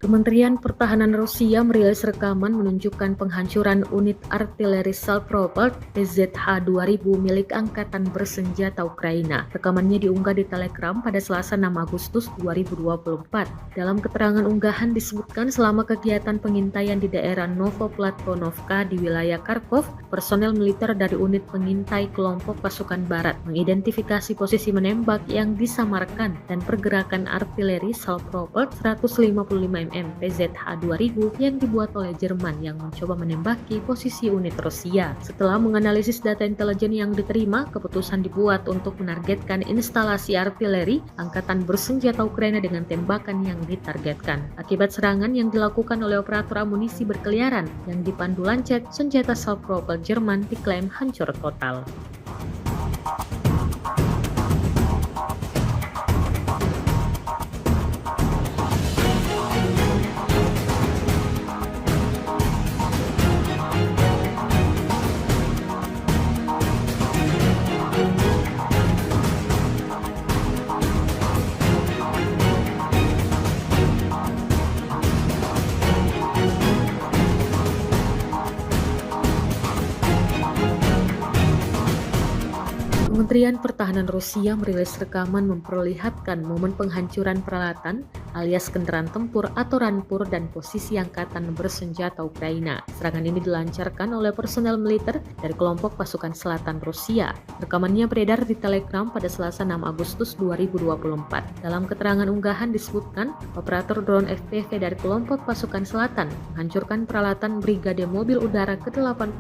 Kementerian Pertahanan Rusia merilis rekaman menunjukkan penghancuran unit artileri Salpropelt PZH-2000 milik Angkatan Bersenjata Ukraina. Rekamannya diunggah di Telegram pada Selasa 6 Agustus 2024. Dalam keterangan unggahan disebutkan selama kegiatan pengintaian di daerah Novoplatonovka di wilayah Kharkov, personel militer dari unit pengintai kelompok pasukan barat mengidentifikasi posisi menembak yang disamarkan dan pergerakan artileri Salpropelt 155 mm PZH-2000 yang dibuat oleh Jerman yang mencoba menembaki posisi unit Rusia. Setelah menganalisis data intelijen yang diterima, keputusan dibuat untuk menargetkan instalasi artileri Angkatan Bersenjata Ukraina dengan tembakan yang ditargetkan. Akibat serangan yang dilakukan oleh operator amunisi berkeliaran yang dipandu Lancet, senjata Salpropelt Jerman diklaim hancur total. Kementerian Pertahanan Rusia merilis rekaman memperlihatkan momen penghancuran peralatan alias kendaraan tempur atau rampur dan posisi Angkatan Bersenjata Ukraina. Serangan ini dilancarkan oleh personel militer dari kelompok pasukan selatan Rusia. Rekamannya beredar di Telegram pada Selasa 6 Agustus 2024. Dalam keterangan unggahan disebutkan, operator drone FPV dari kelompok pasukan selatan menghancurkan peralatan Brigade Mobil Udara ke-81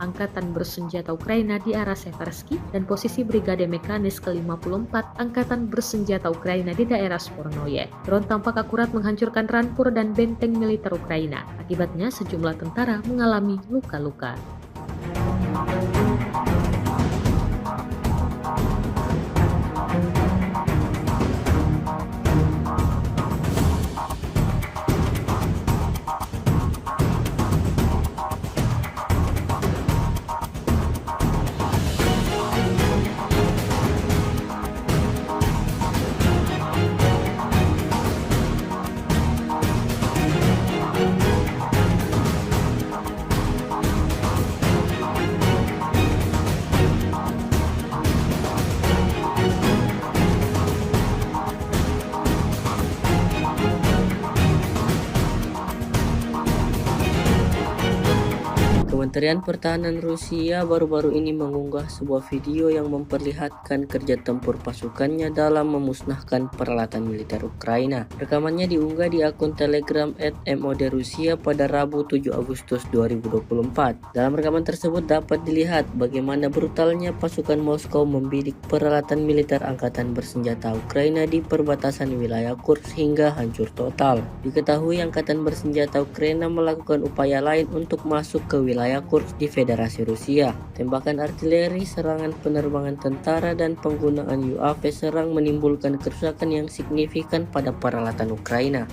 Angkatan Bersenjata Ukraina di arah Seversky dan posisi Brigade Mekanis ke-54 Angkatan Bersenjata Ukraina di daerah Spornoye. Drone tampak akurat menghancurkan rampur dan benteng militer Ukraina. Akibatnya sejumlah tentara mengalami luka-luka. Kementerian Pertahanan Rusia baru-baru ini mengunggah sebuah video yang memperlihatkan kerja tempur pasukannya dalam memusnahkan peralatan militer Ukraina. Rekamannya diunggah di akun Telegram @MOD_Rusia pada Rabu 7 Agustus 2024. Dalam rekaman tersebut dapat dilihat bagaimana brutalnya pasukan Moskow membidik peralatan militer Angkatan Bersenjata Ukraina di perbatasan wilayah Kursk hingga hancur total. Diketahui Angkatan Bersenjata Ukraina melakukan upaya lain untuk masuk ke wilayah Kursk di Federasi Rusia. Tembakan artileri, serangan penerbangan tentara, dan penggunaan UAV serang menimbulkan kerusakan yang signifikan pada peralatan Ukraina.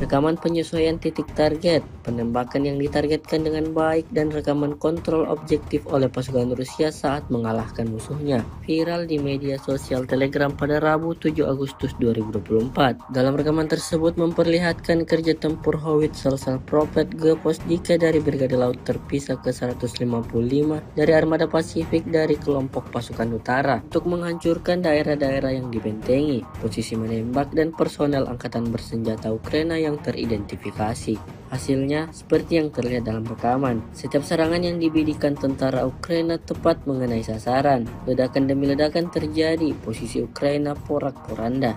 Rekaman penyesuaian titik target, penembakan yang ditargetkan dengan baik, dan rekaman kontrol objektif oleh pasukan Rusia saat mengalahkan musuhnya viral di media sosial Telegram pada Rabu 7 Agustus 2024. Dalam rekaman tersebut memperlihatkan kerja tempur howitzer Salpropelt G-Posdika dari Brigade Laut Terpisah ke-155 dari Armada Pasifik dari kelompok pasukan utara untuk menghancurkan daerah-daerah yang dibentengi, posisi menembak, dan personel Angkatan Bersenjata Ukraina yang teridentifikasi. Hasilnya seperti yang terlihat dalam rekaman. Setiap serangan yang dibidikan tentara Ukraina tepat mengenai sasaran. Ledakan demi ledakan terjadi, posisi Ukraina porak-poranda.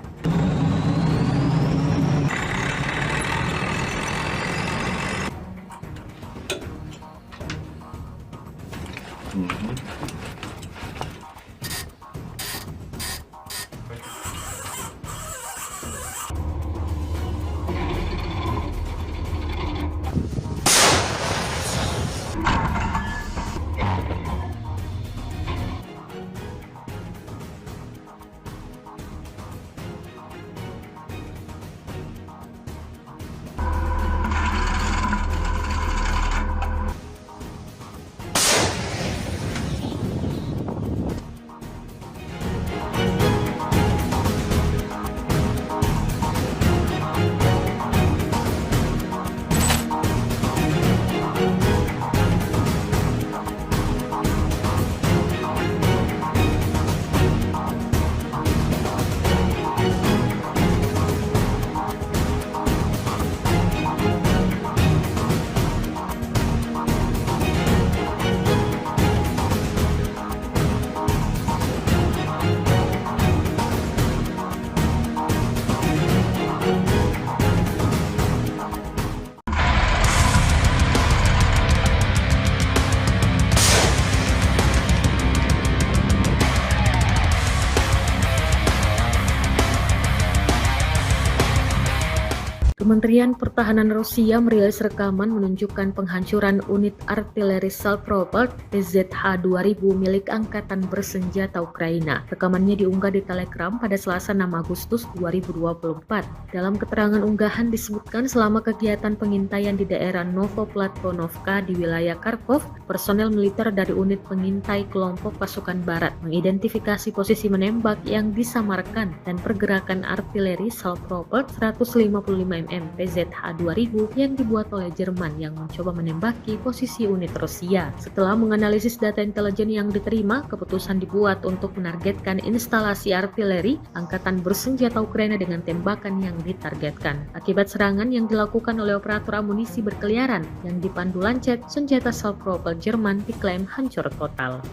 Kementerian Pertahanan Rusia merilis rekaman menunjukkan penghancuran unit artileri self-propelled PZH-2000 milik Angkatan Bersenjata Ukraina. Rekamannya diunggah di Telegram pada Selasa 6 Agustus 2024. Dalam keterangan unggahan disebutkan selama kegiatan pengintaian di daerah Novoplatvonovka di wilayah Kharkov, personel militer dari unit pengintai kelompok pasukan barat mengidentifikasi posisi menembak yang disamarkan dan pergerakan artileri self-propelled 155 mm PZH-2000 yang dibuat oleh Jerman yang mencoba menembaki posisi unit Rusia. Setelah menganalisis data intelijen yang diterima, keputusan dibuat untuk menargetkan instalasi artileri Angkatan Bersenjata Ukraina dengan tembakan yang ditargetkan. Akibat serangan yang dilakukan oleh operator amunisi berkeliaran yang dipandu Lancet, senjata self-propelled Jerman diklaim hancur total.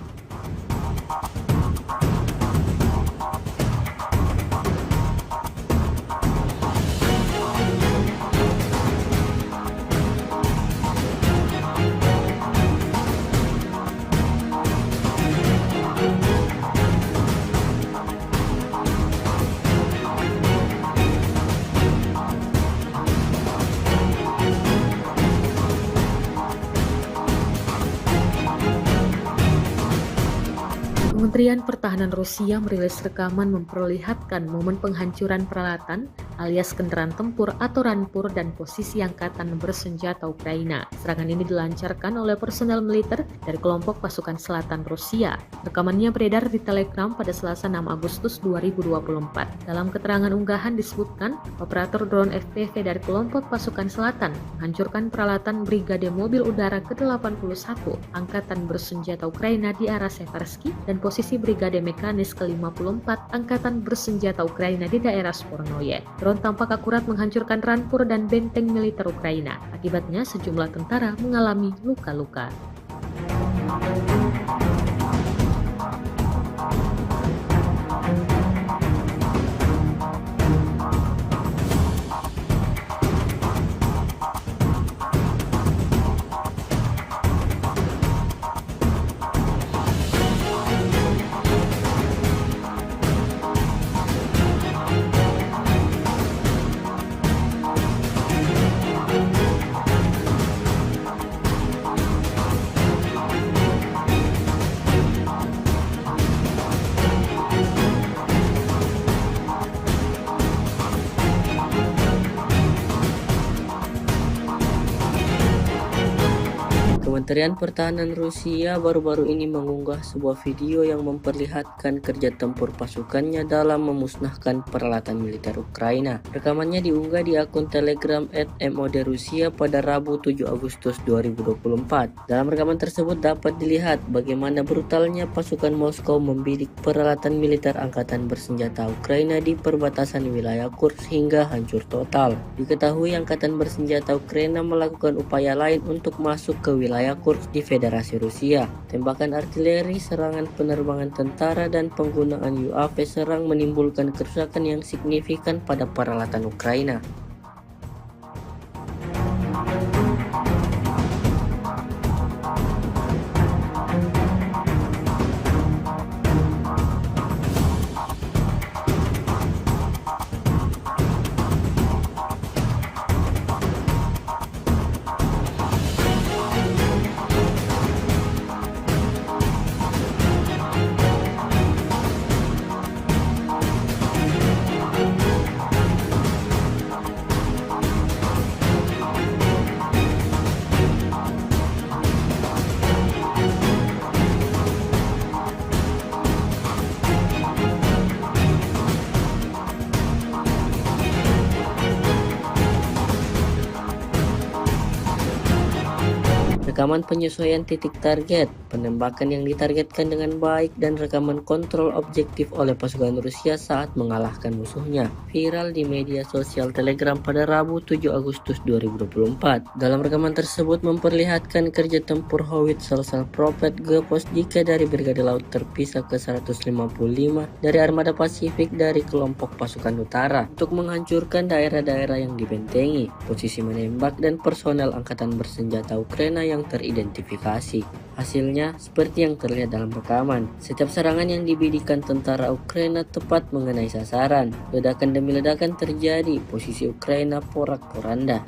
Kementerian Pertahanan Rusia merilis rekaman memperlihatkan momen penghancuran peralatan alias kendaraan tempur atau rampur dan posisi Angkatan Bersenjata Ukraina. Serangan ini dilancarkan oleh personel militer dari kelompok pasukan selatan Rusia. Rekamannya beredar di Telegram pada Selasa 6 Agustus 2024. Dalam keterangan unggahan disebutkan, operator drone FPV dari kelompok pasukan selatan menghancurkan peralatan Brigade Mobil Udara ke-81 Angkatan Bersenjata Ukraina di arah Seversky dan posisi Brigade Mekanis ke-54 Angkatan Bersenjata Ukraina di daerah Spornoye. Drone tampak akurat menghancurkan rampur dan benteng militer Ukraina. Akibatnya sejumlah tentara mengalami luka-luka. Kementerian Pertahanan Rusia baru-baru ini mengunggah sebuah video yang memperlihatkan kerja tempur pasukannya dalam memusnahkan peralatan militer Ukraina. Rekamannya diunggah di akun Telegram @mod Rusia pada Rabu 7 Agustus 2024. Dalam rekaman tersebut dapat dilihat bagaimana brutalnya pasukan Moskow membidik peralatan militer angkatan bersenjata Ukraina di perbatasan wilayah Kursk hingga hancur total. Diketahui angkatan bersenjata Ukraina melakukan upaya lain untuk masuk ke wilayah Kursk di Federasi Rusia. Tembakan artileri, serangan penerbangan tentara, dan penggunaan UAV serang menimbulkan kerusakan yang signifikan pada peralatan Ukraina. Rekaman penyesuaian titik target, penembakan yang ditargetkan dengan baik, dan rekaman kontrol objektif oleh pasukan Rusia saat mengalahkan musuhnya viral di media sosial Telegram pada Rabu 7 Agustus 2024. Dalam rekaman tersebut memperlihatkan kerja tempur howitzer Prophet Geposdika dari Brigade Laut terpisah ke-155 dari Armada Pasifik dari kelompok pasukan utara untuk menghancurkan daerah-daerah yang dibentengi, posisi menembak, dan personel angkatan bersenjata Ukraina yang teridentifikasi. Hasilnya seperti yang terlihat dalam rekaman. Setiap serangan yang dibidikan tentara Ukraina tepat mengenai sasaran. Ledakan demi ledakan terjadi, posisi Ukraina porak-poranda.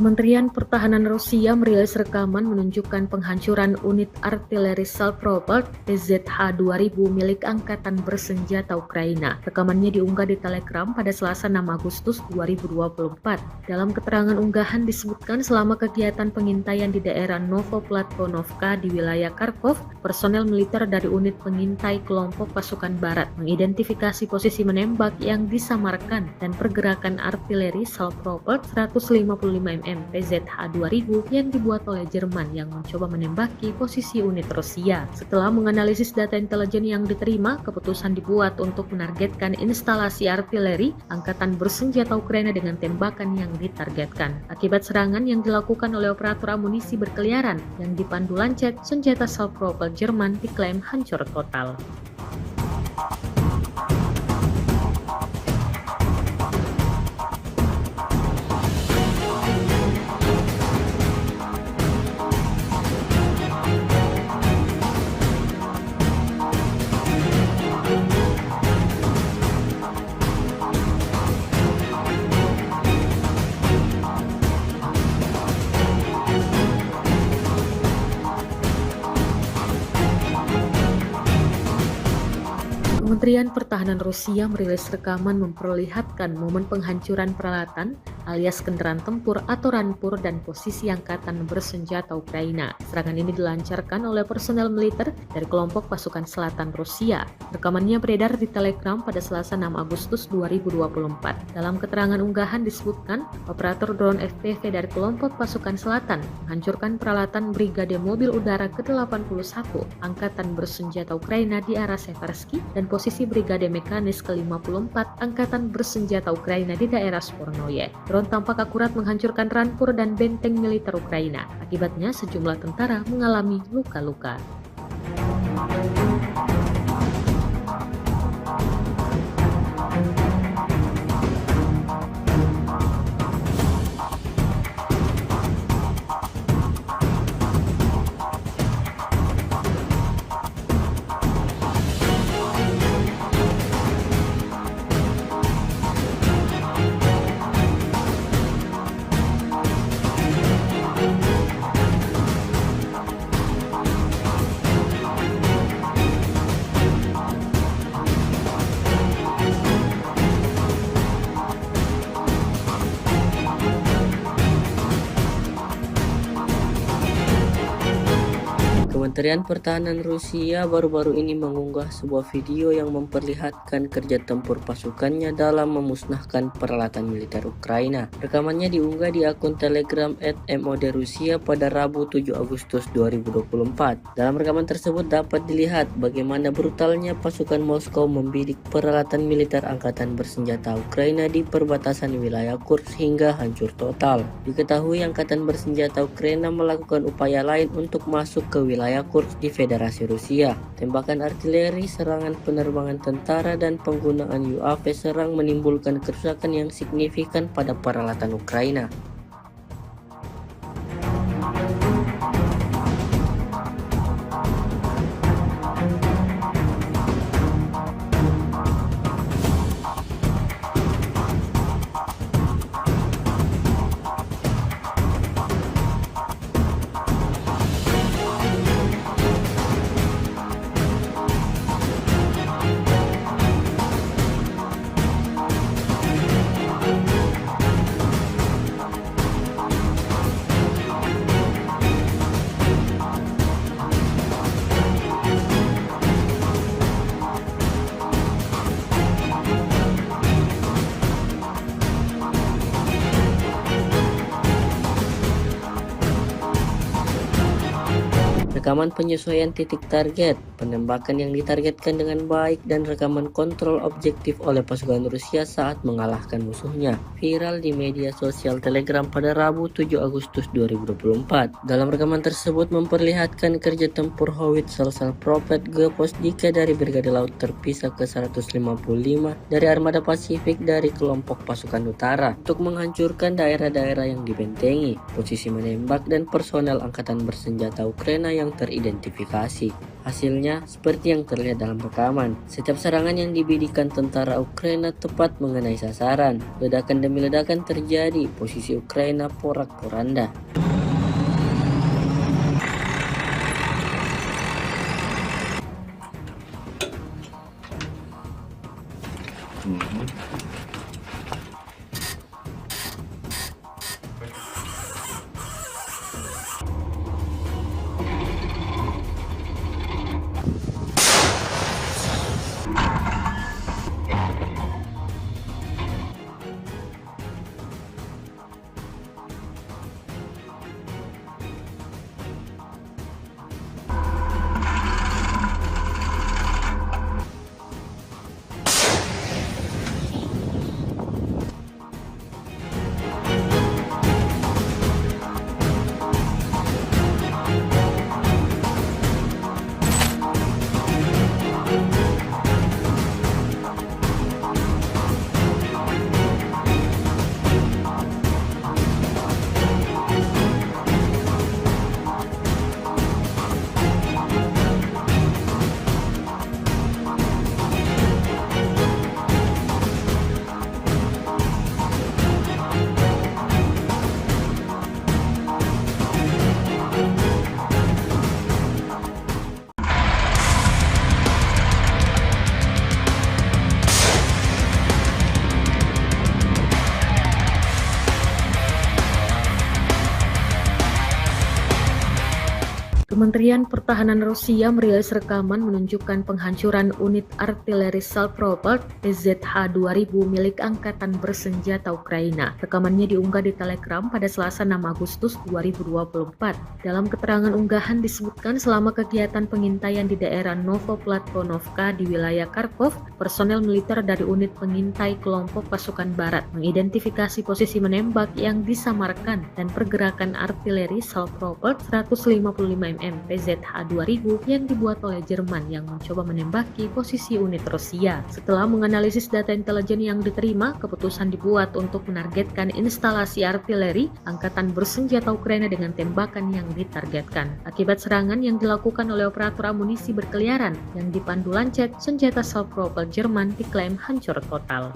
Kementerian Pertahanan Rusia merilis rekaman menunjukkan penghancuran unit artileri Salpropelt PZH-2000 milik Angkatan Bersenjata Ukraina. Rekamannya diunggah di Telegram pada Selasa 6 Agustus 2024. Dalam keterangan unggahan disebutkan selama kegiatan pengintaian di daerah Novoplatvonovka di wilayah Kharkov, personel militer dari unit pengintai kelompok pasukan barat mengidentifikasi posisi menembak yang disamarkan dan pergerakan artileri Salpropelt 155 mm PZH-2000 yang dibuat oleh Jerman yang mencoba menembaki posisi unit Rusia. Setelah menganalisis data intelijen yang diterima, keputusan dibuat untuk menargetkan instalasi artileri Angkatan Bersenjata Ukraina dengan tembakan yang ditargetkan. Akibat serangan yang dilakukan oleh operator amunisi berkeliaran yang dipandu Lancet, senjata Salpropelt Jerman diklaim hancur total. Kementerian Pertahanan Rusia merilis rekaman memperlihatkan momen penghancuran peralatan alias kendaraan tempur atau rampur dan posisi angkatan bersenjata Ukraina. Serangan ini dilancarkan oleh personel militer dari kelompok pasukan selatan Rusia. Rekamannya beredar di Telegram pada Selasa 6 Agustus 2024. Dalam keterangan unggahan disebutkan, operator drone FPV dari kelompok pasukan selatan menghancurkan peralatan Brigade Mobil Udara ke-81 Angkatan Bersenjata Ukraina di arah Seversky dan posisi Brigade Mekanis ke-54 Angkatan Bersenjata Ukraina di daerah Spornoye. Drone tampak akurat menghancurkan rampur dan benteng militer Ukraina. Akibatnya sejumlah tentara mengalami luka-luka. Kementerian Pertahanan Rusia baru-baru ini mengunggah sebuah video yang memperlihatkan kerja tempur pasukannya dalam memusnahkan peralatan militer Ukraina. Rekamannya diunggah di akun Telegram @mod Rusia pada Rabu 7 Agustus 2024. Dalam rekaman tersebut dapat dilihat bagaimana brutalnya pasukan Moskow membidik peralatan militer angkatan bersenjata Ukraina di perbatasan wilayah Kursk hingga hancur total. Diketahui angkatan bersenjata Ukraina melakukan upaya lain untuk masuk ke wilayah Kursk di Federasi Rusia. Tembakan artileri, serangan penerbangan tentara, dan penggunaan UAV serang menimbulkan kerusakan yang signifikan pada peralatan Ukraina. Rekaman penyesuaian titik target, penembakan yang ditargetkan dengan baik, dan rekaman kontrol objektif oleh pasukan Rusia saat mengalahkan musuhnya viral di media sosial Telegram pada Rabu 7 Agustus 2024. Dalam rekaman tersebut memperlihatkan kerja tempur Howitzer Prophet Geposdika dari Brigade Laut Terpisah ke-155 dari Armada Pasifik dari kelompok pasukan utara untuk menghancurkan daerah-daerah yang dibentengi, posisi menembak, dan personel angkatan bersenjata Ukraina yang teridentifikasi. Hasilnya seperti yang terlihat dalam rekaman. Setiap serangan yang dibidikan tentara Ukraina tepat mengenai sasaran. Ledakan demi ledakan terjadi, posisi Ukraina porak-poranda. Kementerian Pertahanan Rusia merilis rekaman menunjukkan penghancuran unit artileri self-propelled PZH-2000 milik Angkatan Bersenjata Ukraina. Rekamannya diunggah di Telegram pada Selasa 6 Agustus 2024. Dalam keterangan unggahan disebutkan selama kegiatan pengintaian di daerah Novoplatkonovka di wilayah Kharkov, personel militer dari unit pengintai kelompok pasukan barat mengidentifikasi posisi menembak yang disamarkan dan pergerakan artileri self-propelled 155 mm PZH-2000 yang dibuat oleh Jerman yang mencoba menembaki posisi unit Rusia. Setelah menganalisis data intelijen yang diterima, keputusan dibuat untuk menargetkan instalasi artileri Angkatan Bersenjata Ukraina dengan tembakan yang ditargetkan. Akibat serangan yang dilakukan oleh operator amunisi berkeliaran yang dipandu Lancet, senjata self-propelled Jerman diklaim hancur total.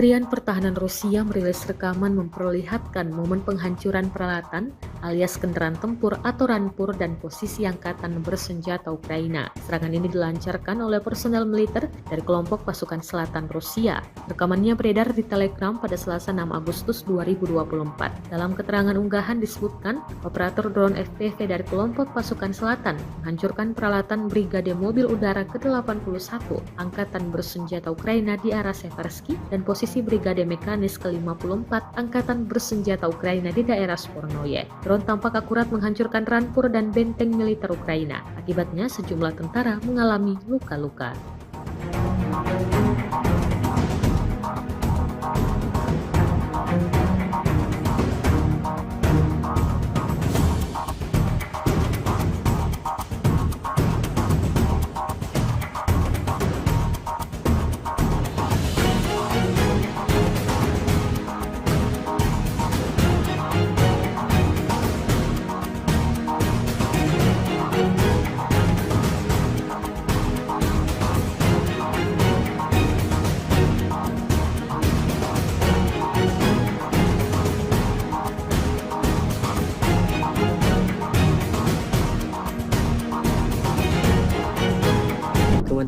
Kementerian Pertahanan Rusia merilis rekaman memperlihatkan momen penghancuran peralatan alias kendaraan tempur atau rampur dan posisi Angkatan Bersenjata Ukraina. Serangan ini dilancarkan oleh personel militer dari kelompok pasukan selatan Rusia. Rekamannya beredar di Telegram pada Selasa 6 Agustus 2024. Dalam keterangan unggahan disebutkan, operator drone FPV dari kelompok pasukan selatan menghancurkan peralatan Brigade Mobil Udara ke-81 Angkatan Bersenjata Ukraina di arah Seversky dan posisi Brigade Mekanis ke-54 Angkatan Bersenjata Ukraina di daerah Spornoye. Drone tampak akurat menghancurkan rampur dan benteng militer Ukraina. Akibatnya sejumlah tentara mengalami luka-luka.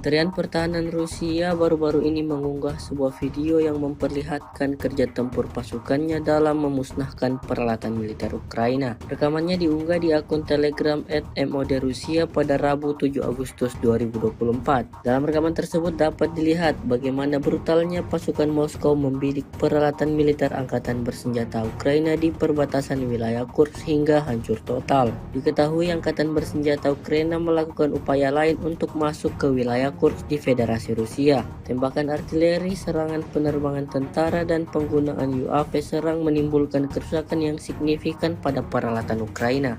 Kementerian Pertahanan Rusia baru-baru ini mengunggah sebuah video yang memperlihatkan kerja tempur pasukannya dalam memusnahkan peralatan militer Ukraina. Rekamannya diunggah di akun Telegram @modrusia pada Rabu 7 Agustus 2024. Dalam rekaman tersebut dapat dilihat bagaimana brutalnya pasukan Moskow membidik peralatan militer Angkatan Bersenjata Ukraina di perbatasan wilayah Kursk hingga hancur total. Diketahui Angkatan Bersenjata Ukraina melakukan upaya lain untuk masuk ke wilayah Kursk di Federasi Rusia. Tembakan artileri, serangan penerbangan tentara, dan penggunaan UAV serang menimbulkan kerusakan yang signifikan pada peralatan Ukraina.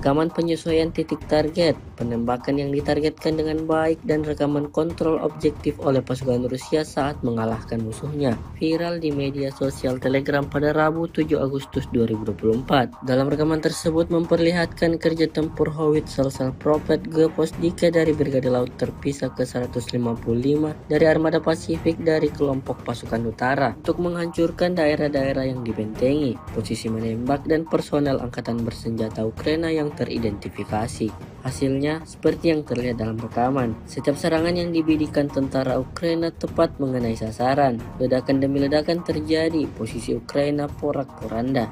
Rekaman penyesuaian titik target, penembakan yang ditargetkan dengan baik, dan rekaman kontrol objektif oleh pasukan Rusia saat mengalahkan musuhnya viral di media sosial Telegram pada Rabu 7 Agustus 2024. Dalam rekaman tersebut memperlihatkan kerja tempur howitzer self-propelled Geposdika dari Brigade Laut Terpisah ke-155 dari Armada Pasifik dari kelompok pasukan utara untuk menghancurkan daerah-daerah yang dibentengi, posisi menembak, dan personel Angkatan Bersenjata Ukraina yang teridentifikasi. Hasilnya seperti yang terlihat dalam rekaman. Setiap serangan yang dibidikan tentara Ukraina tepat mengenai sasaran. Ledakan demi ledakan terjadi, posisi Ukraina porak-poranda.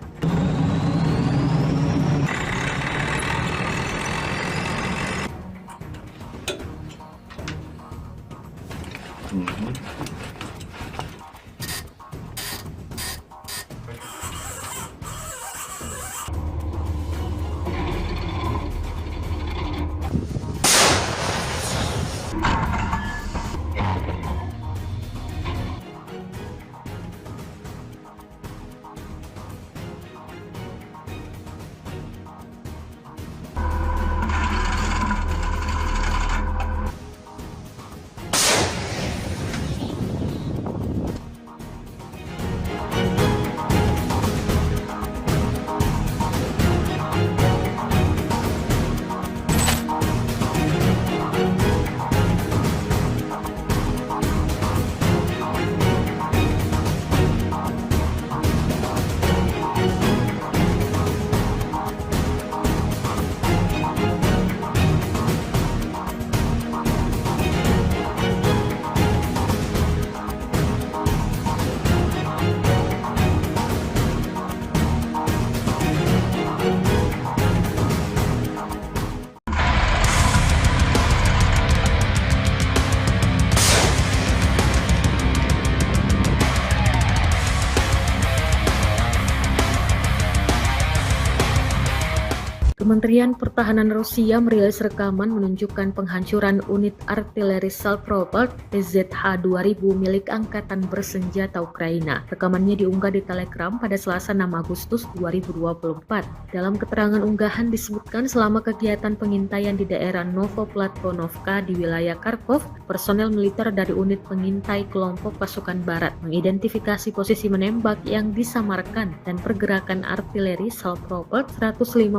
Kementerian Pertahanan Rusia merilis rekaman menunjukkan penghancuran unit artileri self-propelled PZH-2000 milik Angkatan Bersenjata Ukraina. Rekamannya diunggah di Telegram pada Selasa 6 Agustus 2024. Dalam keterangan unggahan disebutkan selama kegiatan pengintaian di daerah Novoplatvonovka di wilayah Kharkov, personel militer dari unit pengintai kelompok pasukan barat mengidentifikasi posisi menembak yang disamarkan dan pergerakan artileri self-propelled 155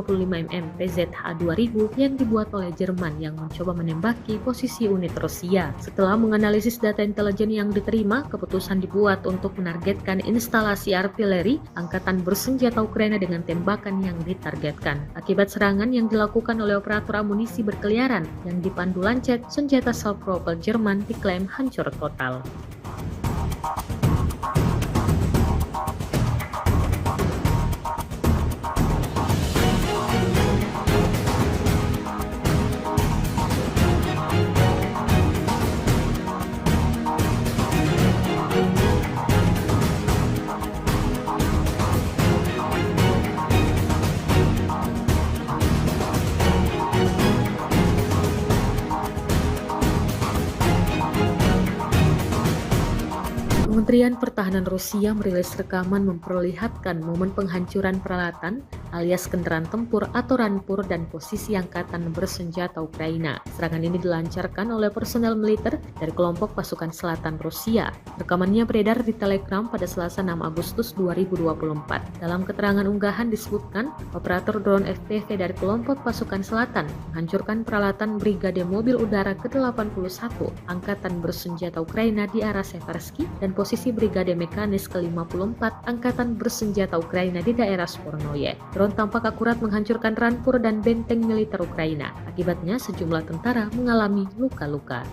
mm PZH-2000 yang dibuat oleh Jerman yang mencoba menembaki posisi unit Rusia. Setelah menganalisis data intelijen yang diterima, keputusan dibuat untuk menargetkan instalasi artileri Angkatan Bersenjata Ukraina dengan tembakan yang ditargetkan. Akibat serangan yang dilakukan oleh operator amunisi berkeliaran yang dipandu lancet, senjata self-propelled Jerman diklaim hancur total. Kementerian Pertahanan Rusia merilis rekaman memperlihatkan momen penghancuran peralatan alias kendaraan tempur atau rampur dan posisi Angkatan Bersenjata Ukraina. Serangan ini dilancarkan oleh personel militer dari kelompok pasukan selatan Rusia. Rekamannya beredar di Telegram pada Selasa 6 Agustus 2024. Dalam keterangan unggahan disebutkan, operator drone FPV dari kelompok pasukan selatan menghancurkan peralatan Brigade Mobil Udara ke-81 Angkatan Bersenjata Ukraina di arah Seversky dan posisi Brigade Mekanis ke-54 Angkatan Bersenjata Ukraina di daerah Spornoye. Drone tampak akurat menghancurkan rampur dan benteng militer Ukraina. Akibatnya sejumlah tentara mengalami luka-luka.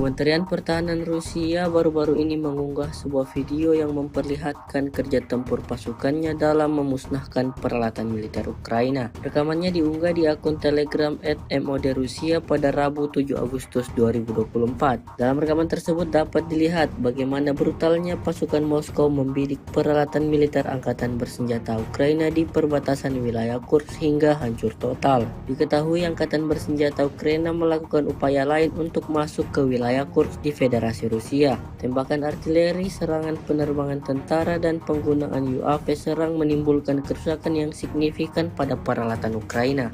Kementerian Pertahanan Rusia baru-baru ini mengunggah sebuah video yang memperlihatkan kerja tempur pasukannya dalam memusnahkan peralatan militer Ukraina. Rekamannya diunggah di akun Telegram @mod Rusia pada Rabu 7 Agustus 2024. Dalam rekaman tersebut dapat dilihat bagaimana brutalnya pasukan Moskow membidik peralatan militer angkatan bersenjata Ukraina di perbatasan wilayah Kursk hingga hancur total. Diketahui angkatan bersenjata Ukraina melakukan upaya lain untuk masuk ke wilayah Kursk di Federasi Rusia. Tembakan artileri, serangan penerbangan tentara, dan penggunaan UAV serang menimbulkan kerusakan yang signifikan pada peralatan Ukraina.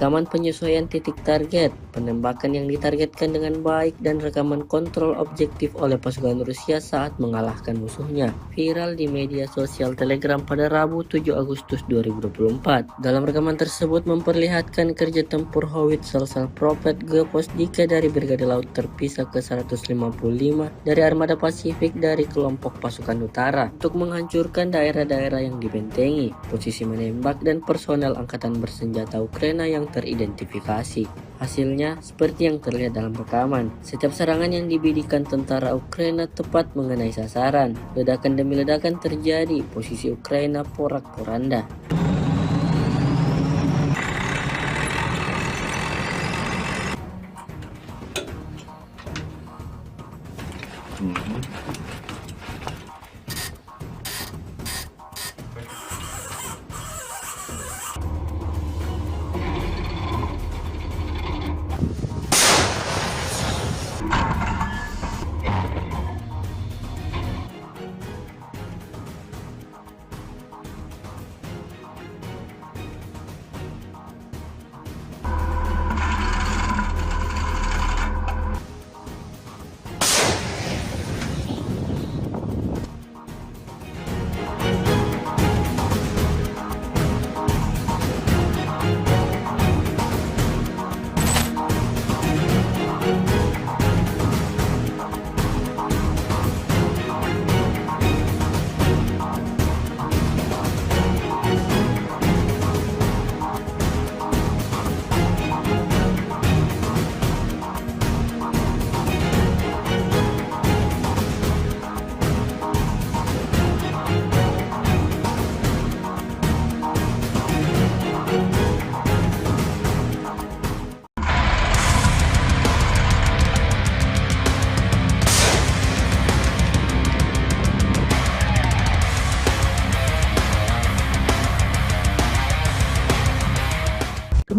Rekaman penyesuaian titik target, penembakan yang ditargetkan dengan baik, dan rekaman kontrol objektif oleh pasukan Rusia saat mengalahkan musuhnya viral di media sosial Telegram pada Rabu 7 Agustus 2024. Dalam rekaman tersebut memperlihatkan kerja tempur Howitzer Prophet Geposdika dari Brigade Laut terpisah ke-155 dari Armada Pasifik dari kelompok pasukan utara untuk menghancurkan daerah-daerah yang dibentengi, posisi menembak, dan personel angkatan bersenjata Ukraina yang teridentifikasi. Hasilnya seperti yang terlihat dalam rekaman. Setiap serangan yang dibidikan tentara Ukraina tepat mengenai sasaran. Ledakan demi ledakan terjadi, posisi Ukraina porak-poranda.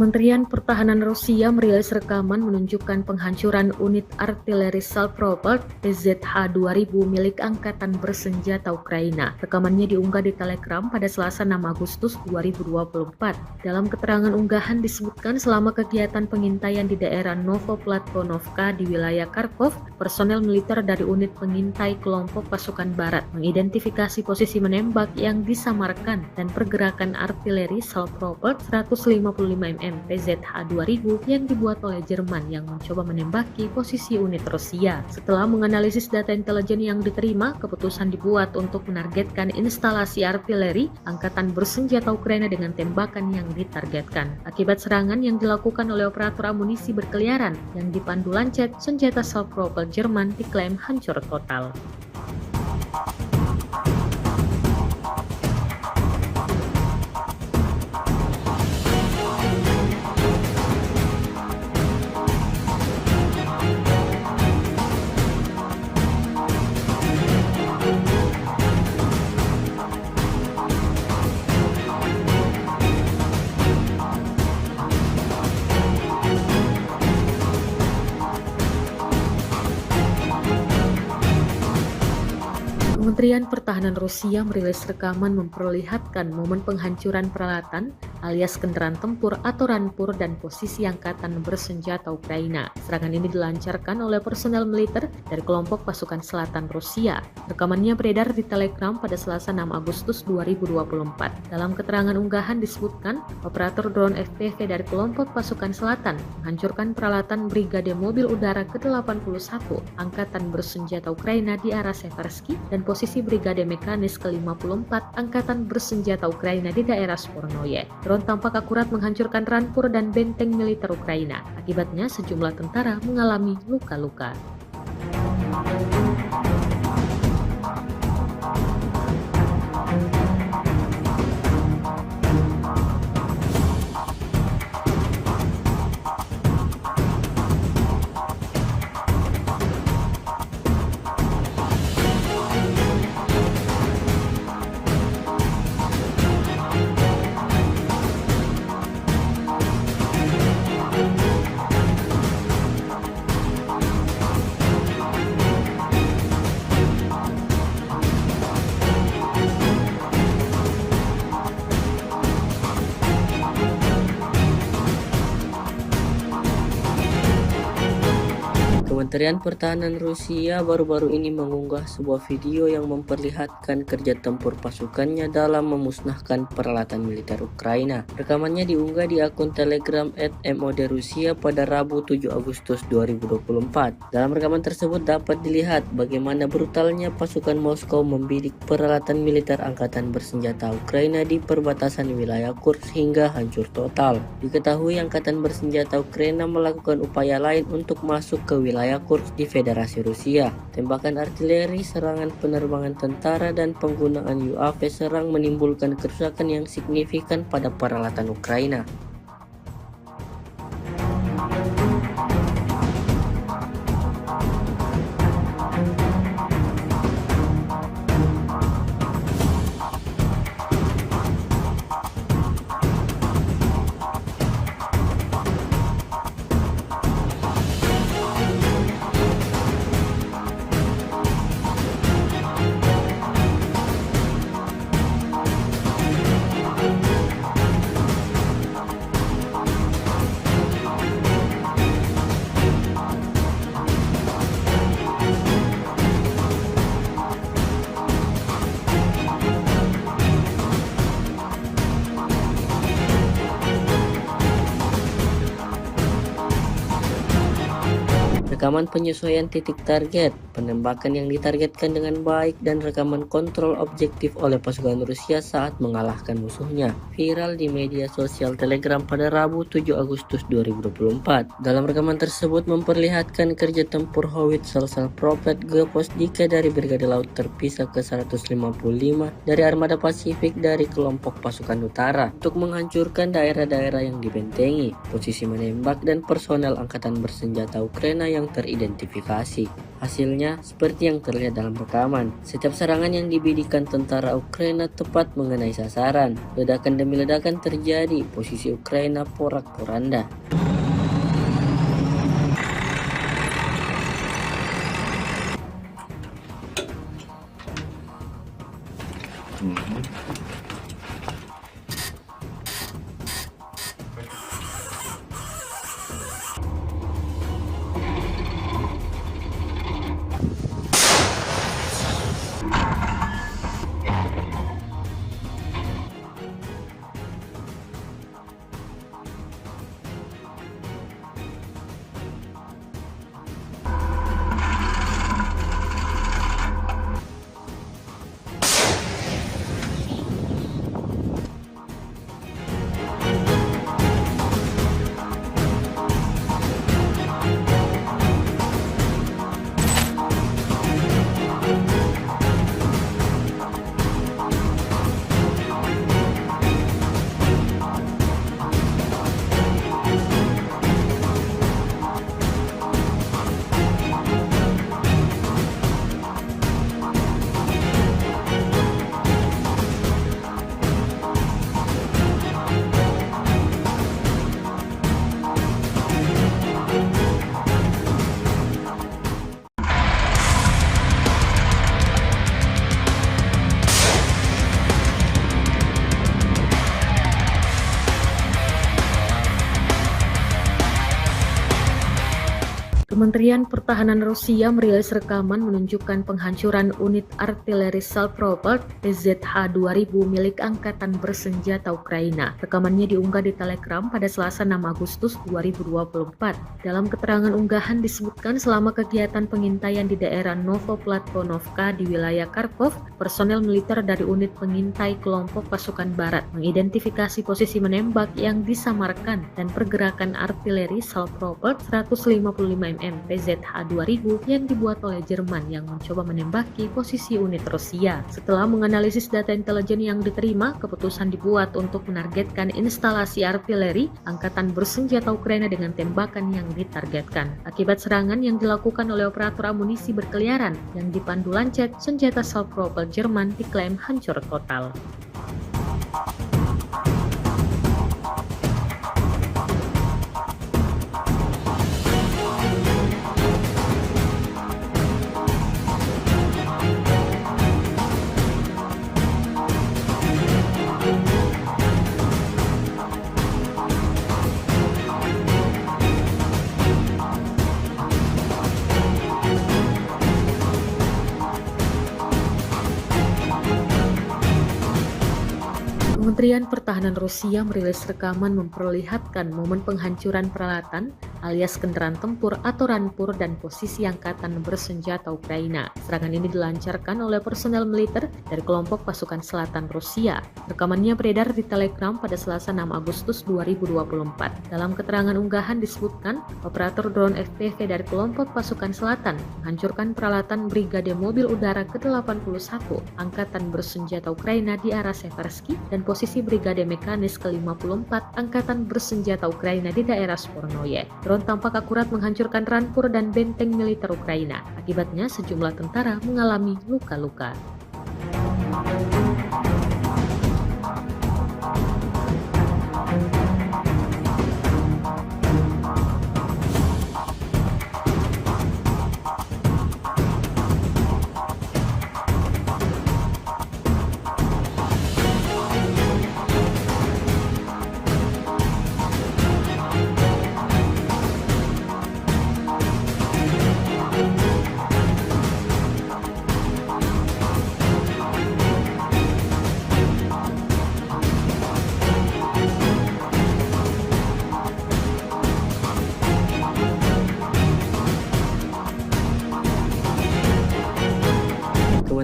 Kementerian Pertahanan Rusia merilis rekaman menunjukkan penghancuran unit artileri self-propelled PZH-2000 milik Angkatan Bersenjata Ukraina. Rekamannya diunggah di Telegram pada Selasa 6 Agustus 2024. Dalam keterangan unggahan disebutkan selama kegiatan pengintaian di daerah Novoplatvonovka di wilayah Kharkov, personel militer dari unit pengintai kelompok pasukan barat mengidentifikasi posisi menembak yang disamarkan dan pergerakan artileri self-propelled 155 mm PZH-2000 yang dibuat oleh Jerman yang mencoba menembaki posisi unit Rusia. Setelah menganalisis data intelijen yang diterima, keputusan dibuat untuk menargetkan instalasi artileri Angkatan Bersenjata Ukraina dengan tembakan yang ditargetkan. Akibat serangan yang dilakukan oleh operator amunisi berkeliaran yang dipandu Lancet, senjata self-propelled Jerman diklaim hancur total. Kementerian Pertahanan Rusia merilis rekaman memperlihatkan momen penghancuran peralatan alias kendaraan tempur atau rampur dan posisi angkatan bersenjata Ukraina. Serangan ini dilancarkan oleh personel militer dari kelompok pasukan selatan Rusia. Rekamannya beredar di Telegram pada Selasa 6 Agustus 2024. Dalam keterangan unggahan disebutkan, operator drone FPV dari kelompok pasukan selatan menghancurkan peralatan Brigade Mobil Udara ke-81 Angkatan Bersenjata Ukraina di arah Seversky dan posisi Brigade Mekanis ke-54 Angkatan Bersenjata Ukraina di daerah Spornoye. Drone tampak akurat menghancurkan rampur dan benteng militer Ukraina. Akibatnya sejumlah tentara mengalami luka-luka. Kementerian Pertahanan Rusia baru-baru ini mengunggah sebuah video yang memperlihatkan kerja tempur pasukannya dalam memusnahkan peralatan militer Ukraina. Rekamannya diunggah di akun Telegram @modrusia pada Rabu 7 Agustus 2024. Dalam rekaman tersebut dapat dilihat bagaimana brutalnya pasukan Moskow membidik peralatan militer angkatan bersenjata Ukraina di perbatasan wilayah Kursk hingga hancur total. Diketahui angkatan bersenjata Ukraina melakukan upaya lain untuk masuk ke wilayah Kursk di Federasi Rusia. Tembakan artileri, serangan penerbangan tentara, dan penggunaan UAV serang menimbulkan kerusakan yang signifikan pada peralatan Ukraina. Rekaman penyesuaian titik target, penembakan yang ditargetkan dengan baik, dan rekaman kontrol objektif oleh pasukan Rusia saat mengalahkan musuhnya viral di media sosial Telegram pada Rabu 7 Agustus 2024. Dalam rekaman tersebut memperlihatkan kerja tempur howitzer Prophet Geposdika dari Brigade Laut Terpisah ke-155 dari Armada Pasifik dari kelompok pasukan utara untuk menghancurkan daerah-daerah yang dibentengi, posisi menembak, dan personel angkatan bersenjata Ukraina yang teridentifikasi. Hasilnya seperti yang terlihat dalam rekaman. Setiap serangan yang dibidikan tentara Ukraina tepat mengenai sasaran. Ledakan demi ledakan terjadi, posisi Ukraina porak-poranda. Kementerian Pertahanan Rusia merilis rekaman menunjukkan penghancuran unit artileri self-propelled PZH-2000 milik Angkatan Bersenjata Ukraina. Rekamannya diunggah di Telegram pada Selasa 6 Agustus 2024. Dalam keterangan unggahan disebutkan selama kegiatan pengintaian di daerah Novoplatvonovka di wilayah Kharkov, personel militer dari unit pengintai kelompok pasukan barat mengidentifikasi posisi menembak yang disamarkan dan pergerakan artileri self-propelled 155 mm PZH-2000 yang dibuat oleh Jerman yang mencoba menembaki posisi unit Rusia. Setelah menganalisis data intelijen yang diterima, keputusan dibuat untuk menargetkan instalasi artileri Angkatan Bersenjata Ukraina dengan tembakan yang ditargetkan. Akibat serangan yang dilakukan oleh operator amunisi berkeliaran yang dipandu Lancet, senjata self-propelled Jerman diklaim hancur total. Kementerian Pertahanan Rusia merilis rekaman memperlihatkan momen penghancuran peralatan alias kendaraan tempur atau rampur dan posisi Angkatan Bersenjata Ukraina. Serangan ini dilancarkan oleh personel militer dari kelompok pasukan selatan Rusia. Rekamannya beredar di Telegram pada Selasa 6 Agustus 2024. Dalam keterangan unggahan disebutkan, operator drone FPV dari kelompok pasukan selatan menghancurkan peralatan Brigade Mobil Udara ke-81 Angkatan Bersenjata Ukraina di arah Seversky dan posisi Brigade Mekanis ke-54 Angkatan Bersenjata Ukraina di daerah Spornoye. Drone tampak akurat menghancurkan rampur dan benteng militer Ukraina. Akibatnya sejumlah tentara mengalami luka-luka.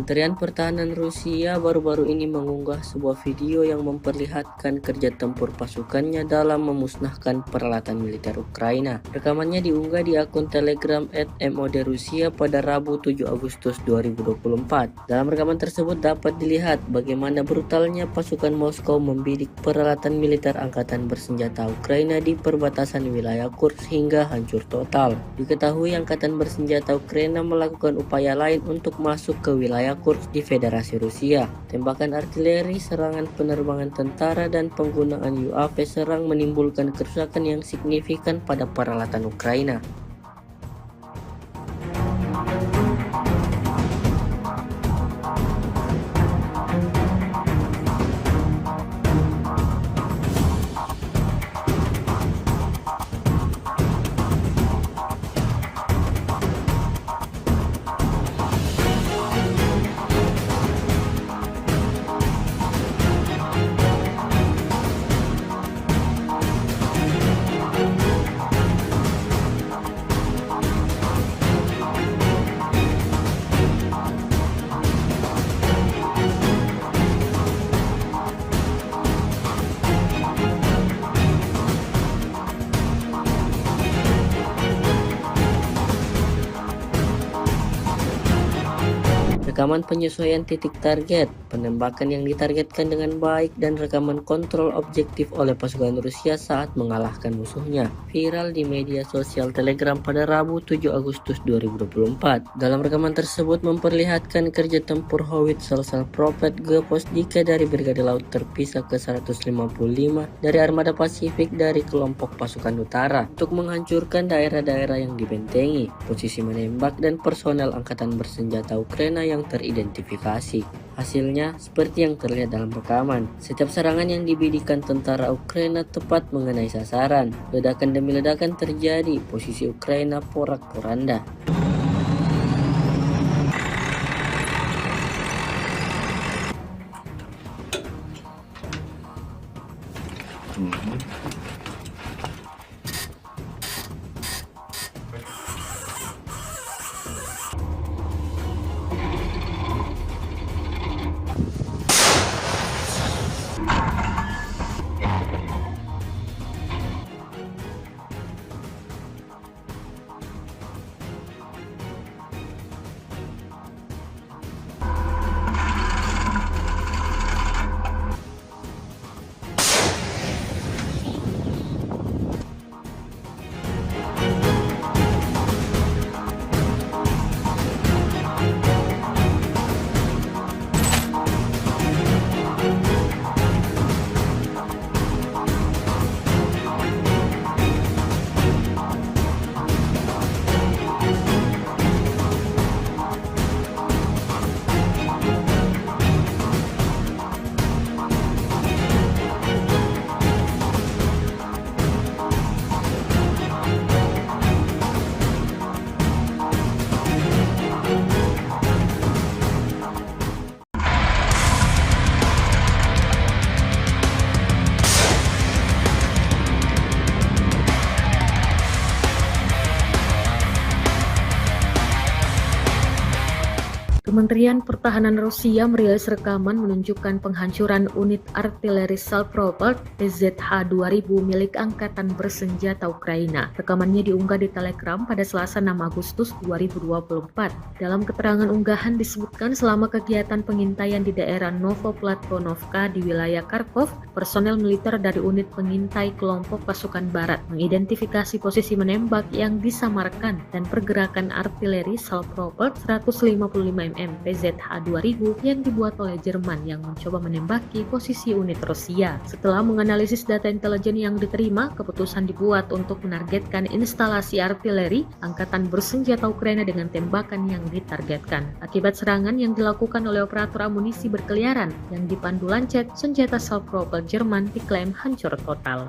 Kementerian Pertahanan Rusia baru-baru ini mengunggah sebuah video yang memperlihatkan kerja tempur pasukannya dalam memusnahkan peralatan militer Ukraina. Rekamannya diunggah di akun Telegram @modrusia pada Rabu 7 Agustus 2024. Dalam rekaman tersebut dapat dilihat bagaimana brutalnya pasukan Moskow membidik peralatan militer Angkatan Bersenjata Ukraina di perbatasan wilayah Kursk hingga hancur total. Diketahui Angkatan Bersenjata Ukraina melakukan upaya lain untuk masuk ke wilayah Kursk di Federasi Rusia. Tembakan artileri, serangan penerbangan tentara, dan penggunaan UAV serang menimbulkan kerusakan yang signifikan pada peralatan Ukraina. Rekaman penyesuaian titik target, penembakan yang ditargetkan dengan baik, dan rekaman kontrol objektif oleh pasukan Rusia saat mengalahkan musuhnya viral di media sosial Telegram pada Rabu 7 Agustus 2024. Dalam rekaman tersebut memperlihatkan kerja tempur howitzer self-propelled Geposdika dari Brigade Laut Terpisah ke-155 dari Armada Pasifik dari kelompok pasukan utara untuk menghancurkan daerah-daerah yang dibentengi, posisi menembak, dan personel Angkatan Bersenjata Ukraina yang teridentifikasi. Hasilnya seperti yang terlihat dalam rekaman. Setiap serangan yang dibidikan tentara Ukraina tepat mengenai sasaran. Ledakan demi ledakan terjadi, posisi Ukraina porak-poranda. Kementerian Pertahanan Rusia merilis rekaman menunjukkan penghancuran unit artileri self-propelled PZH-2000 milik Angkatan Bersenjata Ukraina. Rekamannya diunggah di Telegram pada Selasa 6 Agustus 2024. Dalam keterangan unggahan disebutkan selama kegiatan pengintaian di daerah Novoplatvonovka di wilayah Kharkov, personel militer dari unit pengintai kelompok pasukan barat mengidentifikasi posisi menembak yang disamarkan dan pergerakan artileri self-propelled 155 mm PZH-2000 yang dibuat oleh Jerman yang mencoba menembaki posisi unit Rusia. Setelah menganalisis data intelijen yang diterima, keputusan dibuat untuk menargetkan instalasi artileri Angkatan Bersenjata Ukraina dengan tembakan yang ditargetkan. Akibat serangan yang dilakukan oleh operator amunisi berkeliaran yang dipandu lancet, senjata self-propelled Jerman diklaim hancur total.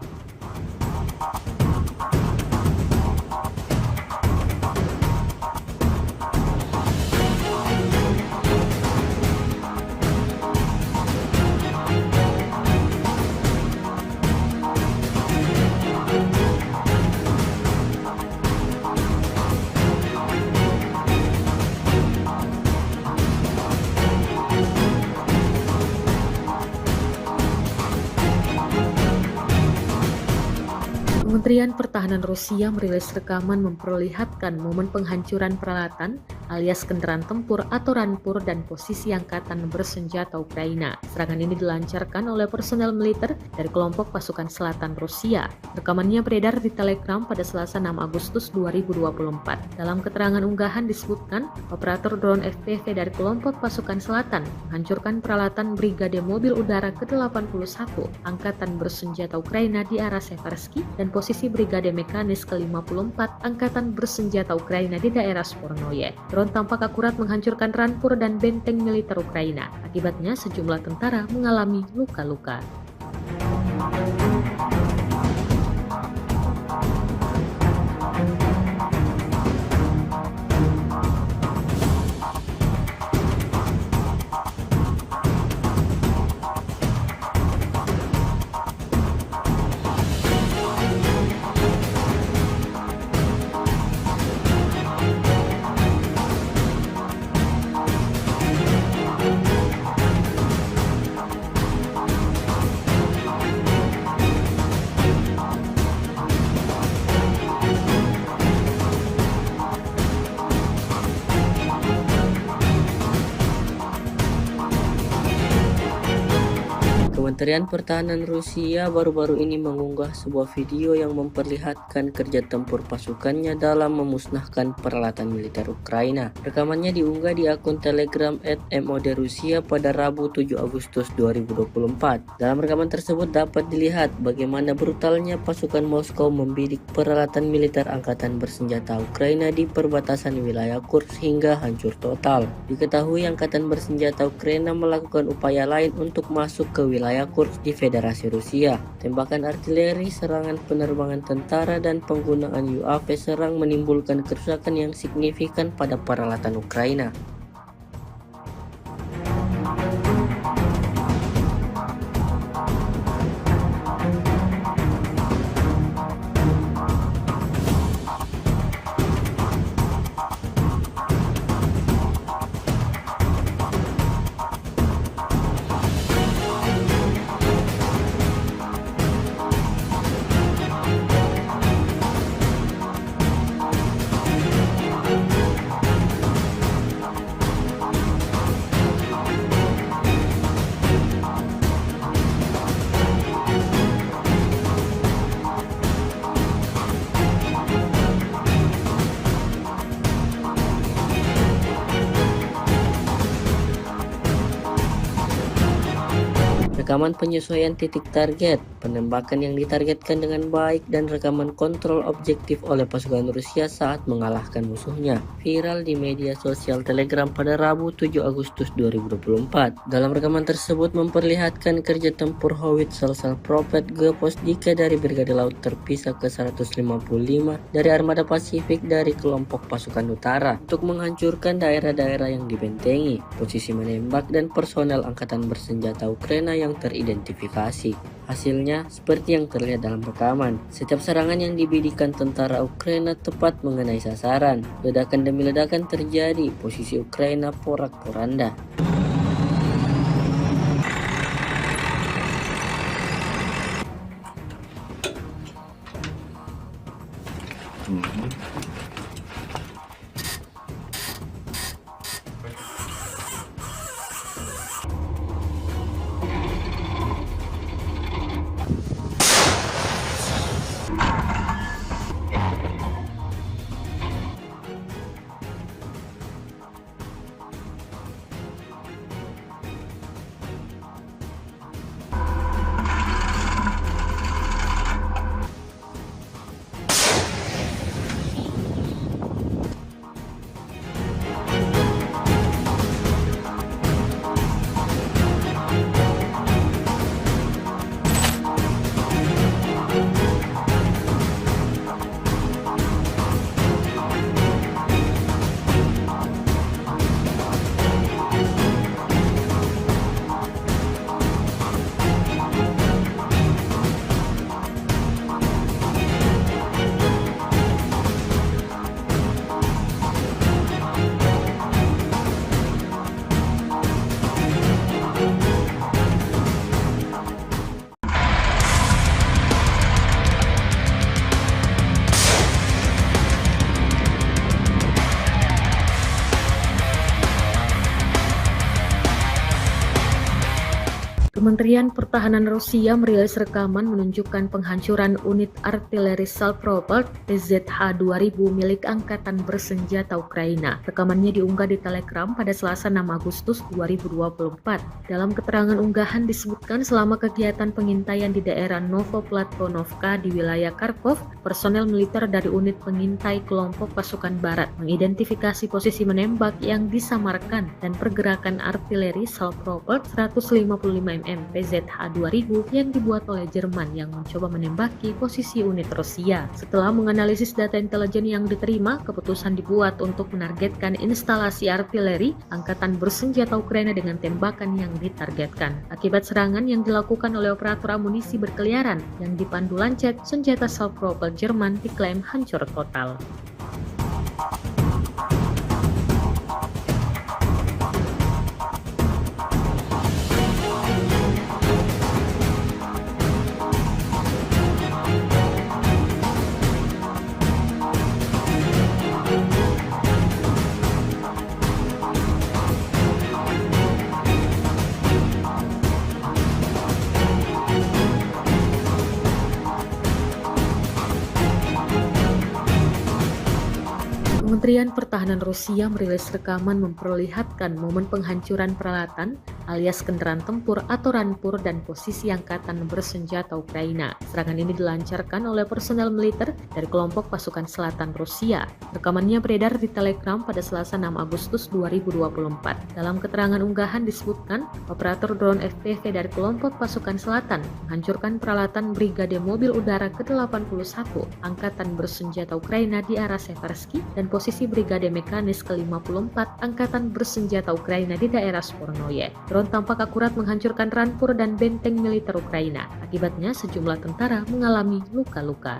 Kementerian Pertahanan Rusia merilis rekaman memperlihatkan momen penghancuran peralatan alias kendaraan tempur atau rampur dan posisi Angkatan Bersenjata Ukraina. Serangan ini dilancarkan oleh personel militer dari kelompok pasukan selatan Rusia. Rekamannya beredar di Telegram pada Selasa 6 Agustus 2024. Dalam keterangan unggahan disebutkan, operator drone FPV dari kelompok pasukan selatan menghancurkan peralatan Brigade Mobil Udara ke-81 Angkatan Bersenjata Ukraina di arah Seversky dan posisi Brigade Mekanis ke-54 Angkatan Bersenjata Ukraina di daerah Spornoye. Drone tampak akurat menghancurkan rampur dan benteng militer Ukraina. Akibatnya sejumlah tentara mengalami luka-luka. Kementerian Pertahanan Rusia baru-baru ini mengunggah sebuah video yang memperlihatkan kerja tempur pasukannya dalam memusnahkan peralatan militer Ukraina. Rekamannya diunggah di akun Telegram @mod Rusia pada Rabu 7 Agustus 2024. Dalam rekaman tersebut dapat dilihat bagaimana brutalnya pasukan Moskow membidik peralatan militer angkatan bersenjata Ukraina di perbatasan wilayah Kursk hingga hancur total. Diketahui angkatan bersenjata Ukraina melakukan upaya lain untuk masuk ke wilayah Kursk di Federasi Rusia. Tembakan artileri, serangan penerbangan tentara, dan penggunaan UAV serang menimbulkan kerusakan yang signifikan pada peralatan Ukraina. Rekaman penyesuaian titik target, penembakan yang ditargetkan dengan baik, dan rekaman kontrol objektif oleh pasukan Rusia saat mengalahkan musuhnya viral di media sosial Telegram pada Rabu 7 Agustus 2024. Dalam rekaman tersebut memperlihatkan kerja tempur Howitzer Prophet Geposdika dari Brigade Laut terpisah ke-155 dari Armada Pasifik dari kelompok pasukan utara untuk menghancurkan daerah-daerah yang dibentengi, posisi menembak, dan personel angkatan bersenjata Ukraina yang teridentifikasi. Hasilnya seperti yang terlihat dalam rekaman. Setiap serangan yang dibidikan tentara Ukraina tepat mengenai sasaran. Ledakan demi ledakan terjadi, posisi Ukraina porak-poranda. Kementerian Pertahanan Rusia merilis rekaman menunjukkan penghancuran unit artileri Salpropelt PZH-2000 milik Angkatan Bersenjata Ukraina. Rekamannya diunggah di Telegram pada Selasa 6 Agustus 2024. Dalam keterangan unggahan disebutkan selama kegiatan pengintaian di daerah Novoplatvonovka di wilayah Kharkov, personel militer dari unit pengintai kelompok pasukan barat mengidentifikasi posisi menembak yang disamarkan dan pergerakan artileri Salpropelt 155 mm PZH-2000 yang dibuat oleh Jerman yang mencoba menembaki posisi unit Rusia. Setelah menganalisis data intelijen yang diterima, keputusan dibuat untuk menargetkan instalasi artileri Angkatan Bersenjata Ukraina dengan tembakan yang ditargetkan. Akibat serangan yang dilakukan oleh operator amunisi berkeliaran yang dipandu lancet, senjata Salpropelt Jerman diklaim hancur total. Kementerian Pertahanan Rusia merilis rekaman memperlihatkan momen penghancuran peralatan alias kendaraan tempur atau rampur dan posisi angkatan bersenjata Ukraina. Serangan ini dilancarkan oleh personel militer dari kelompok pasukan selatan Rusia. Rekamannya beredar di Telegram pada Selasa 6 Agustus 2024. Dalam keterangan unggahan disebutkan, operator drone FPV dari kelompok pasukan selatan menghancurkan peralatan Brigade Mobil Udara ke-81 Angkatan Bersenjata Ukraina di arah Seversky dan posisi Brigade Mekanis ke-54 Angkatan Bersenjata Ukraina di daerah Spornoye. Drone tampak akurat menghancurkan rampur dan benteng militer Ukraina. Akibatnya sejumlah tentara mengalami luka-luka.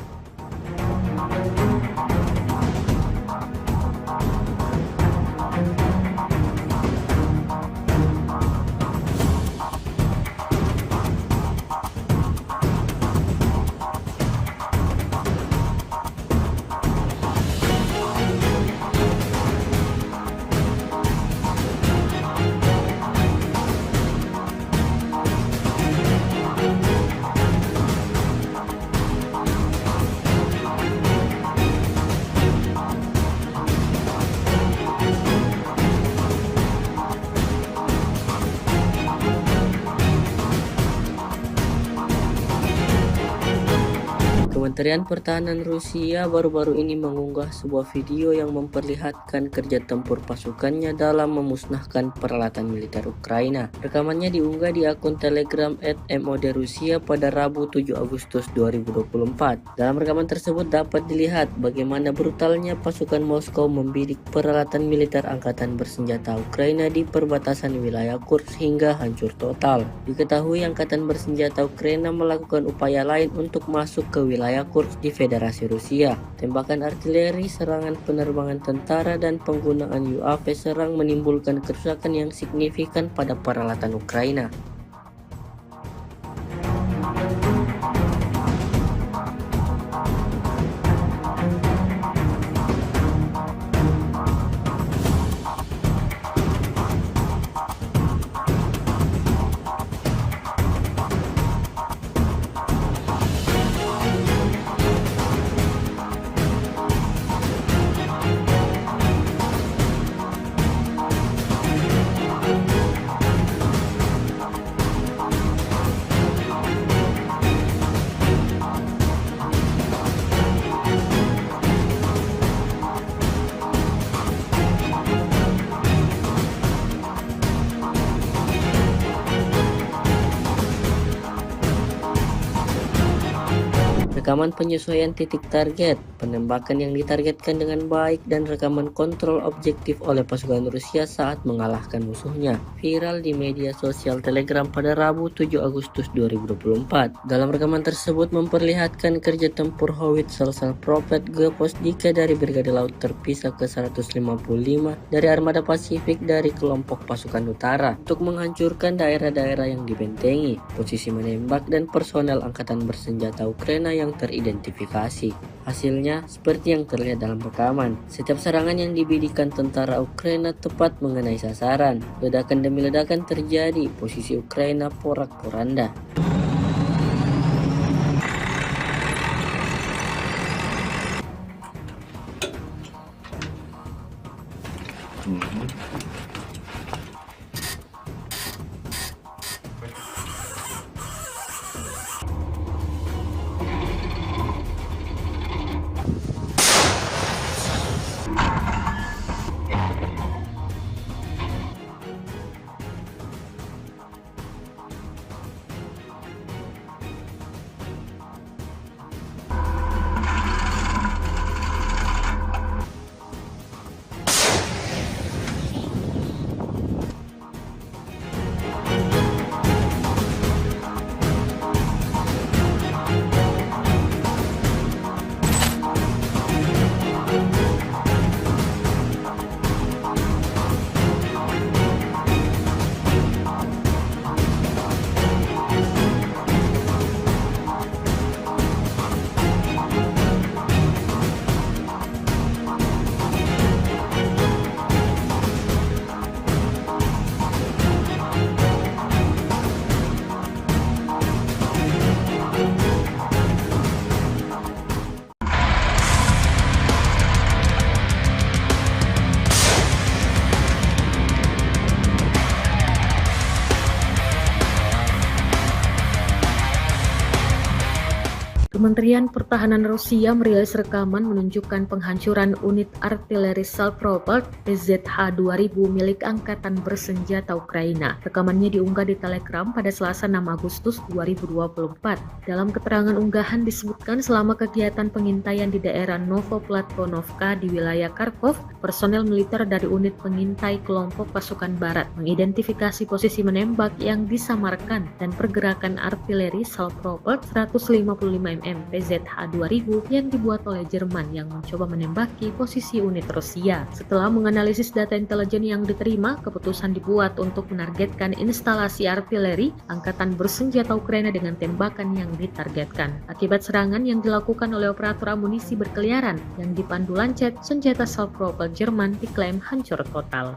Kementerian Pertahanan Rusia baru-baru ini mengunggah sebuah video yang memperlihatkan kerja tempur pasukannya dalam memusnahkan peralatan militer Ukraina. Rekamannya diunggah di akun Telegram @modrusia pada Rabu 7 Agustus 2024. Dalam rekaman tersebut dapat dilihat bagaimana brutalnya pasukan Moskow membidik peralatan militer angkatan bersenjata Ukraina di perbatasan wilayah Kursk hingga hancur total. Diketahui angkatan bersenjata Ukraina melakukan upaya lain untuk masuk ke wilayah Kursk di Federasi Rusia. Tembakan artileri, serangan penerbangan tentara, dan penggunaan UAV serang menimbulkan kerusakan yang signifikan pada peralatan Ukraina. Rekaman penyesuaian titik target, penembakan yang ditargetkan dengan baik, dan rekaman kontrol objektif oleh pasukan Rusia saat mengalahkan musuhnya viral di media sosial Telegram pada Rabu 7 Agustus 2024. Dalam rekaman tersebut memperlihatkan kerja tempur howitzer Prophet Geposdika dari Brigade Laut Terpisah ke-155 dari Armada Pasifik dari kelompok pasukan utara untuk menghancurkan daerah-daerah yang dibentengi, posisi menembak, dan personel angkatan bersenjata Ukraina yang teridentifikasi. Hasilnya seperti yang terlihat dalam rekaman. Setiap serangan yang dibidikan tentara Ukraina tepat mengenai sasaran. Ledakan demi ledakan terjadi, posisi Ukraina porak-poranda. Kementerian Pertahanan Rusia merilis rekaman menunjukkan penghancuran unit artileri Salpropelt PZH-2000 milik Angkatan Bersenjata Ukraina. Rekamannya diunggah di Telegram pada Selasa 6 Agustus 2024. Dalam keterangan unggahan disebutkan selama kegiatan pengintaian di daerah Novoplatvonovka di wilayah Kharkov, personel militer dari unit pengintai kelompok pasukan barat mengidentifikasi posisi menembak yang disamarkan dan pergerakan artileri Salpropelt 155 mm PZH-2000 yang dibuat oleh Jerman yang mencoba menembaki posisi unit Rusia. Setelah menganalisis data intelijen yang diterima, keputusan dibuat untuk menargetkan instalasi artileri Angkatan Bersenjata Ukraina dengan tembakan yang ditargetkan. Akibat serangan yang dilakukan oleh operator amunisi berkeliaran yang dipandu Lancet, senjata Salpropelt Jerman diklaim hancur total.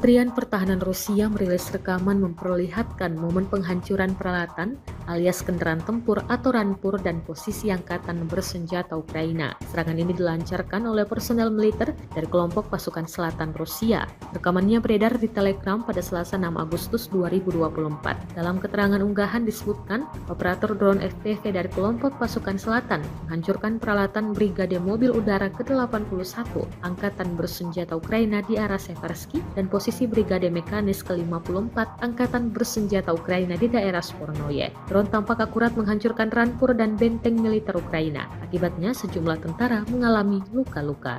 Kementerian Pertahanan Rusia merilis rekaman memperlihatkan momen penghancuran peralatan alias kendaraan tempur atau rampur dan posisi Angkatan Bersenjata Ukraina. Serangan ini dilancarkan oleh personel militer dari kelompok pasukan selatan Rusia. Rekamannya beredar di Telegram pada Selasa 6 Agustus 2024. Dalam keterangan unggahan disebutkan, operator drone FPV dari kelompok pasukan selatan menghancurkan peralatan Brigade Mobil Udara ke-81 Angkatan Bersenjata Ukraina di arah Seversky dan posisi Brigade Mekanis ke-54 Angkatan Bersenjata Ukraina di daerah Spornoye. Drone tampak akurat menghancurkan rampur dan benteng militer Ukraina. Akibatnya sejumlah tentara mengalami luka-luka.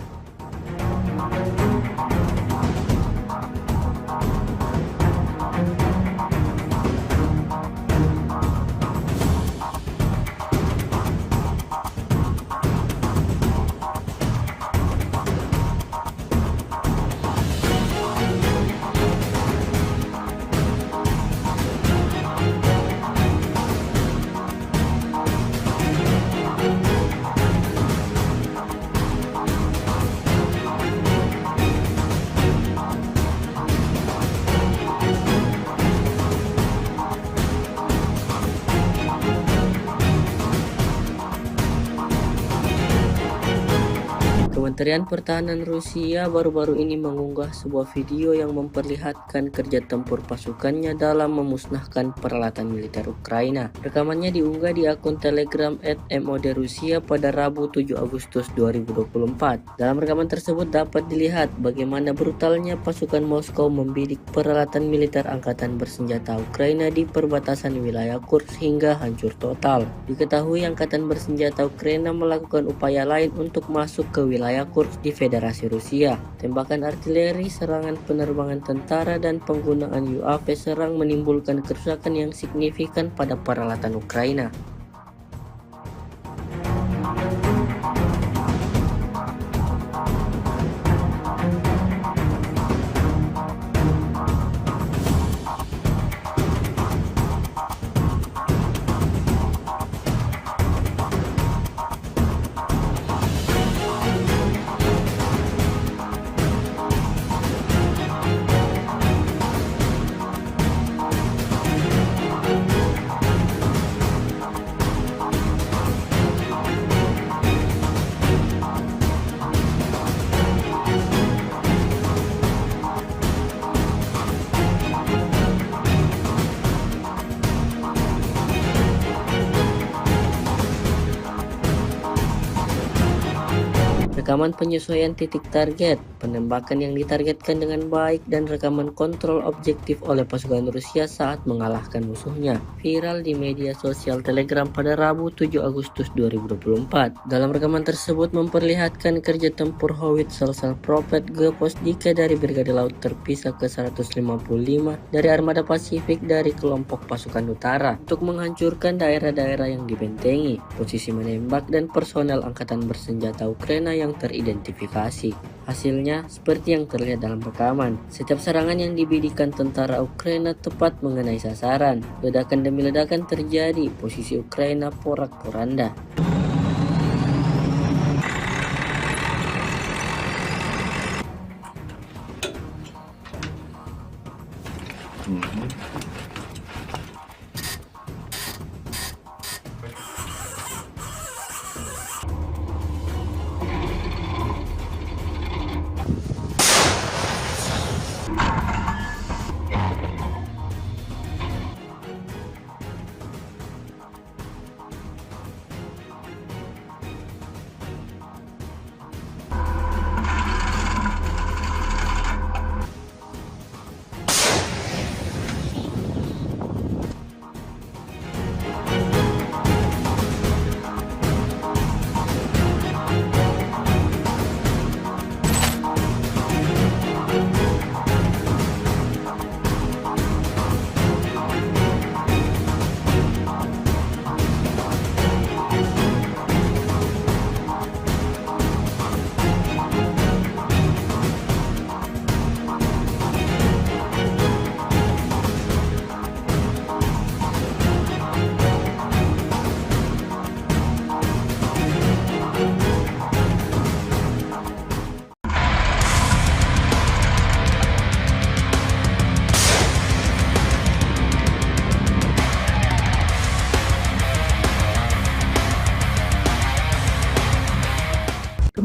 Kementerian Pertahanan Rusia baru-baru ini mengunggah sebuah video yang memperlihatkan kerja tempur pasukannya dalam memusnahkan peralatan militer Ukraina. Rekamannya diunggah di akun Telegram @MOD_Rusia pada Rabu 7 Agustus 2024. Dalam rekaman tersebut dapat dilihat bagaimana brutalnya pasukan Moskow membidik peralatan militer Angkatan Bersenjata Ukraina di perbatasan wilayah Kursk hingga hancur total. Diketahui Angkatan Bersenjata Ukraina melakukan upaya lain untuk masuk ke wilayah Kursk di Federasi Rusia. Tembakan artileri, serangan penerbangan tentara, dan penggunaan UAV serang menimbulkan kerusakan yang signifikan pada peralatan Ukraina. Rekaman penyesuaian titik target, penembakan yang ditargetkan dengan baik, dan rekaman kontrol objektif oleh pasukan Rusia saat mengalahkan musuhnya viral di media sosial Telegram pada Rabu 7 Agustus 2024. Dalam rekaman tersebut memperlihatkan kerja tempur howitzer Salpropelt G-Posdika dari Brigade Laut Terpisah ke-155 dari Armada Pasifik dari kelompok pasukan utara untuk menghancurkan daerah-daerah yang dibentengi, posisi menembak, dan personel Angkatan Bersenjata Ukraina yang yang teridentifikasi. Hasilnya seperti yang terlihat dalam rekaman. Setiap serangan yang dibidikan tentara Ukraina tepat mengenai sasaran. Ledakan demi ledakan terjadi, posisi Ukraina porak-poranda.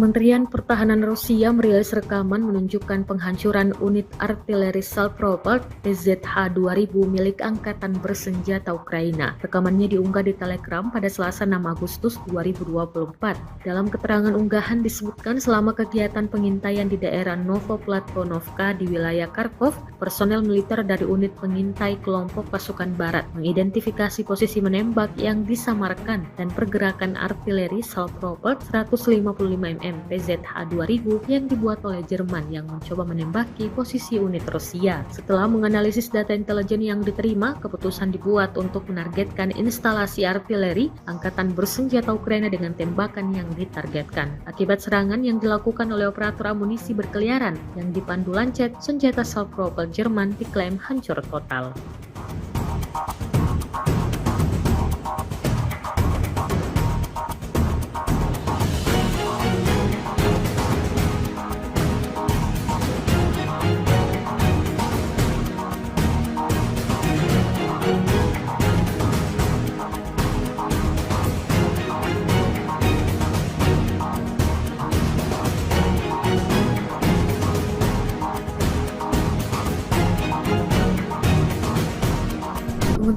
Kementerian Pertahanan Rusia merilis rekaman menunjukkan penghancuran unit artileri Salproport PZH-2000 milik Angkatan Bersenjata Ukraina. Rekamannya diunggah di Telegram pada Selasa 6 Agustus 2024. Dalam keterangan unggahan disebutkan selama kegiatan pengintaian di daerah Novoplatvonovka di wilayah Kharkov, personel militer dari unit pengintai kelompok pasukan barat mengidentifikasi posisi menembak yang disamarkan dan pergerakan artileri Salproport 155 mm PZH-2000 yang dibuat oleh Jerman yang mencoba menembaki posisi unit Rusia. Setelah menganalisis data intelijen yang diterima, keputusan dibuat untuk menargetkan instalasi artileri Angkatan Bersenjata Ukraina dengan tembakan yang ditargetkan. Akibat serangan yang dilakukan oleh operator amunisi berkeliaran yang dipandu Lancet, senjata Salproport Jerman diklaim hancur total.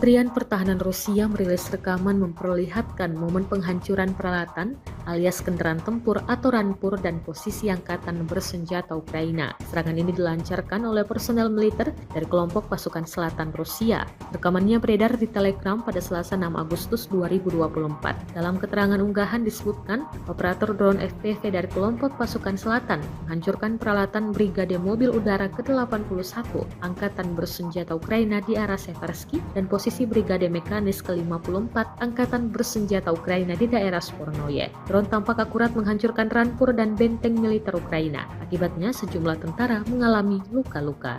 Kementerian Pertahanan Rusia merilis rekaman memperlihatkan momen penghancuran peralatan alias kendaraan tempur atau rampur dan posisi Angkatan Bersenjata Ukraina. Serangan ini dilancarkan oleh personel militer dari kelompok pasukan selatan Rusia. Rekamannya beredar di Telegram pada Selasa 6 Agustus 2024. Dalam keterangan unggahan disebutkan, operator drone FPV dari kelompok pasukan selatan menghancurkan peralatan Brigade Mobil Udara ke-81 Angkatan Bersenjata Ukraina di arah Seversky dan posisi Brigade Mekanis ke-54 Angkatan Bersenjata Ukraina di daerah Spornoye. Drone tampak akurat menghancurkan rampur dan benteng militer Ukraina. Akibatnya sejumlah tentara mengalami luka-luka.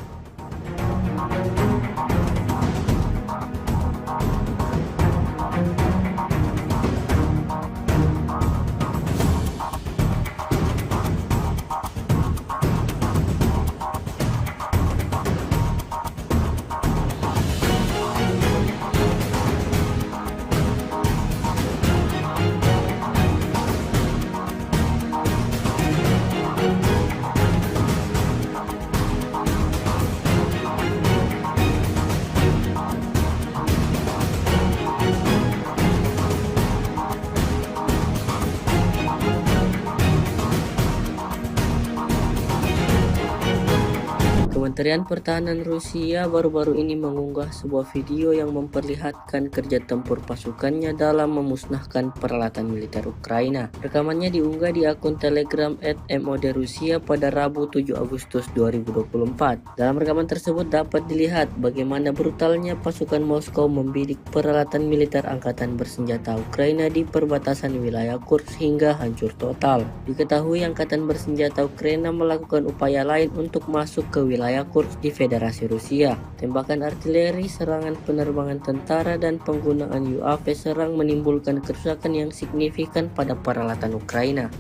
Kementerian Pertahanan Rusia baru-baru ini mengunggah sebuah video yang memperlihatkan kerja tempur pasukannya dalam memusnahkan peralatan militer Ukraina. Rekamannya diunggah di akun Telegram @mod Rusia pada Rabu 7 Agustus 2024. Dalam rekaman tersebut dapat dilihat bagaimana brutalnya pasukan Moskow membidik peralatan militer angkatan bersenjata Ukraina di perbatasan wilayah Kursk hingga hancur total. Diketahui angkatan bersenjata Ukraina melakukan upaya lain untuk masuk ke wilayah Kursk di Federasi Rusia. Tembakan artileri, serangan penerbangan tentara, dan penggunaan UAV serang menimbulkan kerusakan yang signifikan pada peralatan Ukraina.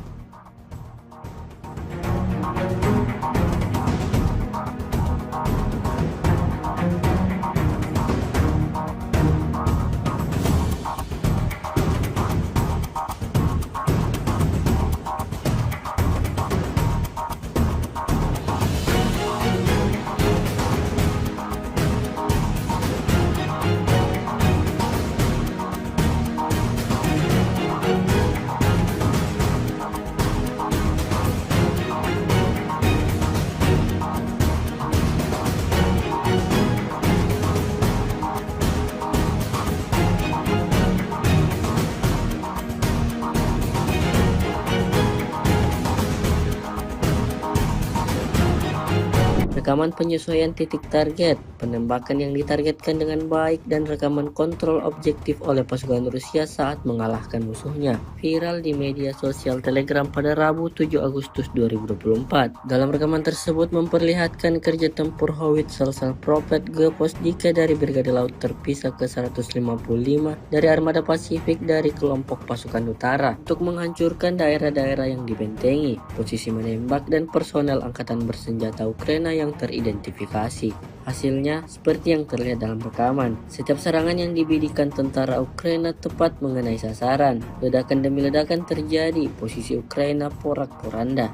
Rekaman penyesuaian titik target, penembakan yang ditargetkan dengan baik, dan rekaman kontrol objektif oleh pasukan Rusia saat mengalahkan musuhnya viral di media sosial Telegram pada Rabu 7 Agustus 2024. Dalam rekaman tersebut memperlihatkan kerja tempur howitzer Prophet G-Posdika dari Brigade Laut Terpisah ke-155 dari Armada Pasifik dari kelompok pasukan utara untuk menghancurkan daerah-daerah yang dibentengi, posisi menembak, dan personel angkatan bersenjata Ukraina yang teridentifikasi. Hasilnya seperti yang terlihat dalam rekaman. Setiap serangan yang dibidikan tentara Ukraina tepat mengenai sasaran. Ledakan demi ledakan terjadi, posisi Ukraina porak-poranda.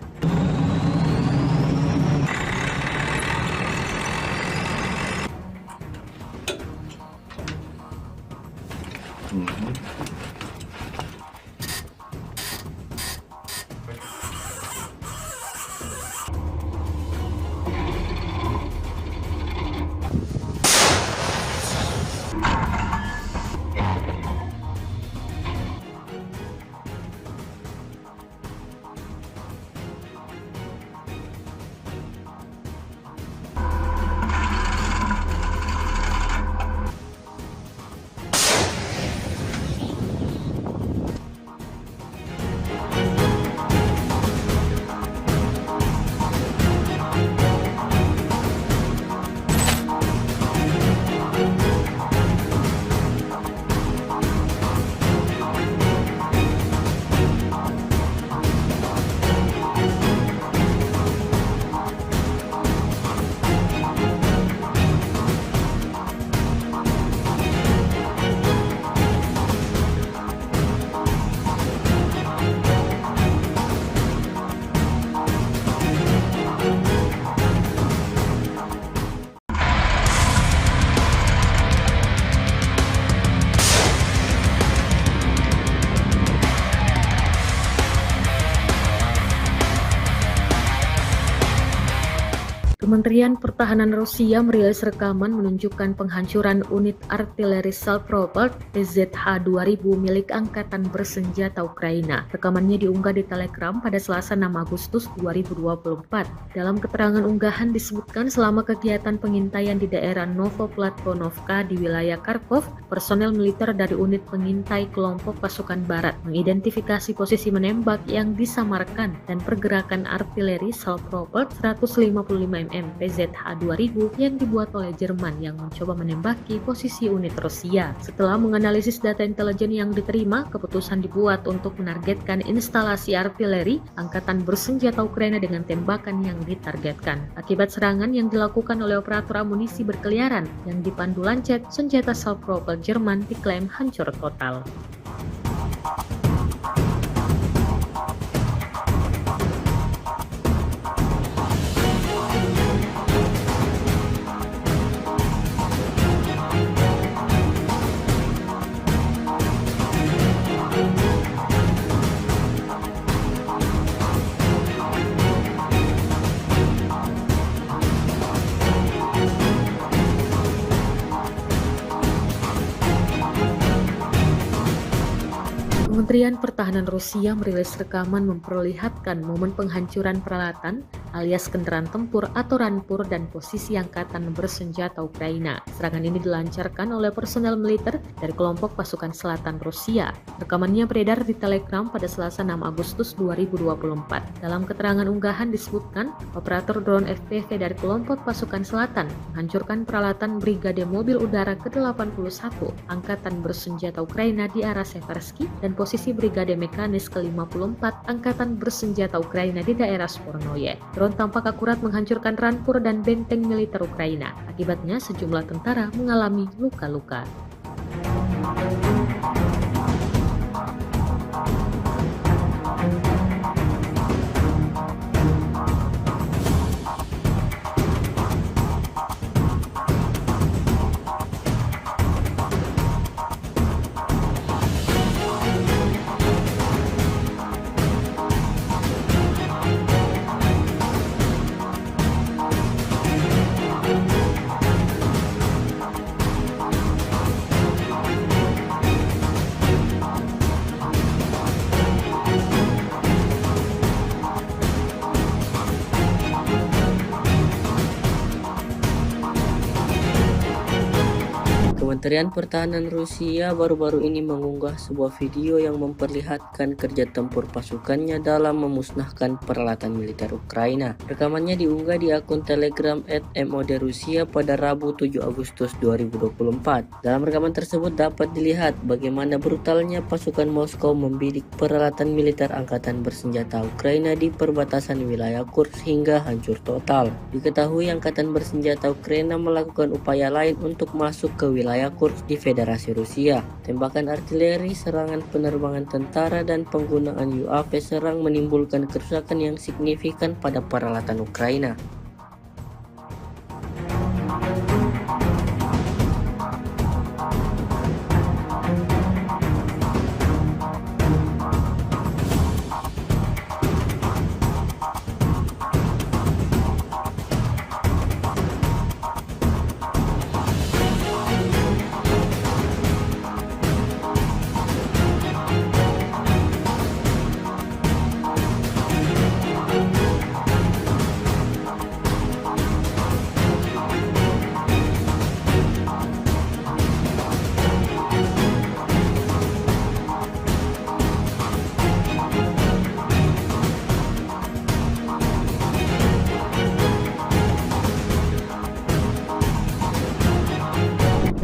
Kementerian Pertahanan Rusia merilis rekaman menunjukkan penghancuran unit artileri self-propelled PZH-2000 milik Angkatan Bersenjata Ukraina. Rekamannya diunggah di Telegram pada Selasa 6 Agustus 2024. Dalam keterangan unggahan disebutkan selama kegiatan pengintaian di daerah Novoplatvonovka di wilayah Kharkov, personel militer dari unit pengintai kelompok pasukan barat mengidentifikasi posisi menembak yang disamarkan dan pergerakan artileri self-propelled 155 mm PZH-2000 yang dibuat oleh Jerman yang mencoba menembaki posisi unit Rusia. Setelah menganalisis data intelijen yang diterima, keputusan dibuat untuk menargetkan instalasi artileri Angkatan Bersenjata Ukraina dengan tembakan yang ditargetkan. Akibat serangan yang dilakukan oleh operator amunisi berkeliaran yang dipandu Lancet, senjata self-propelled Jerman diklaim hancur total. Kementerian Pertahanan Rusia merilis rekaman memperlihatkan momen penghancuran peralatan alias kendaraan tempur atau rampur dan posisi angkatan bersenjata Ukraina. Serangan ini dilancarkan oleh personel militer dari kelompok pasukan selatan Rusia. Rekamannya beredar di Telegram pada Selasa 6 Agustus 2024. Dalam keterangan unggahan disebutkan, operator drone FPV dari kelompok pasukan selatan menghancurkan peralatan Brigade Mobil Udara ke-81 Angkatan Bersenjata Ukraina di arah Seversky dan posisi Brigade Mekanis ke-54 Angkatan Bersenjata Ukraina di daerah Spornoye. Drone tampak akurat menghancurkan rampur dan benteng militer Ukraina. Akibatnya sejumlah tentara mengalami luka-luka. Kementerian Pertahanan Rusia baru-baru ini mengunggah sebuah video yang memperlihatkan kerja tempur pasukannya dalam memusnahkan peralatan militer Ukraina. Rekamannya diunggah di akun Telegram @MOD_Rusia pada Rabu 7 Agustus 2024. Dalam rekaman tersebut dapat dilihat bagaimana brutalnya pasukan Moskow membidik peralatan militer angkatan bersenjata Ukraina di perbatasan wilayah Kursk hingga hancur total. Diketahui angkatan bersenjata Ukraina melakukan upaya lain untuk masuk ke wilayah Kursk di Federasi Rusia. Tembakan artileri, serangan penerbangan tentara, dan penggunaan UAV serang menimbulkan kerusakan yang signifikan pada peralatan Ukraina.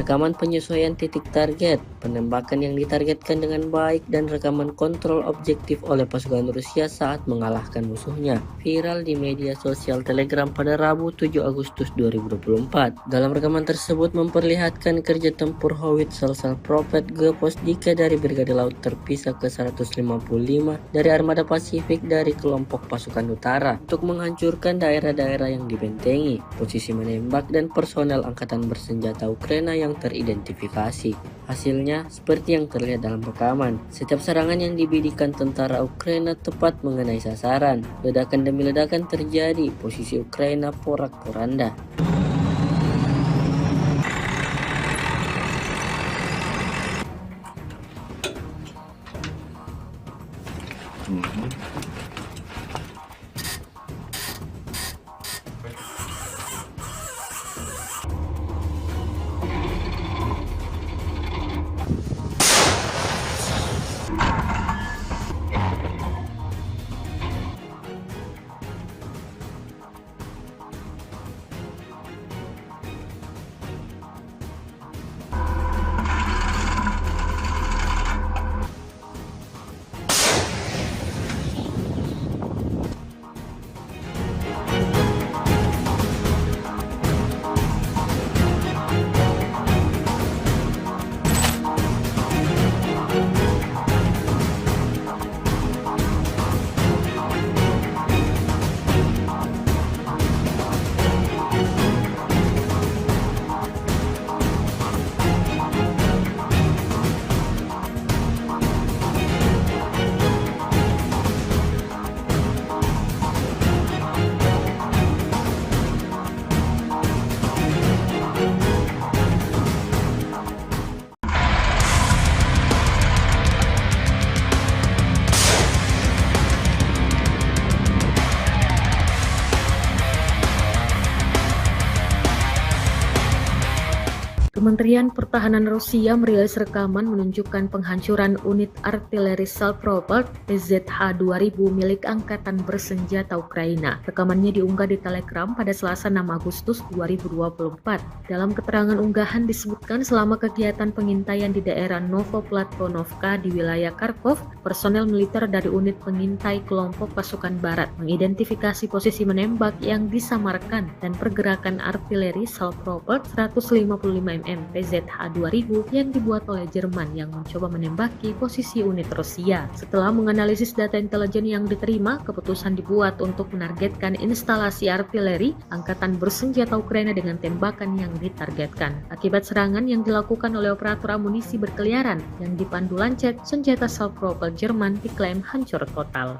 Rekaman penyesuaian titik target, penembakan yang ditargetkan dengan baik, dan rekaman kontrol objektif oleh pasukan Rusia saat mengalahkan musuhnya viral di media sosial Telegram pada Rabu 7 Agustus 2024. Dalam rekaman tersebut memperlihatkan kerja tempur Howitzer Prophet G-Posdika dari Brigade Laut Terpisah ke-155 dari Armada Pasifik dari kelompok pasukan utara untuk menghancurkan daerah-daerah yang dibentengi, posisi menembak, dan personel angkatan bersenjata Ukraina yang teridentifikasi. Hasilnya seperti yang terlihat dalam rekaman. Setiap serangan yang dibidikan tentara Ukraina tepat mengenai sasaran. Ledakan demi ledakan terjadi, posisi Ukraina porak-poranda. Kementerian Pertahanan Rusia merilis rekaman menunjukkan penghancuran unit artileri Salpropelt PZH-2000 milik Angkatan Bersenjata Ukraina. Rekamannya diunggah di Telegram pada Selasa 6 Agustus 2024. Dalam keterangan unggahan disebutkan selama kegiatan pengintaian di daerah Novoplatonovka di wilayah Kharkov, personel militer dari unit pengintai kelompok pasukan barat mengidentifikasi posisi menembak yang disamarkan dan pergerakan artileri Salpropelt 155 mm PZH-2000 yang dibuat oleh Jerman yang mencoba menembaki posisi unit Rusia. Setelah menganalisis data intelijen yang diterima, keputusan dibuat untuk menargetkan instalasi artileri Angkatan Bersenjata Ukraina dengan tembakan yang ditargetkan. Akibat serangan yang dilakukan oleh operator amunisi berkeliaran yang dipandu Lancet, senjata Salpropelt Jerman diklaim hancur total.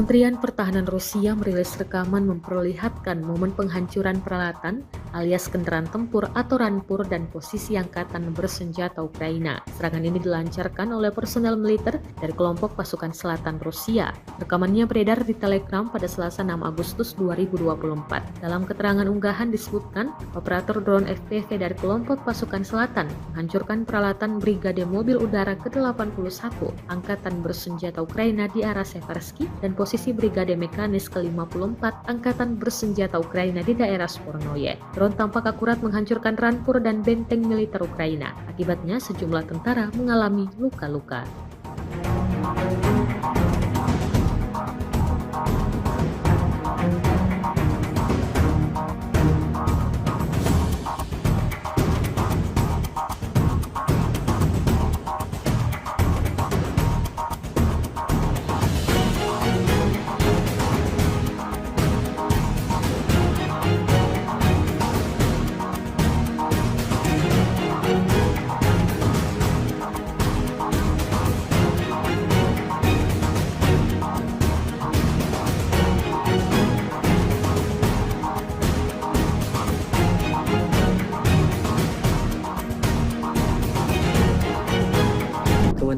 Kementerian Pertahanan Rusia merilis rekaman memperlihatkan momen penghancuran peralatan alias kendaraan tempur atau rampur dan posisi Angkatan Bersenjata Ukraina. Serangan ini dilancarkan oleh personel militer dari kelompok pasukan selatan Rusia. Rekamannya beredar di Telegram pada Selasa 6 Agustus 2024. Dalam keterangan unggahan disebutkan, operator drone FPV dari kelompok pasukan selatan menghancurkan peralatan Brigade Mobil Udara ke-81 Angkatan Bersenjata Ukraina di arah Seversky dan posisi Brigade Mekanis ke-54 Angkatan Bersenjata Ukraina di daerah Spornoye. Drone tampak akurat menghancurkan rampur dan benteng militer Ukraina. Akibatnya sejumlah tentara mengalami luka-luka.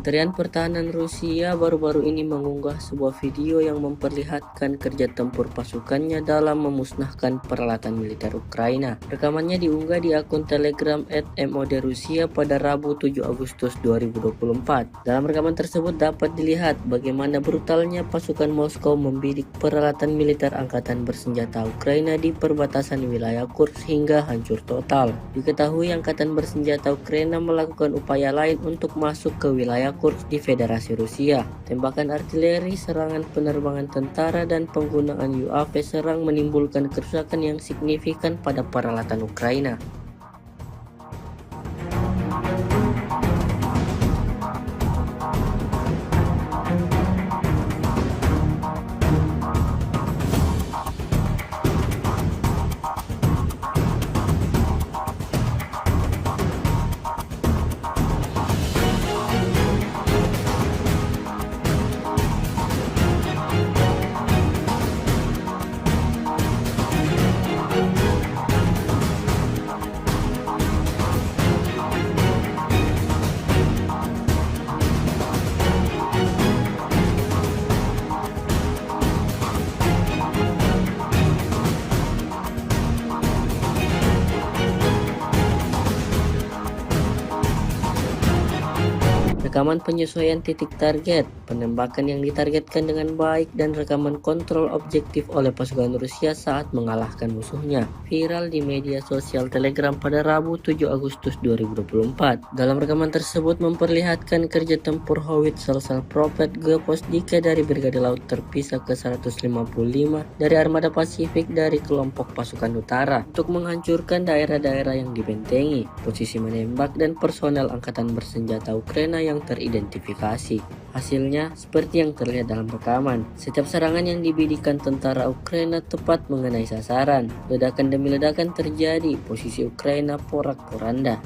Kementerian Pertahanan Rusia baru-baru ini mengunggah sebuah video yang memperlihatkan kerja tempur pasukannya dalam memusnahkan peralatan militer Ukraina. Rekamannya diunggah di akun Telegram @MOD_Rusia pada Rabu 7 Agustus 2024. Dalam rekaman tersebut dapat dilihat bagaimana brutalnya pasukan Moskow membidik peralatan militer Angkatan Bersenjata Ukraina di perbatasan wilayah Kursk hingga hancur total. Diketahui Angkatan Bersenjata Ukraina melakukan upaya lain untuk masuk ke wilayah Kursk di Federasi Rusia. Tembakan artileri, serangan penerbangan tentara, dan penggunaan UAV serang menimbulkan kerusakan yang signifikan pada peralatan Ukraina. Rekaman penyesuaian titik target, penembakan yang ditargetkan dengan baik, dan rekaman kontrol objektif oleh pasukan Rusia saat mengalahkan musuhnya viral di media sosial Telegram pada Rabu 7 Agustus 2024. Dalam rekaman tersebut memperlihatkan kerja tempur howitzer Salpropelt Geposdike dari Brigade Laut Terpisah ke-155 dari Armada Pasifik dari kelompok pasukan utara untuk menghancurkan daerah-daerah yang dibentengi, posisi menembak, dan personel Angkatan Bersenjata Ukraina yang teridentifikasi. Hasilnya, senjatanya seperti yang terlihat dalam rekaman. Setiap serangan yang dibidikan tentara Ukraina tepat mengenai sasaran. Ledakan demi ledakan terjadi, posisi Ukraina porak-poranda.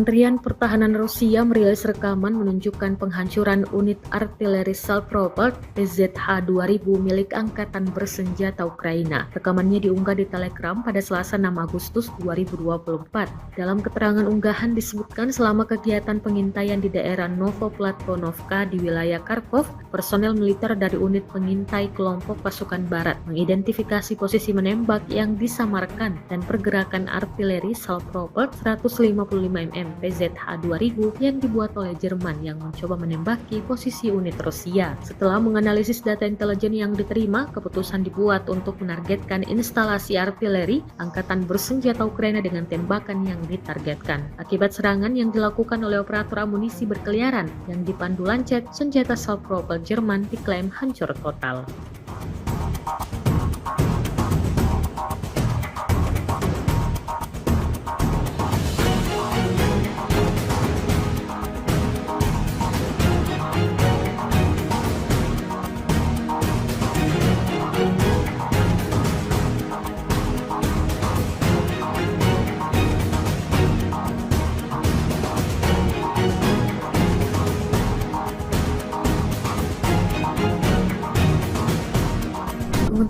Kementerian Pertahanan Rusia merilis rekaman menunjukkan penghancuran unit artileri self-propelled PZH-2000 milik Angkatan Bersenjata Ukraina. Rekamannya diunggah di Telegram pada Selasa 6 Agustus 2024. Dalam keterangan unggahan disebutkan selama kegiatan pengintaian di daerah Novoplatvonovka di wilayah Kharkov, personel militer dari unit pengintai kelompok pasukan barat mengidentifikasi posisi menembak yang disamarkan dan pergerakan artileri self-propelled 155 mm PZH-2000 yang dibuat oleh Jerman yang mencoba menembaki posisi unit Rusia. Setelah menganalisis data intelijen yang diterima, keputusan dibuat untuk menargetkan instalasi artileri Angkatan Bersenjata Ukraina dengan tembakan yang ditargetkan. Akibat serangan yang dilakukan oleh operator amunisi berkeliaran yang dipandu Lancet, senjata self-propelled Jerman diklaim hancur total.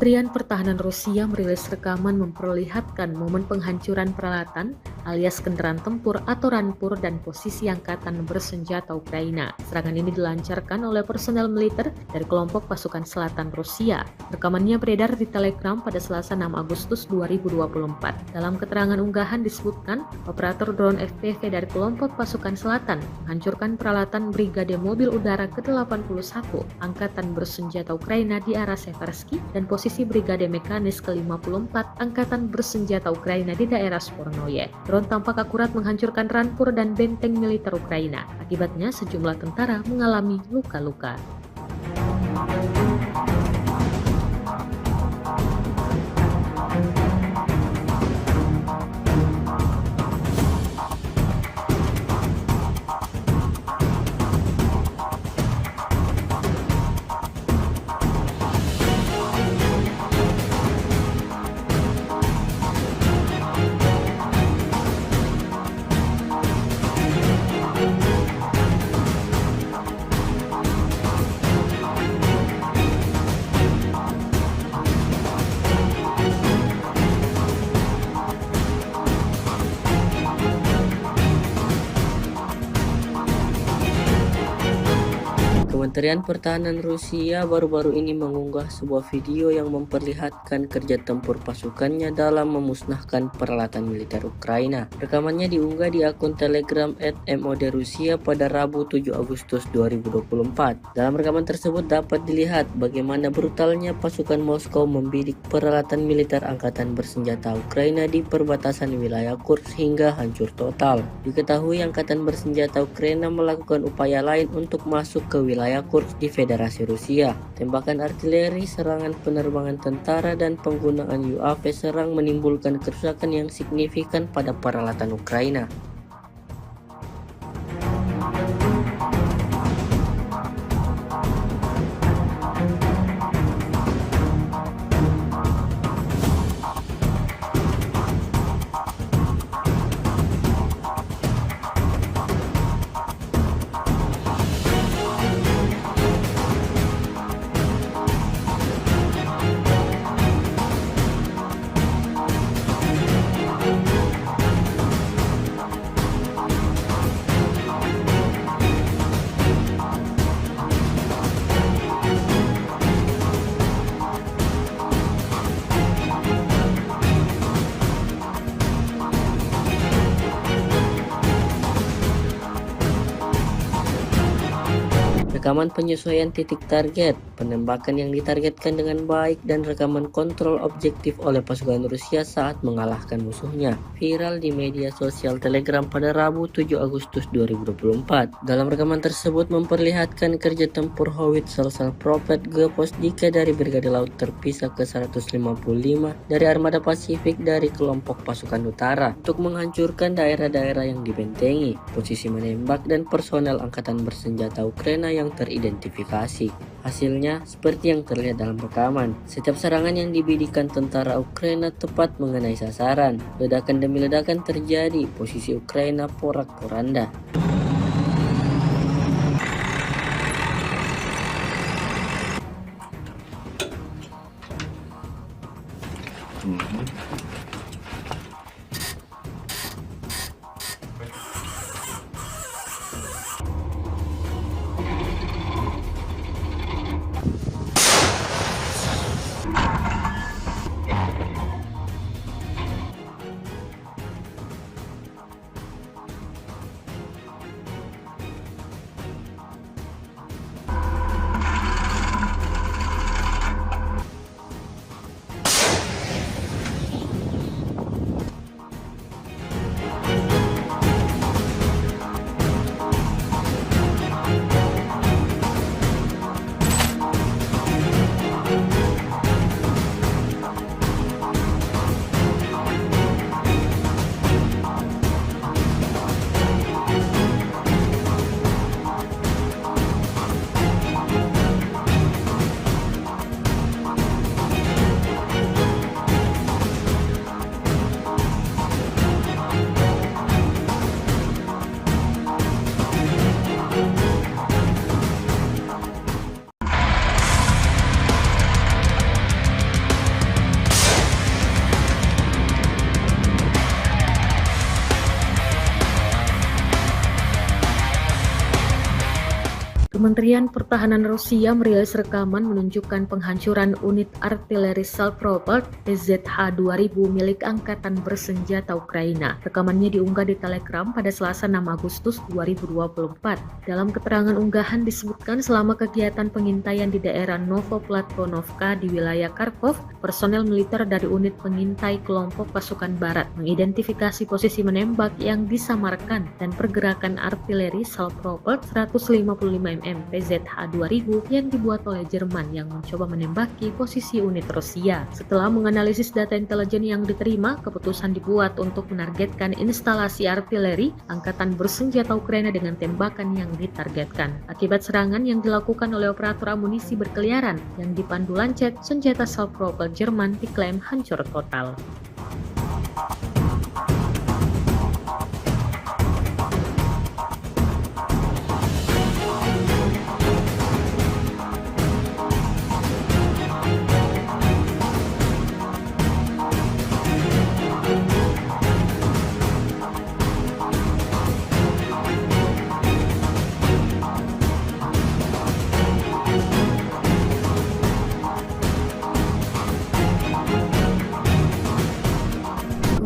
Kementerian Pertahanan Rusia merilis rekaman memperlihatkan momen penghancuran peralatan alias kendaraan tempur atau rampur dan posisi Angkatan Bersenjata Ukraina. Serangan ini dilancarkan oleh personel militer dari kelompok pasukan selatan Rusia. Rekamannya beredar di Telegram pada Selasa 6 Agustus 2024. Dalam keterangan unggahan disebutkan, operator drone FPV dari kelompok pasukan selatan menghancurkan peralatan Brigade Mobil Udara ke-81 Angkatan Bersenjata Ukraina di arah Seversky dan posisi Brigade Mekanis ke-54 Angkatan Bersenjata Ukraina di daerah Spornoye. Drone tampak akurat menghancurkan rampur dan benteng militer Ukraina. Akibatnya sejumlah tentara mengalami luka-luka. Kementerian Pertahanan Rusia baru-baru ini mengunggah sebuah video yang memperlihatkan kerja tempur pasukannya dalam memusnahkan peralatan militer Ukraina. Rekamannya diunggah di akun Telegram @mod Rusia pada Rabu 7 Agustus 2024. Dalam rekaman tersebut dapat dilihat bagaimana brutalnya pasukan Moskow membidik peralatan militer angkatan bersenjata Ukraina di perbatasan wilayah Kursk hingga hancur total. Diketahui angkatan bersenjata Ukraina melakukan upaya lain untuk masuk ke wilayah Kursk di Federasi Rusia. Tembakan artileri, serangan penerbangan tentara, dan penggunaan UAV serang menimbulkan kerusakan yang signifikan pada peralatan Ukraina. Rekaman penyesuaian titik target, penembakan yang ditargetkan dengan baik, dan rekaman kontrol objektif oleh pasukan Rusia saat mengalahkan musuhnya viral di media sosial Telegram pada Rabu 7 Agustus 2024. Dalam rekaman tersebut memperlihatkan kerja tempur howitzer Prophet Geposdika dari Brigade Laut Terpisah ke-155 dari Armada Pasifik dari kelompok pasukan utara untuk menghancurkan daerah-daerah yang dibentengi, posisi menembak, dan personel angkatan bersenjata Ukraina yang teridentifikasi. Hasilnya seperti yang terlihat dalam rekaman. Setiap serangan yang dibidikan tentara Ukraina tepat mengenai sasaran. Ledakan demi ledakan terjadi, posisi Ukraina porak-poranda. Kementerian Pertahanan Rusia merilis rekaman menunjukkan penghancuran unit artileri self-propelled PZH-2000 milik Angkatan Bersenjata Ukraina. Rekamannya diunggah di Telegram pada Selasa 6 Agustus 2024. Dalam keterangan unggahan disebutkan selama kegiatan pengintaian di daerah Novoplatkonovka di wilayah Kharkov, personel militer dari unit pengintai kelompok pasukan barat mengidentifikasi posisi menembak yang disamarkan dan pergerakan artileri self-propelled 155 mm PZH-2000 yang dibuat oleh Jerman yang mencoba menembaki posisi unit Rusia. Setelah menganalisis data intelijen yang diterima, keputusan dibuat untuk menargetkan instalasi artileri Angkatan Bersenjata Ukraina dengan tembakan yang ditargetkan. Akibat serangan yang dilakukan oleh operator amunisi berkeliaran yang dipandu Lancet, senjata self-propelled Jerman diklaim hancur total.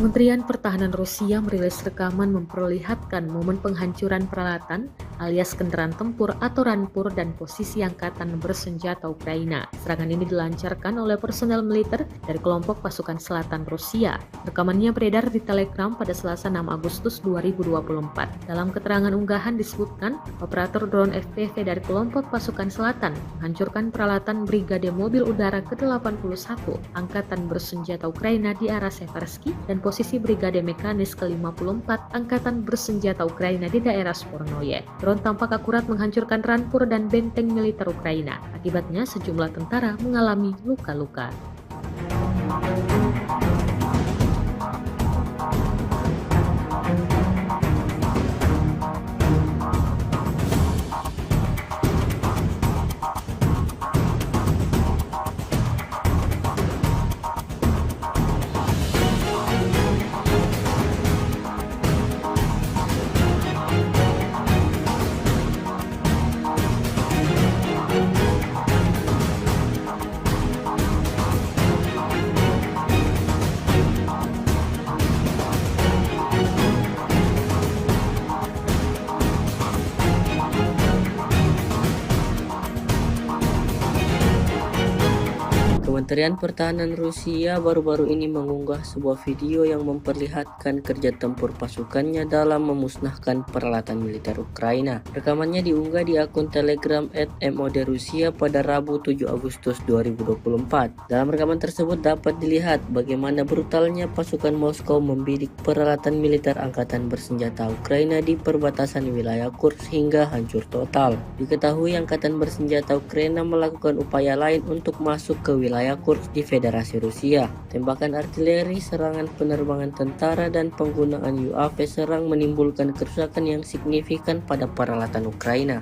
Kementerian Pertahanan Rusia merilis rekaman memperlihatkan momen penghancuran peralatan alias kendaraan tempur atau rampur dan posisi angkatan bersenjata Ukraina. Serangan ini dilancarkan oleh personel militer dari kelompok pasukan selatan Rusia. Rekamannya beredar di Telegram pada Selasa 6 Agustus 2024. Dalam keterangan unggahan disebutkan, operator drone FPV dari kelompok pasukan selatan menghancurkan peralatan Brigade Mobil Udara ke-81 Angkatan Bersenjata Ukraina di arah Seversky dan posisi Brigade Mekanis ke-54 Angkatan Bersenjata Ukraina di daerah Spornoye. Drone tampak akurat menghancurkan rampur dan benteng militer Ukraina. Akibatnya sejumlah tentara mengalami luka-luka. Kementerian Pertahanan Rusia baru-baru ini mengunggah sebuah video yang memperlihatkan kerja tempur pasukannya dalam memusnahkan peralatan militer Ukraina. Rekamannya diunggah di akun Telegram @modrusia pada Rabu 7 Agustus 2024. Dalam rekaman tersebut dapat dilihat bagaimana brutalnya pasukan Moskow membidik peralatan militer angkatan bersenjata Ukraina di perbatasan wilayah Kursk hingga hancur total. Diketahui angkatan bersenjata Ukraina melakukan upaya lain untuk masuk ke wilayah Kursk di Federasi Rusia. Tembakan artileri, serangan penerbangan tentara, dan penggunaan UAV serang menimbulkan kerusakan yang signifikan pada peralatan Ukraina.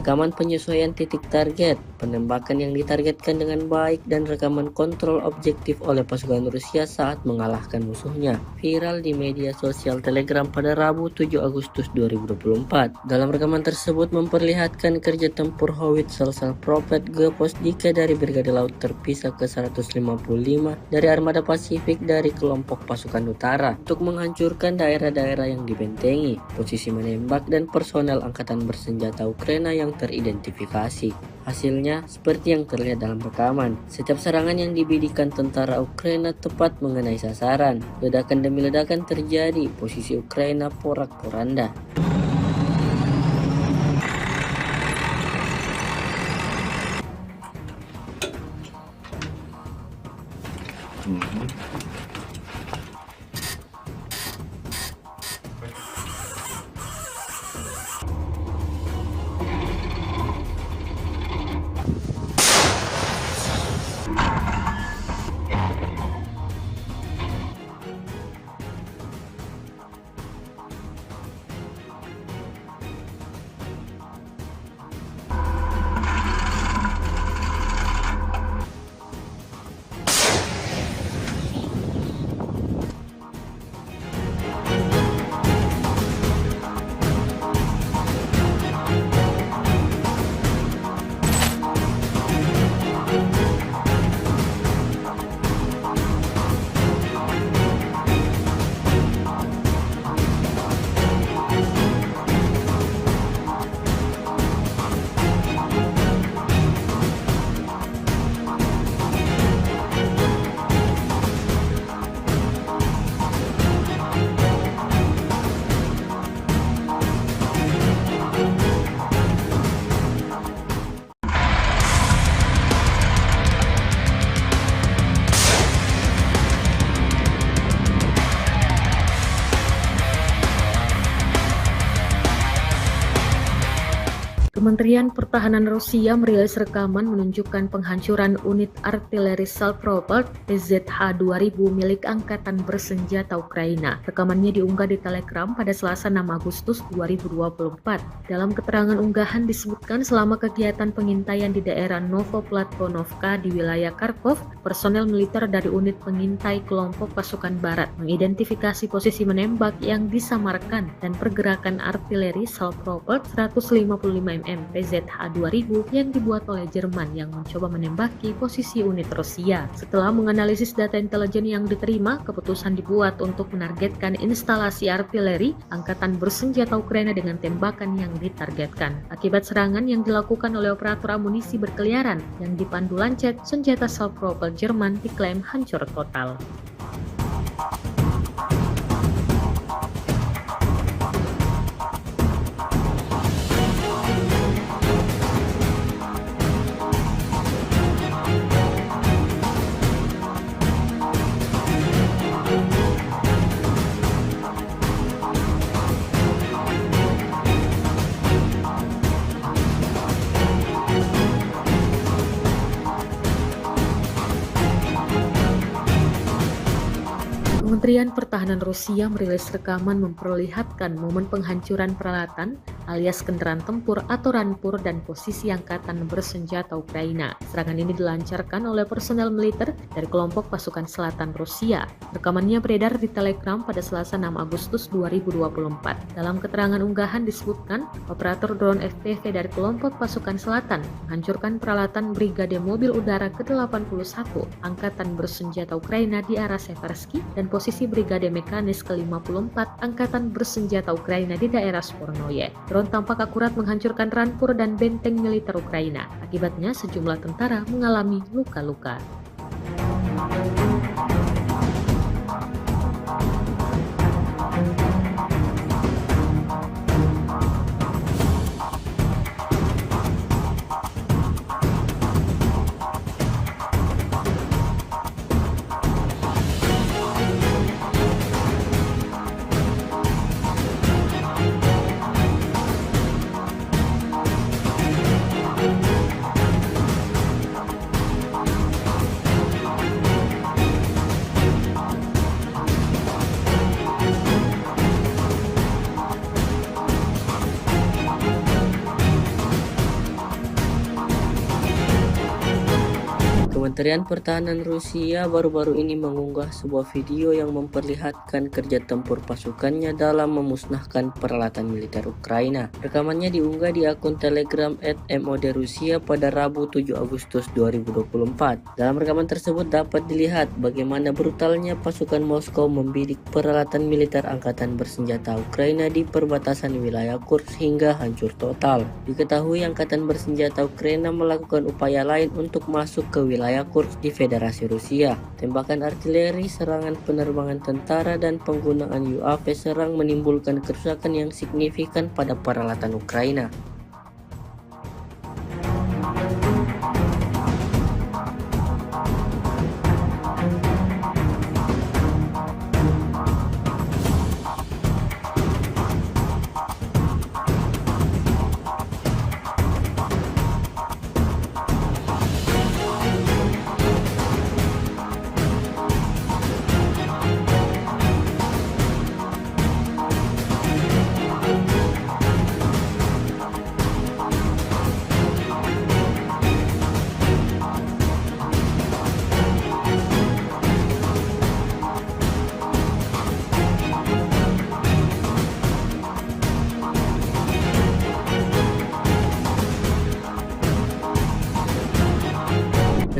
Rekaman penyesuaian titik target, penembakan yang ditargetkan dengan baik, dan rekaman kontrol objektif oleh pasukan Rusia saat mengalahkan musuhnya viral di media sosial Telegram pada Rabu 7 Agustus 2024. Dalam rekaman tersebut memperlihatkan kerja tempur howitzer Prophet Geposdika dari Brigade Laut Terpisah ke-155 dari Armada Pasifik dari kelompok pasukan utara untuk menghancurkan daerah-daerah yang dibentengi, posisi menembak, dan personel angkatan bersenjata Ukraina yang teridentifikasi. Hasilnya seperti yang terlihat dalam rekaman. Setiap serangan yang dibidikan tentara Ukraina tepat mengenai sasaran. Ledakan demi ledakan terjadi, posisi Ukraina porak-poranda. Kementerian Pertahanan Rusia merilis rekaman menunjukkan penghancuran unit artileri Salpropelt PZH-2000 milik Angkatan Bersenjata Ukraina. Rekamannya diunggah di Telegram pada Selasa 6 Agustus 2024. Dalam keterangan unggahan disebutkan selama kegiatan pengintaian di daerah Novoplatkonovka di wilayah Kharkov, personel militer dari unit pengintai kelompok pasukan barat mengidentifikasi posisi menembak yang disamarkan dan pergerakan artileri Salpropelt 155 mm PZH-2000 yang dibuat oleh Jerman yang mencoba menembaki posisi unit Rusia. Setelah menganalisis data intelijen yang diterima, keputusan dibuat untuk menargetkan instalasi artileri Angkatan Bersenjata Ukraina dengan tembakan yang ditargetkan. Akibat serangan yang dilakukan oleh operator amunisi berkeliaran yang dipandu lancet, senjata Salpropelt Jerman diklaim hancur total. Kementerian Pertahanan Rusia merilis rekaman memperlihatkan momen penghancuran peralatan alias kendaraan tempur atau rampur dan posisi Angkatan Bersenjata Ukraina. Serangan ini dilancarkan oleh personel militer dari kelompok pasukan selatan Rusia. Rekamannya beredar di Telegram pada Selasa 6 Agustus 2024. Dalam keterangan unggahan disebutkan, operator drone FPV dari kelompok pasukan selatan menghancurkan peralatan Brigade Mobil Udara ke-81 Angkatan Bersenjata Ukraina di arah Seversky dan posisi Brigade Mekanis ke-54 Angkatan Bersenjata Ukraina di daerah Spornoye. Drone tampak akurat menghancurkan rampur dan benteng militer Ukraina. Akibatnya sejumlah tentara mengalami luka-luka. Kementerian Pertahanan Rusia baru-baru ini mengunggah sebuah video yang memperlihatkan kerja tempur pasukannya dalam memusnahkan peralatan militer Ukraina. Rekamannya diunggah di akun Telegram @modrusia pada Rabu 7 Agustus 2024. Dalam rekaman tersebut dapat dilihat bagaimana brutalnya pasukan Moskow membidik peralatan militer Angkatan Bersenjata Ukraina di perbatasan wilayah Kursk hingga hancur total. Diketahui Angkatan Bersenjata Ukraina melakukan upaya lain untuk masuk ke wilayah Kursk di Federasi Rusia. Tembakan artileri, serangan penerbangan tentara, dan penggunaan UAV serang menimbulkan kerusakan yang signifikan pada peralatan Ukraina.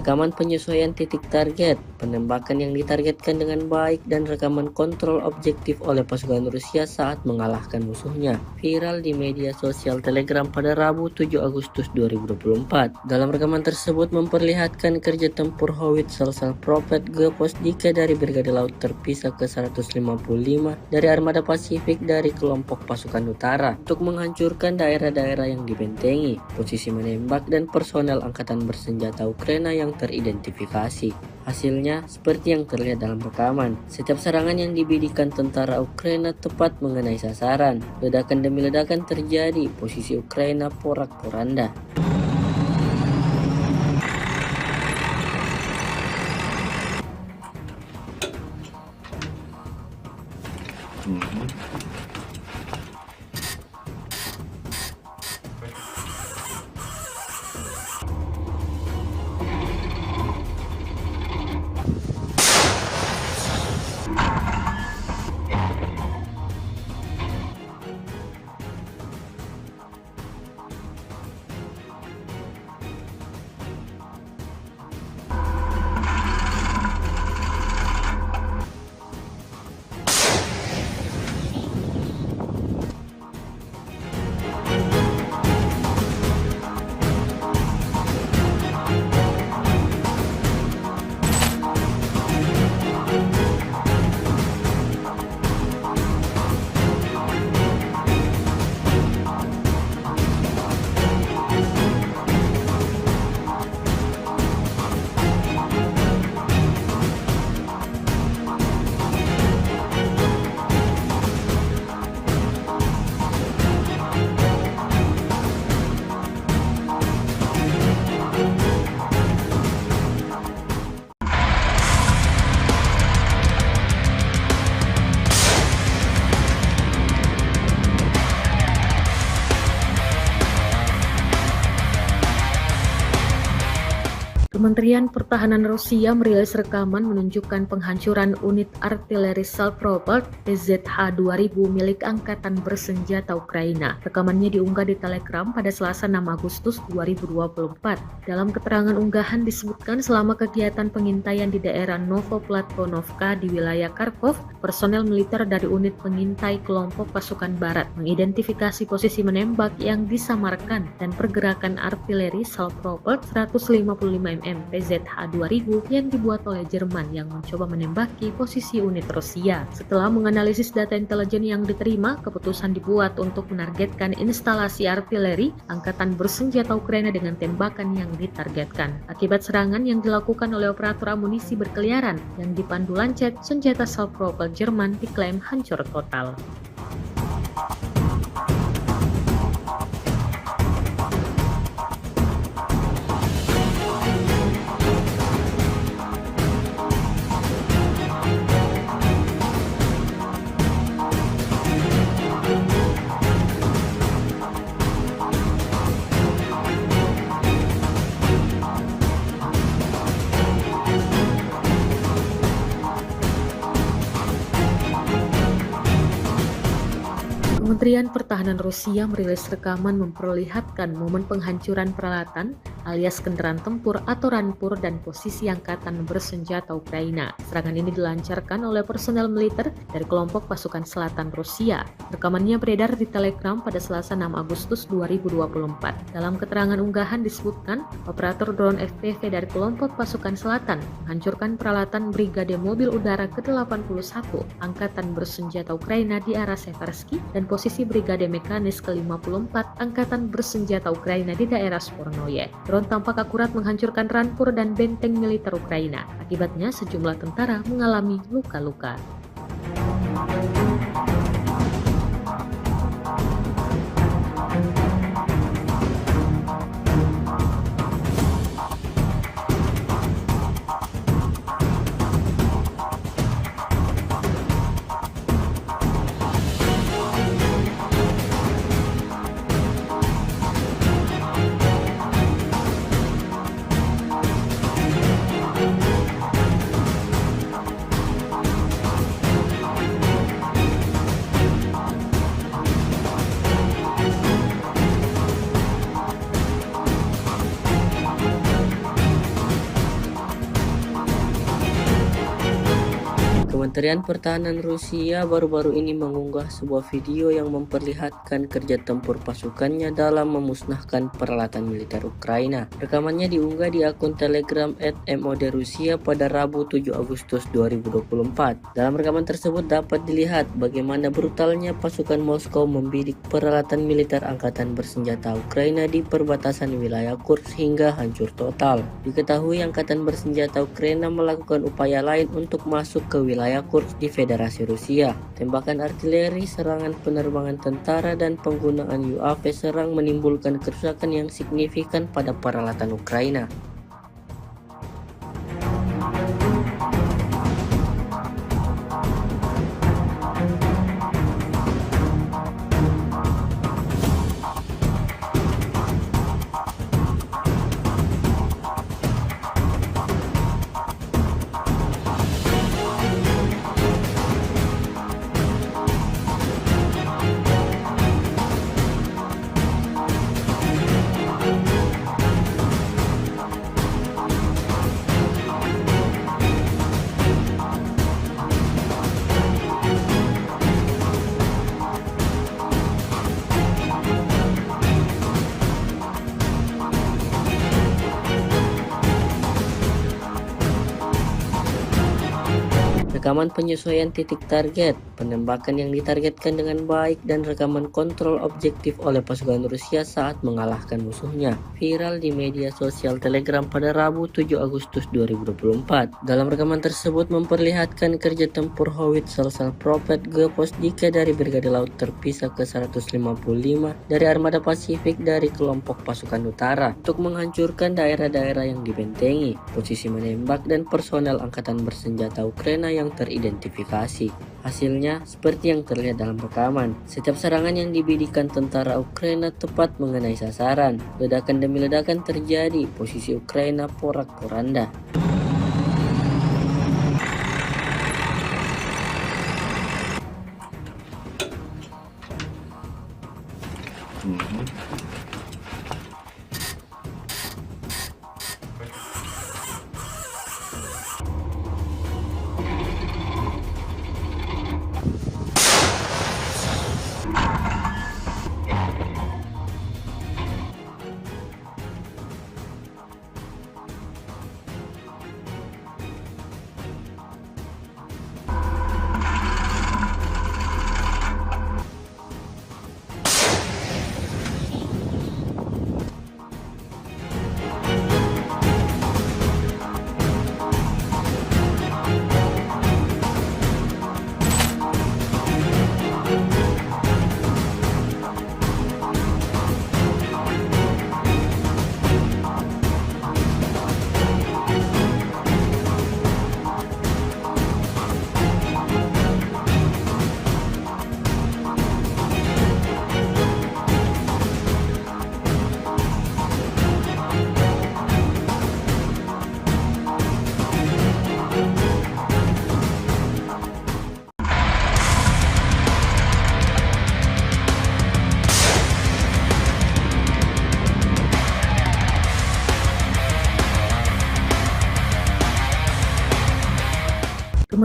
Rekaman penyesuaian titik target, penembakan yang ditargetkan dengan baik, dan rekaman kontrol objektif oleh pasukan Rusia saat mengalahkan musuhnya viral di media sosial Telegram pada Rabu 7 Agustus 2024. Dalam rekaman tersebut memperlihatkan kerja tempur howitzer Salpropelt Geposdika dari Brigade Laut Terpisah ke-155 dari Armada Pasifik dari kelompok pasukan utara untuk menghancurkan daerah-daerah yang dibentengi, posisi menembak, dan personel Angkatan Bersenjata Ukraina yang teridentifikasi. Hasilnya seperti yang terlihat dalam rekaman. Setiap serangan yang dibidikan tentara Ukraina tepat mengenai sasaran. Ledakan demi ledakan terjadi, posisi Ukraina porak-poranda. Kementerian Pertahanan Rusia merilis rekaman menunjukkan penghancuran unit artileri self-propelled PZH-2000 milik Angkatan Bersenjata Ukraina. Rekamannya diunggah di Telegram pada Selasa 6 Agustus 2024. Dalam keterangan unggahan disebutkan selama kegiatan pengintaian di daerah Novoplatvonovka di wilayah Kharkov, personel militer dari unit pengintai kelompok pasukan barat mengidentifikasi posisi menembak yang disamarkan dan pergerakan artileri self-propelled 155 mm PZH-2000 yang dibuat oleh Jerman yang mencoba menembaki posisi unit Rusia. Setelah menganalisis data intelijen yang diterima, keputusan dibuat untuk menargetkan instalasi artileri Angkatan Bersenjata Ukraina dengan tembakan yang ditargetkan. Akibat serangan yang dilakukan oleh operator amunisi berkeliaran yang dipandu Lancet, senjata self-propelled Jerman diklaim hancur total. Kementerian Pertahanan Rusia merilis rekaman memperlihatkan momen penghancuran peralatan alias kendaraan tempur atau rampur dan posisi Angkatan Bersenjata Ukraina. Serangan ini dilancarkan oleh personel militer dari kelompok pasukan selatan Rusia. Rekamannya beredar di Telegram pada Selasa 6 Agustus 2024. Dalam keterangan unggahan disebutkan, operator drone FPV dari kelompok pasukan selatan menghancurkan peralatan Brigade Mobil Udara ke-81 Angkatan Bersenjata Ukraina di arah Seversky dan posisi Brigade Mekanis ke-54 Angkatan Bersenjata Ukraina di daerah Spornoye. Drone tampak akurat menghancurkan rampur dan benteng militer Ukraina. Akibatnya sejumlah tentara mengalami luka-luka. Kementerian Pertahanan Rusia baru-baru ini mengunggah sebuah video yang memperlihatkan kerja tempur pasukannya dalam memusnahkan peralatan militer Ukraina. Rekamannya diunggah di akun Telegram @mod Rusia pada Rabu 7 Agustus 2024. Dalam rekaman tersebut dapat dilihat bagaimana brutalnya pasukan Moskow membidik peralatan militer angkatan bersenjata Ukraina di perbatasan wilayah Kursk hingga hancur total. Diketahui angkatan bersenjata Ukraina melakukan upaya lain untuk masuk ke wilayah Kursk di Federasi Rusia. Tembakan artileri, serangan penerbangan tentara, dan penggunaan UAV serang menimbulkan kerusakan yang signifikan pada peralatan Ukraina. Rekaman penyesuaian titik target, penembakan yang ditargetkan dengan baik, dan rekaman kontrol objektif oleh pasukan Rusia saat mengalahkan musuhnya viral di media sosial Telegram pada Rabu 7 Agustus 2024. Dalam rekaman tersebut memperlihatkan kerja tempur Howitzer Prophet Geposdika dari Brigade Laut terpisah ke-155 dari Armada Pasifik dari kelompok pasukan utara untuk menghancurkan daerah-daerah yang dibentengi, posisi menembak, dan personel angkatan bersenjata Ukraina yang teridentifikasi. Hasilnya seperti yang terlihat dalam rekaman. Setiap serangan yang dibidikan tentara Ukraina tepat mengenai sasaran. Ledakan demi ledakan terjadi, posisi Ukraina porak-poranda.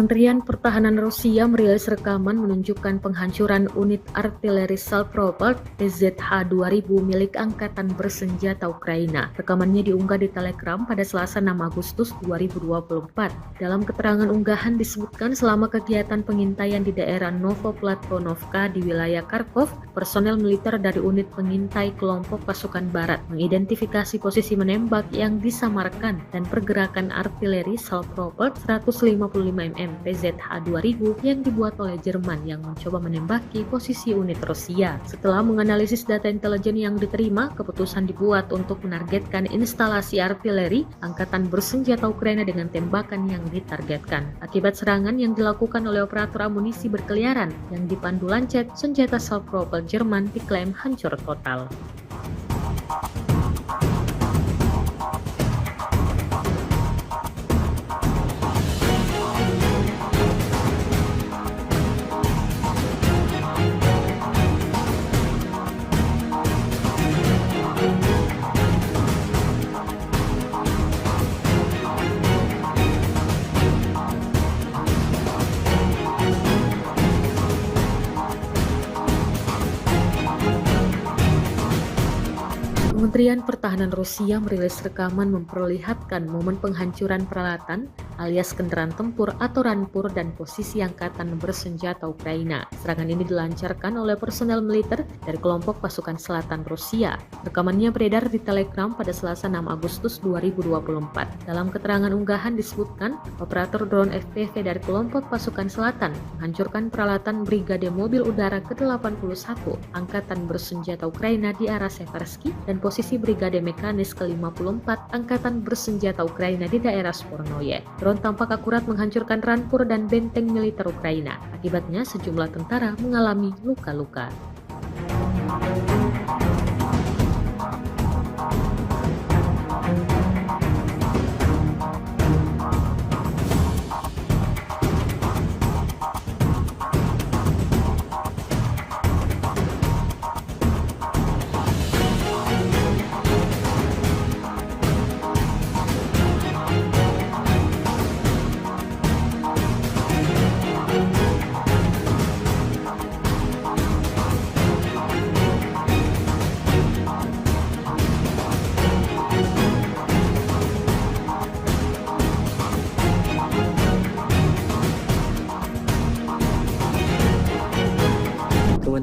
Kementerian Pertahanan Rusia merilis rekaman menunjukkan penghancuran unit artileri Salpropelt PZH-2000 milik Angkatan Bersenjata Ukraina. Rekamannya diunggah di Telegram pada Selasa 6 Agustus 2024. Dalam keterangan unggahan disebutkan selama kegiatan pengintaian di daerah Novoplatvonovka di wilayah Kharkov, personel militer dari unit pengintai kelompok pasukan barat mengidentifikasi posisi menembak yang disamarkan dan pergerakan artileri Salpropelt 155 mm PZH-2000 yang dibuat oleh Jerman yang mencoba menembaki posisi unit Rusia. Setelah menganalisis data intelijen yang diterima, keputusan dibuat untuk menargetkan instalasi artileri Angkatan Bersenjata Ukraina dengan tembakan yang ditargetkan. Akibat serangan yang dilakukan oleh operator amunisi berkeliaran yang dipandu lancet, senjata Salpropelt Jerman diklaim hancur total. Kementerian Pertahanan Rusia merilis rekaman memperlihatkan momen penghancuran peralatan alias kendaraan tempur atau rampur dan posisi angkatan bersenjata Ukraina. Serangan ini dilancarkan oleh personel militer dari kelompok pasukan selatan Rusia. Rekamannya beredar di Telegram pada Selasa 6 Agustus 2024. Dalam keterangan unggahan disebutkan, operator drone FPV dari kelompok pasukan selatan menghancurkan peralatan Brigade Mobil Udara ke-81 Angkatan Bersenjata Ukraina di arah Seversky dan posisi Brigade Mekanis ke-54 Angkatan Bersenjata Ukraina di daerah Spornoye. Drone tampak akurat menghancurkan rampur dan benteng militer Ukraina. Akibatnya sejumlah tentara mengalami luka-luka.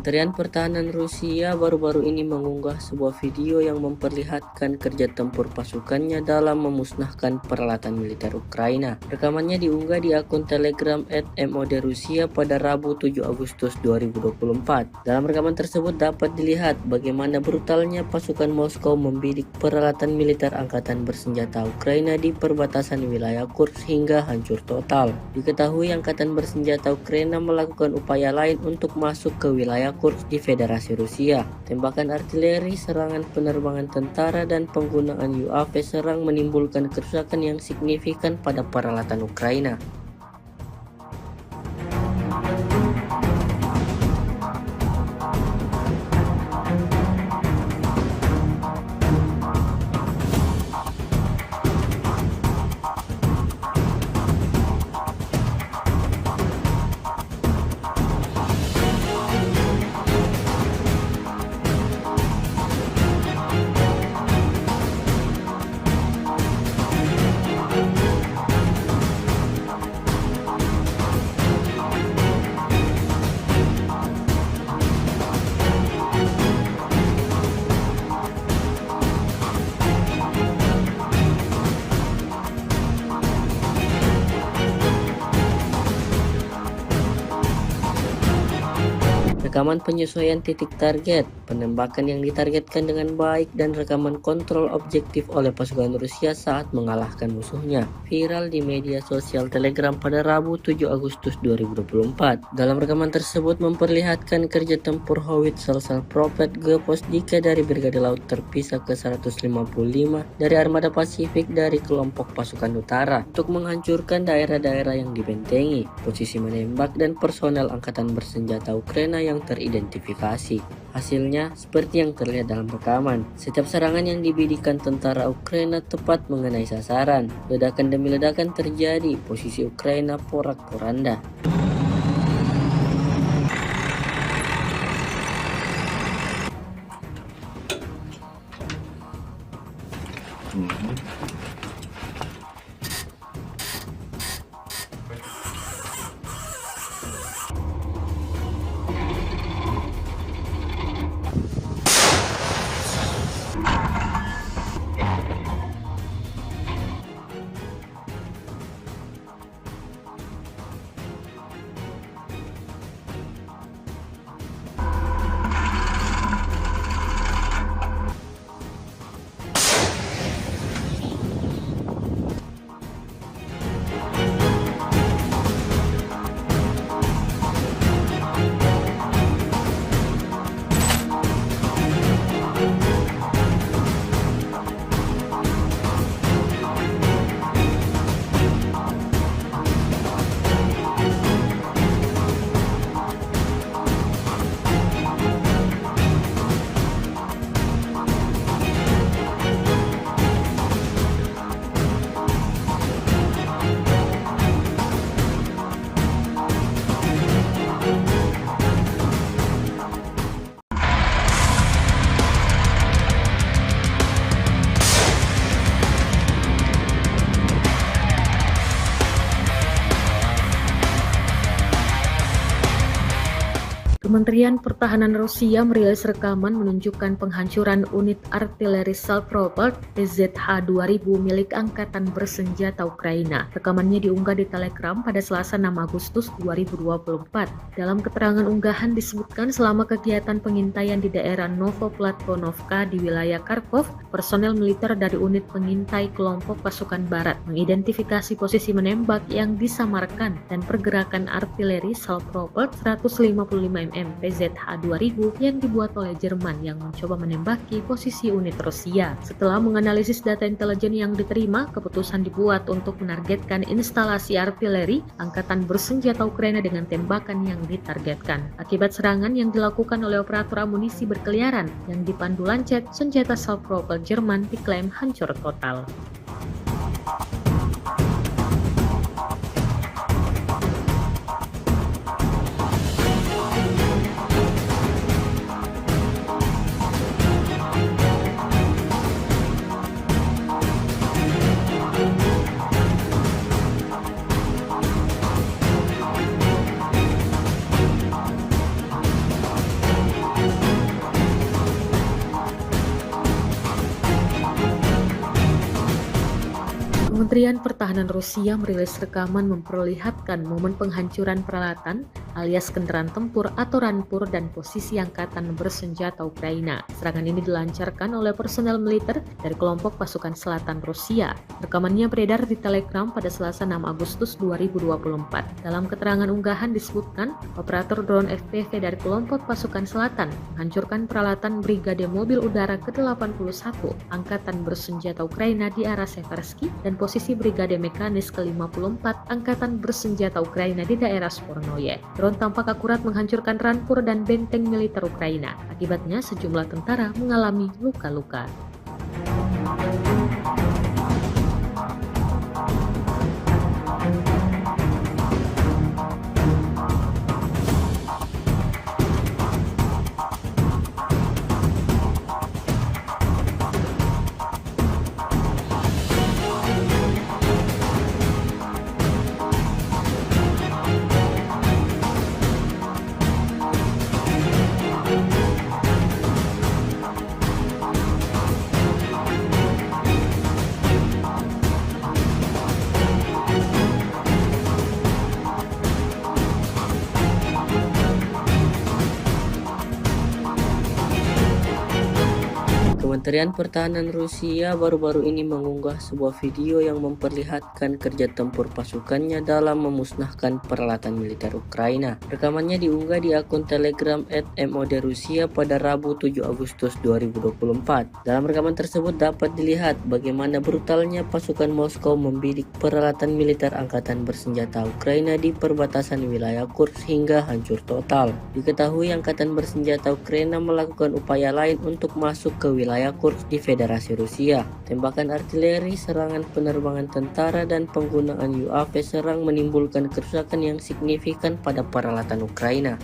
Kementerian Pertahanan Rusia baru-baru ini mengunggah sebuah video yang memperlihatkan kerja tempur pasukannya dalam memusnahkan peralatan militer Ukraina. Rekamannya diunggah di akun Telegram @modrusia pada Rabu 7 Agustus 2024. Dalam rekaman tersebut dapat dilihat bagaimana brutalnya pasukan Moskow membidik peralatan militer angkatan bersenjata Ukraina di perbatasan wilayah Kursk hingga hancur total. Diketahui angkatan bersenjata Ukraina melakukan upaya lain untuk masuk ke wilayah Kursk di Federasi Rusia. Tembakan artileri, serangan penerbangan tentara, dan penggunaan UAV serang menimbulkan kerusakan yang signifikan pada peralatan Ukraina. Rekaman penyesuaian titik target, penembakan yang ditargetkan dengan baik, dan rekaman kontrol objektif oleh pasukan Rusia saat mengalahkan musuhnya viral di media sosial Telegram pada Rabu 7 Agustus 2024. Dalam rekaman tersebut memperlihatkan kerja tempur Howitzer Prophet Geposdika dari Brigade Laut Terpisah ke-155 dari Armada Pasifik dari kelompok pasukan utara untuk menghancurkan daerah-daerah yang dibentengi, posisi menembak, dan personel angkatan bersenjata Ukraina yang teridentifikasi. Hasilnya seperti yang terlihat dalam rekaman. Setiap serangan yang dibidikan tentara Ukraina tepat mengenai sasaran. Ledakan demi ledakan terjadi, posisi Ukraina porak-poranda. Kementerian Pertahanan Rusia merilis rekaman menunjukkan penghancuran unit artileri Salpropelt PZH-2000 milik Angkatan Bersenjata Ukraina. Rekamannya diunggah di Telegram pada Selasa 6 Agustus 2024. Dalam keterangan unggahan disebutkan selama kegiatan pengintaian di daerah Novoplatvonovka di wilayah Kharkov, personel militer dari unit pengintai kelompok pasukan barat mengidentifikasi posisi menembak yang disamarkan dan pergerakan artileri Salpropelt 155 mm PZH-2000 yang dibuat oleh Jerman yang mencoba menembaki posisi unit Rusia. Setelah menganalisis data intelijen yang diterima, keputusan dibuat untuk menargetkan instalasi artileri Angkatan Bersenjata Ukraina dengan tembakan yang ditargetkan. Akibat serangan yang dilakukan oleh operator amunisi berkeliaran yang dipandu Lancet, senjata Salpropelt Jerman diklaim hancur total. Kementerian Pertahanan Rusia merilis rekaman memperlihatkan momen penghancuran peralatan alias kendaraan tempur atau rampur dan posisi Angkatan Bersenjata Ukraina. Serangan ini dilancarkan oleh personel militer dari kelompok pasukan selatan Rusia. Rekamannya beredar di Telegram pada Selasa 6 Agustus 2024. Dalam keterangan unggahan disebutkan, operator drone FPV dari kelompok pasukan selatan menghancurkan peralatan Brigade Mobil Udara ke-81 Angkatan Bersenjata Ukraina di arah Seversky dan posisi Brigade Mekanis ke-54 Angkatan Bersenjata Ukraina di daerah Spornoye. Drone tampak akurat menghancurkan rampur dan benteng militer Ukraina. Akibatnya sejumlah tentara mengalami luka-luka. Kementerian Pertahanan Rusia baru-baru ini mengunggah sebuah video yang memperlihatkan kerja tempur pasukannya dalam memusnahkan peralatan militer Ukraina. Rekamannya diunggah di akun Telegram @modrusia pada Rabu 7 Agustus 2024. Dalam rekaman tersebut dapat dilihat bagaimana brutalnya pasukan Moskow membidik peralatan militer Angkatan Bersenjata Ukraina di perbatasan wilayah Kursk hingga hancur total. Diketahui Angkatan Bersenjata Ukraina melakukan upaya lain untuk masuk ke wilayah Kursk di Federasi Rusia. Tembakan artileri, serangan penerbangan tentara, dan penggunaan UAV serang menimbulkan kerusakan yang signifikan pada peralatan Ukraina.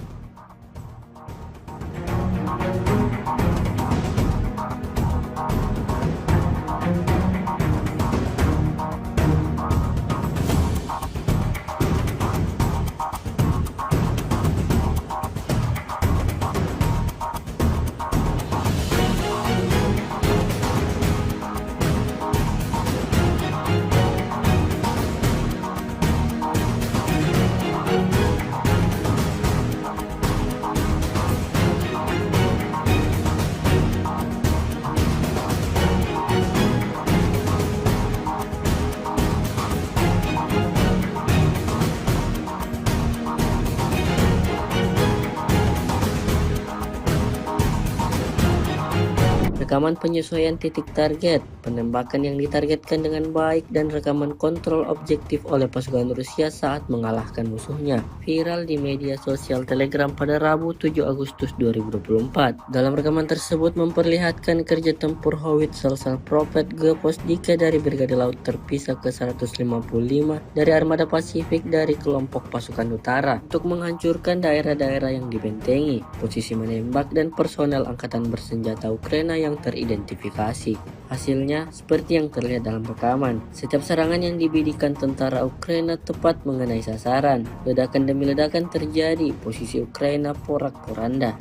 Rekaman penyesuaian titik target, penembakan yang ditargetkan dengan baik, dan rekaman kontrol objektif oleh pasukan Rusia saat mengalahkan musuhnya viral di media sosial Telegram pada Rabu 7 Agustus 2024. Dalam rekaman tersebut memperlihatkan kerja tempur howitzer Salpropelt G-Posdika dari Brigade Laut Terpisah ke-155 dari Armada Pasifik dari kelompok pasukan utara untuk menghancurkan daerah-daerah yang dibentengi, posisi menembak, dan personel Angkatan Bersenjata Ukraina yang teridentifikasi. Hasilnya seperti yang terlihat dalam rekaman. Setiap serangan yang dibidikan tentara Ukraina tepat mengenai sasaran. Ledakan demi ledakan terjadi, posisi Ukraina porak-poranda.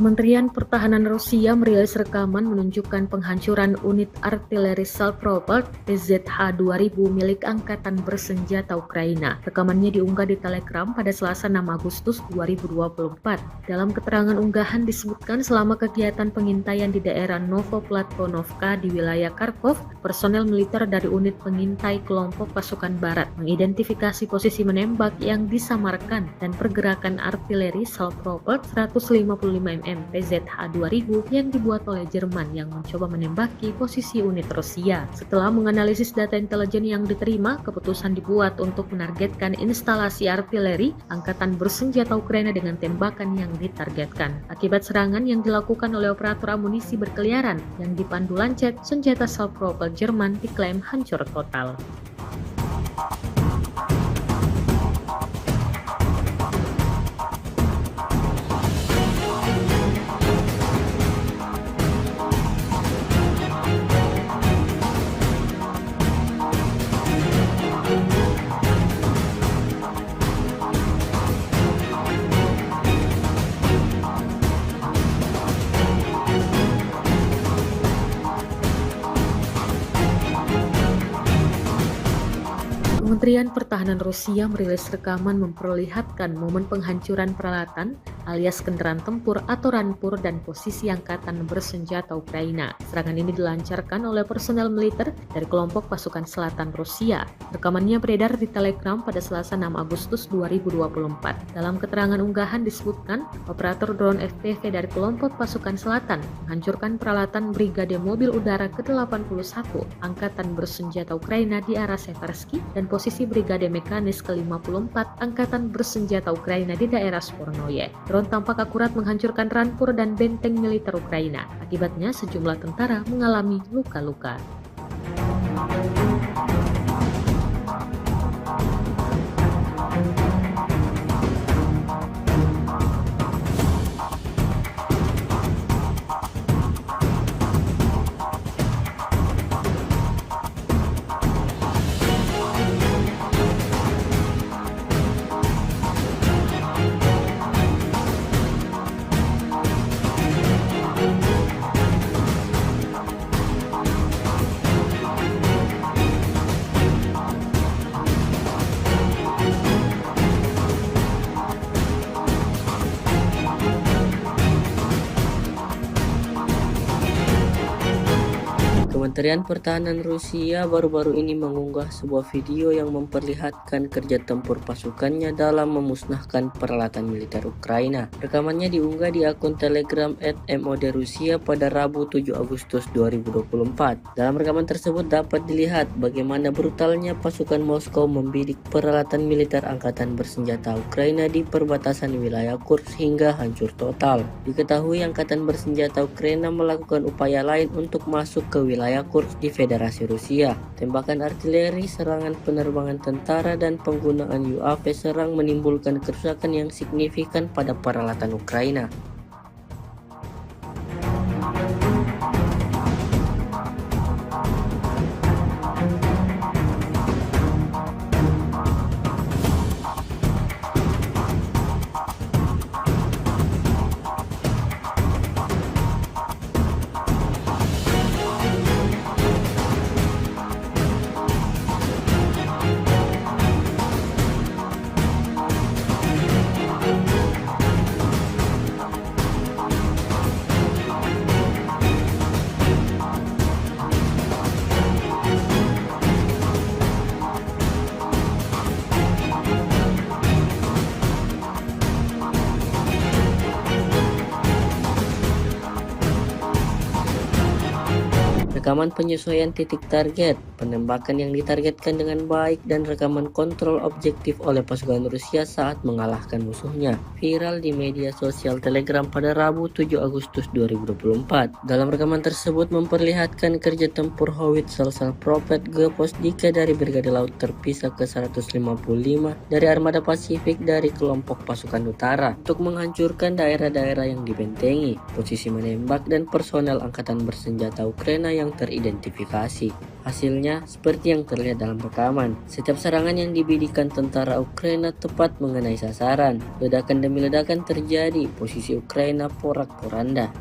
Kementerian Pertahanan Rusia merilis rekaman menunjukkan penghancuran unit artileri Salpropelt PZH-2000 milik Angkatan Bersenjata Ukraina. Rekamannya diunggah di Telegram pada Selasa 6 Agustus 2024. Dalam keterangan unggahan disebutkan selama kegiatan pengintaian di daerah Novoplatvonovka di wilayah Kharkov, personel militer dari unit pengintai kelompok pasukan barat mengidentifikasi posisi menembak yang disamarkan dan pergerakan artileri Salpropelt 155 mm PZH-2000 yang dibuat oleh Jerman yang mencoba menembaki posisi unit Rusia. Setelah menganalisis data intelijen yang diterima, keputusan dibuat untuk menargetkan instalasi artileri Angkatan Bersenjata Ukraina dengan tembakan yang ditargetkan. Akibat serangan yang dilakukan oleh operator amunisi berkeliaran yang dipandu lancet, senjata Salpropelt Jerman diklaim hancur total. Kementerian Pertahanan Rusia merilis rekaman memperlihatkan momen penghancuran peralatan alias kendaraan tempur atau rampur dan posisi Angkatan Bersenjata Ukraina. Serangan ini dilancarkan oleh personel militer dari kelompok pasukan selatan Rusia. Rekamannya beredar di Telegram pada Selasa 6 Agustus 2024. Dalam keterangan unggahan disebutkan, operator drone FPV dari kelompok pasukan selatan menghancurkan peralatan Brigade Mobil Udara ke-81 Angkatan Bersenjata Ukraina di arah Seversky dan posisi Brigade Mekanis ke-54 Angkatan Bersenjata Ukraina di daerah Spornoye. Drone tampak akurat menghancurkan rampur dan benteng militer Ukraina. Akibatnya sejumlah tentara mengalami luka-luka. Kementerian Pertahanan Rusia baru-baru ini mengunggah sebuah video yang memperlihatkan kerja tempur pasukannya dalam memusnahkan peralatan militer Ukraina. Rekamannya diunggah di akun Telegram @mod Rusia pada Rabu 7 Agustus 2024. Dalam rekaman tersebut dapat dilihat bagaimana brutalnya pasukan Moskow membidik peralatan militer angkatan bersenjata Ukraina di perbatasan wilayah Kursk hingga hancur total. Diketahui angkatan bersenjata Ukraina melakukan upaya lain untuk masuk ke wilayah Kursk di Federasi Rusia. Tembakan artileri, serangan penerbangan tentara, dan penggunaan UAV serang menimbulkan kerusakan yang signifikan pada peralatan Ukraina. Rekaman penyesuaian titik target, penembakan yang ditargetkan dengan baik, dan rekaman kontrol objektif oleh pasukan Rusia saat mengalahkan musuhnya viral di media sosial Telegram pada Rabu 7 Agustus 2024. Dalam rekaman tersebut memperlihatkan kerja tempur Howitzer Prophet Geposdika dari Brigade Laut Terpisah ke-155 dari Armada Pasifik dari kelompok pasukan utara untuk menghancurkan daerah-daerah yang dibentengi, posisi menembak, dan personel angkatan bersenjata Ukraina yang teridentifikasi. Hasilnya seperti yang terlihat dalam rekaman. Setiap serangan yang dibidikan tentara Ukraina tepat mengenai sasaran. Ledakan demi ledakan terjadi, posisi Ukraina porak-poranda.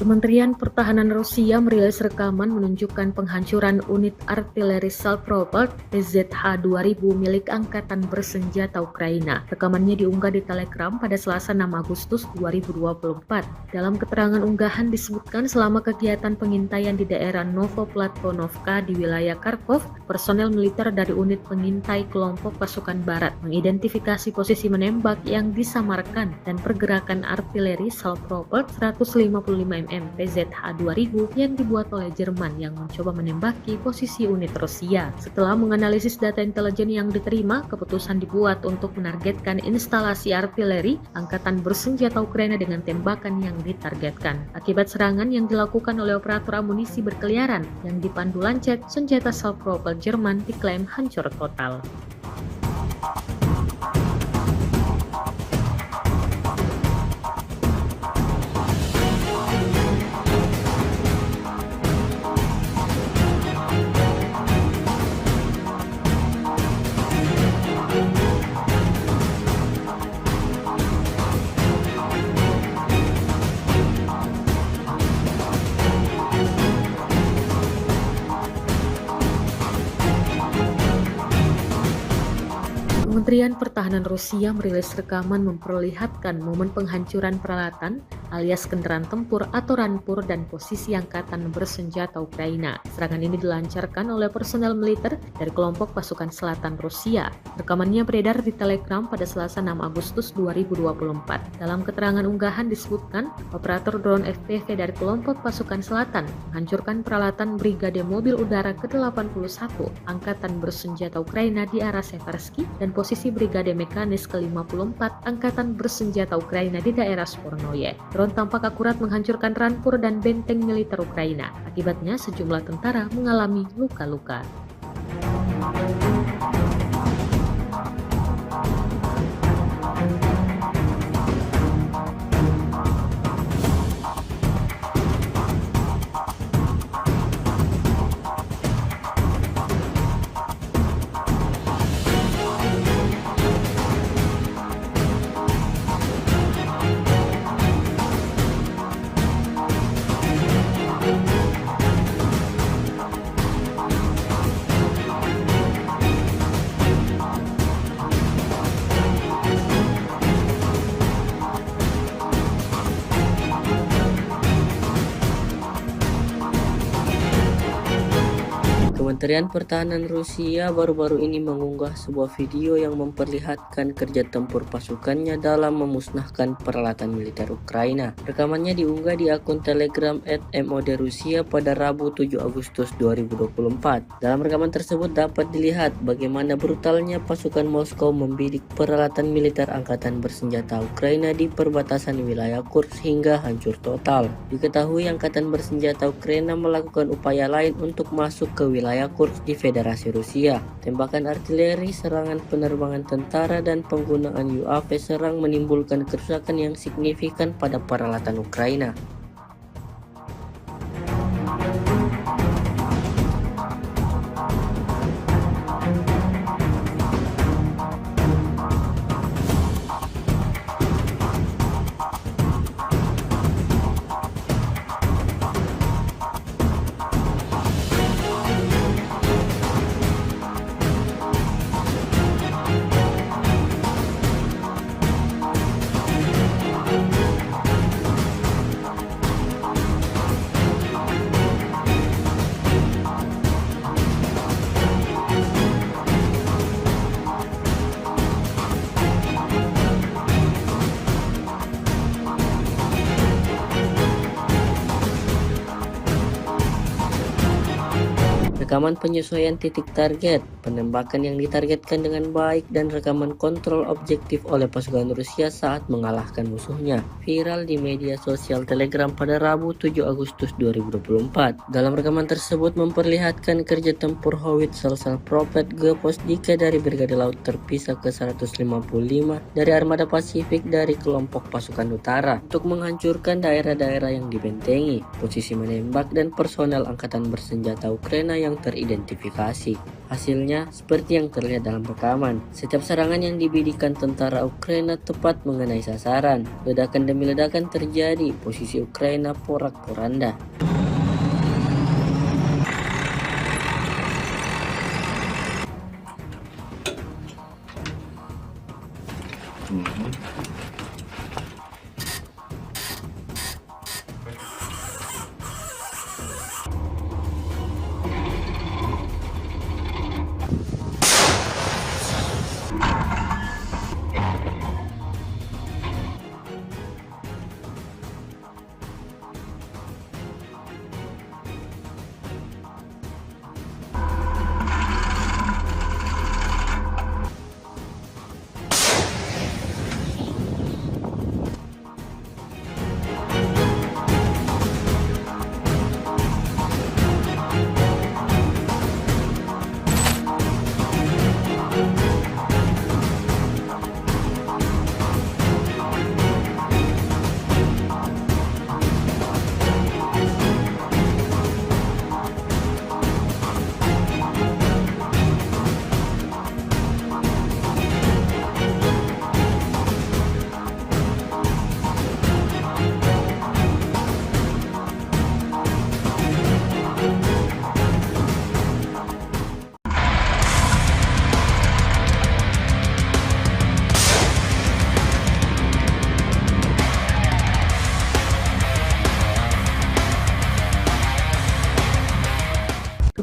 Kementerian Pertahanan Rusia merilis rekaman menunjukkan penghancuran unit artileri Salpropelt PZH-2000 milik Angkatan Bersenjata Ukraina. Rekamannya diunggah di Telegram pada Selasa 6 Agustus 2024. Dalam keterangan unggahan disebutkan selama kegiatan pengintaian di daerah Novoplatvonovka di wilayah Kharkov, personel militer dari unit pengintai kelompok pasukan barat mengidentifikasi posisi menembak yang disamarkan dan pergerakan artileri Salpropelt 155 mm PZH-2000 yang dibuat oleh Jerman yang mencoba menembaki posisi unit Rusia. Setelah menganalisis data intelijen yang diterima, keputusan dibuat untuk menargetkan instalasi artileri Angkatan Bersenjata Ukraina dengan tembakan yang ditargetkan. Akibat serangan yang dilakukan oleh operator amunisi berkeliaran yang dipandu Lancet, senjata Salpropelt Jerman diklaim hancur total. Kementerian Pertahanan Rusia merilis rekaman memperlihatkan momen penghancuran peralatan alias kendaraan tempur atau rampur dan posisi angkatan bersenjata Ukraina. Serangan ini dilancarkan oleh personel militer dari kelompok pasukan selatan Rusia. Rekamannya beredar di Telegram pada Selasa 6 Agustus 2024. Dalam keterangan unggahan disebutkan, operator drone FPV dari kelompok pasukan selatan menghancurkan peralatan Brigade Mobil Udara ke-81 Angkatan Bersenjata Ukraina di arah Seversky dan posisi Brigade Mekanis ke-54 Angkatan Bersenjata Ukraina di daerah Spornoye. Drone tampak akurat menghancurkan rampur dan benteng militer Ukraina. Akibatnya sejumlah tentara mengalami luka-luka. Kementerian Pertahanan Rusia baru-baru ini mengunggah sebuah video yang memperlihatkan kerja tempur pasukannya dalam memusnahkan peralatan militer Ukraina. Rekamannya diunggah di akun Telegram @mod Rusia pada Rabu 7 Agustus 2024. Dalam rekaman tersebut dapat dilihat bagaimana brutalnya pasukan Moskow membidik peralatan militer angkatan bersenjata Ukraina di perbatasan wilayah Kursk hingga hancur total. Diketahui angkatan bersenjata Ukraina melakukan upaya lain untuk masuk ke wilayah Kursk di Federasi Rusia. Tembakan artileri, serangan penerbangan tentara, dan penggunaan UAV serang menimbulkan kerusakan yang signifikan pada peralatan Ukraina. Rekaman penyesuaian titik target, penembakan yang ditargetkan dengan baik, dan rekaman kontrol objektif oleh pasukan Rusia saat mengalahkan musuhnya viral di media sosial Telegram pada Rabu 7 Agustus 2024. Dalam rekaman tersebut memperlihatkan kerja tempur Howitzer Prophet G-Posdike dari Brigade Laut Terpisah ke-155 dari Armada Pasifik dari kelompok pasukan utara untuk menghancurkan daerah-daerah yang dibentengi, posisi menembak, dan personel angkatan bersenjata Ukraina yang teridentifikasi. Hasilnya seperti yang terlihat dalam rekaman. Setiap serangan yang dibidikan tentara Ukraina tepat mengenai sasaran. Ledakan demi ledakan terjadi, posisi Ukraina porak-poranda.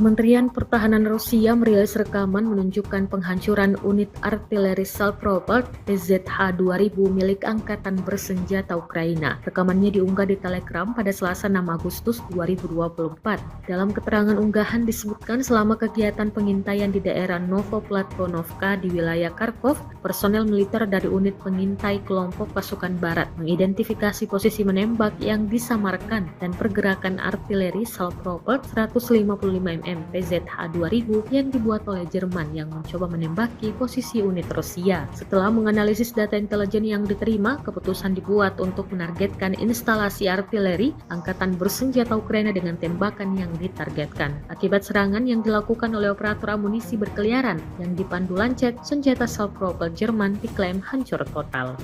Kementerian Pertahanan Rusia merilis rekaman menunjukkan penghancuran unit artileri Salpropelt PZH-2000 milik Angkatan Bersenjata Ukraina. Rekamannya diunggah di Telegram pada Selasa 6 Agustus 2024. Dalam keterangan unggahan disebutkan selama kegiatan pengintaian di daerah Novoplatvonovka di wilayah Kharkov, personel militer dari unit pengintai kelompok pasukan barat mengidentifikasi posisi menembak yang disamarkan dan pergerakan artileri Salpropelt 155 mm PZH-2000 yang dibuat oleh Jerman yang mencoba menembaki posisi unit Rusia. Setelah menganalisis data intelijen yang diterima, keputusan dibuat untuk menargetkan instalasi artileri Angkatan Bersenjata Ukraina dengan tembakan yang ditargetkan. Akibat serangan yang dilakukan oleh operator amunisi berkeliaran yang dipandu Lancet, senjata Salpropelt Jerman diklaim hancur total.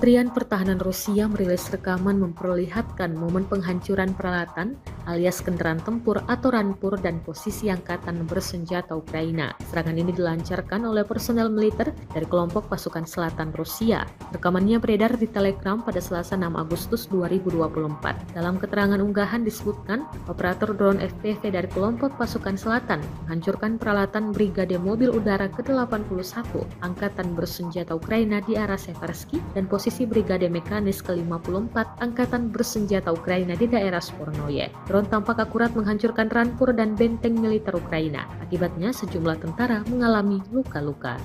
Kementerian Pertahanan Rusia merilis rekaman memperlihatkan momen penghancuran peralatan alias kendaraan tempur atau rampur dan posisi Angkatan Bersenjata Ukraina. Serangan ini dilancarkan oleh personel militer dari kelompok pasukan selatan Rusia. Rekamannya beredar di Telegram pada Selasa 6 Agustus 2024. Dalam keterangan unggahan disebutkan, operator drone FPV dari kelompok pasukan selatan menghancurkan peralatan Brigade Mobil Udara ke-81 Angkatan Bersenjata Ukraina di arah Seversky dan posisi Brigade Mekanis ke-54 Angkatan Bersenjata Ukraina di daerah Spornoye. Drone tampak akurat menghancurkan rampur dan benteng militer Ukraina. Akibatnya sejumlah tentara mengalami luka-luka.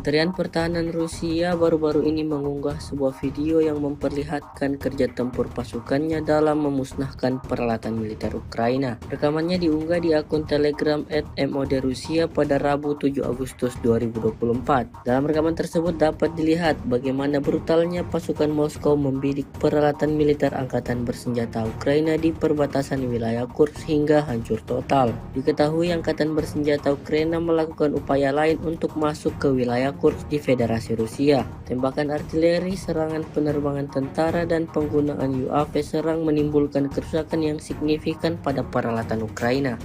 Kementerian Pertahanan Rusia baru-baru ini mengunggah sebuah video yang memperlihatkan kerja tempur pasukannya dalam memusnahkan peralatan militer Ukraina. Rekamannya diunggah di akun Telegram @MOD_Rusia pada Rabu 7 Agustus 2024. Dalam rekaman tersebut dapat dilihat bagaimana brutalnya pasukan Moskow membidik peralatan militer Angkatan Bersenjata Ukraina di perbatasan wilayah Kursk hingga hancur total. Diketahui Angkatan Bersenjata Ukraina melakukan upaya lain untuk masuk ke wilayah Kursk di Federasi Rusia. Tembakan artileri, serangan penerbangan tentara, dan penggunaan UAV serang menimbulkan kerusakan yang signifikan pada peralatan Ukraina.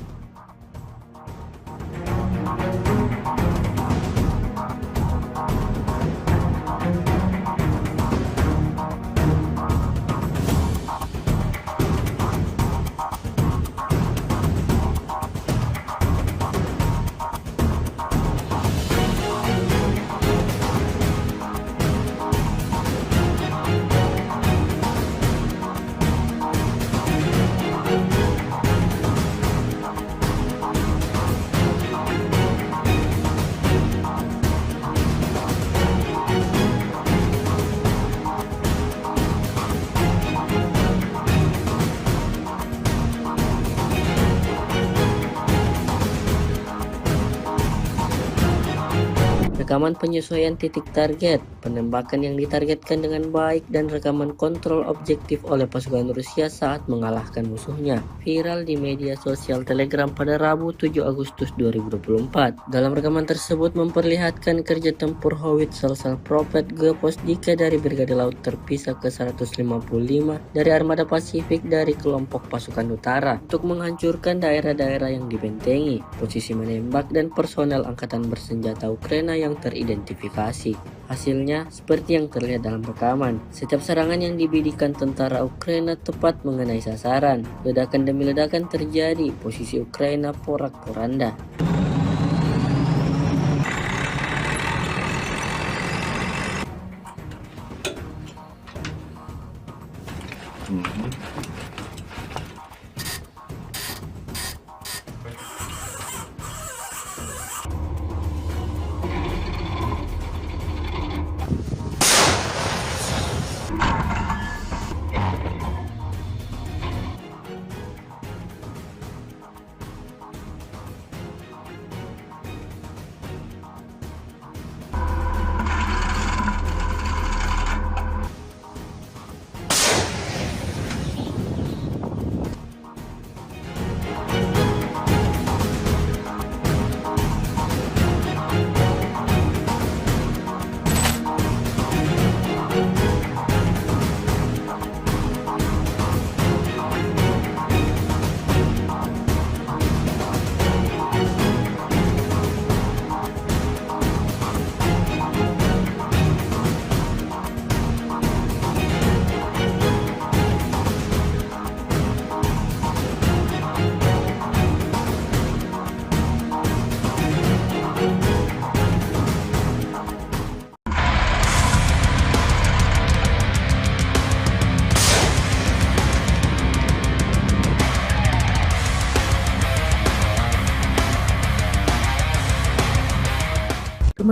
Rekaman penyesuaian titik target, penembakan yang ditargetkan dengan baik, dan rekaman kontrol objektif oleh pasukan Rusia saat mengalahkan musuhnya viral di media sosial Telegram pada Rabu 7 Agustus 2024. Dalam rekaman tersebut memperlihatkan kerja tempur howitzer Salpropelt G-Posdika dari Brigade Laut Terpisah ke-155 dari Armada Pasifik dari kelompok pasukan utara untuk menghancurkan daerah-daerah yang dibentengi, posisi menembak, dan personel Angkatan Bersenjata Ukraina yang teridentifikasi. Hasilnya seperti yang terlihat dalam rekaman. Setiap serangan yang dibidikan tentara Ukraina tepat mengenai sasaran. Ledakan demi ledakan terjadi, posisi Ukraina porak-poranda.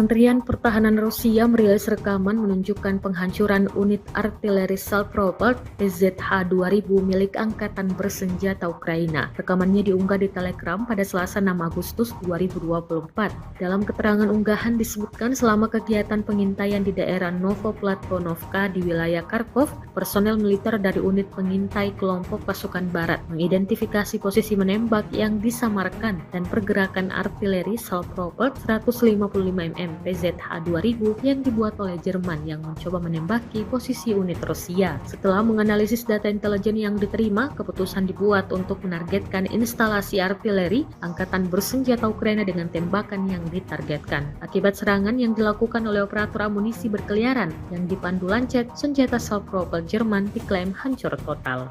Kementerian Pertahanan Rusia merilis rekaman menunjukkan penghancuran unit artileri Salproport PZH-2000 milik Angkatan Bersenjata Ukraina. Rekamannya diunggah di Telegram pada Selasa 6 Agustus 2024. Dalam keterangan unggahan disebutkan selama kegiatan pengintaian di daerah Novoplatvonovka di wilayah Kharkov, personel militer dari unit pengintai kelompok pasukan barat mengidentifikasi posisi menembak yang disamarkan dan pergerakan artileri Salproport 155 mm PZH-2000 yang dibuat oleh Jerman yang mencoba menembaki posisi unit Rusia. Setelah menganalisis data intelijen yang diterima, keputusan dibuat untuk menargetkan instalasi artileri Angkatan Bersenjata Ukraina dengan tembakan yang ditargetkan. Akibat serangan yang dilakukan oleh operator amunisi berkeliaran yang dipandu Lancet, senjata Salproport Jerman diklaim hancur total.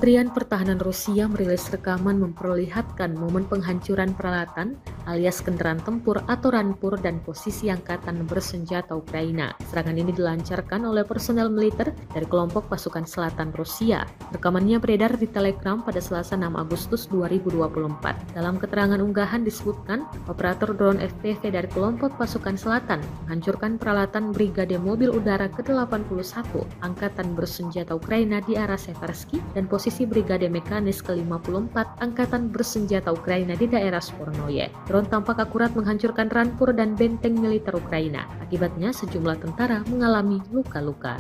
Kementerian Pertahanan Rusia merilis rekaman memperlihatkan momen penghancuran peralatan alias kendaraan tempur atau rampur dan posisi Angkatan Bersenjata Ukraina. Serangan ini dilancarkan oleh personel militer dari kelompok pasukan selatan Rusia. Rekamannya beredar di Telegram pada Selasa 6 Agustus 2024. Dalam keterangan unggahan disebutkan, operator drone FPV dari kelompok pasukan selatan menghancurkan peralatan Brigade Mobil Udara ke-81 Angkatan Bersenjata Ukraina di arah Seversky dan posisi Brigade Mekanis ke-54 Angkatan Bersenjata Ukraina di daerah Spornoye. Drone tampak akurat menghancurkan rampur dan benteng militer Ukraina. Akibatnya sejumlah tentara mengalami luka-luka.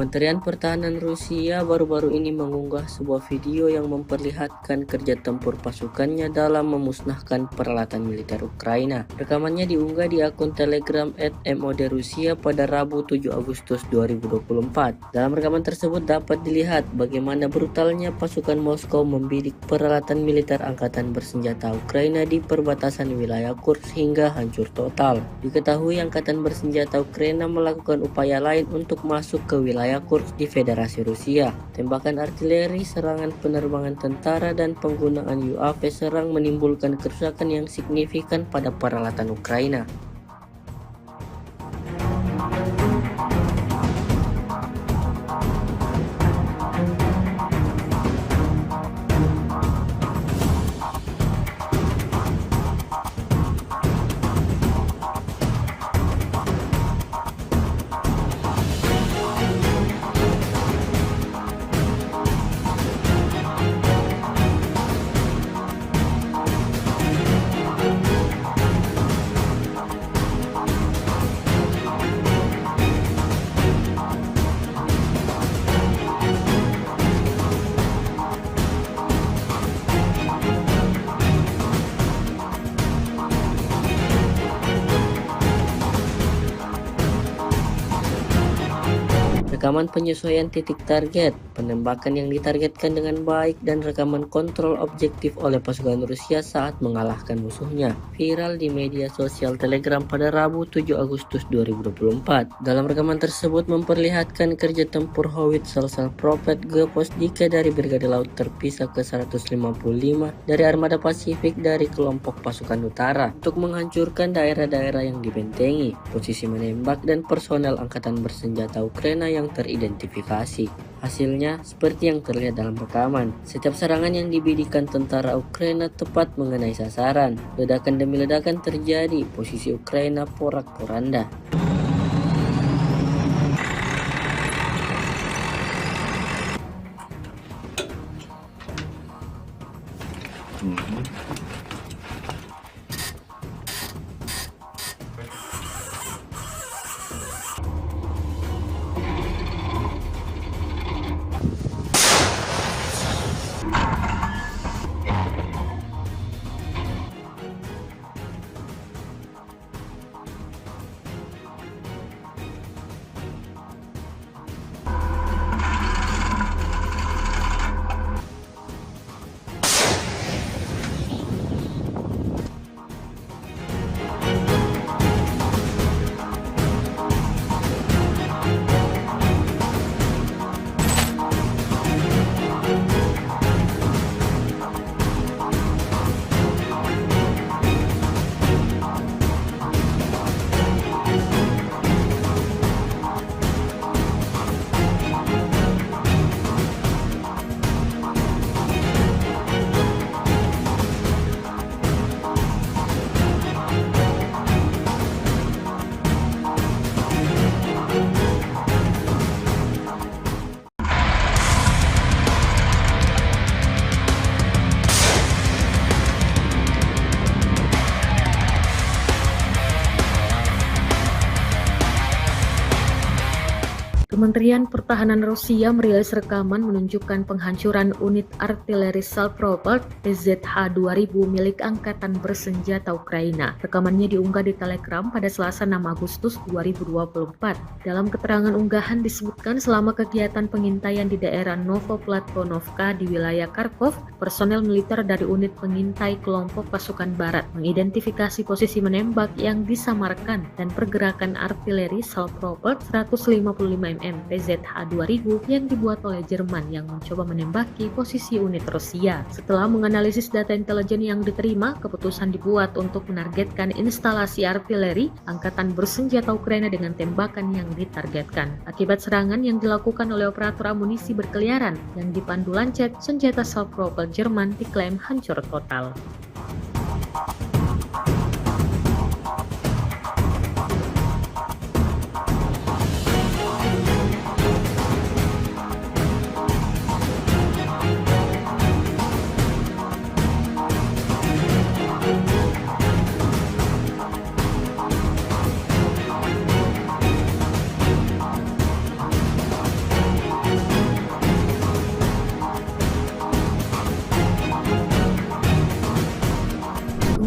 Kementerian Pertahanan Rusia baru-baru ini mengunggah sebuah video yang memperlihatkan kerja tempur pasukannya dalam memusnahkan peralatan militer Ukraina. Rekamannya diunggah di akun Telegram @mod Rusia pada Rabu 7 Agustus 2024. Dalam rekaman tersebut dapat dilihat bagaimana brutalnya pasukan Moskow membidik peralatan militer angkatan bersenjata Ukraina di perbatasan wilayah Kursk hingga hancur total. Diketahui angkatan bersenjata Ukraina melakukan upaya lain untuk masuk ke wilayah Kursk di Federasi Rusia. Tembakan artileri, serangan penerbangan tentara, dan penggunaan UAV serang menimbulkan kerusakan yang signifikan pada peralatan Ukraina. Rekaman penyesuaian titik target, penembakan yang ditargetkan dengan baik, dan rekaman kontrol objektif oleh pasukan Rusia saat mengalahkan musuhnya viral di media sosial Telegram pada Rabu 7 Agustus 2024. Dalam rekaman tersebut memperlihatkan kerja tempur howitzer Prophet G-Posdike dari Brigade Laut Terpisah ke-155 dari Armada Pasifik dari kelompok pasukan utara untuk menghancurkan daerah-daerah yang dibentengi, posisi menembak, dan personel angkatan bersenjata Ukraina yang teridentifikasi. Hasilnya seperti yang terlihat dalam rekaman. Setiap serangan yang dibidikan tentara Ukraina tepat mengenai sasaran. Ledakan demi ledakan terjadi, posisi Ukraina porak-poranda. Kementerian Pertahanan Rusia merilis rekaman menunjukkan penghancuran unit artileri Salpropelt PZH-2000 milik Angkatan Bersenjata Ukraina. Rekamannya diunggah di Telegram pada Selasa 6 Agustus 2024. Dalam keterangan unggahan disebutkan selama kegiatan pengintaian di daerah Novoplatonovka di wilayah Kharkov, personel militer dari unit pengintai kelompok pasukan barat mengidentifikasi posisi menembak yang disamarkan dan pergerakan artileri Salpropelt 155 mm PZH-2000 yang dibuat oleh Jerman yang mencoba menembaki posisi unit Rusia. Setelah menganalisis data intelijen yang diterima, keputusan dibuat untuk menargetkan instalasi artileri Angkatan Bersenjata Ukraina dengan tembakan yang ditargetkan. Akibat serangan yang dilakukan oleh operator amunisi berkeliaran yang dipandu Lancet, senjata Salpropelt Jerman diklaim hancur total.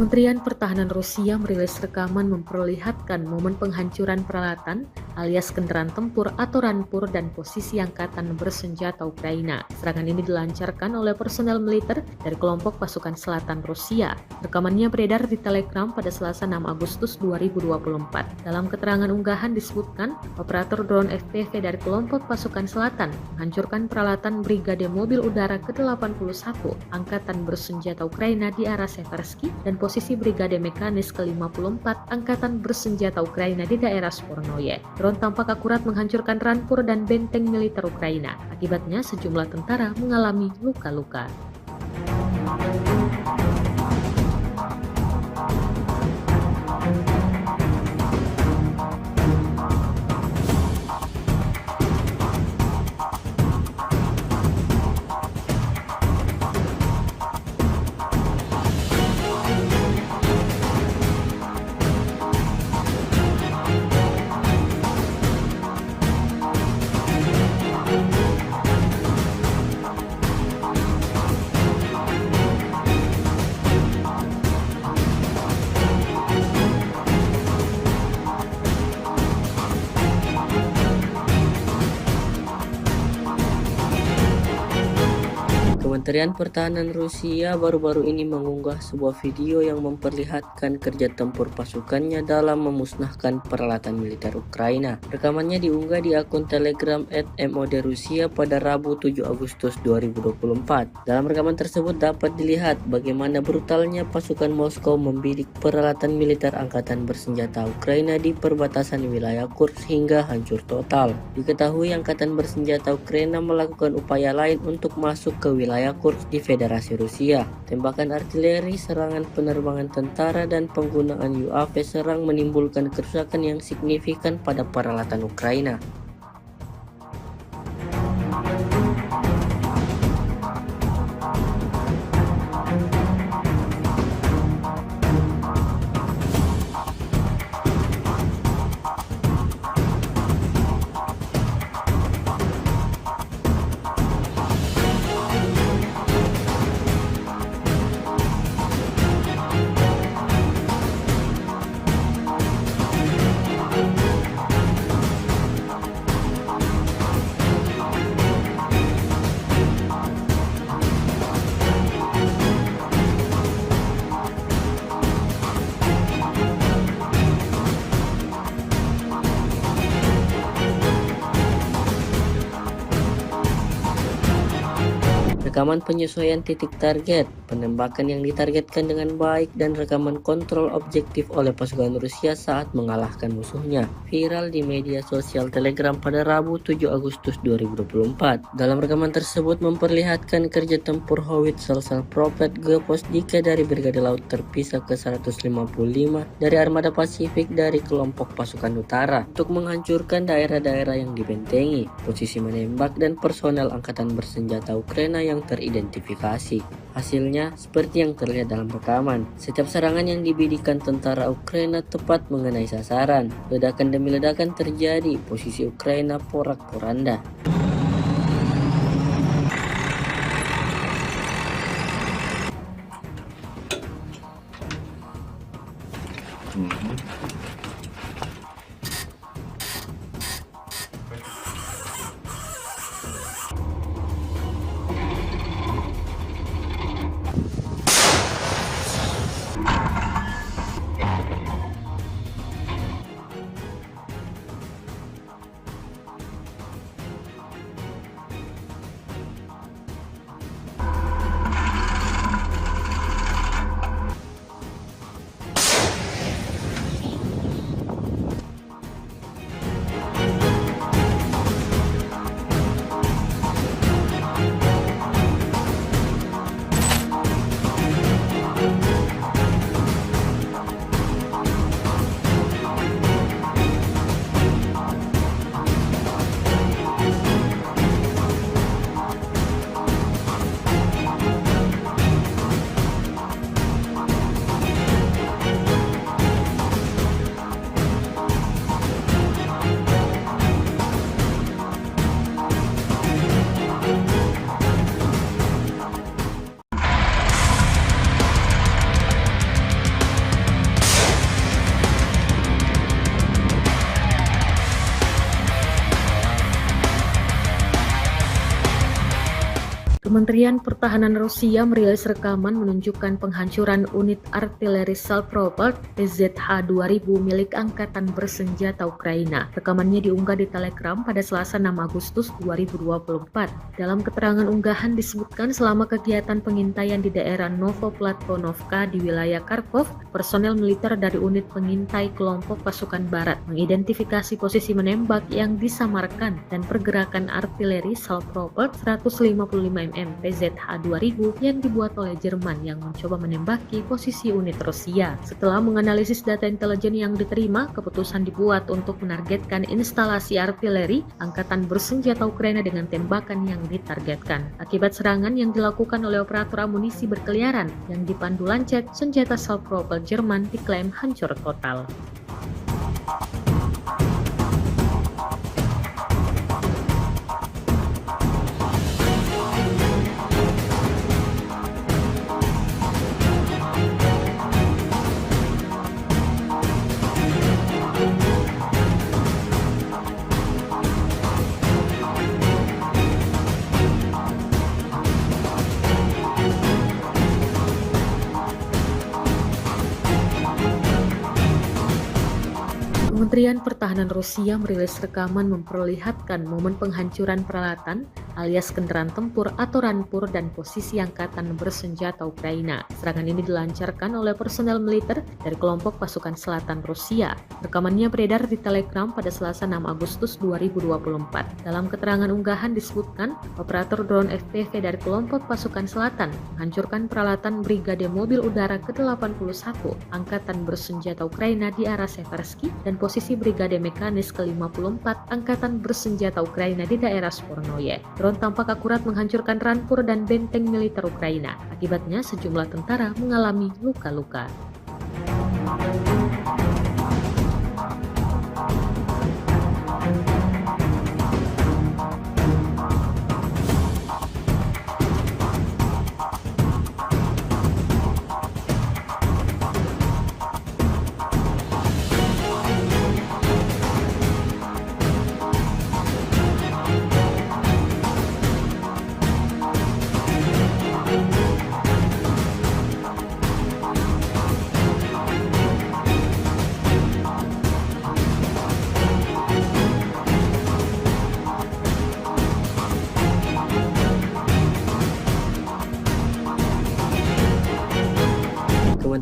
Kementerian Pertahanan Rusia merilis rekaman memperlihatkan momen penghancuran peralatan alias kendaraan tempur atau rampur dan posisi angkatan bersenjata Ukraina. Serangan ini dilancarkan oleh personel militer dari kelompok pasukan selatan Rusia. Rekamannya beredar di Telegram pada Selasa 6 Agustus 2024. Dalam keterangan unggahan disebutkan, operator drone FPV dari kelompok pasukan selatan menghancurkan peralatan Brigade Mobil Udara ke-81 Angkatan Bersenjata Ukraina di arah Seversky dan posisi Brigade Mekanis ke-54 Angkatan Bersenjata Ukraina di daerah Spornoye. Drone tampak akurat menghancurkan rampur dan benteng militer Ukraina. Akibatnya sejumlah tentara mengalami luka-luka. Kementerian Pertahanan Rusia baru-baru ini mengunggah sebuah video yang memperlihatkan kerja tempur pasukannya dalam memusnahkan peralatan militer Ukraina. Rekamannya diunggah di akun Telegram @MOD_Rusia pada Rabu 7 Agustus 2024. Dalam rekaman tersebut dapat dilihat bagaimana brutalnya pasukan Moskow membidik peralatan militer angkatan bersenjata Ukraina di perbatasan wilayah Kursk hingga hancur total. Diketahui angkatan bersenjata Ukraina melakukan upaya lain untuk masuk ke wilayah Kursk di Federasi Rusia. Tembakan artileri, serangan penerbangan tentara, dan penggunaan UAV serang menimbulkan kerusakan yang signifikan pada peralatan Ukraina. Rekaman penyesuaian titik target, penembakan yang ditargetkan dengan baik, dan rekaman kontrol objektif oleh pasukan Rusia saat mengalahkan musuhnya viral di media sosial Telegram pada Rabu 7 Agustus 2024. Dalam rekaman tersebut memperlihatkan kerja tempur Howitzer Prophet Geposdike dari Brigade Laut Terpisah ke-155 dari Armada Pasifik dari kelompok pasukan utara untuk menghancurkan daerah-daerah yang dibentengi, posisi menembak, dan personel angkatan bersenjata Ukraina yang teridentifikasi. Hasilnya seperti yang terlihat dalam rekaman. Setiap serangan yang dibidikan tentara Ukraina tepat mengenai sasaran. Ledakan demi ledakan terjadi, posisi Ukraina porak-poranda. Kementerian Pertahanan Rusia merilis rekaman menunjukkan penghancuran unit artileri Salpropelt PZH-2000 milik Angkatan Bersenjata Ukraina. Rekamannya diunggah di Telegram pada Selasa 6 Agustus 2024. Dalam keterangan unggahan disebutkan selama kegiatan pengintaian di daerah Novoplatvonovka di wilayah Kharkov, personel militer dari unit pengintai kelompok pasukan barat mengidentifikasi posisi menembak yang disamarkan dan pergerakan artileri Salpropelt 155 mm PZH-2000 yang dibuat oleh Jerman yang mencoba menembaki posisi unit Rusia. Setelah menganalisis data intelijen yang diterima, keputusan dibuat untuk menargetkan instalasi artileri Angkatan Bersenjata Ukraina dengan tembakan yang ditargetkan. Akibat serangan yang dilakukan oleh operator amunisi berkeliaran yang dipandu Lancet, senjata Salpropelt Jerman diklaim hancur total. Kementerian Pertahanan Rusia merilis rekaman memperlihatkan momen penghancuran peralatan alias kendaraan tempur atau rampur dan posisi Angkatan Bersenjata Ukraina. Serangan ini dilancarkan oleh personel militer dari kelompok pasukan selatan Rusia. Rekamannya beredar di Telegram pada Selasa 6 Agustus 2024. Dalam keterangan unggahan disebutkan, operator drone FPV dari kelompok pasukan selatan menghancurkan peralatan Brigade Mobil Udara ke-81 Angkatan Bersenjata Ukraina di arah Seversky dan posisi Brigade Mekanis ke-54 Angkatan Bersenjata Ukraina di daerah Spornoye. Drone tampak akurat menghancurkan rampur dan benteng militer Ukraina. Akibatnya sejumlah tentara mengalami luka-luka.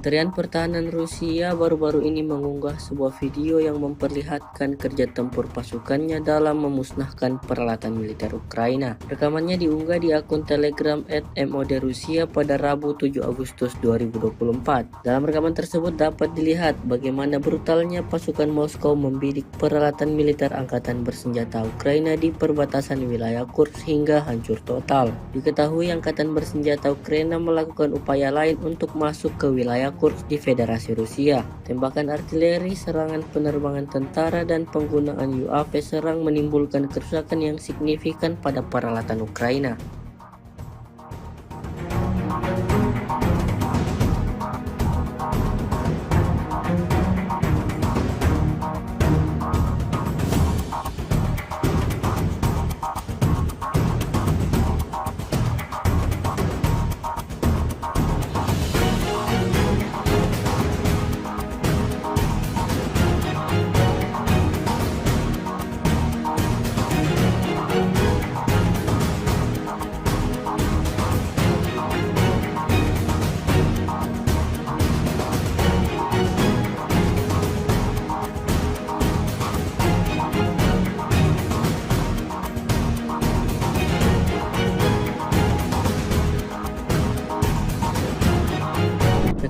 Kementerian Pertahanan Rusia baru-baru ini mengunggah sebuah video yang memperlihatkan kerja tempur pasukannya dalam memusnahkan peralatan militer Ukraina. Rekamannya diunggah di akun Telegram @MOD_Rusia pada Rabu 7 Agustus 2024. Dalam rekaman tersebut dapat dilihat bagaimana brutalnya pasukan Moskow membidik peralatan militer Angkatan Bersenjata Ukraina di perbatasan wilayah Kursk hingga hancur total. Diketahui Angkatan Bersenjata Ukraina melakukan upaya lain untuk masuk ke wilayah Kursk di Federasi Rusia. Tembakan artileri, serangan penerbangan tentara, dan penggunaan UAV serang menimbulkan kerusakan yang signifikan pada peralatan Ukraina.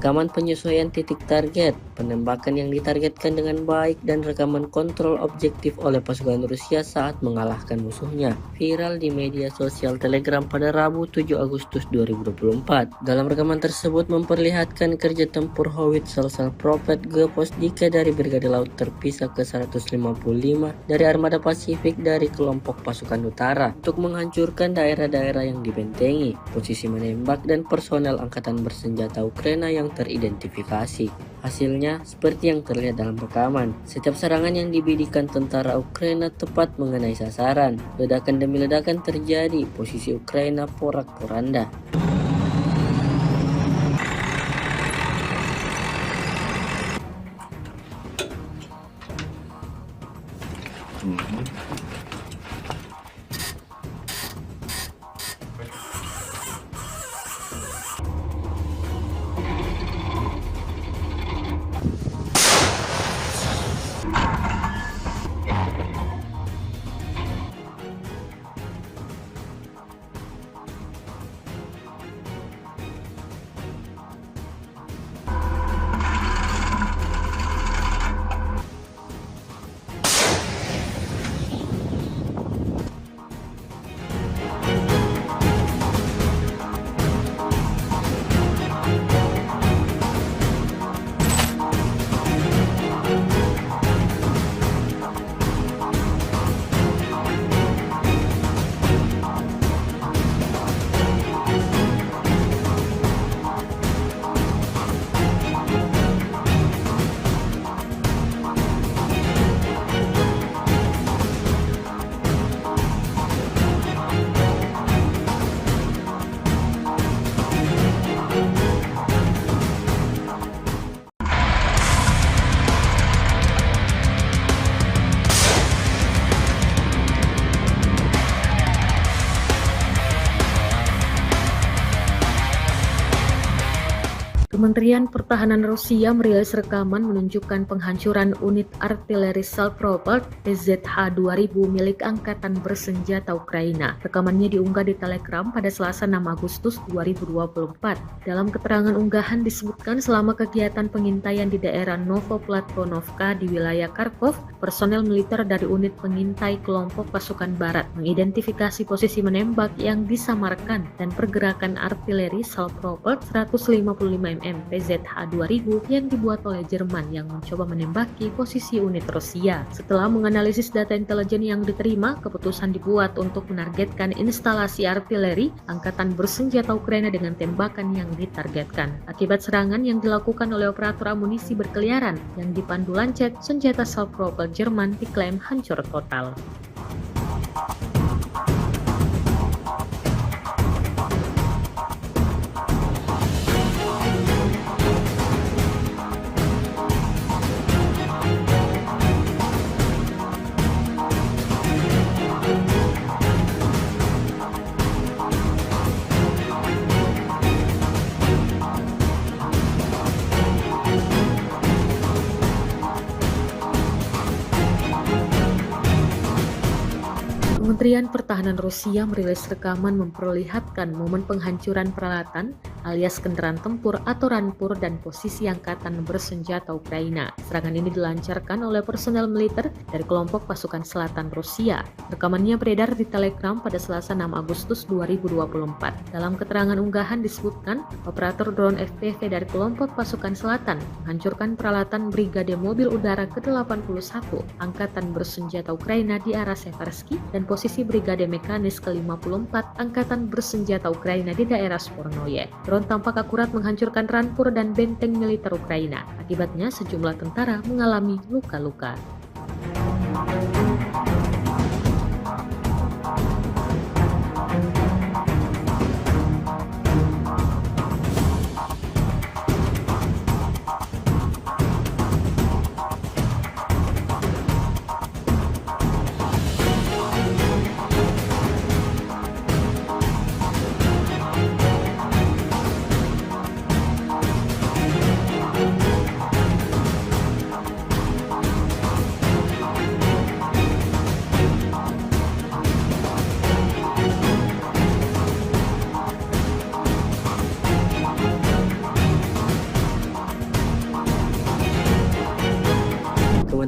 Rekaman penyesuaian titik target, penembakan yang ditargetkan dengan baik, dan rekaman kontrol objektif oleh pasukan Rusia saat mengalahkan musuhnya viral di media sosial Telegram pada Rabu 7 Agustus 2024. Dalam rekaman tersebut memperlihatkan kerja tempur howitzer Salpropelt G-Postdike dari Brigade Laut Terpisah ke-155 dari Armada Pasifik dari kelompok pasukan utara untuk menghancurkan daerah-daerah yang dibentengi, posisi menembak, dan personel Angkatan Bersenjata Ukraina yang teridentifikasi. Hasilnya seperti yang terlihat dalam rekaman. Setiap serangan yang dibidikan tentara Ukraina tepat mengenai sasaran. Ledakan demi ledakan terjadi, posisi Ukraina porak-poranda. Kementerian Pertahanan Rusia merilis rekaman menunjukkan penghancuran unit artileri Salpropelt PZH-2000 milik Angkatan Bersenjata Ukraina. Rekamannya diunggah di Telegram pada Selasa 6 Agustus 2024. Dalam keterangan unggahan disebutkan selama kegiatan pengintaian di daerah Novoplatonovka di wilayah Kharkov, personel militer dari unit pengintai kelompok pasukan barat mengidentifikasi posisi menembak yang disamarkan dan pergerakan artileri Salpropelt 155 mm PZH-2000 yang dibuat oleh Jerman yang mencoba menembaki posisi unit Rusia. Setelah menganalisis data intelijen yang diterima, keputusan dibuat untuk menargetkan instalasi artileri Angkatan Bersenjata Ukraina dengan tembakan yang ditargetkan. Akibat serangan yang dilakukan oleh operator amunisi berkeliaran yang dipandu Lancet, senjata Salpropelt Jerman diklaim hancur total. Kementerian Pertahanan Rusia merilis rekaman memperlihatkan momen penghancuran peralatan alias kendaraan tempur atau rampur dan posisi Angkatan Bersenjata Ukraina. Serangan ini dilancarkan oleh personel militer dari kelompok pasukan selatan Rusia. Rekamannya beredar di Telegram pada Selasa 6 Agustus 2024. Dalam keterangan unggahan disebutkan, operator drone FPV dari kelompok pasukan selatan menghancurkan peralatan Brigade Mobil Udara ke-81 Angkatan Bersenjata Ukraina di arah Seversky dan posisi Brigade Mekanis ke-54 Angkatan Bersenjata Ukraina di daerah Spornoye. Drone tampak akurat menghancurkan rampur dan benteng militer Ukraina. Akibatnya sejumlah tentara mengalami luka-luka.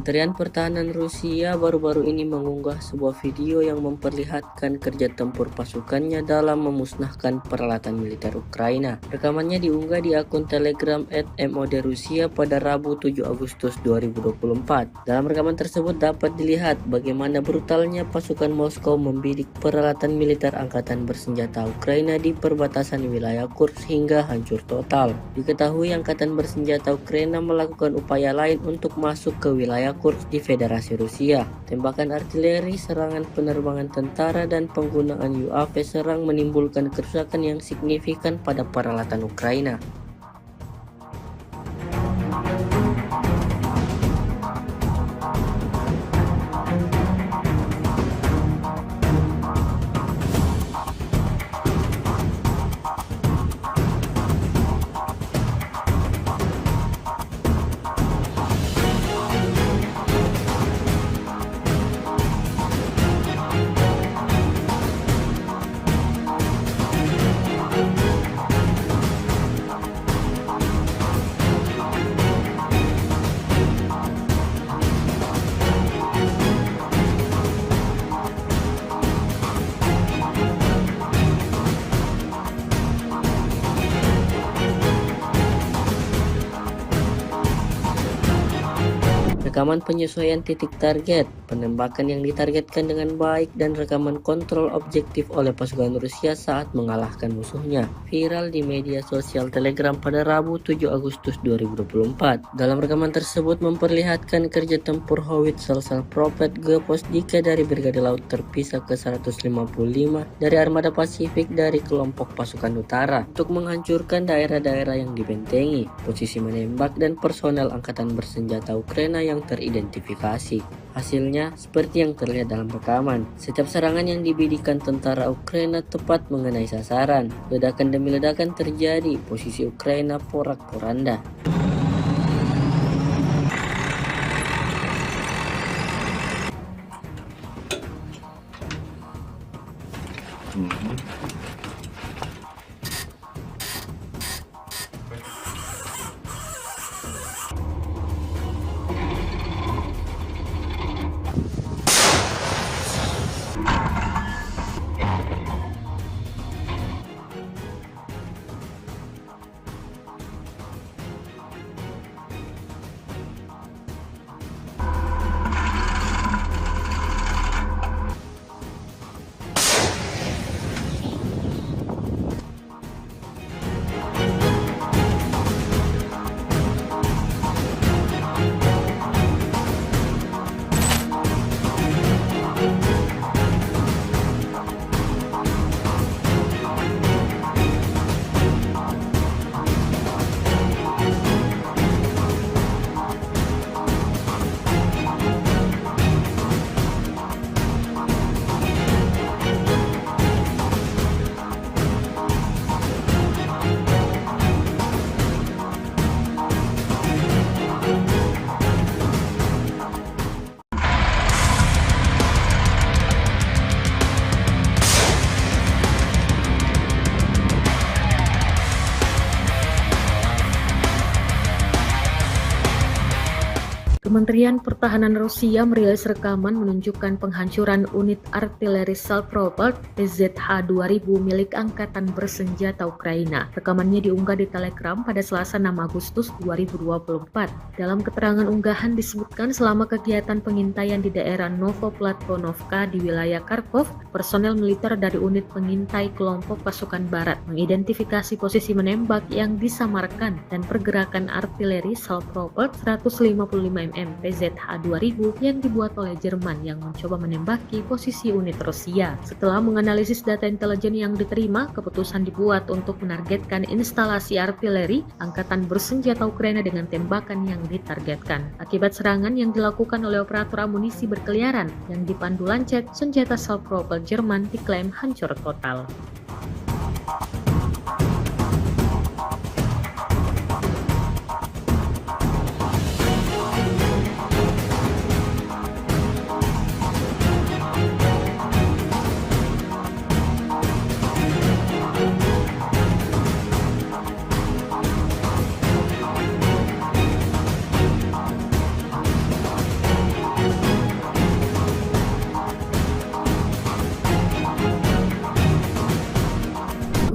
Kementerian Pertahanan Rusia baru-baru ini mengunggah sebuah video yang memperlihatkan kerja tempur pasukannya dalam memusnahkan peralatan militer Ukraina. Rekamannya diunggah di akun Telegram @mod Rusia pada Rabu 7 Agustus 2024. Dalam rekaman tersebut dapat dilihat bagaimana brutalnya pasukan Moskow membidik peralatan militer angkatan bersenjata Ukraina di perbatasan wilayah Kursk hingga hancur total. Diketahui angkatan bersenjata Ukraina melakukan upaya lain untuk masuk ke wilayah Kursk di Federasi Rusia. Tembakan artileri, serangan penerbangan tentara, dan penggunaan UAV serang menimbulkan kerusakan yang signifikan pada peralatan Ukraina. Rekaman penyesuaian titik target, penembakan yang ditargetkan dengan baik, dan rekaman kontrol objektif oleh pasukan Rusia saat mengalahkan musuhnya viral di media sosial Telegram pada Rabu 7 Agustus 2024. Dalam rekaman tersebut memperlihatkan kerja tempur Howitzer Salpropet Geposdika dari Brigade Laut Terpisah ke-155 dari Armada Pasifik dari kelompok pasukan utara untuk menghancurkan daerah-daerah yang dibentengi, posisi menembak, dan personel angkatan bersenjata Ukraina yang teridentifikasi. Hasilnya seperti yang terlihat dalam rekaman. Setiap serangan yang dibidikan tentara Ukraina tepat mengenai sasaran. Ledakan demi ledakan terjadi, posisi Ukraina porak-poranda. Kementerian Pertahanan Rusia merilis rekaman menunjukkan penghancuran unit artileri Salpropelt PZH-2000 milik Angkatan Bersenjata Ukraina. Rekamannya diunggah di Telegram pada Selasa 6 Agustus 2024. Dalam keterangan unggahan disebutkan selama kegiatan pengintaian di daerah Novoplatvonovka di wilayah Kharkov, personel militer dari unit pengintai kelompok pasukan barat mengidentifikasi posisi menembak yang disamarkan dan pergerakan artileri Salpropelt 155 mm PZH-2000 yang dibuat oleh Jerman yang mencoba menembaki posisi unit Rusia. Setelah menganalisis data intelijen yang diterima, keputusan dibuat untuk menargetkan instalasi artileri Angkatan Bersenjata Ukraina dengan tembakan yang ditargetkan. Akibat serangan yang dilakukan oleh operator amunisi berkeliaran yang dipandu Lancet, senjata Salpropelt Jerman diklaim hancur total.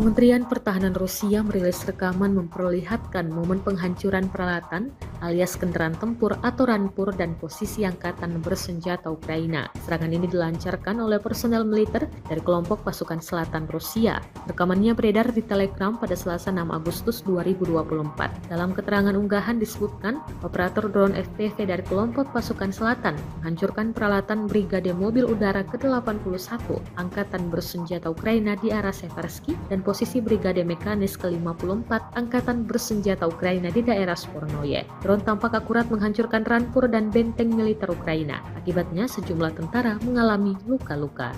Kementerian Pertahanan Rusia merilis rekaman memperlihatkan momen penghancuran peralatan alias kendaraan tempur atau rampur dan posisi angkatan bersenjata Ukraina. Serangan ini dilancarkan oleh personel militer dari kelompok pasukan selatan Rusia. Rekamannya beredar di Telegram pada Selasa 6 Agustus 2024. Dalam keterangan unggahan disebutkan, operator drone FPV dari kelompok pasukan selatan menghancurkan peralatan Brigade Mobil Udara ke-81 Angkatan Bersenjata Ukraina di arah Seversky dan posisi Brigade Mekanis ke-54 Angkatan Bersenjata Ukraina di daerah Spornoye. Drone tampak akurat menghancurkan rampur dan benteng militer Ukraina. Akibatnya sejumlah tentara mengalami luka-luka.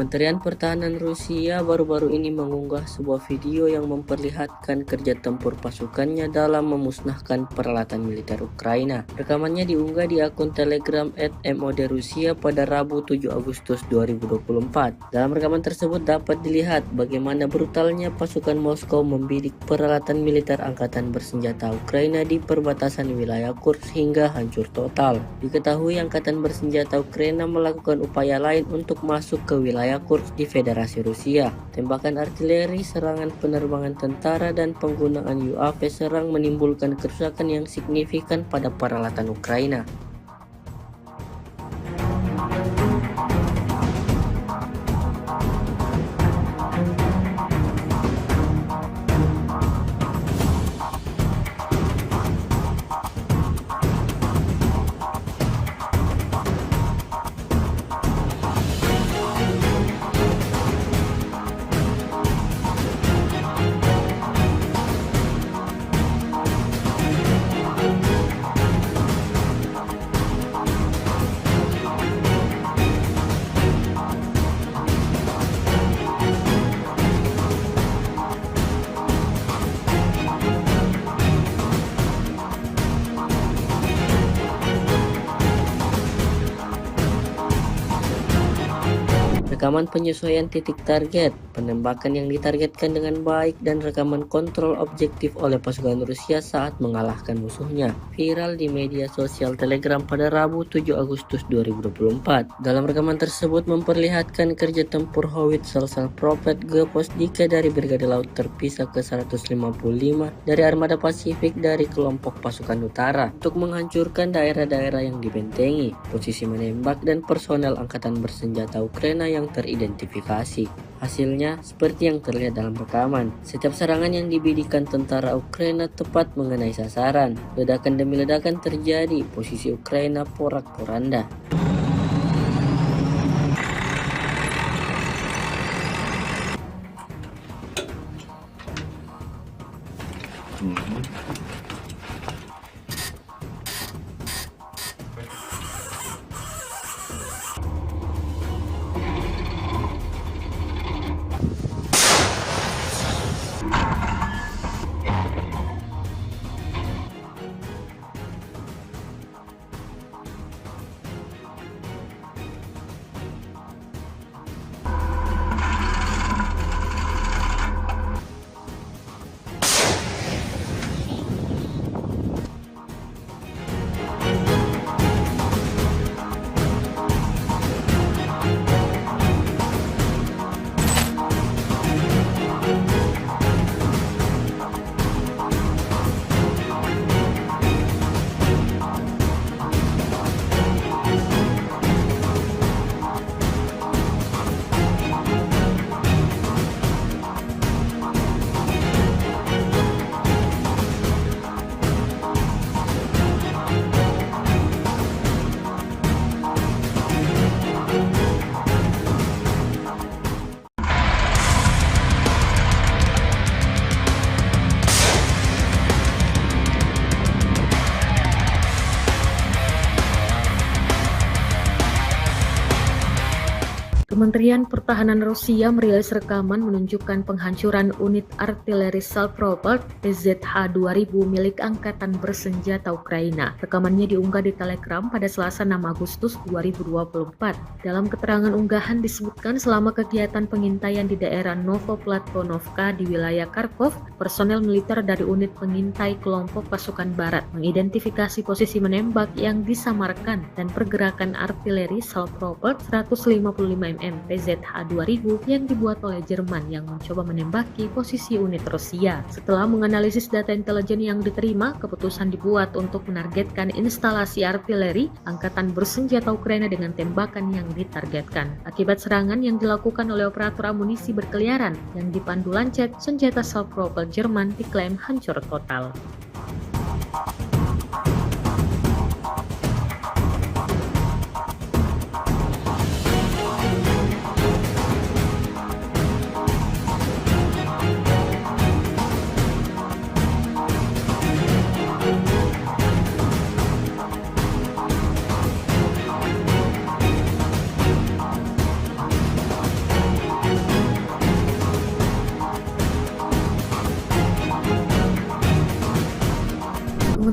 Kementerian Pertahanan Rusia baru-baru ini mengunggah sebuah video yang memperlihatkan kerja tempur pasukannya dalam memusnahkan peralatan militer Ukraina. Rekamannya diunggah di akun Telegram @MOD_Rusia pada Rabu 7 Agustus 2024. Dalam rekaman tersebut dapat dilihat bagaimana brutalnya pasukan Moskow membidik peralatan militer angkatan bersenjata Ukraina di perbatasan wilayah Kursk hingga hancur total. Diketahui angkatan bersenjata Ukraina melakukan upaya lain untuk masuk ke wilayah Kursk di Federasi Rusia. Tembakan artileri, serangan penerbangan tentara, dan penggunaan UAV serang menimbulkan kerusakan yang signifikan pada peralatan Ukraina. Rekaman penyesuaian titik target, penembakan yang ditargetkan dengan baik, dan rekaman kontrol objektif oleh pasukan Rusia saat mengalahkan musuhnya viral di media sosial Telegram pada Rabu 7 Agustus 2024. Dalam rekaman tersebut memperlihatkan kerja tempur Howitzer Prophet Geposdika dari Brigade Laut Terpisah ke-155 dari Armada Pasifik dari kelompok pasukan utara untuk menghancurkan daerah-daerah yang dibentengi, posisi menembak, dan personel angkatan bersenjata Ukraina yang teridentifikasi. Hasilnya seperti yang terlihat dalam rekaman. Setiap serangan yang dibidikan tentara Ukraina tepat mengenai sasaran. Ledakan demi ledakan terjadi, posisi Ukraina porak-poranda. Kementerian Pertahanan Rusia merilis rekaman menunjukkan penghancuran unit artileri Salpropelt PZH-2000 milik Angkatan Bersenjata Ukraina. Rekamannya diunggah di Telegram pada Selasa 6 Agustus 2024. Dalam keterangan unggahan disebutkan selama kegiatan pengintaian di daerah Novoplatonovka di wilayah Kharkov, personel militer dari unit pengintai kelompok pasukan barat mengidentifikasi posisi menembak yang disamarkan dan pergerakan artileri Salpropelt 155 mm PZH-2000 yang dibuat oleh Jerman yang mencoba menembaki posisi unit Rusia. Setelah menganalisis data intelijen yang diterima, keputusan dibuat untuk menargetkan instalasi artileri Angkatan Bersenjata Ukraina dengan tembakan yang ditargetkan. Akibat serangan yang dilakukan oleh operator amunisi berkeliaran yang dipandu Lancet, senjata Salpropelt Jerman diklaim hancur total.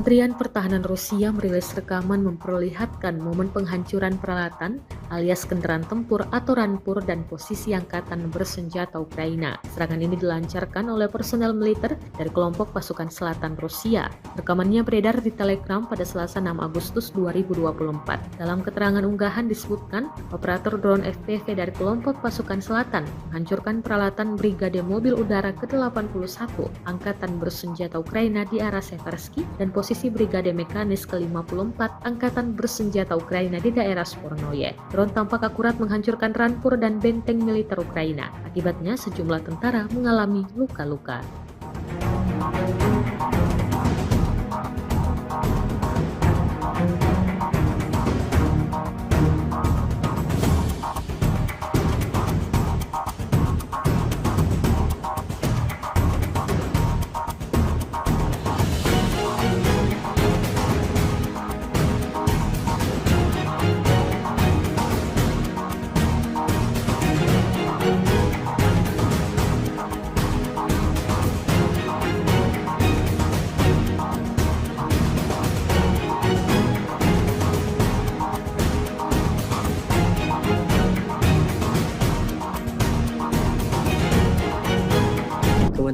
Kementerian Pertahanan Rusia merilis rekaman memperlihatkan momen penghancuran peralatan alias kendaraan tempur atau rampur dan posisi Angkatan Bersenjata Ukraina. Serangan ini dilancarkan oleh personel militer dari kelompok pasukan selatan Rusia. Rekamannya beredar di Telegram pada Selasa 6 Agustus 2024. Dalam keterangan unggahan disebutkan, operator drone FPV dari kelompok pasukan selatan menghancurkan peralatan Brigade Mobil Udara ke-81 Angkatan Bersenjata Ukraina di arah Seversky dan posisi Brigade Mekanis ke-54 Angkatan Bersenjata Ukraina di daerah Spornoye. Drone tampak akurat menghancurkan rampur dan benteng militer Ukraina. Akibatnya sejumlah tentara mengalami luka-luka.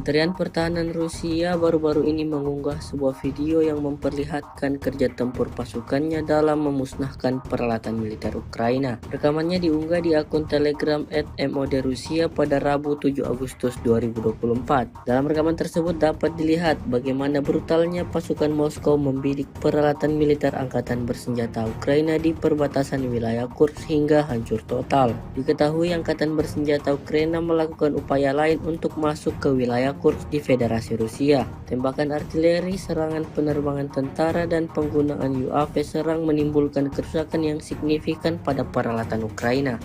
Kementerian Pertahanan Rusia baru-baru ini mengunggah sebuah video yang memperlihatkan kerja tempur pasukannya dalam memusnahkan peralatan militer Ukraina. Rekamannya diunggah di akun Telegram @MOD_Rusia pada Rabu 7 Agustus 2024. Dalam rekaman tersebut dapat dilihat bagaimana brutalnya pasukan Moskow membidik peralatan militer Angkatan Bersenjata Ukraina di perbatasan wilayah Kursk hingga hancur total. Diketahui Angkatan Bersenjata Ukraina melakukan upaya lain untuk masuk ke wilayah Kursk di Federasi Rusia. Tembakan artileri, serangan penerbangan tentara, dan penggunaan UAV serang menimbulkan kerusakan yang signifikan pada peralatan Ukraina.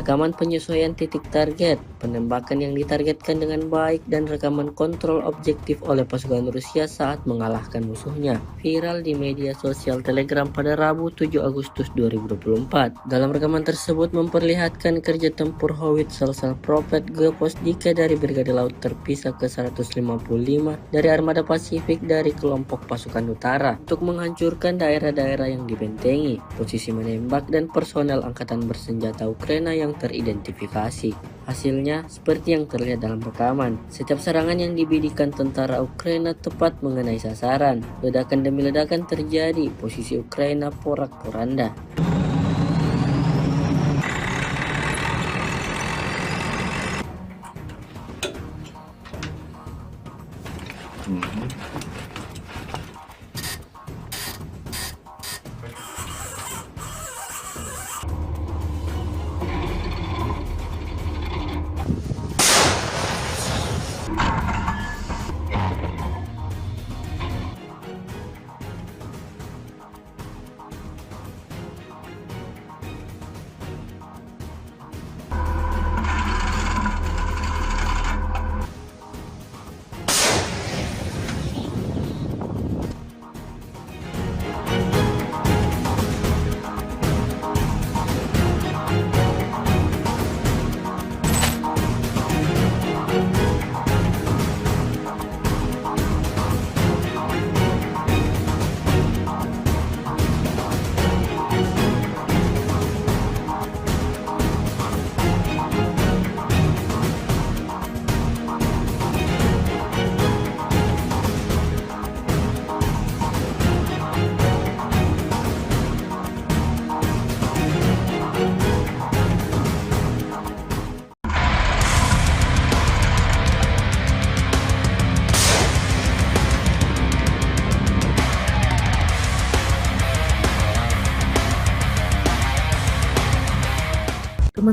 Rekaman penyesuaian titik target, penembakan yang ditargetkan dengan baik, dan rekaman kontrol objektif oleh pasukan Rusia saat mengalahkan musuhnya viral di media sosial Telegram pada Rabu 7 Agustus 2024. Dalam rekaman tersebut memperlihatkan kerja tempur howitzer Salpropelt Geposdika dari Brigade Laut Terpisah ke-155 dari Armada Pasifik dari kelompok pasukan utara untuk menghancurkan daerah-daerah yang dibentengi, posisi menembak, dan personel Angkatan Bersenjata Ukraina yang yang teridentifikasi. Hasilnya seperti yang terlihat dalam rekaman. Setiap serangan yang dibidikan tentara Ukraina tepat mengenai sasaran. Ledakan demi ledakan terjadi, posisi Ukraina porak-poranda.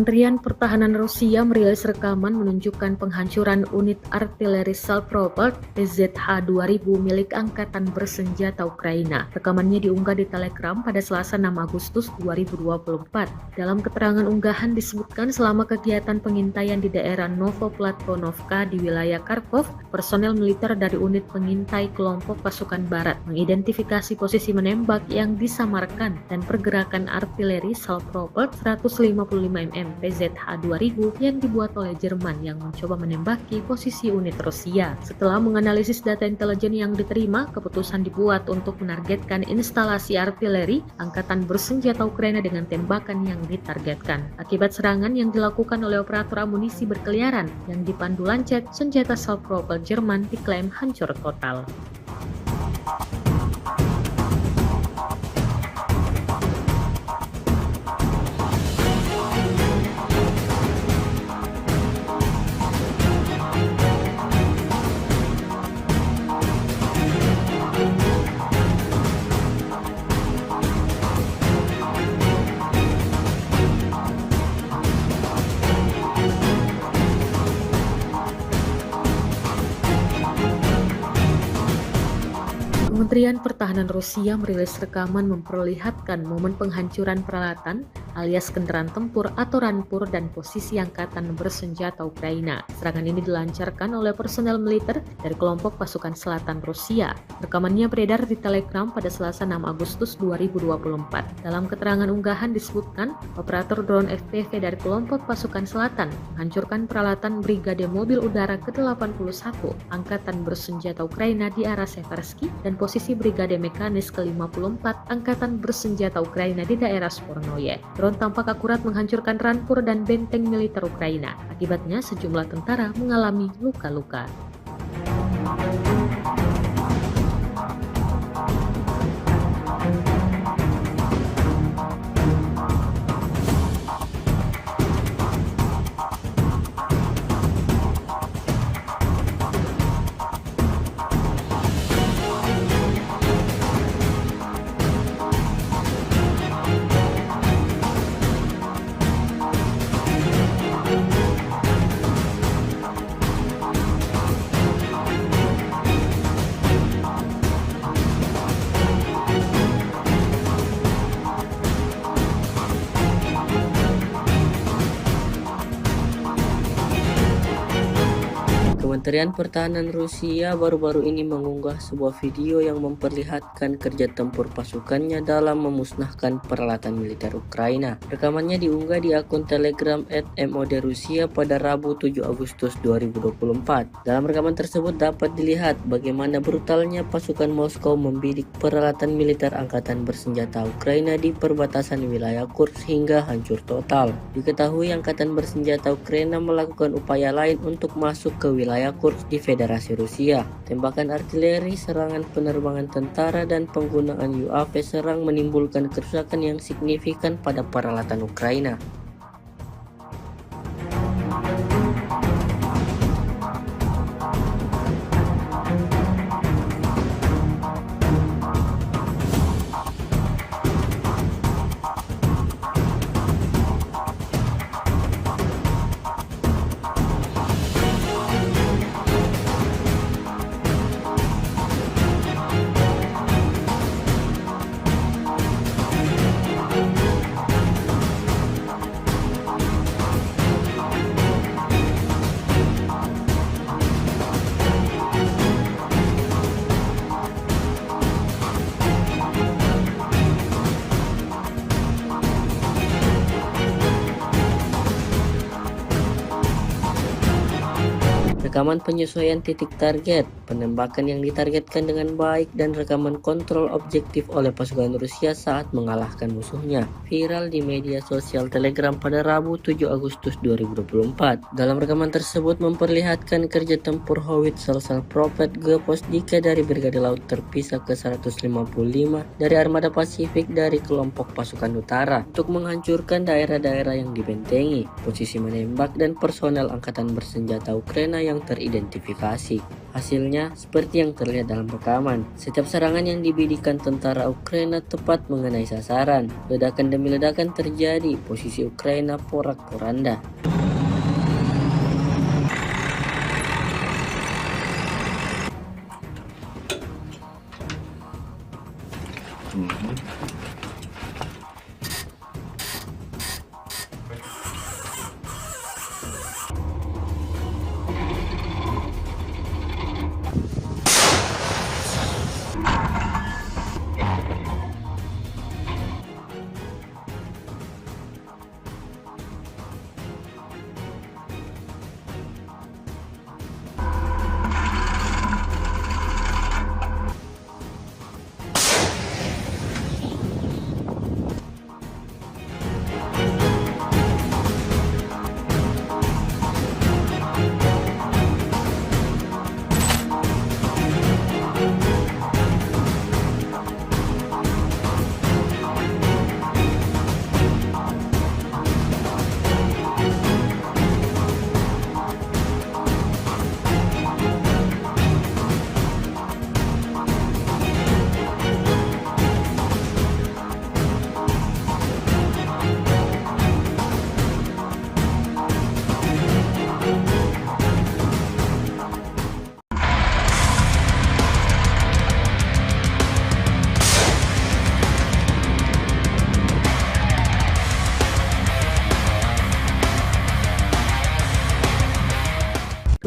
Kementerian Pertahanan Rusia merilis rekaman menunjukkan penghancuran unit artileri Salpropelt PZH-2000 milik Angkatan Bersenjata Ukraina. Rekamannya diunggah di Telegram pada Selasa 6 Agustus 2024. Dalam keterangan unggahan disebutkan selama kegiatan pengintaian di daerah Novoplatonovka di wilayah Kharkov, personel militer dari unit pengintai kelompok pasukan barat mengidentifikasi posisi menembak yang disamarkan dan pergerakan artileri Salpropelt 155 mm PZH-2000 yang dibuat oleh Jerman yang mencoba menembaki posisi unit Rusia. Setelah menganalisis data intelijen yang diterima, keputusan dibuat untuk menargetkan instalasi artileri Angkatan Bersenjata Ukraina dengan tembakan yang ditargetkan. Akibat serangan yang dilakukan oleh operator amunisi berkeliaran yang dipandu Lancet, senjata Salpropelt Jerman diklaim hancur total. Kementerian Pertahanan Rusia merilis rekaman memperlihatkan momen penghancuran peralatan alias kendaraan tempur atau rampur dan posisi Angkatan Bersenjata Ukraina. Serangan ini dilancarkan oleh personel militer dari kelompok pasukan selatan Rusia. Rekamannya beredar di Telegram pada Selasa 6 Agustus 2024. Dalam keterangan unggahan disebutkan, operator drone FPV dari kelompok pasukan selatan menghancurkan peralatan Brigade Mobil Udara ke-81 Angkatan Bersenjata Ukraina di arah Seversky dan posisi Brigade Mekanis ke-54 Angkatan Bersenjata Ukraina di daerah Spornoye. Drone tampak akurat menghancurkan rampur dan benteng militer Ukraina. Akibatnya sejumlah tentara mengalami luka-luka. Kementerian Pertahanan Rusia baru-baru ini mengunggah sebuah video yang memperlihatkan kerja tempur pasukannya dalam memusnahkan peralatan militer Ukraina. Rekamannya diunggah di akun Telegram @mod Rusia pada Rabu 7 Agustus 2024. Dalam rekaman tersebut dapat dilihat bagaimana brutalnya pasukan Moskow membidik peralatan militer angkatan bersenjata Ukraina di perbatasan wilayah Kursk hingga hancur total. Diketahui angkatan bersenjata Ukraina melakukan upaya lain untuk masuk ke wilayah Kursk di Federasi Rusia. Tembakan artileri, serangan penerbangan tentara, dan penggunaan UAV serang menimbulkan kerusakan yang signifikan pada peralatan Ukraina. Rekaman penyesuaian titik target, penembakan yang ditargetkan dengan baik, dan rekaman kontrol objektif oleh pasukan Rusia saat mengalahkan musuhnya viral di media sosial Telegram pada Rabu 7 Agustus 2024. Dalam rekaman tersebut memperlihatkan kerja tempur howitzer Prophet G-Posdika dari Brigade Laut Terpisah ke-155 dari Armada Pasifik dari kelompok pasukan utara untuk menghancurkan daerah-daerah yang dibentengi, posisi menembak, dan personel angkatan bersenjata Ukraina yang teridentifikasi. Hasilnya seperti yang terlihat dalam rekaman. Setiap serangan yang dibidikan tentara Ukraina tepat mengenai sasaran. Ledakan demi ledakan terjadi, posisi Ukraina porak-poranda.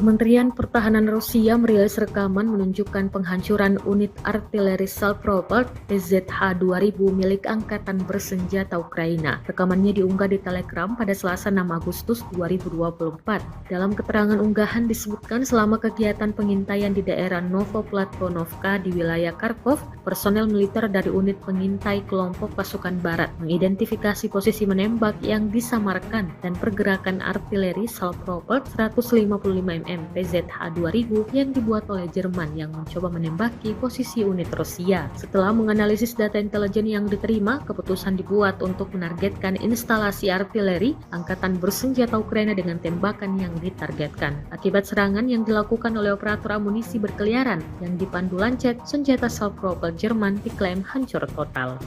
Kementerian Pertahanan Rusia merilis rekaman menunjukkan penghancuran unit artileri Salpropelt PZH-2000 milik Angkatan Bersenjata Ukraina. Rekamannya diunggah di Telegram pada Selasa 6 Agustus 2024. Dalam keterangan unggahan disebutkan selama kegiatan pengintaian di daerah Novoplatonovka di wilayah Kharkov, personel militer dari unit pengintai kelompok pasukan barat mengidentifikasi posisi menembak yang disamarkan dan pergerakan artileri Salpropelt 155 mm PZH-2000 yang dibuat oleh Jerman yang mencoba menembaki posisi unit Rusia. Setelah menganalisis data intelijen yang diterima, keputusan dibuat untuk menargetkan instalasi artileri Angkatan Bersenjata Ukraina dengan tembakan yang ditargetkan. Akibat serangan yang dilakukan oleh operator amunisi berkeliaran yang dipandu Lancet, senjata Salpropelt Jerman diklaim hancur total.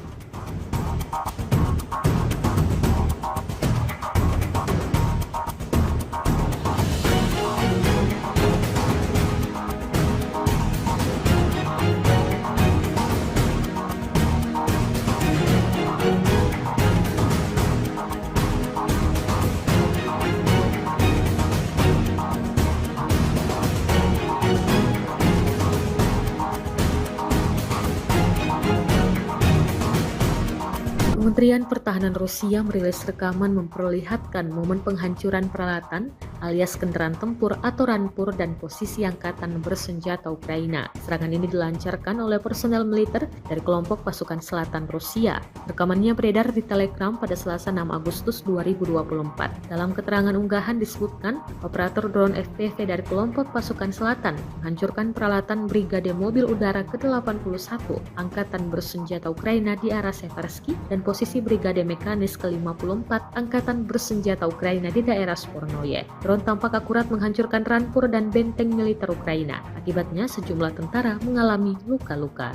Kementerian Pertahanan Rusia merilis rekaman memperlihatkan momen penghancuran peralatan alias kendaraan tempur atau rampur dan posisi angkatan bersenjata Ukraina. Serangan ini dilancarkan oleh personel militer dari kelompok pasukan selatan Rusia. Rekamannya beredar di Telegram pada Selasa 6 Agustus 2024. Dalam keterangan unggahan disebutkan, operator drone FPV dari kelompok pasukan selatan menghancurkan peralatan Brigade Mobil Udara ke-81 Angkatan Bersenjata Ukraina di arah Seversky dan posisi Brigade Mekanis ke-54 Angkatan Bersenjata Ukraina di daerah Spornoye. Drone tampak akurat menghancurkan rampur dan benteng militer Ukraina. Akibatnya sejumlah tentara mengalami luka-luka.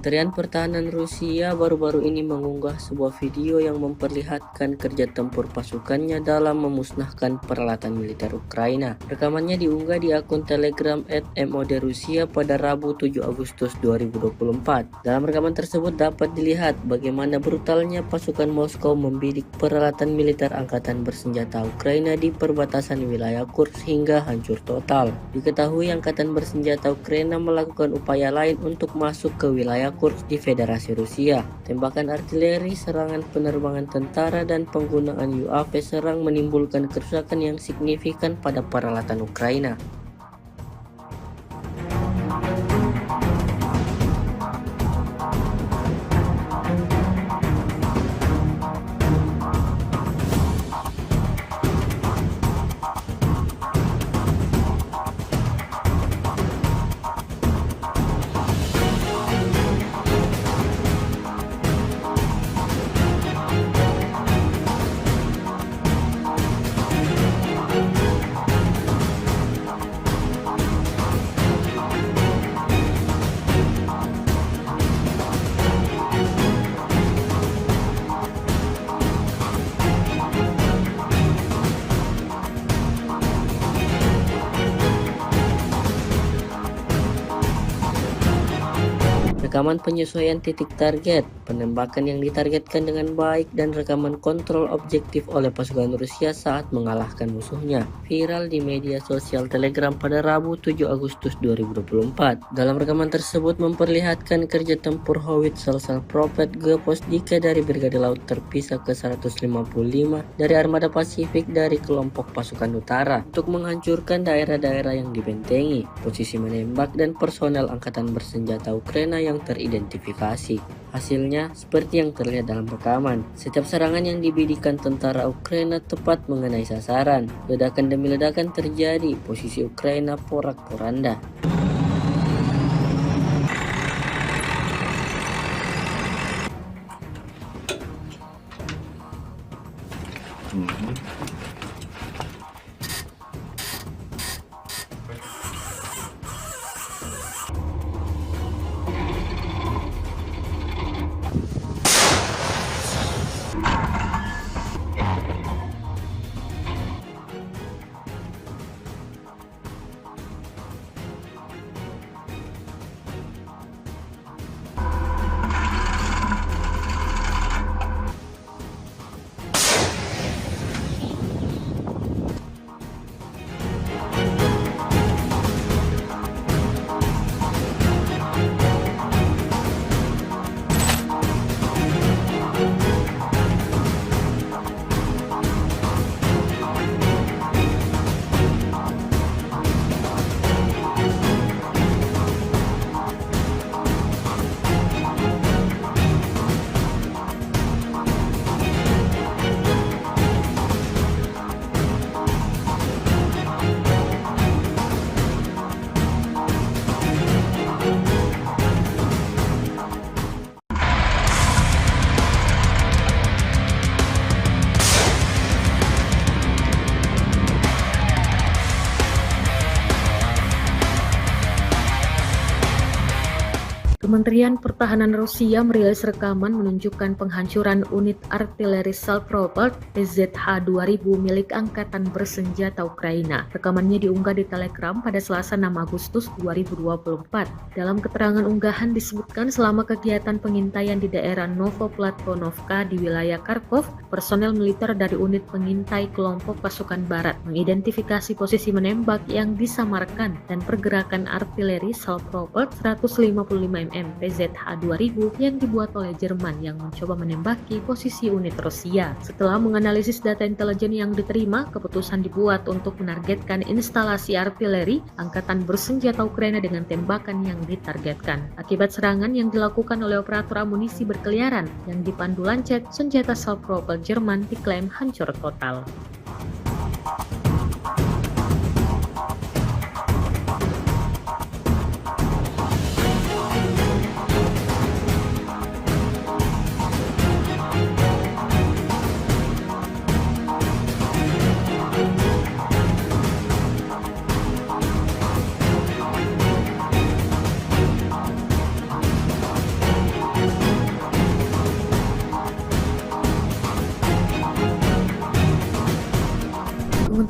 Kementerian Pertahanan Rusia baru-baru ini mengunggah sebuah video yang memperlihatkan kerja tempur pasukannya dalam memusnahkan peralatan militer Ukraina. Rekamannya diunggah di akun Telegram @MOD_Rusia pada Rabu 7 Agustus 2024. Dalam rekaman tersebut dapat dilihat bagaimana brutalnya pasukan Moskow membidik peralatan militer angkatan bersenjata Ukraina di perbatasan wilayah Kursk hingga hancur total. Diketahui angkatan bersenjata Ukraina melakukan upaya lain untuk masuk ke wilayah Kursk di Federasi Rusia. Tembakan artileri, serangan penerbangan tentara, dan penggunaan UAV serang menimbulkan kerusakan yang signifikan pada peralatan Ukraina. Rekaman penyesuaian titik target, penembakan yang ditargetkan dengan baik, dan rekaman kontrol objektif oleh pasukan Rusia saat mengalahkan musuhnya viral di media sosial Telegram pada Rabu 7 Agustus 2024. Dalam rekaman tersebut memperlihatkan kerja tempur Howitzer Prophet Geposdike dari Brigade Laut Terpisah ke-155 dari Armada Pasifik dari kelompok pasukan utara untuk menghancurkan daerah-daerah yang dibentengi, posisi menembak, dan personel angkatan bersenjata Ukraina yang teridentifikasi. Hasilnya seperti yang terlihat dalam rekaman. Setiap serangan yang dibidikan tentara Ukraina tepat mengenai sasaran. Ledakan demi ledakan terjadi, posisi Ukraina porak-poranda. Kementerian Pertahanan Rusia merilis rekaman menunjukkan penghancuran unit artileri Salpropelt PZH-2000 milik Angkatan Bersenjata Ukraina. Rekamannya diunggah di Telegram pada Selasa 6 Agustus 2024. Dalam keterangan unggahan disebutkan selama kegiatan pengintaian di daerah Novoplatonovka di wilayah Kharkov, personel militer dari unit pengintai kelompok pasukan barat mengidentifikasi posisi menembak yang disamarkan dan pergerakan artileri Salpropelt 155 mm PZH-2000 yang dibuat oleh Jerman yang mencoba menembaki posisi unit Rusia. Setelah menganalisis data intelijen yang diterima, keputusan dibuat untuk menargetkan instalasi artileri Angkatan Bersenjata Ukraina dengan tembakan yang ditargetkan. Akibat serangan yang dilakukan oleh operator amunisi berkeliaran yang dipandu Lancet, senjata Salpropelt Jerman diklaim hancur total.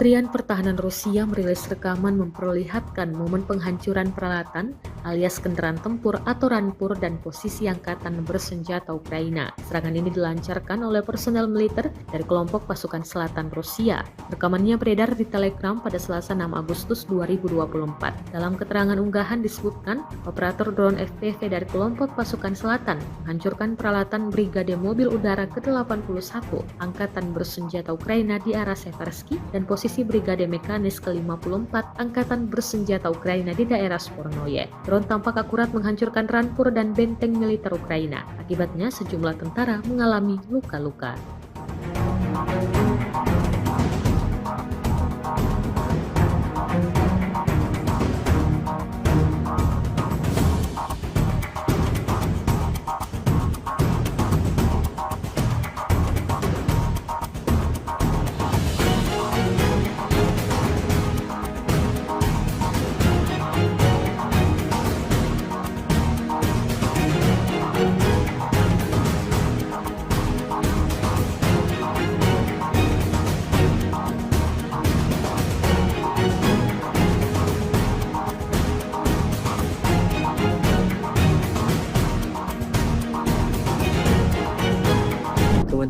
Kementerian Pertahanan Rusia merilis rekaman memperlihatkan momen penghancuran peralatan alias kendaraan tempur atau rampur dan posisi Angkatan Bersenjata Ukraina. Serangan ini dilancarkan oleh personel militer dari kelompok pasukan selatan Rusia. Rekamannya beredar di Telegram pada Selasa 6 Agustus 2024. Dalam keterangan unggahan disebutkan, operator drone FPV dari kelompok pasukan selatan menghancurkan peralatan Brigade Mobil Udara ke-81 Angkatan Bersenjata Ukraina di arah Seversky dan posisi Brigade Mekanis ke-54 Angkatan Bersenjata Ukraina di daerah Spornoye. Drone tampak akurat menghancurkan rampur dan benteng militer Ukraina. Akibatnya sejumlah tentara mengalami luka-luka.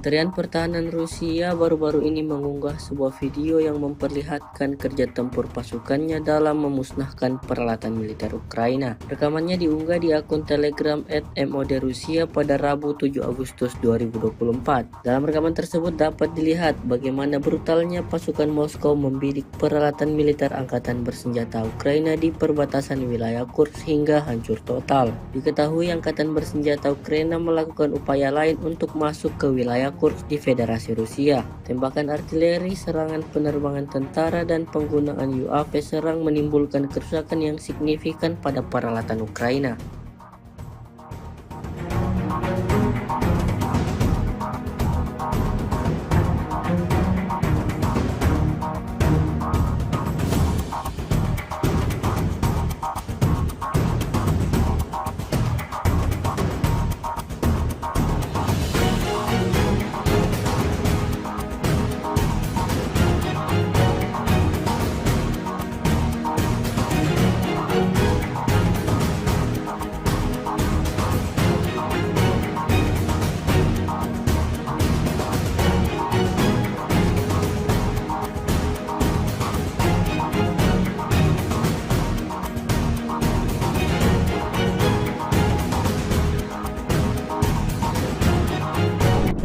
Kementerian Pertahanan Rusia baru-baru ini mengunggah sebuah video yang memperlihatkan kerja tempur pasukannya dalam memusnahkan peralatan militer Ukraina. Rekamannya diunggah di akun Telegram @MOD-Rusia pada Rabu 7 Agustus 2024. Dalam rekaman tersebut dapat dilihat bagaimana brutalnya pasukan Moskow membidik peralatan militer Angkatan Bersenjata Ukraina di perbatasan wilayah Kursk hingga hancur total. Diketahui Angkatan Bersenjata Ukraina melakukan upaya lain untuk masuk ke wilayah Kursk di Federasi Rusia. Tembakan artileri, serangan penerbangan tentara, dan penggunaan UAV serang menimbulkan kerusakan yang signifikan pada peralatan Ukraina.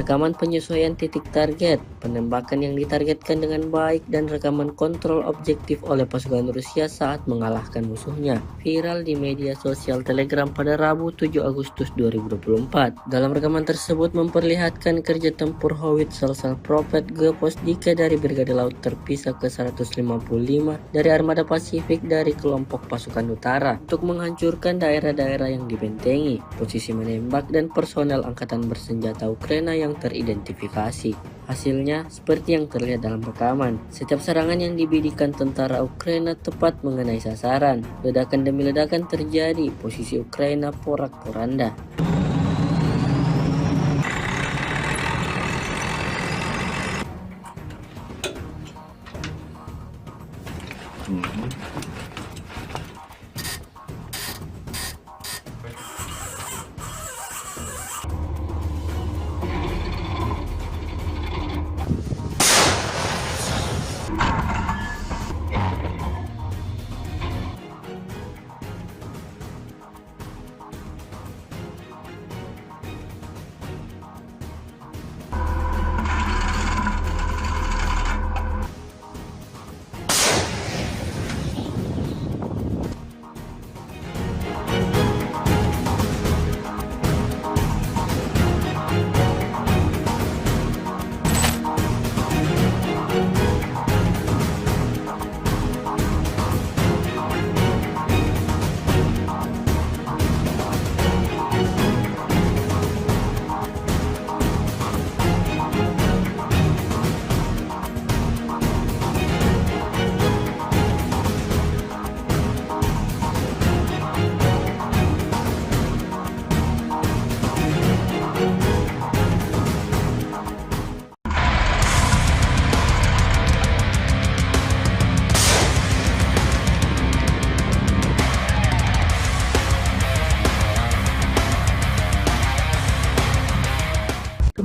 Rekaman penyesuaian titik target, penembakan yang ditargetkan dengan baik, dan rekaman kontrol objektif oleh pasukan Rusia saat mengalahkan musuhnya viral di media sosial Telegram pada Rabu 7 Agustus 2024. Dalam rekaman tersebut memperlihatkan kerja tempur howitzer Salpropelt G-Posdike dari Brigade Laut Terpisah ke-155 dari Armada Pasifik dari kelompok pasukan utara untuk menghancurkan daerah-daerah yang dibentengi, posisi menembak, dan personel Angkatan Bersenjata Ukraina yang teridentifikasi. Hasilnya seperti yang terlihat dalam rekaman. Setiap serangan yang dibidikan tentara Ukraina tepat mengenai sasaran. Ledakan demi ledakan terjadi, posisi Ukraina porak-poranda.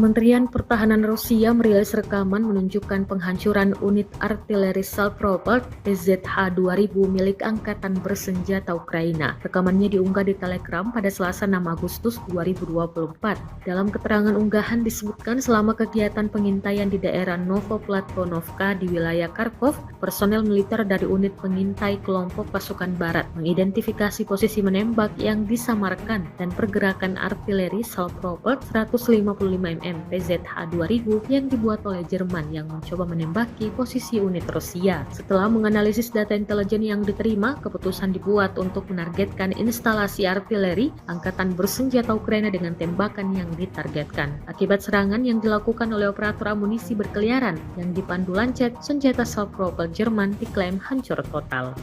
Kementerian Pertahanan Rusia merilis rekaman menunjukkan penghancuran unit artileri Salpropelt PZH-2000 milik Angkatan Bersenjata Ukraina. Rekamannya diunggah di Telegram pada Selasa 6 Agustus 2024. Dalam keterangan unggahan disebutkan selama kegiatan pengintaian di daerah Novoplatonovka di wilayah Kharkov, personel militer dari unit pengintai kelompok pasukan barat mengidentifikasi posisi menembak yang disamarkan dan pergerakan artileri Salpropelt 155 mm PZH-2000 yang dibuat oleh Jerman yang mencoba menembaki posisi unit Rusia. Setelah menganalisis data intelijen yang diterima, keputusan dibuat untuk menargetkan instalasi artileri Angkatan Bersenjata Ukraina dengan tembakan yang ditargetkan. Akibat serangan yang dilakukan oleh operator amunisi berkeliaran yang dipandu Lancet, senjata Salpropelt Jerman diklaim hancur total.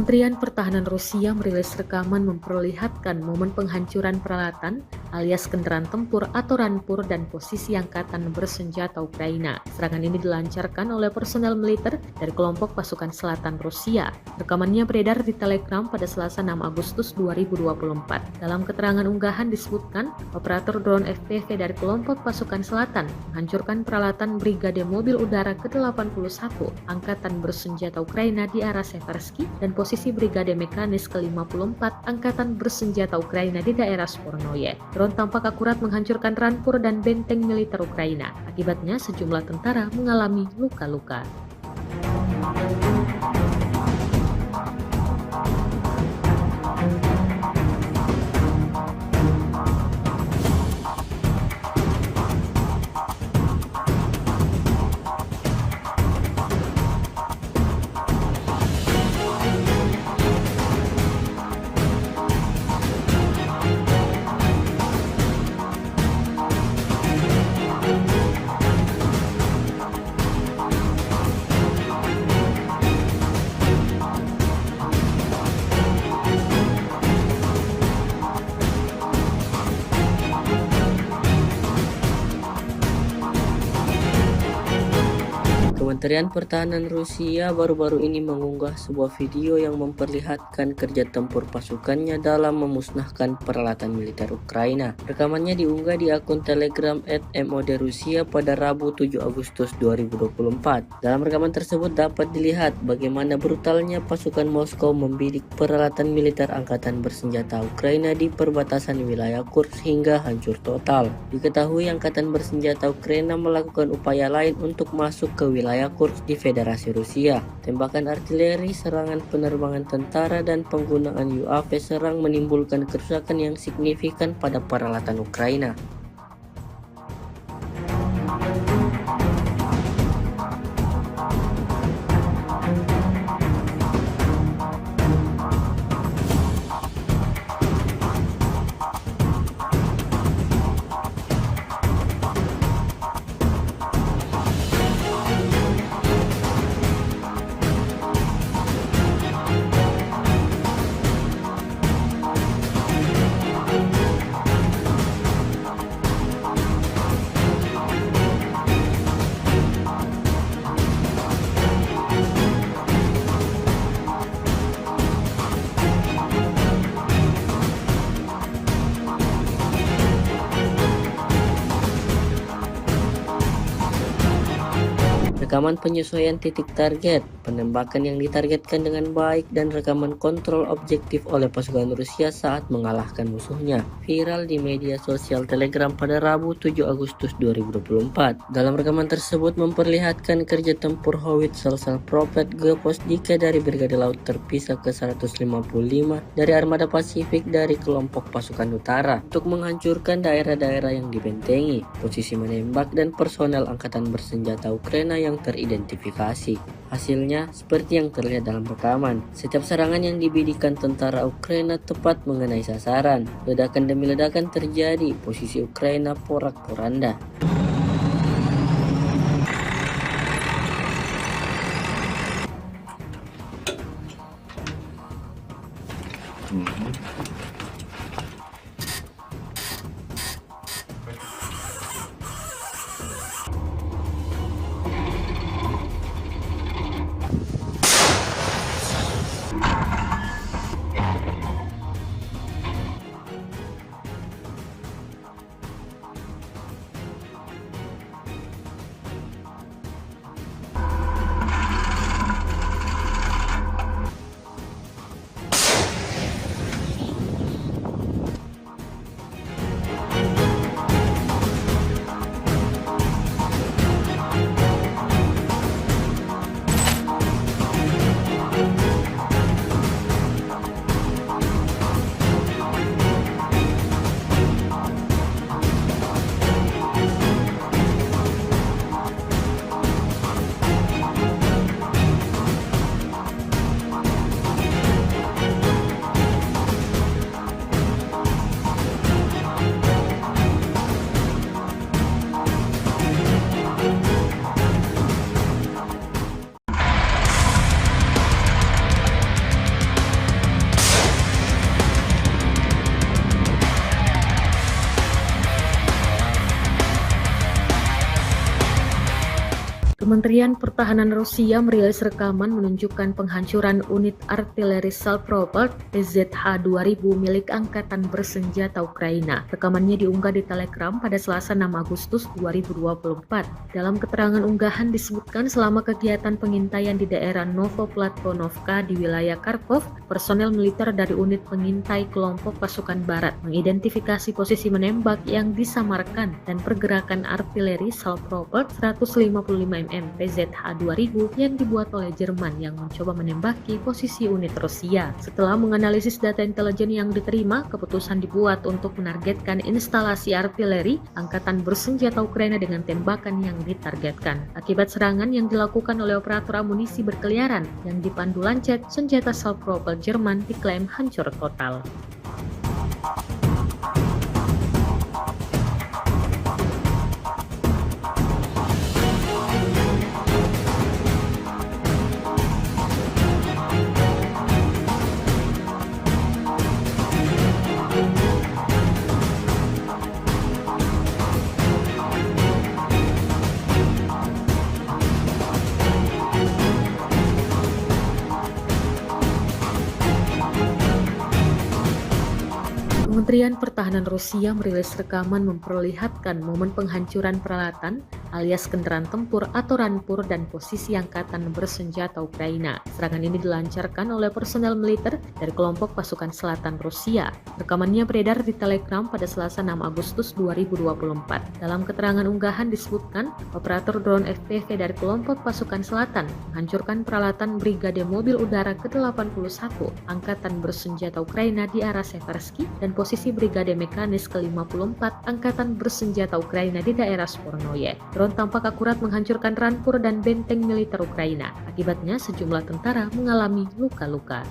Kementerian Pertahanan Rusia merilis rekaman memperlihatkan momen penghancuran peralatan alias kendaraan tempur atau rampur dan posisi Angkatan Bersenjata Ukraina. Serangan ini dilancarkan oleh personel militer dari kelompok pasukan selatan Rusia. Rekamannya beredar di Telegram pada Selasa 6 Agustus 2024. Dalam keterangan unggahan disebutkan, operator drone FPV dari kelompok pasukan selatan menghancurkan peralatan Brigade Mobil Udara ke-81 Angkatan Bersenjata Ukraina di arah Seversky dan posisi Brigade Mekanis ke-54 Angkatan Bersenjata Ukraina di daerah Spornoye. Drone tampak akurat menghancurkan rampur dan benteng militer Ukraina. Akibatnya sejumlah tentara mengalami luka-luka. Kementerian Pertahanan Rusia baru-baru ini mengunggah sebuah video yang memperlihatkan kerja tempur pasukannya dalam memusnahkan peralatan militer Ukraina. Rekamannya diunggah di akun Telegram @mod Rusia pada Rabu 7 Agustus 2024. Dalam rekaman tersebut dapat dilihat bagaimana brutalnya pasukan Moskow membidik peralatan militer angkatan bersenjata Ukraina di perbatasan wilayah Kursk hingga hancur total. Diketahui angkatan bersenjata Ukraina melakukan upaya lain untuk masuk ke wilayah Kursk di Federasi Rusia. Tembakan artileri, serangan penerbangan tentara, dan penggunaan UAV serang menimbulkan kerusakan yang signifikan pada peralatan Ukraina. Rekaman penyesuaian titik target, penembakan yang ditargetkan dengan baik, dan rekaman kontrol objektif oleh pasukan Rusia saat mengalahkan musuhnya viral di media sosial Telegram pada Rabu 7 Agustus 2024. Dalam rekaman tersebut memperlihatkan kerja tempur howitzer Salpropet Geposdika dari Brigade Laut Terpisah ke-155 dari Armada Pasifik dari kelompok pasukan utara untuk menghancurkan daerah-daerah yang dibentengi, posisi menembak, dan personel angkatan bersenjata Ukraina yang teridentifikasi. Hasilnya seperti yang terlihat dalam rekaman. Setiap serangan yang dibidikan tentara Ukraina tepat mengenai sasaran. Ledakan demi ledakan terjadi, posisi Ukraina porak-poranda. Kementerian Pertahanan Rusia merilis rekaman menunjukkan penghancuran unit artileri Salpropelt PZH-2000 milik Angkatan Bersenjata Ukraina. Rekamannya diunggah di Telegram pada Selasa 6 Agustus 2024. Dalam keterangan unggahan disebutkan selama kegiatan pengintaian di daerah Novoplatonovka di wilayah Kharkov, personel militer dari unit pengintai kelompok pasukan barat mengidentifikasi posisi menembak yang disamarkan dan pergerakan artileri Salpropelt 155 mm PZH-2000 yang dibuat oleh Jerman yang mencoba menembaki posisi unit Rusia. Setelah menganalisis data intelijen yang diterima, keputusan dibuat untuk menargetkan instalasi artileri Angkatan Bersenjata Ukraina dengan tembakan yang ditargetkan. Akibat serangan yang dilakukan oleh operator amunisi berkeliaran yang dipandu Lancet, senjata Salpropelt Jerman diklaim hancur total. Kementerian Pertahanan Rusia merilis rekaman memperlihatkan momen penghancuran peralatan alias kendaraan tempur atau rampur dan posisi angkatan bersenjata Ukraina. Serangan ini dilancarkan oleh personel militer dari kelompok pasukan selatan Rusia. Rekamannya beredar di Telegram pada Selasa 6 Agustus 2024. Dalam keterangan unggahan disebutkan, operator drone FPV dari kelompok pasukan selatan menghancurkan peralatan Brigade Mobil Udara ke-81 Angkatan Bersenjata Ukraina di arah Seversky dan posisi Brigade Mekanis ke-54 Angkatan Bersenjata Ukraina di daerah Spornoye. Drone tampak akurat menghancurkan rampur dan benteng militer Ukraina. Akibatnya sejumlah tentara mengalami luka-luka.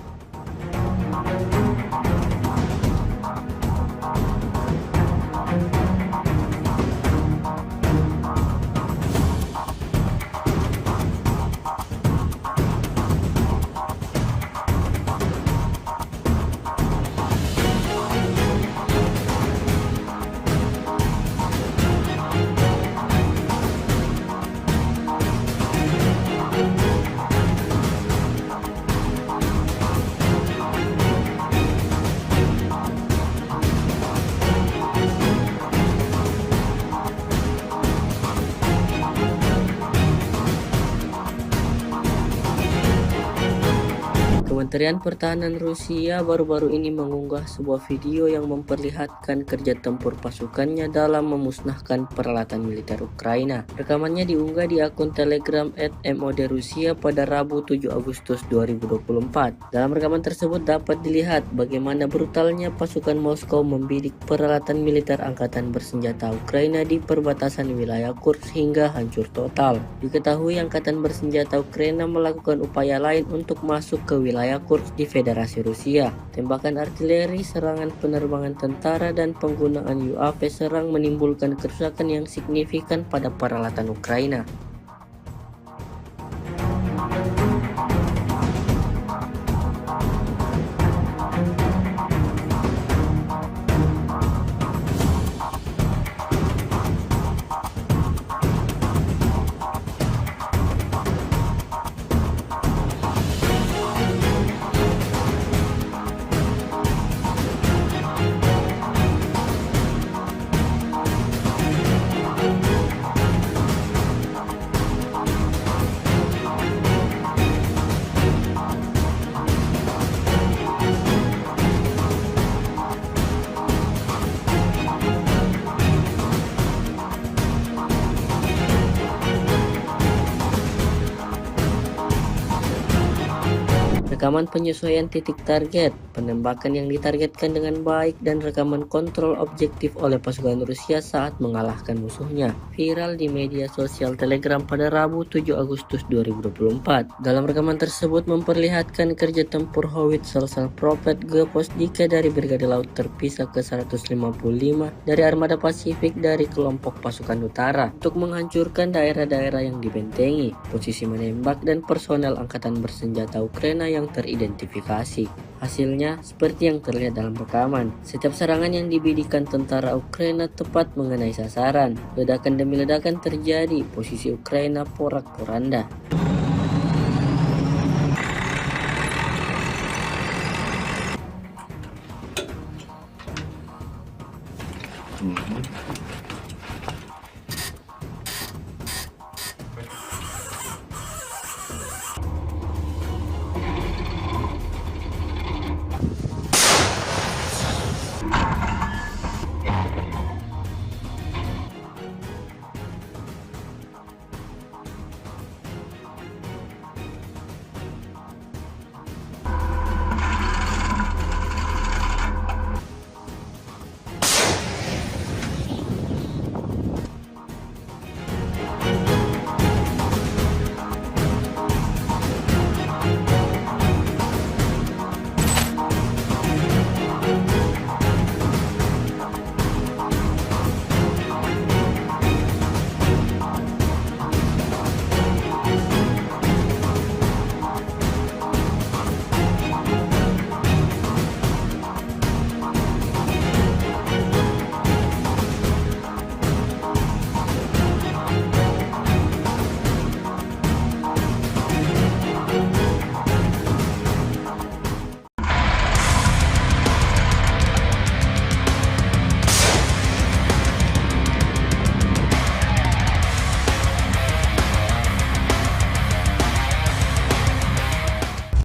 Kementerian Pertahanan Rusia baru-baru ini mengunggah sebuah video yang memperlihatkan kerja tempur pasukannya dalam memusnahkan peralatan militer Ukraina. Rekamannya diunggah di akun Telegram @MOD_Rusia pada Rabu 7 Agustus 2024. Dalam rekaman tersebut dapat dilihat bagaimana brutalnya pasukan Moskow membidik peralatan militer angkatan bersenjata Ukraina di perbatasan wilayah Kursk hingga hancur total. Diketahui angkatan bersenjata Ukraina melakukan upaya lain untuk masuk ke wilayah Kursk di Federasi Rusia. Tembakan artileri, serangan penerbangan tentara, dan penggunaan UAV serang menimbulkan kerusakan yang signifikan pada peralatan Ukraina. Rekaman penyesuaian titik target, penembakan yang ditargetkan dengan baik, dan rekaman kontrol objektif oleh pasukan Rusia saat mengalahkan musuhnya viral di media sosial Telegram pada Rabu 7 Agustus 2024. Dalam rekaman tersebut memperlihatkan kerja tempur Howitzer Prophet Geposdika dari Brigade Laut Terpisah ke-155 dari Armada Pasifik dari kelompok pasukan utara untuk menghancurkan daerah-daerah yang dibentengi, posisi menembak, dan personel angkatan bersenjata Ukraina yang teridentifikasi. Hasilnya seperti yang terlihat dalam rekaman. Setiap serangan yang dibidikan tentara Ukraina tepat mengenai sasaran. Ledakan demi ledakan terjadi, posisi Ukraina porak-poranda.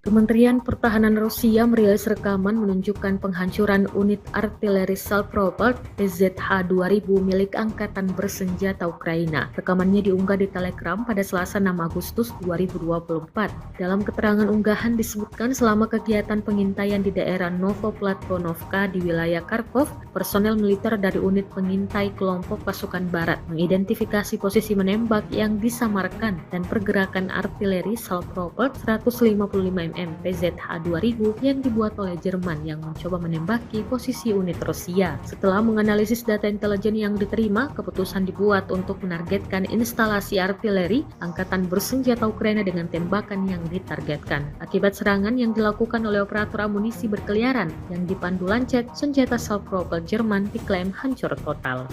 Kementerian Pertahanan Rusia merilis rekaman menunjukkan penghancuran unit artileri Salpropelt PZH-2000 milik Angkatan Bersenjata Ukraina. Rekamannya diunggah di Telegram pada Selasa 6 Agustus 2024. Dalam keterangan unggahan disebutkan selama kegiatan pengintaian di daerah Novoplatonovka di wilayah Kharkov, personel militer dari unit pengintai kelompok pasukan barat mengidentifikasi posisi menembak yang disamarkan dan pergerakan artileri Salpropelt 155 mm PZH-2000 yang dibuat oleh Jerman yang mencoba menembaki posisi unit Rusia. Setelah menganalisis data intelijen yang diterima, keputusan dibuat untuk menargetkan instalasi artileri Angkatan Bersenjata Ukraina dengan tembakan yang ditargetkan. Akibat serangan yang dilakukan oleh operator amunisi berkeliaran yang dipandu Lancet, senjata Salpropelt Jerman diklaim hancur total.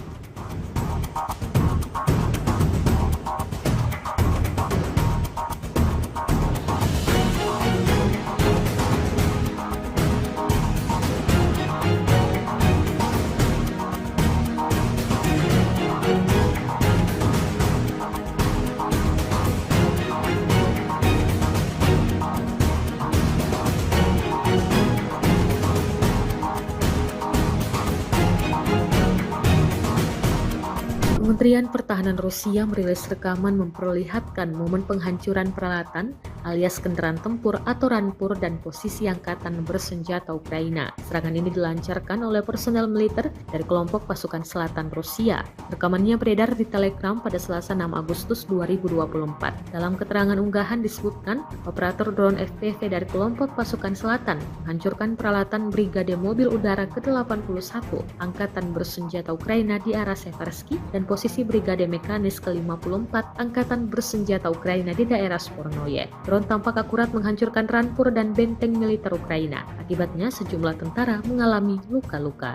Kementerian Pertahanan Rusia merilis rekaman memperlihatkan momen penghancuran peralatan alias kendaraan tempur atau rampur dan posisi Angkatan Bersenjata Ukraina. Serangan ini dilancarkan oleh personel militer dari kelompok pasukan selatan Rusia. Rekamannya beredar di Telegram pada Selasa 6 Agustus 2024. Dalam keterangan unggahan disebutkan, operator drone FPV dari kelompok pasukan selatan menghancurkan peralatan Brigade Mobil Udara ke-81 Angkatan Bersenjata Ukraina di arah Seversky dan posisi Brigade Mekanis ke-54 Angkatan Bersenjata Ukraina di daerah Spornoye. Drone tampak akurat menghancurkan rampur dan benteng militer Ukraina. Akibatnya sejumlah tentara mengalami luka-luka.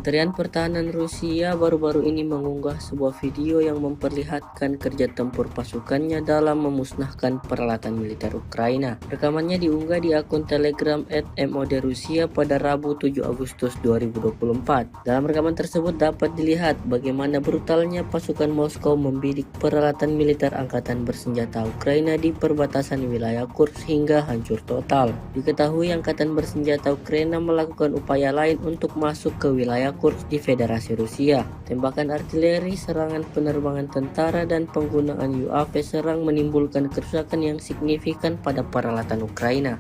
Kementerian Pertahanan Rusia baru-baru ini mengunggah sebuah video yang memperlihatkan kerja tempur pasukannya dalam memusnahkan peralatan militer Ukraina. Rekamannya diunggah di akun Telegram @MOD_Rusia pada Rabu 7 Agustus 2024. Dalam rekaman tersebut dapat dilihat bagaimana brutalnya pasukan Moskow membidik peralatan militer Angkatan Bersenjata Ukraina di perbatasan wilayah Kursk hingga hancur total. Diketahui Angkatan Bersenjata Ukraina melakukan upaya lain untuk masuk ke wilayah Kursk di Federasi Rusia. Tembakan artileri, serangan penerbangan tentara, dan penggunaan UAV serang menimbulkan kerusakan yang signifikan pada peralatan Ukraina.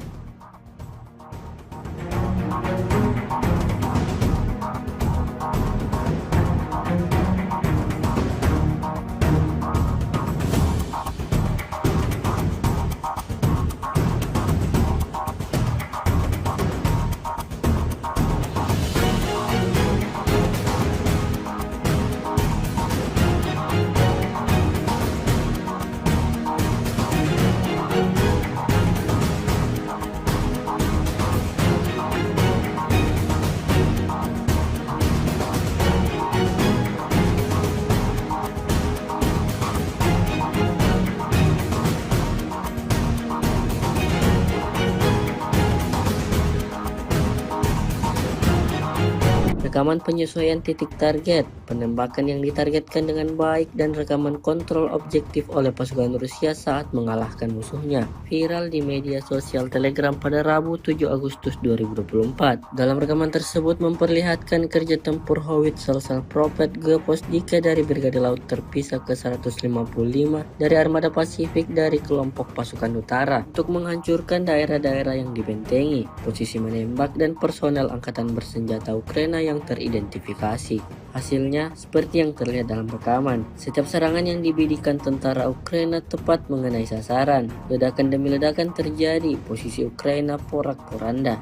Rekaman penyesuaian titik target, penembakan yang ditargetkan dengan baik, dan rekaman kontrol objektif oleh pasukan Rusia saat mengalahkan musuhnya viral di media sosial Telegram pada Rabu 7 Agustus 2024. Dalam rekaman tersebut memperlihatkan kerja tempur howitzer Salpropelt G-Posdika dari Brigade Laut Terpisah ke-155 dari Armada Pasifik dari kelompok pasukan utara untuk menghancurkan daerah-daerah yang dibentengi, posisi menembak, dan personel Angkatan Bersenjata Ukraina yang teridentifikasi. Hasilnya seperti yang terlihat dalam rekaman. Setiap serangan yang dibidikan tentara Ukraina tepat mengenai sasaran. Ledakan demi ledakan terjadi, posisi Ukraina porak-poranda.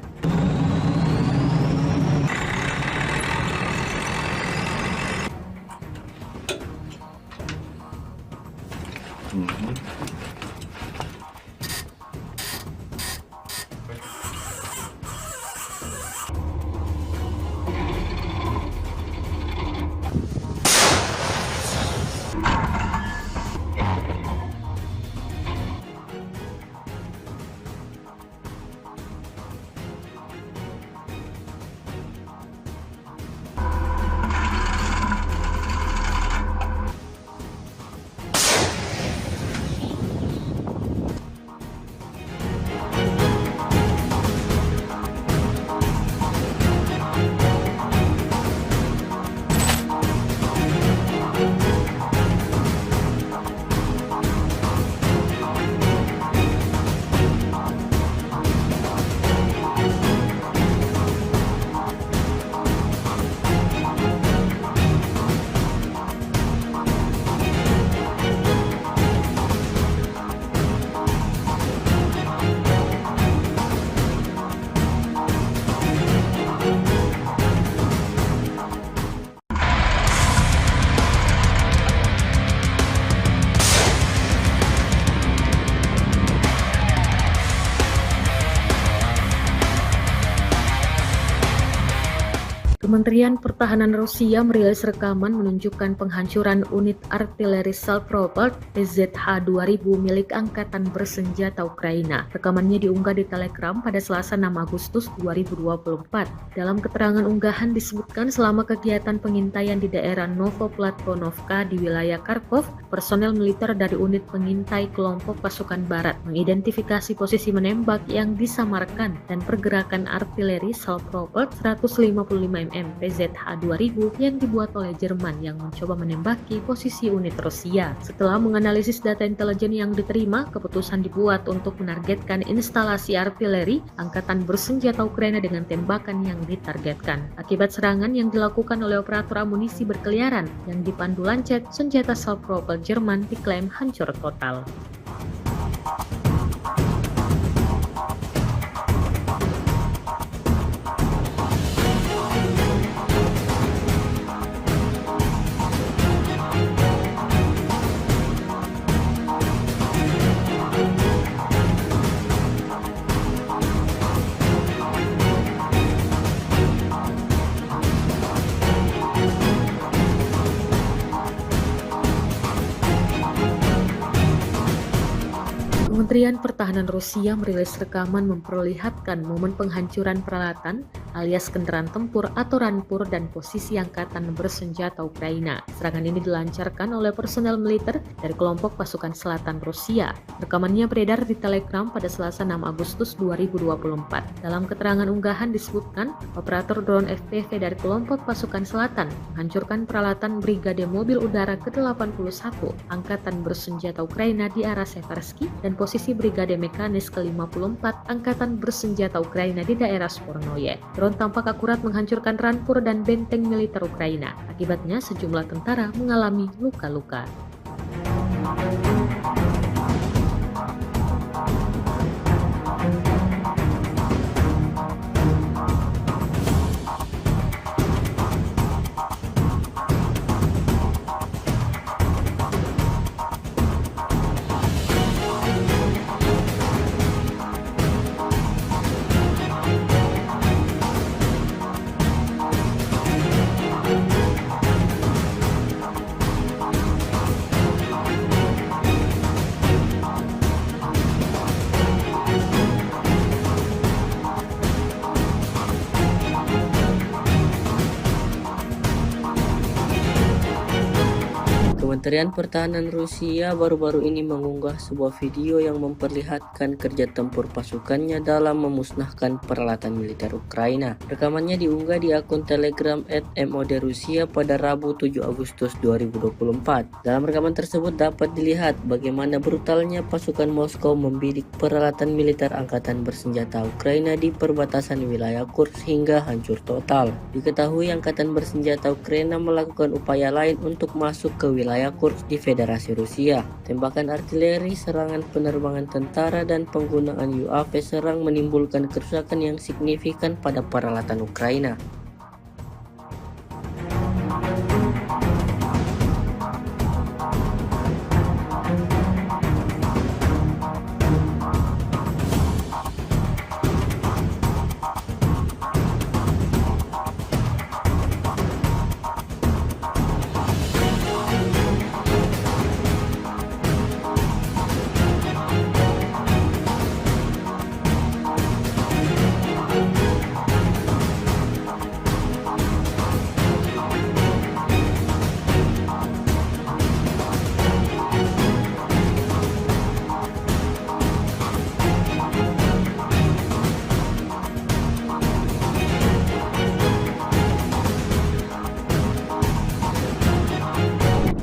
Kementerian Pertahanan Rusia merilis rekaman menunjukkan penghancuran unit artileri Salproport PZH-2000 milik Angkatan Bersenjata Ukraina. Rekamannya diunggah di Telegram pada Selasa 6 Agustus 2024. Dalam keterangan unggahan disebutkan selama kegiatan pengintaian di daerah Novoplatvonovka di wilayah Kharkov, personel militer dari unit pengintai kelompok pasukan barat mengidentifikasi posisi menembak yang disamarkan dan pergerakan artileri Salproport 155 mm PZH-2000 yang dibuat oleh Jerman yang mencoba menembaki posisi unit Rusia. Setelah menganalisis data intelijen yang diterima, keputusan dibuat untuk menargetkan instalasi artileri Angkatan Bersenjata Ukraina dengan tembakan yang ditargetkan. Akibat serangan yang dilakukan oleh operator amunisi berkeliaran yang dipandu Lancet, senjata Salproport Jerman diklaim hancur total. Kementerian Pertahanan Rusia merilis rekaman memperlihatkan momen penghancuran peralatan alias kendaraan tempur atau rampur dan posisi Angkatan Bersenjata Ukraina. Serangan ini dilancarkan oleh personel militer dari kelompok pasukan selatan Rusia. Rekamannya beredar di Telegram pada Selasa 6 Agustus 2024. Dalam keterangan unggahan disebutkan, operator drone FPV dari kelompok pasukan selatan menghancurkan peralatan Brigade Mobil Udara ke-81 Angkatan Bersenjata Ukraina di arah Seversky dan posisi Brigade Mekanis ke-54 Angkatan Bersenjata Ukraina di daerah Spornoye. Drone tampak akurat menghancurkan rampur dan benteng militer Ukraina. Akibatnya sejumlah tentara mengalami luka-luka. Kementerian Pertahanan Rusia baru-baru ini mengunggah sebuah video yang memperlihatkan kerja tempur pasukannya dalam memusnahkan peralatan militer Ukraina. Rekamannya diunggah di akun Telegram @mod Rusia pada Rabu 7 Agustus 2024. Dalam rekaman tersebut dapat dilihat bagaimana brutalnya pasukan Moskow membidik peralatan militer angkatan bersenjata Ukraina di perbatasan wilayah Kursk hingga hancur total. Diketahui angkatan bersenjata Ukraina melakukan upaya lain untuk masuk ke wilayah Kursk di Federasi Rusia. Tembakan artileri, serangan penerbangan tentara, dan penggunaan UAV serang menimbulkan kerusakan yang signifikan pada peralatan Ukraina.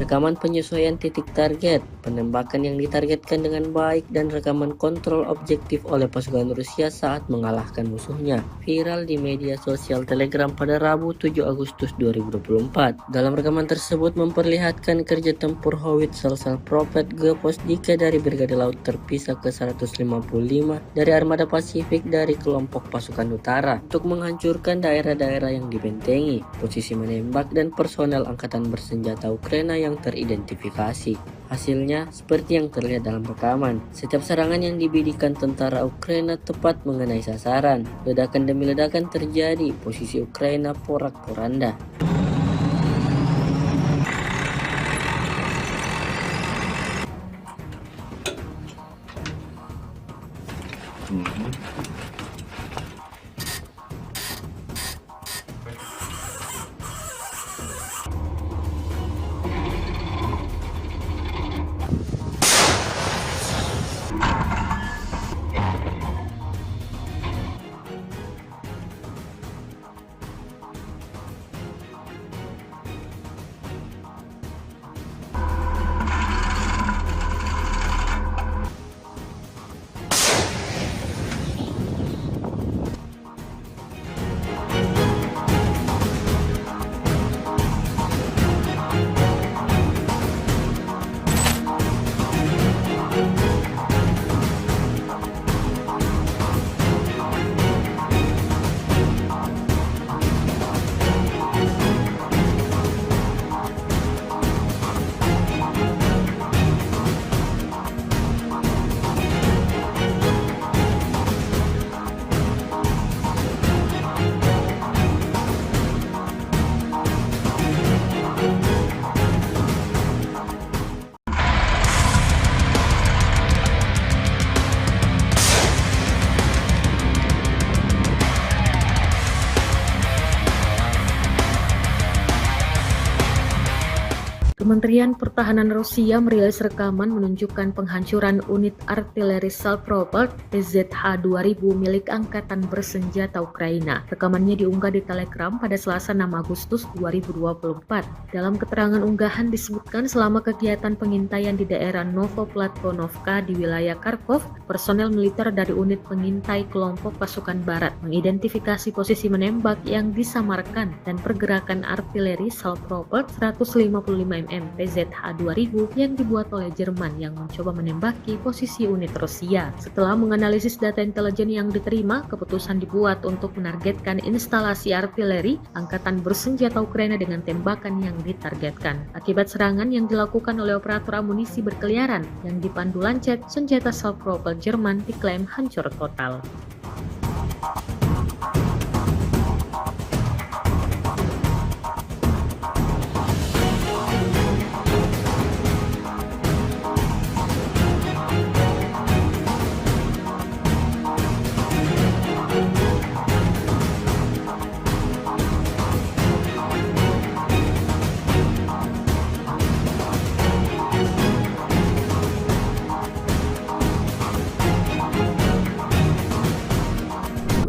Rekaman penyesuaian titik target, penembakan yang ditargetkan dengan baik, dan rekaman kontrol objektif oleh pasukan Rusia saat mengalahkan musuhnya viral di media sosial Telegram pada Rabu 7 Agustus 2024. Dalam rekaman tersebut memperlihatkan kerja tempur Howitzer Prophet G-Posdike dari Brigade Laut Terpisah ke-155 dari Armada Pasifik dari kelompok pasukan utara untuk menghancurkan daerah-daerah yang dibentengi, posisi menembak, dan personel angkatan bersenjata Ukraina yang teridentifikasi. Hasilnya seperti yang terlihat dalam rekaman. Setiap serangan yang dibidikan tentara Ukraina tepat mengenai sasaran. Ledakan demi ledakan terjadi, posisi Ukraina porak-poranda. Kementerian Pertahanan Rusia merilis rekaman menunjukkan penghancuran unit artileri Salpropelt PZH-2000 milik Angkatan Bersenjata Ukraina. Rekamannya diunggah di Telegram pada Selasa 6 Agustus 2024. Dalam keterangan unggahan disebutkan selama kegiatan pengintaian di daerah Novoplatvonovka di wilayah Kharkov, personel militer dari unit pengintai kelompok pasukan barat mengidentifikasi posisi menembak yang disamarkan dan pergerakan artileri Salpropelt 155 mm PZH-2000 yang dibuat oleh Jerman yang mencoba menembaki posisi unit Rusia. Setelah menganalisis data intelijen yang diterima, keputusan dibuat untuk menargetkan instalasi artileri Angkatan Bersenjata Ukraina dengan tembakan yang ditargetkan. Akibat serangan yang dilakukan oleh operator amunisi berkeliaran yang dipandu Lancet, senjata Salpropelt Jerman diklaim hancur total.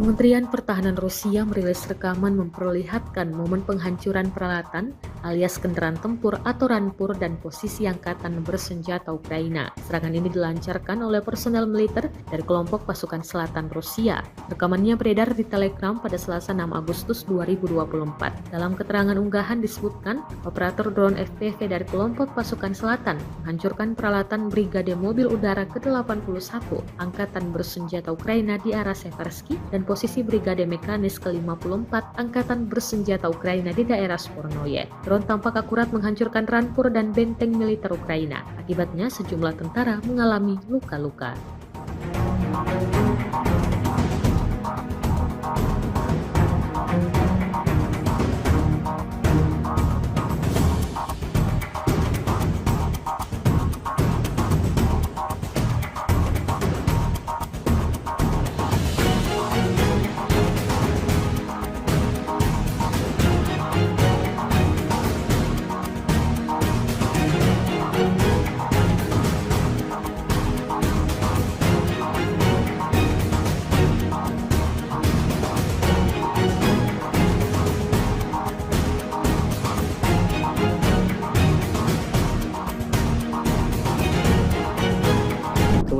Kementerian Pertahanan Rusia merilis rekaman memperlihatkan momen penghancuran peralatan alias kendaraan tempur atau rampur dan posisi angkatan bersenjata Ukraina. Serangan ini dilancarkan oleh personel militer dari kelompok pasukan selatan Rusia. Rekamannya beredar di Telegram pada Selasa 6 Agustus 2024. Dalam keterangan unggahan disebutkan, operator drone FPV dari kelompok pasukan selatan menghancurkan peralatan Brigade Mobil Udara ke-81 Angkatan Bersenjata Ukraina di arah Seversky dan posisi Brigade Mekanis ke-54 Angkatan Bersenjata Ukraina di daerah Spornoye. Drone tampak akurat menghancurkan rampur dan benteng militer Ukraina. Akibatnya sejumlah tentara mengalami luka-luka.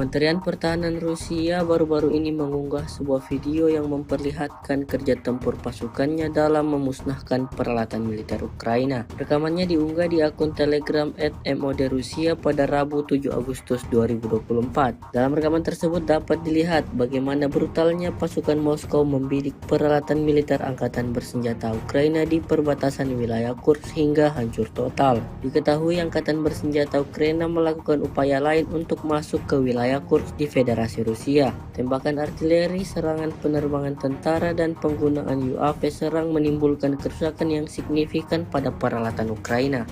Kementerian Pertahanan Rusia baru-baru ini mengunggah sebuah video yang memperlihatkan kerja tempur pasukannya dalam memusnahkan peralatan militer Ukraina. Rekamannya diunggah di akun Telegram @MOD_Rusia pada Rabu 7 Agustus 2024. Dalam rekaman tersebut dapat dilihat bagaimana brutalnya pasukan Moskow membidik peralatan militer angkatan bersenjata Ukraina di perbatasan wilayah Kursk hingga hancur total. Diketahui angkatan bersenjata Ukraina melakukan upaya lain untuk masuk ke wilayah Kursk di Federasi Rusia. Tembakan artileri, serangan penerbangan tentara, dan penggunaan UAV serang menimbulkan kerusakan yang signifikan pada peralatan Ukraina.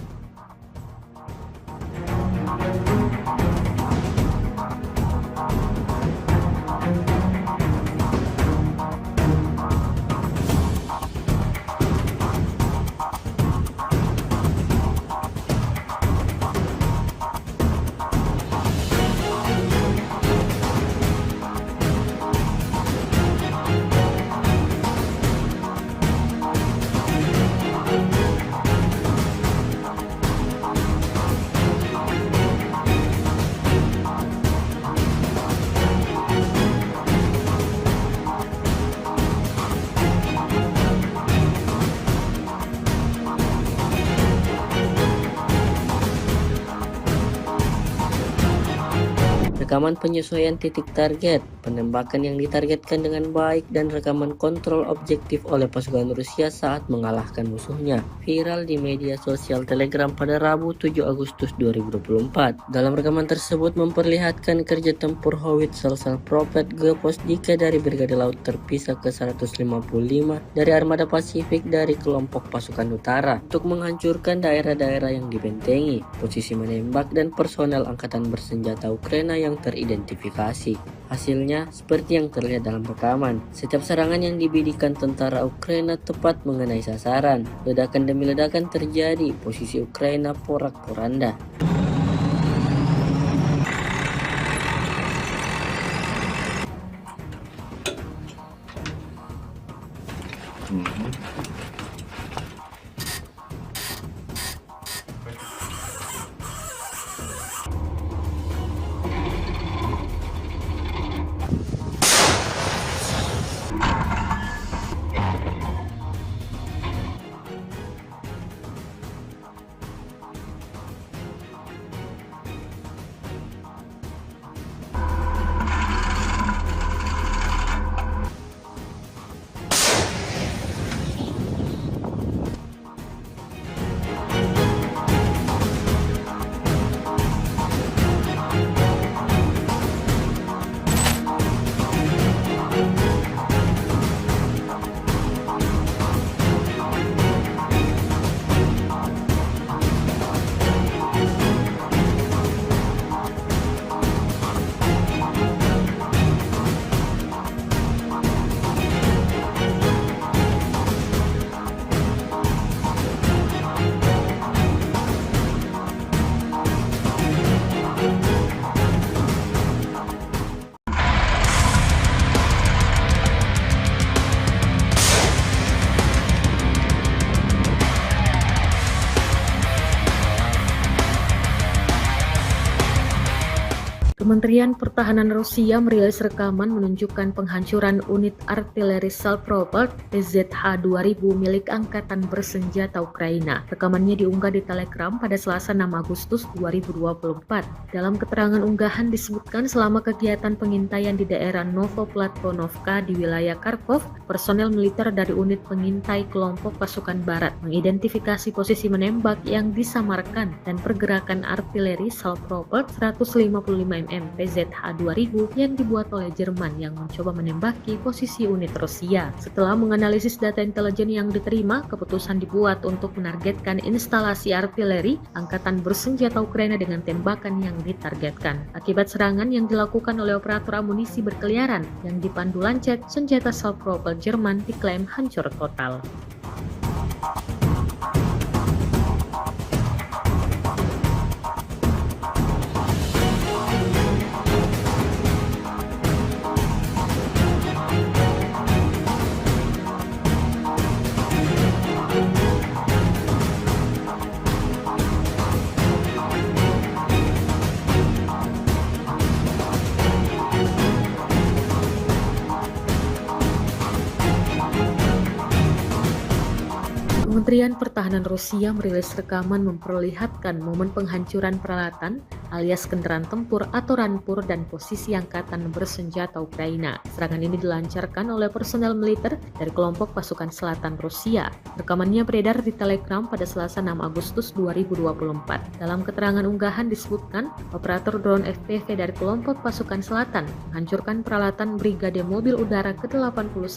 Rekaman penyesuaian titik target, penembakan yang ditargetkan dengan baik, dan rekaman kontrol objektif oleh pasukan Rusia saat mengalahkan musuhnya viral di media sosial Telegram pada Rabu 7 Agustus 2024. Dalam rekaman tersebut memperlihatkan kerja tempur Howitzer Prophet Geposdika dari Brigade Laut Terpisah ke-155 dari Armada Pasifik dari kelompok pasukan utara untuk menghancurkan daerah-daerah yang dibentengi, posisi menembak, dan personel angkatan bersenjata Ukraina yang teridentifikasi. Hasilnya seperti yang terlihat dalam rekaman. Setiap serangan yang dibidikan tentara Ukraina tepat mengenai sasaran. Ledakan demi ledakan terjadi, posisi Ukraina porak-poranda. Kementerian Pertahanan Rusia merilis rekaman menunjukkan penghancuran unit artileri Salpropelt PZH-2000 milik Angkatan Bersenjata Ukraina. Rekamannya diunggah di Telegram pada Selasa 6 Agustus 2024. Dalam keterangan unggahan disebutkan selama kegiatan pengintaian di daerah Novoplatvonovka di wilayah Kharkov, personel militer dari unit pengintai kelompok pasukan barat mengidentifikasi posisi menembak yang disamarkan dan pergerakan artileri Salpropelt 155 mm PZH-2000 yang dibuat oleh Jerman yang mencoba menembaki posisi unit Rusia. Setelah menganalisis data intelijen yang diterima, keputusan dibuat untuk menargetkan instalasi artileri Angkatan Bersenjata Ukraina dengan tembakan yang ditargetkan. Akibat serangan yang dilakukan oleh operator amunisi berkeliaran yang dipandu Lancet, senjata Salpropelt Jerman diklaim hancur total. Kementerian Pertahanan Rusia merilis rekaman memperlihatkan momen penghancuran peralatan alias kendaraan tempur atau rampur dan posisi Angkatan Bersenjata Ukraina. Serangan ini dilancarkan oleh personel militer dari kelompok pasukan selatan Rusia. Rekamannya beredar di Telegram pada Selasa 6 Agustus 2024. Dalam keterangan unggahan disebutkan, operator drone FPV dari kelompok pasukan selatan menghancurkan peralatan Brigade Mobil Udara ke-81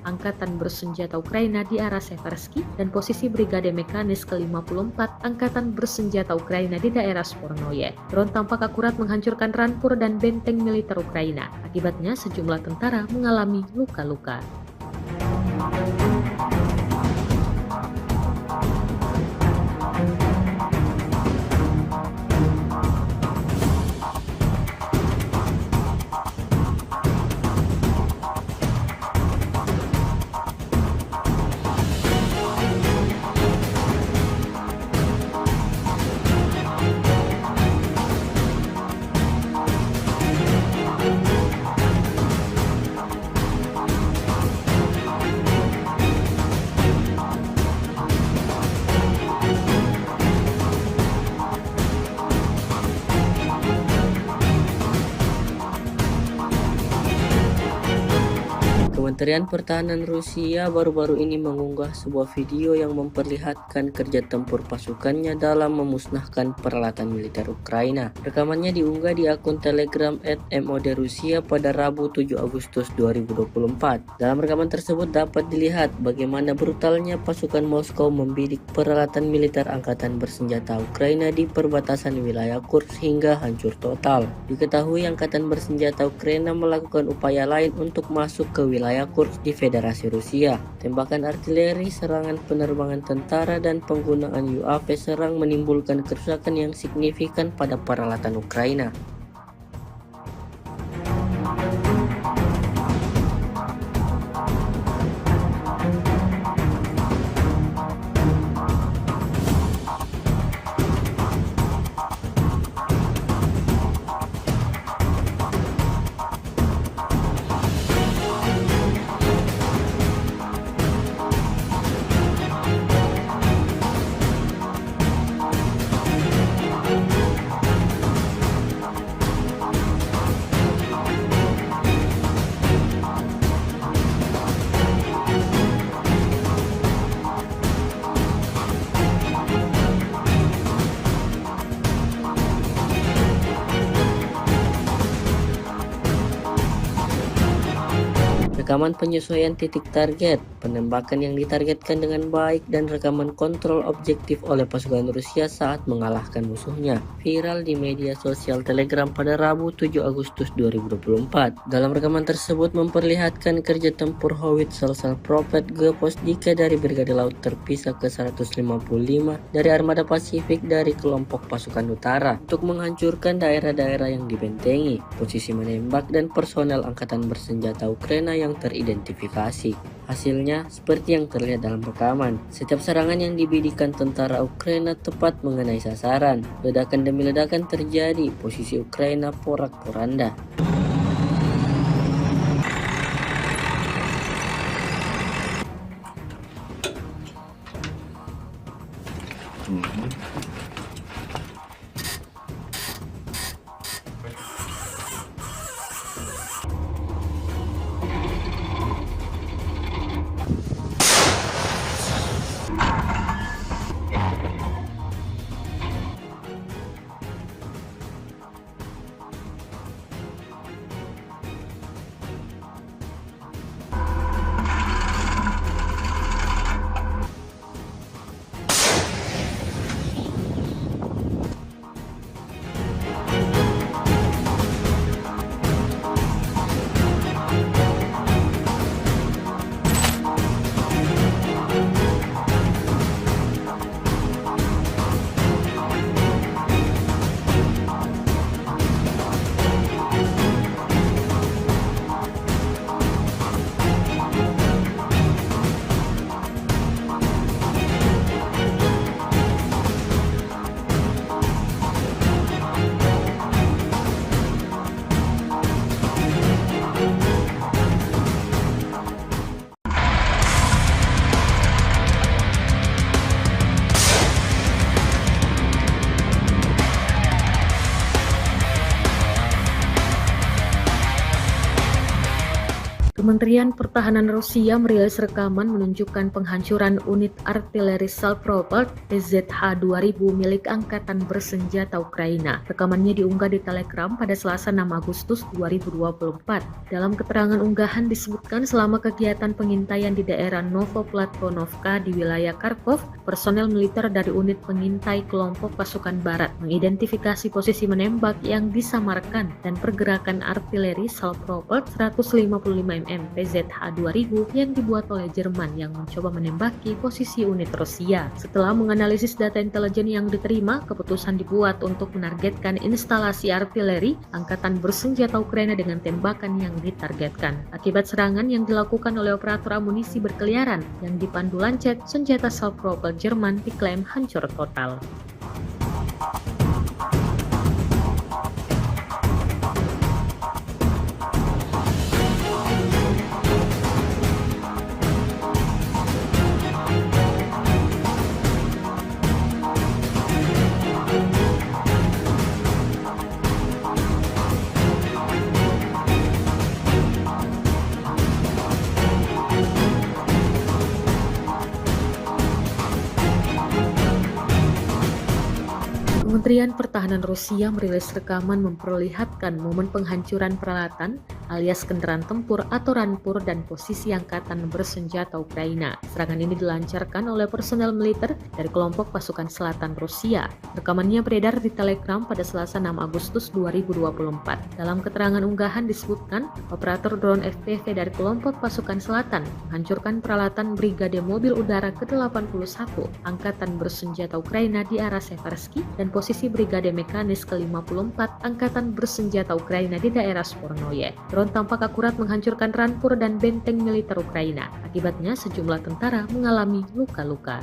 Angkatan Bersenjata Ukraina di arah Seversky dan posisi Brigade Mekanis ke-54 Angkatan Bersenjata Ukraina di daerah Spornoye. Drone tampak akurat menghancurkan rampur dan benteng militer Ukraina. Akibatnya sejumlah tentara mengalami luka-luka. Kementerian Pertahanan Rusia baru-baru ini mengunggah sebuah video yang memperlihatkan kerja tempur pasukannya dalam memusnahkan peralatan militer Ukraina. Rekamannya diunggah di akun Telegram @MOD-Rusia pada Rabu 7 Agustus 2024. Dalam rekaman tersebut dapat dilihat bagaimana brutalnya pasukan Moskow membidik peralatan militer Angkatan Bersenjata Ukraina di perbatasan wilayah Kursk hingga hancur total. Diketahui Angkatan Bersenjata Ukraina melakukan upaya lain untuk masuk ke wilayah Kursk di Federasi Rusia. Tembakan artileri, serangan penerbangan tentara, dan penggunaan UAV serang menimbulkan kerusakan yang signifikan pada peralatan Ukraina. Rekaman penyesuaian titik target, penembakan yang ditargetkan dengan baik, dan rekaman kontrol objektif oleh pasukan Rusia saat mengalahkan musuhnya viral di media sosial Telegram pada Rabu 7 Agustus 2024. Dalam rekaman tersebut memperlihatkan kerja tempur howitzer Salpropelt G-Postdike dari Brigade Laut Terpisah ke-155 dari Armada Pasifik dari kelompok pasukan utara untuk menghancurkan daerah-daerah yang dibentengi, posisi menembak, dan personel Angkatan Bersenjata Ukraina yang teridentifikasi. Hasilnya seperti yang terlihat dalam rekaman. Setiap serangan yang dibidikan tentara Ukraina tepat mengenai sasaran. Ledakan demi ledakan terjadi, posisi Ukraina porak-poranda. Kementerian Pertahanan Rusia merilis rekaman menunjukkan penghancuran unit artileri Salpropelt PZH-2000 milik Angkatan Bersenjata Ukraina. Rekamannya diunggah di Telegram pada Selasa 6 Agustus 2024. Dalam keterangan unggahan disebutkan selama kegiatan pengintaian di daerah Novoplatvonovka di wilayah Kharkov, personel militer dari unit pengintai kelompok pasukan barat mengidentifikasi posisi menembak yang disamarkan dan pergerakan artileri Salpropelt 155 mm PZH-2000 yang dibuat oleh Jerman yang mencoba menembaki posisi unit Rusia. Setelah menganalisis data intelijen yang diterima, keputusan dibuat untuk menargetkan instalasi artileri Angkatan Bersenjata Ukraina dengan tembakan yang ditargetkan. Akibat serangan yang dilakukan oleh operator amunisi berkeliaran yang dipandu Lancet, senjata Salpropelt Jerman diklaim hancur total. Kementerian Pertahanan Rusia merilis rekaman memperlihatkan momen penghancuran peralatan alias kendaraan tempur atau rampur dan posisi Angkatan Bersenjata Ukraina. Serangan ini dilancarkan oleh personel militer dari kelompok pasukan selatan Rusia. Rekamannya beredar di Telegram pada Selasa 6 Agustus 2024. Dalam keterangan unggahan disebutkan, operator drone FPV dari kelompok pasukan selatan menghancurkan peralatan Brigade Mobil Udara ke-81 Angkatan Bersenjata Ukraina di arah Seversky dan posisi Brigade Mekanis ke-54 Angkatan Bersenjata Ukraina di daerah Spornoye. Drone tampak akurat menghancurkan rampur dan benteng militer Ukraina. Akibatnya sejumlah tentara mengalami luka-luka.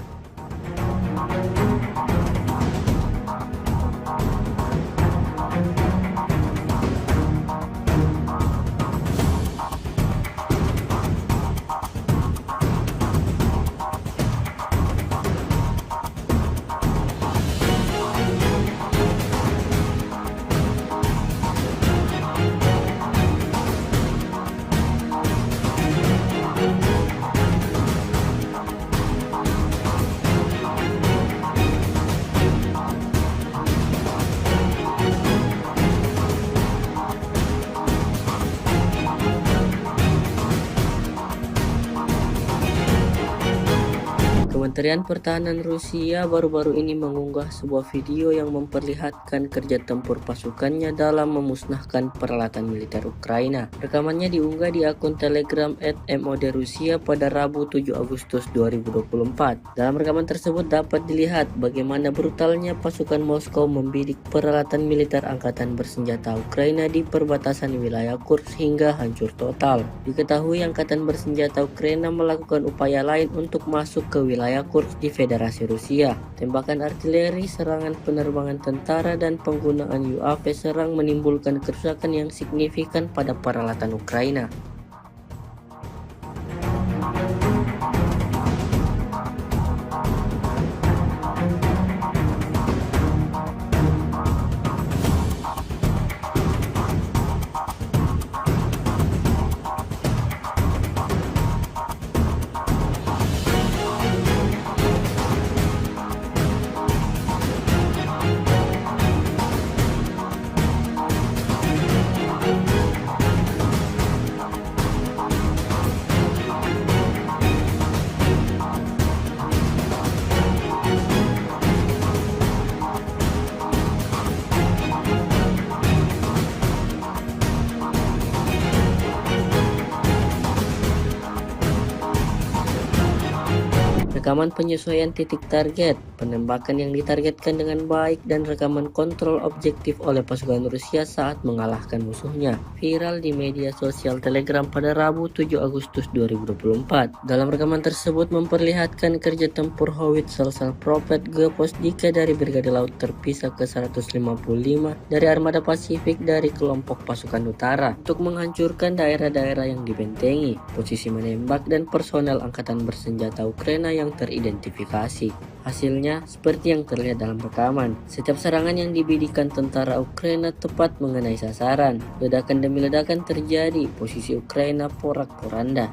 Kementerian Pertahanan Rusia baru-baru ini mengunggah sebuah video yang memperlihatkan kerja tempur pasukannya dalam memusnahkan peralatan militer Ukraina. Rekamannya diunggah di akun Telegram @mod Rusia pada Rabu 7 Agustus 2024. Dalam rekaman tersebut dapat dilihat bagaimana brutalnya pasukan Moskow membidik peralatan militer angkatan bersenjata Ukraina di perbatasan wilayah Kursk hingga hancur total. Diketahui angkatan bersenjata Ukraina melakukan upaya lain untuk masuk ke wilayah Kursk di Federasi Rusia. Tembakan artileri, serangan penerbangan tentara, dan penggunaan UAV serang menimbulkan kerusakan yang signifikan pada peralatan Ukraina. Rekaman penyesuaian titik target, penembakan yang ditargetkan dengan baik, dan rekaman kontrol objektif oleh pasukan Rusia saat mengalahkan musuhnya viral di media sosial Telegram pada Rabu 7 Agustus 2024. Dalam rekaman tersebut memperlihatkan kerja tempur howitzer Salpropet Geposdika dari Brigade Laut Terpisah ke-155 dari Armada Pasifik dari kelompok pasukan utara untuk menghancurkan daerah-daerah yang dibentengi, posisi menembak, dan personel angkatan bersenjata Ukraina yang teridentifikasi. Hasilnya seperti yang terlihat dalam rekaman. Setiap serangan yang dibidikan tentara Ukraina tepat mengenai sasaran. Ledakan demi ledakan terjadi, posisi Ukraina porak-poranda.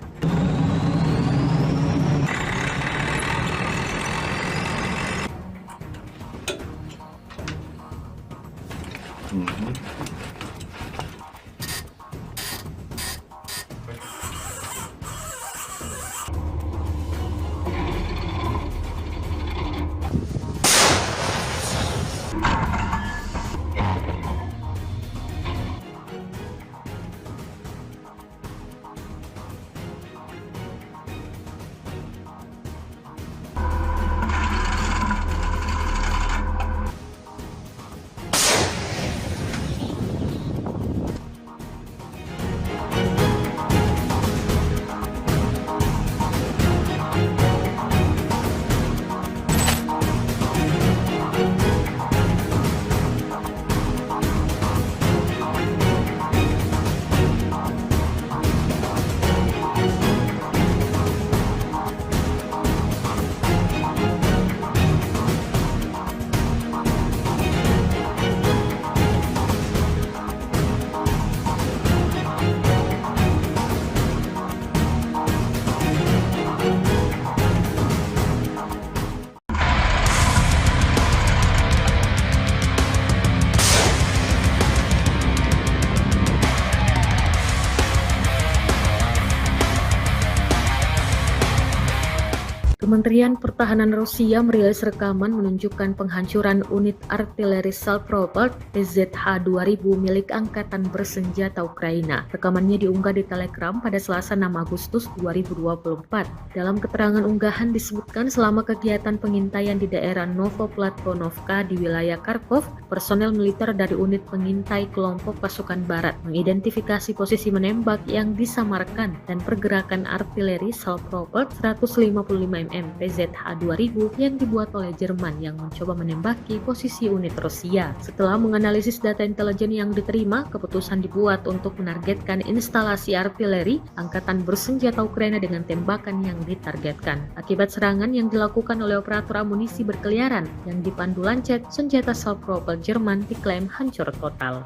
Kementerian Pertahanan Rusia merilis rekaman menunjukkan penghancuran unit artileri Salpropelt PZH-2000 milik Angkatan Bersenjata Ukraina. Rekamannya diunggah di Telegram pada Selasa 6 Agustus 2024. Dalam keterangan unggahan disebutkan selama kegiatan pengintaian di daerah Novoplatvonovka di wilayah Kharkov, personel militer dari unit pengintai kelompok pasukan barat mengidentifikasi posisi menembak yang disamarkan dan pergerakan artileri Salpropelt 155 mm PZH-2000 yang dibuat oleh Jerman yang mencoba menembaki posisi unit Rusia. Setelah menganalisis data intelijen yang diterima, keputusan dibuat untuk menargetkan instalasi artileri Angkatan Bersenjata Ukraina dengan tembakan yang ditargetkan. Akibat serangan yang dilakukan oleh operator amunisi berkeliaran yang dipandu Lancet, senjata Salpropelt Jerman diklaim hancur total.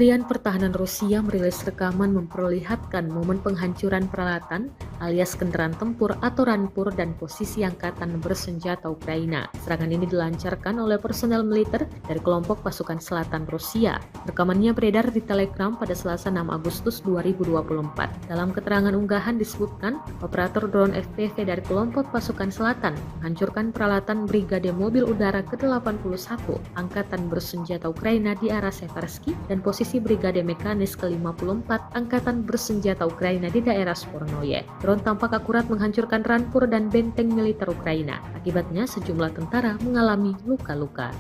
Kementerian Pertahanan Rusia merilis rekaman memperlihatkan momen penghancuran peralatan alias kendaraan tempur atau rampur dan posisi angkatan bersenjata Ukraina. Serangan ini dilancarkan oleh personel militer dari kelompok pasukan selatan Rusia. Rekamannya beredar di Telegram pada Selasa 6 Agustus 2024. Dalam keterangan unggahan disebutkan, operator drone FPV dari kelompok pasukan selatan menghancurkan peralatan Brigade Mobil Udara ke-81 Angkatan Bersenjata Ukraina di arah Seversky dan posisi Brigade Mekanis ke-54 Angkatan Bersenjata Ukraina di daerah Spornoye. Drone tampak akurat menghancurkan rampur dan benteng militer Ukraina. Akibatnya sejumlah tentara mengalami luka-luka.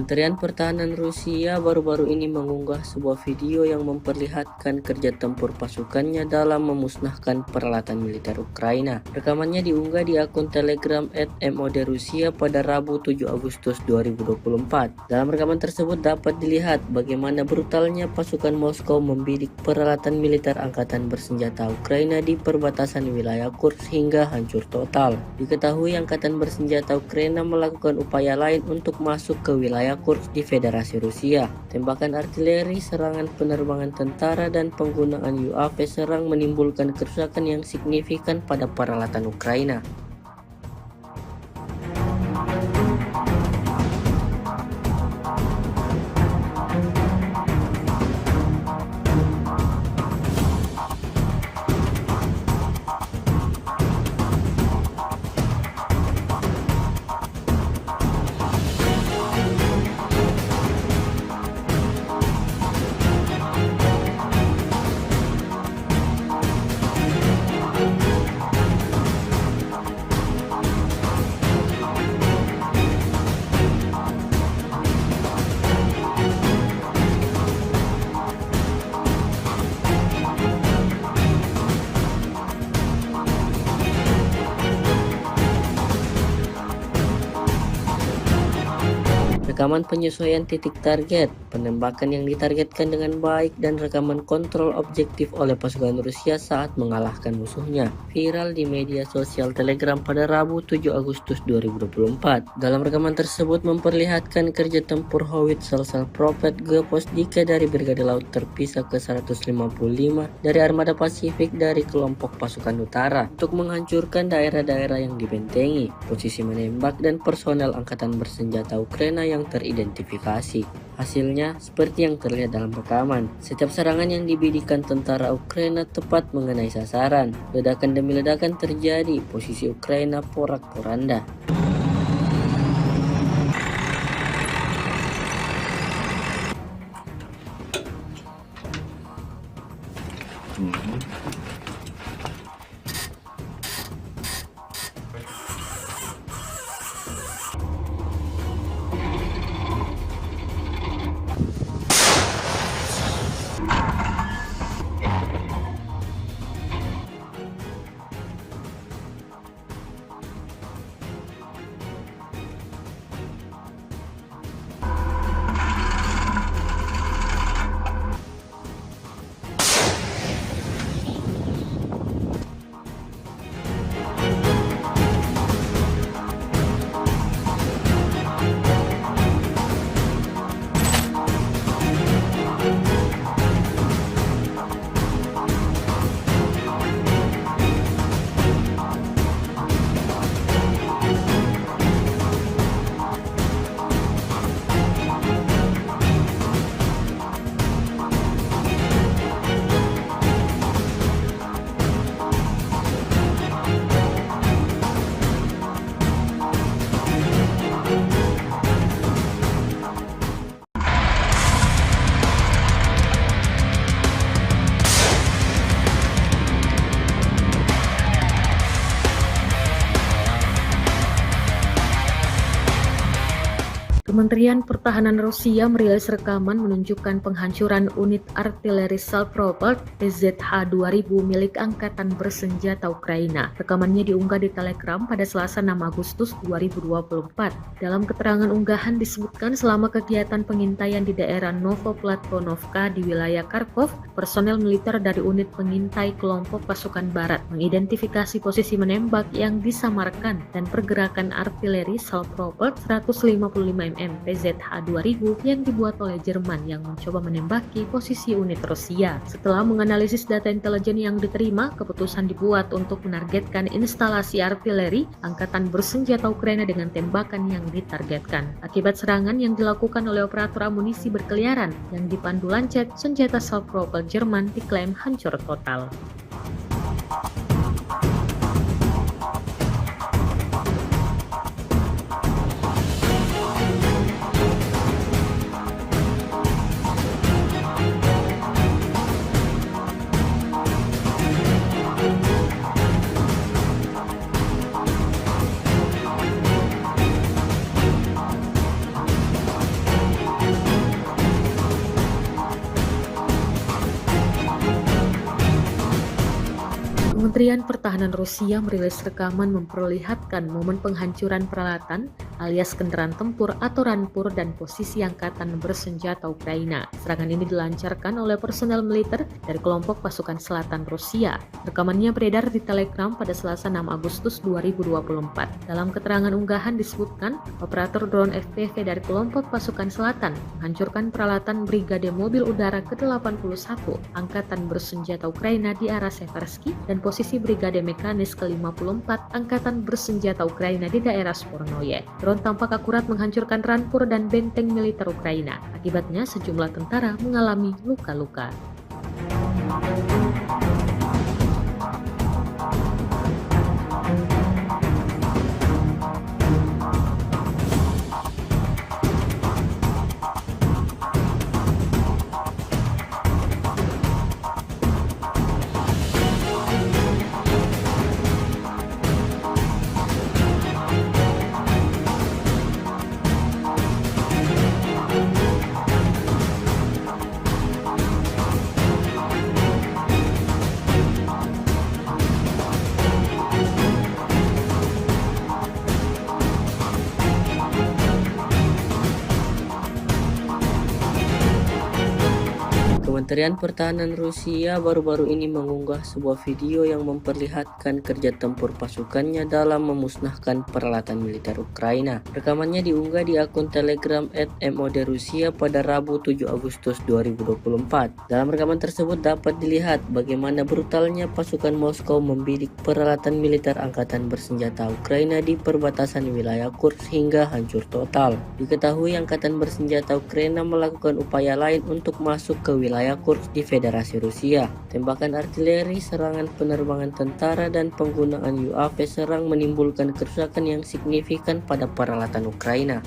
Kementerian Pertahanan Rusia baru-baru ini mengunggah sebuah video yang memperlihatkan kerja tempur pasukannya dalam memusnahkan peralatan militer Ukraina. Rekamannya diunggah di akun Telegram @MOD_Rusia pada Rabu 7 Agustus 2024. Dalam rekaman tersebut dapat dilihat bagaimana brutalnya pasukan Moskow membidik peralatan militer angkatan bersenjata Ukraina di perbatasan wilayah Kursk hingga hancur total. Diketahui angkatan bersenjata Ukraina melakukan upaya lain untuk masuk ke wilayah Kursk di Federasi Rusia. Tembakan artileri, serangan penerbangan tentara, dan penggunaan UAV serang menimbulkan kerusakan yang signifikan pada peralatan Ukraina. Rekaman penyesuaian titik target, penembakan yang ditargetkan dengan baik, dan rekaman kontrol objektif oleh pasukan Rusia saat mengalahkan musuhnya viral di media sosial Telegram pada Rabu 7 Agustus 2024. Dalam rekaman tersebut memperlihatkan kerja tempur Howitzer Prophet Geposdike dari Brigade Laut Terpisah ke-155 dari Armada Pasifik dari kelompok pasukan utara untuk menghancurkan daerah-daerah yang dibentengi, posisi menembak, dan personel angkatan bersenjata Ukraina yang teridentifikasi. Hasilnya seperti yang terlihat dalam rekaman. Setiap serangan yang dibidikan tentara Ukraina tepat mengenai sasaran. Ledakan demi ledakan terjadi, posisi Ukraina porak-poranda. Kementerian Pertahanan Rusia merilis rekaman menunjukkan penghancuran unit artileri Salpropelt PZH-2000 milik Angkatan Bersenjata Ukraina. Rekamannya diunggah di Telegram pada Selasa 6 Agustus 2024. Dalam keterangan unggahan disebutkan selama kegiatan pengintaian di daerah Novoplatonovka di wilayah Kharkov, personel militer dari unit pengintai kelompok pasukan barat mengidentifikasi posisi menembak yang disamarkan dan pergerakan artileri Salpropelt 155 mm PZH-2000 yang dibuat oleh Jerman yang mencoba menembaki posisi unit Rusia. Setelah menganalisis data intelijen yang diterima, keputusan dibuat untuk menargetkan instalasi artileri Angkatan Bersenjata Ukraina dengan tembakan yang ditargetkan. Akibat serangan yang dilakukan oleh operator amunisi berkeliaran yang dipandu Lancet, senjata Salpropelt Jerman diklaim hancur total. Kementerian Pertahanan Rusia merilis rekaman memperlihatkan momen penghancuran peralatan alias kendaraan tempur atau rampur dan posisi Angkatan Bersenjata Ukraina. Serangan ini dilancarkan oleh personel militer dari kelompok pasukan selatan Rusia. Rekamannya beredar di Telegram pada Selasa 6 Agustus 2024. Dalam keterangan unggahan disebutkan, operator drone FPV dari kelompok pasukan selatan menghancurkan peralatan Brigade Mobil Udara ke-81 Angkatan Bersenjata Ukraina di arah Seversky dan posisi Brigade Mekanis ke-54 Angkatan Bersenjata Ukraina di daerah Spornoye. Drone tampak akurat menghancurkan rampur dan benteng militer Ukraina. Akibatnya sejumlah tentara mengalami luka-luka. Kementerian Pertahanan Rusia baru-baru ini mengunggah sebuah video yang memperlihatkan kerja tempur pasukannya dalam memusnahkan peralatan militer Ukraina. Rekamannya diunggah di akun Telegram @MOD_Rusia pada Rabu 7 Agustus 2024. Dalam rekaman tersebut dapat dilihat bagaimana brutalnya pasukan Moskow membidik peralatan militer Angkatan Bersenjata Ukraina di perbatasan wilayah Kursk hingga hancur total. Diketahui Angkatan Bersenjata Ukraina melakukan upaya lain untuk masuk ke wilayah Kursk di Federasi Rusia. Tembakan artileri, serangan penerbangan tentara, dan penggunaan UAV serang menimbulkan kerusakan yang signifikan pada peralatan Ukraina.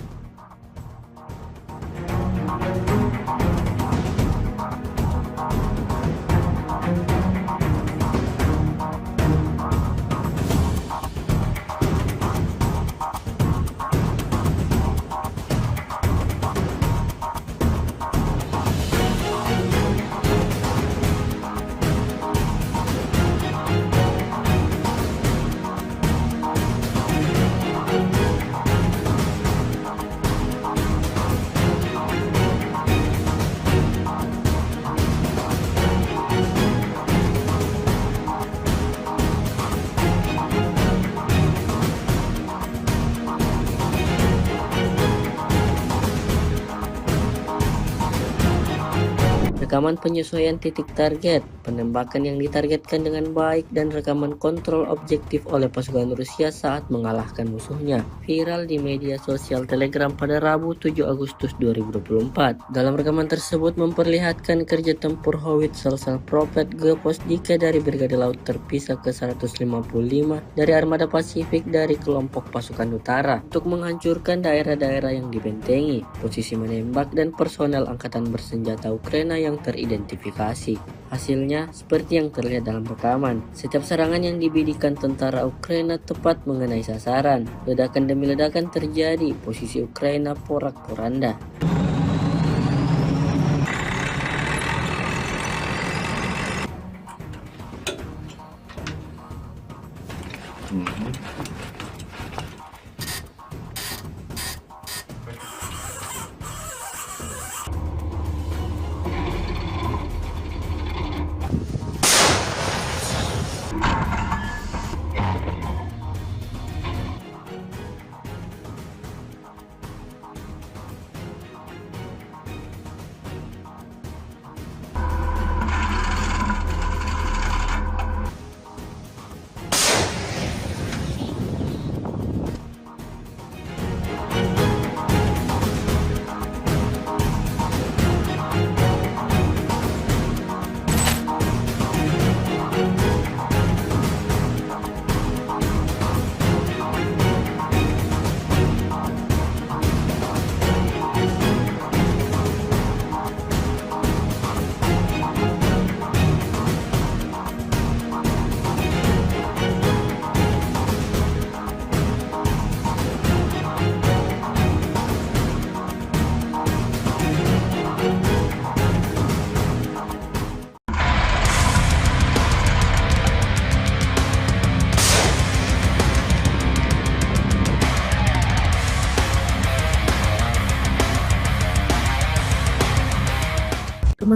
Rekaman penyesuaian titik target, penembakan yang ditargetkan dengan baik, dan rekaman kontrol objektif oleh pasukan Rusia saat mengalahkan musuhnya viral di media sosial Telegram pada Rabu 7 Agustus 2024. Dalam rekaman tersebut memperlihatkan kerja tempur howitzer Salpropelt G-Postdike dari Brigade Laut Terpisah ke-155 dari Armada Pasifik dari kelompok pasukan utara untuk menghancurkan daerah-daerah yang dibentengi, posisi menembak, dan personel Angkatan Bersenjata Ukraina yang teridentifikasi. Hasilnya seperti yang terlihat dalam rekaman. Setiap serangan yang dibidikan tentara Ukraina tepat mengenai sasaran. Ledakan demi ledakan terjadi, posisi Ukraina porak-poranda.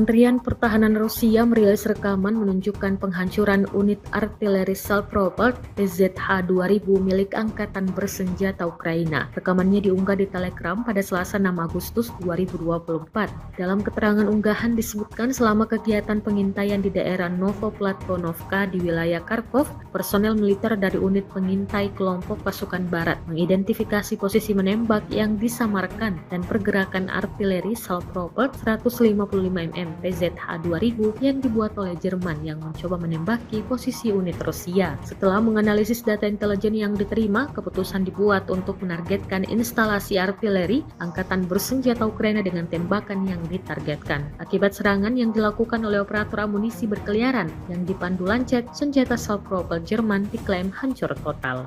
Kementerian Pertahanan Rusia merilis rekaman menunjukkan penghancuran unit artileri self-propelled PZH-2000 milik Angkatan Bersenjata Ukraina. Rekamannya diunggah di Telegram pada Selasa 6 Agustus 2024. Dalam keterangan unggahan disebutkan selama kegiatan pengintaian di daerah Novoplatonovka di wilayah Kharkov, personel militer dari unit pengintai kelompok pasukan barat mengidentifikasi posisi menembak yang disamarkan dan pergerakan artileri self-propelled 155 mm PZH-2000 yang dibuat oleh Jerman yang mencoba menembaki posisi unit Rusia. Setelah menganalisis data intelijen yang diterima, keputusan dibuat untuk menargetkan instalasi artileri Angkatan Bersenjata Ukraina dengan tembakan yang ditargetkan. Akibat serangan yang dilakukan oleh operator amunisi berkeliaran yang dipandu Lancet, senjata self-propelled Jerman diklaim hancur total.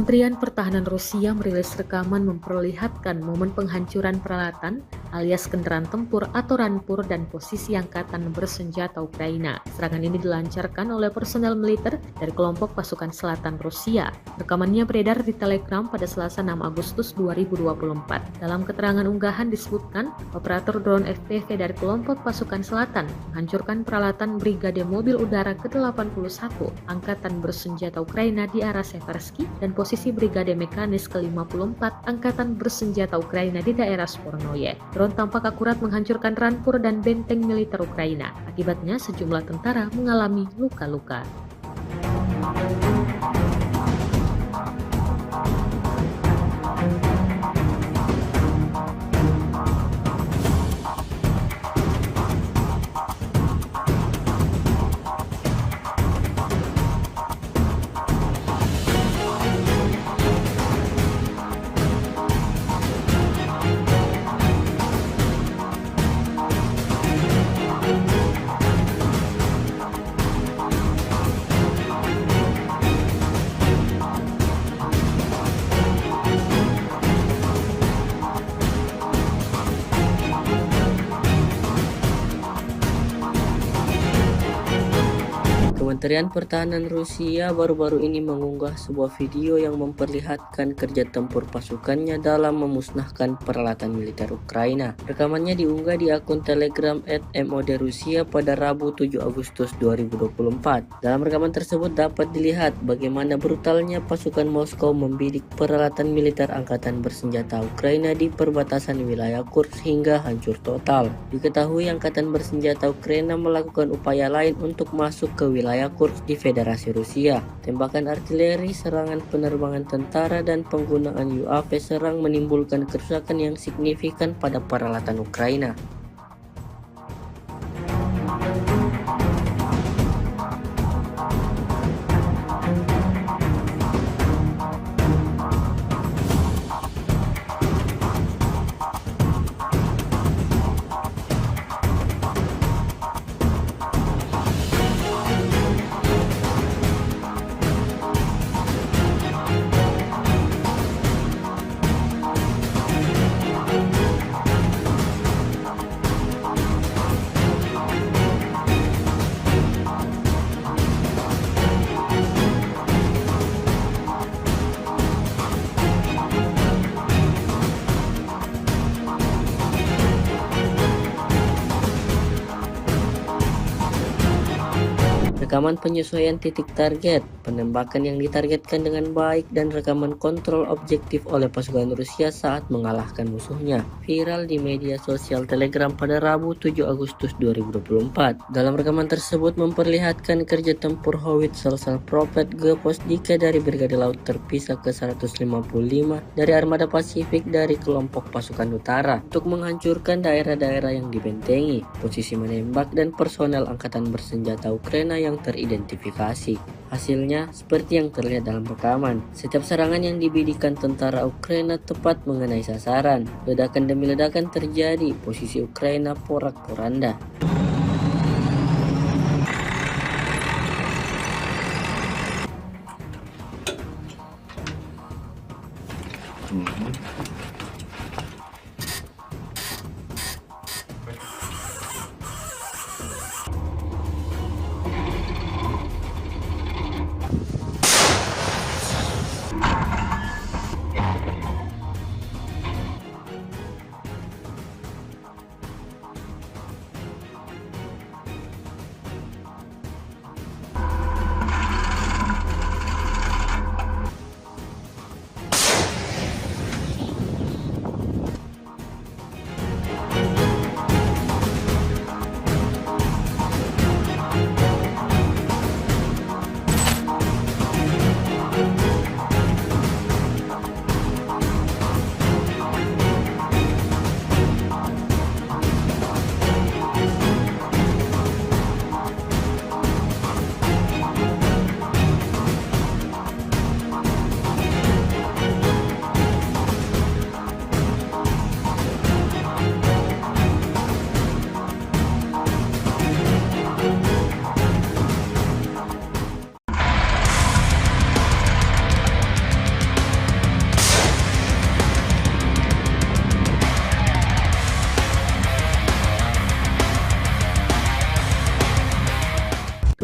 Kementerian Pertahanan Rusia merilis rekaman memperlihatkan momen penghancuran peralatan alias kendaraan tempur atau rampur dan posisi Angkatan Bersenjata Ukraina. Serangan ini dilancarkan oleh personel militer dari kelompok pasukan selatan Rusia. Rekamannya beredar di Telegram pada Selasa 6 Agustus 2024. Dalam keterangan unggahan disebutkan, operator drone FPV dari kelompok pasukan selatan menghancurkan peralatan Brigade Mobil Udara ke-81 Angkatan Bersenjata Ukraina di arah Seversky dan posisi Brigade Mekanis ke-54 Angkatan Bersenjata Ukraina di daerah Spornoye. Drone tampak akurat menghancurkan rampur dan benteng militer Ukraina. Akibatnya sejumlah tentara mengalami luka-luka. Kementerian Pertahanan Rusia baru-baru ini mengunggah sebuah video yang memperlihatkan kerja tempur pasukannya dalam memusnahkan peralatan militer Ukraina. Rekamannya diunggah di akun Telegram @mod Rusia pada Rabu 7 Agustus 2024. Dalam rekaman tersebut dapat dilihat bagaimana brutalnya pasukan Moskow membidik peralatan militer angkatan bersenjata Ukraina di perbatasan wilayah Kursk hingga hancur total. Diketahui angkatan bersenjata Ukraina melakukan upaya lain untuk masuk ke wilayah Kursk di Federasi Rusia. Tembakan artileri, serangan penerbangan tentara, dan penggunaan UAV serang menimbulkan kerusakan yang signifikan pada peralatan Ukraina. Rekaman penyesuaian titik target, penembakan yang ditargetkan dengan baik, dan rekaman kontrol objektif oleh pasukan Rusia saat mengalahkan musuhnya viral di media sosial Telegram pada Rabu 7 Agustus 2024. Dalam rekaman tersebut memperlihatkan kerja tempur howitzer Prophet G-Posdika dari Brigade Laut Terpisah ke-155 dari Armada Pasifik dari kelompok pasukan utara untuk menghancurkan daerah-daerah yang dibentengi, posisi menembak, dan personel angkatan bersenjata Ukraina yang teridentifikasi. Hasilnya seperti yang terlihat dalam rekaman. Setiap serangan yang dibidikan tentara Ukraina tepat mengenai sasaran. Ledakan demi ledakan terjadi, posisi Ukraina porak-poranda.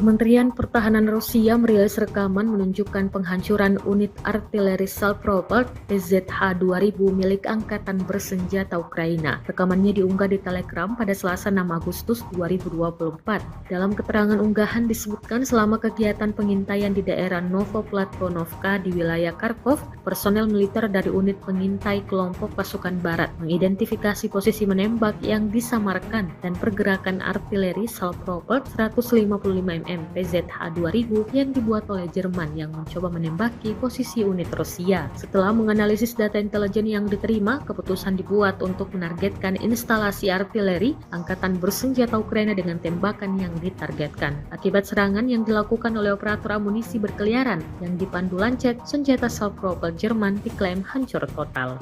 Kementerian Pertahanan Rusia merilis rekaman menunjukkan penghancuran unit artileri Salpropelt PZH-2000 milik Angkatan Bersenjata Ukraina. Rekamannya diunggah di Telegram pada Selasa 6 Agustus 2024. Dalam keterangan unggahan disebutkan selama kegiatan pengintaian di daerah Novoplatvonovka di wilayah Kharkov, personel militer dari unit pengintai kelompok pasukan barat mengidentifikasi posisi menembak yang disamarkan dan pergerakan artileri Salpropelt 155 mm PZH-2000 yang dibuat oleh Jerman yang mencoba menembaki posisi unit Rusia. Setelah menganalisis data intelijen yang diterima, keputusan dibuat untuk menargetkan instalasi artileri Angkatan Bersenjata Ukraina dengan tembakan yang ditargetkan. Akibat serangan yang dilakukan oleh operator amunisi berkeliaran yang dipandu Lancet, senjata Salpropelt Jerman diklaim hancur total.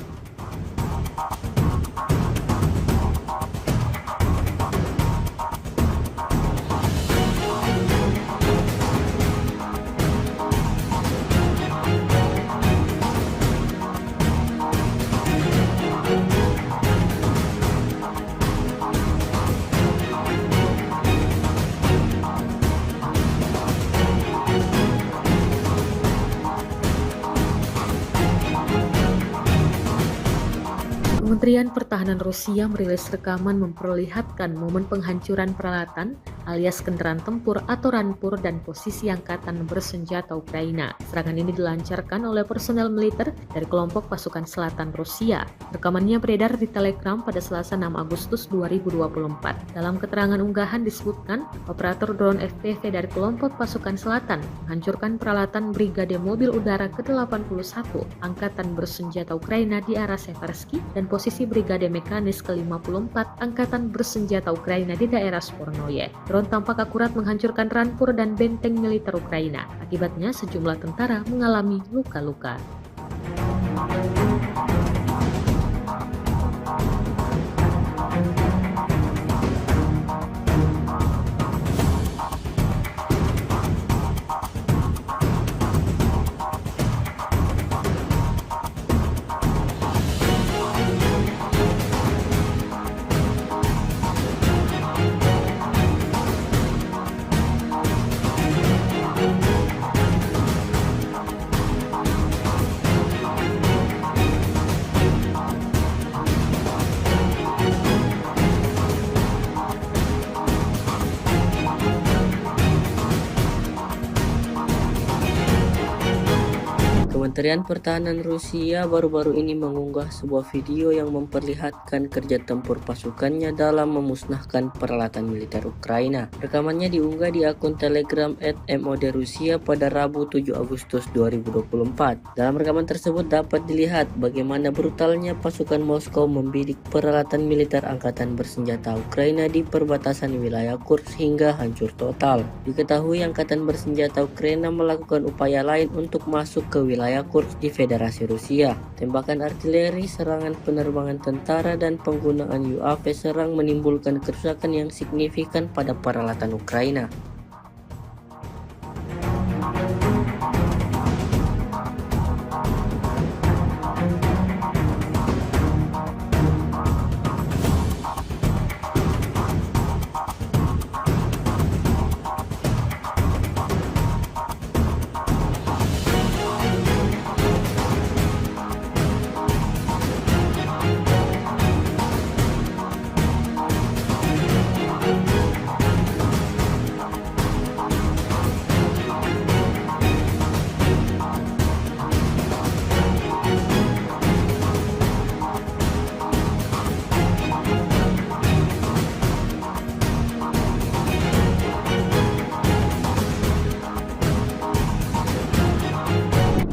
Kementerian Pertahanan Rusia merilis rekaman memperlihatkan momen penghancuran peralatan alias kendaraan tempur atau rampur dan posisi angkatan bersenjata Ukraina. Serangan ini dilancarkan oleh personel militer dari kelompok pasukan selatan Rusia. Rekamannya beredar di Telegram pada Selasa 6 Agustus 2024. Dalam keterangan unggahan disebutkan, operator drone FPV dari kelompok pasukan selatan menghancurkan peralatan Brigade Mobil Udara ke-81 Angkatan Bersenjata Ukraina di arah Seversky dan posisi Brigade Mekanis ke-54 Angkatan Bersenjata Ukraina di daerah Spornoye. Drone tampak akurat menghancurkan rampur dan benteng militer Ukraina. Akibatnya sejumlah tentara mengalami luka-luka. Kementerian Pertahanan Rusia baru-baru ini mengunggah sebuah video yang memperlihatkan kerja tempur pasukannya dalam memusnahkan peralatan militer Ukraina. Rekamannya diunggah di akun Telegram @MOD_Rusia pada Rabu 7 Agustus 2024. Dalam rekaman tersebut dapat dilihat bagaimana brutalnya pasukan Moskow membidik peralatan militer angkatan bersenjata Ukraina di perbatasan wilayah Kursk hingga hancur total. Diketahui angkatan bersenjata Ukraina melakukan upaya lain untuk masuk ke wilayah Kursk di Federasi Rusia. Tembakan artileri, serangan penerbangan tentara, dan penggunaan UAV serang menimbulkan kerusakan yang signifikan pada peralatan Ukraina.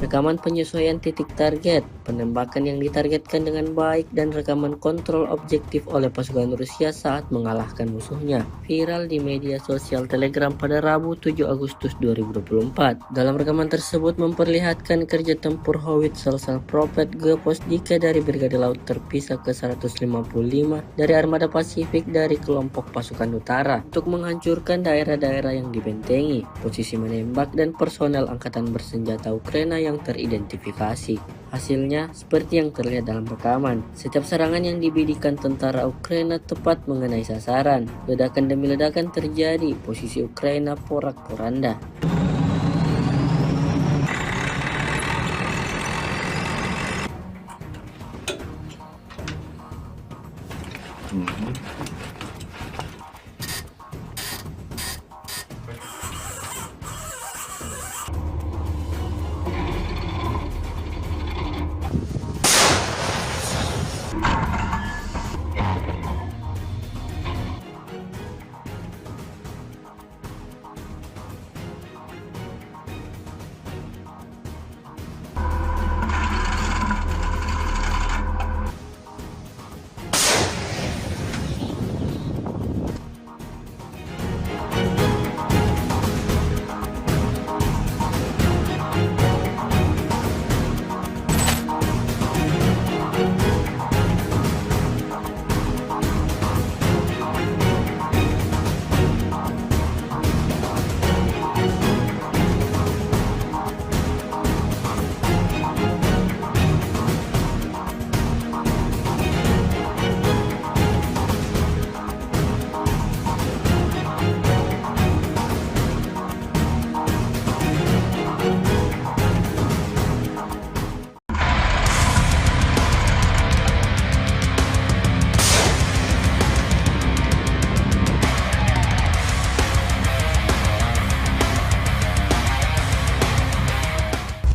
Rekaman penyesuaian titik target, penembakan yang ditargetkan dengan baik, dan rekaman kontrol objektif oleh pasukan Rusia saat mengalahkan musuhnya viral di media sosial Telegram pada Rabu 7 Agustus 2024. Dalam rekaman tersebut memperlihatkan kerja tempur Howitzer Prophet Geposdika dari Brigade Laut Terpisah ke-155 dari Armada Pasifik dari kelompok pasukan utara untuk menghancurkan daerah-daerah yang dibentengi, posisi menembak, dan personel angkatan bersenjata Ukraina yang teridentifikasi. Hasilnya seperti yang terlihat dalam rekaman. Setiap serangan yang dibidikan tentara Ukraina tepat mengenai sasaran. Ledakan demi ledakan terjadi, posisi Ukraina porak-poranda.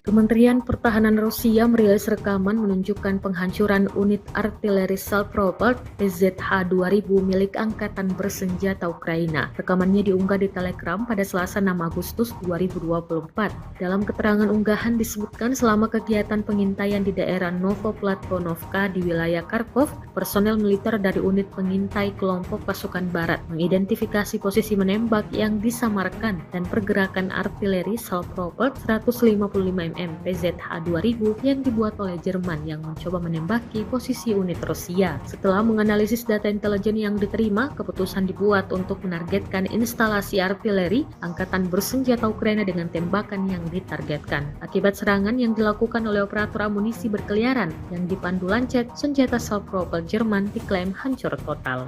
Kementerian Pertahanan Rusia merilis rekaman menunjukkan penghancuran unit artileri Salpropelt PZH-2000 milik Angkatan Bersenjata Ukraina. Rekamannya diunggah di Telegram pada Selasa 6 Agustus 2024. Dalam keterangan unggahan disebutkan selama kegiatan pengintaian di daerah Novoplatonovka di wilayah Kharkov, personel militer dari unit pengintai kelompok pasukan barat mengidentifikasi posisi menembak yang disamarkan dan pergerakan artileri Salpropelt 155 mm PZH-2000 yang dibuat oleh Jerman yang mencoba menembaki posisi unit Rusia. Setelah menganalisis data intelijen yang diterima, keputusan dibuat untuk menargetkan instalasi artileri Angkatan Bersenjata Ukraina dengan tembakan yang ditargetkan. Akibat serangan yang dilakukan oleh operator amunisi berkeliaran yang dipandu Lancet, senjata Salpropelt Jerman diklaim hancur total.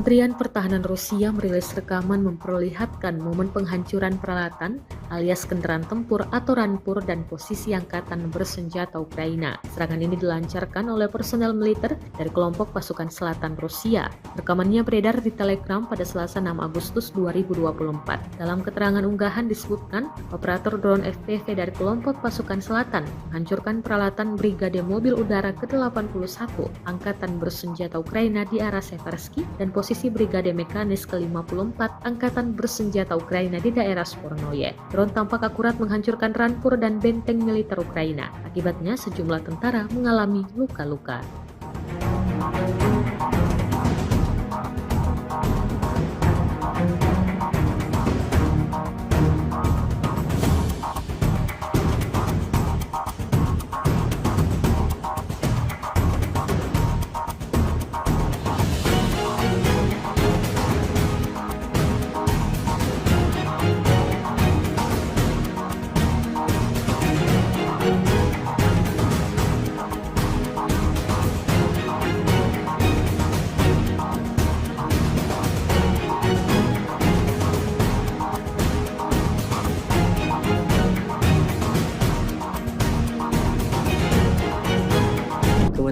Kementerian Pertahanan Rusia merilis rekaman memperlihatkan momen penghancuran peralatan alias kendaraan tempur atau rampur dan posisi Angkatan Bersenjata Ukraina. Serangan ini dilancarkan oleh personel militer dari kelompok pasukan selatan Rusia. Rekamannya beredar di Telegram pada Selasa 6 Agustus 2024. Dalam keterangan unggahan disebutkan, operator drone FPV dari kelompok pasukan selatan menghancurkan peralatan Brigade Mobil Udara ke-81 Angkatan Bersenjata Ukraina di arah Seversky dan posisi Brigade Mekanis ke-54 Angkatan Bersenjata Ukraina di daerah Spornoye. Drone tampak akurat menghancurkan rampur dan benteng militer Ukraina. Akibatnya sejumlah tentara mengalami luka-luka.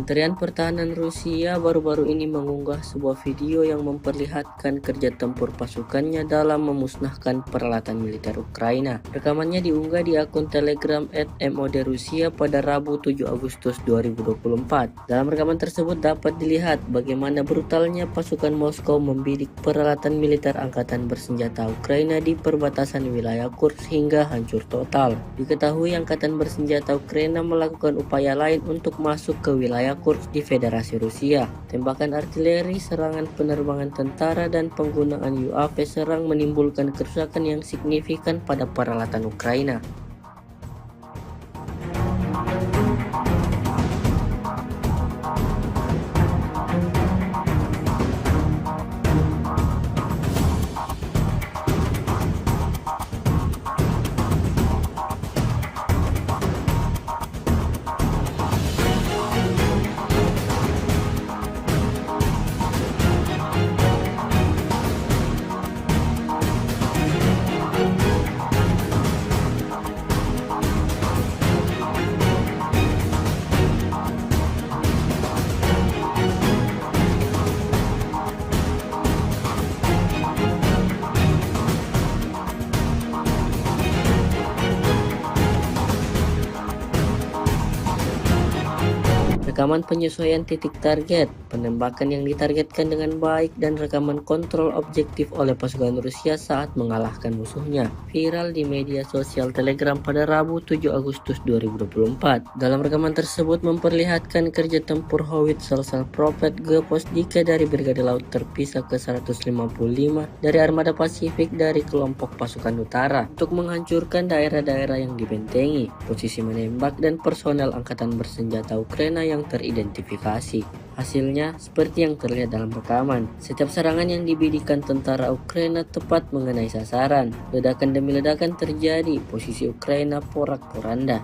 Kementerian Pertahanan Rusia baru-baru ini mengunggah sebuah video yang memperlihatkan kerja tempur pasukannya dalam memusnahkan peralatan militer Ukraina. Rekamannya diunggah di akun Telegram @MOD_Rusia pada Rabu 7 Agustus 2024. Dalam rekaman tersebut dapat dilihat bagaimana brutalnya pasukan Moskow membidik peralatan militer Angkatan Bersenjata Ukraina di perbatasan wilayah Kursk hingga hancur total. Diketahui Angkatan Bersenjata Ukraina melakukan upaya lain untuk masuk ke wilayah Kursk di Federasi Rusia. Tembakan artileri, serangan penerbangan tentara, dan penggunaan UAV serang menimbulkan kerusakan yang signifikan pada peralatan Ukraina. Rekaman penyesuaian titik target, penembakan yang ditargetkan dengan baik, dan rekaman kontrol objektif oleh pasukan Rusia saat mengalahkan musuhnya viral di media sosial Telegram pada Rabu 7 Agustus 2024. Dalam rekaman tersebut memperlihatkan kerja tempur howitzer Salpropelt G-Postdike dari Brigade Laut Terpisah ke-155 dari Armada Pasifik dari kelompok pasukan utara untuk menghancurkan daerah-daerah yang dibentengi, posisi menembak, dan personel Angkatan Bersenjata Ukraina yang teridentifikasi. Hasilnya seperti yang terlihat dalam rekaman. Setiap serangan yang dibidikan tentara Ukraina tepat mengenai sasaran. Ledakan demi ledakan terjadi, posisi Ukraina porak-poranda.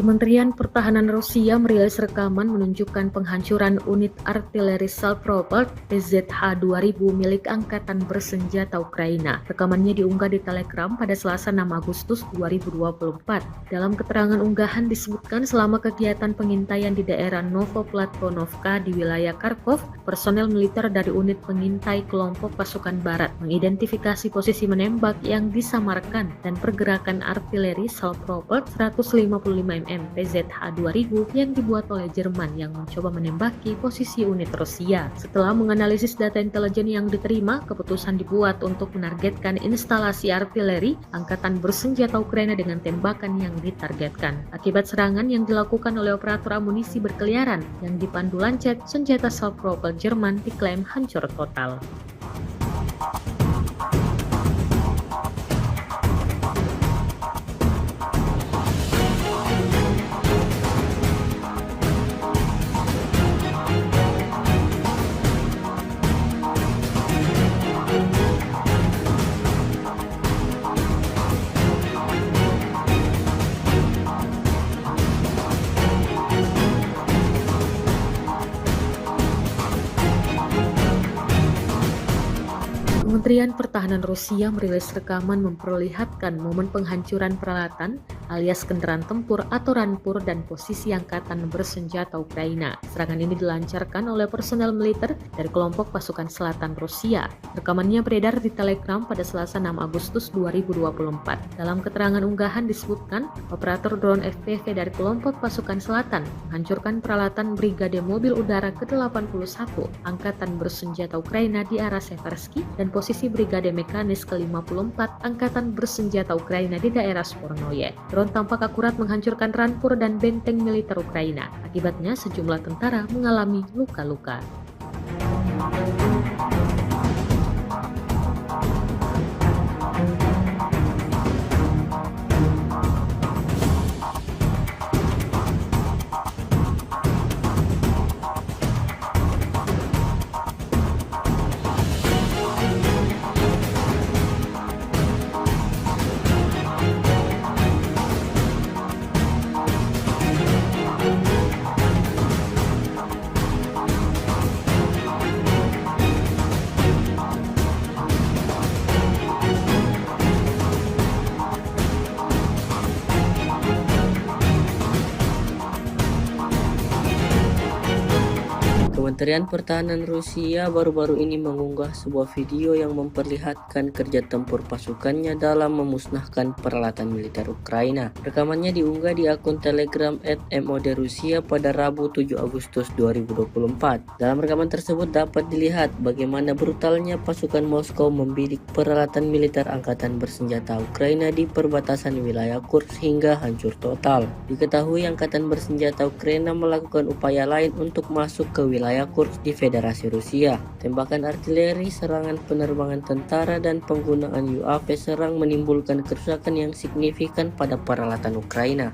Kementerian Pertahanan Rusia merilis rekaman menunjukkan penghancuran unit artileri Salpropelt PZH-2000 milik Angkatan Bersenjata Ukraina. Rekamannya diunggah di Telegram pada Selasa 6 Agustus 2024. Dalam keterangan unggahan disebutkan selama kegiatan pengintaian di daerah Novoplatonovka di wilayah Kharkov, personel militer dari unit pengintai kelompok pasukan barat mengidentifikasi posisi menembak yang disamarkan dan pergerakan artileri Salpropelt 155 mm PZH-2000 yang dibuat oleh Jerman yang mencoba menembaki posisi unit Rusia. Setelah menganalisis data intelijen yang diterima, keputusan dibuat untuk menargetkan instalasi artileri Angkatan Bersenjata Ukraina dengan tembakan yang ditargetkan. Akibat serangan yang dilakukan oleh operator amunisi berkeliaran yang dipandu Lancet, senjata Salpropelt Jerman diklaim hancur total. Kementerian Pertahanan Rusia merilis rekaman memperlihatkan momen penghancuran peralatan alias kendaraan tempur atau rampur dan posisi Angkatan Bersenjata Ukraina. Serangan ini dilancarkan oleh personel militer dari kelompok pasukan selatan Rusia. Rekamannya beredar di Telegram pada Selasa 6 Agustus 2024. Dalam keterangan unggahan disebutkan, operator drone FPV dari kelompok pasukan selatan menghancurkan peralatan Brigade Mobil Udara ke-81 Angkatan Bersenjata Ukraina di arah Seversky dan posisi Brigade Mekanis ke-54 Angkatan Bersenjata Ukraina di daerah Spornoye. Drone tampak akurat menghancurkan rampur dan benteng militer Ukraina. Akibatnya sejumlah tentara mengalami luka-luka. Kementerian Pertahanan Rusia baru-baru ini mengunggah sebuah video yang memperlihatkan kerja tempur pasukannya dalam memusnahkan peralatan militer Ukraina. Rekamannya diunggah di akun Telegram @mod Rusia pada Rabu 7 Agustus 2024. Dalam rekaman tersebut dapat dilihat bagaimana brutalnya pasukan Moskow membidik peralatan militer angkatan bersenjata Ukraina di perbatasan wilayah Kursk hingga hancur total. Diketahui angkatan bersenjata Ukraina melakukan upaya lain untuk masuk ke wilayah Kursk di Federasi Rusia. Tembakan artileri, serangan penerbangan tentara, dan penggunaan UAV serang menimbulkan kerusakan yang signifikan pada peralatan Ukraina.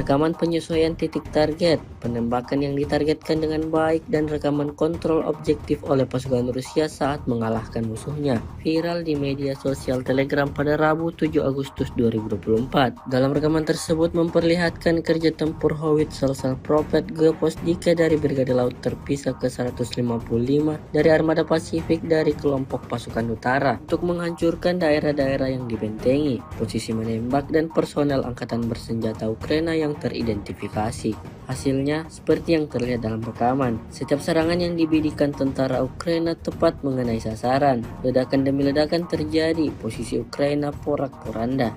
Rekaman penyesuaian titik target, penembakan yang ditargetkan dengan baik, dan rekaman kontrol objektif oleh pasukan Rusia saat mengalahkan musuhnya viral di media sosial Telegram pada Rabu 7 Agustus 2024. Dalam rekaman tersebut memperlihatkan kerja tempur howitzer Prophet Geposdika dari Brigade Laut Terpisah ke-155 dari Armada Pasifik dari kelompok pasukan utara untuk menghancurkan daerah-daerah yang dibentengi, posisi menembak, dan personel angkatan bersenjata Ukraina yang teridentifikasi. Hasilnya seperti yang terlihat dalam rekaman. Setiap serangan yang dibidikan tentara Ukraina tepat mengenai sasaran. Ledakan demi ledakan terjadi, posisi Ukraina porak-poranda.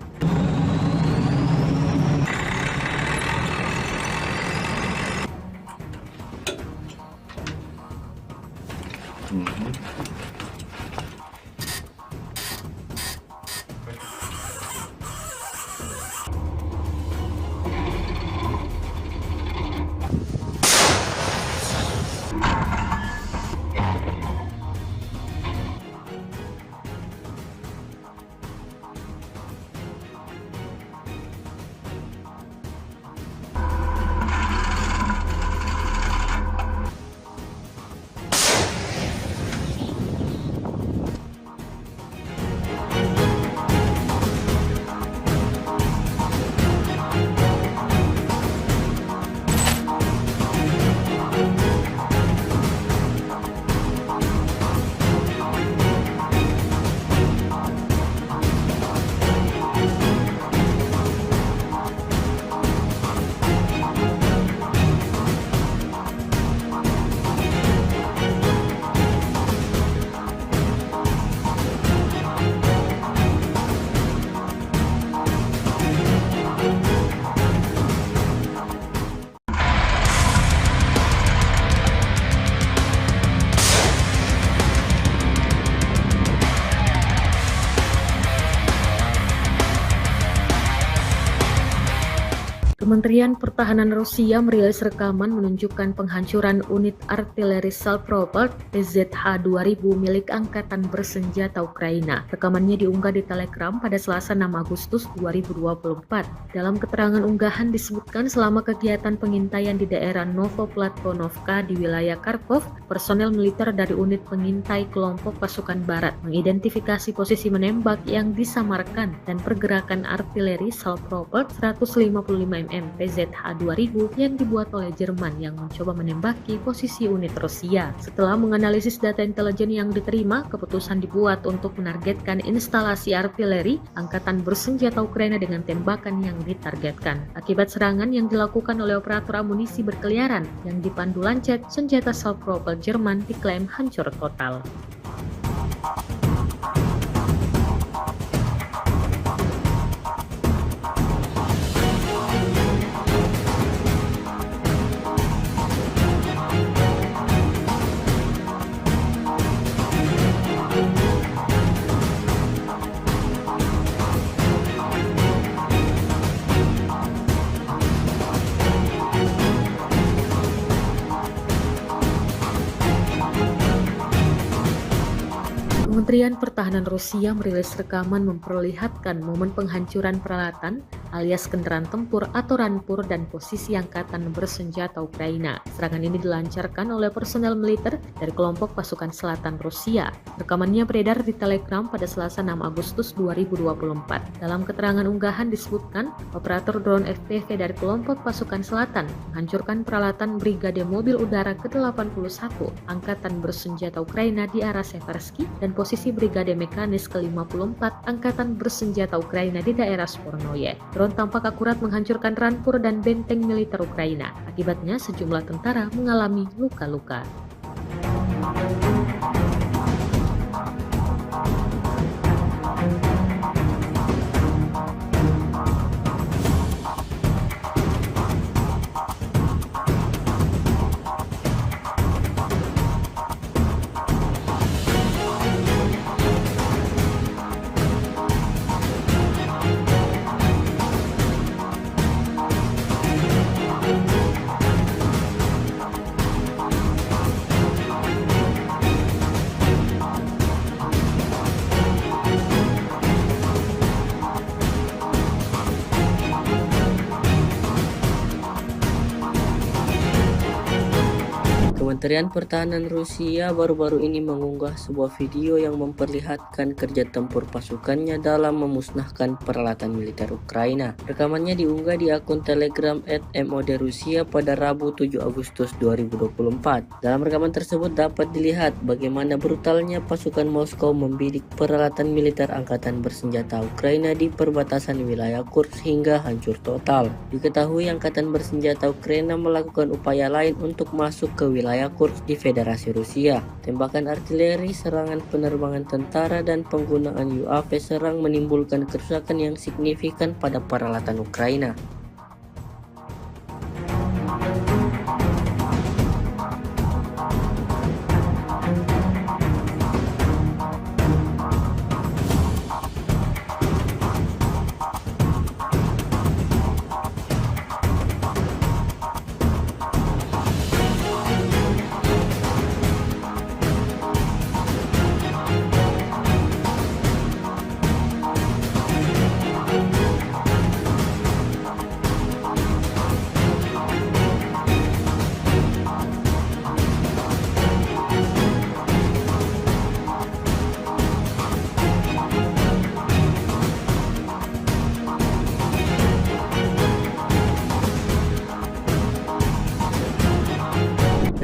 Kementerian Pertahanan Rusia merilis rekaman menunjukkan penghancuran unit artileri Salpropelt PZH-2000 milik Angkatan Bersenjata Ukraina. Rekamannya diunggah di Telegram pada Selasa 6 Agustus 2024. Dalam keterangan unggahan disebutkan selama kegiatan pengintaian di daerah Novoplatvonovka di wilayah Kharkov, personel militer dari unit pengintai kelompok pasukan barat mengidentifikasi posisi menembak yang disamarkan dan pergerakan artileri Salpropelt 155 mm PZH-2000 yang dibuat oleh Jerman yang mencoba menembaki posisi unit Rusia. Setelah menganalisis data intelijen yang diterima, keputusan dibuat untuk menargetkan instalasi artileri Angkatan Bersenjata Ukraina dengan tembakan yang ditargetkan. Akibat serangan yang dilakukan oleh operator amunisi berkeliaran yang dipandu Lancet, senjata Salpropelt Jerman diklaim hancur total. Kementerian Pertahanan Rusia merilis rekaman memperlihatkan momen penghancuran peralatan alias kendaraan tempur atau rampur dan posisi angkatan bersenjata Ukraina. Serangan ini dilancarkan oleh personel militer dari kelompok pasukan selatan Rusia. Rekamannya beredar di Telegram pada Selasa 6 Agustus 2024. Dalam keterangan unggahan disebutkan, operator drone FPV dari kelompok pasukan selatan menghancurkan peralatan Brigade Mobil Udara ke-81 Angkatan Bersenjata Ukraina di arah Seversky dan posisi Brigade Mekanis ke-54 Angkatan Bersenjata Ukraina di daerah Spornoye. Drone tampak akurat menghancurkan rampur dan benteng militer Ukraina. Akibatnya sejumlah tentara mengalami luka-luka. Kementerian Pertahanan Rusia baru-baru ini mengunggah sebuah video yang memperlihatkan kerja tempur pasukannya dalam memusnahkan peralatan militer Ukraina. Rekamannya diunggah di akun Telegram @modrusia pada Rabu 7 Agustus 2024. Dalam rekaman tersebut dapat dilihat bagaimana brutalnya pasukan Moskow membidik peralatan militer angkatan bersenjata Ukraina di perbatasan wilayah Kursk hingga hancur total. Diketahui angkatan bersenjata Ukraina melakukan upaya lain untuk masuk ke wilayah Kursk di Federasi Rusia. Tembakan artileri, serangan penerbangan tentara, dan penggunaan UAV serang menimbulkan kerusakan yang signifikan pada peralatan Ukraina.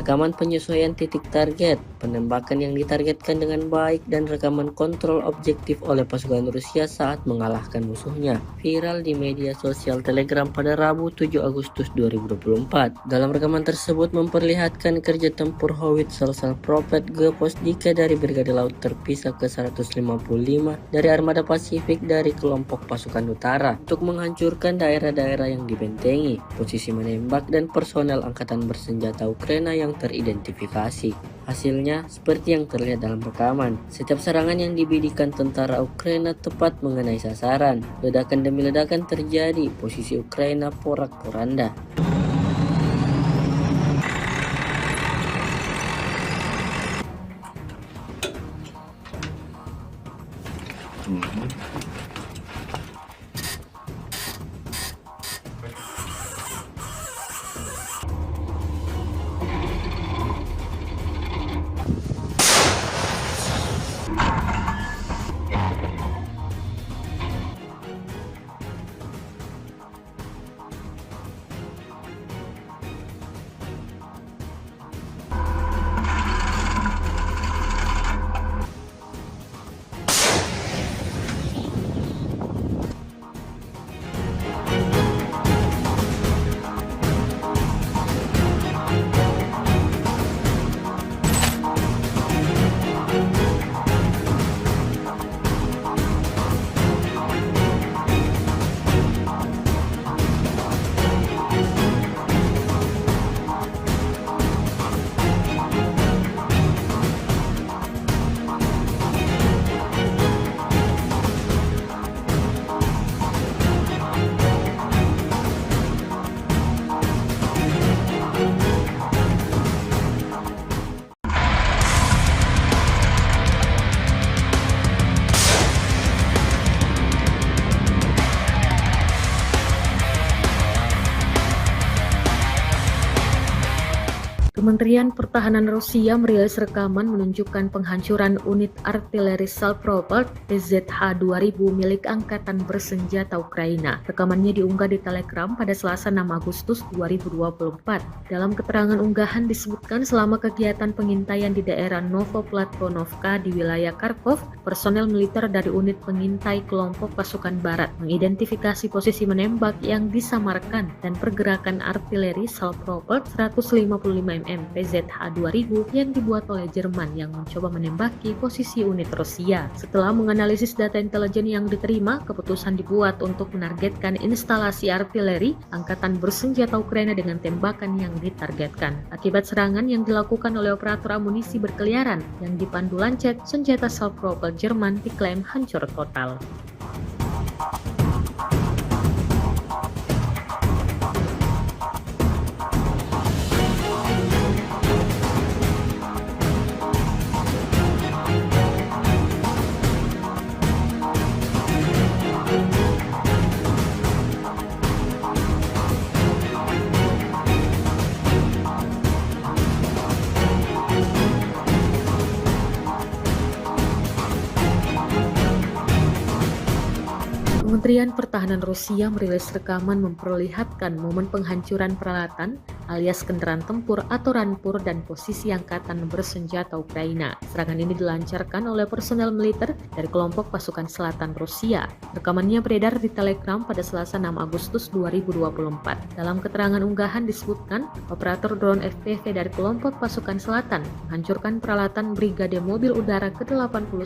Rekaman penyesuaian titik target, penembakan yang ditargetkan dengan baik, dan rekaman kontrol objektif oleh pasukan Rusia saat mengalahkan musuhnya viral di media sosial Telegram pada Rabu 7 Agustus 2024. Dalam rekaman tersebut memperlihatkan kerja tempur howitzer Prophet G-Postdike dari Brigade Laut Terpisah ke-155 dari Armada Pasifik dari kelompok pasukan utara untuk menghancurkan daerah-daerah yang dibentengi, posisi menembak, dan personel angkatan bersenjata Ukraina yang teridentifikasi. Hasilnya seperti yang terlihat dalam rekaman. Setiap serangan yang dibidikan tentara Ukraina tepat mengenai sasaran. Ledakan demi ledakan terjadi, posisi Ukraina porak-poranda. Kementerian Pertahanan Rusia merilis rekaman menunjukkan penghancuran unit artileri Salpropelt PZH-2000 milik Angkatan Bersenjata Ukraina. Rekamannya diunggah di Telegram pada Selasa 6 Agustus 2024. Dalam keterangan unggahan disebutkan selama kegiatan pengintaian di daerah Novoplatvonovka di wilayah Kharkov, personel militer dari unit pengintai kelompok pasukan barat mengidentifikasi posisi menembak yang disamarkan dan pergerakan artileri Salpropelt 155 mm PZH-2000 yang dibuat oleh Jerman yang mencoba menembaki posisi unit Rusia. Setelah menganalisis data intelijen yang diterima, keputusan dibuat untuk menargetkan instalasi artileri Angkatan Bersenjata Ukraina dengan tembakan yang ditargetkan. Akibat serangan yang dilakukan oleh operator amunisi berkeliaran yang dipandu Lancet, senjata Salpropelt Jerman diklaim hancur total. Kementerian Pertahanan Rusia merilis rekaman memperlihatkan momen penghancuran peralatan alias kendaraan tempur atau rampur dan posisi Angkatan Bersenjata Ukraina. Serangan ini dilancarkan oleh personel militer dari kelompok pasukan selatan Rusia. Rekamannya beredar di Telegram pada Selasa 6 Agustus 2024. Dalam keterangan unggahan disebutkan, operator drone FPV dari kelompok pasukan selatan menghancurkan peralatan Brigade Mobil Udara ke-81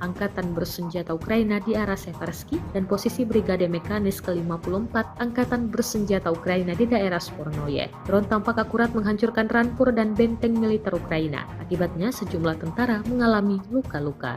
Angkatan Bersenjata Ukraina di arah Seversky dan posisi Brigade Mekanis ke-54 Angkatan Bersenjata Ukraina di daerah Spornoye. Drone tampak akurat menghancurkan rampur dan benteng militer Ukraina. Akibatnya sejumlah tentara mengalami luka-luka.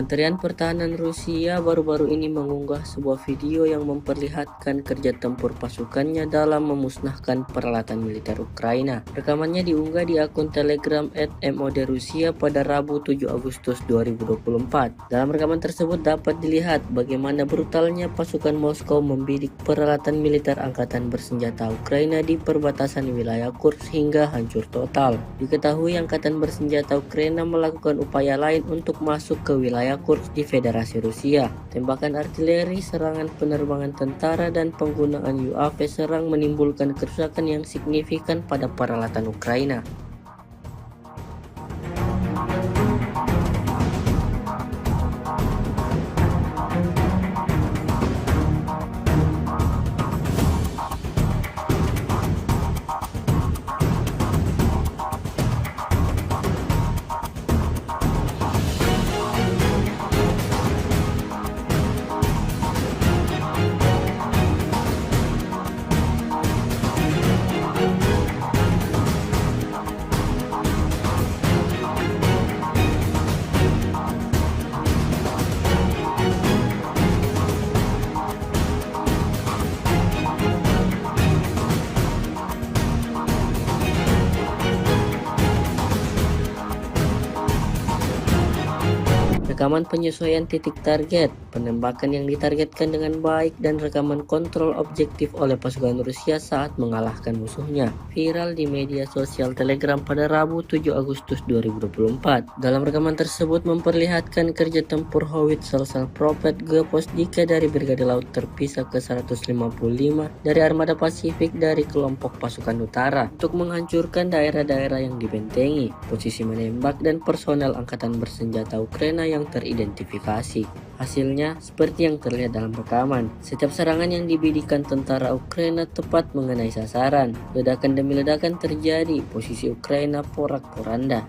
Kementerian Pertahanan Rusia baru-baru ini mengunggah sebuah video yang memperlihatkan kerja tempur pasukannya dalam memusnahkan peralatan militer Ukraina. Rekamannya diunggah di akun Telegram @MOD_Rusia pada Rabu 7 Agustus 2024. Dalam rekaman tersebut dapat dilihat bagaimana brutalnya pasukan Moskow membidik peralatan militer Angkatan Bersenjata Ukraina di perbatasan wilayah Kursk hingga hancur total. Diketahui Angkatan Bersenjata Ukraina melakukan upaya lain untuk masuk ke wilayah Kursk di Federasi Rusia. Tembakan artileri, serangan penerbangan tentara, dan penggunaan UAV serang menimbulkan kerusakan yang signifikan pada peralatan Ukraina. Rekaman penyesuaian titik target, penembakan yang ditargetkan dengan baik, dan rekaman kontrol objektif oleh pasukan Rusia saat mengalahkan musuhnya viral di media sosial Telegram pada Rabu 7 Agustus 2024. Dalam rekaman tersebut memperlihatkan kerja tempur howitzer Salpropelt Geposdika dari Brigade Laut Terpisah ke-155 dari Armada Pasifik dari kelompok pasukan utara untuk menghancurkan daerah-daerah yang dibentengi, posisi menembak, dan personel Angkatan Bersenjata Ukraina yang teridentifikasi. Hasilnya seperti yang terlihat dalam rekaman. Setiap serangan yang dibidikan tentara Ukraina tepat mengenai sasaran. Ledakan demi ledakan terjadi, posisi Ukraina porak-poranda.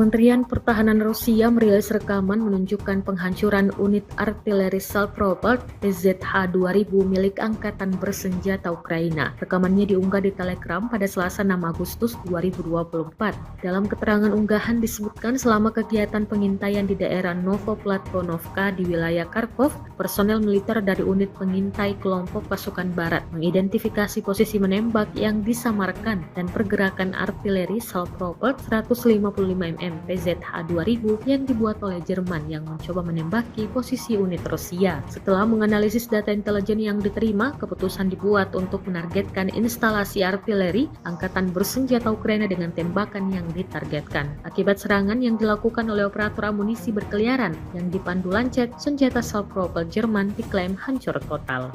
Kementerian Pertahanan Rusia merilis rekaman menunjukkan penghancuran unit artileri Salproport PZH-2000 milik Angkatan Bersenjata Ukraina. Rekamannya diunggah di Telegram pada Selasa 6 Agustus 2024. Dalam keterangan unggahan disebutkan selama kegiatan pengintaian di daerah Novoplatvonovka di wilayah Kharkov, personel militer dari unit pengintai kelompok pasukan barat mengidentifikasi posisi menembak yang disamarkan dan pergerakan artileri Salproport 155 mm PZH-2000 yang dibuat oleh Jerman yang mencoba menembaki posisi unit Rusia. Setelah menganalisis data intelijen yang diterima, keputusan dibuat untuk menargetkan instalasi artileri Angkatan Bersenjata Ukraina dengan tembakan yang ditargetkan. Akibat serangan yang dilakukan oleh operator amunisi berkeliaran yang dipandu Lancet, senjata Salproport Jerman diklaim hancur total.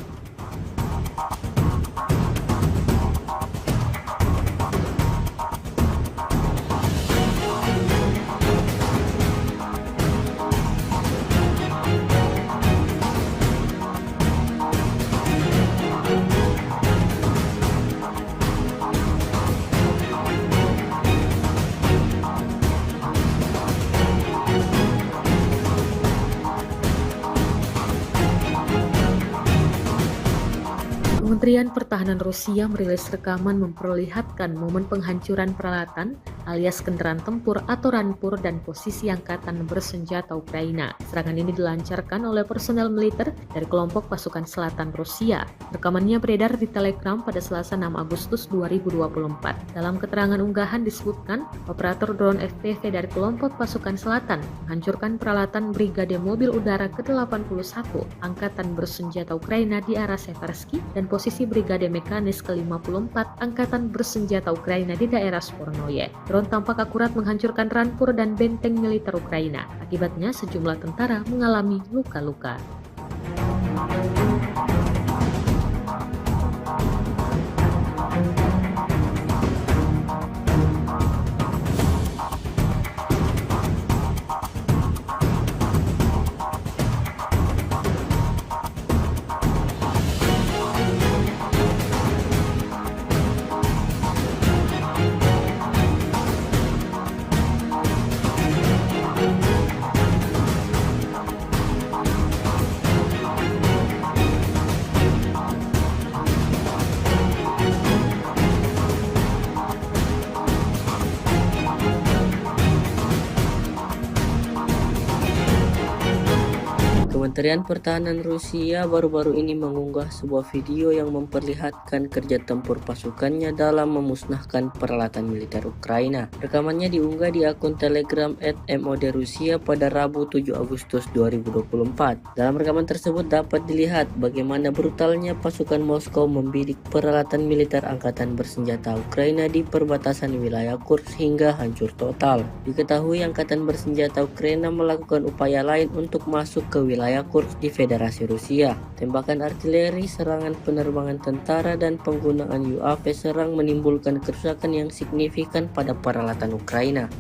Kementerian Pertahanan Rusia merilis rekaman memperlihatkan momen penghancuran peralatan alias kendaraan tempur atau rampur dan posisi Angkatan Bersenjata Ukraina. Serangan ini dilancarkan oleh personel militer dari kelompok pasukan selatan Rusia. Rekamannya beredar di Telegram pada Selasa 6 Agustus 2024. Dalam keterangan unggahan disebutkan, operator drone FPV dari kelompok pasukan selatan menghancurkan peralatan Brigade Mobil Udara ke-81 Angkatan Bersenjata Ukraina di arah Seversky dan posisi Brigade Mekanis ke-54 Angkatan Bersenjata Ukraina di daerah Spornoye. Drone tampak akurat menghancurkan rampur dan benteng militer Ukraina. Akibatnya sejumlah tentara mengalami luka-luka. Kementerian Pertahanan Rusia baru-baru ini mengunggah sebuah video yang memperlihatkan kerja tempur pasukannya dalam memusnahkan peralatan militer Ukraina. Rekamannya diunggah di akun Telegram @mod Rusia pada Rabu 7 Agustus 2024. Dalam rekaman tersebut dapat dilihat bagaimana brutalnya pasukan Moskow membidik peralatan militer angkatan bersenjata Ukraina di perbatasan wilayah Kursk hingga hancur total. Diketahui angkatan bersenjata Ukraina melakukan upaya lain untuk masuk ke wilayah Kursk di Federasi Rusia. Tembakan artileri, serangan penerbangan tentara, dan penggunaan UAV serang menimbulkan kerusakan yang signifikan pada peralatan Ukraina.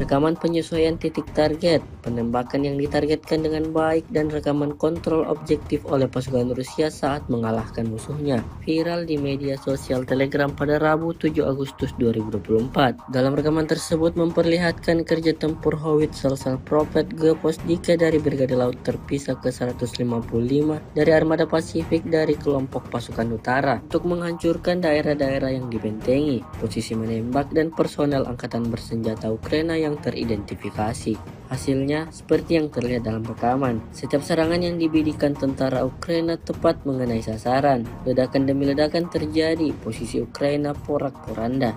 Rekaman penyesuaian titik target, penembakan yang ditargetkan dengan baik, dan rekaman kontrol objektif oleh pasukan Rusia saat mengalahkan musuhnya viral di media sosial Telegram pada Rabu 7 Agustus 2024. Dalam rekaman tersebut memperlihatkan kerja tempur Howitzer Prophet Geposdika dari Brigade Laut Terpisah ke-155 dari Armada Pasifik dari kelompok pasukan utara untuk menghancurkan daerah-daerah yang dibentengi, posisi menembak, dan personel angkatan bersenjata Ukraina yang teridentifikasi. Hasilnya seperti yang terlihat dalam rekaman. Setiap serangan yang dibidikan tentara Ukraina tepat mengenai sasaran. Ledakan demi ledakan terjadi, posisi Ukraina porak-poranda.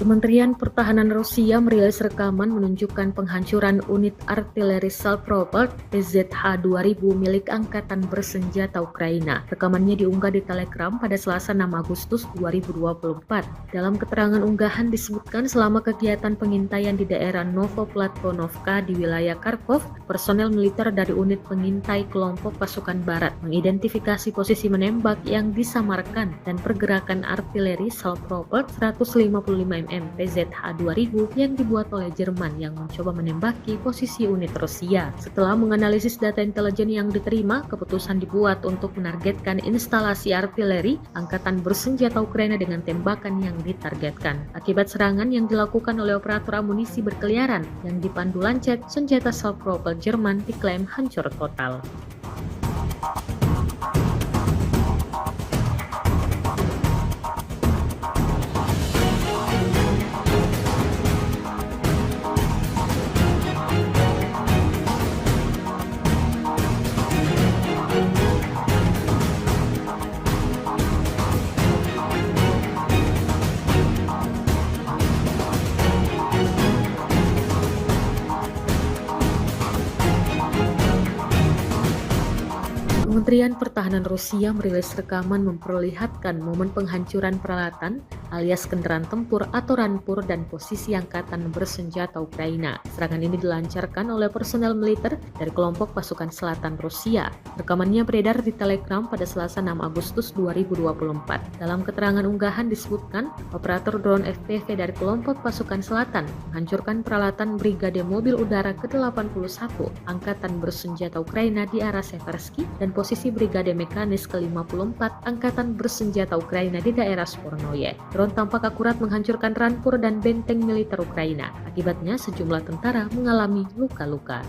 Kementerian Pertahanan Rusia merilis rekaman menunjukkan penghancuran unit artileri Salpropelt PZH-2000 milik Angkatan Bersenjata Ukraina. Rekamannya diunggah di Telegram pada Selasa 6 Agustus 2024. Dalam keterangan unggahan disebutkan selama kegiatan pengintaian di daerah Novoplatvonovka di wilayah Kharkov, personel militer dari unit pengintai kelompok pasukan barat mengidentifikasi posisi menembak yang disamarkan dan pergerakan artileri Salpropelt 155 mm PZH-2000 yang dibuat oleh Jerman yang mencoba menembaki posisi unit Rusia. Setelah menganalisis data intelijen yang diterima, keputusan dibuat untuk menargetkan instalasi artileri Angkatan Bersenjata Ukraina dengan tembakan yang ditargetkan. Akibat serangan yang dilakukan oleh operator amunisi berkeliaran yang dipandu Lancet, senjata Salpropelt Jerman diklaim hancur total. Kementerian Pertahanan Rusia merilis rekaman memperlihatkan momen penghancuran peralatan alias kendaraan tempur atau rampur dan posisi angkatan bersenjata Ukraina. Serangan ini dilancarkan oleh personel militer dari kelompok pasukan selatan Rusia. Rekamannya beredar di Telegram pada Selasa 6 Agustus 2024. Dalam keterangan unggahan disebutkan, operator drone FPV dari kelompok pasukan selatan menghancurkan peralatan Brigade Mobil Udara ke-81 Angkatan Bersenjata Ukraina di arah Seversky dan posisi Brigade Mekanis ke-54 Angkatan Bersenjata Ukraina di daerah Spornoye. Drone tampak akurat menghancurkan rampur dan benteng militer Ukraina. Akibatnya sejumlah tentara mengalami luka-luka.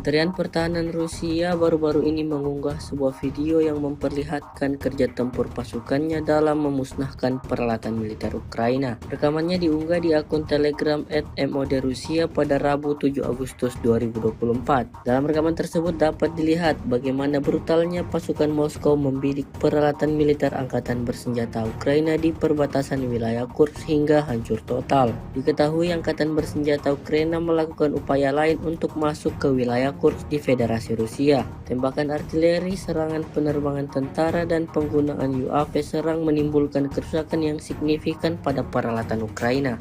Kementerian Pertahanan Rusia baru-baru ini mengunggah sebuah video yang memperlihatkan kerja tempur pasukannya dalam memusnahkan peralatan militer Ukraina. Rekamannya diunggah di akun Telegram @modrusia pada Rabu 7 Agustus 2024. Dalam rekaman tersebut dapat dilihat bagaimana brutalnya pasukan Moskow membidik peralatan militer angkatan bersenjata Ukraina di perbatasan wilayah Kursk hingga hancur total. Diketahui angkatan bersenjata Ukraina melakukan upaya lain untuk masuk ke wilayah Kursk di Federasi Rusia. Tembakan artileri, serangan penerbangan tentara, dan penggunaan UAV serang menimbulkan kerusakan yang signifikan pada peralatan Ukraina.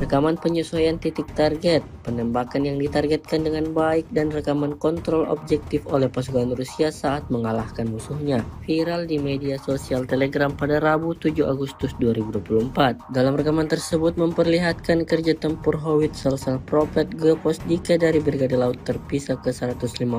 Rekaman penyesuaian titik target, penembakan yang ditargetkan dengan baik, dan rekaman kontrol objektif oleh pasukan Rusia saat mengalahkan musuhnya viral di media sosial Telegram pada Rabu 7 Agustus 2024. Dalam rekaman tersebut memperlihatkan kerja tempur howitzer Prophet Geposdike dari Brigade Laut Terpisah ke-155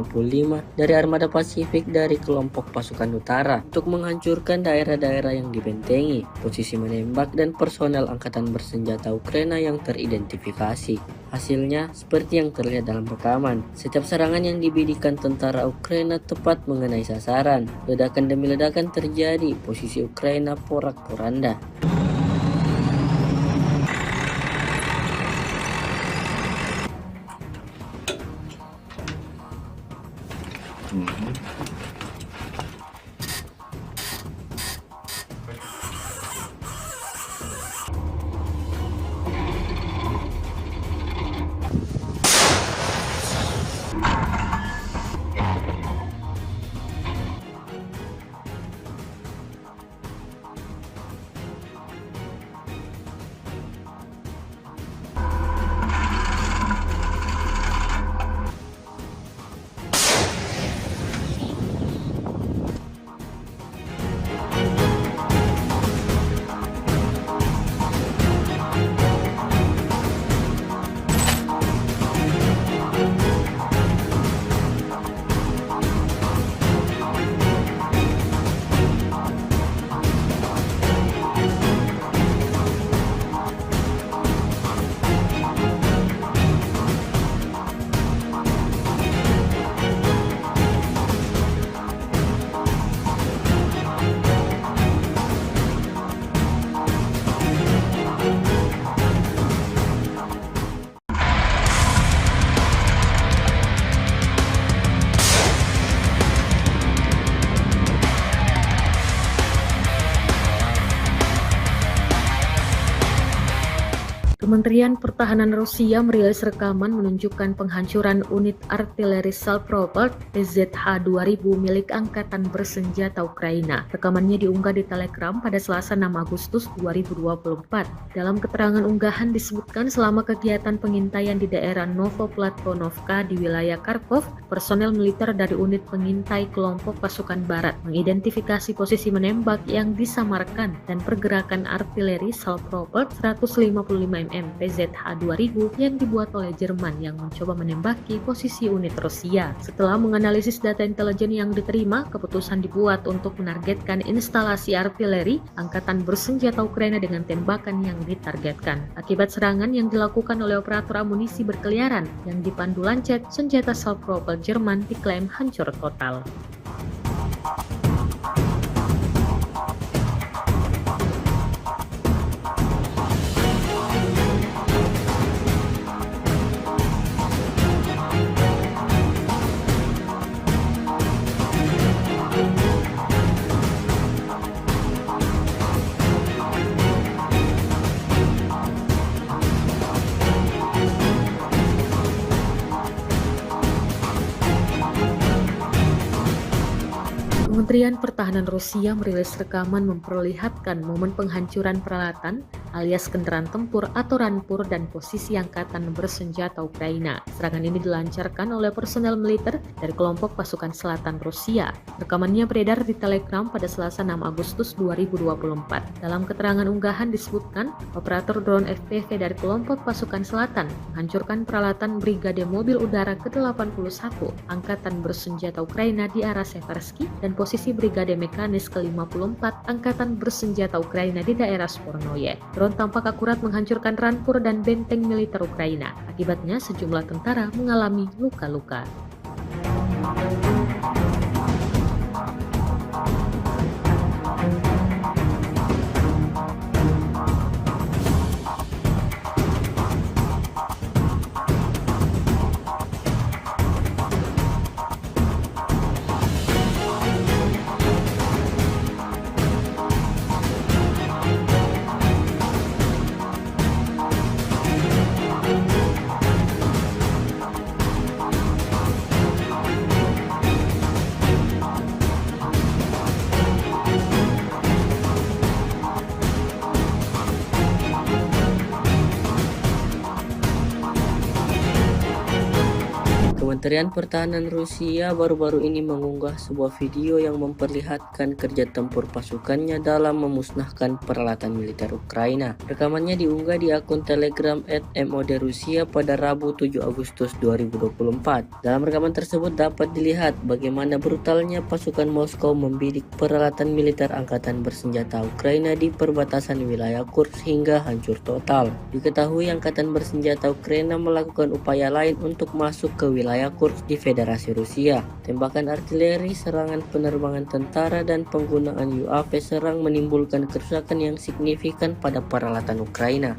dari Armada Pasifik dari kelompok pasukan utara untuk menghancurkan daerah-daerah yang dibentengi, posisi menembak, dan personel angkatan bersenjata Ukraina yang teridentifikasi. Hasilnya seperti yang terlihat dalam rekaman. Setiap serangan yang dibidikan tentara Ukraina tepat mengenai sasaran. Ledakan demi ledakan terjadi, posisi Ukraina porak-poranda. Kementerian Pertahanan Rusia merilis rekaman menunjukkan penghancuran unit artileri Salpropelt PZH-2000 milik Angkatan Bersenjata Ukraina. Rekamannya diunggah di Telegram pada Selasa 6 Agustus 2024. Dalam keterangan unggahan disebutkan selama kegiatan pengintaian di daerah Novoplatonovka di wilayah Kharkov, personel militer dari unit pengintai kelompok pasukan barat mengidentifikasi posisi menembak yang disamarkan dan pergerakan artileri Salpropelt 155 mm PZH-2000 yang dibuat oleh Jerman yang mencoba menembaki posisi unit Rusia. Setelah menganalisis data intelijen yang diterima, keputusan dibuat untuk menargetkan instalasi artileri Angkatan Bersenjata Ukraina dengan tembakan yang ditargetkan. Akibat serangan yang dilakukan oleh operator amunisi berkeliaran yang dipandu Lancet, senjata Salpropelt Jerman diklaim hancur total. Kementerian Pertahanan Rusia merilis rekaman memperlihatkan momen penghancuran peralatan alias kendaraan tempur atau rampur dan posisi Angkatan Bersenjata Ukraina. Serangan ini dilancarkan oleh personel militer dari kelompok pasukan selatan Rusia. Rekamannya beredar di Telegram pada Selasa 6 Agustus 2024. Dalam keterangan unggahan disebutkan, operator drone FPV dari kelompok pasukan selatan menghancurkan peralatan Brigade Mobil Udara ke-81 Angkatan Bersenjata Ukraina di arah Seversky dan posisi Brigade Mekanis ke-54 Angkatan Bersenjata Ukraina di daerah Spornoye. Drone tampak akurat menghancurkan rampur dan benteng militer Ukraina. Akibatnya sejumlah tentara mengalami luka-luka. Kementerian Pertahanan Rusia baru-baru ini mengunggah sebuah video yang memperlihatkan kerja tempur pasukannya dalam memusnahkan peralatan militer Ukraina. Rekamannya diunggah di akun Telegram @MOD_Rusia pada Rabu 7 Agustus 2024. Dalam rekaman tersebut dapat dilihat bagaimana brutalnya pasukan Moskow membidik peralatan militer Angkatan Bersenjata Ukraina di perbatasan wilayah Kursk hingga hancur total. Diketahui Angkatan Bersenjata Ukraina melakukan upaya lain untuk masuk ke wilayah Kursk di Federasi Rusia. Tembakan artileri, serangan penerbangan tentara, dan penggunaan UAV serang menimbulkan kerusakan yang signifikan pada peralatan Ukraina.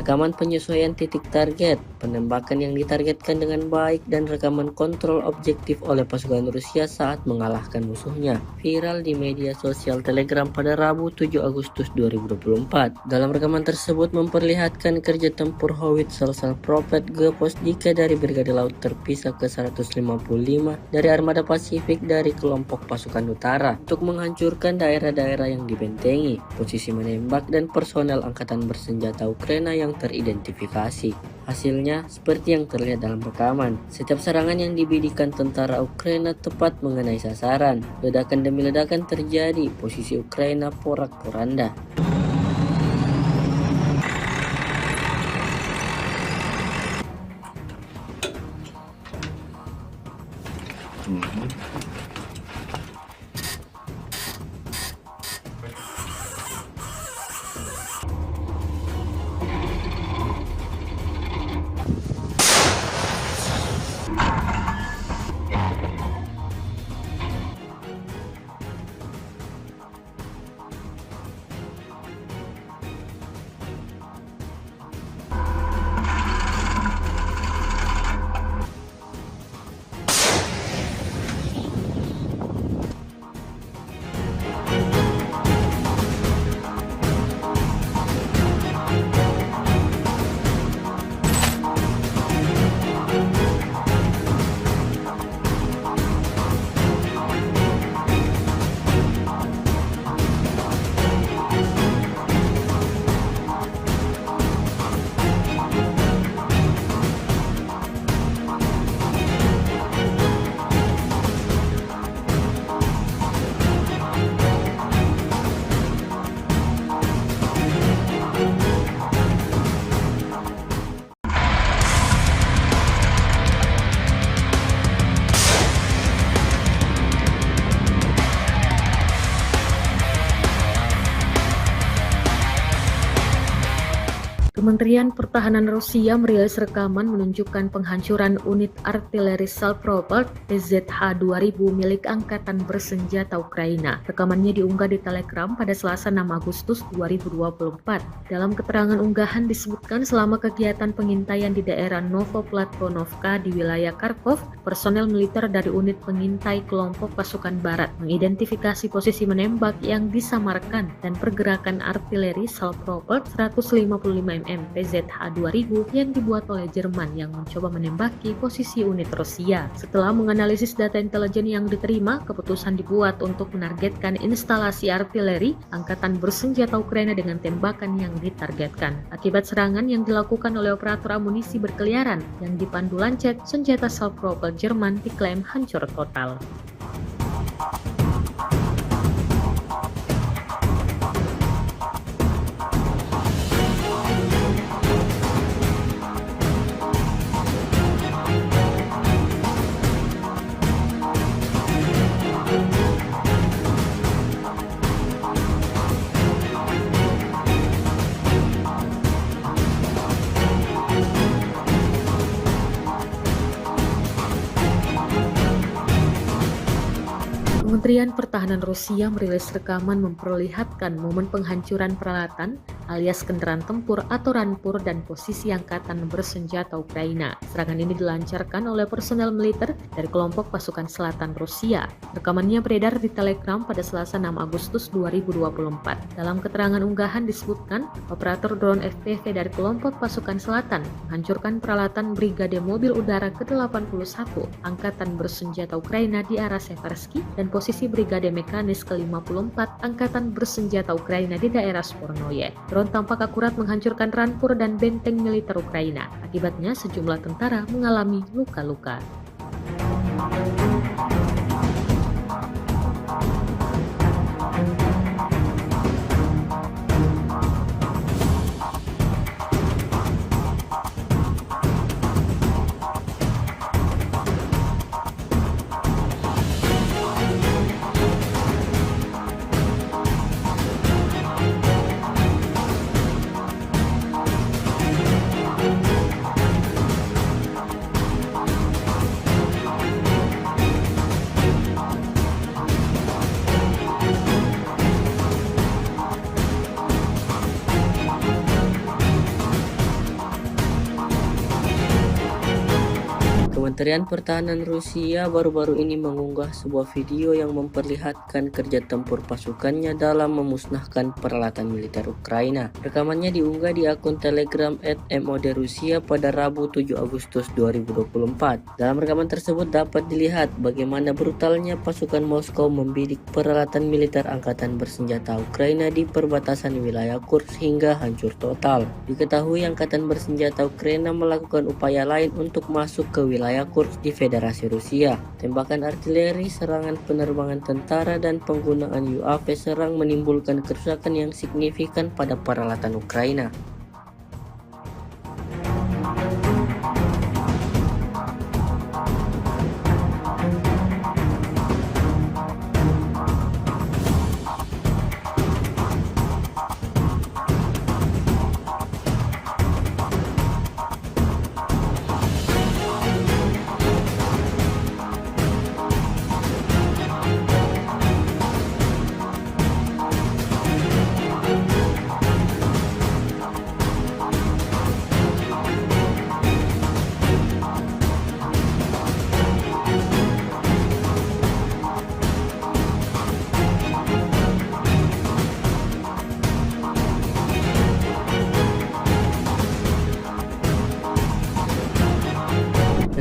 Rekaman penyesuaian titik target, penembakan yang ditargetkan dengan baik, dan rekaman kontrol objektif oleh pasukan Rusia saat mengalahkan musuhnya viral di media sosial Telegram pada Rabu 7 Agustus 2024. Dalam rekaman tersebut memperlihatkan kerja tempur howitzer Salpropelt G-Posdika dari Brigade Laut Terpisah ke-155 dari Armada Pasifik dari kelompok pasukan utara untuk menghancurkan daerah-daerah yang dibentengi, posisi menembak, dan personel Angkatan Bersenjata Ukraina yang teridentifikasi. Hasilnya seperti yang terlihat dalam rekaman. Setiap serangan yang dibidikan tentara Ukraina tepat mengenai sasaran. Ledakan demi ledakan terjadi, posisi Ukraina porak-poranda. Kementerian Pertahanan Rusia merilis rekaman menunjukkan penghancuran unit artileri Salpropelt PZH-2000 milik Angkatan Bersenjata Ukraina. Rekamannya diunggah di Telegram pada Selasa 6 Agustus 2024. Dalam keterangan unggahan disebutkan selama kegiatan pengintaian di daerah Novoplatvonovka di wilayah Kharkov, personel militer dari unit pengintai kelompok pasukan barat mengidentifikasi posisi menembak yang disamarkan dan pergerakan artileri Salpropelt 155 mm PZH-2000 yang dibuat oleh Jerman yang mencoba menembaki posisi unit Rusia. Setelah menganalisis data intelijen yang diterima, keputusan dibuat untuk menargetkan instalasi artileri Angkatan Bersenjata Ukraina dengan tembakan yang ditargetkan. Akibat serangan yang dilakukan oleh operator amunisi berkeliaran yang dipandu Lancet, senjata Salpropelt Jerman diklaim hancur total. Kementerian Pertahanan Rusia merilis rekaman memperlihatkan momen penghancuran peralatan alias kendaraan tempur atau rampur dan posisi Angkatan Bersenjata Ukraina. Serangan ini dilancarkan oleh personel militer dari kelompok pasukan selatan Rusia. Rekamannya beredar di Telegram pada Selasa 6 Agustus 2024. Dalam keterangan unggahan disebutkan, operator drone FPV dari kelompok pasukan selatan menghancurkan peralatan Brigade Mobil Udara ke-81 Angkatan Bersenjata Ukraina di arah Seversky dan posisi Brigade Mekanis ke-54 Angkatan Bersenjata Ukraina di daerah Spornoye. Drone tampak akurat menghancurkan rampur dan benteng militer Ukraina. Akibatnya sejumlah tentara mengalami luka-luka. Kementerian Pertahanan Rusia baru-baru ini mengunggah sebuah video yang memperlihatkan kerja tempur pasukannya dalam memusnahkan peralatan militer Ukraina. Rekamannya diunggah di akun Telegram @mod Rusia pada Rabu 7 Agustus 2024. Dalam rekaman tersebut dapat dilihat bagaimana brutalnya pasukan Moskow membidik peralatan militer angkatan bersenjata Ukraina di perbatasan wilayah Kursk hingga hancur total. Diketahui angkatan bersenjata Ukraina melakukan upaya lain untuk masuk ke wilayah Kursk di Federasi Rusia. Tembakan artileri, serangan penerbangan tentara, dan penggunaan UAV serang menimbulkan kerusakan yang signifikan pada peralatan Ukraina.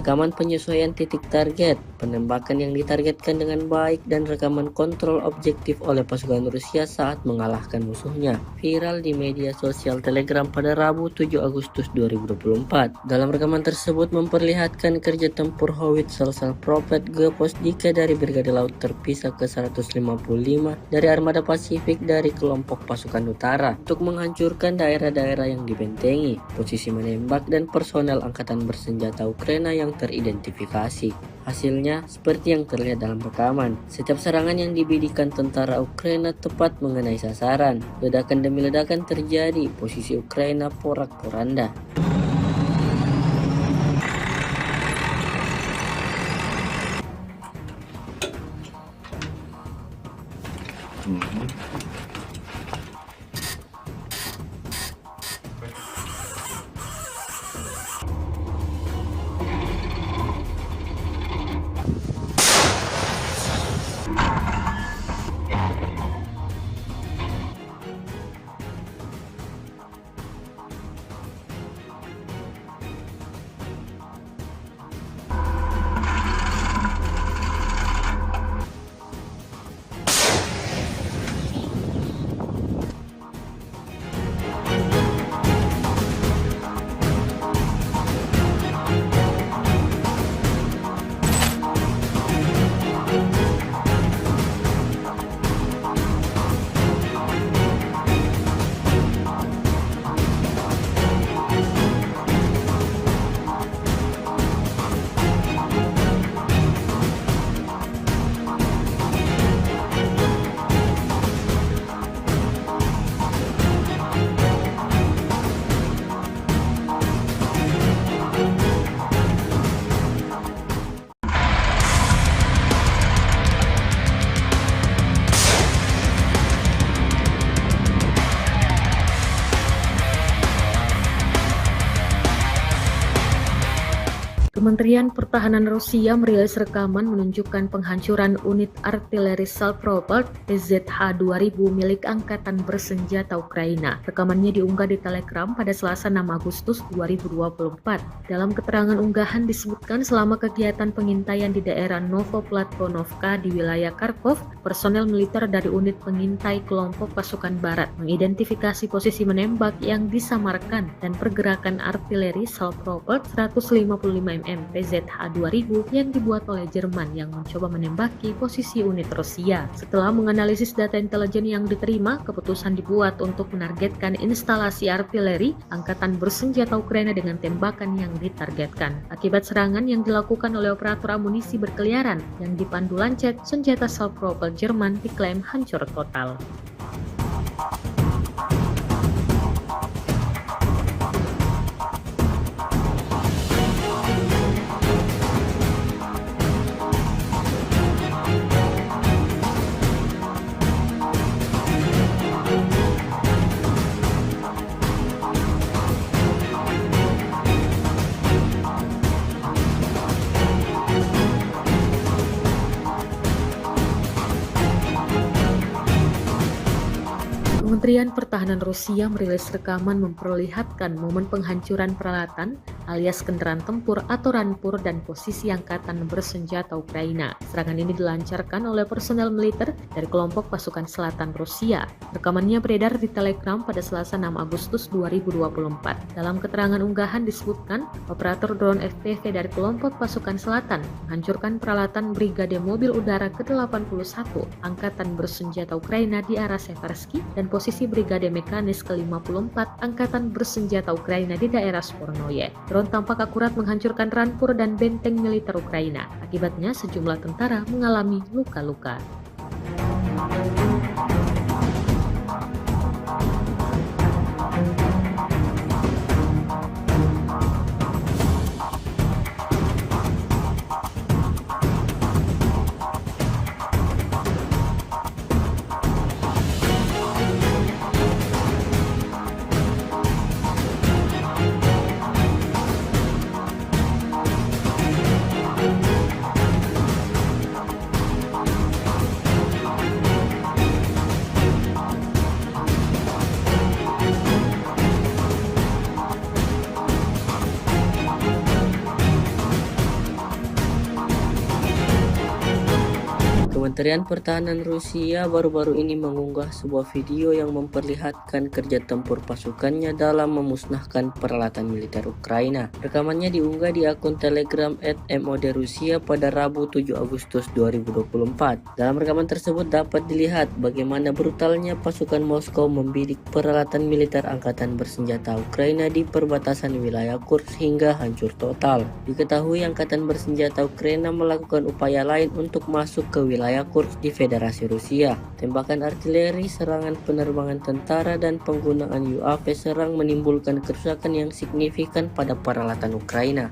Rekaman penyesuaian titik target, penembakan yang ditargetkan dengan baik, dan rekaman kontrol objektif oleh pasukan Rusia saat mengalahkan musuhnya viral di media sosial Telegram pada Rabu 7 Agustus 2024. Dalam rekaman tersebut memperlihatkan kerja tempur howitzer Prophet G-Posdika dari Brigade Laut Terpisah ke-155 dari Armada Pasifik dari kelompok pasukan utara untuk menghancurkan daerah-daerah yang dibentengi, posisi menembak, dan personel angkatan bersenjata Ukraina yang teridentifikasi. Hasilnya seperti yang terlihat dalam rekaman. Setiap serangan yang dibidikan tentara Ukraina tepat mengenai sasaran. Ledakan demi ledakan terjadi, posisi Ukraina porak-poranda. Kementerian Pertahanan Rusia merilis rekaman menunjukkan penghancuran unit artileri Salpropelt PZH-2000 milik Angkatan Bersenjata Ukraina. Rekamannya diunggah di Telegram pada Selasa 6 Agustus 2024. Dalam keterangan unggahan disebutkan selama kegiatan pengintaian di daerah Novoplatvonovka di wilayah Kharkov, personel militer dari unit pengintai kelompok pasukan barat mengidentifikasi posisi menembak yang disamarkan dan pergerakan artileri Salpropelt 155 mm PZH-2000 yang dibuat oleh Jerman yang mencoba menembaki posisi unit Rusia. Setelah menganalisis data intelijen yang diterima, keputusan dibuat untuk menargetkan instalasi artileri Angkatan Bersenjata Ukraina dengan tembakan yang ditargetkan. Akibat serangan yang dilakukan oleh operator amunisi berkeliaran yang dipandu Lancet, senjata Salpropelt Jerman diklaim hancur total. Kementerian Pertahanan Rusia merilis rekaman memperlihatkan momen penghancuran peralatan alias kendaraan tempur atau rampur dan posisi angkatan bersenjata Ukraina. Serangan ini dilancarkan oleh personel militer dari kelompok pasukan selatan Rusia. Rekamannya beredar di Telegram pada Selasa 6 Agustus 2024. Dalam keterangan unggahan disebutkan, operator drone FPV dari kelompok pasukan selatan menghancurkan peralatan Brigade Mobil Udara ke-81 Angkatan Bersenjata Ukraina di arah Seversky dan posisi Brigade Mekanis ke-54 Angkatan Bersenjata Ukraina di daerah Spornoye. Drone tampak akurat menghancurkan rampur dan benteng militer Ukraina. Akibatnya sejumlah tentara mengalami luka-luka. Kementerian Pertahanan Rusia baru-baru ini mengunggah sebuah video yang memperlihatkan kerja tempur pasukannya dalam memusnahkan peralatan militer Ukraina. Rekamannya diunggah di akun Telegram @MOD_Rusia pada Rabu 7 Agustus 2024. Dalam rekaman tersebut dapat dilihat bagaimana brutalnya pasukan Moskow membidik peralatan militer angkatan bersenjata Ukraina di perbatasan wilayah Kursk hingga hancur total. Diketahui angkatan bersenjata Ukraina melakukan upaya lain untuk masuk ke wilayah Kursk di Federasi Rusia. Tembakan artileri, serangan penerbangan tentara, dan penggunaan UAV serang menimbulkan kerusakan yang signifikan pada peralatan Ukraina.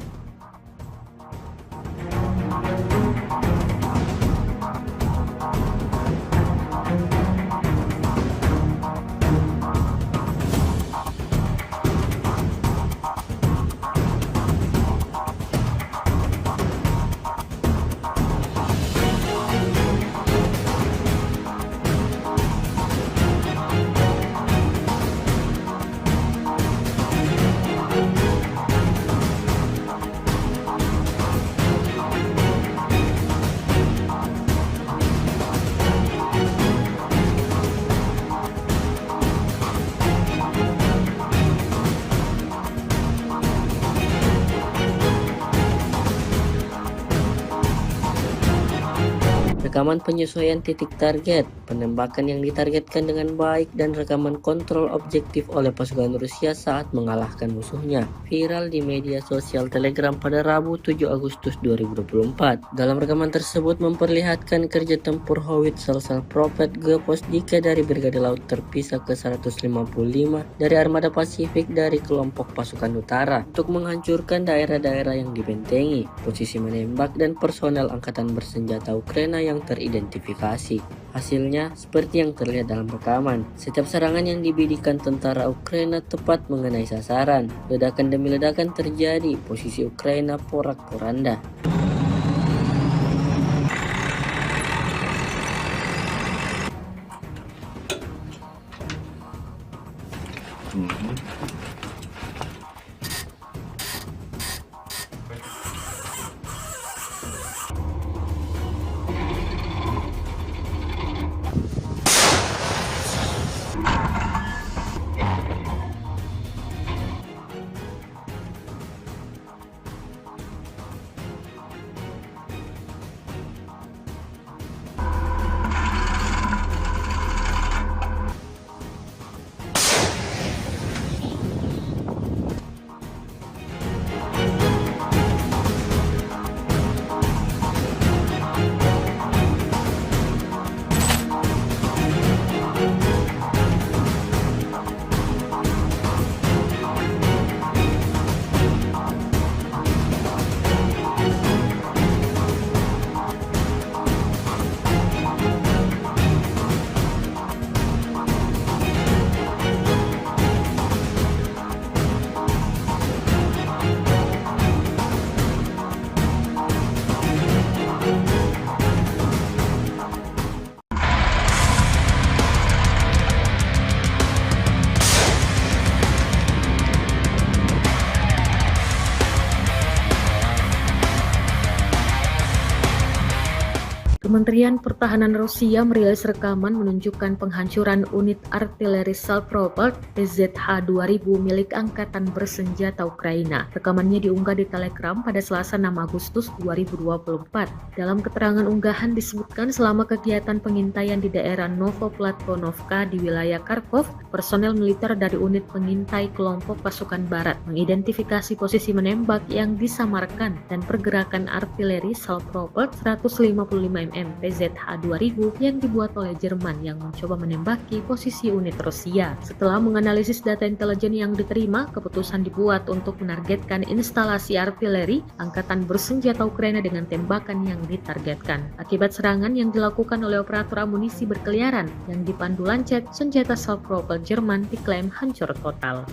Rekaman penyesuaian titik target, penembakan yang ditargetkan dengan baik, dan rekaman kontrol objektif oleh pasukan Rusia saat mengalahkan musuhnya viral di media sosial Telegram pada Rabu 7 Agustus 2024. Dalam rekaman tersebut memperlihatkan kerja tempur howitzer Prophet G-Postdike dari Brigade Laut Terpisah ke-155 dari Armada Pasifik dari kelompok pasukan utara untuk menghancurkan daerah-daerah yang dibentengi, posisi menembak, dan personel angkatan bersenjata Ukraina yang teridentifikasi. Hasilnya seperti yang terlihat dalam rekaman. Setiap serangan yang dibidikan tentara Ukraina tepat mengenai sasaran. Ledakan demi ledakan terjadi, posisi Ukraina porak-poranda. Kementerian Pertahanan Rusia merilis rekaman menunjukkan penghancuran unit artileri Salpropelt PZH-2000 milik Angkatan Bersenjata Ukraina. Rekamannya diunggah di Telegram pada Selasa 6 Agustus 2024. Dalam keterangan unggahan disebutkan selama kegiatan pengintaian di daerah Novoplatonovka di wilayah Kharkov, personel militer dari unit pengintai kelompok pasukan barat mengidentifikasi posisi menembak yang disamarkan dan pergerakan artileri Salpropelt 155 mm PZH-2000 yang dibuat oleh Jerman yang mencoba menembaki posisi unit Rusia. Setelah menganalisis data intelijen yang diterima, keputusan dibuat untuk menargetkan instalasi artileri Angkatan Bersenjata Ukraina dengan tembakan yang ditargetkan. Akibat serangan yang dilakukan oleh operator amunisi berkeliaran yang dipandu Lancet, senjata Salpropelt Jerman diklaim hancur total.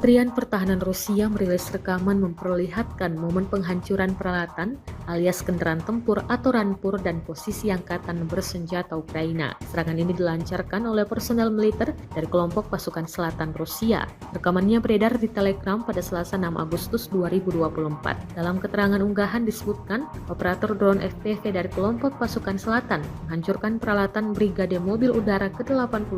Kementerian Pertahanan Rusia merilis rekaman memperlihatkan momen penghancuran peralatan alias kendaraan tempur atau rampur dan posisi Angkatan Bersenjata Ukraina. Serangan ini dilancarkan oleh personel militer dari kelompok pasukan selatan Rusia. Rekamannya beredar di Telegram pada Selasa 6 Agustus 2024. Dalam keterangan unggahan disebutkan, operator drone FPV dari kelompok pasukan selatan menghancurkan peralatan Brigade Mobil Udara ke-81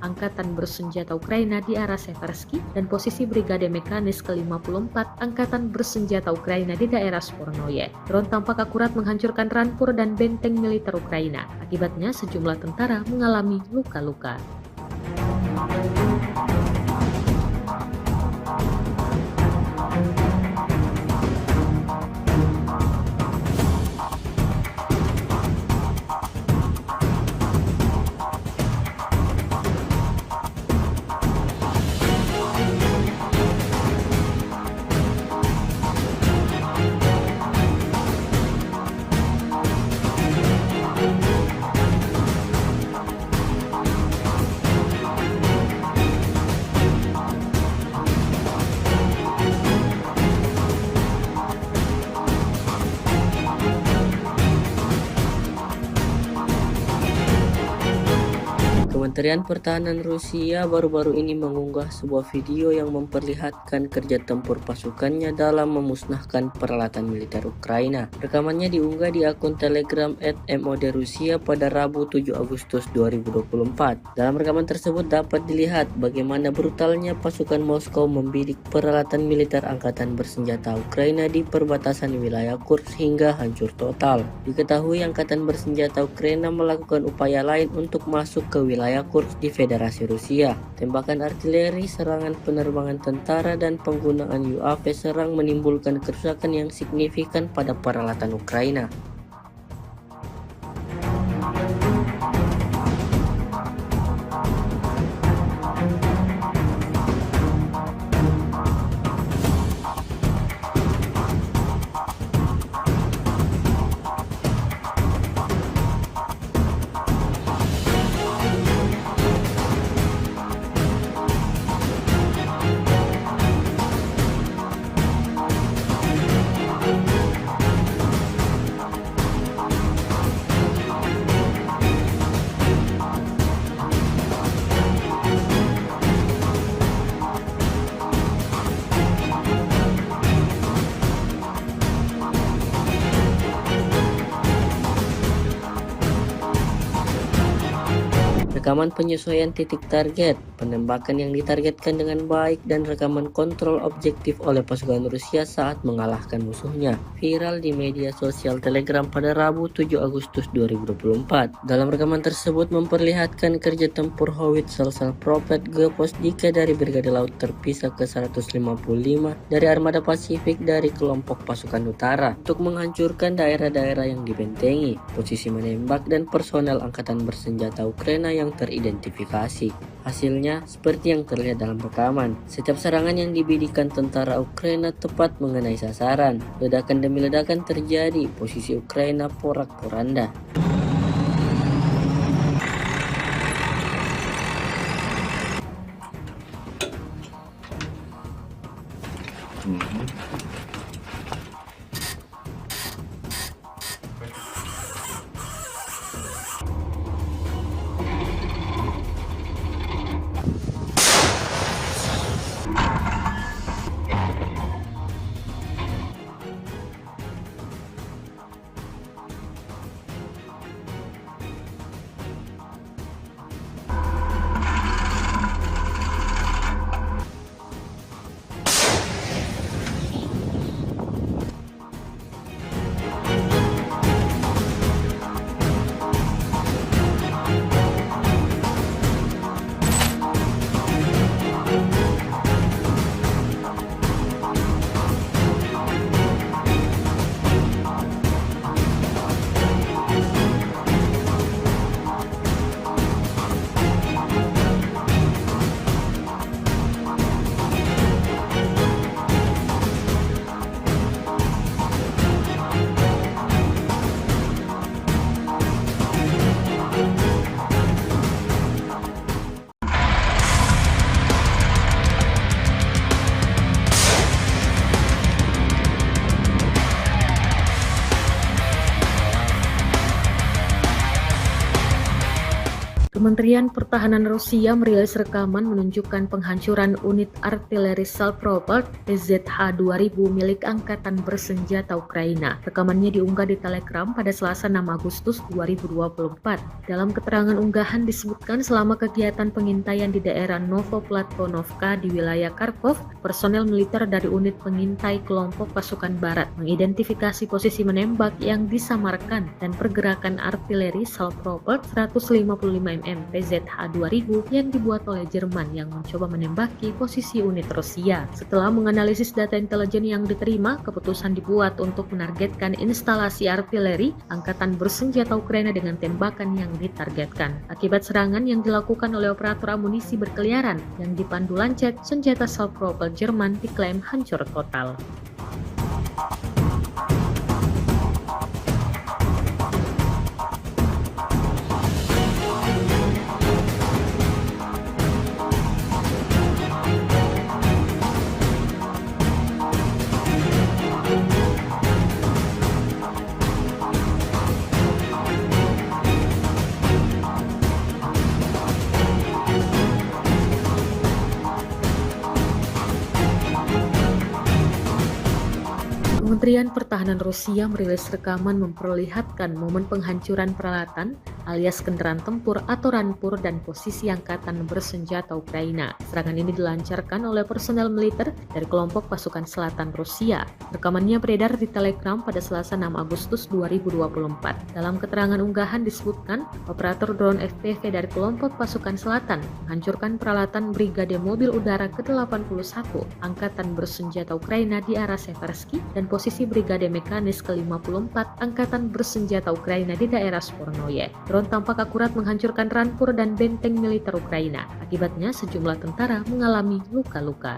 Angkatan Bersenjata Ukraina di arah Seversky dan posisi Brigade Mekanis ke-54 Angkatan Bersenjata Ukraina di daerah Spornoye. Drone tampak akurat menghancurkan rampur dan benteng militer Ukraina. Akibatnya sejumlah tentara mengalami luka-luka. Kementerian Pertahanan Rusia baru-baru ini mengunggah sebuah video yang memperlihatkan kerja tempur pasukannya dalam memusnahkan peralatan militer Ukraina. Rekamannya diunggah di akun Telegram @MOD_Rusia pada Rabu 7 Agustus 2024. Dalam rekaman tersebut dapat dilihat bagaimana brutalnya pasukan Moskow membidik peralatan militer Angkatan Bersenjata Ukraina di perbatasan wilayah Kursk hingga hancur total. Diketahui Angkatan Bersenjata Ukraina melakukan upaya lain untuk masuk ke wilayah Kursk di Federasi Rusia. Tembakan artileri, serangan penerbangan tentara, dan penggunaan UAV serang menimbulkan kerusakan yang signifikan pada peralatan Ukraina. Rekaman penyesuaian titik target, penembakan yang ditargetkan dengan baik, dan rekaman kontrol objektif oleh pasukan Rusia saat mengalahkan musuhnya viral di media sosial Telegram pada Rabu 7 Agustus 2024. Dalam rekaman tersebut memperlihatkan kerja tempur howitzer Salpropelt Geposdika dari Brigade Laut Terpisah ke-155 dari Armada Pasifik dari kelompok pasukan utara untuk menghancurkan daerah-daerah yang dibentengi, posisi menembak, dan personel Angkatan Bersenjata Ukraina yang teridentifikasi. Hasilnya seperti yang terlihat dalam rekaman. Setiap serangan yang dibidikan tentara Ukraina tepat mengenai sasaran. Ledakan demi ledakan terjadi, posisi Ukraina porak-poranda. Kementerian Pertahanan Rusia merilis rekaman menunjukkan penghancuran unit artileri Salproport PZH-2000 milik Angkatan Bersenjata Ukraina. Rekamannya diunggah di Telegram pada Selasa 6 Agustus 2024. Dalam keterangan unggahan disebutkan selama kegiatan pengintaian di daerah Novoplatonovka di wilayah Kharkov, personel militer dari unit pengintai kelompok pasukan barat mengidentifikasi posisi menembak yang disamarkan dan pergerakan artileri Salproport 155 mm PZH-2000 yang dibuat oleh Jerman yang mencoba menembaki posisi unit Rusia. Setelah menganalisis data intelijen yang diterima, keputusan dibuat untuk menargetkan instalasi artileri Angkatan Bersenjata Ukraina dengan tembakan yang ditargetkan. Akibat serangan yang dilakukan oleh operator amunisi berkeliaran yang dipandu Lancet, senjata Salproport Jerman diklaim hancur total. Kementerian Pertahanan Rusia merilis rekaman memperlihatkan momen penghancuran peralatan alias kendaraan tempur atau rampur dan posisi Angkatan Bersenjata Ukraina. Serangan ini dilancarkan oleh personel militer dari kelompok pasukan selatan Rusia. Rekamannya beredar di Telegram pada Selasa 6 Agustus 2024. Dalam keterangan unggahan disebutkan, operator drone FPV dari kelompok pasukan selatan menghancurkan peralatan Brigade Mobil Udara ke-81 Angkatan Bersenjata Ukraina di arah Seversky dan posisi Brigade Mekanis ke-54 Angkatan Bersenjata Ukraina di daerah Spornoye. Drone tampak akurat menghancurkan rampur dan benteng militer Ukraina. Akibatnya sejumlah tentara mengalami luka-luka.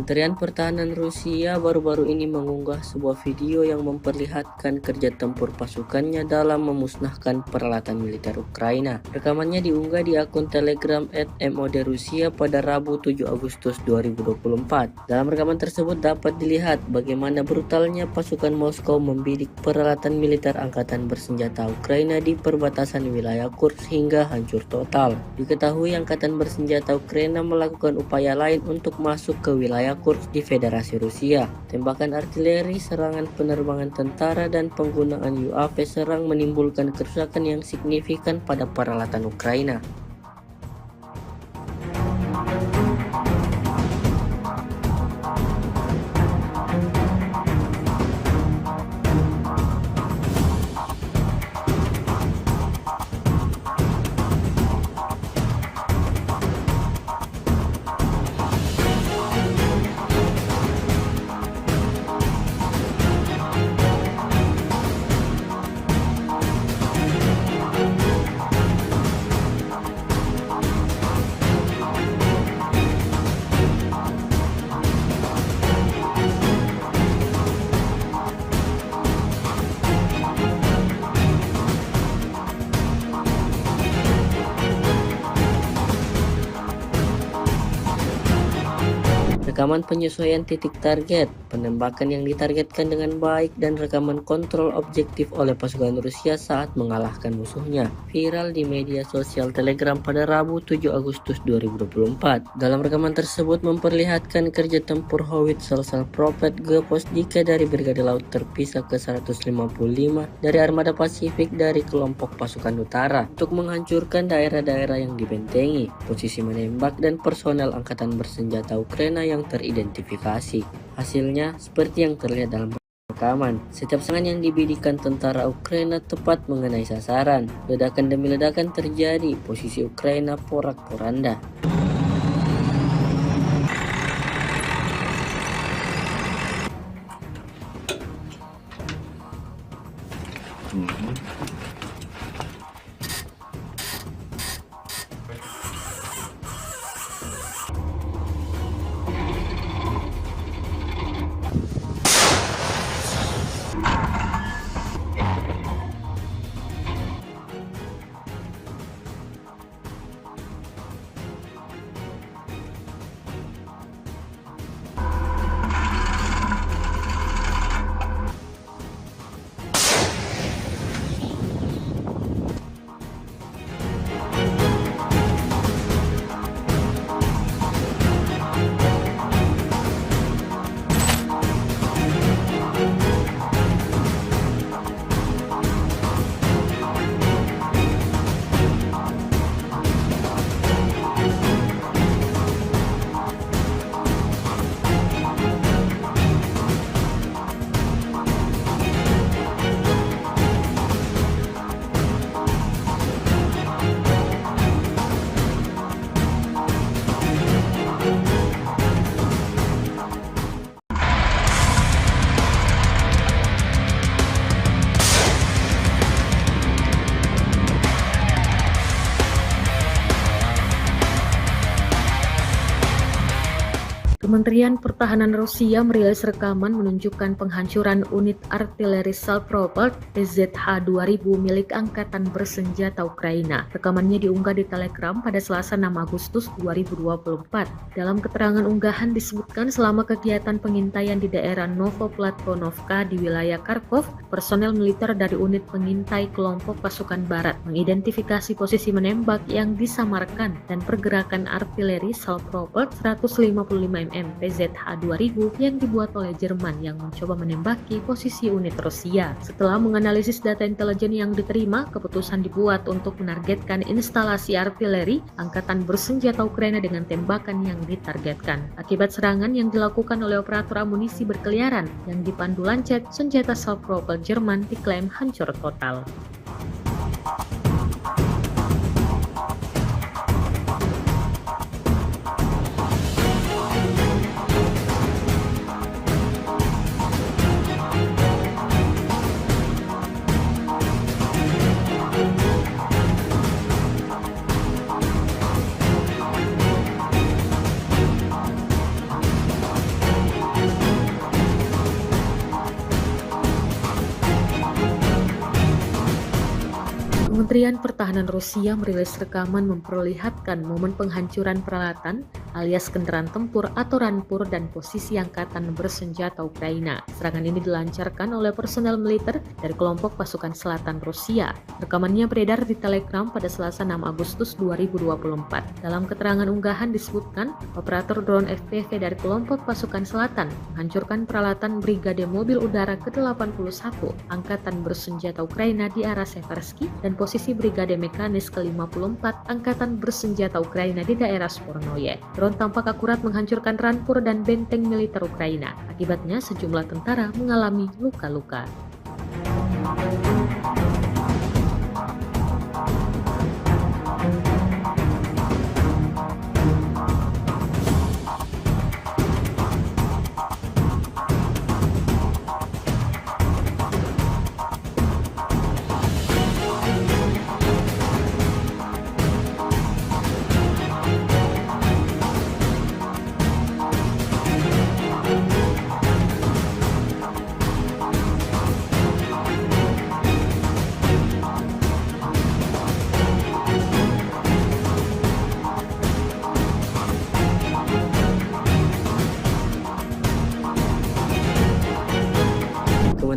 Kementerian Pertahanan Rusia baru-baru ini mengunggah sebuah video yang memperlihatkan kerja tempur pasukannya dalam memusnahkan peralatan militer Ukraina. Rekamannya diunggah di akun Telegram @mod Rusia pada Rabu 7 Agustus 2024. Dalam rekaman tersebut dapat dilihat bagaimana brutalnya pasukan Moskow membidik peralatan militer angkatan bersenjata Ukraina di perbatasan wilayah Kursk hingga hancur total. Diketahui angkatan bersenjata Ukraina melakukan upaya lain untuk masuk ke wilayah Kursk di Federasi Rusia. Tembakan artileri, serangan penerbangan tentara, dan penggunaan UAV serang menimbulkan kerusakan yang signifikan pada peralatan Ukraina. Rekaman penyesuaian titik target, penembakan yang ditargetkan dengan baik, dan rekaman kontrol objektif oleh pasukan Rusia saat mengalahkan musuhnya viral di media sosial Telegram pada Rabu 7 Agustus 2024. Dalam rekaman tersebut memperlihatkan kerja tempur howitzer Prophet Geposdika dari Brigade Laut Terpisah ke-155 dari Armada Pasifik dari kelompok pasukan utara untuk menghancurkan daerah-daerah yang dibentengi, posisi menembak, dan personel angkatan bersenjata Ukraina yang teridentifikasi. Hasilnya seperti yang terlihat dalam rekaman. Setiap serangan yang dibidikkan tentara Ukraina tepat mengenai sasaran. Ledakan demi ledakan terjadi, posisi Ukraina porak-poranda. Kementerian Pertahanan Rusia merilis rekaman menunjukkan penghancuran unit artileri self-propelled PZH-2000 milik Angkatan Bersenjata Ukraina. Rekamannya diunggah di Telegram pada Selasa 6 Agustus 2024. Dalam keterangan unggahan disebutkan selama kegiatan pengintaian di daerah Novoplatvonovka di wilayah Kharkov, personel militer dari unit pengintai kelompok pasukan barat mengidentifikasi posisi menembak yang disamarkan dan pergerakan artileri self-propelled 155 mm PZH-2000 yang dibuat oleh Jerman yang mencoba menembaki posisi unit Rusia. Setelah menganalisis data intelijen yang diterima, keputusan dibuat untuk menargetkan instalasi artileri Angkatan Bersenjata Ukraina dengan tembakan yang ditargetkan. Akibat serangan yang dilakukan oleh operator amunisi berkeliaran yang dipandu Lancet, senjata self-propelled Jerman diklaim hancur total. Kementerian Pertahanan Rusia merilis rekaman memperlihatkan momen penghancuran peralatan alias kendaraan tempur atau rampur dan posisi angkatan bersenjata Ukraina. Serangan ini dilancarkan oleh personel militer dari kelompok pasukan selatan Rusia. Rekamannya beredar di Telegram pada Selasa 6 Agustus 2024. Dalam keterangan unggahan disebutkan, operator drone FPV dari kelompok pasukan selatan menghancurkan peralatan Brigade Mobil Udara ke-81 Angkatan Bersenjata Ukraina di arah Seversky dan posisi Brigade Mekanis ke-54 Angkatan Bersenjata Ukraina di daerah Spornoye. Drone tampak akurat menghancurkan rampur dan benteng militer Ukraina. Akibatnya sejumlah tentara mengalami luka-luka.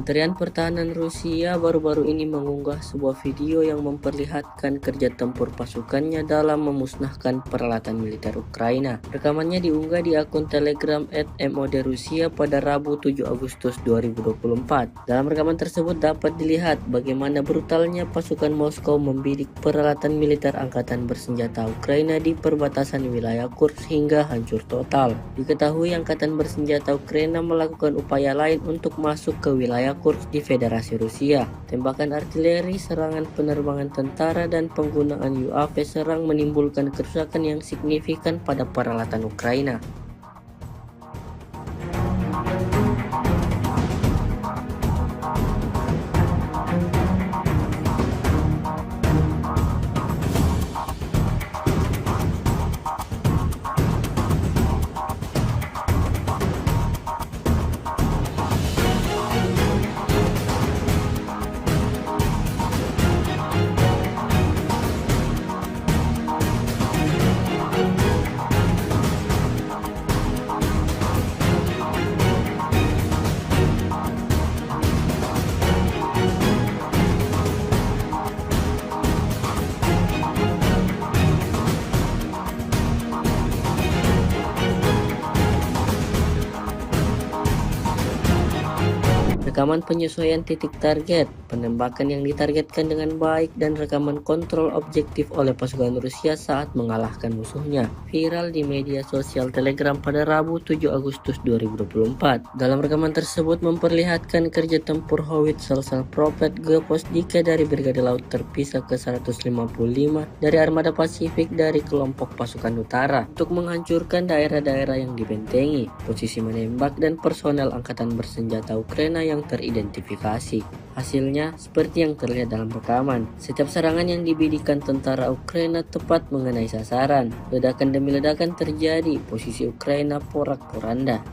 Kementerian Pertahanan Rusia baru-baru ini mengunggah sebuah video yang memperlihatkan kerja tempur pasukannya dalam memusnahkan peralatan militer Ukraina. Rekamannya diunggah di akun Telegram @modrusia pada Rabu 7 Agustus 2024. Dalam rekaman tersebut dapat dilihat bagaimana brutalnya pasukan Moskow membidik peralatan militer angkatan bersenjata Ukraina di perbatasan wilayah Kursk hingga hancur total. Diketahui angkatan bersenjata Ukraina melakukan upaya lain untuk masuk ke wilayah Kursk di Federasi Rusia. Tembakan artileri, serangan penerbangan tentara, dan penggunaan UAV serang menimbulkan kerusakan yang signifikan pada peralatan Ukraina. Rekaman penyesuaian titik target, penembakan yang ditargetkan dengan baik, dan rekaman kontrol objektif oleh pasukan Rusia saat mengalahkan musuhnya viral di media sosial Telegram pada Rabu 7 Agustus 2024. Dalam rekaman tersebut memperlihatkan kerja tempur howitzer Prophet Geposdika dari Brigade Laut Terpisah ke-155 dari Armada Pasifik dari kelompok pasukan utara untuk menghancurkan daerah-daerah yang dibentengi, posisi menembak, dan personel angkatan bersenjata Ukraina yang teridentifikasi. Hasilnya seperti yang terlihat dalam rekaman. Setiap serangan yang dibidikan tentara Ukraina tepat mengenai sasaran. Ledakan demi ledakan terjadi, posisi Ukraina porak-poranda.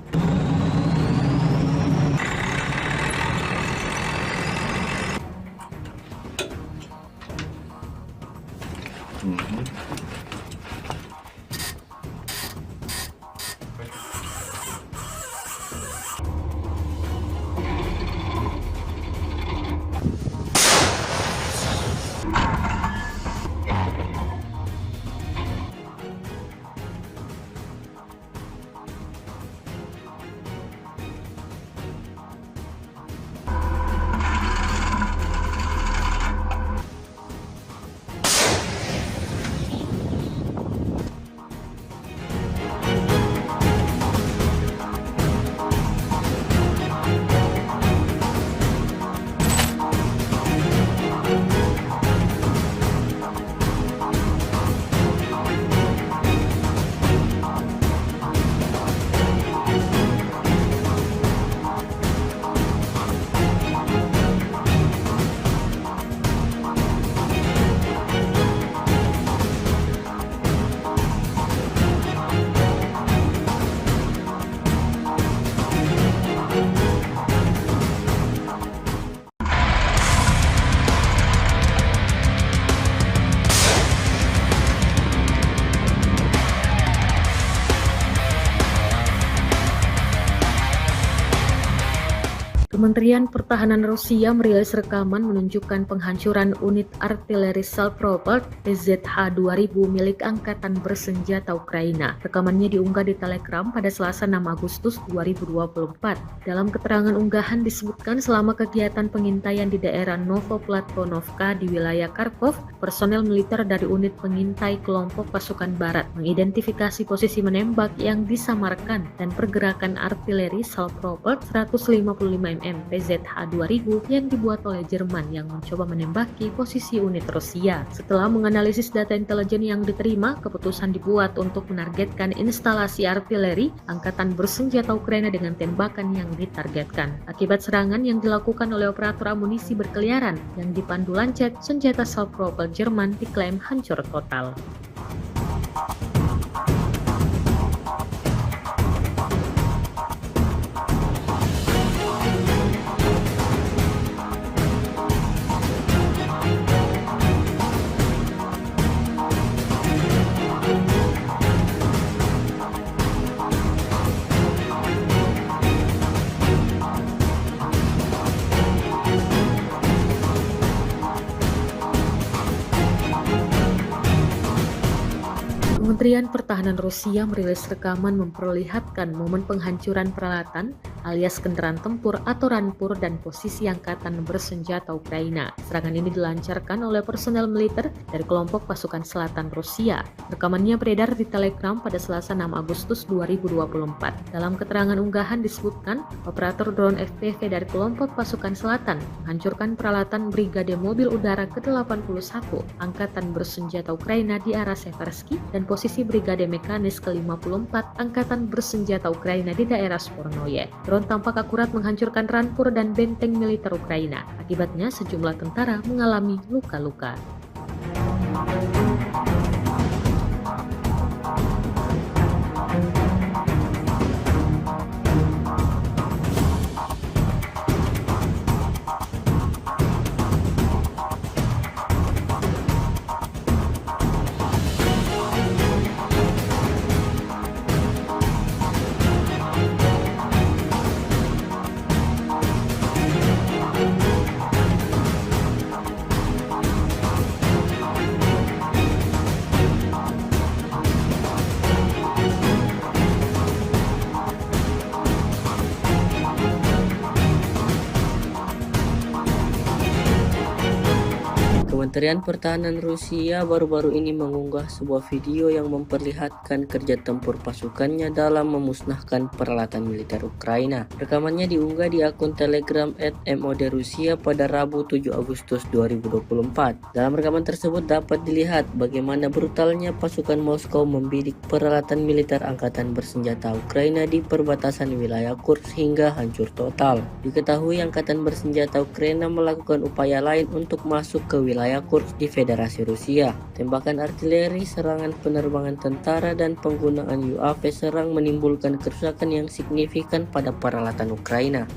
Kementerian Pertahanan Rusia merilis rekaman menunjukkan penghancuran unit artileri self-propelled PZH-2000 milik Angkatan Bersenjata Ukraina. Rekamannya diunggah di Telegram pada Selasa 6 Agustus 2024. Dalam keterangan unggahan disebutkan selama kegiatan pengintaian di daerah Novoplatvonovka di wilayah Kharkov, personel militer dari unit pengintai kelompok pasukan barat mengidentifikasi posisi menembak yang disamarkan dan pergerakan artileri self-propelled 155 mm PZH-2000 yang dibuat oleh Jerman yang mencoba menembaki posisi unit Rusia. Setelah menganalisis data intelijen yang diterima, keputusan dibuat untuk menargetkan instalasi artileri Angkatan Bersenjata Ukraina dengan tembakan yang ditargetkan. Akibat serangan yang dilakukan oleh operator amunisi berkeliaran yang dipandu Lancet, senjata self-propelled Jerman diklaim hancur total. Kementerian Pertahanan Rusia merilis rekaman memperlihatkan momen penghancuran peralatan alias kendaraan tempur atau rampur dan posisi Angkatan Bersenjata Ukraina. Serangan ini dilancarkan oleh personel militer dari kelompok pasukan selatan Rusia. Rekamannya beredar di Telegram pada Selasa 6 Agustus 2024. Dalam keterangan unggahan disebutkan, operator drone FPV dari kelompok pasukan selatan menghancurkan peralatan Brigade Mobil Udara ke-81 Angkatan Bersenjata Ukraina di arah Seversky dan posisi Brigade Mekanis ke-54 Angkatan Bersenjata Ukraina di daerah Spornoye. Drone tampak akurat menghancurkan rampur dan benteng militer Ukraina. Akibatnya sejumlah tentara mengalami luka-luka. Kementerian Pertahanan Rusia baru-baru ini mengunggah sebuah video yang memperlihatkan kerja tempur pasukannya dalam memusnahkan peralatan militer Ukraina. Rekamannya diunggah di akun Telegram @modrusia pada Rabu 7 Agustus 2024. Dalam rekaman tersebut dapat dilihat bagaimana brutalnya pasukan Moskow membidik peralatan militer Angkatan Bersenjata Ukraina di perbatasan wilayah Kursk hingga hancur total. Diketahui Angkatan Bersenjata Ukraina melakukan upaya lain untuk masuk ke wilayah Kursk di Federasi Rusia. Tembakan artileri, serangan penerbangan tentara, dan penggunaan UAV serang menimbulkan kerusakan yang signifikan pada peralatan Ukraina.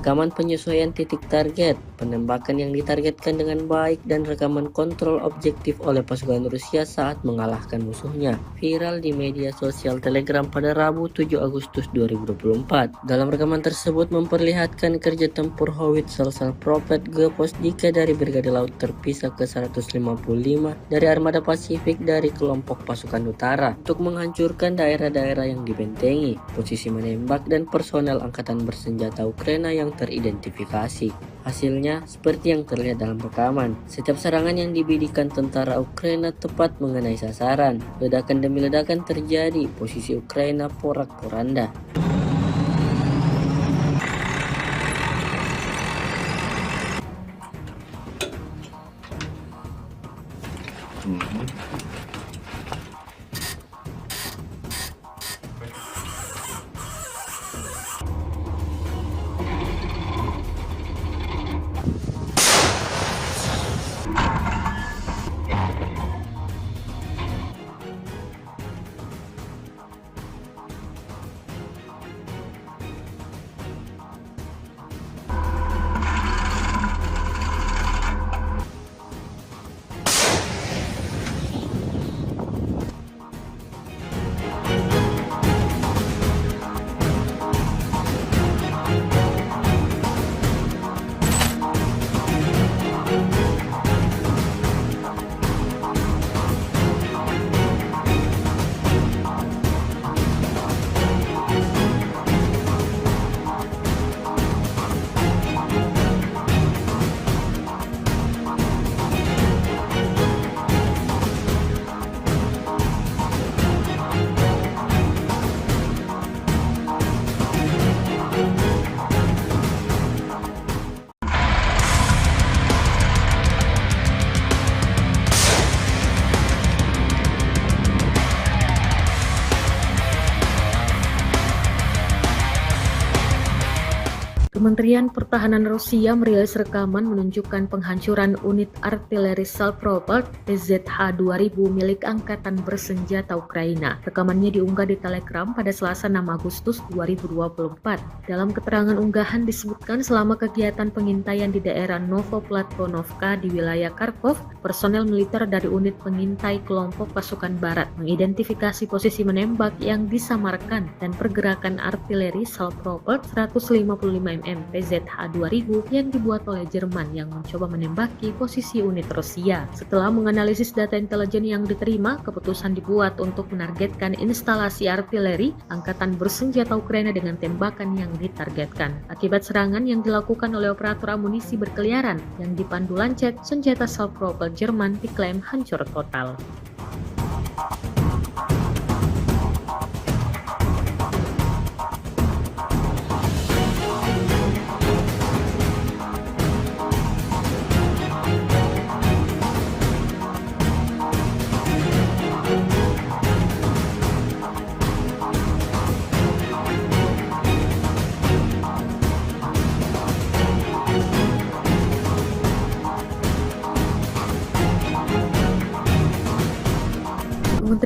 Rekaman penyesuaian titik target, penembakan yang ditargetkan dengan baik, dan rekaman kontrol objektif oleh pasukan Rusia saat mengalahkan musuhnya viral di media sosial Telegram pada Rabu 7 Agustus 2024. Dalam rekaman tersebut memperlihatkan kerja tempur howitzer self-propelled Geposdika dari Brigade Laut Terpisah ke-155 dari Armada Pasifik dari kelompok pasukan utara untuk menghancurkan daerah-daerah yang dibentengi, posisi menembak, dan personel Angkatan Bersenjata Ukraina yang teridentifikasi. Hasilnya seperti yang terlihat dalam rekaman. Setiap serangan yang dibidikan tentara Ukraina tepat mengenai sasaran. Ledakan demi ledakan terjadi, posisi Ukraina porak-poranda. Kementerian Pertahanan Rusia merilis rekaman menunjukkan penghancuran unit artileri self-propelled PZH-2000 milik Angkatan Bersenjata Ukraina. Rekamannya diunggah di Telegram pada Selasa 6 Agustus 2024. Dalam keterangan unggahan disebutkan selama kegiatan pengintaian di daerah Novoplatvonovka di wilayah Kharkov, personel militer dari unit pengintai kelompok pasukan barat mengidentifikasi posisi menembak yang disamarkan dan pergerakan artileri self-propelled 155 mm PZH-2000 yang dibuat oleh Jerman yang mencoba menembaki posisi unit Rusia. Setelah menganalisis data intelijen yang diterima, keputusan dibuat untuk menargetkan instalasi artileri Angkatan Bersenjata Ukraina dengan tembakan yang ditargetkan. Akibat serangan yang dilakukan oleh operator amunisi berkeliaran yang dipandu Lancet, senjata self-propelled Jerman diklaim hancur total.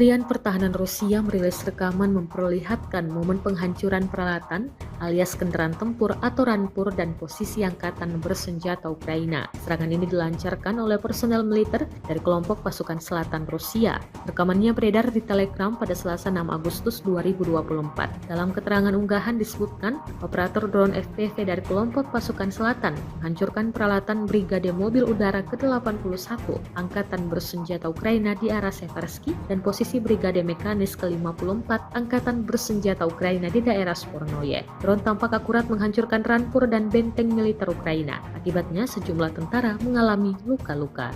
Kementerian Pertahanan Rusia merilis rekaman memperlihatkan momen penghancuran peralatan alias kendaraan tempur atau rampur dan posisi Angkatan Bersenjata Ukraina. Serangan ini dilancarkan oleh personel militer dari kelompok pasukan selatan Rusia. Rekamannya beredar di Telegram pada Selasa 6 Agustus 2024. Dalam keterangan unggahan disebutkan, operator drone FPV dari kelompok pasukan selatan menghancurkan peralatan Brigade Mobil Udara ke-81 Angkatan Bersenjata Ukraina di arah Seversky dan posisi Brigade Mekanis ke-54 Angkatan Bersenjata Ukraina di daerah Spornoye. Drone tampak akurat menghancurkan rampur dan benteng militer Ukraina. Akibatnya sejumlah tentara mengalami luka-luka.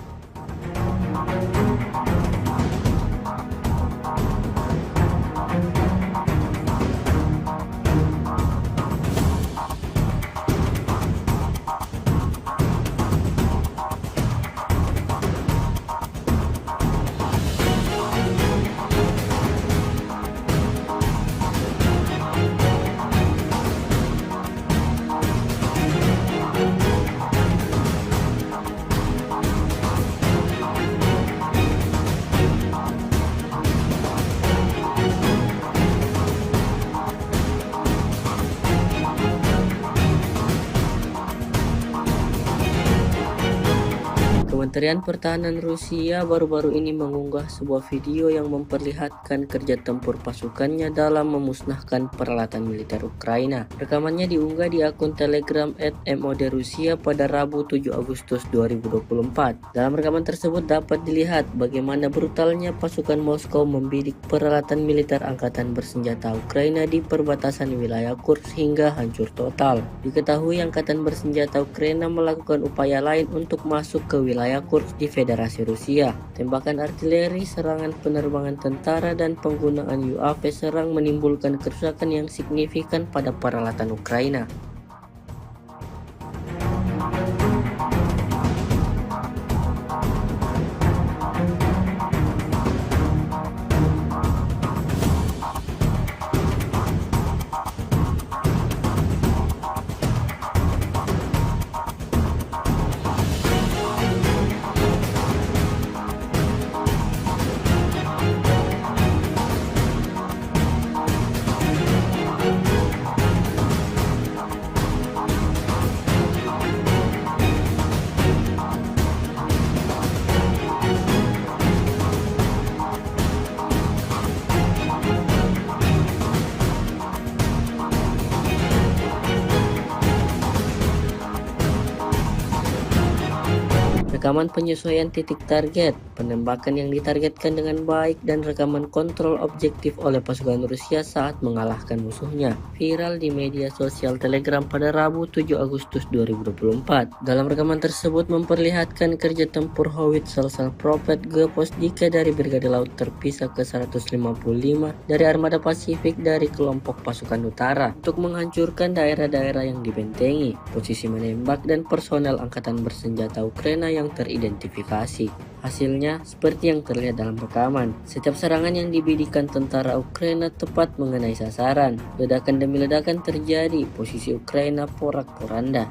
Kementerian Pertahanan Rusia baru-baru ini mengunggah sebuah video yang memperlihatkan kerja tempur pasukannya dalam memusnahkan peralatan militer Ukraina. Rekamannya diunggah di akun Telegram @mod Rusia pada Rabu 7 Agustus 2024. Dalam rekaman tersebut dapat dilihat bagaimana brutalnya pasukan Moskow membidik peralatan militer angkatan bersenjata Ukraina di perbatasan wilayah Kursk hingga hancur total. Diketahui angkatan bersenjata Ukraina melakukan upaya lain untuk masuk ke wilayah Kursk di Federasi Rusia. Tembakan artileri, serangan penerbangan tentara, dan penggunaan UAV serang menimbulkan kerusakan yang signifikan pada peralatan Ukraina. Rekaman penyesuaian titik target, penembakan yang ditargetkan dengan baik, dan rekaman kontrol objektif oleh pasukan Rusia saat mengalahkan musuhnya viral di media sosial Telegram pada Rabu 7 Agustus 2024. Dalam rekaman tersebut memperlihatkan kerja tempur Howitzer Prophet Geposdika dari Brigade Laut terpisah ke-155 dari Armada Pasifik dari kelompok pasukan utara untuk menghancurkan daerah-daerah yang dibentengi, posisi menembak, dan personel angkatan bersenjata Ukraina yang teridentifikasi. Hasilnya seperti yang terlihat dalam rekaman. Setiap serangan yang dibidikan tentara Ukraina tepat mengenai sasaran. Ledakan demi ledakan terjadi, posisi Ukraina porak-poranda.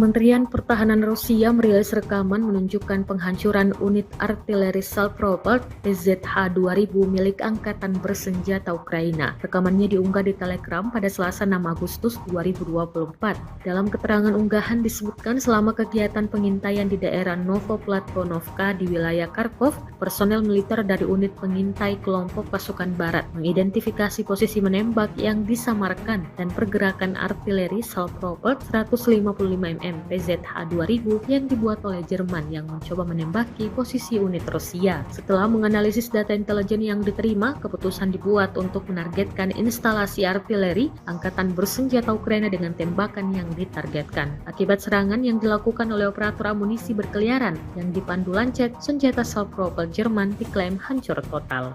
Kementerian Pertahanan Rusia merilis rekaman menunjukkan penghancuran unit artileri self-propelled PZH-2000 milik Angkatan Bersenjata Ukraina. Rekamannya diunggah di Telegram pada Selasa 6 Agustus 2024. Dalam keterangan unggahan disebutkan selama kegiatan pengintaian di daerah Novoplatvonovka di wilayah Kharkov, personel militer dari unit pengintai kelompok pasukan barat mengidentifikasi posisi menembak yang disamarkan dan pergerakan artileri self-propelled 155 mm PZH-2000 yang dibuat oleh Jerman yang mencoba menembaki posisi unit Rusia. Setelah menganalisis data intelijen yang diterima, keputusan dibuat untuk menargetkan instalasi artileri Angkatan Bersenjata Ukraina dengan tembakan yang ditargetkan. Akibat serangan yang dilakukan oleh operator amunisi berkeliaran yang dipandu Lancet, senjata self-propelled Jerman diklaim hancur total.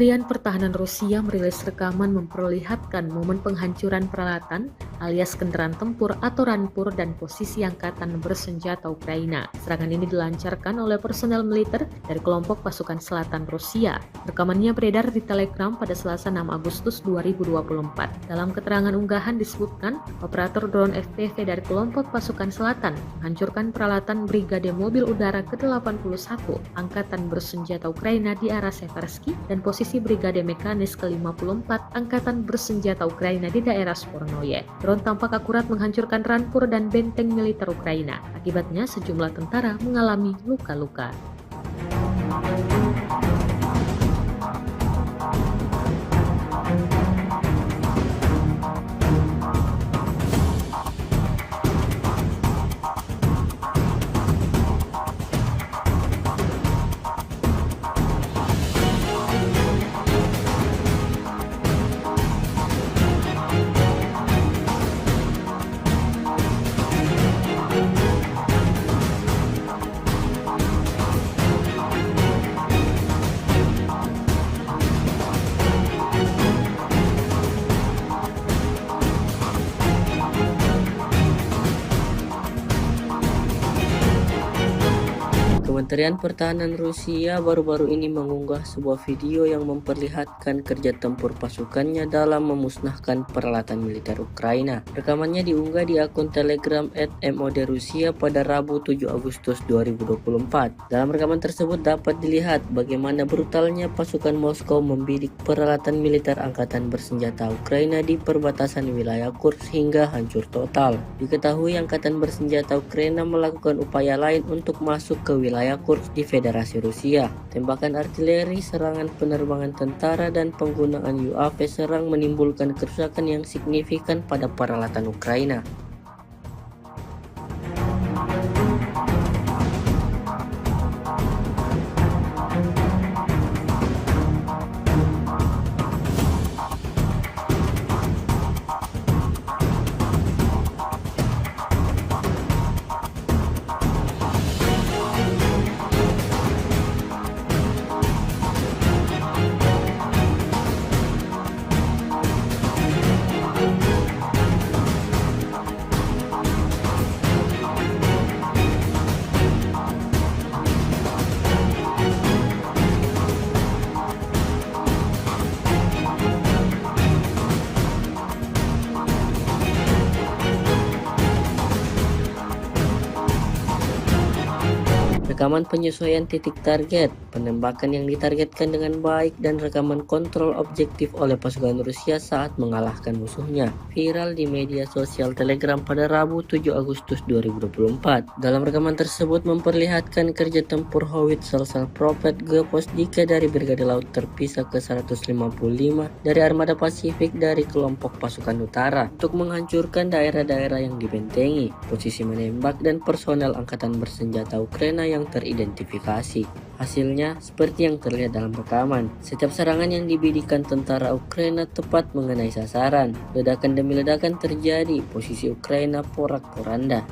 Kementerian Pertahanan Rusia merilis rekaman memperlihatkan momen penghancuran peralatan alias kendaraan tempur atau rampur dan posisi angkatan bersenjata Ukraina. Serangan ini dilancarkan oleh personel militer dari kelompok pasukan selatan Rusia. Rekamannya beredar di Telegram pada Selasa 6 Agustus 2024. Dalam keterangan unggahan disebutkan, operator drone FPV dari kelompok pasukan selatan menghancurkan peralatan Brigade Mobil Udara ke-81 Angkatan Bersenjata Ukraina di arah Seversky dan posisi Brigade Mekanis ke-54 Angkatan Bersenjata Ukraina di daerah Spornoye. Drone tampak akurat menghancurkan rampur dan benteng militer Ukraina. Akibatnya sejumlah tentara mengalami luka-luka. Kementerian Pertahanan Rusia baru-baru ini mengunggah sebuah video yang memperlihatkan kerja tempur pasukannya dalam memusnahkan peralatan militer Ukraina. Rekamannya diunggah di akun Telegram @modrusia pada Rabu 7 Agustus 2024. Dalam rekaman tersebut dapat dilihat bagaimana brutalnya pasukan Moskow membidik peralatan militer angkatan bersenjata Ukraina di perbatasan wilayah Kursk hingga hancur total. Diketahui angkatan bersenjata Ukraina melakukan upaya lain untuk masuk ke wilayah Kursk di Federasi Rusia. Tembakan artileri, serangan penerbangan tentara, dan penggunaan UAV serang menimbulkan kerusakan yang signifikan pada peralatan Ukraina. Rekaman penyesuaian titik target, penembakan yang ditargetkan dengan baik, dan rekaman kontrol objektif oleh pasukan Rusia saat mengalahkan musuhnya viral di media sosial Telegram pada Rabu 7 Agustus 2024. Dalam rekaman tersebut memperlihatkan kerja tempur howitzer Prophet Geposdika dari Brigade Laut Terpisah ke-155 dari Armada Pasifik dari kelompok pasukan utara untuk menghancurkan daerah-daerah yang dibentengi, posisi menembak, dan personel angkatan bersenjata Ukraina yang teridentifikasi. Hasilnya seperti yang terlihat dalam rekaman. Setiap serangan yang dibidikan tentara Ukraina tepat mengenai sasaran. Ledakan demi ledakan terjadi, posisi Ukraina porak-poranda.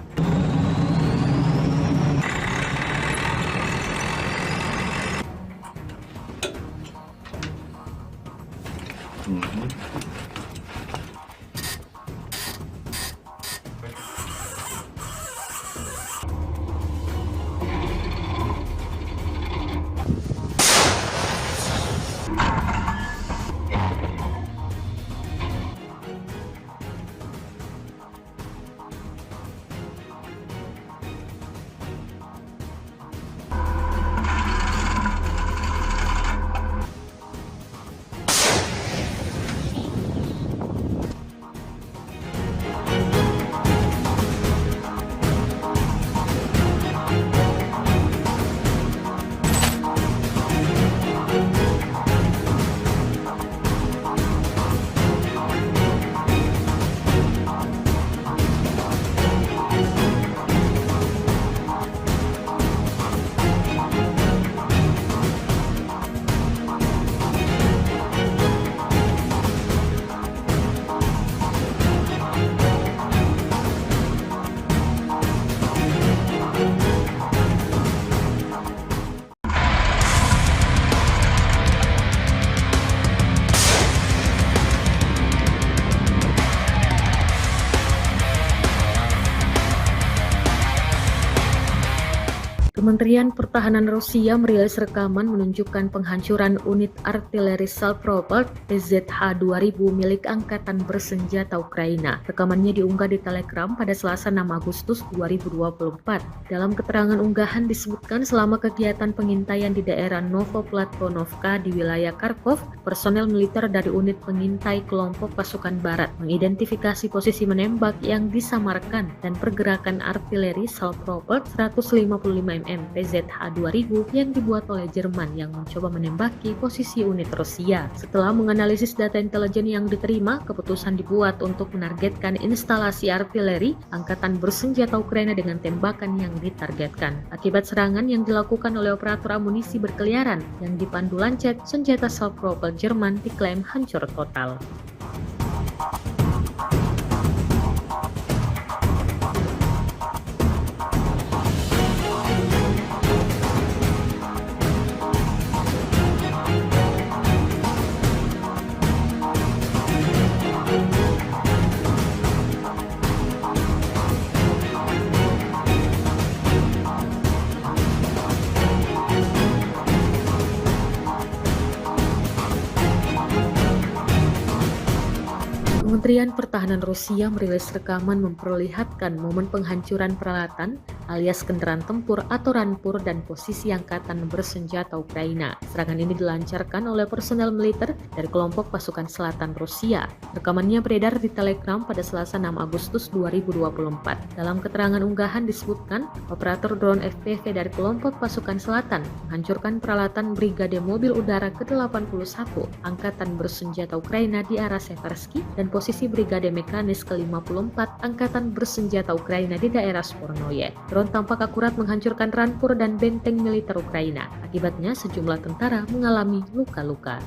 Kementerian Pertahanan Rusia merilis rekaman menunjukkan penghancuran unit artileri Salpropelt PZH-2000 milik Angkatan Bersenjata Ukraina. Rekamannya diunggah di Telegram pada Selasa 6 Agustus 2024. Dalam keterangan unggahan disebutkan selama kegiatan pengintaian di daerah Novoplatvonovka di wilayah Kharkov, personel militer dari unit pengintai kelompok pasukan barat mengidentifikasi posisi menembak yang disamarkan dan pergerakan artileri Salpropelt 155 mm PZH-2000 yang dibuat oleh Jerman yang mencoba menembaki posisi unit Rusia. Setelah menganalisis data intelijen yang diterima, keputusan dibuat untuk menargetkan instalasi artileri Angkatan Bersenjata Ukraina dengan tembakan yang ditargetkan. Akibat serangan yang dilakukan oleh operator amunisi berkeliaran yang dipandu Lancet, senjata Salpropelt Jerman diklaim hancur total. Kementerian Pertahanan Rusia merilis rekaman memperlihatkan momen penghancuran peralatan alias kendaraan tempur atau rampur dan posisi Angkatan Bersenjata Ukraina. Serangan ini dilancarkan oleh personel militer dari kelompok pasukan selatan Rusia. Rekamannya beredar di Telegram pada Selasa 6 Agustus 2024. Dalam keterangan unggahan disebutkan, operator drone FPV dari kelompok pasukan selatan menghancurkan peralatan Brigade Mobil Udara ke-81 Angkatan Bersenjata Ukraina di arah Seversky dan posisi Brigade Mekanis ke-54 Angkatan Bersenjata Ukraina di daerah Spornoye. Drone tampak akurat menghancurkan rampur dan benteng militer Ukraina. Akibatnya sejumlah tentara mengalami luka-luka.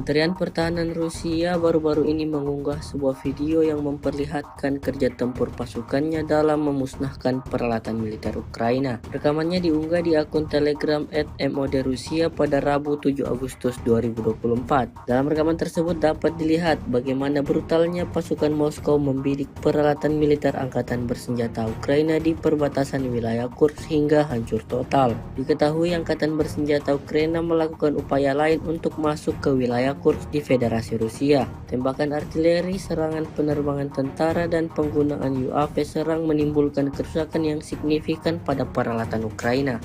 Kementerian Pertahanan Rusia baru-baru ini mengunggah sebuah video yang memperlihatkan kerja tempur pasukannya dalam memusnahkan peralatan militer Ukraina. Rekamannya diunggah di akun Telegram @modrusia pada Rabu 7 Agustus 2024. Dalam rekaman tersebut dapat dilihat bagaimana brutalnya pasukan Moskow membidik peralatan militer Angkatan Bersenjata Ukraina di perbatasan wilayah Kursk hingga hancur total. Diketahui Angkatan Bersenjata Ukraina melakukan upaya lain untuk masuk ke wilayah Kursk di Federasi Rusia. Tembakan artileri, serangan penerbangan tentara, dan penggunaan UAV serang menimbulkan kerusakan yang signifikan pada peralatan Ukraina.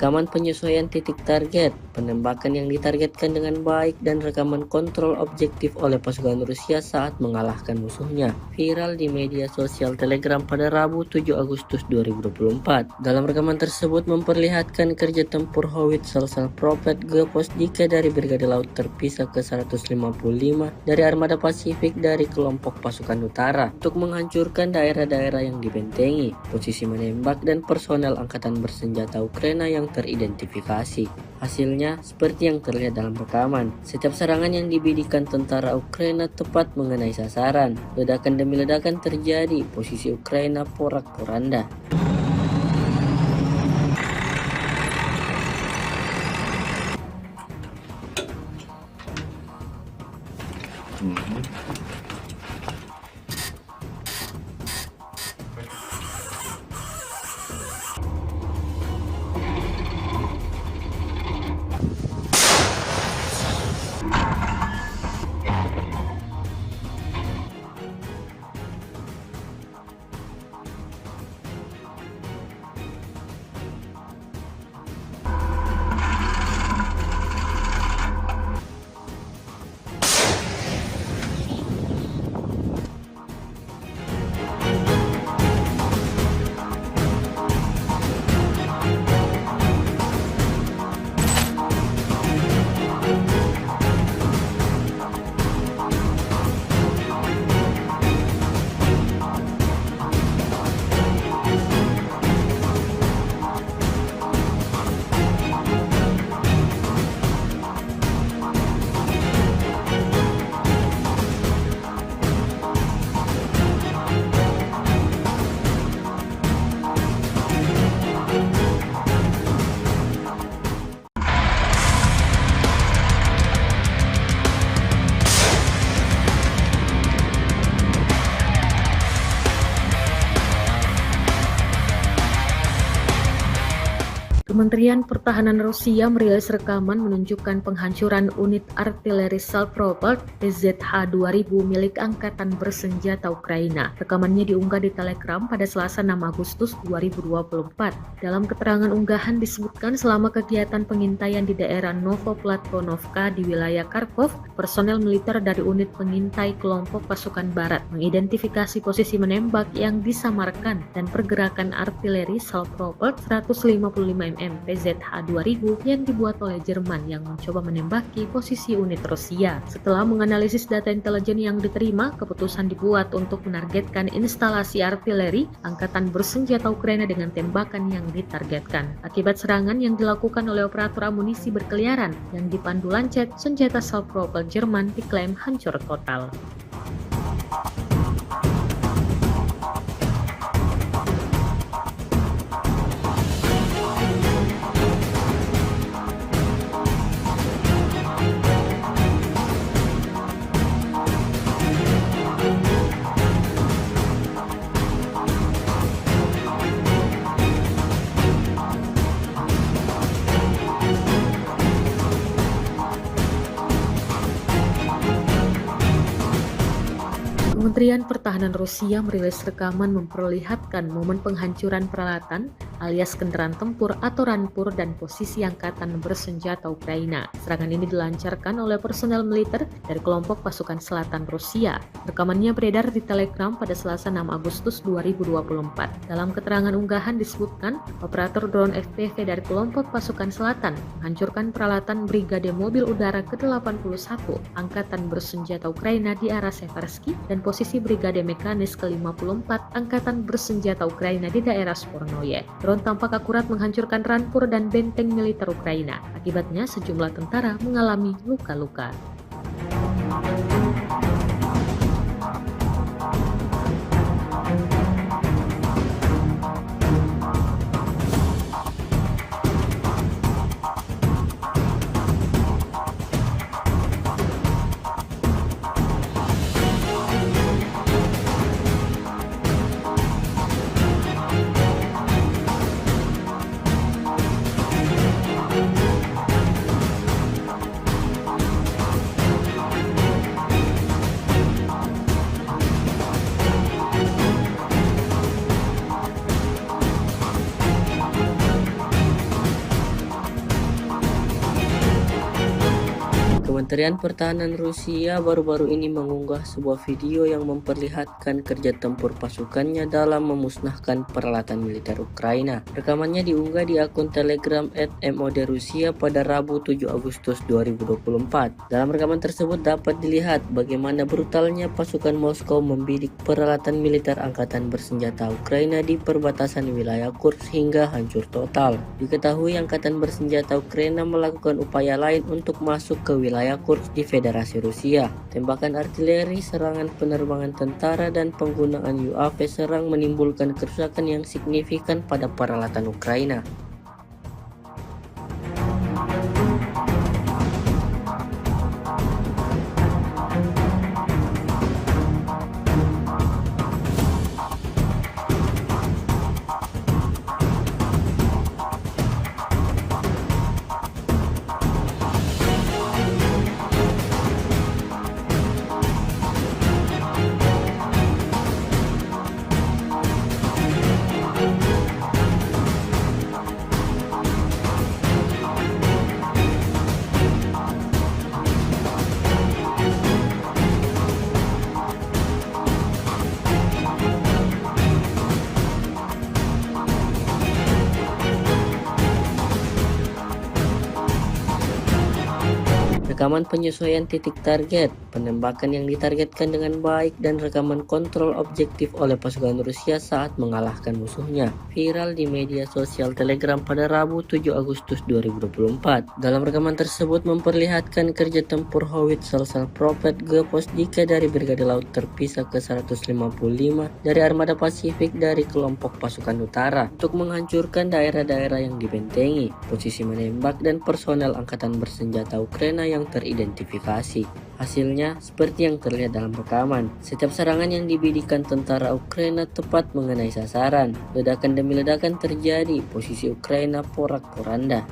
Rekaman penyesuaian titik target, penembakan yang ditargetkan dengan baik, dan rekaman kontrol objektif oleh pasukan Rusia saat mengalahkan musuhnya viral di media sosial Telegram pada Rabu 7 Agustus 2024. Dalam rekaman tersebut memperlihatkan kerja tempur howitzer Salpropelt Geposdika dari Brigade Laut Terpisah ke-155 dari Armada Pasifik dari kelompok pasukan utara untuk menghancurkan daerah-daerah yang dibentengi, posisi menembak, dan personel Angkatan Bersenjata Ukraina yang teridentifikasi. Hasilnya seperti yang terlihat dalam rekaman. Setiap serangan yang dibidikan tentara Ukraina tepat mengenai sasaran. Ledakan demi ledakan terjadi, posisi Ukraina porak-poranda. Kementerian Pertahanan Rusia merilis rekaman menunjukkan penghancuran unit artileri Salpropelt PZH-2000 milik Angkatan Bersenjata Ukraina. Rekamannya diunggah di Telegram pada Selasa 6 Agustus 2024. Dalam keterangan unggahan disebutkan selama kegiatan pengintaian di daerah Novoplatvonovka di wilayah Kharkov, personel militer dari unit pengintai kelompok pasukan barat mengidentifikasi posisi menembak yang disamarkan dan pergerakan artileri Salpropelt 155 mm PZH-2000 yang dibuat oleh Jerman yang mencoba menembaki posisi unit Rusia. Setelah menganalisis data intelijen yang diterima, keputusan dibuat untuk menargetkan instalasi artileri Angkatan Bersenjata Ukraina dengan tembakan yang ditargetkan. Akibat serangan yang dilakukan oleh operator amunisi berkeliaran yang dipandu Lancet, senjata Salpropelt Jerman diklaim hancur total. Kementerian Pertahanan Rusia merilis rekaman memperlihatkan momen penghancuran peralatan alias kendaraan tempur atau rampur dan posisi Angkatan Bersenjata Ukraina. Serangan ini dilancarkan oleh personel militer dari kelompok pasukan selatan Rusia. Rekamannya beredar di Telegram pada Selasa 6 Agustus 2024. Dalam keterangan unggahan disebutkan, operator drone FPV dari kelompok pasukan selatan menghancurkan peralatan Brigade Mobil Udara ke-81 Angkatan Bersenjata Ukraina di arah Seversky dan posisi Brigade Mekanis ke-54 Angkatan Bersenjata Ukraina di daerah Spornoye. Drone tampak akurat menghancurkan rampur dan benteng militer Ukraina. Akibatnya sejumlah tentara mengalami luka-luka. Kementerian Pertahanan Rusia baru-baru ini mengunggah sebuah video yang memperlihatkan kerja tempur pasukannya dalam memusnahkan peralatan militer Ukraina. Rekamannya diunggah di akun Telegram @mod Rusia pada Rabu 7 Agustus 2024. Dalam rekaman tersebut dapat dilihat bagaimana brutalnya pasukan Moskow membidik peralatan militer angkatan bersenjata Ukraina di perbatasan wilayah Kursk hingga hancur total. Diketahui angkatan bersenjata Ukraina melakukan upaya lain untuk masuk ke wilayah Kursk di Federasi Rusia. Tembakan artileri, serangan penerbangan tentara, dan penggunaan UAV serang menimbulkan kerusakan yang signifikan pada peralatan Ukraina. Rekaman penyesuaian titik target, penembakan yang ditargetkan dengan baik, dan rekaman kontrol objektif oleh pasukan Rusia saat mengalahkan musuhnya viral di media sosial Telegram pada Rabu 7 Agustus 2024. Dalam rekaman tersebut memperlihatkan kerja tempur Howitzer Prophet Geposdika dari Brigade Laut Terpisah ke-155 dari Armada Pasifik dari kelompok pasukan utara untuk menghancurkan daerah-daerah yang dibentengi, posisi menembak, dan personel angkatan bersenjata Ukraina yang teridentifikasi. Hasilnya seperti yang terlihat dalam rekaman. Setiap serangan yang dibidikkan tentara Ukraina tepat mengenai sasaran. Ledakan demi ledakan terjadi, posisi Ukraina porak-poranda.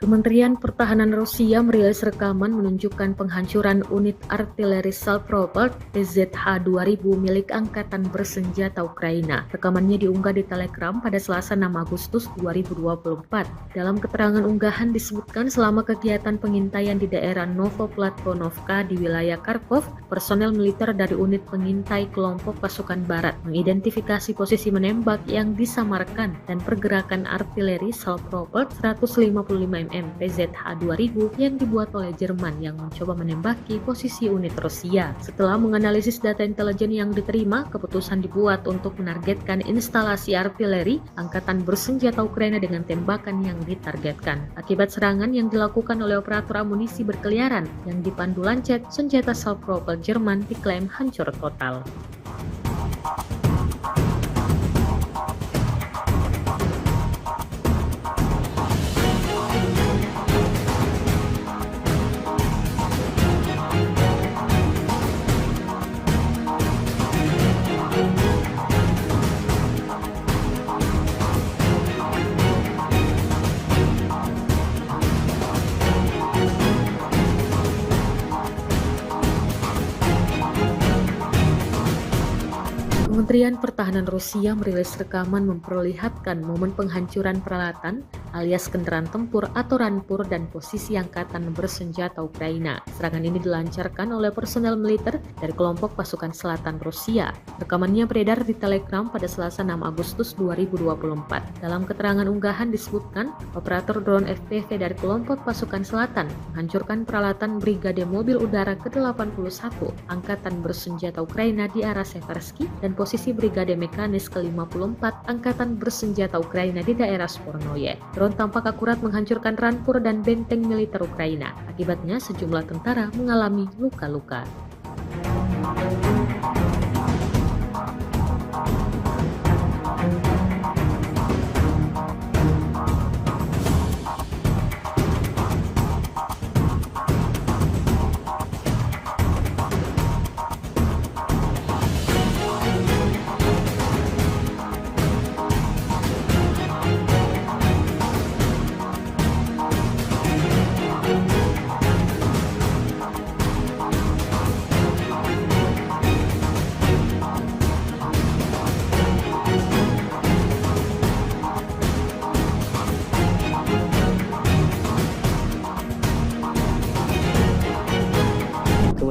Kementerian Pertahanan Rusia merilis rekaman menunjukkan penghancuran unit artileri Salpropelt PZH-2000 milik Angkatan Bersenjata Ukraina. Rekamannya diunggah di Telegram pada Selasa 6 Agustus 2024. Dalam keterangan unggahan disebutkan selama kegiatan pengintaian di daerah Novoplatvonovka di wilayah Kharkov, personel militer dari unit pengintai kelompok pasukan barat mengidentifikasi posisi menembak yang disamarkan dan pergerakan artileri Salpropelt 155 mm PZH-2000 yang dibuat oleh Jerman yang mencoba menembaki posisi unit Rusia. Setelah menganalisis data intelijen yang diterima, keputusan dibuat untuk menargetkan instalasi artileri Angkatan Bersenjata Ukraina dengan tembakan yang ditargetkan. Akibat serangan yang dilakukan oleh operator amunisi berkeliaran yang dipandu Lancet, senjata Salpropelt Jerman diklaim hancur total. Kementerian Pertahanan Rusia merilis rekaman memperlihatkan momen penghancuran peralatan alias kendaraan tempur atau rampur dan posisi angkatan bersenjata Ukraina. Serangan ini dilancarkan oleh personel militer dari kelompok pasukan selatan Rusia. Rekamannya beredar di Telegram pada Selasa 6 Agustus 2024. Dalam keterangan unggahan disebutkan, operator drone FPV dari kelompok pasukan selatan menghancurkan peralatan Brigade Mobil Udara ke-81 Angkatan Bersenjata Ukraina di arah Seversky dan posisi Brigade Mekanis ke-54 Angkatan Bersenjata Ukraina di daerah Spornoye. Drone tampak akurat menghancurkan rampur dan benteng militer Ukraina. Akibatnya sejumlah tentara mengalami luka-luka.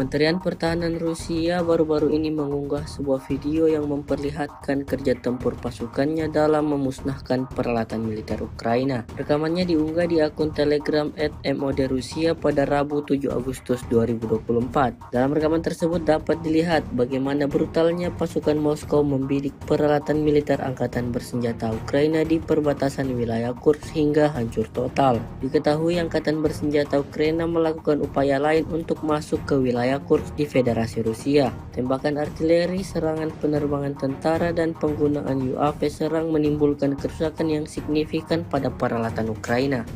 Kementerian Pertahanan Rusia baru-baru ini mengunggah sebuah video yang memperlihatkan kerja tempur pasukannya dalam memusnahkan peralatan militer Ukraina. Rekamannya diunggah di akun Telegram @MOD_Rusia pada Rabu 7 Agustus 2024. Dalam rekaman tersebut dapat dilihat bagaimana brutalnya pasukan Moskow membidik peralatan militer angkatan bersenjata Ukraina di perbatasan wilayah Kursk hingga hancur total. Diketahui angkatan bersenjata Ukraina melakukan upaya lain untuk masuk ke wilayah Kursk di Federasi Rusia. Tembakan artileri, serangan penerbangan tentara, dan penggunaan UAV serang menimbulkan kerusakan yang signifikan pada peralatan Ukraina.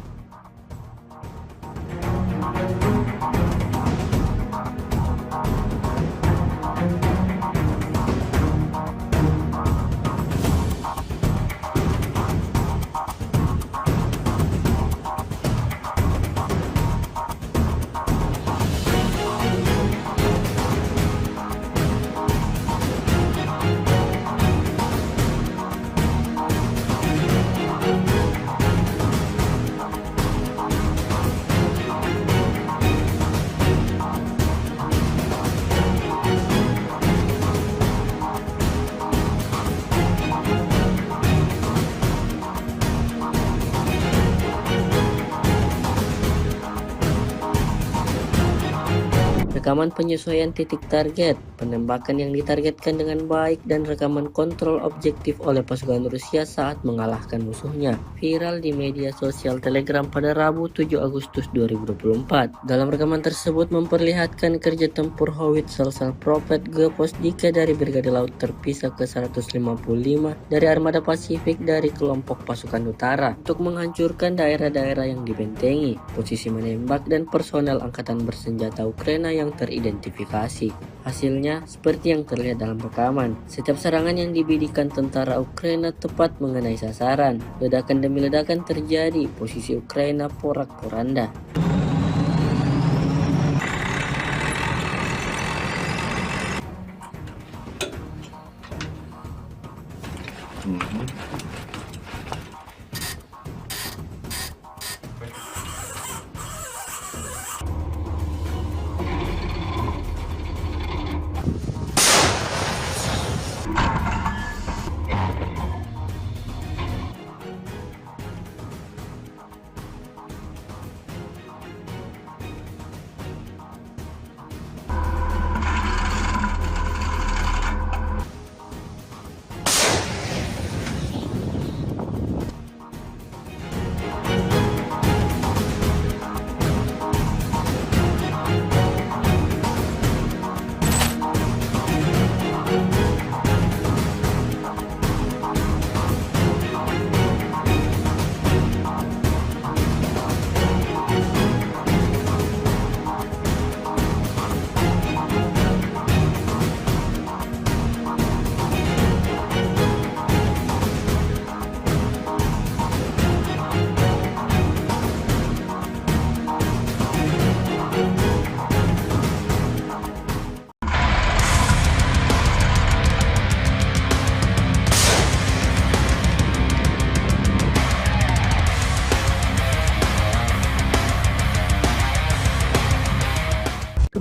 Rekaman penyesuaian titik target, penembakan yang ditargetkan dengan baik, dan rekaman kontrol objektif oleh pasukan Rusia saat mengalahkan musuhnya viral di media sosial Telegram pada Rabu 7 Agustus 2024. Dalam rekaman tersebut memperlihatkan kerja tempur howitzer Salpropet G-Posdika dari Brigade Laut Terpisah ke-155 dari Armada Pasifik dari kelompok pasukan utara untuk menghancurkan daerah-daerah yang dibentengi, posisi menembak, dan personel angkatan bersenjata Ukraina yang teridentifikasi. Hasilnya seperti yang terlihat dalam rekaman. Setiap serangan yang dibidikan tentara Ukraina tepat mengenai sasaran. Ledakan demi ledakan terjadi, posisi Ukraina porak-poranda.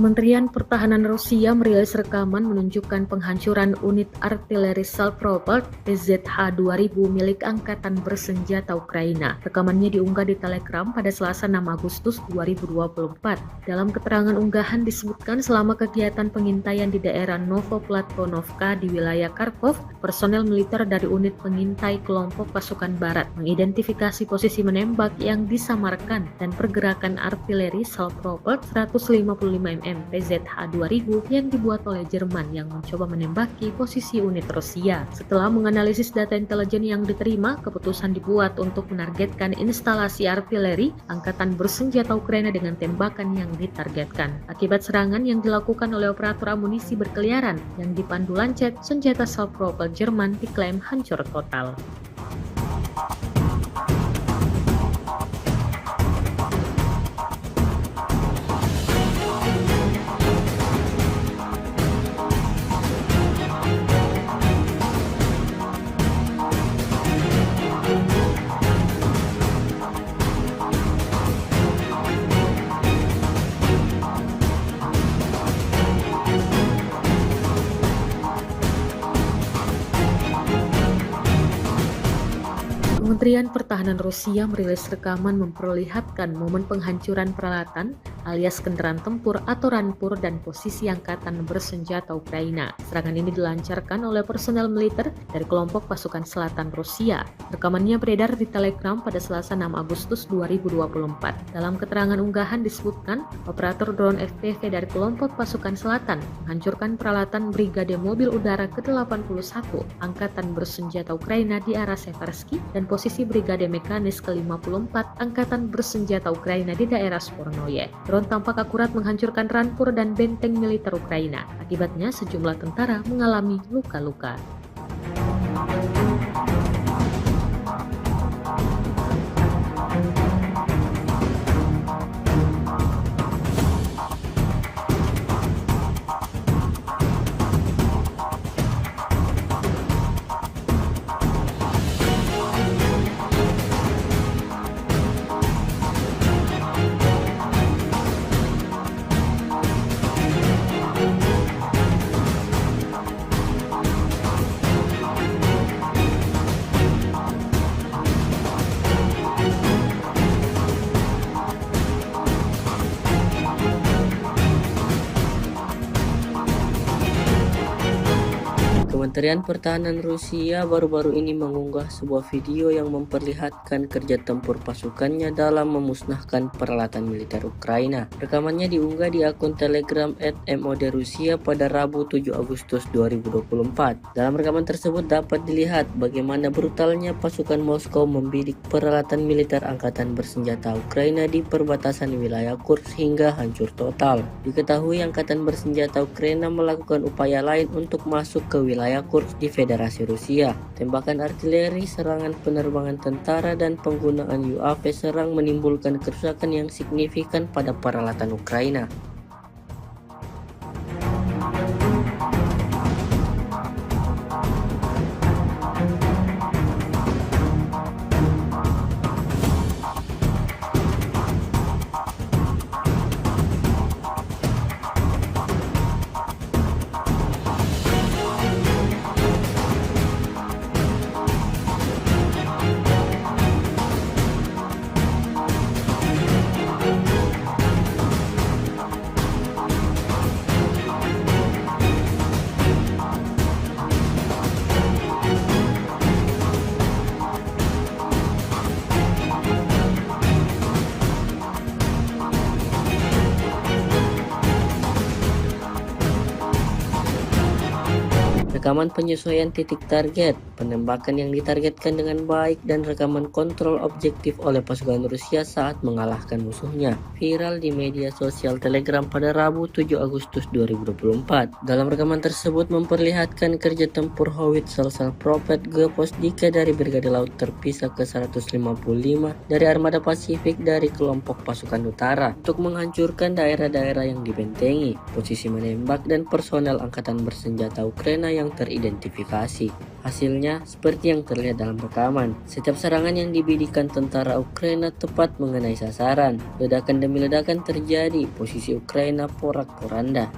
Kementerian Pertahanan Rusia merilis rekaman menunjukkan penghancuran unit artileri Salpropelt PZH-2000 milik Angkatan Bersenjata Ukraina. Rekamannya diunggah di Telegram pada Selasa 6 Agustus 2024. Dalam keterangan unggahan disebutkan selama kegiatan pengintaian di daerah Novoplatvonovka di wilayah Kharkov, personel militer dari unit pengintai kelompok pasukan barat mengidentifikasi posisi menembak yang disamarkan dan pergerakan artileri Salpropelt 155 mm PZH-2000 yang dibuat oleh Jerman yang mencoba menembaki posisi unit Rusia. Setelah menganalisis data intelijen yang diterima, keputusan dibuat untuk menargetkan instalasi artileri Angkatan Bersenjata Ukraina dengan tembakan yang ditargetkan. Akibat serangan yang dilakukan oleh operator amunisi berkeliaran yang dipandu Lancet, senjata Salpropelt Jerman diklaim hancur total. Kementerian Pertahanan Rusia merilis rekaman memperlihatkan momen penghancuran peralatan alias kendaraan tempur atau rampur dan posisi Angkatan Bersenjata Ukraina. Serangan ini dilancarkan oleh personel militer dari kelompok pasukan selatan Rusia. Rekamannya beredar di Telegram pada Selasa 6 Agustus 2024. Dalam keterangan unggahan disebutkan, operator drone FPV dari kelompok pasukan selatan menghancurkan peralatan Brigade Mobil Udara ke-81 Angkatan Bersenjata Ukraina di arah Seversky dan posisi Brigade Mekanis ke-54 Angkatan Bersenjata Ukraina di daerah Spornoye. Drone tampak akurat menghancurkan rampur dan benteng militer Ukraina. Akibatnya sejumlah tentara mengalami luka-luka. Kementerian Pertahanan Rusia baru-baru ini mengunggah sebuah video yang memperlihatkan kerja tempur pasukannya dalam memusnahkan peralatan militer Ukraina. Rekamannya diunggah di akun Telegram @MOD_Rusia pada Rabu 7 Agustus 2024. Dalam rekaman tersebut dapat dilihat bagaimana brutalnya pasukan Moskow membidik peralatan militer Angkatan Bersenjata Ukraina di perbatasan wilayah Kursk hingga hancur total. Diketahui Angkatan Bersenjata Ukraina melakukan upaya lain untuk masuk ke wilayah Kursk di Federasi Rusia. Tembakan artileri, serangan penerbangan tentara, dan penggunaan UAV serang menimbulkan kerusakan yang signifikan pada peralatan Ukraina. Rekaman penyesuaian titik target, penembakan yang ditargetkan dengan baik, dan rekaman kontrol objektif oleh pasukan Rusia saat mengalahkan musuhnya viral di media sosial Telegram pada Rabu 7 Agustus 2024. Dalam rekaman tersebut memperlihatkan kerja tempur howitzer Salpropelt G-Posdika dari Brigade Laut Terpisah ke-155 dari Armada Pasifik dari kelompok pasukan utara untuk menghancurkan daerah-daerah yang dibentengi, posisi menembak, dan personel Angkatan Bersenjata Ukraina yang teridentifikasi. Hasilnya seperti yang terlihat dalam rekaman. Setiap serangan yang dibidikan tentara Ukraina tepat mengenai sasaran. Ledakan demi ledakan terjadi, posisi Ukraina porak-poranda.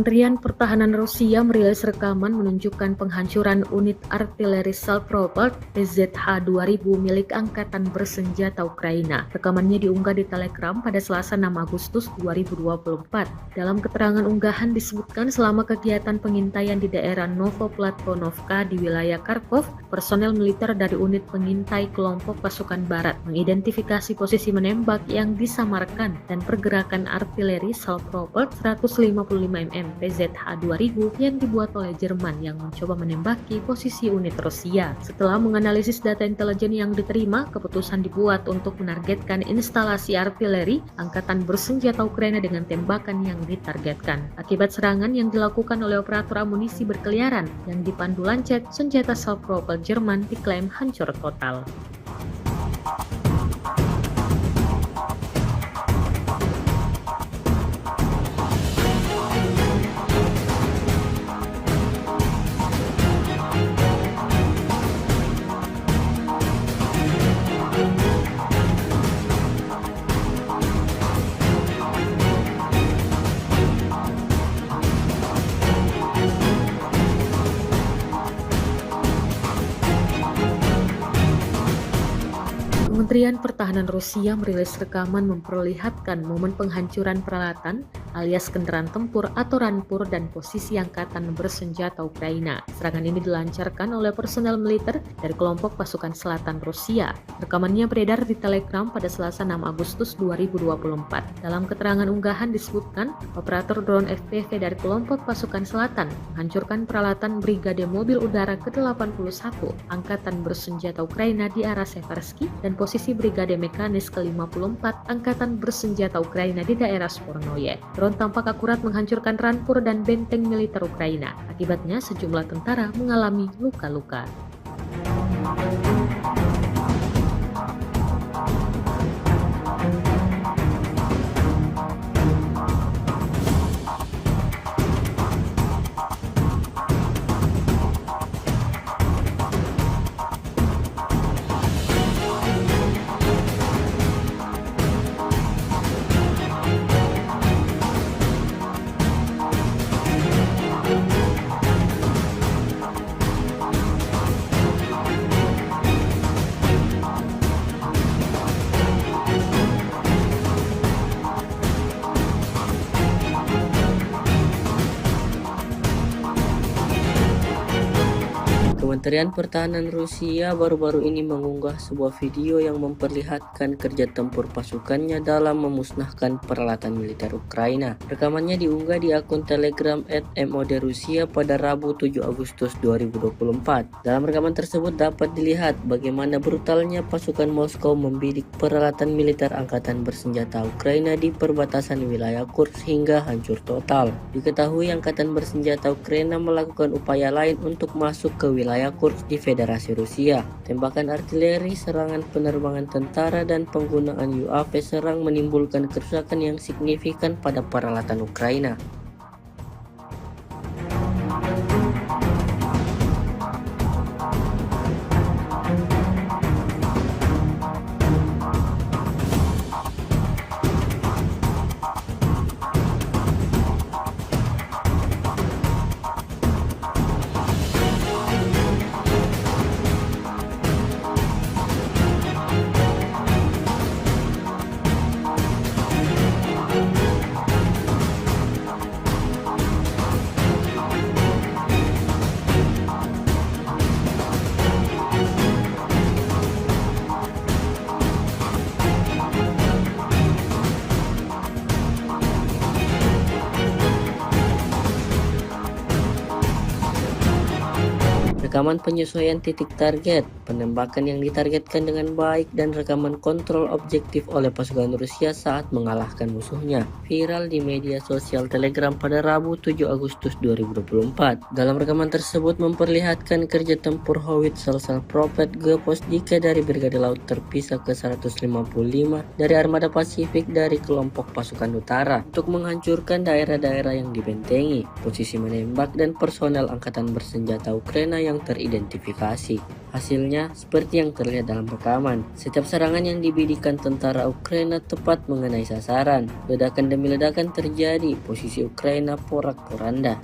Kementerian Pertahanan Rusia merilis rekaman menunjukkan penghancuran unit artileri self-propelled PZH-2000 milik Angkatan Bersenjata Ukraina. Rekamannya diunggah di Telegram pada Selasa 6 Agustus 2024. Dalam keterangan unggahan disebutkan selama kegiatan pengintaian di daerah Novoplatonovka di wilayah Kharkov, personel militer dari unit pengintai kelompok pasukan barat mengidentifikasi posisi menembak yang disamarkan dan pergerakan artileri self-propelled 155 mm PZH-2000 yang dibuat oleh Jerman yang mencoba menembaki posisi unit Rusia. Setelah menganalisis data intelijen yang diterima, keputusan dibuat untuk menargetkan instalasi artileri Angkatan Bersenjata Ukraina dengan tembakan yang ditargetkan. Akibat serangan yang dilakukan oleh operator amunisi berkeliaran yang dipandu Lancet, senjata self-propelled Jerman diklaim hancur total. Kementerian Pertahanan Rusia merilis rekaman memperlihatkan momen penghancuran peralatan alias kendaraan tempur atau rampur dan posisi Angkatan Bersenjata Ukraina. Serangan ini dilancarkan oleh personel militer dari kelompok pasukan selatan Rusia. Rekamannya beredar di Telegram pada Selasa 6 Agustus 2024. Dalam keterangan unggahan disebutkan, operator drone FPV dari kelompok pasukan selatan menghancurkan peralatan Brigade Mobil Udara ke-81 Angkatan Bersenjata Ukraina di arah Seversky dan posisi Brigade Mekanis ke-54 Angkatan Bersenjata Ukraina di daerah Spornoye. Drone tampak akurat menghancurkan rampur dan benteng militer Ukraina. Akibatnya sejumlah tentara mengalami luka-luka. Kementerian Pertahanan Rusia baru-baru ini mengunggah sebuah video yang memperlihatkan kerja tempur pasukannya dalam memusnahkan peralatan militer Ukraina. Rekamannya diunggah di akun Telegram @mod Rusia pada Rabu 7 Agustus 2024. Dalam rekaman tersebut dapat dilihat bagaimana brutalnya pasukan Moskow membidik peralatan militer angkatan bersenjata Ukraina di perbatasan wilayah Kursk hingga hancur total. Diketahui angkatan bersenjata Ukraina melakukan upaya lain untuk masuk ke wilayah Kursk di Federasi Rusia. Tembakan artileri, serangan penerbangan tentara, dan penggunaan UAV serang menimbulkan kerusakan yang signifikan pada peralatan Ukraina. Rekaman penyesuaian titik target, penembakan yang ditargetkan dengan baik, dan rekaman kontrol objektif oleh pasukan Rusia saat mengalahkan musuhnya viral di media sosial Telegram pada Rabu 7 Agustus 2024. Dalam rekaman tersebut memperlihatkan kerja tempur Howitzer Salpropet Geposdike dari Brigade Laut Terpisah ke-155 dari Armada Pasifik dari kelompok pasukan utara untuk menghancurkan daerah-daerah yang dibentengi, posisi menembak, dan personel angkatan bersenjata Ukraina yang teridentifikasi. Hasilnya seperti yang terlihat dalam rekaman. Setiap serangan yang dibidikan tentara Ukraina tepat mengenai sasaran. Ledakan demi ledakan terjadi, posisi Ukraina porak-poranda.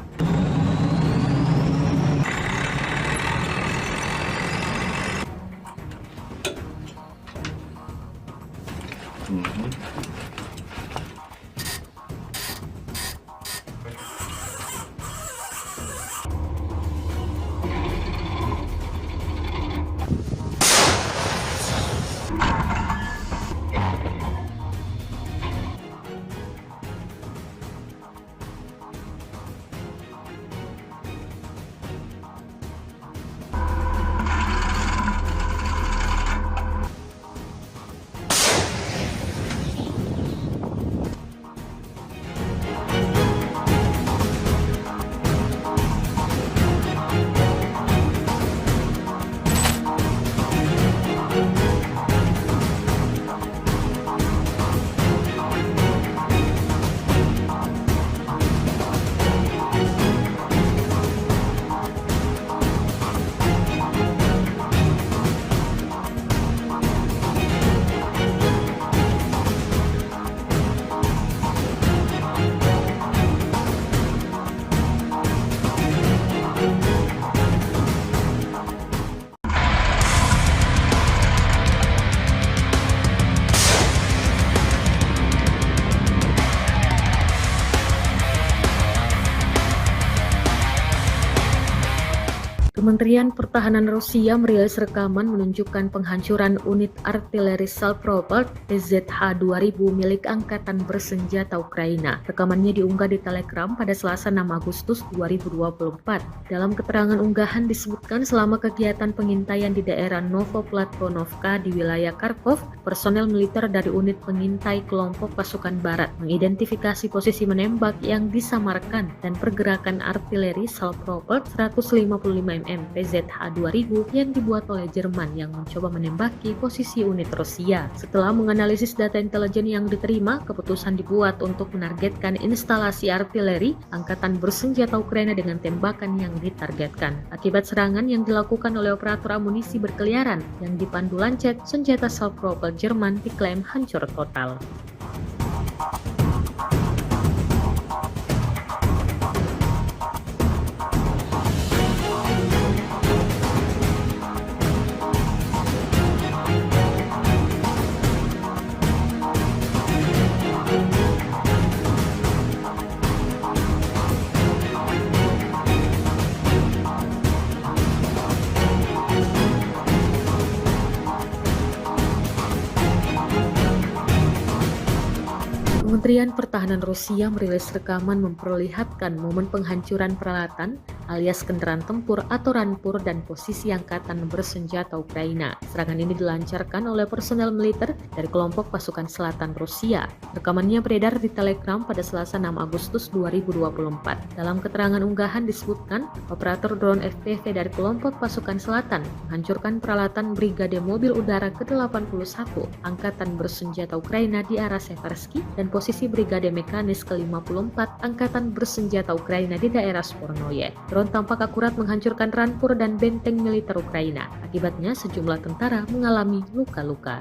Kementerian Pertahanan Rusia merilis rekaman menunjukkan penghancuran unit artileri Salpropelt PZH-2000 milik Angkatan Bersenjata Ukraina. Rekamannya diunggah di Telegram pada Selasa 6 Agustus 2024. Dalam keterangan unggahan disebutkan selama kegiatan pengintaian di daerah Novoplatkonovka di wilayah Kharkov, personel militer dari unit pengintai kelompok pasukan barat mengidentifikasi posisi menembak yang disamarkan dan pergerakan artileri Salpropelt 155 mm PZH-2000 yang dibuat oleh Jerman yang mencoba menembaki posisi unit Rusia. Setelah menganalisis data intelijen yang diterima, keputusan dibuat untuk menargetkan instalasi artileri Angkatan Bersenjata Ukraina dengan tembakan yang ditargetkan. Akibat serangan yang dilakukan oleh operator amunisi berkeliaran yang dipandu Lancet, senjata Salpropelt Jerman diklaim hancur total. Kementerian Pertahanan Rusia merilis rekaman memperlihatkan momen penghancuran peralatan alias kendaraan tempur atau rampur dan posisi angkatan bersenjata Ukraina. Serangan ini dilancarkan oleh personel militer dari kelompok pasukan selatan Rusia. Rekamannya beredar di Telegram pada Selasa 6 Agustus 2024. Dalam keterangan unggahan disebutkan, operator drone FPV dari kelompok pasukan selatan menghancurkan peralatan Brigade Mobil Udara ke-81 Angkatan Bersenjata Ukraina di arah Seversky dan posisi Brigade Mekanis ke-54 Angkatan Bersenjata Ukraina di daerah Spornoye. Drone tampak akurat menghancurkan rampur dan benteng militer Ukraina. Akibatnya sejumlah tentara mengalami luka-luka.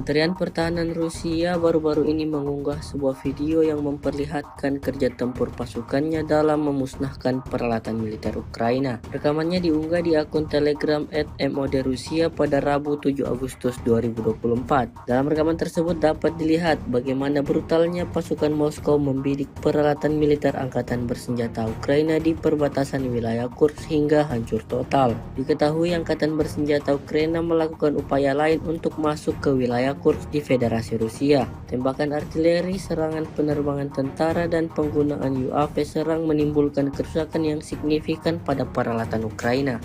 Kementerian Pertahanan Rusia baru-baru ini mengunggah sebuah video yang memperlihatkan kerja tempur pasukannya dalam memusnahkan peralatan militer Ukraina. Rekamannya diunggah di akun Telegram @modrusia pada Rabu 7 Agustus 2024. Dalam rekaman tersebut dapat dilihat bagaimana brutalnya pasukan Moskow membidik peralatan militer angkatan bersenjata Ukraina di perbatasan wilayah Kursk hingga hancur total. Diketahui angkatan bersenjata Ukraina melakukan upaya lain untuk masuk ke wilayah Kursk di Federasi Rusia. Tembakan artileri, serangan penerbangan tentara, dan penggunaan UAV serang menimbulkan kerusakan yang signifikan pada peralatan Ukraina.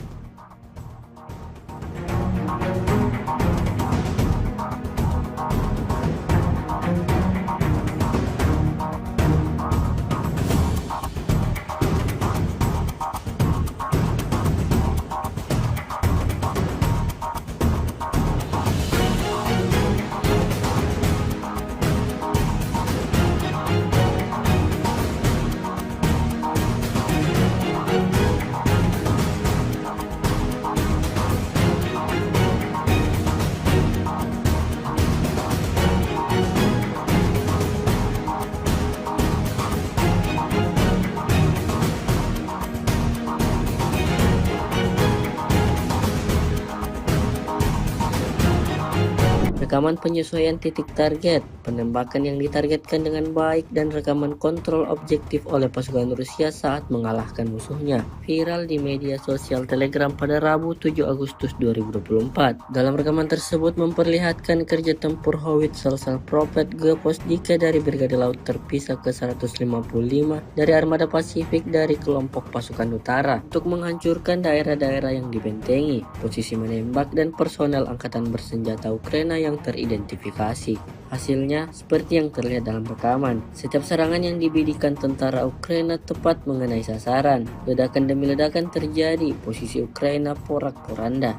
Rekaman penyesuaian titik target, penembakan yang ditargetkan dengan baik, dan rekaman kontrol objektif oleh pasukan Rusia saat mengalahkan musuhnya viral di media sosial Telegram pada Rabu 7 Agustus 2024. Dalam rekaman tersebut memperlihatkan kerja tempur howitzer Prophet Geposdika dari Brigade Laut Terpisah ke-155 dari Armada Pasifik dari kelompok pasukan utara untuk menghancurkan daerah-daerah yang dibentengi, posisi menembak, dan personel angkatan bersenjata Ukraina yang teridentifikasi. Hasilnya seperti yang terlihat dalam rekaman. Setiap serangan yang dibidikan tentara Ukraina tepat mengenai sasaran. Ledakan demi ledakan terjadi, posisi Ukraina porak-poranda.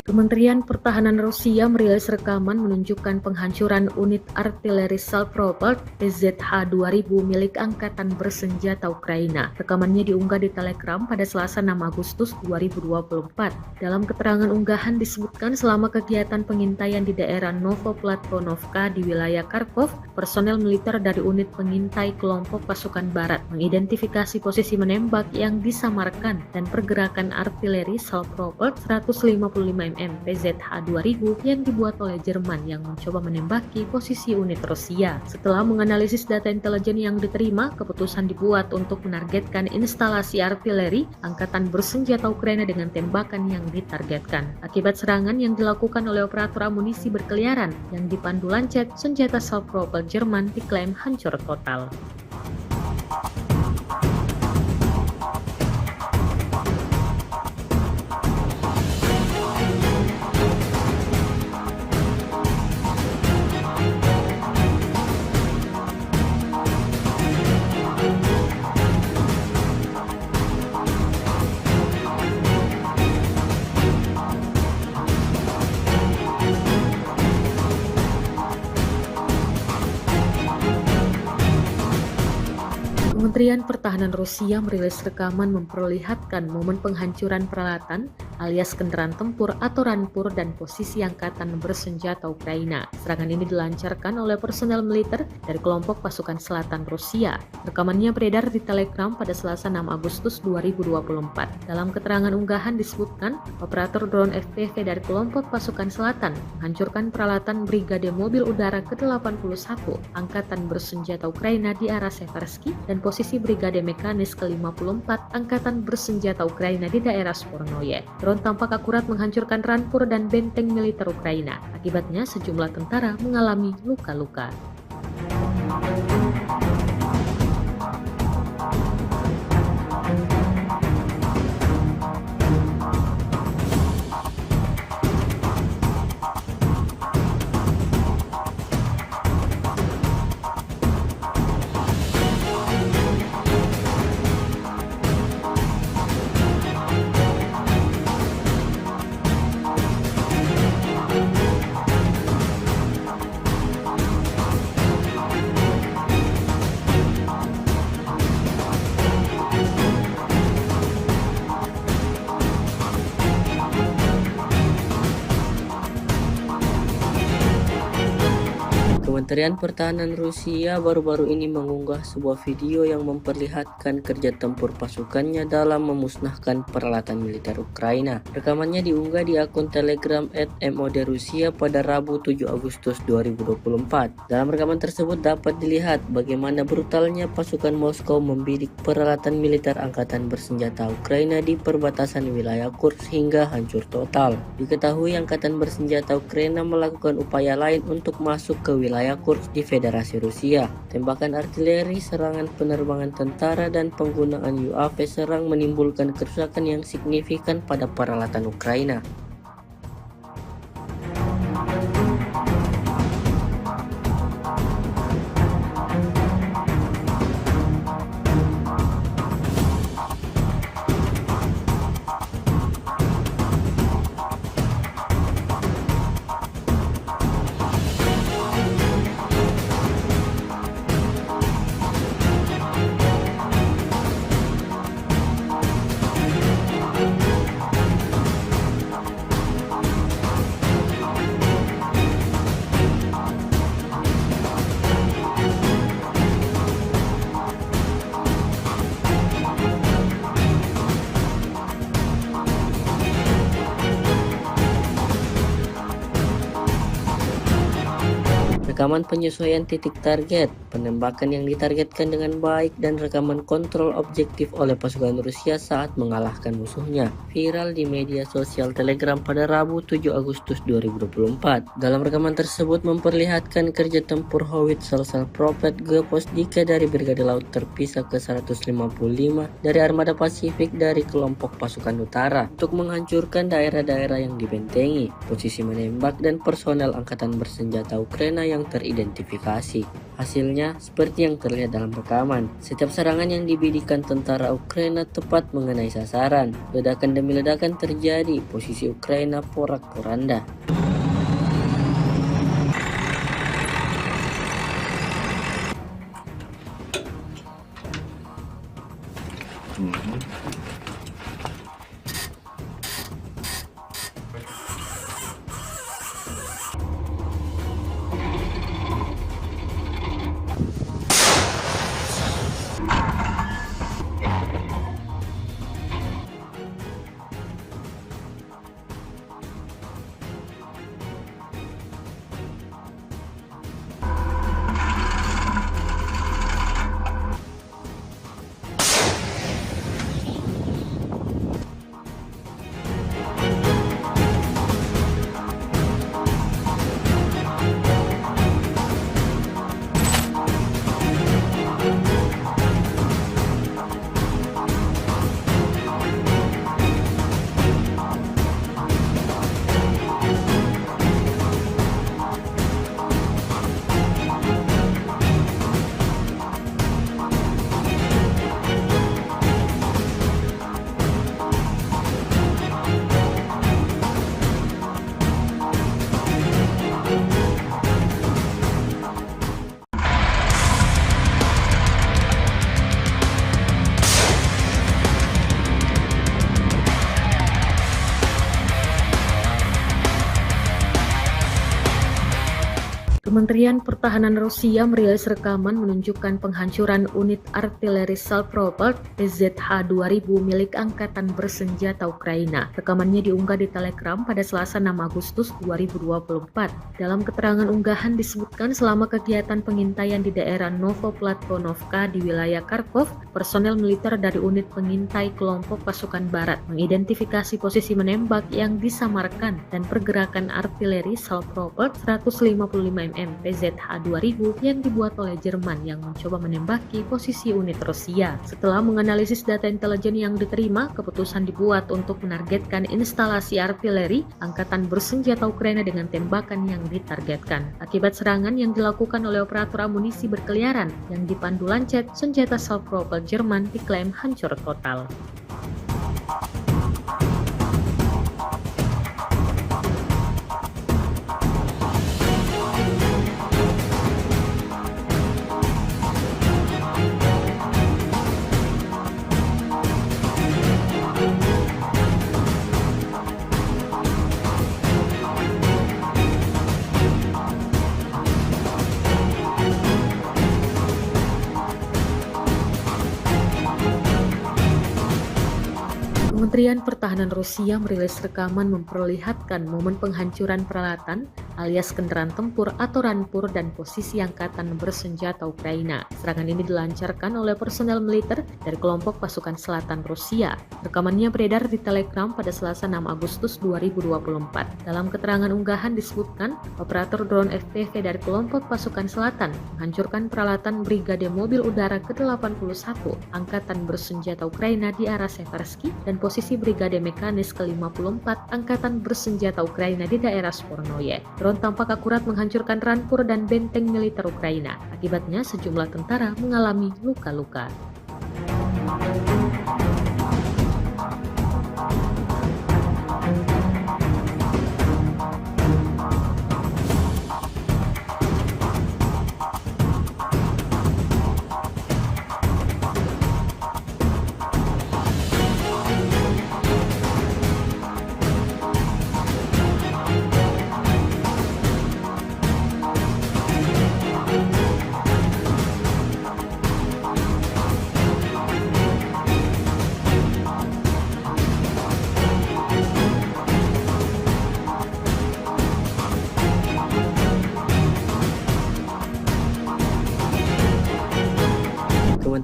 Kementerian Pertahanan Rusia merilis rekaman menunjukkan penghancuran unit artileri Salpropelt PZH-2000 milik Angkatan Bersenjata Ukraina. Rekamannya diunggah di Telegram pada Selasa 6 Agustus 2024. Dalam keterangan unggahan disebutkan selama kegiatan pengintaian di daerah Novoplatvonovka di wilayah Kharkov, personel militer dari unit pengintai kelompok pasukan barat mengidentifikasi posisi menembak yang disamarkan dan pergerakan artileri Salpropelt 155 mm PZH-2000 yang dibuat oleh Jerman yang mencoba menembaki posisi unit Rusia. Setelah menganalisis data intelijen yang diterima, keputusan dibuat untuk menargetkan instalasi artileri Angkatan Bersenjata Ukraina dengan tembakan yang ditargetkan. Akibat serangan yang dilakukan oleh operator amunisi berkeliaran yang dipandu lancet, senjata Salpropelt Jerman diklaim hancur total. Kementerian Pertahanan Rusia merilis rekaman memperlihatkan momen penghancuran peralatan alias kendaraan tempur atau rampur dan posisi Angkatan Bersenjata Ukraina. Serangan ini dilancarkan oleh personel militer dari kelompok pasukan selatan Rusia. Rekamannya beredar di Telegram pada Selasa 6 Agustus 2024. Dalam keterangan unggahan disebutkan, operator drone FPV dari kelompok pasukan selatan menghancurkan peralatan Brigade Mobil Udara ke-81 Angkatan Bersenjata Ukraina di arah Seversky dan posisi Brigade Mekanis ke-54 Angkatan Bersenjata Ukraina di daerah Spornoye. Drone tampak akurat menghancurkan rampur dan benteng militer Ukraina. Akibatnya sejumlah tentara mengalami luka-luka. Kementerian Pertahanan Rusia baru-baru ini mengunggah sebuah video yang memperlihatkan kerja tempur pasukannya dalam memusnahkan peralatan militer Ukraina. Rekamannya diunggah di akun Telegram @modrusia pada Rabu 7 Agustus 2024. Dalam rekaman tersebut dapat dilihat bagaimana brutalnya pasukan Moskow membidik peralatan militer Angkatan Bersenjata Ukraina di perbatasan wilayah Kursk hingga hancur total. Diketahui Angkatan Bersenjata Ukraina melakukan upaya lain untuk masuk ke wilayah Kursk di Federasi Rusia. Tembakan artileri, serangan penerbangan tentara, dan penggunaan UAV serang menimbulkan kerusakan yang signifikan pada peralatan Ukraina. Rekaman penyesuaian titik target, penembakan yang ditargetkan dengan baik, dan rekaman kontrol objektif oleh pasukan Rusia saat mengalahkan musuhnya viral di media sosial Telegram pada Rabu 7 Agustus 2024. Dalam rekaman tersebut memperlihatkan kerja tempur howitzer Salpropelt Geposdika dari Brigade Laut Terpisah ke-155 dari Armada Pasifik dari kelompok pasukan utara untuk menghancurkan daerah-daerah yang dibentengi, posisi menembak, dan personel Angkatan Bersenjata Ukraina yang teridentifikasi. Hasilnya seperti yang terlihat dalam rekaman. Setiap serangan yang dibidikan tentara Ukraina tepat mengenai sasaran. Ledakan demi ledakan terjadi, posisi Ukraina porak-poranda. Kementerian Pertahanan Rusia merilis rekaman menunjukkan penghancuran unit artileri Salpropelt PZH-2000 milik Angkatan Bersenjata Ukraina. Rekamannya diunggah di Telegram pada Selasa 6 Agustus 2024. Dalam keterangan unggahan disebutkan selama kegiatan pengintaian di daerah Novoplatvonovka di wilayah Kharkov, personel militer dari unit pengintai kelompok pasukan barat mengidentifikasi posisi menembak yang disamarkan dan pergerakan artileri Salpropelt 155 mm PZH-2000 yang dibuat oleh Jerman yang mencoba menembaki posisi unit Rusia. Setelah menganalisis data intelijen yang diterima, keputusan dibuat untuk menargetkan instalasi artileri Angkatan Bersenjata Ukraina dengan tembakan yang ditargetkan. Akibat serangan yang dilakukan oleh operator amunisi berkeliaran yang dipandu lancet, senjata Salpropelt Jerman diklaim hancur total. Kementerian Pertahanan Rusia merilis rekaman memperlihatkan momen penghancuran peralatan alias kendaraan tempur atau rampur dan posisi Angkatan Bersenjata Ukraina. Serangan ini dilancarkan oleh personel militer dari kelompok pasukan selatan Rusia. Rekamannya beredar di Telegram pada Selasa 6 Agustus 2024. Dalam keterangan unggahan disebutkan, operator drone FPV dari kelompok pasukan selatan menghancurkan peralatan Brigade Mobil Udara ke-81 Angkatan Bersenjata Ukraina di arah Seversky dan posisi Brigade Mekanis ke-54 Angkatan Bersenjata Ukraina di daerah Spornoye. Drone tampak akurat menghancurkan rampur dan benteng militer Ukraina. Akibatnya sejumlah tentara mengalami luka-luka.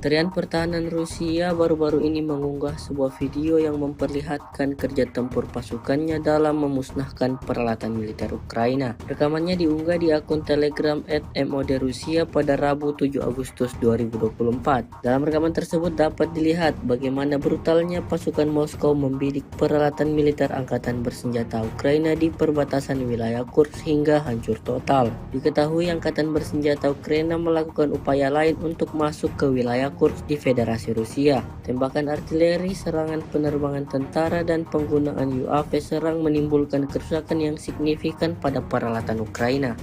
Kementerian Pertahanan Rusia baru-baru ini mengunggah sebuah video yang memperlihatkan kerja tempur pasukannya dalam memusnahkan peralatan militer Ukraina. Rekamannya diunggah di akun Telegram @mod Rusia pada Rabu 7 Agustus 2024. Dalam rekaman tersebut dapat dilihat bagaimana brutalnya pasukan Moskow membidik peralatan militer angkatan bersenjata Ukraina di perbatasan wilayah Kursk hingga hancur total. Diketahui angkatan bersenjata Ukraina melakukan upaya lain untuk masuk ke wilayah Kursk di Federasi Rusia. Tembakan artileri, serangan penerbangan tentara, dan penggunaan UAV serang menimbulkan kerusakan yang signifikan pada peralatan Ukraina.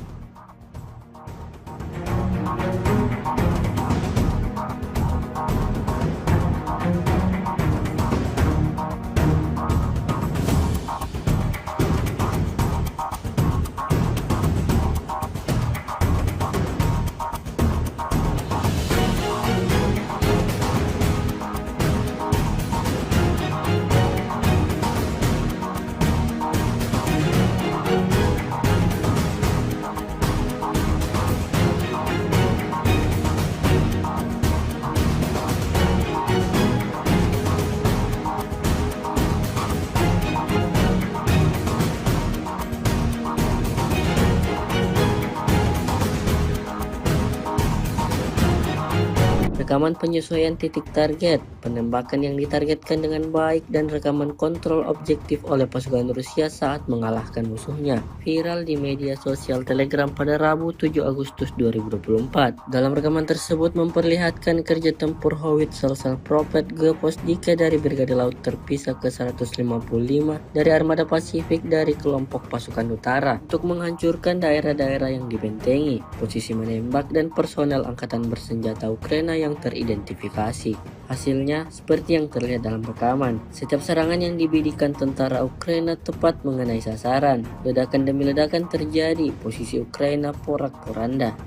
Rekaman penyesuaian titik target, penembakan yang ditargetkan dengan baik, dan rekaman kontrol objektif oleh pasukan Rusia saat mengalahkan musuhnya viral di media sosial Telegram pada Rabu 7 Agustus 2024. Dalam rekaman tersebut memperlihatkan kerja tempur Howitzer Prophet Geposdika dari Brigade Laut Terpisah ke-155 dari Armada Pasifik dari kelompok pasukan utara untuk menghancurkan daerah-daerah yang dibentengi, posisi menembak, dan personel angkatan bersenjata Ukraina yang teridentifikasi. Hasilnya seperti yang terlihat dalam rekaman. Setiap serangan yang dibidikan tentara Ukraina tepat mengenai sasaran. Ledakan demi ledakan terjadi, posisi Ukraina porak-poranda.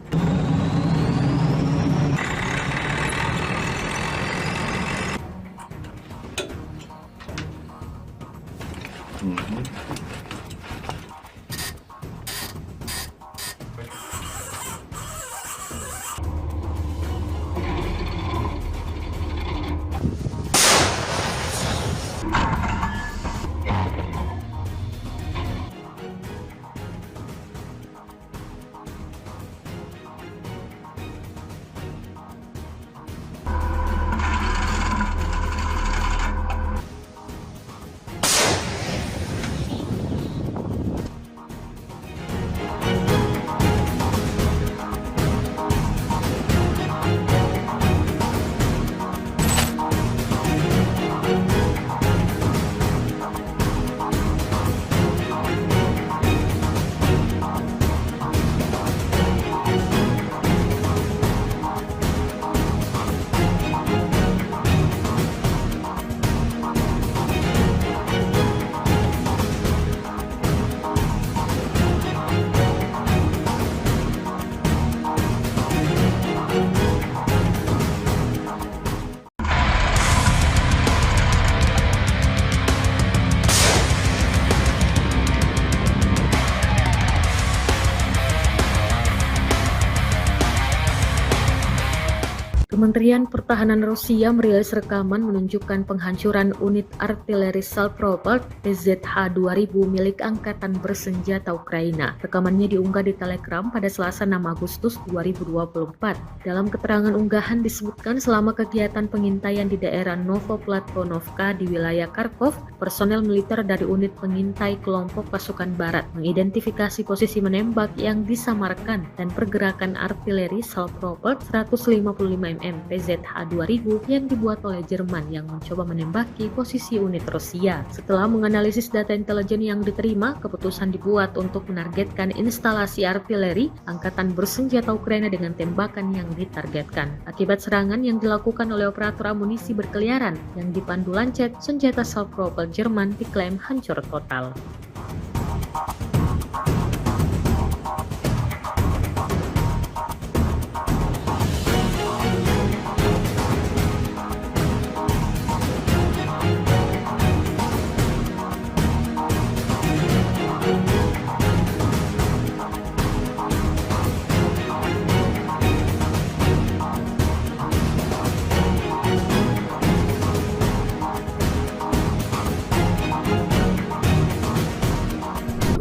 Kementerian Pertahanan Rusia merilis rekaman menunjukkan penghancuran unit artileri Salpropelt PZH-2000 milik Angkatan Bersenjata Ukraina. Rekamannya diunggah di Telegram pada Selasa 6 Agustus 2024. Dalam keterangan unggahan disebutkan selama kegiatan pengintaian di daerah Novoplatvonovka di wilayah Kharkov, personel militer dari unit pengintai kelompok pasukan barat mengidentifikasi posisi menembak yang disamarkan dan pergerakan artileri Salpropelt 155 mm PZH-2000 yang dibuat oleh Jerman yang mencoba menembaki posisi unit Rusia. Setelah menganalisis data intelijen yang diterima, keputusan dibuat untuk menargetkan instalasi artileri Angkatan Bersenjata Ukraina dengan tembakan yang ditargetkan. Akibat serangan yang dilakukan oleh operator amunisi berkeliaran yang dipandu Lancet, senjata Salpropelt Jerman diklaim hancur total.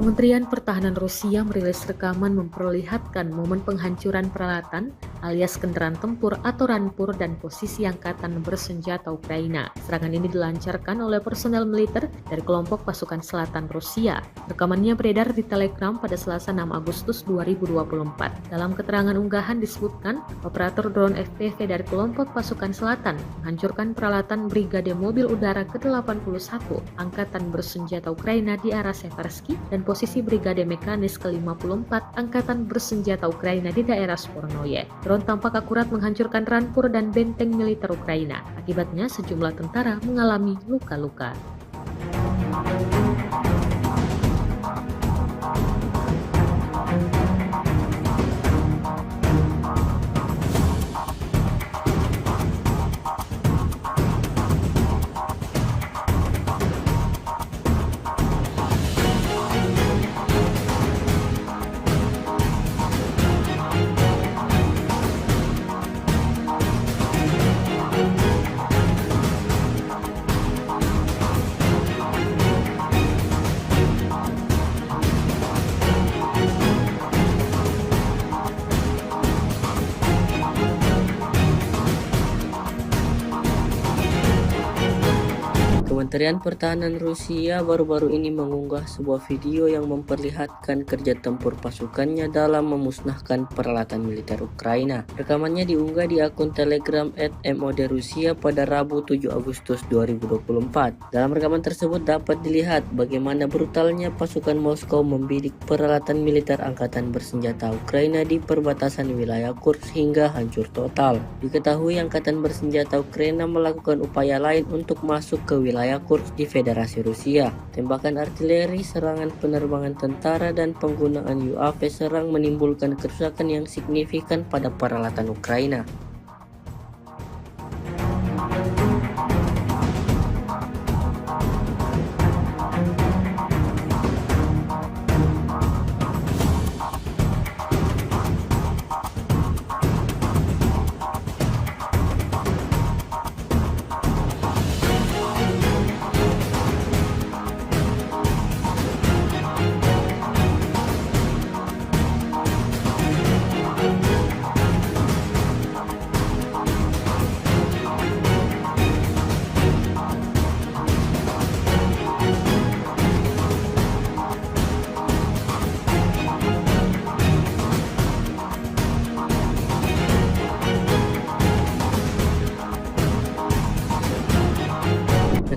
Kementerian Pertahanan Rusia merilis rekaman memperlihatkan momen penghancuran peralatan alias kendaraan tempur atau rampur dan posisi angkatan bersenjata Ukraina. Serangan ini dilancarkan oleh personel militer dari kelompok pasukan selatan Rusia. Rekamannya beredar di Telegram pada Selasa 6 Agustus 2024. Dalam keterangan unggahan disebutkan, operator drone FPV dari kelompok pasukan selatan menghancurkan peralatan Brigade Mobil Udara ke-81 Angkatan Bersenjata Ukraina di arah Seversky dan posisi Brigade Mekanis ke-54 Angkatan Bersenjata Ukraina di daerah Spornoye. Drone tampak akurat menghancurkan rampur dan benteng militer Ukraina. Akibatnya sejumlah tentara mengalami luka-luka. Kementerian Pertahanan Rusia baru-baru ini mengunggah sebuah video yang memperlihatkan kerja tempur pasukannya dalam memusnahkan peralatan militer Ukraina. Rekamannya diunggah di akun Telegram @modrusia pada Rabu 7 Agustus 2024. Dalam rekaman tersebut dapat dilihat bagaimana brutalnya pasukan Moskow membidik peralatan militer angkatan bersenjata Ukraina di perbatasan wilayah Kursk hingga hancur total. Diketahui angkatan bersenjata Ukraina melakukan upaya lain untuk masuk ke wilayah Kursk di Federasi Rusia. Tembakan artileri, serangan penerbangan tentara, dan penggunaan UAV serang menimbulkan kerusakan yang signifikan pada peralatan Ukraina.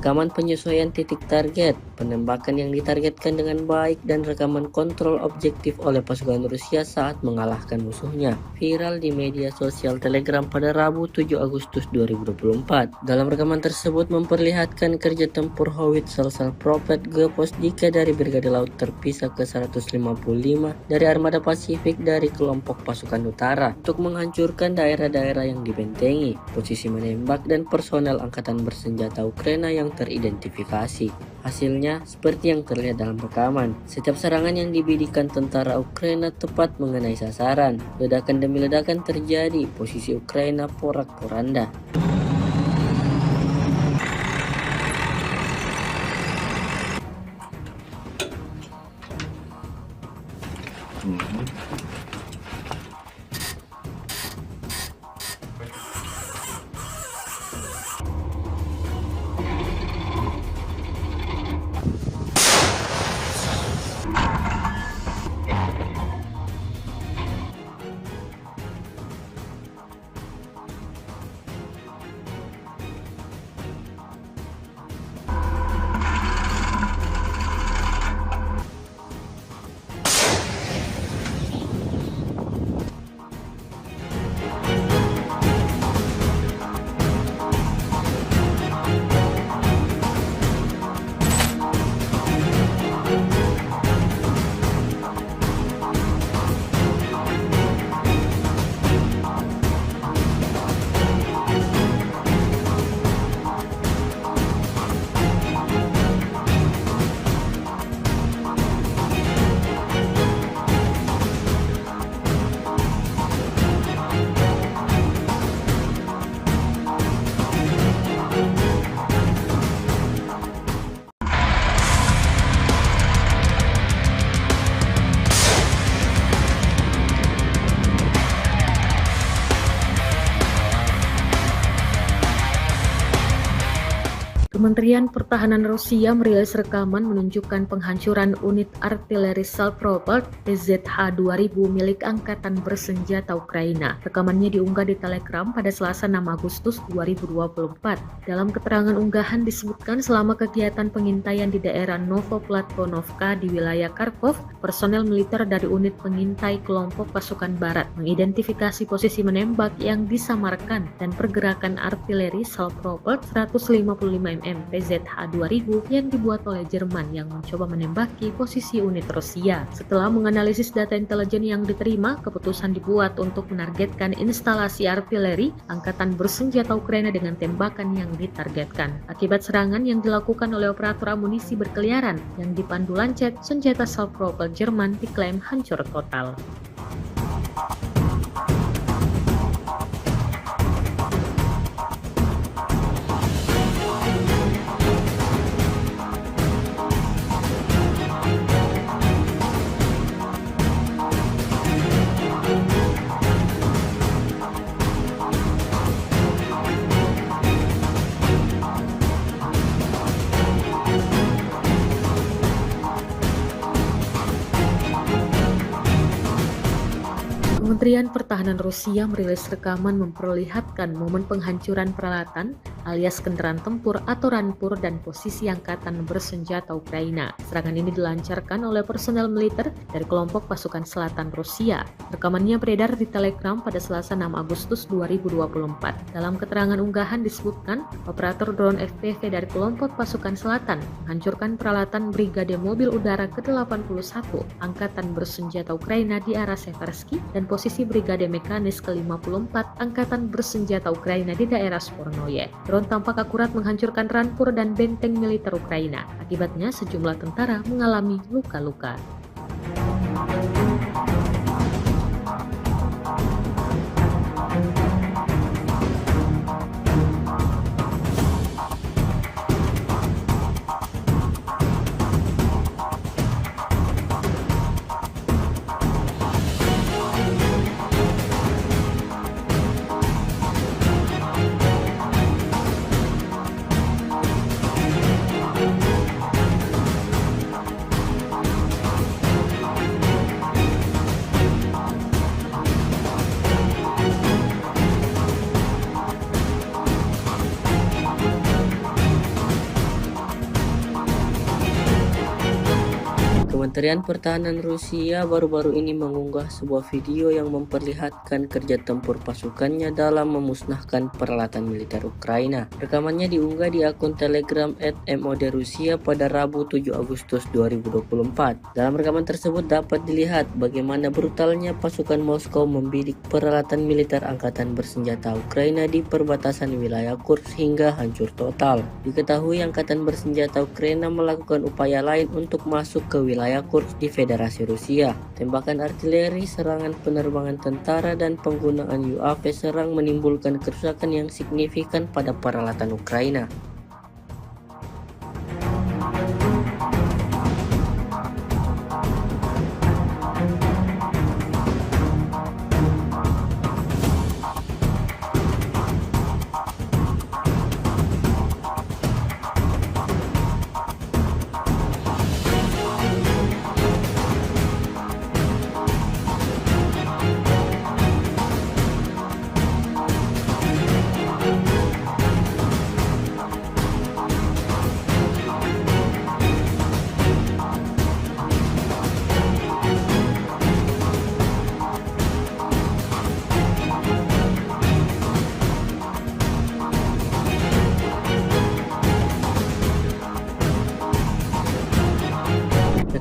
Rekaman penyesuaian titik target, penembakan yang ditargetkan dengan baik, dan rekaman kontrol objektif oleh pasukan Rusia saat mengalahkan musuhnya viral di media sosial Telegram pada Rabu 7 Agustus 2024. Dalam rekaman tersebut memperlihatkan kerja tempur Howitzer Prophet Geposdika dari Brigade Laut Terpisah ke-155 dari Armada Pasifik dari kelompok pasukan utara untuk menghancurkan daerah-daerah yang dibentengi, posisi menembak, dan personel angkatan bersenjata Ukraina yang teridentifikasi. Hasilnya seperti yang terlihat dalam rekaman. Setiap serangan yang dibidikan tentara Ukraina tepat mengenai sasaran. Ledakan demi ledakan terjadi, posisi Ukraina porak-poranda. Kementerian Pertahanan Rusia merilis rekaman menunjukkan penghancuran unit artileri Salpropelt PZH-2000 milik Angkatan Bersenjata Ukraina. Rekamannya diunggah di Telegram pada Selasa 6 Agustus 2024. Dalam keterangan unggahan disebutkan selama kegiatan pengintaian di daerah Novoplatvonovka di wilayah Kharkov, personel militer dari unit pengintai kelompok pasukan barat mengidentifikasi posisi menembak yang disamarkan dan pergerakan artileri Salpropelt 155 mm PZH-2000 yang dibuat oleh Jerman yang mencoba menembaki posisi unit Rusia. Setelah menganalisis data intelijen yang diterima, keputusan dibuat untuk menargetkan instalasi artileri Angkatan Bersenjata Ukraina dengan tembakan yang ditargetkan. Akibat serangan yang dilakukan oleh operator amunisi berkeliaran yang dipandu Lancet, senjata Salpropelt Jerman diklaim hancur total. Kementerian Pertahanan Rusia merilis rekaman memperlihatkan momen penghancuran peralatan alias kendaraan tempur atau rampur dan posisi Angkatan Bersenjata Ukraina. Serangan ini dilancarkan oleh personel militer dari kelompok pasukan selatan Rusia. Rekamannya beredar di Telegram pada Selasa 6 Agustus 2024. Dalam keterangan unggahan disebutkan, operator drone FPV dari kelompok pasukan selatan menghancurkan peralatan Brigade Mobil Udara ke-81 Angkatan Bersenjata Ukraina di arah Seversky dan posisi Brigade Mekanis ke-54 Angkatan Bersenjata Ukraina di daerah Spornoye. Drone tampak akurat menghancurkan rampur dan benteng militer Ukraina. Akibatnya sejumlah tentara mengalami luka-luka. Kementerian Pertahanan Rusia baru-baru ini mengunggah sebuah video yang memperlihatkan kerja tempur pasukannya dalam memusnahkan peralatan militer Ukraina. Rekamannya diunggah di akun Telegram @modrusia pada Rabu 7 Agustus 2024. Dalam rekaman tersebut dapat dilihat bagaimana brutalnya pasukan Moskow membidik peralatan militer Angkatan Bersenjata Ukraina di perbatasan wilayah Kursk hingga hancur total. Diketahui Angkatan Bersenjata Ukraina melakukan upaya lain untuk masuk ke wilayah Kursk di Federasi Rusia. Tembakan artileri, serangan penerbangan tentara, dan penggunaan UAV serang menimbulkan kerusakan yang signifikan pada peralatan Ukraina.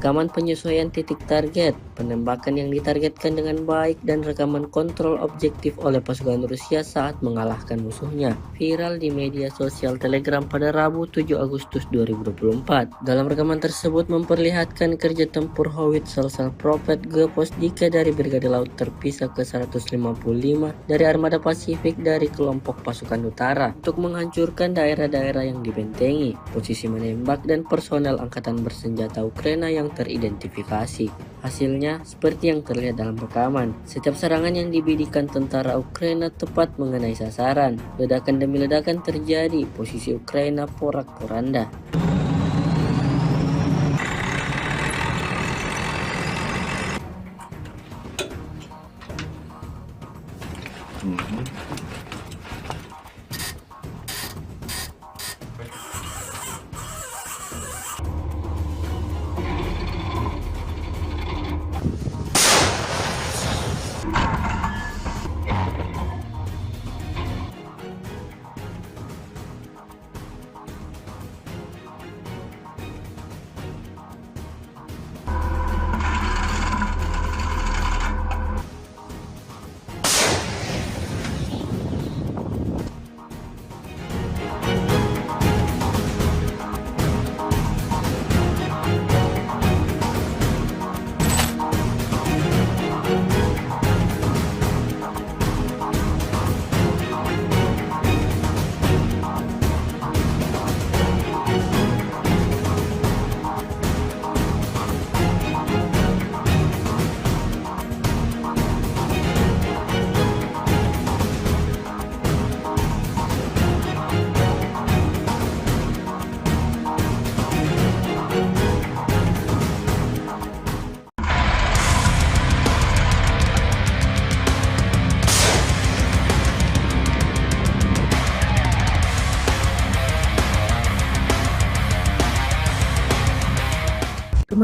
Rekaman penyesuaian titik target, penembakan yang ditargetkan dengan baik, dan rekaman kontrol objektif oleh pasukan Rusia saat mengalahkan musuhnya viral di media sosial Telegram pada Rabu 7 Agustus 2024. Dalam rekaman tersebut memperlihatkan kerja tempur howitzer Salpropelt G-Posdika dari Brigade Laut Terpisah ke-155 dari Armada Pasifik dari kelompok pasukan utara untuk menghancurkan daerah-daerah yang dibentengi, posisi menembak, dan personel Angkatan Bersenjata Ukraina yang teridentifikasi. Hasilnya seperti yang terlihat dalam rekaman. Setiap serangan yang dibidikan tentara Ukraina tepat mengenai sasaran. Ledakan demi ledakan terjadi, posisi Ukraina porak-poranda.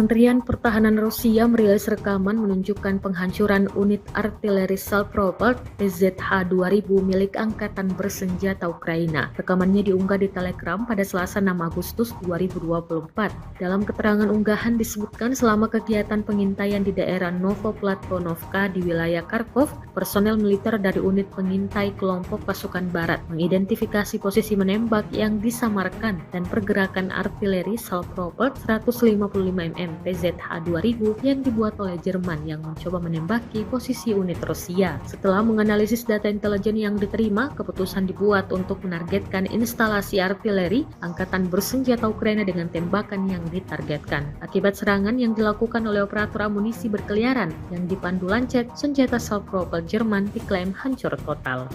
Kementerian Pertahanan Rusia merilis rekaman menunjukkan penghancuran unit artileri self-propelled PZH-2000 milik Angkatan Bersenjata Ukraina. Rekamannya diunggah di Telegram pada Selasa 6 Agustus 2024. Dalam keterangan unggahan disebutkan selama kegiatan pengintaian di daerah Novoplatvonovka di wilayah Kharkov, personel militer dari unit pengintai kelompok pasukan barat mengidentifikasi posisi menembak yang disamarkan dan pergerakan artileri self-propelled 155 mm PZH-2000 yang dibuat oleh Jerman yang mencoba menembaki posisi unit Rusia. Setelah menganalisis data intelijen yang diterima, keputusan dibuat untuk menargetkan instalasi artileri Angkatan Bersenjata Ukraina dengan tembakan yang ditargetkan. Akibat serangan yang dilakukan oleh operator amunisi berkeliaran yang dipandu Lancet, senjata self-propelled Jerman diklaim hancur total.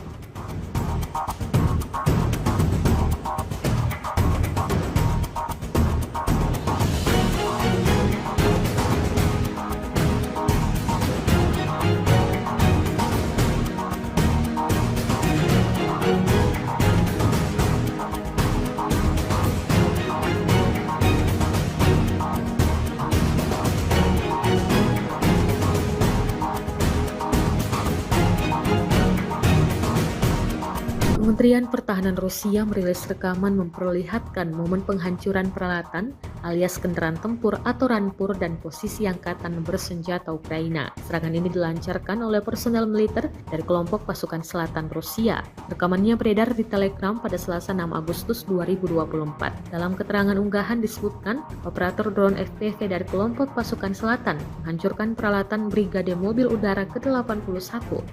Kementerian Pertahanan Rusia merilis rekaman memperlihatkan momen penghancuran peralatan alias kendaraan tempur atau rampur dan posisi Angkatan Bersenjata Ukraina. Serangan ini dilancarkan oleh personel militer dari kelompok pasukan selatan Rusia. Rekamannya beredar di Telegram pada Selasa 6 Agustus 2024. Dalam keterangan unggahan disebutkan, operator drone FPV dari kelompok pasukan selatan menghancurkan peralatan Brigade Mobil Udara ke-81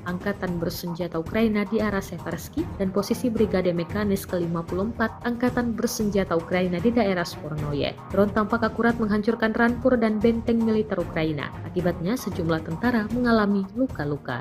Angkatan Bersenjata Ukraina di arah Seversky dan posisi Brigade Mekanis ke-54 Angkatan Bersenjata Ukraina di daerah Spornoye. Drone tampak akurat menghancurkan rampur dan benteng militer Ukraina. Akibatnya sejumlah tentara mengalami luka-luka.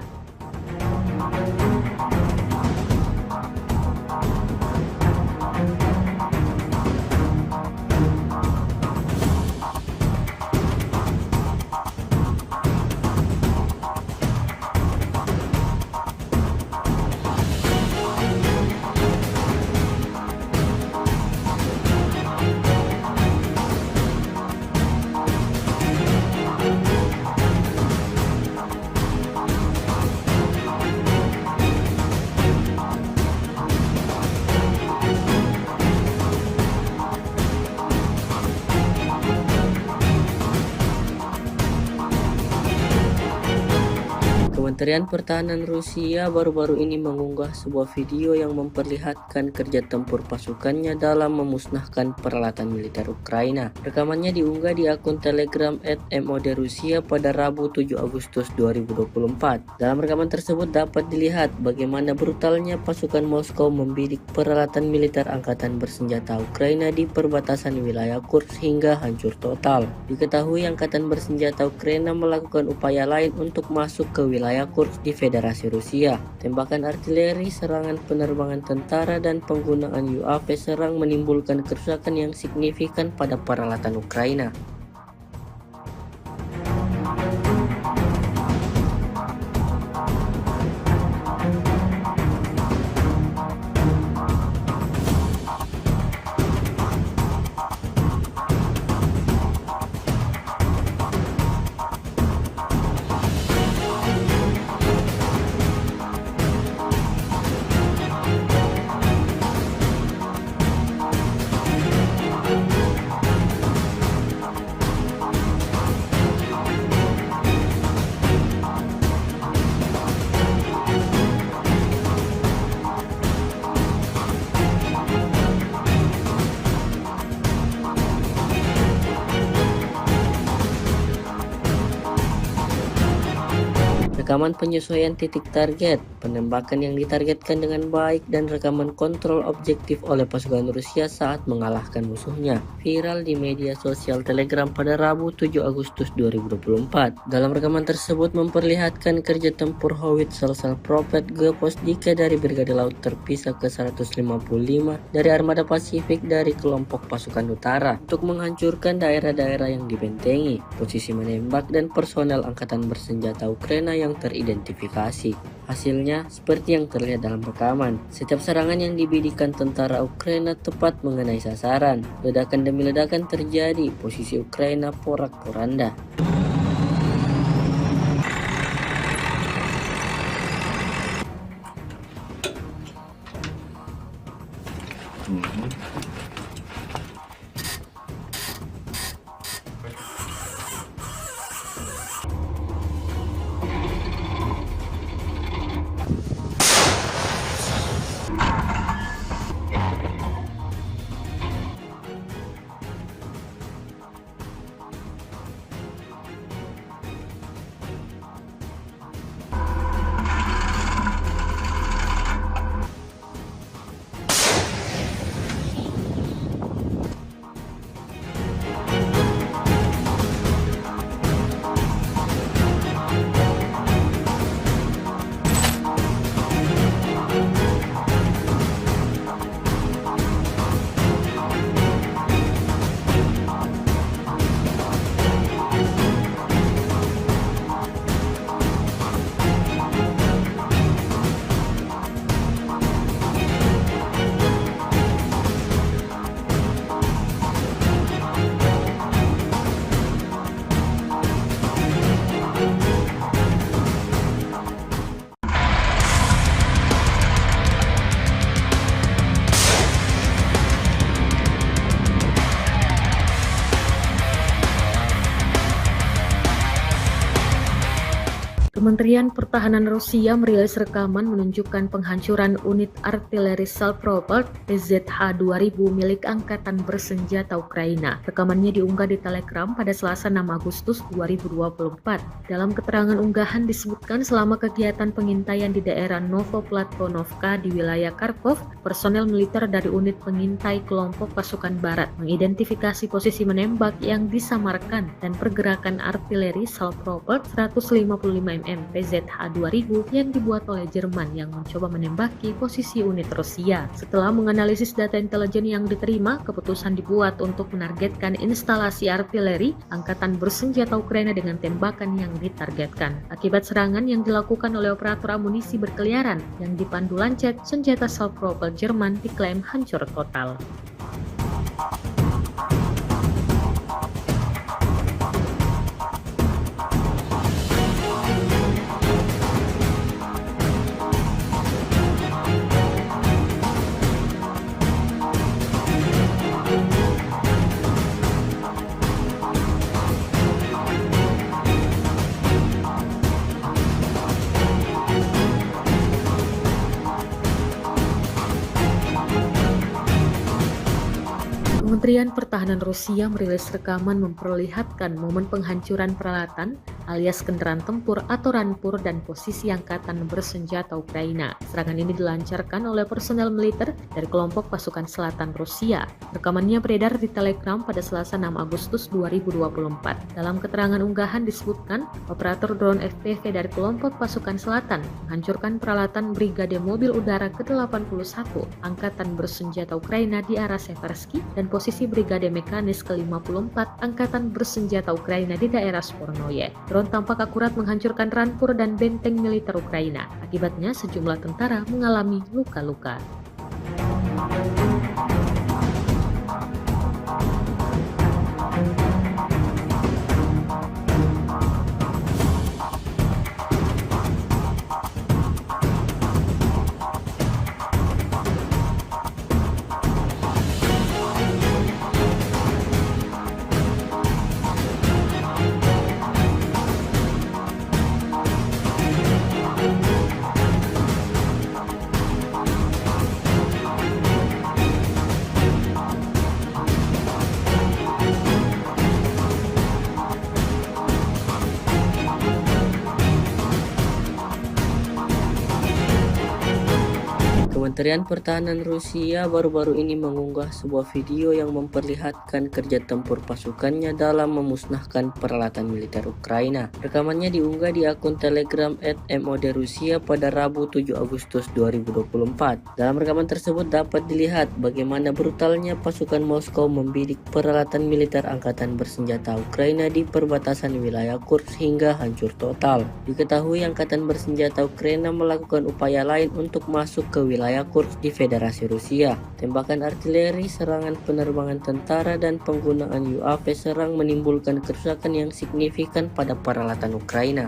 Kementerian Pertahanan Rusia baru-baru ini mengunggah sebuah video yang memperlihatkan kerja tempur pasukannya dalam memusnahkan peralatan militer Ukraina. Rekamannya diunggah di akun Telegram @mod Rusia pada Rabu 7 Agustus 2024. Dalam rekaman tersebut dapat dilihat bagaimana brutalnya pasukan Moskow membidik peralatan militer angkatan bersenjata Ukraina di perbatasan wilayah Kursk hingga hancur total. Diketahui angkatan bersenjata Ukraina melakukan upaya lain untuk masuk ke wilayah Kursk di Federasi Rusia. Tembakan artileri, serangan penerbangan tentara, dan penggunaan UAV serang menimbulkan kerusakan yang signifikan pada peralatan Ukraina. Rekaman penyesuaian titik target, penembakan yang ditargetkan dengan baik, dan rekaman kontrol objektif oleh pasukan Rusia saat mengalahkan musuhnya viral di media sosial Telegram pada Rabu 7 Agustus 2024. Dalam rekaman tersebut memperlihatkan kerja tempur howitzer Prophet G-Posdike dari Brigade Laut Terpisah ke-155 dari Armada Pasifik dari kelompok pasukan utara untuk menghancurkan daerah-daerah yang dibentengi, posisi menembak, dan personel angkatan bersenjata Ukraina yang teridentifikasi. Hasilnya seperti yang terlihat dalam rekaman. Setiap serangan yang dibidikan tentara Ukraina tepat mengenai sasaran. Ledakan demi ledakan terjadi, posisi Ukraina porak-poranda. Kementerian Pertahanan Rusia merilis rekaman menunjukkan penghancuran unit artileri Salpropelt PZH-2000 milik Angkatan Bersenjata Ukraina. Rekamannya diunggah di Telegram pada Selasa 6 Agustus 2024. Dalam keterangan unggahan disebutkan selama kegiatan pengintaian di daerah Novoplatonovka di wilayah Kharkov, personel militer dari unit pengintai kelompok pasukan barat mengidentifikasi posisi menembak yang disamarkan dan pergerakan artileri Salpropelt 155 mm PZH-2000 yang dibuat oleh Jerman yang mencoba menembaki posisi unit Rusia. Setelah menganalisis data intelijen yang diterima, keputusan dibuat untuk menargetkan instalasi artileri Angkatan Bersenjata Ukraina dengan tembakan yang ditargetkan. Akibat serangan yang dilakukan oleh operator amunisi berkeliaran yang dipandu Lancet, senjata Salpropelt Jerman diklaim hancur total. Kementerian Pertahanan Rusia merilis rekaman memperlihatkan momen penghancuran peralatan alias kendaraan tempur atau rampur dan posisi angkatan bersenjata Ukraina. Serangan ini dilancarkan oleh personel militer dari kelompok pasukan selatan Rusia. Rekamannya beredar di Telegram pada Selasa 6 Agustus 2024. Dalam keterangan unggahan disebutkan, operator drone FPV dari kelompok pasukan selatan menghancurkan peralatan Brigade Mobil Udara ke-81 Angkatan Bersenjata Ukraina di arah Seversky dan posisi Brigade Mekanis ke-54 Angkatan Bersenjata Ukraina di daerah Spornoye. Drone tampak akurat menghancurkan rampur dan benteng militer Ukraina. Akibatnya sejumlah tentara mengalami luka-luka. Kementerian Pertahanan Rusia baru-baru ini mengunggah sebuah video yang memperlihatkan kerja tempur pasukannya dalam memusnahkan peralatan militer Ukraina. Rekamannya diunggah di akun Telegram @MOD_Rusia pada Rabu 7 Agustus 2024. Dalam rekaman tersebut dapat dilihat bagaimana brutalnya pasukan Moskow membidik peralatan militer angkatan bersenjata Ukraina di perbatasan wilayah Kursk hingga hancur total. Diketahui angkatan bersenjata Ukraina melakukan upaya lain untuk masuk ke wilayah Kursk di Federasi Rusia. Tembakan artileri, serangan penerbangan tentara, dan penggunaan UAV serang menimbulkan kerusakan yang signifikan pada peralatan Ukraina.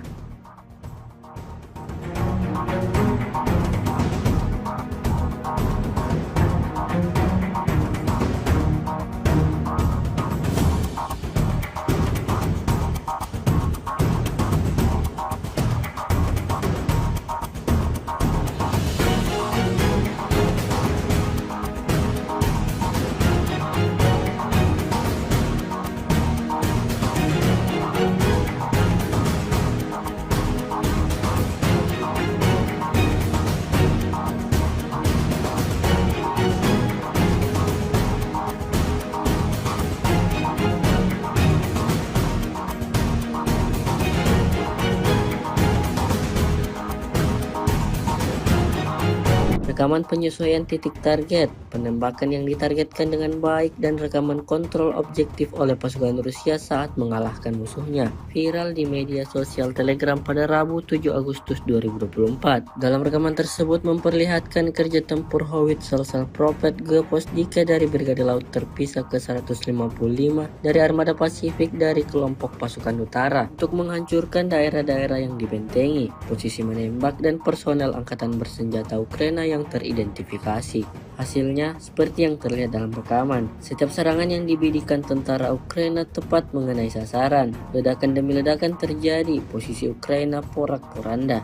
Rekaman penyesuaian titik target, penembakan yang ditargetkan dengan baik, dan rekaman kontrol objektif oleh pasukan Rusia saat mengalahkan musuhnya viral di media sosial Telegram pada Rabu 7 Agustus 2024. Dalam rekaman tersebut memperlihatkan kerja tempur howitzer Prophet G-Postdike dari Brigade Laut Terpisah ke-155 dari Armada Pasifik dari kelompok pasukan utara untuk menghancurkan daerah-daerah yang dibentengi, posisi menembak, dan personel angkatan bersenjata Ukraina yang teridentifikasi. Hasilnya seperti yang terlihat dalam rekaman. Setiap serangan yang dibidikan tentara Ukraina tepat mengenai sasaran. Ledakan demi ledakan terjadi, posisi Ukraina porak-poranda.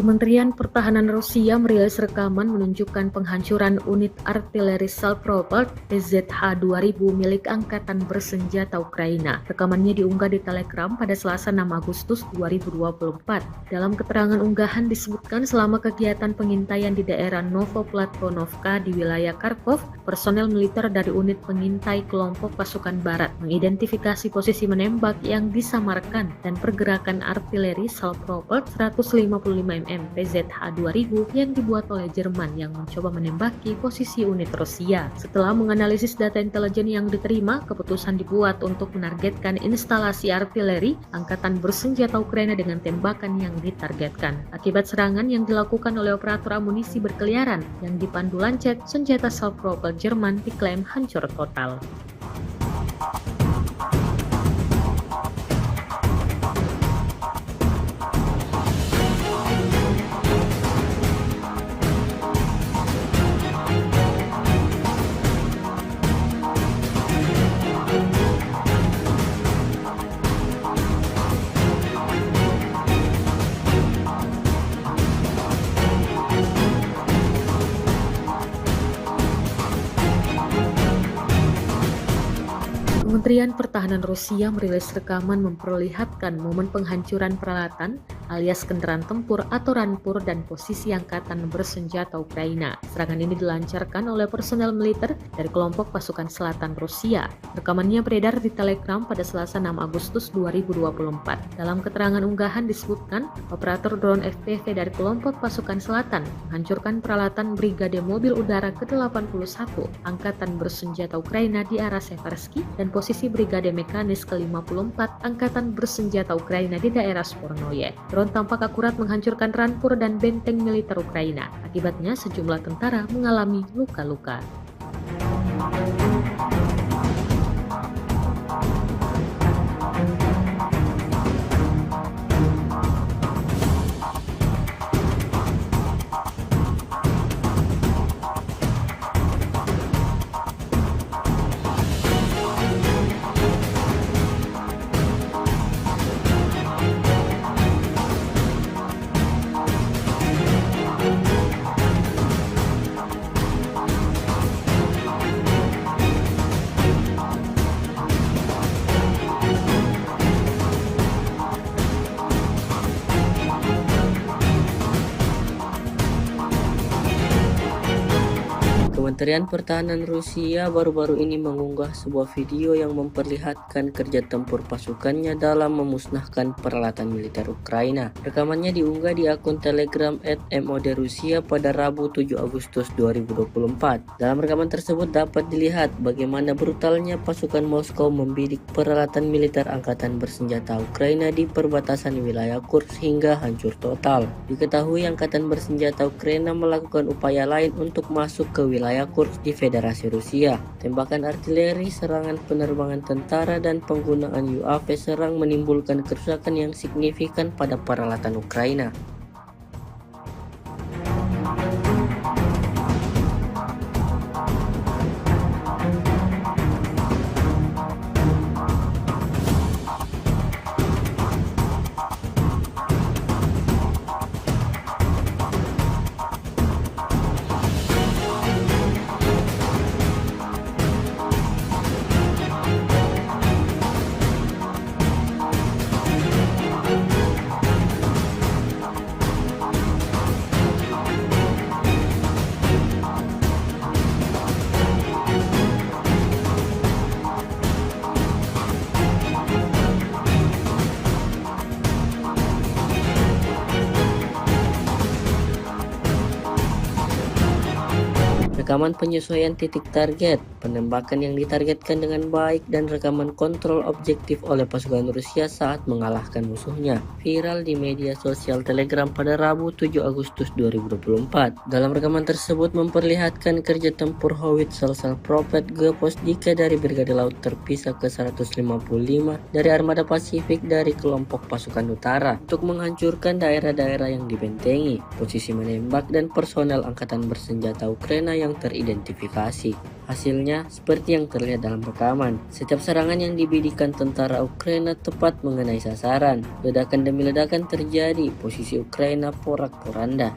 Kementerian Pertahanan Rusia merilis rekaman menunjukkan penghancuran unit artileri Salpropelt PZH-2000 milik Angkatan Bersenjata Ukraina. Rekamannya diunggah di Telegram pada Selasa 6 Agustus 2024. Dalam keterangan unggahan disebutkan selama kegiatan pengintaian di daerah Novoplatonovka di wilayah Kharkov, personel militer dari unit pengintai kelompok pasukan barat mengidentifikasi posisi menembak yang disamarkan dan pergerakan artileri Salpropelt 155 mm PZH-2000 yang dibuat oleh Jerman yang mencoba menembaki posisi unit Rusia. Setelah menganalisis data intelijen yang diterima, keputusan dibuat untuk menargetkan instalasi artileri Angkatan Bersenjata Ukraina dengan tembakan yang ditargetkan. Akibat serangan yang dilakukan oleh operator amunisi berkeliaran yang dipandu Lancet, senjata Salpropelt Jerman diklaim hancur total. Kementerian Pertahanan Rusia merilis rekaman memperlihatkan momen penghancuran peralatan alias kendaraan tempur atau rampur dan posisi Angkatan Bersenjata Ukraina. Serangan ini dilancarkan oleh personel militer dari kelompok pasukan selatan Rusia. Rekamannya beredar di Telegram pada Selasa 6 Agustus 2024. Dalam keterangan unggahan disebutkan, operator drone FPV dari kelompok pasukan selatan menghancurkan peralatan Brigade Mobil Udara ke-81 Angkatan Bersenjata Ukraina di arah Seversky dan posisi Brigade Mekanis ke-54 Angkatan Bersenjata Ukraina di daerah Spornoye. Drone tampak akurat menghancurkan rampur dan benteng militer Ukraina. Akibatnya sejumlah tentara mengalami luka-luka. Kementerian Pertahanan Rusia baru-baru ini mengunggah sebuah video yang memperlihatkan kerja tempur pasukannya dalam memusnahkan peralatan militer Ukraina. Rekamannya diunggah di akun Telegram @MOD_Rusia pada Rabu 7 Agustus 2024. Dalam rekaman tersebut dapat dilihat bagaimana brutalnya pasukan Moskow membidik peralatan militer Angkatan Bersenjata Ukraina di perbatasan wilayah Kursk hingga hancur total. Diketahui Angkatan Bersenjata Ukraina melakukan upaya lain untuk masuk ke wilayah Kursk di Federasi Rusia. Tembakan artileri, serangan penerbangan tentara, dan penggunaan UAV serang menimbulkan kerusakan yang signifikan pada peralatan Ukraina. Rekaman penyesuaian titik target, penembakan yang ditargetkan dengan baik, dan rekaman kontrol objektif oleh pasukan Rusia saat mengalahkan musuhnya viral di media sosial Telegram pada Rabu 7 Agustus 2024. Dalam rekaman tersebut memperlihatkan kerja tempur howitzer Salpropelt Geposdika dari Brigade Laut Terpisah ke-155 dari Armada Pasifik dari kelompok pasukan utara untuk menghancurkan daerah-daerah yang dibentengi, posisi menembak, dan personel Angkatan Bersenjata Ukraina yang teridentifikasi. Hasilnya seperti yang terlihat dalam rekaman. Setiap serangan yang dibidikan tentara Ukraina tepat mengenai sasaran. Ledakan demi ledakan terjadi, posisi Ukraina porak-poranda.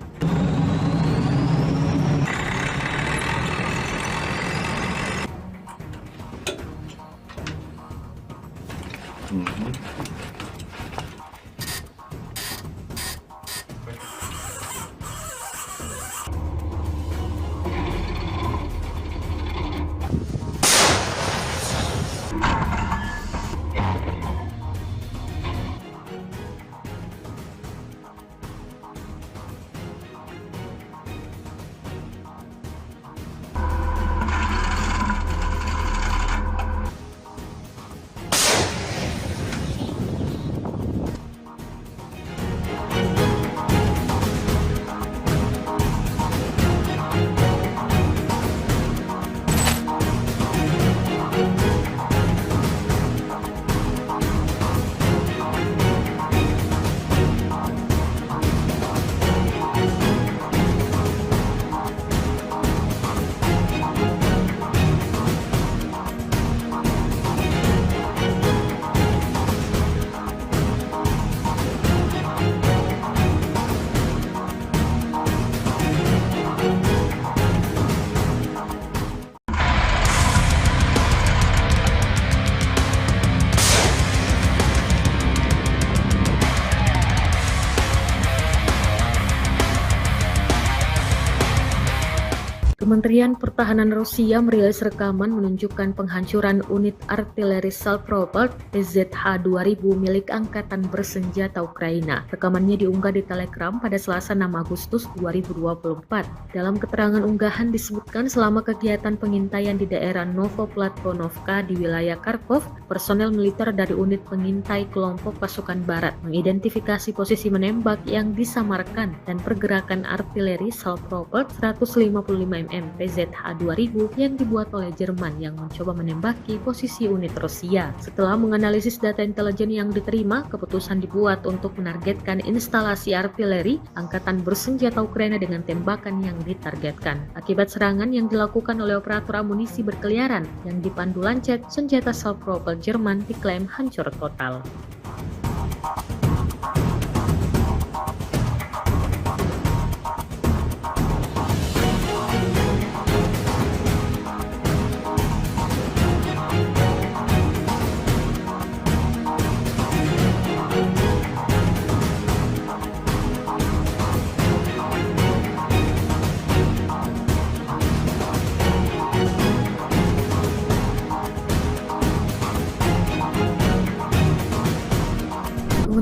Kementerian Pertahanan Rusia merilis rekaman menunjukkan penghancuran unit artileri Salpropelt PZH-2000 milik Angkatan Bersenjata Ukraina. Rekamannya diunggah di Telegram pada Selasa 6 Agustus 2024. Dalam keterangan unggahan disebutkan selama kegiatan pengintaian di daerah Novoplatvonovka di wilayah Kharkov, personel militer dari unit pengintai kelompok pasukan barat mengidentifikasi posisi menembak yang disamarkan dan pergerakan artileri Salpropelt 155 mm PZH-2000 yang dibuat oleh Jerman yang mencoba menembaki posisi unit Rusia. Setelah menganalisis data intelijen yang diterima, keputusan dibuat untuk menargetkan instalasi artileri Angkatan Bersenjata Ukraina dengan tembakan yang ditargetkan. Akibat serangan yang dilakukan oleh operator amunisi berkeliaran yang dipandu Lancet, senjata Salpropelt Jerman diklaim hancur total.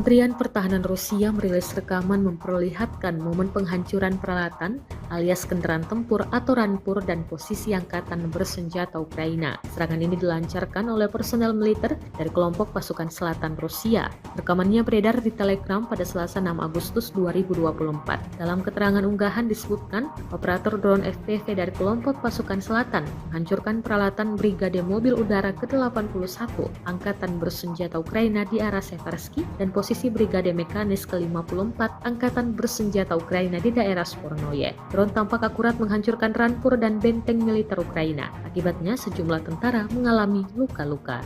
Kementerian Pertahanan Rusia merilis rekaman memperlihatkan momen penghancuran peralatan alias kendaraan tempur atau rampur dan posisi Angkatan Bersenjata Ukraina. Serangan ini dilancarkan oleh personel militer dari kelompok pasukan selatan Rusia. Rekamannya beredar di Telegram pada Selasa 6 Agustus 2024. Dalam keterangan unggahan disebutkan, operator drone FPV dari kelompok pasukan selatan menghancurkan peralatan Brigade Mobil Udara ke-81 Angkatan Bersenjata Ukraina di arah Seversky dan posisi Brigade Mekanis ke-54 Angkatan Bersenjata Ukraina di daerah Spornoye. Drone tampak akurat menghancurkan rampur dan benteng militer Ukraina. Akibatnya sejumlah tentara mengalami luka-luka.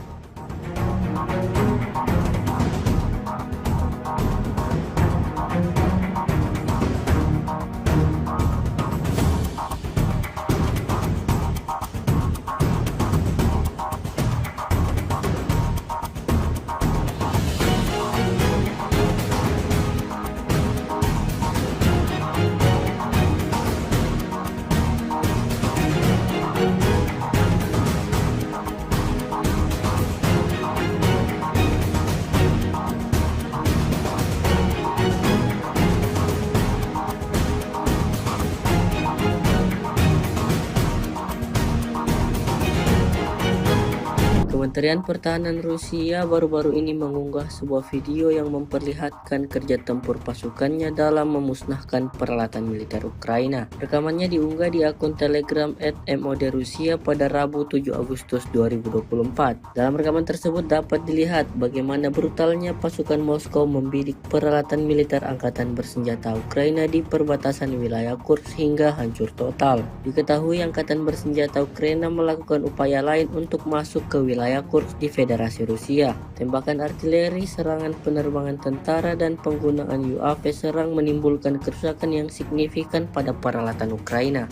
Kementerian Pertahanan Rusia baru-baru ini mengunggah sebuah video yang memperlihatkan kerja tempur pasukannya dalam memusnahkan peralatan militer Ukraina. Rekamannya diunggah di akun Telegram @mod Rusia pada Rabu 7 Agustus 2024. Dalam rekaman tersebut dapat dilihat bagaimana brutalnya pasukan Moskow membidik peralatan militer angkatan bersenjata Ukraina di perbatasan wilayah Kursk hingga hancur total. Diketahui angkatan bersenjata Ukraina melakukan upaya lain untuk masuk ke wilayah Kursk di Federasi Rusia. Tembakan artileri, serangan penerbangan tentara, dan penggunaan UAV serang menimbulkan kerusakan yang signifikan pada peralatan Ukraina.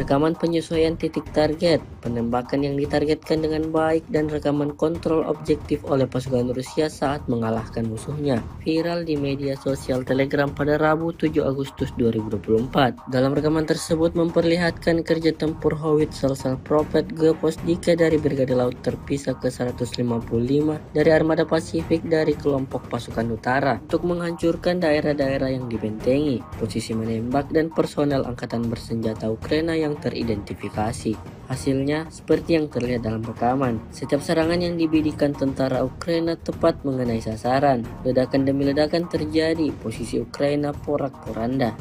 Rekaman penyesuaian titik target, penembakan yang ditargetkan dengan baik, dan rekaman kontrol objektif oleh pasukan Rusia saat mengalahkan musuhnya viral di media sosial Telegram pada Rabu 7 Agustus 2024. Dalam rekaman tersebut memperlihatkan kerja tempur howitzer Prophet G-Posdika dari Brigade Laut Terpisah ke-155 dari Armada Pasifik dari kelompok pasukan utara untuk menghancurkan daerah-daerah yang dibentengi, posisi menembak, dan personel angkatan bersenjata Ukraina yang teridentifikasi. Hasilnya seperti yang terlihat dalam rekaman. Setiap serangan yang dibidikan tentara Ukraina tepat mengenai sasaran. Ledakan demi ledakan terjadi, posisi Ukraina porak-poranda.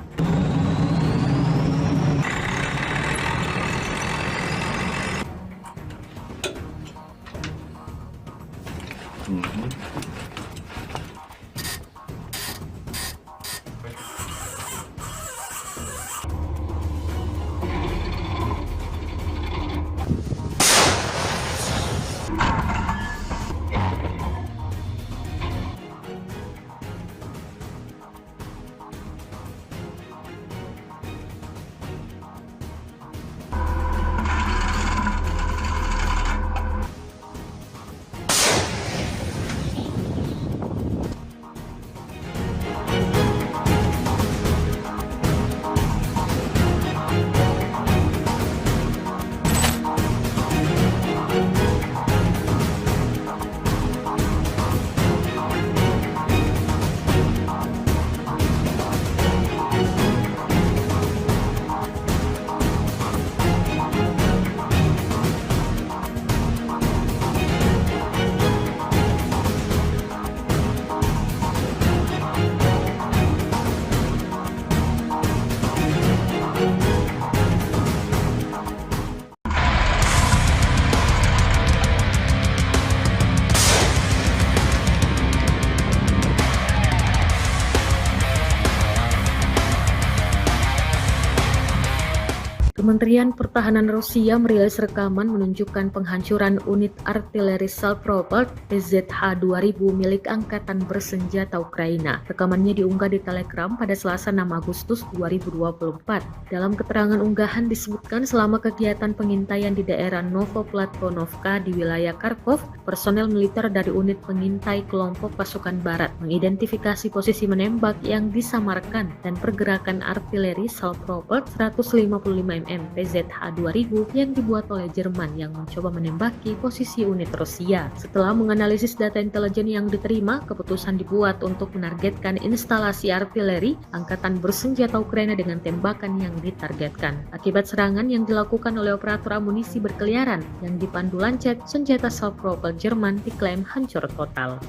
Kementerian Pertahanan Rusia merilis rekaman menunjukkan penghancuran unit artileri Salpropelt PZH-2000 milik Angkatan Bersenjata Ukraina. Rekamannya diunggah di Telegram pada Selasa 6 Agustus 2024. Dalam keterangan unggahan disebutkan selama kegiatan pengintaian di daerah Novoplatonovka di wilayah Kharkov, personel militer dari unit pengintai kelompok pasukan barat mengidentifikasi posisi menembak yang disamarkan dan pergerakan artileri Salpropelt 155 mm PZH-2000 yang dibuat oleh Jerman yang mencoba menembaki posisi unit Rusia. Setelah menganalisis data intelijen yang diterima, keputusan dibuat untuk menargetkan instalasi artileri Angkatan Bersenjata Ukraina dengan tembakan yang ditargetkan. Akibat serangan yang dilakukan oleh operator amunisi berkeliaran yang dipandu Lancet, senjata Salpropelt Jerman diklaim hancur total.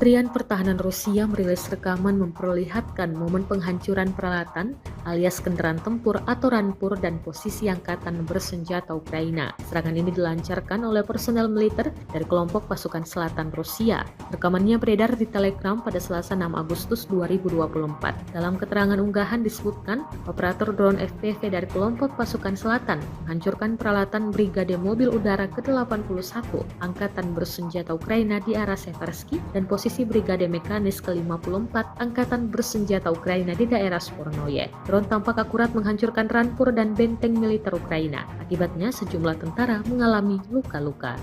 Kementerian Pertahanan Rusia merilis rekaman memperlihatkan momen penghancuran peralatan alias kendaraan tempur atau rampur dan posisi angkatan bersenjata Ukraina. Serangan ini dilancarkan oleh personel militer dari kelompok pasukan selatan Rusia. Rekamannya beredar di Telegram pada Selasa 6 Agustus 2024. Dalam keterangan unggahan disebutkan, operator drone FPV dari kelompok pasukan selatan menghancurkan peralatan Brigade Mobil Udara ke-81 Angkatan Bersenjata Ukraina di arah Seversky dan posisi Brigade Mekanis ke-54 Angkatan Bersenjata Ukraina di daerah Spornoye. Drone tampak akurat menghancurkan rampur dan benteng militer Ukraina. Akibatnya sejumlah tentara mengalami luka-luka.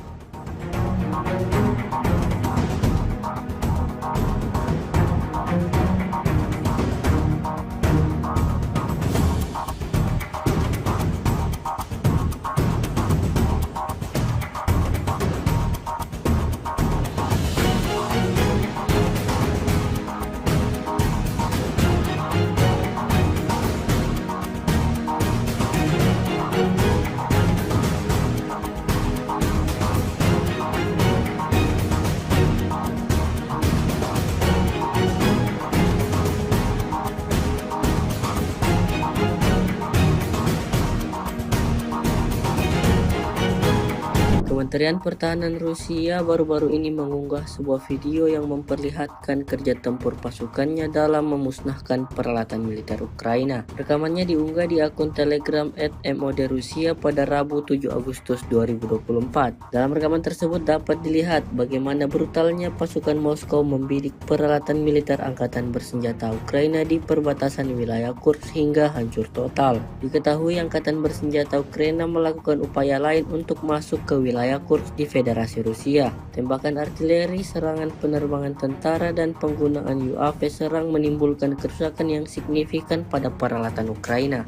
Kementerian Pertahanan Rusia baru-baru ini mengunggah sebuah video yang memperlihatkan kerja tempur pasukannya dalam memusnahkan peralatan militer Ukraina. Rekamannya diunggah di akun Telegram @modrusia pada Rabu 7 Agustus 2024. Dalam rekaman tersebut dapat dilihat bagaimana brutalnya pasukan Moskow membidik peralatan militer angkatan bersenjata Ukraina di perbatasan wilayah Kursk hingga hancur total. Diketahui angkatan bersenjata Ukraina melakukan upaya lain untuk masuk ke wilayah Kursk di Federasi Rusia. Tembakan artileri, serangan penerbangan tentara, dan penggunaan UAV serang menimbulkan kerusakan yang signifikan pada peralatan Ukraina.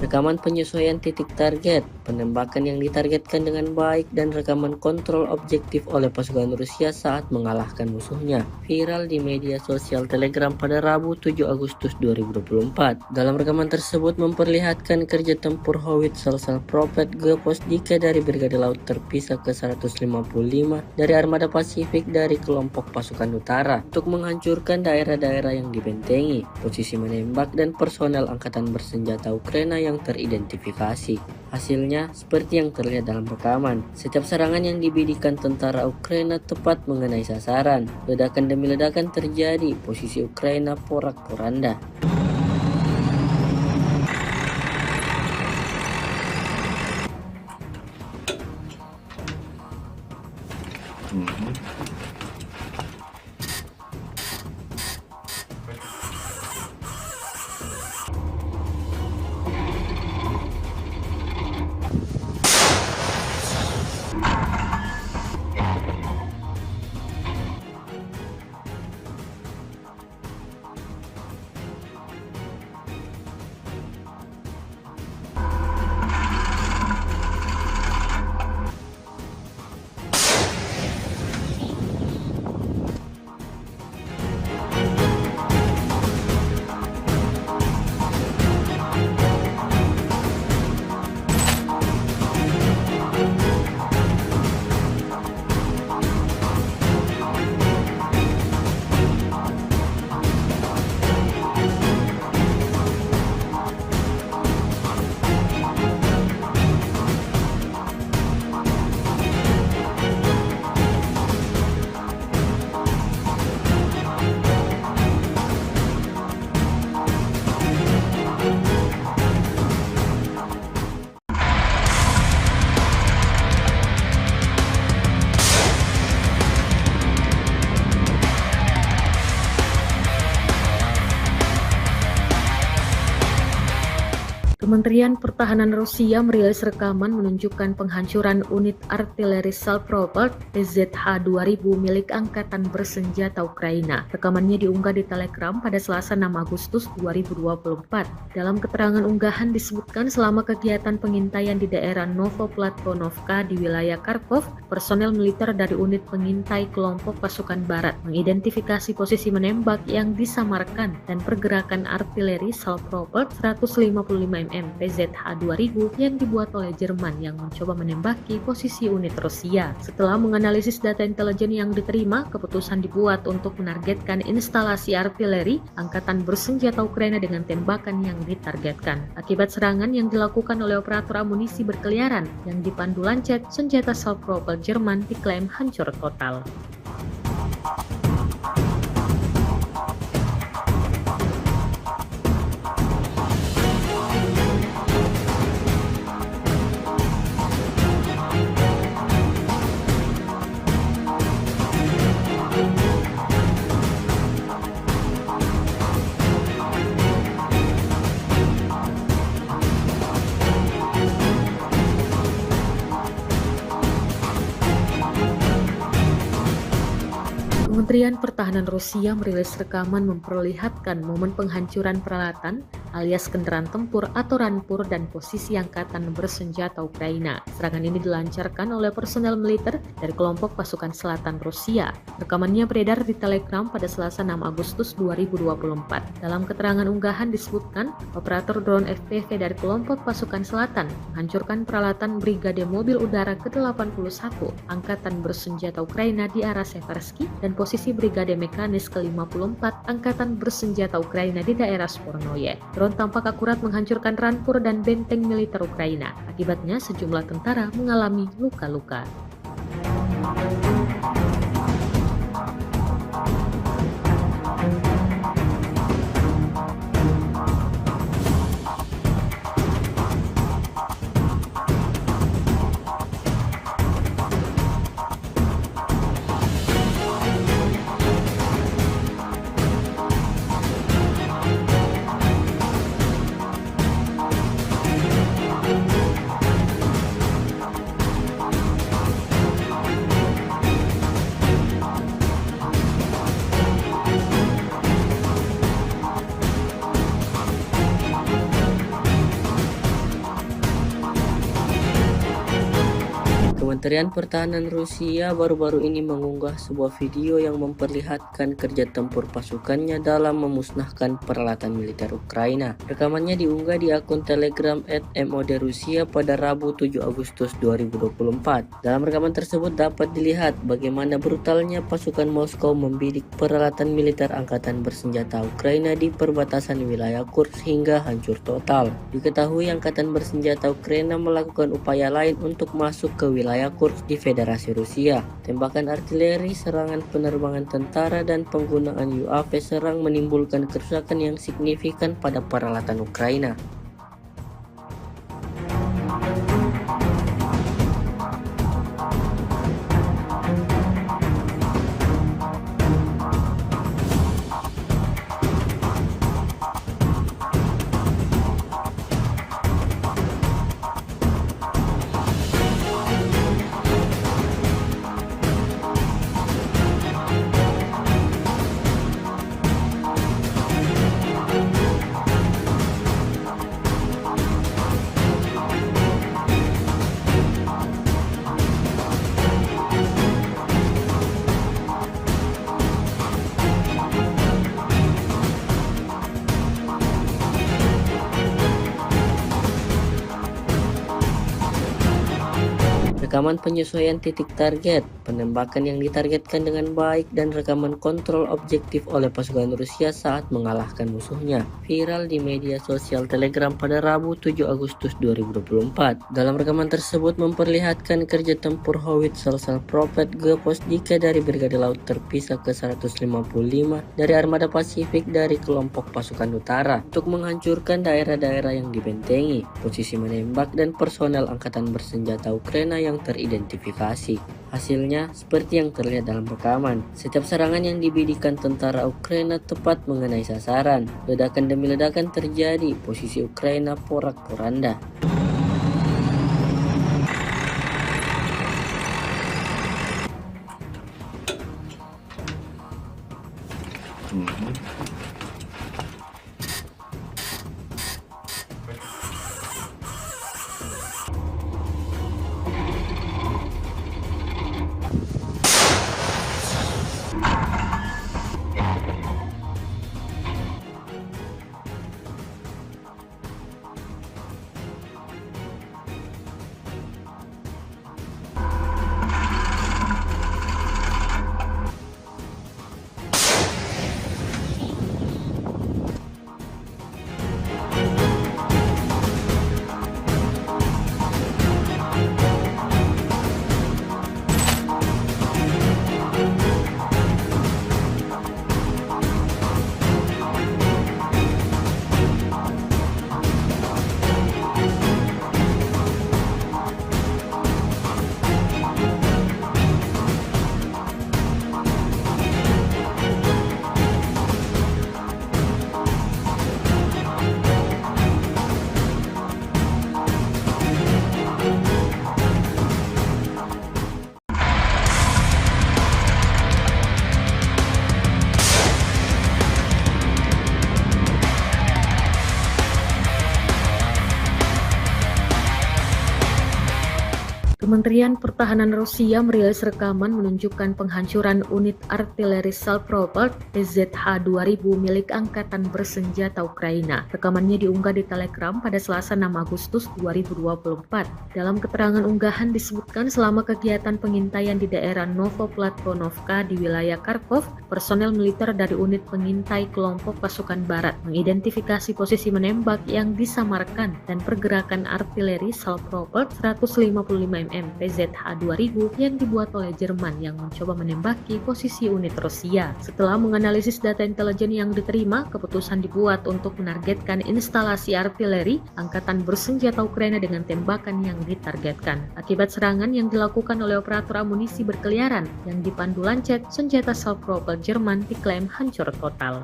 Rekaman penyesuaian titik target, penembakan yang ditargetkan dengan baik, dan rekaman kontrol objektif oleh pasukan Rusia saat mengalahkan musuhnya viral di media sosial Telegram pada Rabu 7 Agustus 2024. Dalam rekaman tersebut memperlihatkan kerja tempur howitzer Prophet Geposdike dari Brigade Laut Terpisah ke-155 dari Armada Pasifik dari kelompok pasukan utara untuk menghancurkan daerah-daerah yang dibentengi, posisi menembak, dan personel angkatan bersenjata Ukraina yang teridentifikasi. Hasilnya seperti yang terlihat dalam rekaman. Setiap serangan yang dibidikan tentara Ukraina tepat mengenai sasaran. Ledakan demi ledakan terjadi, posisi Ukraina porak-poranda. Kementerian Pertahanan Rusia merilis rekaman menunjukkan penghancuran unit artileri Salpropelt PZH-2000 milik Angkatan Bersenjata Ukraina. Rekamannya diunggah di Telegram pada Selasa 6 Agustus 2024. Dalam keterangan unggahan disebutkan selama kegiatan pengintaian di daerah Novoplatonovka di wilayah Kharkov, personel militer dari unit pengintai kelompok pasukan barat mengidentifikasi posisi menembak yang disamarkan dan pergerakan artileri Salpropelt 155 mm PZH-2000 yang dibuat oleh Jerman yang mencoba menembaki posisi unit Rusia. Setelah menganalisis data intelijen yang diterima, keputusan dibuat untuk menargetkan instalasi artileri Angkatan Bersenjata Ukraina dengan tembakan yang ditargetkan. Akibat serangan yang dilakukan oleh operator amunisi berkeliaran yang dipandu Lancet, senjata Salpropelt Jerman diklaim hancur total. Kementerian Pertahanan Rusia merilis rekaman memperlihatkan momen penghancuran peralatan alias kendaraan tempur atau rampur dan posisi Angkatan Bersenjata Ukraina. Serangan ini dilancarkan oleh personel militer dari kelompok pasukan selatan Rusia. Rekamannya beredar di Telegram pada Selasa 6 Agustus 2024. Dalam keterangan unggahan disebutkan, operator drone FPV dari kelompok pasukan selatan menghancurkan peralatan Brigade Mobil Udara ke-81 Angkatan Bersenjata Ukraina di arah Seversky dan posisi Brigade Mekanis ke-54 Angkatan Bersenjata Ukraina di daerah Spornoye. Drone tampak akurat menghancurkan rampur dan benteng militer Ukraina. Akibatnya sejumlah tentara mengalami luka-luka. Kementerian Pertahanan Rusia baru-baru ini mengunggah sebuah video yang memperlihatkan kerja tempur pasukannya dalam memusnahkan peralatan militer Ukraina. Rekamannya diunggah di akun Telegram @MOD_Rusia pada Rabu 7 Agustus 2024. Dalam rekaman tersebut dapat dilihat bagaimana brutalnya pasukan Moskow membidik peralatan militer Angkatan Bersenjata Ukraina di perbatasan wilayah Kursk hingga hancur total. Diketahui Angkatan Bersenjata Ukraina melakukan upaya lain untuk masuk ke wilayah Kursk di Federasi Rusia. Tembakan artileri, serangan penerbangan tentara, dan penggunaan UAV serang menimbulkan kerusakan yang signifikan pada peralatan Ukraina. Rekaman penyesuaian titik target, penembakan yang ditargetkan dengan baik, dan rekaman kontrol objektif oleh pasukan Rusia saat mengalahkan musuhnya viral di media sosial Telegram pada Rabu 7 Agustus 2024. Dalam rekaman tersebut memperlihatkan kerja tempur howitzer Salpropelt G-Posdika dari Brigade Laut Terpisah ke-155 dari Armada Pasifik dari kelompok pasukan utara untuk menghancurkan daerah-daerah yang dibentengi, posisi menembak, dan personel Angkatan Bersenjata Ukraina yang teridentifikasi. Hasilnya seperti yang terlihat dalam rekaman. Setiap serangan yang dibidikan tentara Ukraina tepat mengenai sasaran. Ledakan demi ledakan terjadi, posisi Ukraina porak-poranda. Kementerian Pertahanan Rusia merilis rekaman menunjukkan penghancuran unit artileri Salpropelt PZH-2000 milik Angkatan Bersenjata Ukraina. Rekamannya diunggah di Telegram pada Selasa 6 Agustus 2024. Dalam keterangan unggahan disebutkan selama kegiatan pengintaian di daerah Novoplatvonovka di wilayah Kharkov, personel militer dari unit pengintai kelompok pasukan barat mengidentifikasi posisi menembak yang disamarkan dan pergerakan artileri Salpropelt 155 mm PZH-2000 yang dibuat oleh Jerman yang mencoba menembaki posisi unit Rusia. Setelah menganalisis data intelijen yang diterima, keputusan dibuat untuk menargetkan instalasi artileri Angkatan Bersenjata Ukraina dengan tembakan yang ditargetkan. Akibat serangan yang dilakukan oleh operator amunisi berkeliaran yang dipandu Lancet, senjata Salpropelt Jerman diklaim hancur total.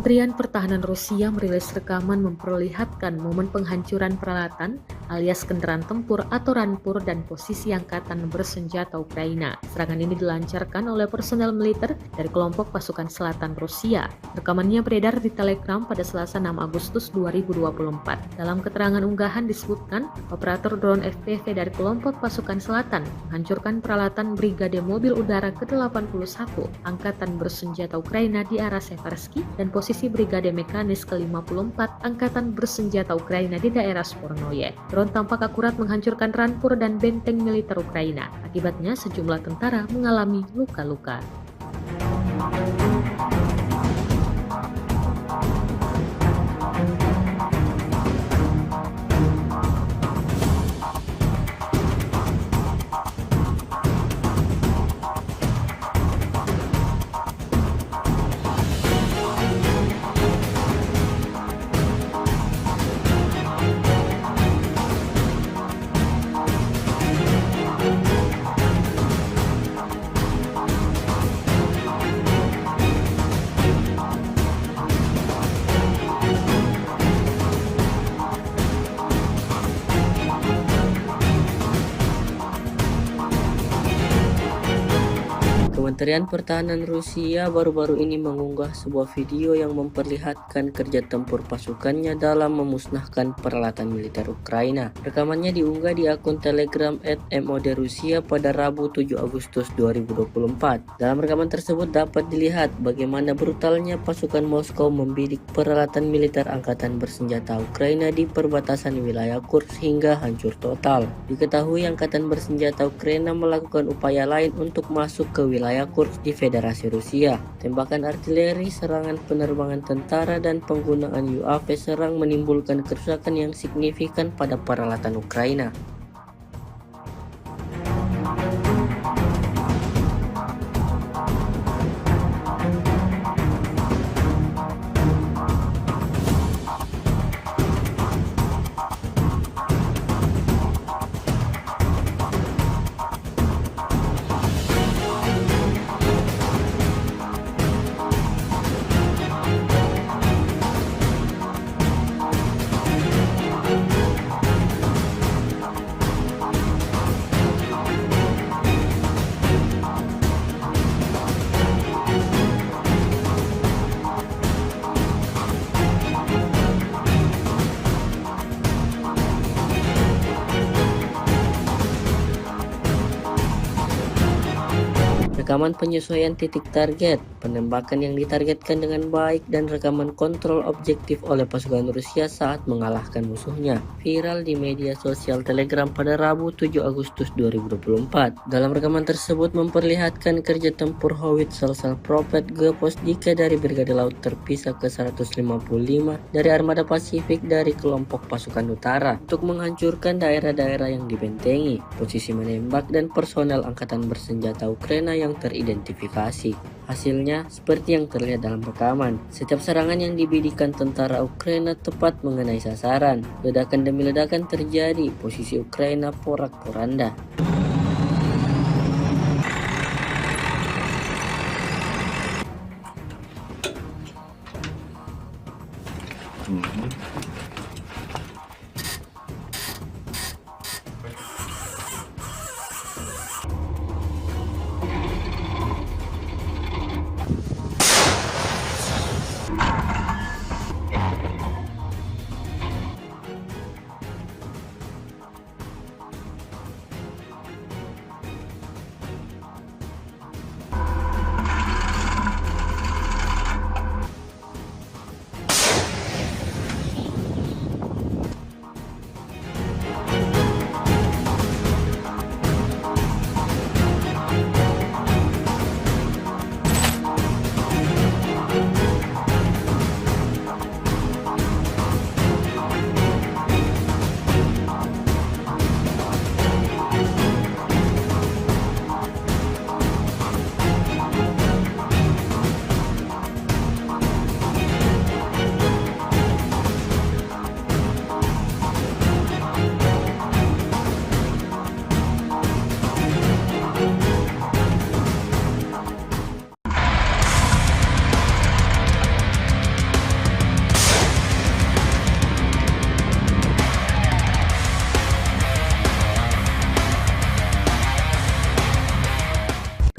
Kementerian Pertahanan Rusia merilis rekaman memperlihatkan momen penghancuran peralatan alias kendaraan tempur atau rampur dan posisi Angkatan Bersenjata Ukraina. Serangan ini dilancarkan oleh personel militer dari kelompok pasukan selatan Rusia. Rekamannya beredar di Telegram pada Selasa 6 Agustus 2024. Dalam keterangan unggahan disebutkan, operator drone FPV dari kelompok pasukan selatan menghancurkan peralatan Brigade Mobil Udara ke-81 Angkatan Bersenjata Ukraina di arah Seversky dan posisi Brigade Mekanis ke-54 Angkatan Bersenjata Ukraina di daerah Spornoye. Drone tampak akurat menghancurkan rampur dan benteng militer Ukraina. Akibatnya sejumlah tentara mengalami luka-luka. Kementerian Pertahanan Rusia baru-baru ini mengunggah sebuah video yang memperlihatkan kerja tempur pasukannya dalam memusnahkan peralatan militer Ukraina. Rekamannya diunggah di akun Telegram @mod Rusia pada Rabu 7 Agustus 2024. Dalam rekaman tersebut dapat dilihat bagaimana brutalnya pasukan Moskow membidik peralatan militer angkatan bersenjata Ukraina di perbatasan wilayah Kursk hingga hancur total. Diketahui angkatan bersenjata Ukraina melakukan upaya lain untuk masuk ke wilayah Kursk di Federasi Rusia. Tembakan artileri, serangan penerbangan tentara, dan penggunaan UAV serang menimbulkan kerusakan yang signifikan pada peralatan Ukraina. Rekaman penyesuaian titik target, penembakan yang ditargetkan dengan baik, dan rekaman kontrol objektif oleh pasukan Rusia saat mengalahkan musuhnya viral di media sosial Telegram pada Rabu 7 Agustus 2024. Dalam rekaman tersebut memperlihatkan kerja tempur howitzer Salpropet Geposdika dari Brigade Laut Terpisah ke-155 dari Armada Pasifik dari kelompok pasukan utara untuk menghancurkan daerah-daerah yang dibentengi, posisi menembak, dan personel angkatan bersenjata Ukraina yang teridentifikasi. Hasilnya seperti yang terlihat dalam rekaman. Setiap serangan yang dibidikan tentara Ukraina tepat mengenai sasaran. Ledakan demi ledakan terjadi, posisi Ukraina porak-poranda.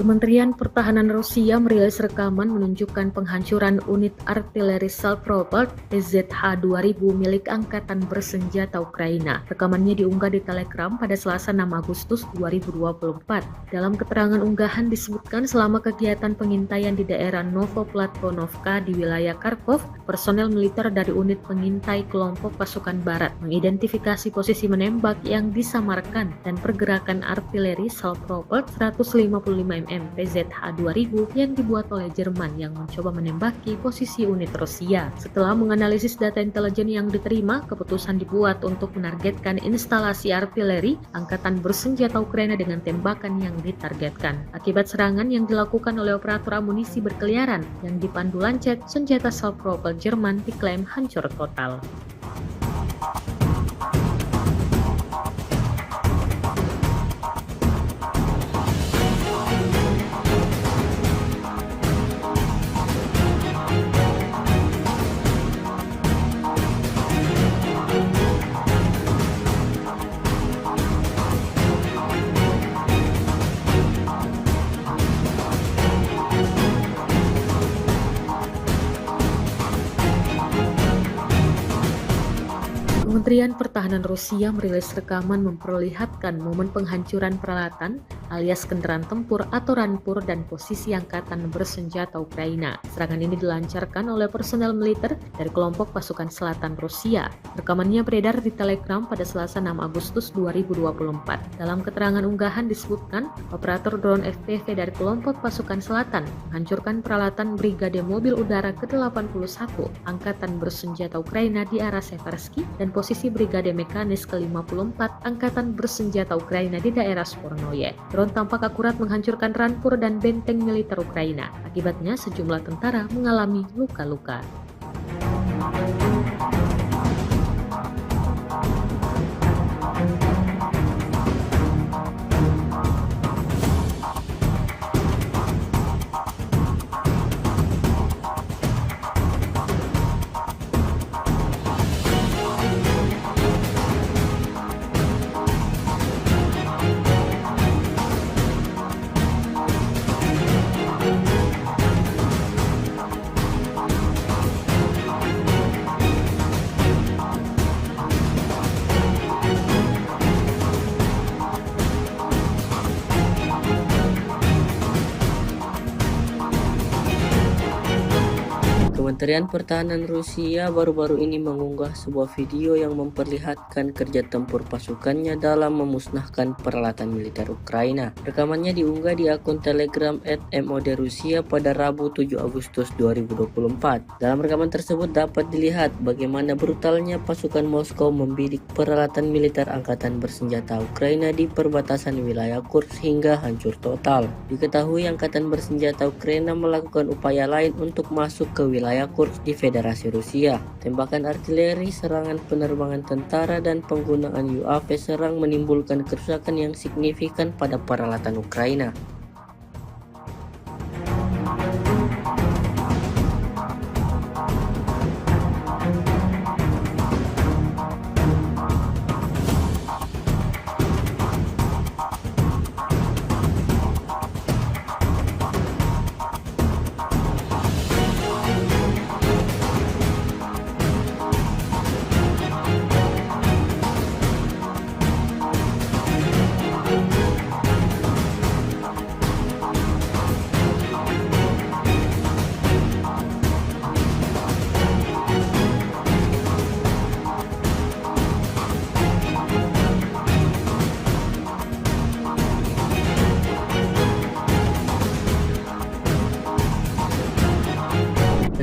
Kementerian Pertahanan Rusia merilis rekaman menunjukkan penghancuran unit artileri Salpropelt PZH-2000 milik Angkatan Bersenjata Ukraina. Rekamannya diunggah di Telegram pada Selasa 6 Agustus 2024. Dalam keterangan unggahan disebutkan selama kegiatan pengintaian di daerah Novoplatvonovka di wilayah Kharkov, personel militer dari unit pengintai kelompok pasukan barat mengidentifikasi posisi menembak yang disamarkan dan pergerakan artileri Salpropelt 155 mm PZH-2000 yang dibuat oleh Jerman yang mencoba menembaki posisi unit Rusia. Setelah menganalisis data intelijen yang diterima, keputusan dibuat untuk menargetkan instalasi artileri Angkatan Bersenjata Ukraina dengan tembakan yang ditargetkan. Akibat serangan yang dilakukan oleh operator amunisi berkeliaran yang dipandu Lancet, senjata Salpropelt Jerman diklaim hancur total. Kementerian Pertahanan Rusia merilis rekaman memperlihatkan momen penghancuran peralatan alias kendaraan tempur atau rampur dan posisi angkatan bersenjata Ukraina. Serangan ini dilancarkan oleh personel militer dari kelompok pasukan selatan Rusia. Rekamannya beredar di Telegram pada Selasa 6 Agustus 2024. Dalam keterangan unggahan disebutkan, operator drone FPV dari kelompok pasukan selatan menghancurkan peralatan Brigade Mobil Udara ke-81 Angkatan Bersenjata Ukraina di arah Seversky dan posisi Brigade Mekanis ke-54 Angkatan Bersenjata Ukraina di daerah Spornoye. Drone tampak akurat menghancurkan rampur dan benteng militer Ukraina. Akibatnya sejumlah tentara mengalami luka-luka. Kementerian Pertahanan Rusia baru-baru ini mengunggah sebuah video yang memperlihatkan kerja tempur pasukannya dalam memusnahkan peralatan militer Ukraina. Rekamannya diunggah di akun Telegram @MOD_Rusia pada Rabu 7 Agustus 2024. Dalam rekaman tersebut dapat dilihat bagaimana brutalnya pasukan Moskow membidik peralatan militer angkatan bersenjata Ukraina di perbatasan wilayah Kursk hingga hancur total. Diketahui angkatan bersenjata Ukraina melakukan upaya lain untuk masuk ke wilayah Kursk di Federasi Rusia. Tembakan artileri, serangan penerbangan tentara, dan penggunaan UAV serang menimbulkan kerusakan yang signifikan pada peralatan Ukraina.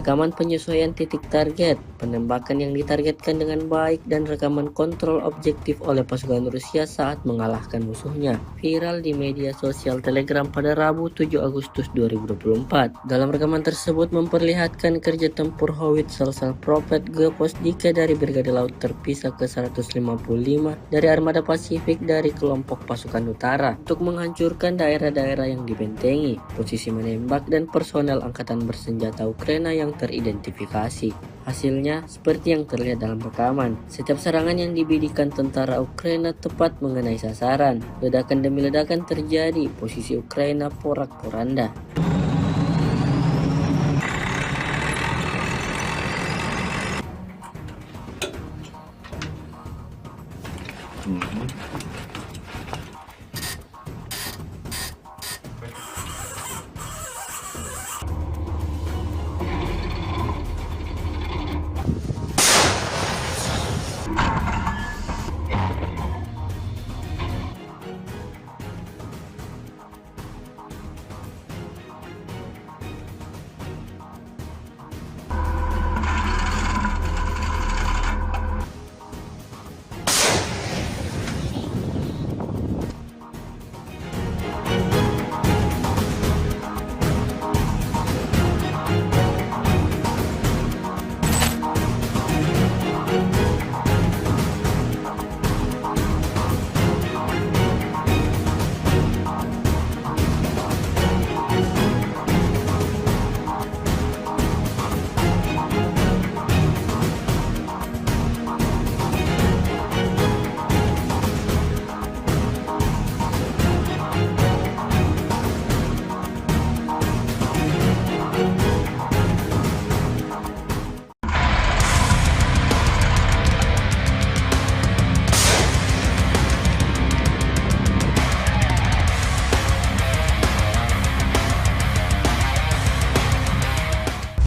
Rekaman penyesuaian titik target, penembakan yang ditargetkan dengan baik, dan rekaman kontrol objektif oleh pasukan Rusia saat mengalahkan musuhnya viral di media sosial Telegram pada Rabu 7 Agustus 2024. Dalam rekaman tersebut memperlihatkan kerja tempur Howitzer Prophet Geposdike dari Brigade Laut Terpisah ke-155 dari Armada Pasifik dari kelompok pasukan utara untuk menghancurkan daerah-daerah yang dibentengi, posisi menembak, dan personel angkatan bersenjata Ukraina yang teridentifikasi. Hasilnya seperti yang terlihat dalam rekaman. Setiap serangan yang dibidikan tentara Ukraina tepat mengenai sasaran. Ledakan demi ledakan terjadi, posisi Ukraina porak-poranda.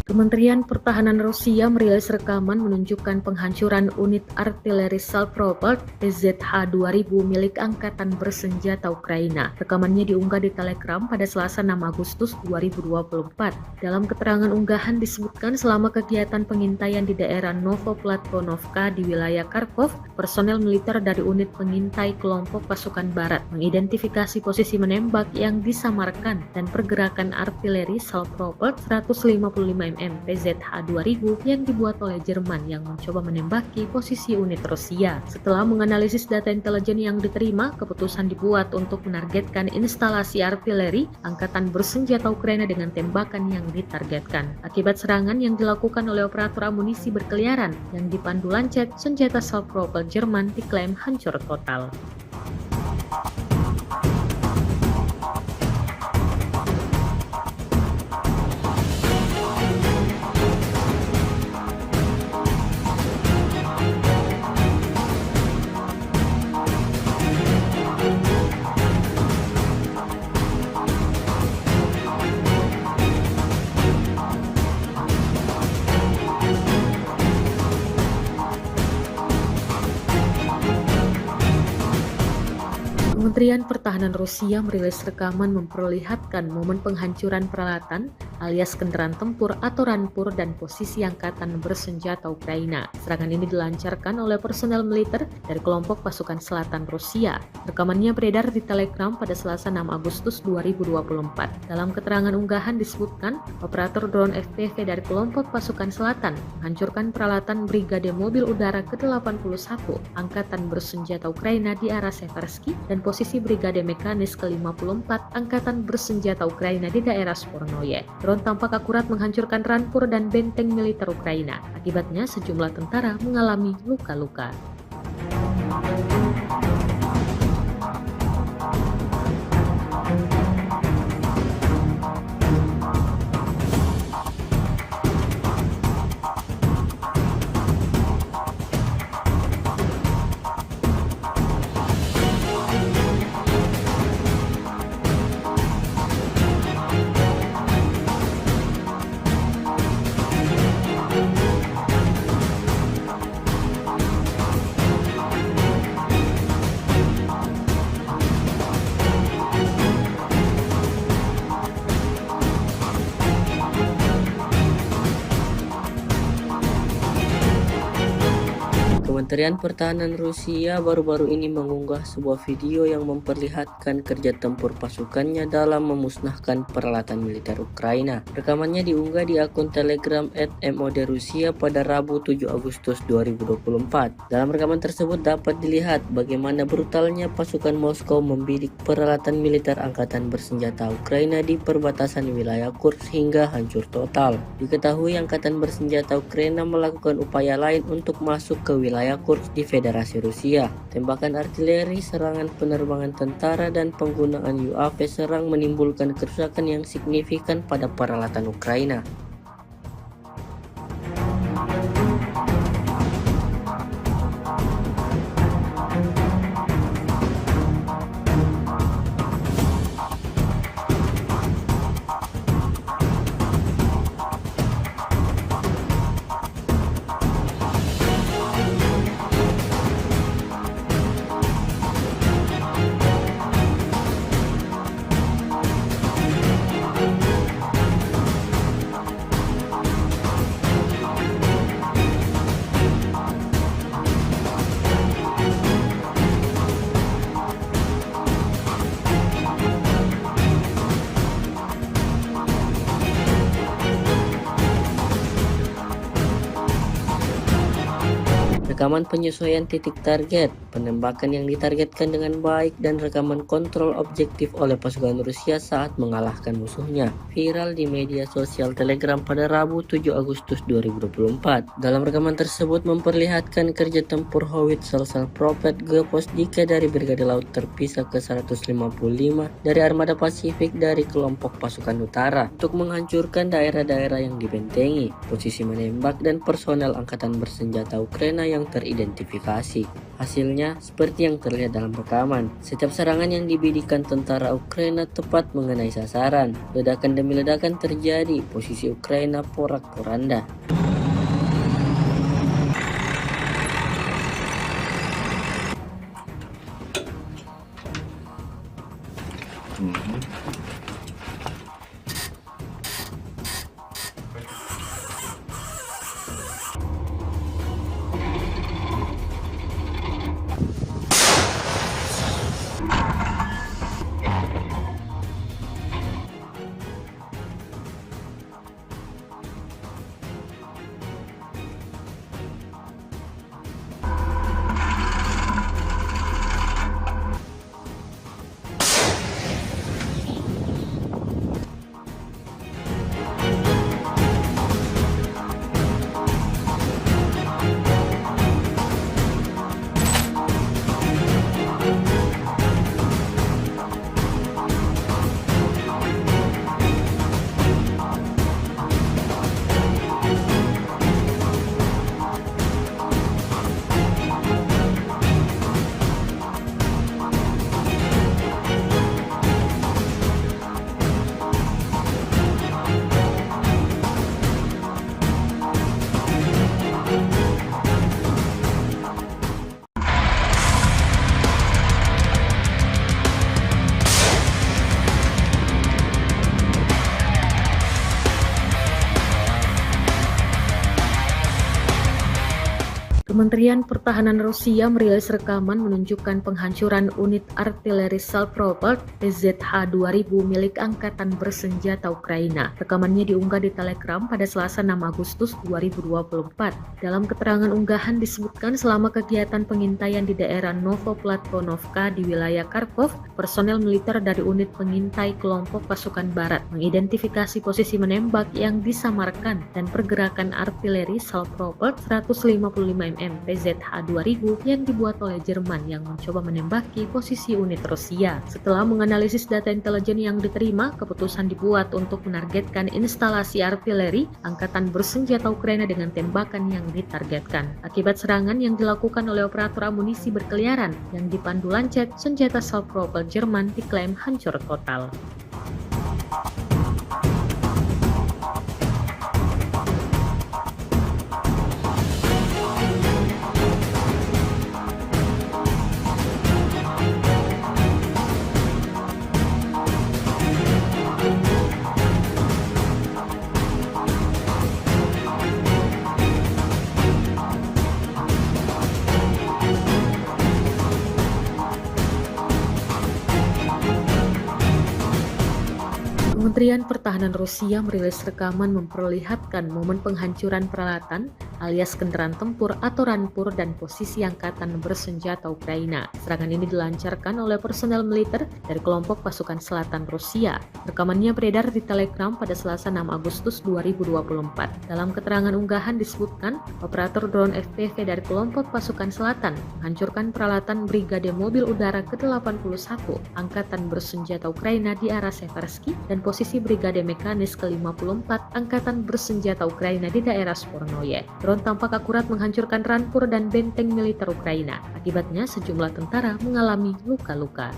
Kementerian Pertahanan Rusia merilis rekaman menunjukkan penghancuran unit artileri Salpropelt PZH-2000 milik Angkatan Bersenjata Ukraina. Rekamannya diunggah di Telegram pada Selasa 6 Agustus 2024. Dalam keterangan unggahan disebutkan selama kegiatan pengintaian di daerah Novoplatonovka di wilayah Kharkov, personel militer dari unit pengintai kelompok pasukan barat mengidentifikasi posisi menembak yang disamarkan dan pergerakan artileri Salpropelt 155 mm PZH-2000 yang dibuat oleh Jerman yang mencoba menembaki posisi unit Rusia. Setelah menganalisis data intelijen yang diterima, keputusan dibuat untuk menargetkan instalasi artileri Angkatan Bersenjata Ukraina dengan tembakan yang ditargetkan. Akibat serangan yang dilakukan oleh operator amunisi berkeliaran yang dipandu Lancet, senjata Salpropelt Jerman diklaim hancur total. Kementerian Pertahanan Rusia merilis rekaman memperlihatkan momen penghancuran peralatan alias kendaraan tempur atau rampur dan posisi Angkatan Bersenjata Ukraina. Serangan ini dilancarkan oleh personel militer dari kelompok pasukan selatan Rusia. Rekamannya beredar di Telegram pada Selasa 6 Agustus 2024. Dalam keterangan unggahan disebutkan, operator drone FPV dari kelompok pasukan selatan menghancurkan peralatan Brigade Mobil Udara ke-81 Angkatan Bersenjata Ukraina di arah Seversky dan posisi Brigade Mekanis ke-54 Angkatan Bersenjata Ukraina di daerah Spornoye. Drone tampak akurat menghancurkan rampur dan benteng militer Ukraina. Akibatnya sejumlah tentara mengalami luka-luka. Kementerian Pertahanan Rusia baru-baru ini mengunggah sebuah video yang memperlihatkan kerja tempur pasukannya dalam memusnahkan peralatan militer Ukraina. Rekamannya diunggah di akun Telegram @MOD_Rusia pada Rabu 7 Agustus 2024. Dalam rekaman tersebut dapat dilihat bagaimana brutalnya pasukan Moskow membidik peralatan militer Angkatan Bersenjata Ukraina di perbatasan wilayah Kursk hingga hancur total. Diketahui Angkatan Bersenjata Ukraina melakukan upaya lain untuk masuk ke wilayah Kursk di Federasi Rusia. Tembakan artileri, serangan penerbangan tentara, dan penggunaan UAV serang menimbulkan kerusakan yang signifikan pada peralatan Ukraina. Rekaman penyesuaian titik target, penembakan yang ditargetkan dengan baik, dan rekaman kontrol objektif oleh pasukan Rusia saat mengalahkan musuhnya viral di media sosial Telegram pada Rabu 7 Agustus 2024. Dalam rekaman tersebut memperlihatkan kerja tempur howitzer Salpropelt Geposdike dari Brigade Laut Terpisah ke-155 dari Armada Pasifik dari kelompok pasukan utara untuk menghancurkan daerah-daerah yang dibentengi, posisi menembak, dan personel Angkatan Bersenjata Ukraina yang teridentifikasi. Hasilnya seperti yang terlihat dalam rekaman. Setiap serangan yang dibidikan tentara Ukraina tepat mengenai sasaran. Ledakan demi ledakan terjadi, posisi Ukraina porak-poranda. Kementerian Pertahanan Rusia merilis rekaman menunjukkan penghancuran unit artileri Salpropelt PZH-2000 milik Angkatan Bersenjata Ukraina. Rekamannya diunggah di Telegram pada Selasa 6 Agustus 2024. Dalam keterangan unggahan disebutkan selama kegiatan pengintaian di daerah Novoplatvonovka di wilayah Kharkov, personel militer dari unit pengintai kelompok pasukan barat mengidentifikasi posisi menembak yang disamarkan dan pergerakan artileri Salpropelt 155 mm PZH-2000 yang dibuat oleh Jerman yang mencoba menembaki posisi unit Rusia. Setelah menganalisis data intelijen yang diterima, keputusan dibuat untuk menargetkan instalasi artileri Angkatan Bersenjata Ukraina dengan tembakan yang ditargetkan. Akibat serangan yang dilakukan oleh operator amunisi berkeliaran yang dipandu Lancet, senjata Salpropelt Jerman diklaim hancur total. Kementerian Pertahanan Rusia merilis rekaman memperlihatkan momen penghancuran peralatan alias kendaraan tempur atau rampur dan posisi Angkatan Bersenjata Ukraina. Serangan ini dilancarkan oleh personel militer dari kelompok pasukan selatan Rusia. Rekamannya beredar di Telegram pada Selasa 6 Agustus 2024. Dalam keterangan unggahan disebutkan, operator drone FPV dari kelompok pasukan selatan menghancurkan peralatan Brigade Mobil Udara ke-81 Angkatan Bersenjata Ukraina di arah Seversky dan posisi Brigade Mekanis ke-54 Angkatan Bersenjata Ukraina di daerah Spornoye. Drone tampak akurat menghancurkan rampur dan benteng militer Ukraina. Akibatnya sejumlah tentara mengalami luka-luka.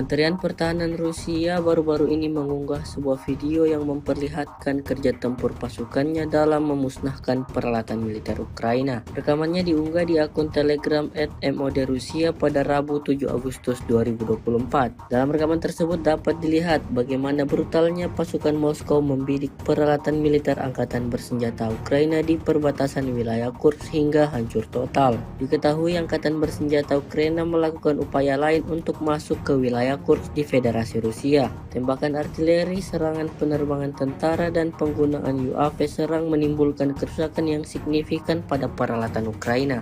Kementerian Pertahanan Rusia baru-baru ini mengunggah sebuah video yang memperlihatkan kerja tempur pasukannya dalam memusnahkan peralatan militer Ukraina. Rekamannya diunggah di akun Telegram @mod Rusia pada Rabu 7 Agustus 2024. Dalam rekaman tersebut dapat dilihat bagaimana brutalnya pasukan Moskow membidik peralatan militer angkatan bersenjata Ukraina di perbatasan wilayah Kursk hingga hancur total. Diketahui angkatan bersenjata Ukraina melakukan upaya lain untuk masuk ke wilayah Kursk di Federasi Rusia. Tembakan artileri, serangan penerbangan tentara, dan penggunaan UAV serang menimbulkan kerusakan yang signifikan pada peralatan Ukraina.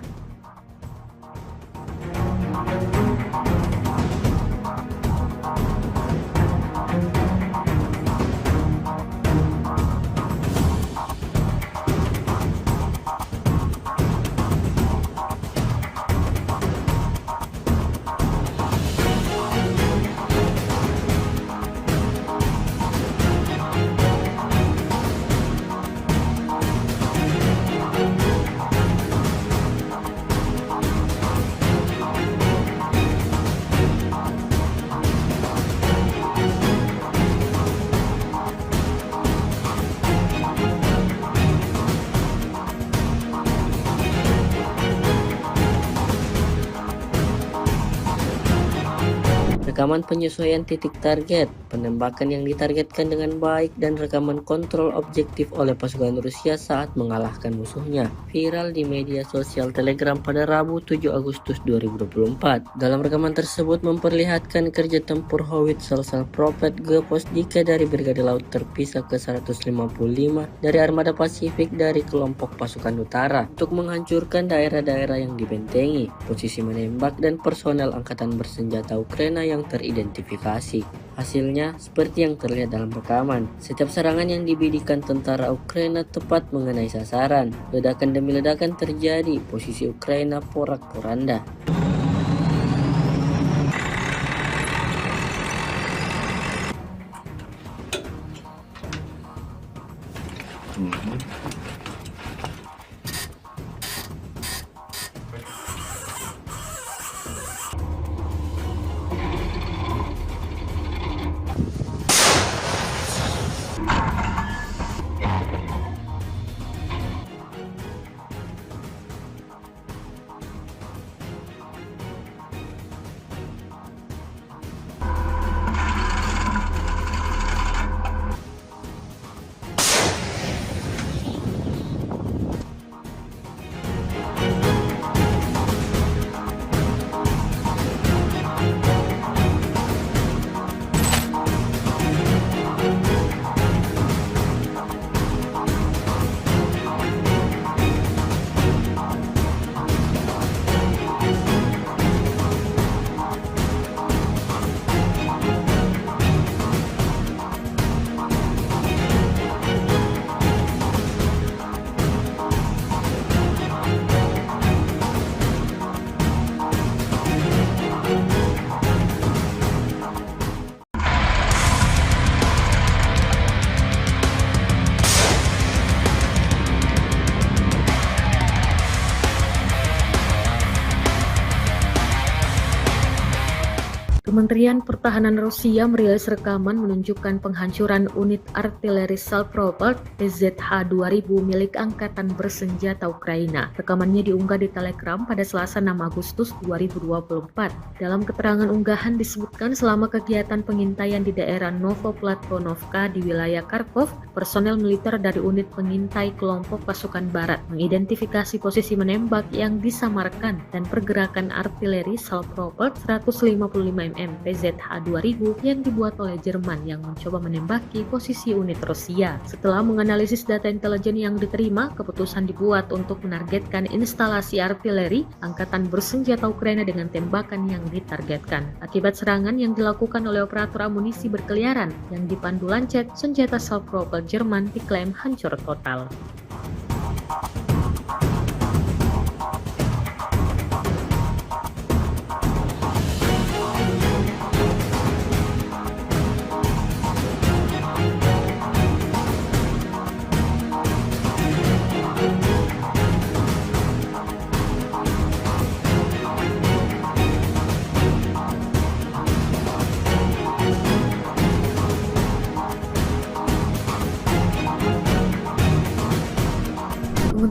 Rekaman penyesuaian titik target, penembakan yang ditargetkan dengan baik, dan rekaman kontrol objektif oleh pasukan Rusia saat mengalahkan musuhnya viral di media sosial Telegram pada Rabu 7 Agustus 2024. Dalam rekaman tersebut memperlihatkan kerja tempur Howitzer Prophet Geposdika dari Brigade Laut Terpisah ke-155 dari Armada Pasifik dari kelompok pasukan utara untuk menghancurkan daerah-daerah yang dibentengi, posisi menembak, dan personel angkatan bersenjata Ukraina yang teridentifikasi. Hasilnya seperti yang terlihat dalam rekaman. Setiap serangan yang dibidikan tentara Ukraina tepat mengenai sasaran. Ledakan demi ledakan terjadi, posisi Ukraina porak-poranda. Kementerian Pertahanan Rusia merilis rekaman menunjukkan penghancuran unit artileri Salpropelt PZH-2000 milik Angkatan Bersenjata Ukraina. Rekamannya diunggah di Telegram pada Selasa 6 Agustus 2024. Dalam keterangan unggahan disebutkan selama kegiatan pengintaian di daerah Novoplatonovka di wilayah Kharkov, personel militer dari unit pengintai kelompok pasukan barat mengidentifikasi posisi menembak yang disamarkan dan pergerakan artileri Salpropelt 155 mm PZH-2000 yang dibuat oleh Jerman yang mencoba menembaki posisi unit Rusia. Setelah menganalisis data intelijen yang diterima, keputusan dibuat untuk menargetkan instalasi artileri Angkatan Bersenjata Ukraina dengan tembakan yang ditargetkan. Akibat serangan yang dilakukan oleh operator amunisi berkeliaran yang dipandu Lancet, senjata Salpropelt Jerman diklaim hancur total.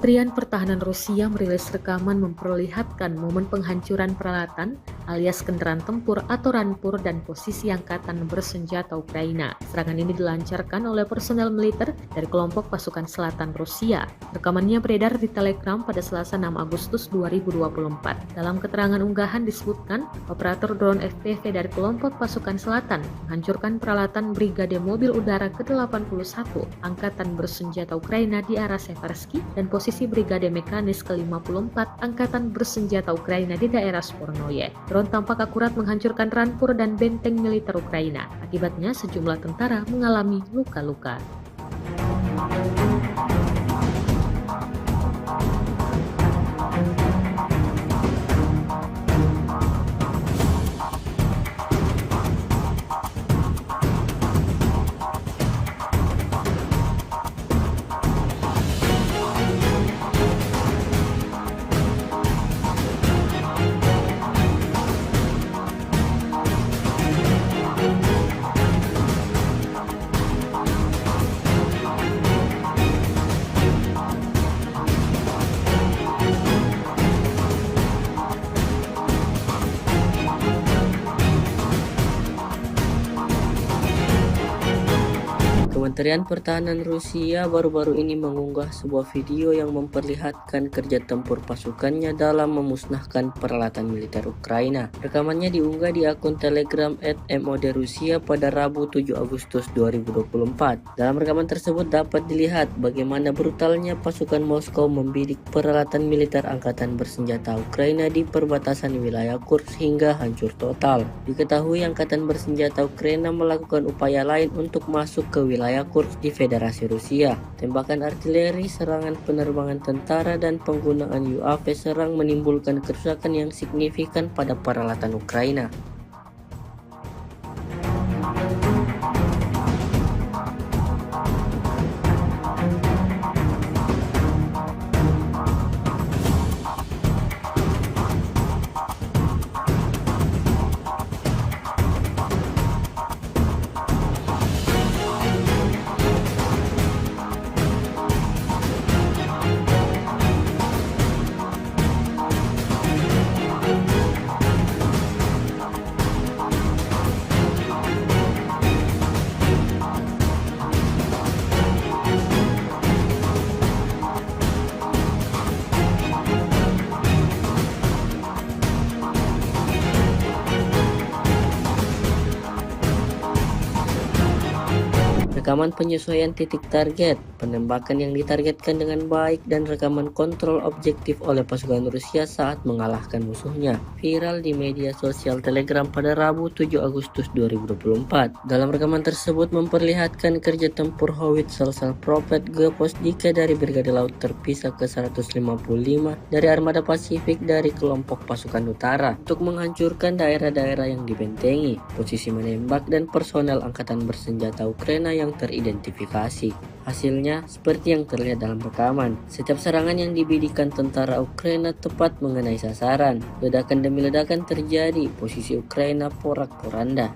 Kementerian Pertahanan Rusia merilis rekaman memperlihatkan momen penghancuran peralatan alias kendaraan tempur atau rampur dan posisi angkatan bersenjata Ukraina. Serangan ini dilancarkan oleh personel militer dari kelompok pasukan selatan Rusia. Rekamannya beredar di Telegram pada Selasa 6 Agustus 2024. Dalam keterangan unggahan disebutkan, operator drone FPV dari kelompok pasukan selatan menghancurkan peralatan Brigade Mobil Udara ke-81 Angkatan Bersenjata Ukraina di arah Seversky dan posisi Brigade Mekanis ke-54 Angkatan Bersenjata Ukraina di daerah Spornoye. Drone tampak akurat menghancurkan rampur dan benteng militer Ukraina. Akibatnya sejumlah tentara mengalami luka-luka. Kementerian Pertahanan Rusia baru-baru ini mengunggah sebuah video yang memperlihatkan kerja tempur pasukannya dalam memusnahkan peralatan militer Ukraina. Rekamannya diunggah di akun Telegram @MOD_Rusia pada Rabu 7 Agustus 2024. Dalam rekaman tersebut dapat dilihat bagaimana brutalnya pasukan Moskow membidik peralatan militer angkatan bersenjata Ukraina di perbatasan wilayah Kursk hingga hancur total. Diketahui angkatan bersenjata Ukraina melakukan upaya lain untuk masuk ke wilayah Kursk di Federasi Rusia. Tembakan artileri, serangan penerbangan tentara, dan penggunaan UAV serang menimbulkan kerusakan yang signifikan pada peralatan Ukraina. Rekaman penyesuaian titik target, penembakan yang ditargetkan dengan baik, dan rekaman kontrol objektif oleh pasukan Rusia saat mengalahkan musuhnya viral di media sosial Telegram pada Rabu 7 Agustus 2024. Dalam rekaman tersebut memperlihatkan kerja tempur Howitzer Prophet Geposdike dari Brigade Laut Terpisah ke-155 dari Armada Pasifik dari kelompok pasukan utara untuk menghancurkan daerah-daerah yang dibentengi, posisi menembak, dan personel angkatan bersenjata Ukraina yang teridentifikasi. Hasilnya seperti yang terlihat dalam rekaman. Setiap serangan yang dibidikan tentara Ukraina tepat mengenai sasaran. Ledakan demi ledakan terjadi, posisi Ukraina porak-poranda.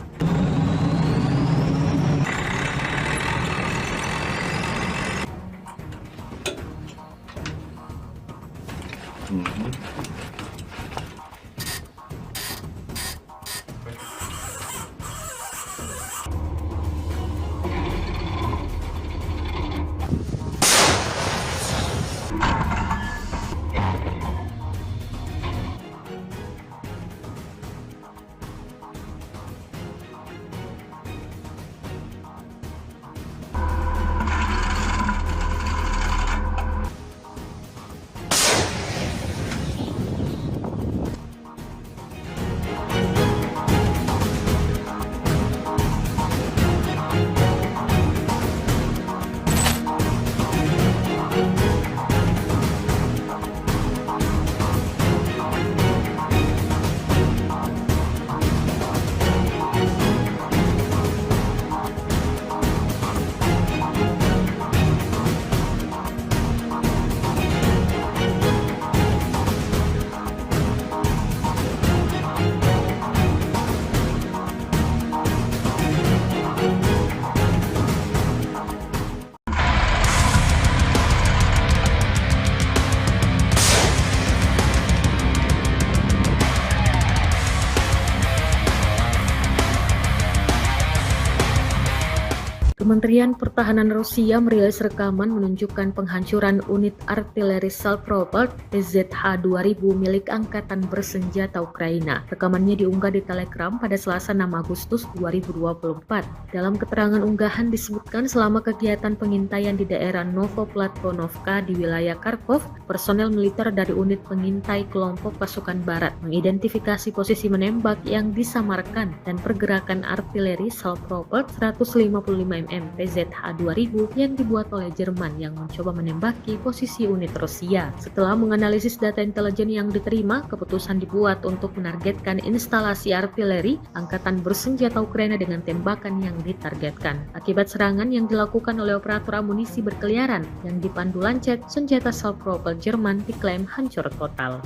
Kementerian Pertahanan Rusia merilis rekaman menunjukkan penghancuran unit artileri Salpropelt PZH-2000 milik Angkatan Bersenjata Ukraina. Rekamannya diunggah di Telegram pada Selasa 6 Agustus 2024. Dalam keterangan unggahan disebutkan selama kegiatan pengintaian di daerah Novoplatvonovka di wilayah Kharkov, personel militer dari unit pengintai kelompok pasukan barat mengidentifikasi posisi menembak yang disamarkan dan pergerakan artileri Salpropelt 155 mm PZH-2000 yang dibuat oleh Jerman yang mencoba menembaki posisi unit Rusia. Setelah menganalisis data intelijen yang diterima, keputusan dibuat untuk menargetkan instalasi artileri Angkatan Bersenjata Ukraina dengan tembakan yang ditargetkan. Akibat serangan yang dilakukan oleh operator amunisi berkeliaran yang dipandu Lancet, senjata Salpropelt Jerman diklaim hancur total.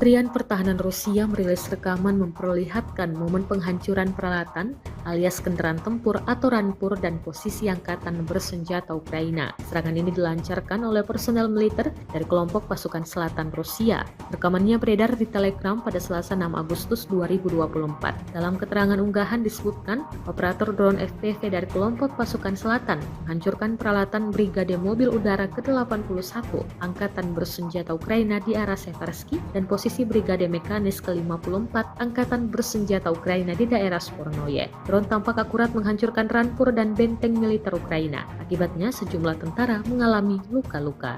Kementerian Pertahanan Rusia merilis rekaman memperlihatkan momen penghancuran peralatan alias kendaraan tempur atau rampur dan posisi Angkatan Bersenjata Ukraina. Serangan ini dilancarkan oleh personel militer dari kelompok pasukan selatan Rusia. Rekamannya beredar di Telegram pada Selasa 6 Agustus 2024. Dalam keterangan unggahan disebutkan, operator drone FPV dari kelompok pasukan selatan menghancurkan peralatan Brigade Mobil Udara ke-81 Angkatan Bersenjata Ukraina di arah Seversky dan posisi Brigade Mekanis ke-54 Angkatan Bersenjata Ukraina di daerah Spornoye. Drone tampak akurat menghancurkan rampur dan benteng militer Ukraina. Akibatnya sejumlah tentara mengalami luka-luka.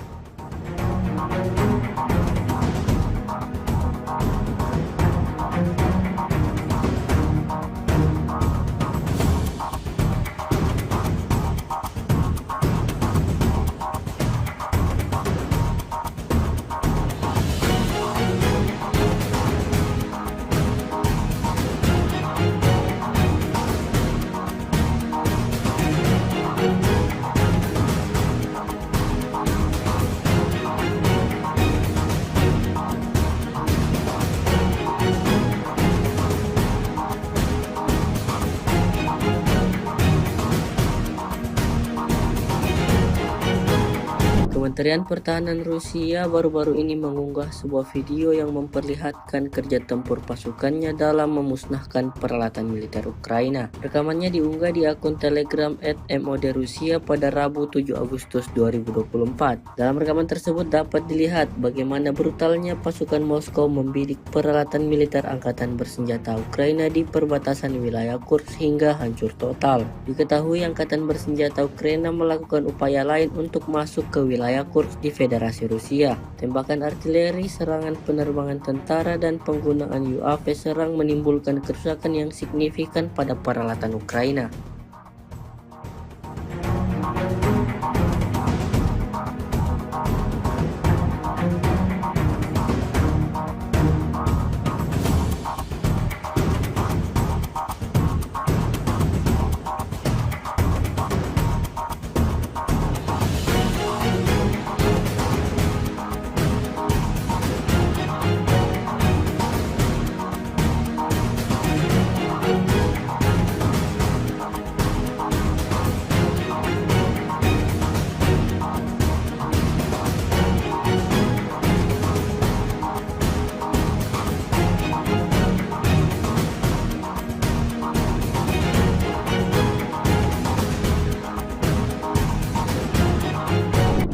Kementerian Pertahanan Rusia baru-baru ini mengunggah sebuah video yang memperlihatkan kerja tempur pasukannya dalam memusnahkan peralatan militer Ukraina. Rekamannya diunggah di akun Telegram @MOD_Rusia pada Rabu 7 Agustus 2024. Dalam rekaman tersebut dapat dilihat bagaimana brutalnya pasukan Moskow membidik peralatan militer Angkatan Bersenjata Ukraina di perbatasan wilayah Kursk hingga hancur total. Diketahui Angkatan Bersenjata Ukraina melakukan upaya lain untuk masuk ke wilayah Kursk di Federasi Rusia. Tembakan artileri, serangan penerbangan tentara, dan penggunaan UAV serang menimbulkan kerusakan yang signifikan pada peralatan Ukraina.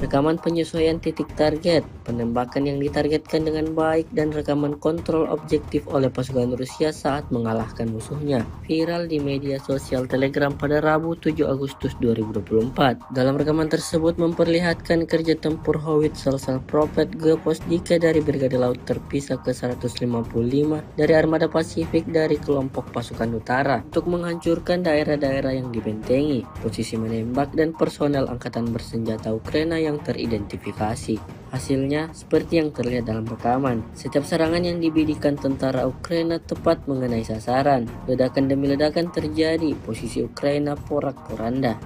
Rekaman penyesuaian titik target, penembakan yang ditargetkan dengan baik, dan rekaman kontrol objektif oleh pasukan Rusia saat mengalahkan musuhnya viral di media sosial Telegram pada Rabu 7 Agustus 2024. Dalam rekaman tersebut memperlihatkan kerja tempur howitzer Salpropelt G-Postdike dari Brigade Laut Terpisah ke-155 dari Armada Pasifik dari kelompok pasukan utara untuk menghancurkan daerah-daerah yang dibentengi, posisi menembak, dan personel Angkatan Bersenjata Ukraina yang teridentifikasi. Hasilnya seperti yang terlihat dalam rekaman. Setiap serangan yang dibidikan tentara Ukraina tepat mengenai sasaran. Ledakan demi ledakan terjadi, posisi Ukraina porak-poranda.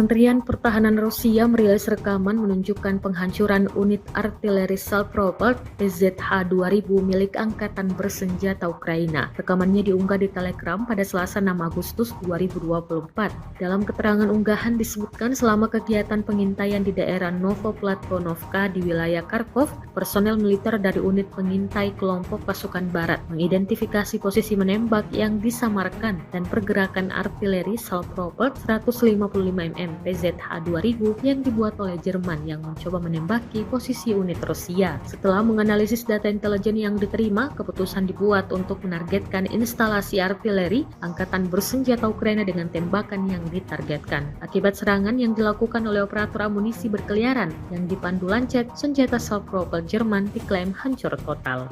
Kementerian Pertahanan Rusia merilis rekaman menunjukkan penghancuran unit artileri self-propelled PZH-2000 milik Angkatan Bersenjata Ukraina. Rekamannya diunggah di Telegram pada Selasa 6 Agustus 2024. Dalam keterangan unggahan disebutkan selama kegiatan pengintaian di daerah Novoplatvonovka di wilayah Kharkov, personel militer dari unit pengintai kelompok pasukan barat mengidentifikasi posisi menembak yang disamarkan dan pergerakan artileri self-propelled 155 mm PZH-2000 yang dibuat oleh Jerman yang mencoba menembaki posisi unit Rusia. Setelah menganalisis data intelijen yang diterima, keputusan dibuat untuk menargetkan instalasi artileri Angkatan Bersenjata Ukraina dengan tembakan yang ditargetkan. Akibat serangan yang dilakukan oleh operator amunisi berkeliaran yang dipandu Lancet, senjata self-propelled Jerman diklaim hancur total.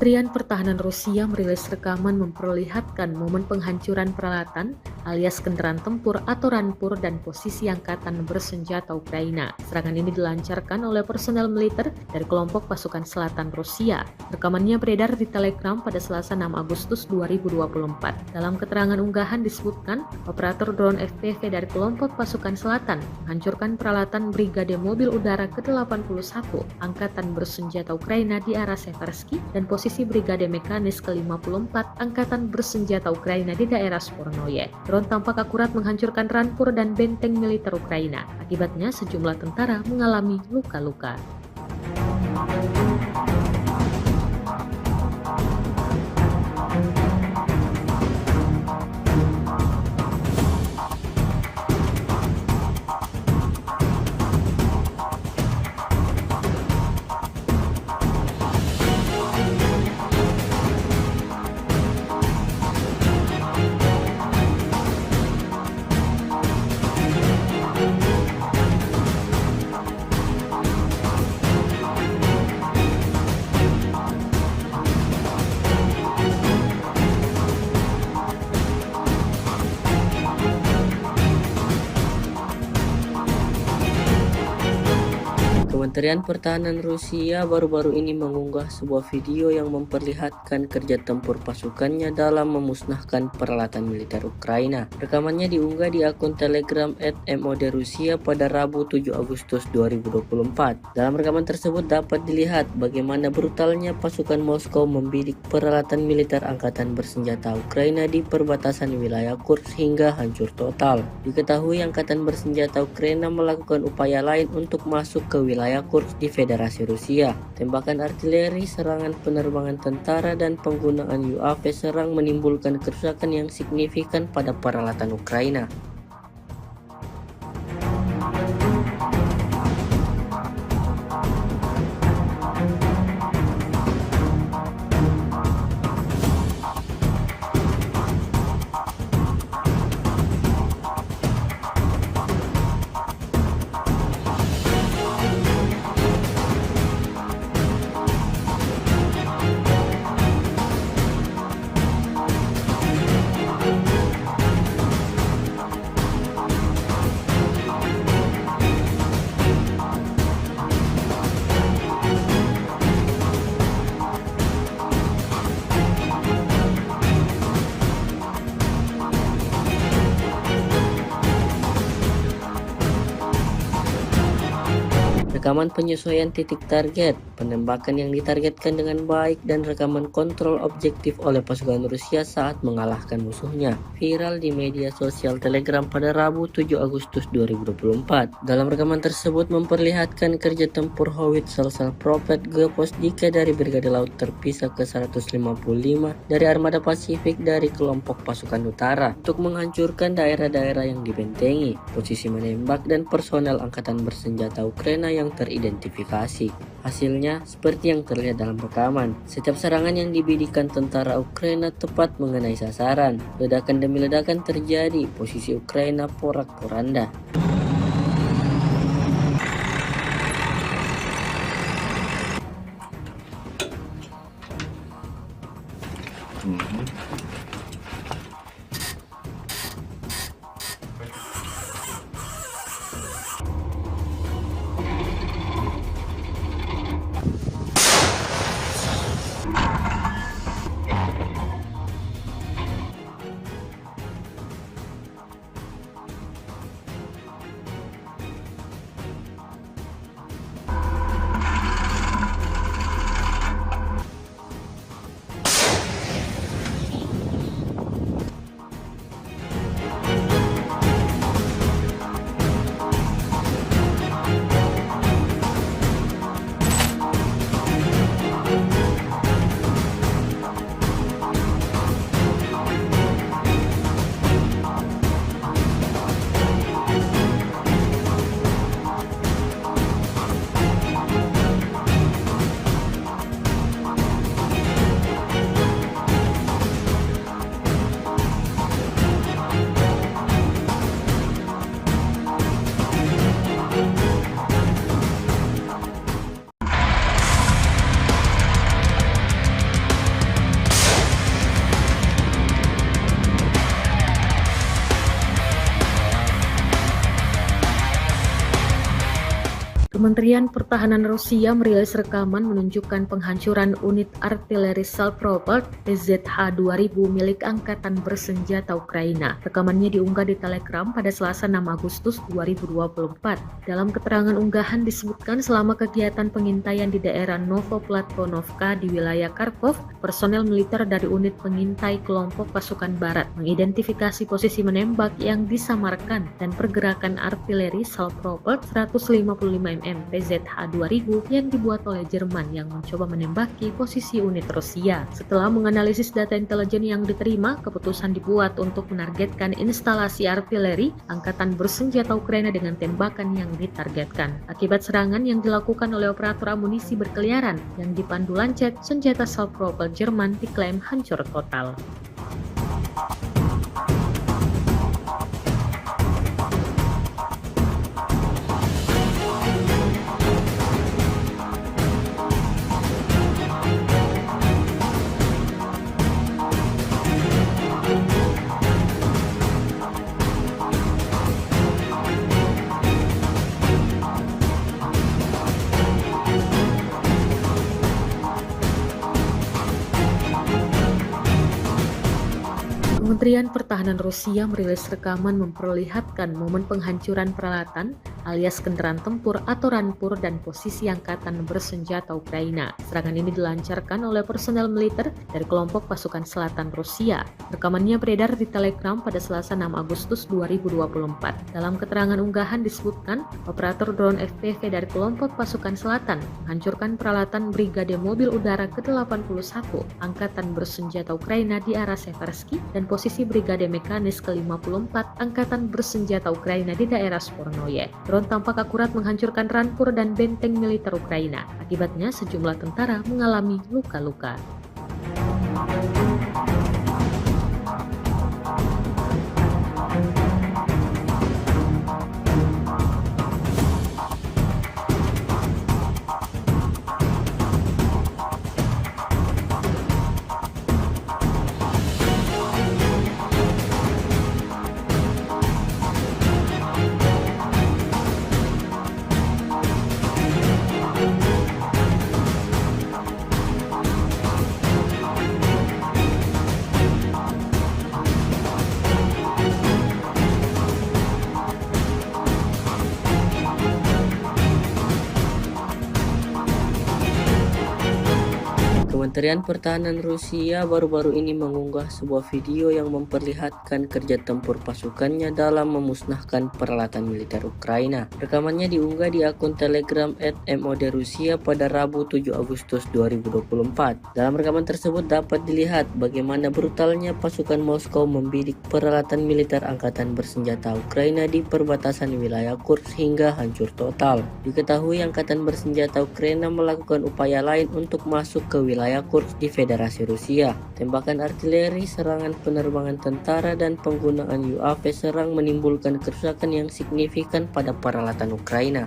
Kementerian Pertahanan Rusia merilis rekaman memperlihatkan momen penghancuran peralatan alias kendaraan tempur atau rampur dan posisi Angkatan Bersenjata Ukraina. Serangan ini dilancarkan oleh personel militer dari kelompok pasukan selatan Rusia. Rekamannya beredar di Telegram pada Selasa 6 Agustus 2024. Dalam keterangan unggahan disebutkan, operator drone FPV dari kelompok pasukan selatan menghancurkan peralatan Brigade Mobil Udara ke-81 Angkatan Bersenjata Ukraina di arah Seversky dan posisi Brigade Mekanis ke-54 Angkatan Bersenjata Ukraina di daerah Spornoye. Drone tampak akurat menghancurkan rampur dan benteng militer Ukraina. Akibatnya sejumlah tentara mengalami luka-luka. Kementerian Pertahanan Rusia baru-baru ini mengunggah sebuah video yang memperlihatkan kerja tempur pasukannya dalam memusnahkan peralatan militer Ukraina. Rekamannya diunggah di akun Telegram @mod Rusia pada Rabu 7 Agustus 2024. Dalam rekaman tersebut dapat dilihat bagaimana brutalnya pasukan Moskow membidik peralatan militer angkatan bersenjata Ukraina di perbatasan wilayah Kursk hingga hancur total. Diketahui angkatan bersenjata Ukraina melakukan upaya lain untuk masuk ke wilayah Kursk di Federasi Rusia. Tembakan artileri, serangan penerbangan tentara, dan penggunaan UAV serang menimbulkan kerusakan yang signifikan pada peralatan Ukraina. Rekaman penyesuaian titik target, penembakan yang ditargetkan dengan baik, dan rekaman kontrol objektif oleh pasukan Rusia saat mengalahkan musuhnya viral di media sosial Telegram pada Rabu 7 Agustus 2024. Dalam rekaman tersebut memperlihatkan kerja tempur howitzer Prophet Geposdika dari Brigade Laut Terpisah ke-155 dari Armada Pasifik dari kelompok pasukan utara untuk menghancurkan daerah-daerah yang dibentengi, posisi menembak, dan personel angkatan bersenjata Ukraina yang teridentifikasi. Hasilnya seperti yang terlihat dalam rekaman. Setiap serangan yang dibidikan tentara Ukraina tepat mengenai sasaran. Ledakan demi ledakan terjadi, posisi Ukraina porak-poranda. Kementerian Pertahanan Rusia merilis rekaman menunjukkan penghancuran unit artileri Salpropelt PZH-2000 milik Angkatan Bersenjata Ukraina. Rekamannya diunggah di Telegram pada Selasa 6 Agustus 2024. Dalam keterangan unggahan disebutkan selama kegiatan pengintaian di daerah Novoplatvonovka di wilayah Kharkov, personel militer dari unit pengintai kelompok pasukan barat mengidentifikasi posisi menembak yang disamarkan dan pergerakan artileri Salpropelt 155 mm PZH-2000 yang dibuat oleh Jerman yang mencoba menembaki posisi unit Rusia. Setelah menganalisis data intelijen yang diterima, keputusan dibuat untuk menargetkan instalasi artileri Angkatan Bersenjata Ukraina dengan tembakan yang ditargetkan. Akibat serangan yang dilakukan oleh operator amunisi berkeliaran yang dipandu Lancet, senjata Salpropelt Jerman diklaim hancur total. Kementerian Pertahanan Rusia merilis rekaman memperlihatkan momen penghancuran peralatan alias kendaraan tempur atau rampur dan posisi angkatan bersenjata Ukraina. Serangan ini dilancarkan oleh personel militer dari kelompok pasukan selatan Rusia. Rekamannya beredar di Telegram pada Selasa 6 Agustus 2024. Dalam keterangan unggahan disebutkan, operator drone FPV dari kelompok pasukan selatan menghancurkan peralatan Brigade Mobil Udara ke-81 Angkatan Bersenjata Ukraina di arah Seversky dan posisi Brigade Mekanis ke-54 Angkatan Bersenjata Ukraina di daerah Spornoye. Drone tampak akurat menghancurkan rampur dan benteng militer Ukraina. Akibatnya sejumlah tentara mengalami luka-luka. Kementerian Pertahanan Rusia baru-baru ini mengunggah sebuah video yang memperlihatkan kerja tempur pasukannya dalam memusnahkan peralatan militer Ukraina. Rekamannya diunggah di akun Telegram @MOD_Rusia pada Rabu 7 Agustus 2024. Dalam rekaman tersebut dapat dilihat bagaimana brutalnya pasukan Moskow membidik peralatan militer angkatan bersenjata Ukraina di perbatasan wilayah Kursk hingga hancur total. Diketahui angkatan bersenjata Ukraina melakukan upaya lain untuk masuk ke wilayah Kursk di Federasi Rusia. Tembakan artileri, serangan penerbangan tentara, dan penggunaan UAV serang menimbulkan kerusakan yang signifikan pada peralatan Ukraina.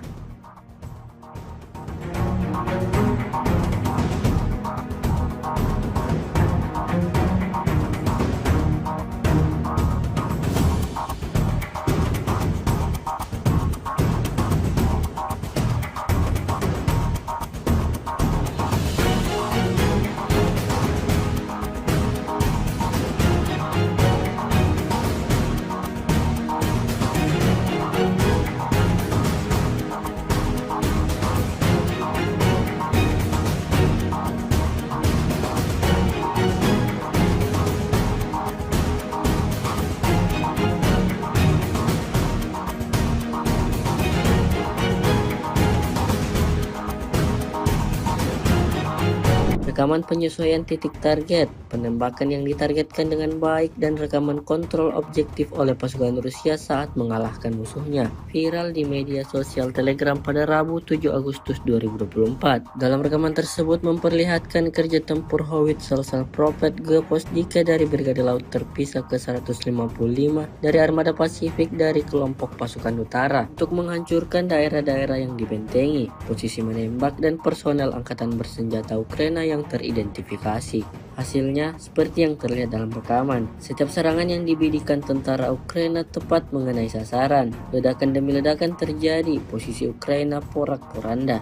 Rekaman penyesuaian titik target, penembakan yang ditargetkan dengan baik, dan rekaman kontrol objektif oleh pasukan Rusia saat mengalahkan musuhnya viral di media sosial Telegram pada Rabu 7 Agustus 2024. Dalam rekaman tersebut memperlihatkan kerja tempur howitzer Prophet G-Posdika dari Brigade Laut Terpisah ke-155 dari Armada Pasifik dari kelompok pasukan utara untuk menghancurkan daerah-daerah yang dibentengi, posisi menembak, dan personel angkatan bersenjata Ukraina yang teridentifikasi. Hasilnya seperti yang terlihat dalam rekaman. Setiap serangan yang dibidikan tentara Ukraina tepat mengenai sasaran. Ledakan demi ledakan terjadi, posisi Ukraina porak-poranda.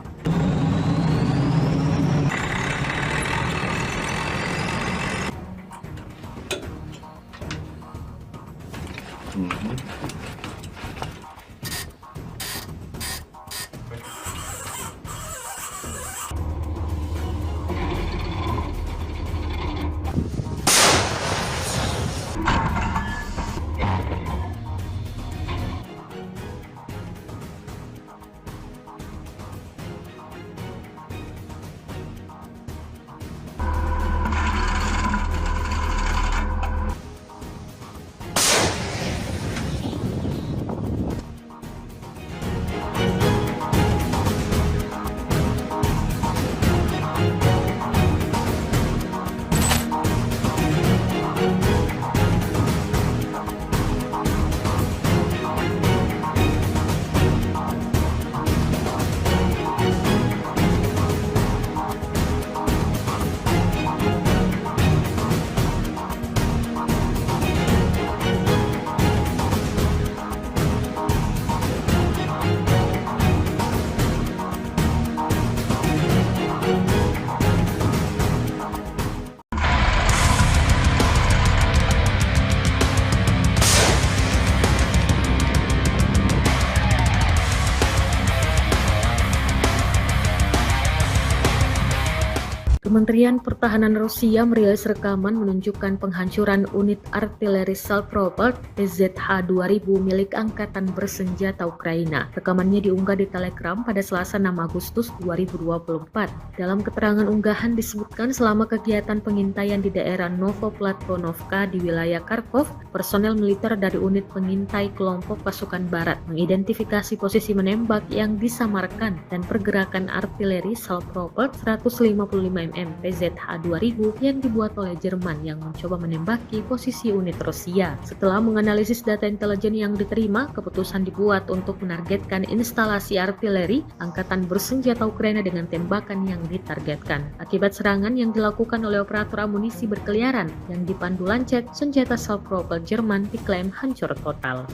Kementerian Pertahanan Rusia merilis rekaman menunjukkan penghancuran unit artileri Salpropelt PZH-2000 milik Angkatan Bersenjata Ukraina. Rekamannya diunggah di Telegram pada Selasa 6 Agustus 2024. Dalam keterangan unggahan disebutkan selama kegiatan pengintaian di daerah Novoplatonovka di wilayah Kharkov, personel militer dari unit pengintai kelompok pasukan barat mengidentifikasi posisi menembak yang disamarkan dan pergerakan artileri Salpropelt 155 mm PZH-2000 yang dibuat oleh Jerman yang mencoba menembaki posisi unit Rusia. Setelah menganalisis data intelijen yang diterima, keputusan dibuat untuk menargetkan instalasi artileri Angkatan Bersenjata Ukraina dengan tembakan yang ditargetkan. Akibat serangan yang dilakukan oleh operator amunisi berkeliaran yang dipandu Lancet, senjata Salpropelt Jerman diklaim hancur total.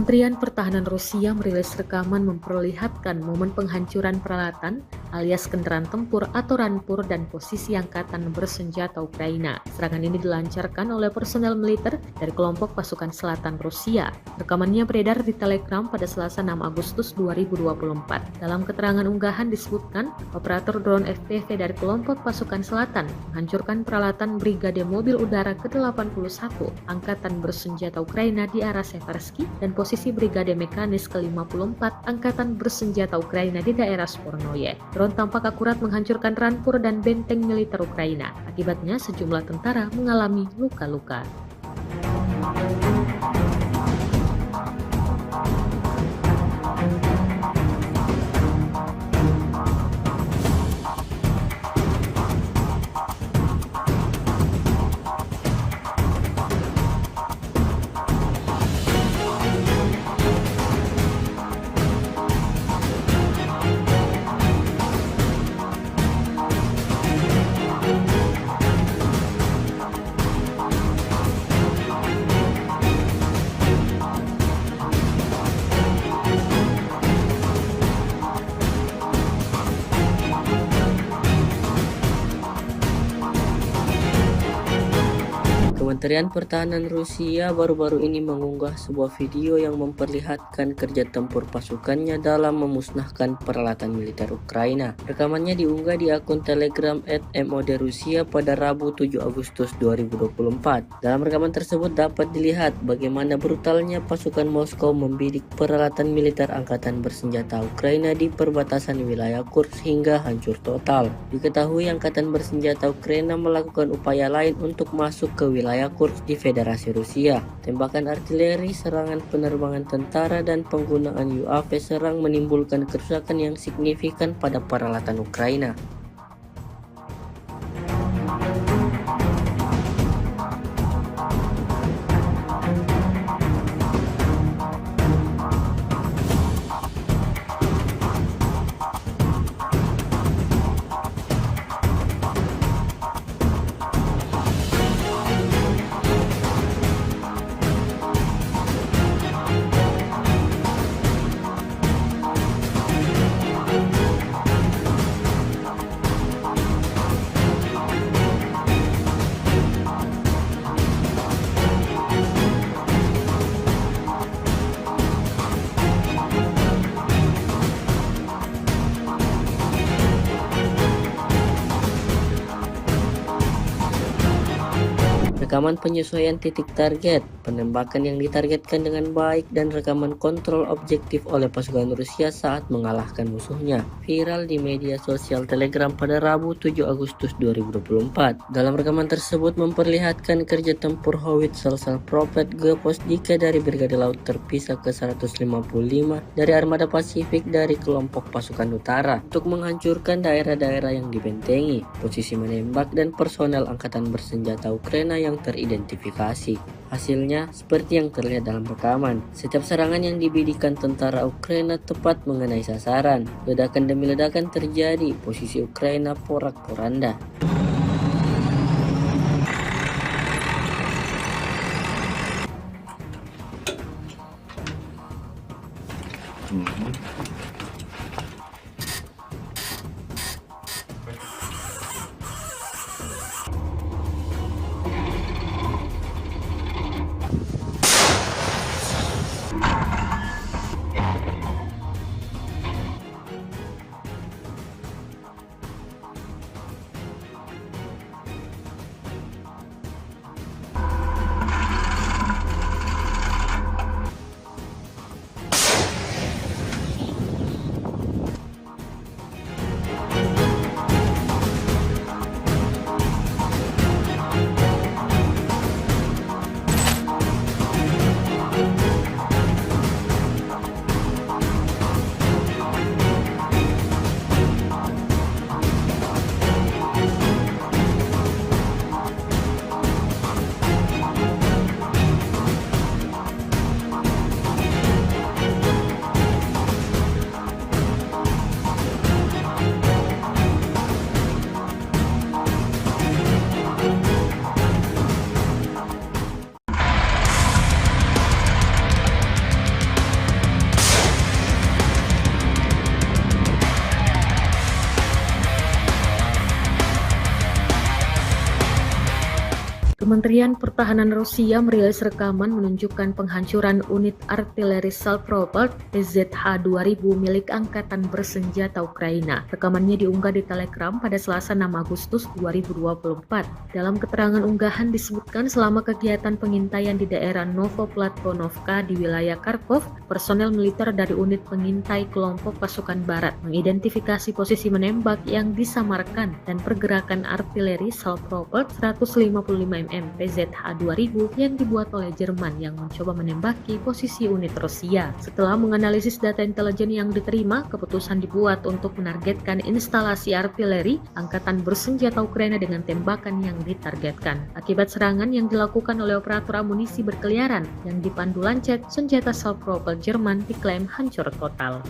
Kementerian Pertahanan Rusia merilis rekaman memperlihatkan momen penghancuran peralatan alias kendaraan tempur atau rampur dan posisi Angkatan Bersenjata Ukraina. Serangan ini dilancarkan oleh personel militer dari kelompok pasukan selatan Rusia. Rekamannya beredar di Telegram pada Selasa 6 Agustus 2024. Dalam keterangan unggahan disebutkan, operator drone FPV dari kelompok pasukan selatan menghancurkan peralatan Brigade Mobil Udara ke-81 Angkatan Bersenjata Ukraina di arah Seversky dan posisi Brigade Mekanis ke-54 Angkatan Bersenjata Ukraina di daerah Spornoye. Drone tampak akurat menghancurkan rampur dan benteng militer Ukraina. Akibatnya sejumlah tentara mengalami luka-luka. Kementerian Pertahanan Rusia baru-baru ini mengunggah sebuah video yang memperlihatkan kerja tempur pasukannya dalam memusnahkan peralatan militer Ukraina. Rekamannya diunggah di akun Telegram @MOD_Rusia pada Rabu 7 Agustus 2024. Dalam rekaman tersebut dapat dilihat bagaimana brutalnya pasukan Moskow membidik peralatan militer Angkatan Bersenjata Ukraina di perbatasan wilayah Kursk hingga hancur total. Diketahui Angkatan Bersenjata Ukraina melakukan upaya lain untuk masuk ke wilayah Kursk di Federasi Rusia. Tembakan artileri, serangan penerbangan tentara, dan penggunaan UAV serang menimbulkan kerusakan yang signifikan pada peralatan Ukraina. Rekaman penyesuaian titik target, penembakan yang ditargetkan dengan baik, dan rekaman kontrol objektif oleh pasukan Rusia saat mengalahkan musuhnya viral di media sosial Telegram pada Rabu 7 Agustus 2024. Dalam rekaman tersebut memperlihatkan kerja tempur howitzer Salpropelt G-Posdika dari Brigade Laut Terpisah ke-155 dari Armada Pasifik dari kelompok pasukan utara untuk menghancurkan daerah-daerah yang dibentengi, posisi menembak, dan personel Angkatan Bersenjata Ukraina yang teridentifikasi. Hasilnya seperti yang terlihat dalam rekaman. Setiap serangan yang dibidikan tentara Ukraina tepat mengenai sasaran. Ledakan demi ledakan terjadi, posisi Ukraina porak-poranda. Kementerian Pertahanan Rusia merilis rekaman menunjukkan penghancuran unit artileri Salpropelt PZH-2000 milik Angkatan Bersenjata Ukraina. Rekamannya diunggah di Telegram pada Selasa 6 Agustus 2024. Dalam keterangan unggahan disebutkan selama kegiatan pengintaian di daerah Novoplatvonovka di wilayah Kharkov, personel militer dari unit pengintai kelompok pasukan barat mengidentifikasi posisi menembak yang disamarkan dan pergerakan artileri Salpropelt 155 mm PZH-2000 yang dibuat oleh Jerman yang mencoba menembaki posisi unit Rusia. Setelah menganalisis data intelijen yang diterima, keputusan dibuat untuk menargetkan instalasi artileri Angkatan Bersenjata Ukraina dengan tembakan yang ditargetkan. Akibat serangan yang dilakukan oleh operator amunisi berkeliaran yang dipandu Lancet, senjata Salpropelt Jerman diklaim hancur total.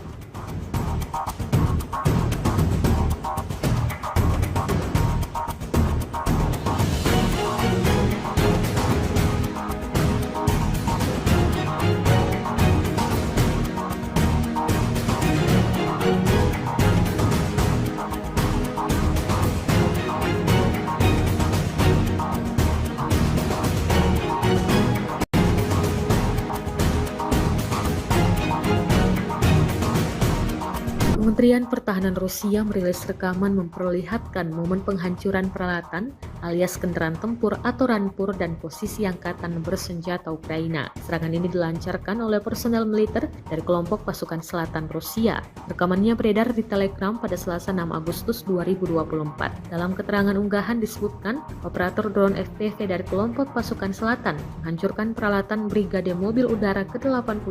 Kementerian Pertahanan Rusia merilis rekaman memperlihatkan momen penghancuran peralatan alias kendaraan tempur atau rampur dan posisi Angkatan Bersenjata Ukraina. Serangan ini dilancarkan oleh personel militer dari kelompok pasukan selatan Rusia. Rekamannya beredar di Telegram pada Selasa 6 Agustus 2024. Dalam keterangan unggahan disebutkan, operator drone FPV dari kelompok pasukan selatan menghancurkan peralatan Brigade Mobil Udara ke-81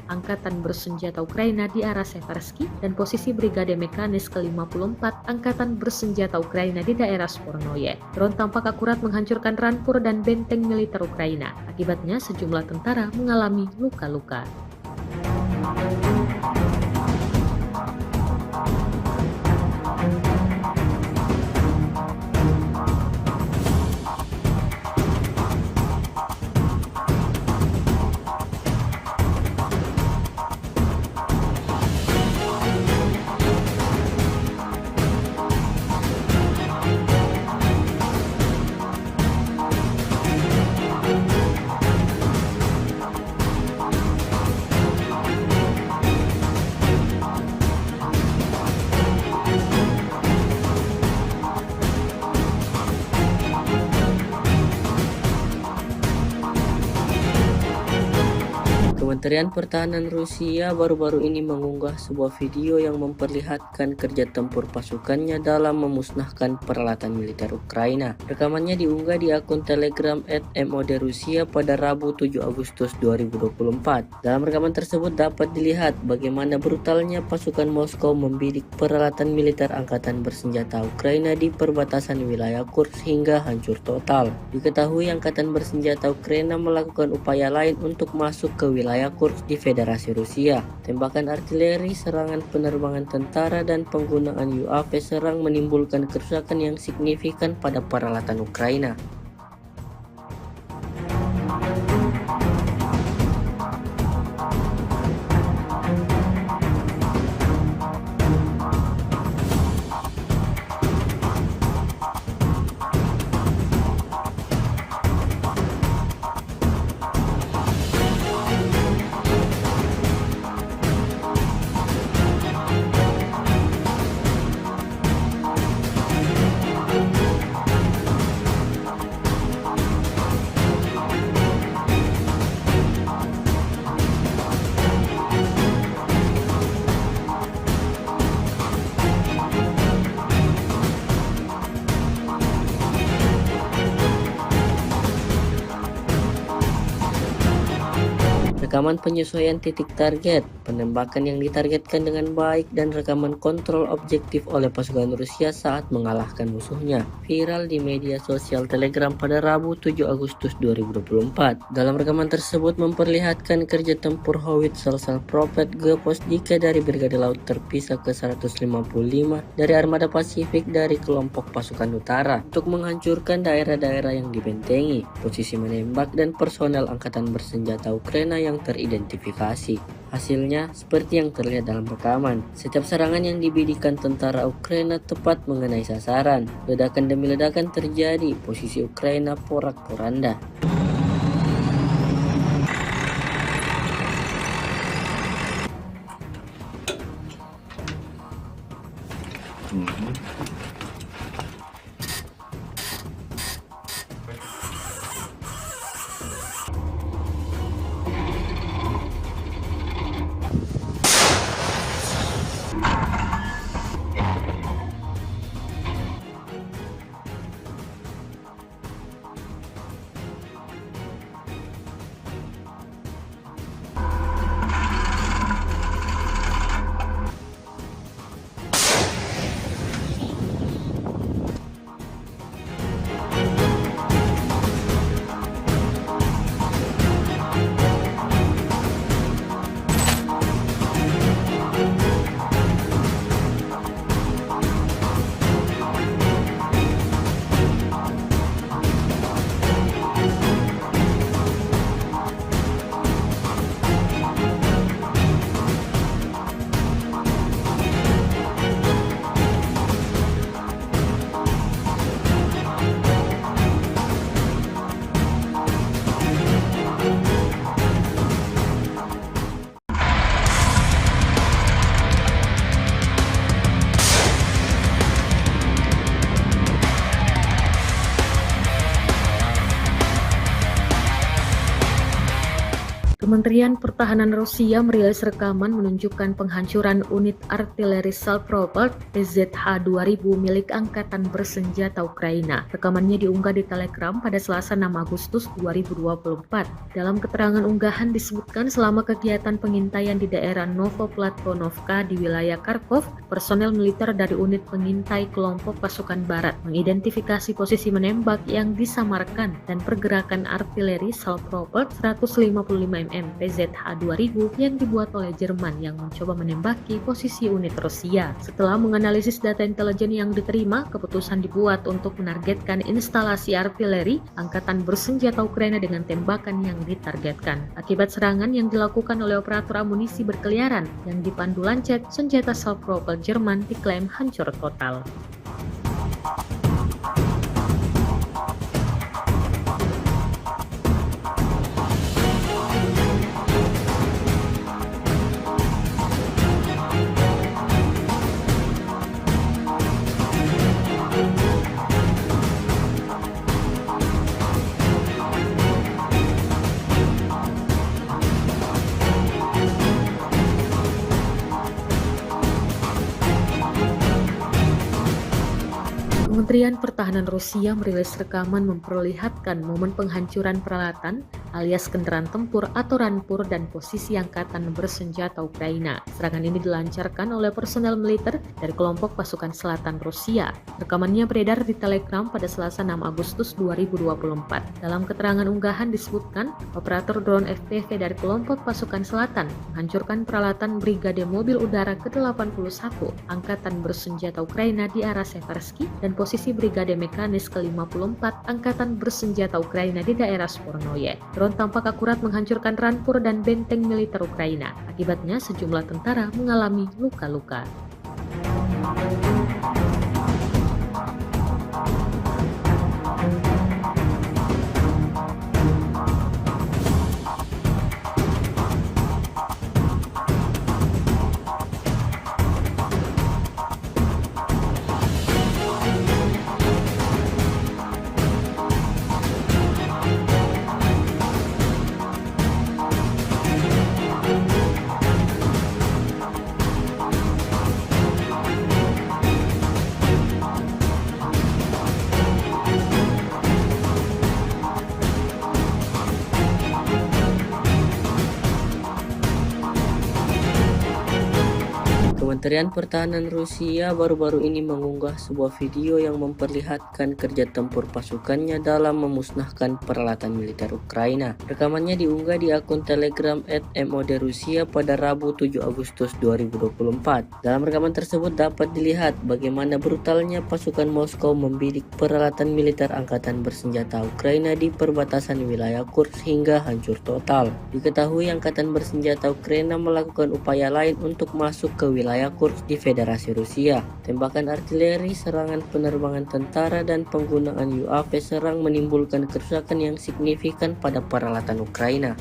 Angkatan Bersenjata Ukraina di arah Seversky dan posisi Brigade Mekanis ke-54 Angkatan Bersenjata Ukraina di daerah Spornoye. Drone tampak akurat menghancurkan rampur dan benteng militer Ukraina. Akibatnya sejumlah tentara mengalami luka-luka. Kementerian Pertahanan Rusia baru-baru ini mengunggah sebuah video yang memperlihatkan kerja tempur pasukannya dalam memusnahkan peralatan militer Ukraina. Rekamannya diunggah di akun Telegram @mod Rusia pada Rabu 7 Agustus 2024. Dalam rekaman tersebut dapat dilihat bagaimana brutalnya pasukan Moskow membidik peralatan militer angkatan bersenjata Ukraina di perbatasan wilayah Kursk hingga hancur total. Diketahui angkatan bersenjata Ukraina melakukan upaya lain untuk masuk ke wilayah Kursk di Federasi Rusia. Tembakan artileri, serangan penerbangan tentara, dan penggunaan UAV serang menimbulkan kerusakan yang signifikan pada peralatan Ukraina. Rekaman penyesuaian titik target, penembakan yang ditargetkan dengan baik, dan rekaman kontrol objektif oleh pasukan Rusia saat mengalahkan musuhnya viral di media sosial Telegram pada Rabu 7 Agustus 2024. Dalam rekaman tersebut memperlihatkan kerja tempur howitzer Prophet Geposdika dari Brigade Laut Terpisah ke-155 dari Armada Pasifik dari kelompok pasukan utara untuk menghancurkan daerah-daerah yang dibentengi, posisi menembak, dan personel angkatan bersenjata Ukraina yang teridentifikasi. Hasilnya seperti yang terlihat dalam rekaman. Setiap serangan yang dibidikan tentara Ukraina tepat mengenai sasaran. Ledakan demi ledakan terjadi, posisi Ukraina porak-poranda. Kementerian Pertahanan Rusia merilis rekaman menunjukkan penghancuran unit artileri Salpropelt PZH-2000 milik Angkatan Bersenjata Ukraina. Rekamannya diunggah di Telegram pada Selasa 6 Agustus 2024. Dalam keterangan unggahan disebutkan selama kegiatan pengintaian di daerah Novoplatonovka di wilayah Kharkov, personel militer dari unit pengintai kelompok pasukan barat mengidentifikasi posisi menembak yang disamarkan dan pergerakan artileri Salpropelt 155 mm PZH-2000 yang dibuat oleh Jerman yang mencoba menembaki posisi unit Rusia. Setelah menganalisis data intelijen yang diterima, keputusan dibuat untuk menargetkan instalasi artileri Angkatan Bersenjata Ukraina dengan tembakan yang ditargetkan. Akibat serangan yang dilakukan oleh operator amunisi berkeliaran yang dipandu Lancet, senjata Salpropelt Jerman diklaim hancur total. Kementerian Pertahanan Rusia merilis rekaman memperlihatkan momen penghancuran peralatan alias kendaraan tempur atau rampur dan posisi angkatan bersenjata Ukraina. Serangan ini dilancarkan oleh personel militer dari kelompok pasukan selatan Rusia. Rekamannya beredar di Telegram pada Selasa 6 Agustus 2024. Dalam keterangan unggahan disebutkan, operator drone FPV dari kelompok pasukan selatan menghancurkan peralatan Brigade Mobil Udara ke-81 Angkatan Bersenjata Ukraina di arah Seversky dan posisi Brigade Mekanis ke-54 Angkatan Bersenjata Ukraina di daerah Spornoye. Drone tampak akurat menghancurkan rampur dan benteng militer Ukraina. Akibatnya sejumlah tentara mengalami luka-luka. Kementerian Pertahanan Rusia baru-baru ini mengunggah sebuah video yang memperlihatkan kerja tempur pasukannya dalam memusnahkan peralatan militer Ukraina. Rekamannya diunggah di akun Telegram @MOD_Rusia pada Rabu 7 Agustus 2024. Dalam rekaman tersebut dapat dilihat bagaimana brutalnya pasukan Moskow membidik peralatan militer angkatan bersenjata Ukraina di perbatasan wilayah Kursk hingga hancur total. Diketahui angkatan bersenjata Ukraina melakukan upaya lain untuk masuk ke wilayah Kursk di Federasi Rusia. Tembakan artileri, serangan penerbangan tentara, dan penggunaan UAV serang menimbulkan kerusakan yang signifikan pada peralatan Ukraina.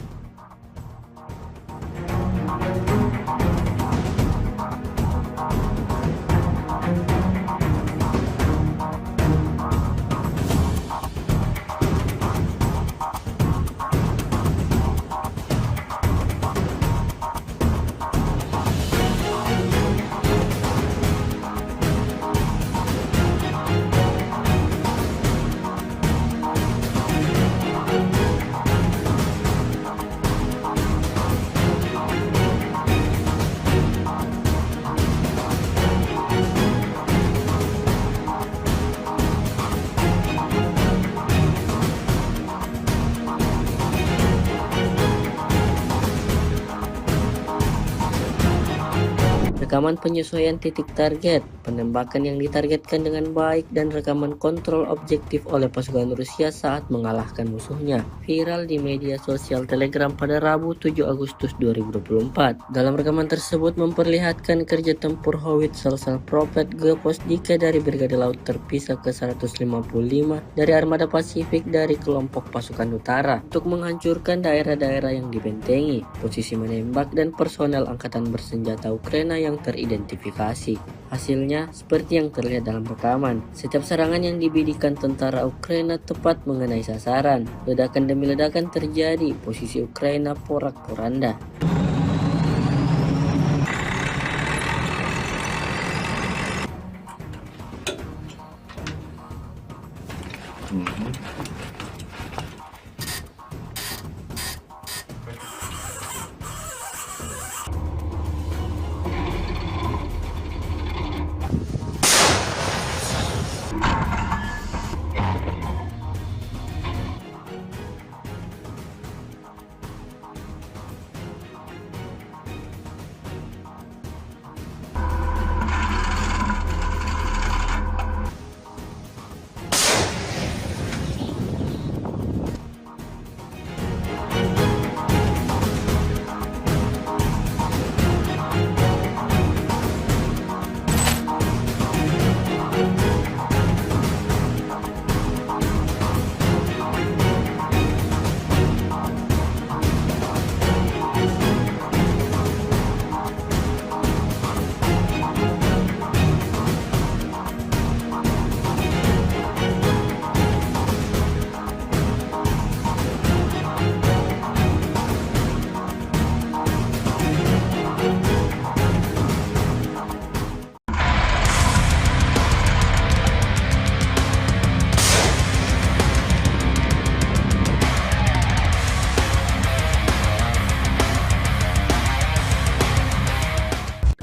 Rekaman penyesuaian titik target, penembakan yang ditargetkan dengan baik, dan rekaman kontrol objektif oleh pasukan Rusia saat mengalahkan musuhnya viral di media sosial Telegram pada Rabu 7 Agustus 2024. Dalam rekaman tersebut memperlihatkan kerja tempur howitzer Prophet Geposdike dari Brigade Laut Terpisah ke-155 dari Armada Pasifik dari kelompok pasukan utara untuk menghancurkan daerah-daerah yang dibentengi, posisi menembak, dan personel angkatan bersenjata Ukraina yang teridentifikasi. Hasilnya seperti yang terlihat dalam rekaman. Setiap serangan yang dibidikan tentara Ukraina tepat mengenai sasaran. Ledakan demi ledakan terjadi, posisi Ukraina porak-poranda.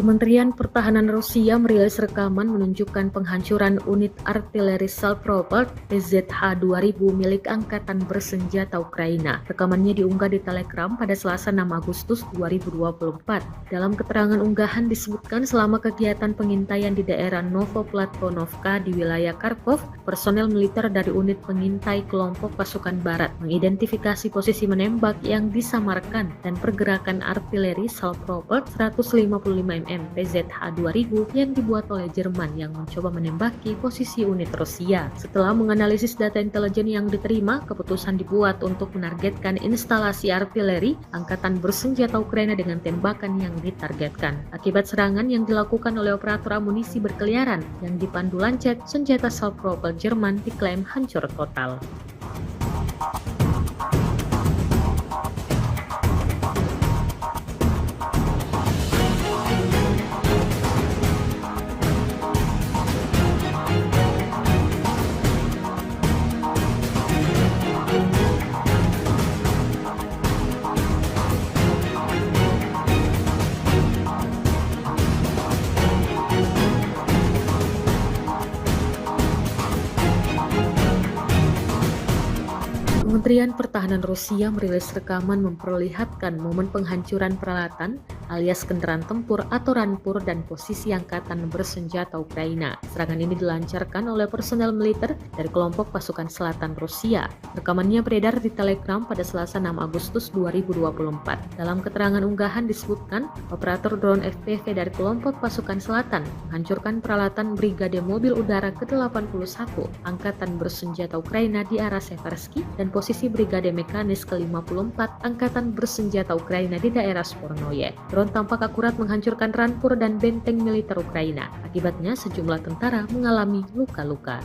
Kementerian Pertahanan Rusia merilis rekaman menunjukkan penghancuran unit artileri Salpropelt PZH-2000 milik Angkatan Bersenjata Ukraina. Rekamannya diunggah di Telegram pada Selasa 6 Agustus 2024. Dalam keterangan unggahan disebutkan selama kegiatan pengintaian di daerah Novoplatonovka di wilayah Kharkov, personel militer dari unit pengintai kelompok pasukan barat mengidentifikasi posisi menembak yang disamarkan dan pergerakan artileri Salpropelt 155 mm PZH-2000 yang dibuat oleh Jerman yang mencoba menembaki posisi unit Rusia. Setelah menganalisis data intelijen yang diterima, keputusan dibuat untuk menargetkan instalasi artileri Angkatan Bersenjata Ukraina dengan tembakan yang ditargetkan. Akibat serangan yang dilakukan oleh operator amunisi berkeliaran yang dipandu Lancet, senjata Salpropelt Jerman diklaim hancur total. Kementerian Pertahanan Rusia merilis rekaman memperlihatkan momen penghancuran peralatan alias kendaraan tempur atau rampur dan posisi Angkatan Bersenjata Ukraina. Serangan ini dilancarkan oleh personel militer dari kelompok pasukan selatan Rusia. Rekamannya beredar di Telegram pada Selasa 6 Agustus 2024. Dalam keterangan unggahan disebutkan, operator drone FPV dari kelompok pasukan selatan menghancurkan peralatan Brigade Mobil Udara ke-81 Angkatan Bersenjata Ukraina di arah Seversky dan posisi Brigade Mekanis ke-54 Angkatan Bersenjata Ukraina di daerah Spornoye. Drone tampak akurat menghancurkan rampur dan benteng militer Ukraina. Akibatnya sejumlah tentara mengalami luka-luka.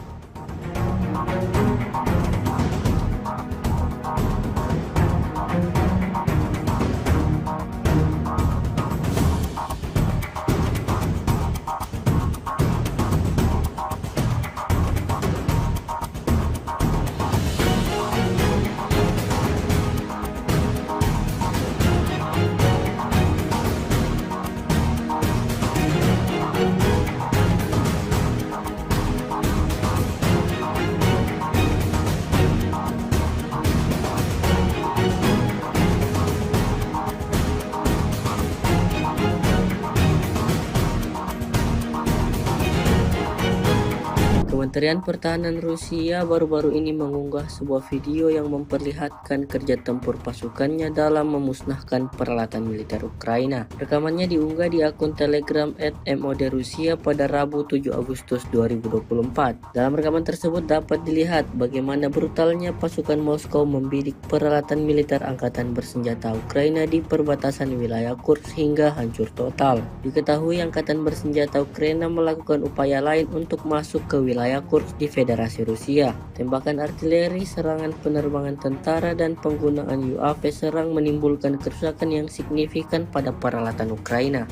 Kementerian Pertahanan Rusia baru-baru ini mengunggah sebuah video yang memperlihatkan kerja tempur pasukannya dalam memusnahkan peralatan militer Ukraina. Rekamannya diunggah di akun Telegram @MOD_Rusia pada Rabu 7 Agustus 2024. Dalam rekaman tersebut dapat dilihat bagaimana brutalnya pasukan Moskow membidik peralatan militer Angkatan Bersenjata Ukraina di perbatasan wilayah Kursk hingga hancur total. Diketahui Angkatan Bersenjata Ukraina melakukan upaya lain untuk masuk ke wilayah Kursk di Federasi Rusia. Tembakan artileri, serangan penerbangan tentara, dan penggunaan UAV serang menimbulkan kerusakan yang signifikan pada peralatan Ukraina.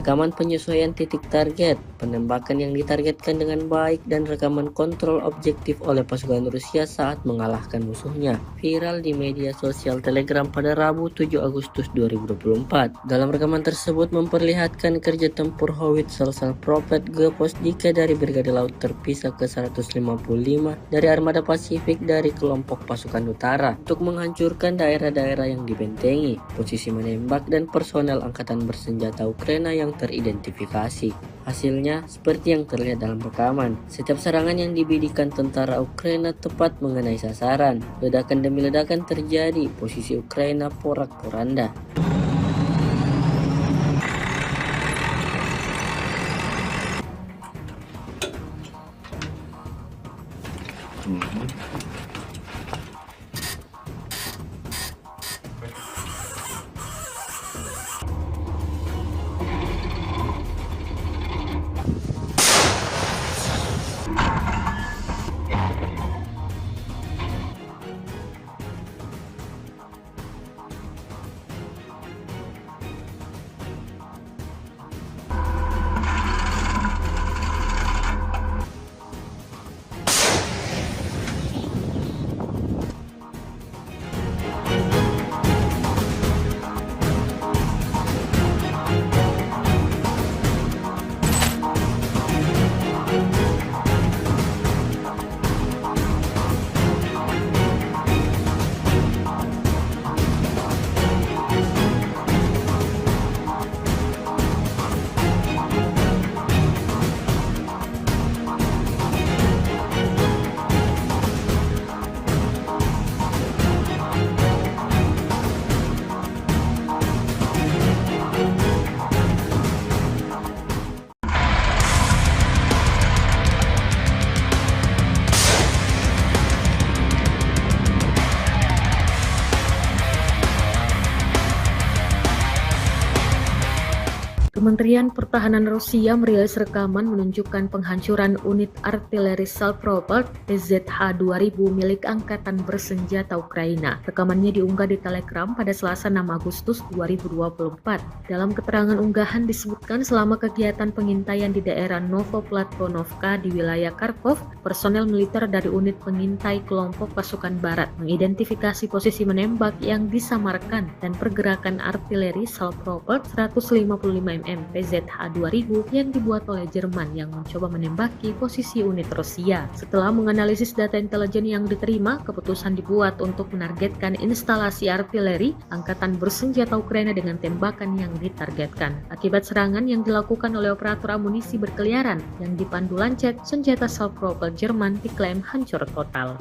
Rekaman penyesuaian titik target, penembakan yang ditargetkan dengan baik, dan rekaman kontrol objektif oleh pasukan Rusia saat mengalahkan musuhnya viral di media sosial Telegram pada Rabu 7 Agustus 2024. Dalam rekaman tersebut memperlihatkan kerja tempur howitzer Salpropelt G-Postdike dari Brigade Laut Terpisah ke-155 dari Armada Pasifik dari kelompok pasukan utara untuk menghancurkan daerah-daerah yang dibentengi, posisi menembak, dan personel Angkatan Bersenjata Ukraina yang teridentifikasi. Hasilnya seperti yang terlihat dalam rekaman. Setiap serangan yang dibidikan tentara Ukraina tepat mengenai sasaran. Ledakan demi ledakan terjadi, posisi Ukraina porak-poranda. Kementerian Pertahanan Rusia merilis rekaman menunjukkan penghancuran unit artileri Salpropelt PZH-2000 milik Angkatan Bersenjata Ukraina. Rekamannya diunggah di Telegram pada Selasa 6 Agustus 2024. Dalam keterangan unggahan disebutkan selama kegiatan pengintaian di daerah Novoplatonovka di wilayah Kharkov, personel militer dari unit pengintai kelompok pasukan barat mengidentifikasi posisi menembak yang disamarkan dan pergerakan artileri Salpropelt 155 mm PZH-2000 yang dibuat oleh Jerman yang mencoba menembaki posisi unit Rusia. Setelah menganalisis data intelijen yang diterima, keputusan dibuat untuk menargetkan instalasi artileri Angkatan Bersenjata Ukraina dengan tembakan yang ditargetkan. Akibat serangan yang dilakukan oleh operator amunisi berkeliaran yang dipandu Lancet, senjata Salpropelt Jerman diklaim hancur total.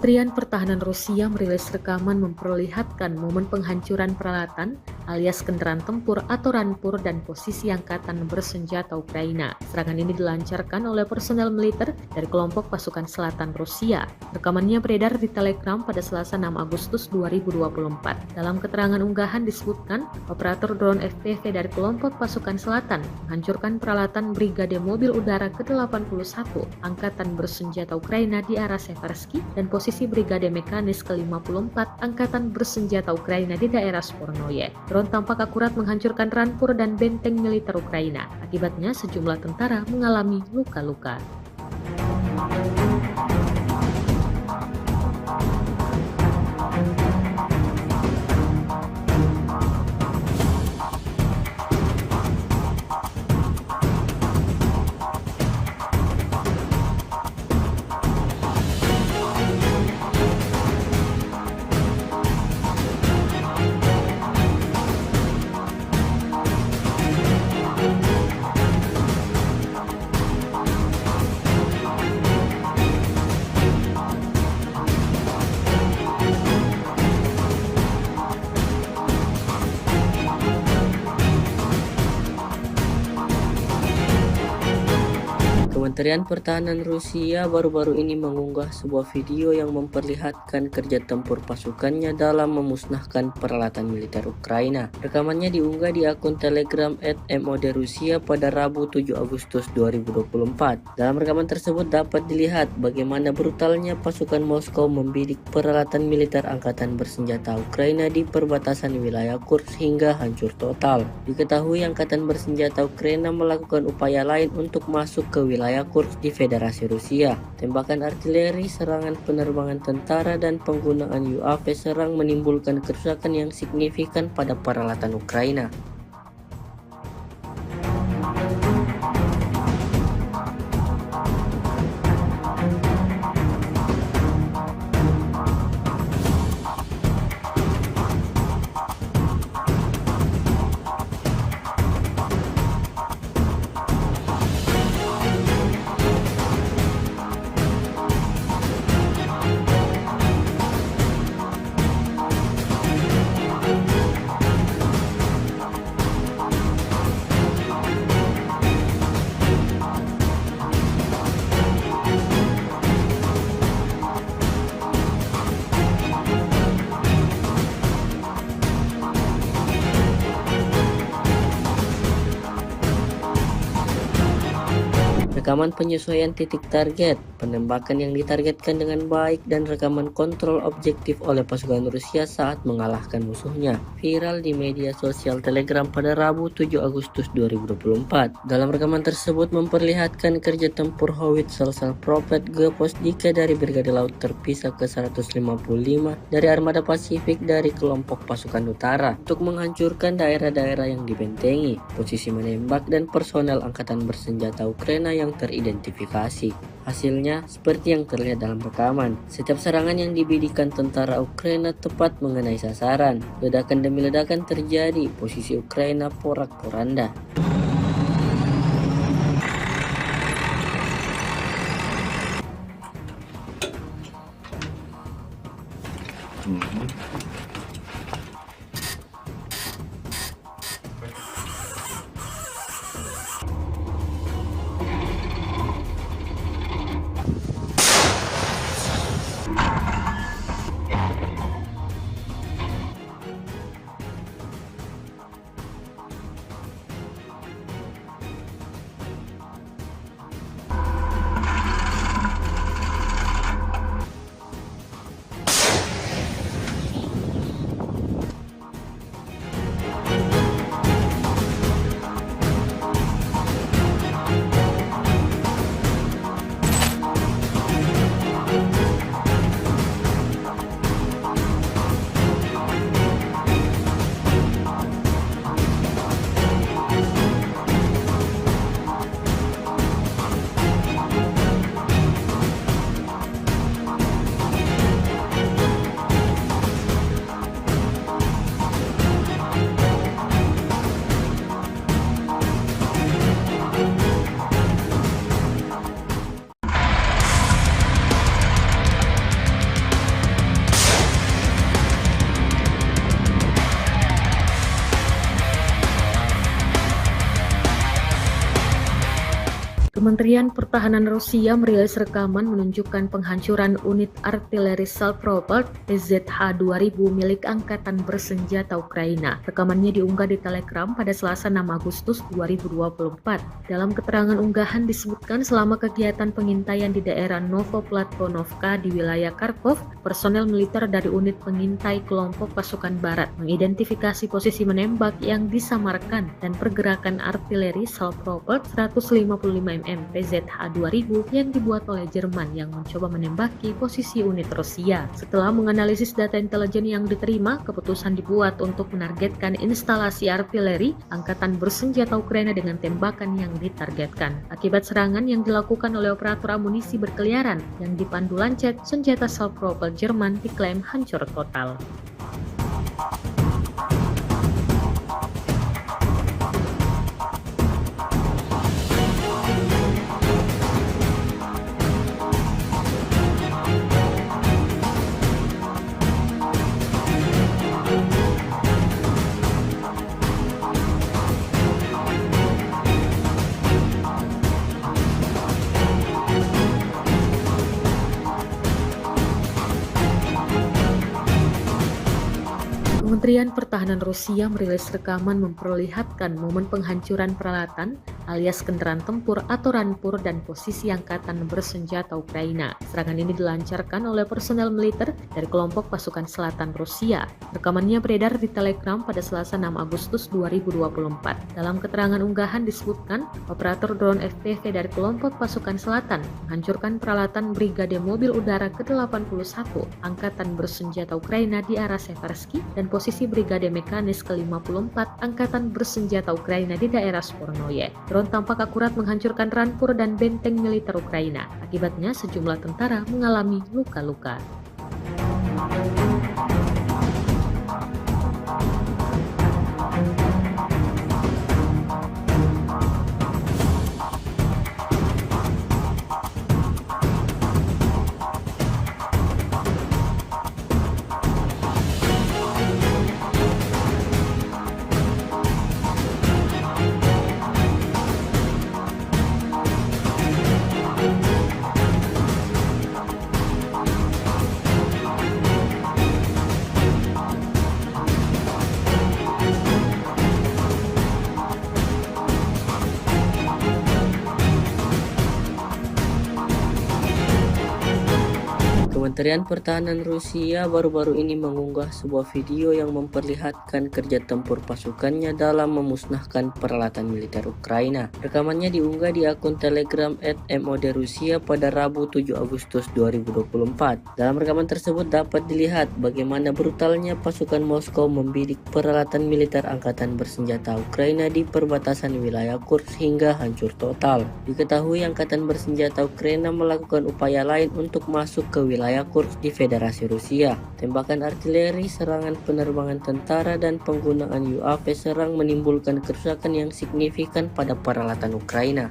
Kementerian Pertahanan Rusia merilis rekaman memperlihatkan momen penghancuran peralatan alias kendaraan tempur atau rampur dan posisi Angkatan Bersenjata Ukraina. Serangan ini dilancarkan oleh personel militer dari kelompok pasukan selatan Rusia. Rekamannya beredar di Telegram pada Selasa 6 Agustus 2024. Dalam keterangan unggahan disebutkan, operator drone FPV dari kelompok pasukan selatan menghancurkan peralatan Brigade Mobil Udara ke-81 Angkatan Bersenjata Ukraina di arah Seversky dan posisi Brigade Mekanis ke-54 Angkatan Bersenjata Ukraina di daerah Spornoye. Drone tampak akurat menghancurkan rampur dan benteng militer Ukraina. Akibatnya sejumlah tentara mengalami luka-luka. Kementerian Pertahanan Rusia baru-baru ini mengunggah sebuah video yang memperlihatkan kerja tempur pasukannya dalam memusnahkan peralatan militer Ukraina. Rekamannya diunggah di akun Telegram @mod Rusia pada Rabu 7 Agustus 2024. Dalam rekaman tersebut dapat dilihat bagaimana brutalnya pasukan Moskow membidik peralatan militer angkatan bersenjata Ukraina di perbatasan wilayah Kursk hingga hancur total. Diketahui angkatan bersenjata Ukraina melakukan upaya lain untuk masuk ke wilayah Kursk di Federasi Rusia. Tembakan artileri, serangan penerbangan tentara, dan penggunaan UAV serang menimbulkan kerusakan yang signifikan pada peralatan Ukraina. Rekaman penyesuaian titik target, penembakan yang ditargetkan dengan baik, dan rekaman kontrol objektif oleh pasukan Rusia saat mengalahkan musuhnya viral di media sosial Telegram pada Rabu 7 Agustus 2024. Dalam rekaman tersebut memperlihatkan kerja tempur howitzer Salpropet G-Posdika dari Brigade Laut Terpisah ke-155 dari Armada Pasifik dari kelompok pasukan utara untuk menghancurkan daerah-daerah yang dibentengi, posisi menembak, dan personel angkatan bersenjata Ukraina yang teridentifikasi. Hasilnya seperti yang terlihat dalam rekaman. Setiap serangan yang dibidikan tentara Ukraina tepat mengenai sasaran. Ledakan demi ledakan terjadi, posisi Ukraina porak-poranda. Kementerian Pertahanan Rusia merilis rekaman menunjukkan penghancuran unit artileri Salpropelt PZH-2000 milik Angkatan Bersenjata Ukraina. Rekamannya diunggah di Telegram pada Selasa 6 Agustus 2024. Dalam keterangan unggahan disebutkan selama kegiatan pengintaian di daerah Novoplatvonovka di wilayah Kharkov, personel militer dari unit pengintai kelompok pasukan barat mengidentifikasi posisi menembak yang disamarkan dan pergerakan artileri Salpropelt 155 mm PZH-2000 yang dibuat oleh Jerman yang mencoba menembaki posisi unit Rusia. Setelah menganalisis data intelijen yang diterima, keputusan dibuat untuk menargetkan instalasi artileri Angkatan Bersenjata Ukraina dengan tembakan yang ditargetkan. Akibat serangan yang dilakukan oleh operator amunisi berkeliaran yang dipandu Lancet, senjata Salpropelt Jerman diklaim hancur total. Kementerian Pertahanan Rusia merilis rekaman memperlihatkan momen penghancuran peralatan alias kendaraan tempur atau rampur dan posisi angkatan bersenjata Ukraina. Serangan ini dilancarkan oleh personel militer dari kelompok pasukan selatan Rusia. Rekamannya beredar di Telegram pada Selasa 6 Agustus 2024. Dalam keterangan unggahan disebutkan, operator drone FPV dari kelompok pasukan selatan menghancurkan peralatan Brigade Mobil Udara ke-81 Angkatan Bersenjata Ukraina di arah Seversky dan posisi Brigade Mekanis ke-54 Angkatan Bersenjata Ukraina di daerah Spornoye. Drone tampak akurat menghancurkan rampur dan benteng militer Ukraina. Akibatnya sejumlah tentara mengalami luka-luka. Kementerian Pertahanan Rusia baru-baru ini mengunggah sebuah video yang memperlihatkan kerja tempur pasukannya dalam memusnahkan peralatan militer Ukraina. Rekamannya diunggah di akun Telegram @MOD_Rusia pada Rabu 7 Agustus 2024. Dalam rekaman tersebut dapat dilihat bagaimana brutalnya pasukan Moskow membidik peralatan militer angkatan bersenjata Ukraina di perbatasan wilayah Kursk hingga hancur total. Diketahui angkatan bersenjata Ukraina melakukan upaya lain untuk masuk ke wilayah Kursk di Federasi Rusia. Tembakan artileri, serangan penerbangan tentara, dan penggunaan UAV serang menimbulkan kerusakan yang signifikan pada peralatan Ukraina.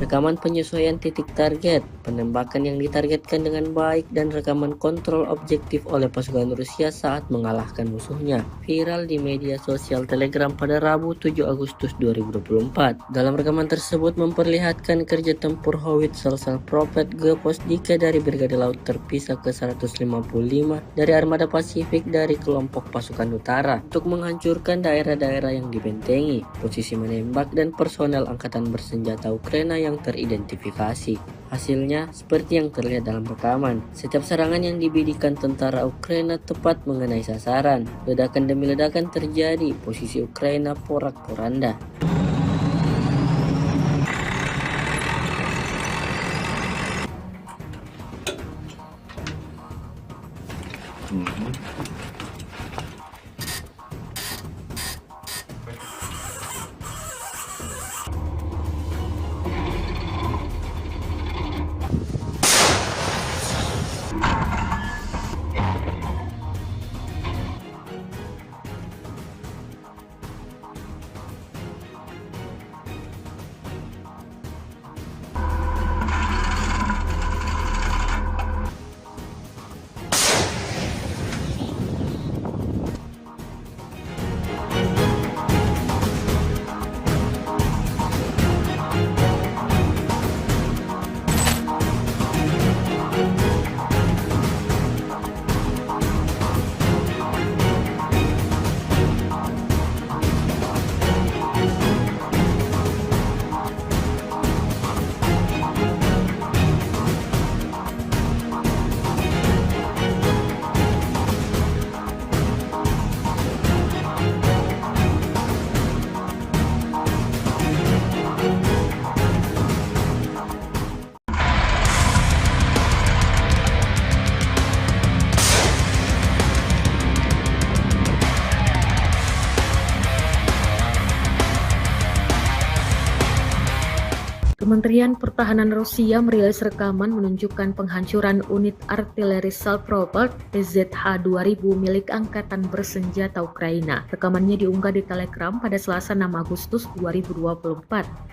Rekaman penyesuaian titik target, penembakan yang ditargetkan dengan baik, dan rekaman kontrol objektif oleh pasukan Rusia saat mengalahkan musuhnya viral di media sosial Telegram pada Rabu 7 Agustus 2024. Dalam rekaman tersebut memperlihatkan kerja tempur Howitzer Prophet Geposdika dari Brigade Laut Terpisah ke-155 dari Armada Pasifik dari kelompok pasukan utara untuk menghancurkan daerah-daerah yang dibentengi, posisi menembak, dan personel angkatan bersenjata Ukraina yang teridentifikasi. Hasilnya seperti yang terlihat dalam rekaman. Setiap serangan yang dibidikan tentara Ukraina tepat mengenai sasaran. Ledakan demi ledakan terjadi, posisi Ukraina porak-poranda. Kementerian Pertahanan Rusia merilis rekaman menunjukkan penghancuran unit artileri Salpropelt PZH-2000 milik Angkatan Bersenjata Ukraina. Rekamannya diunggah di Telegram pada Selasa 6 Agustus 2024.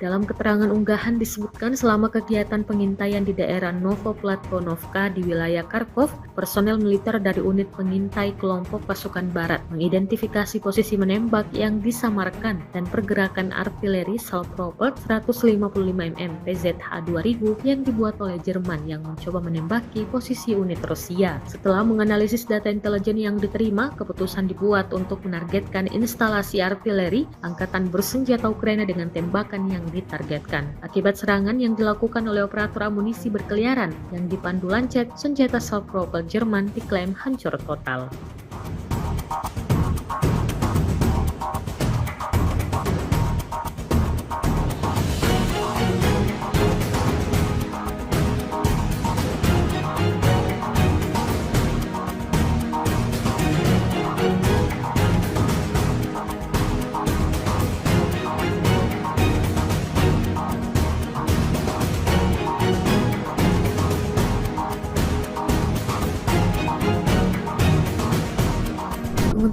Dalam keterangan unggahan disebutkan selama kegiatan pengintaian di daerah Novoplatonovka di wilayah Kharkov, personel militer dari unit pengintai kelompok pasukan barat mengidentifikasi posisi menembak yang disamarkan dan pergerakan artileri Salpropelt 155 mm PZH-2000 yang dibuat oleh Jerman yang mencoba menembaki posisi unit Rusia. Setelah menganalisis data intelijen yang diterima, keputusan dibuat untuk menargetkan instalasi artileri Angkatan Bersenjata Ukraina dengan tembakan yang ditargetkan. Akibat serangan yang dilakukan oleh operator amunisi berkeliaran yang dipandu Lancet, senjata Salpropelt Jerman diklaim hancur total.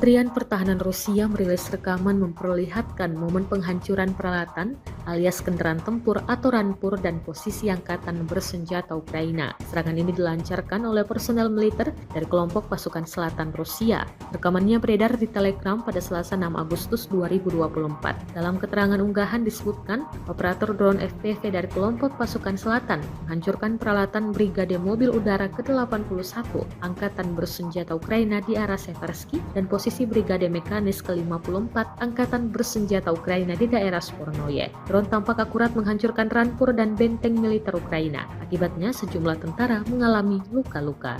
Kementerian Pertahanan Rusia merilis rekaman memperlihatkan momen penghancuran peralatan alias kendaraan tempur atau rampur dan posisi Angkatan Bersenjata Ukraina. Serangan ini dilancarkan oleh personel militer dari kelompok pasukan selatan Rusia. Rekamannya beredar di Telegram pada Selasa 6 Agustus 2024. Dalam keterangan unggahan disebutkan, operator drone FPV dari kelompok pasukan selatan menghancurkan peralatan Brigade Mobil Udara ke-81 Angkatan Bersenjata Ukraina di arah Seversky dan posisi Brigade Mekanis ke-54 Angkatan Bersenjata Ukraina di daerah Spornoye. Drone tampak akurat menghancurkan rampur dan benteng militer Ukraina. Akibatnya sejumlah tentara mengalami luka-luka.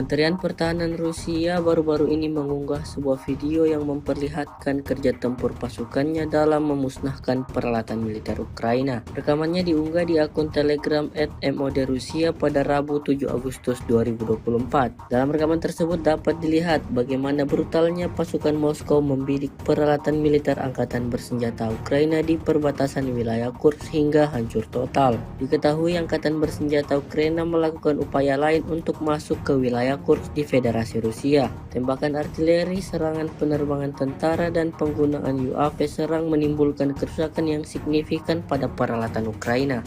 Kementerian Pertahanan Rusia baru-baru ini mengunggah sebuah video yang memperlihatkan kerja tempur pasukannya dalam memusnahkan peralatan militer Ukraina. Rekamannya diunggah di akun Telegram @MOD_Rusia pada Rabu 7 Agustus 2024. Dalam rekaman tersebut dapat dilihat bagaimana brutalnya pasukan Moskow membidik peralatan militer Angkatan Bersenjata Ukraina di perbatasan wilayah Kursk hingga hancur total. Diketahui Angkatan Bersenjata Ukraina melakukan upaya lain untuk masuk ke wilayah Kursk di Federasi Rusia. Tembakan artileri, serangan penerbangan tentara, dan penggunaan UAV serang menimbulkan kerusakan yang signifikan pada peralatan Ukraina.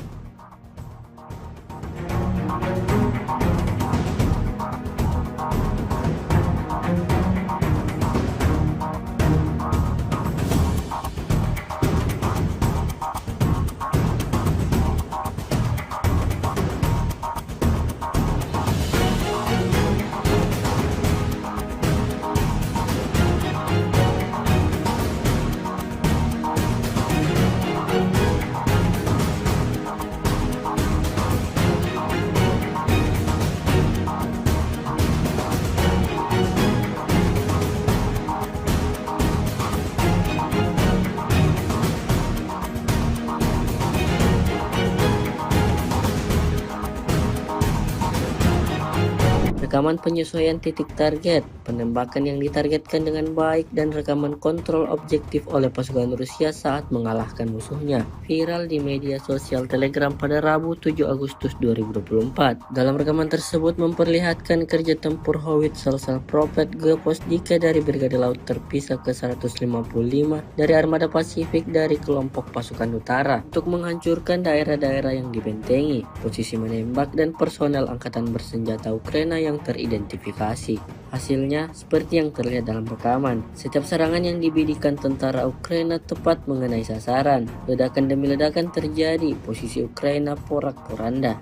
Rekaman penyesuaian titik target, penembakan yang ditargetkan dengan baik, dan rekaman kontrol objektif oleh pasukan Rusia saat mengalahkan musuhnya viral di media sosial Telegram pada Rabu 7 Agustus 2024. Dalam rekaman tersebut memperlihatkan kerja tempur howitzer Salpropelt Geposdika dari Brigade Laut Terpisah ke-155 dari Armada Pasifik dari kelompok pasukan utara untuk menghancurkan daerah-daerah yang dibentengi, posisi menembak, dan personel Angkatan Bersenjata Ukraina yang teridentifikasi. Hasilnya seperti yang terlihat dalam rekaman. Setiap serangan yang dibidikan tentara Ukraina tepat mengenai sasaran. Ledakan demi ledakan terjadi, posisi Ukraina porak-poranda.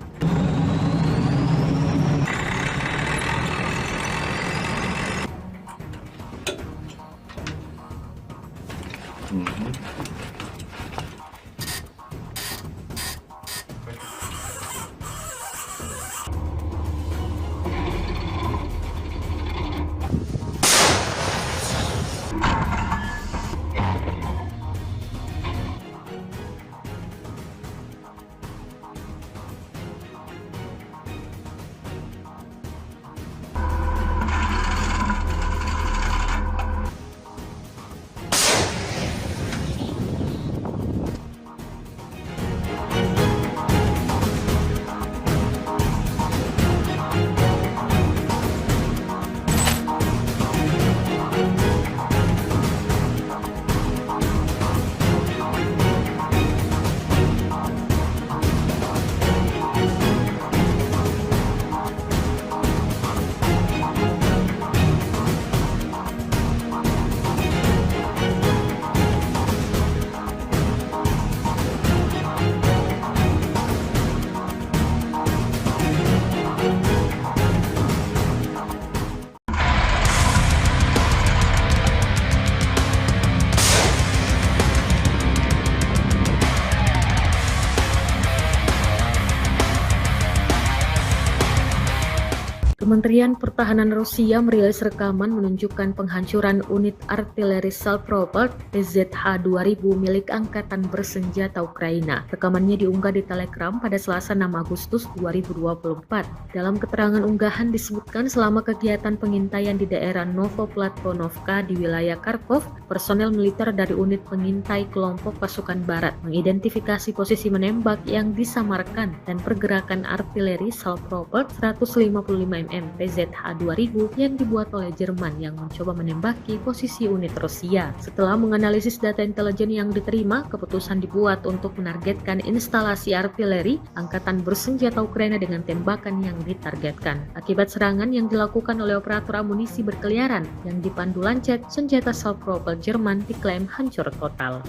Kementerian Pertahanan Rusia merilis rekaman menunjukkan penghancuran unit artileri Salproport PZH-2000 milik Angkatan Bersenjata Ukraina. Rekamannya diunggah di Telegram pada Selasa 6 Agustus 2024. Dalam keterangan unggahan disebutkan selama kegiatan pengintaian di daerah Novoplatvonovka di wilayah Kharkov, personel militer dari unit pengintai kelompok pasukan barat mengidentifikasi posisi menembak yang disamarkan dan pergerakan artileri Salproport 155 mm PZH-2000 yang dibuat oleh Jerman yang mencoba menembaki posisi unit Rusia. Setelah menganalisis data intelijen yang diterima, keputusan dibuat untuk menargetkan instalasi artileri Angkatan Bersenjata Ukraina dengan tembakan yang ditargetkan. Akibat serangan yang dilakukan oleh operator amunisi berkeliaran yang dipandu Lancet, senjata Salproport Jerman diklaim hancur total.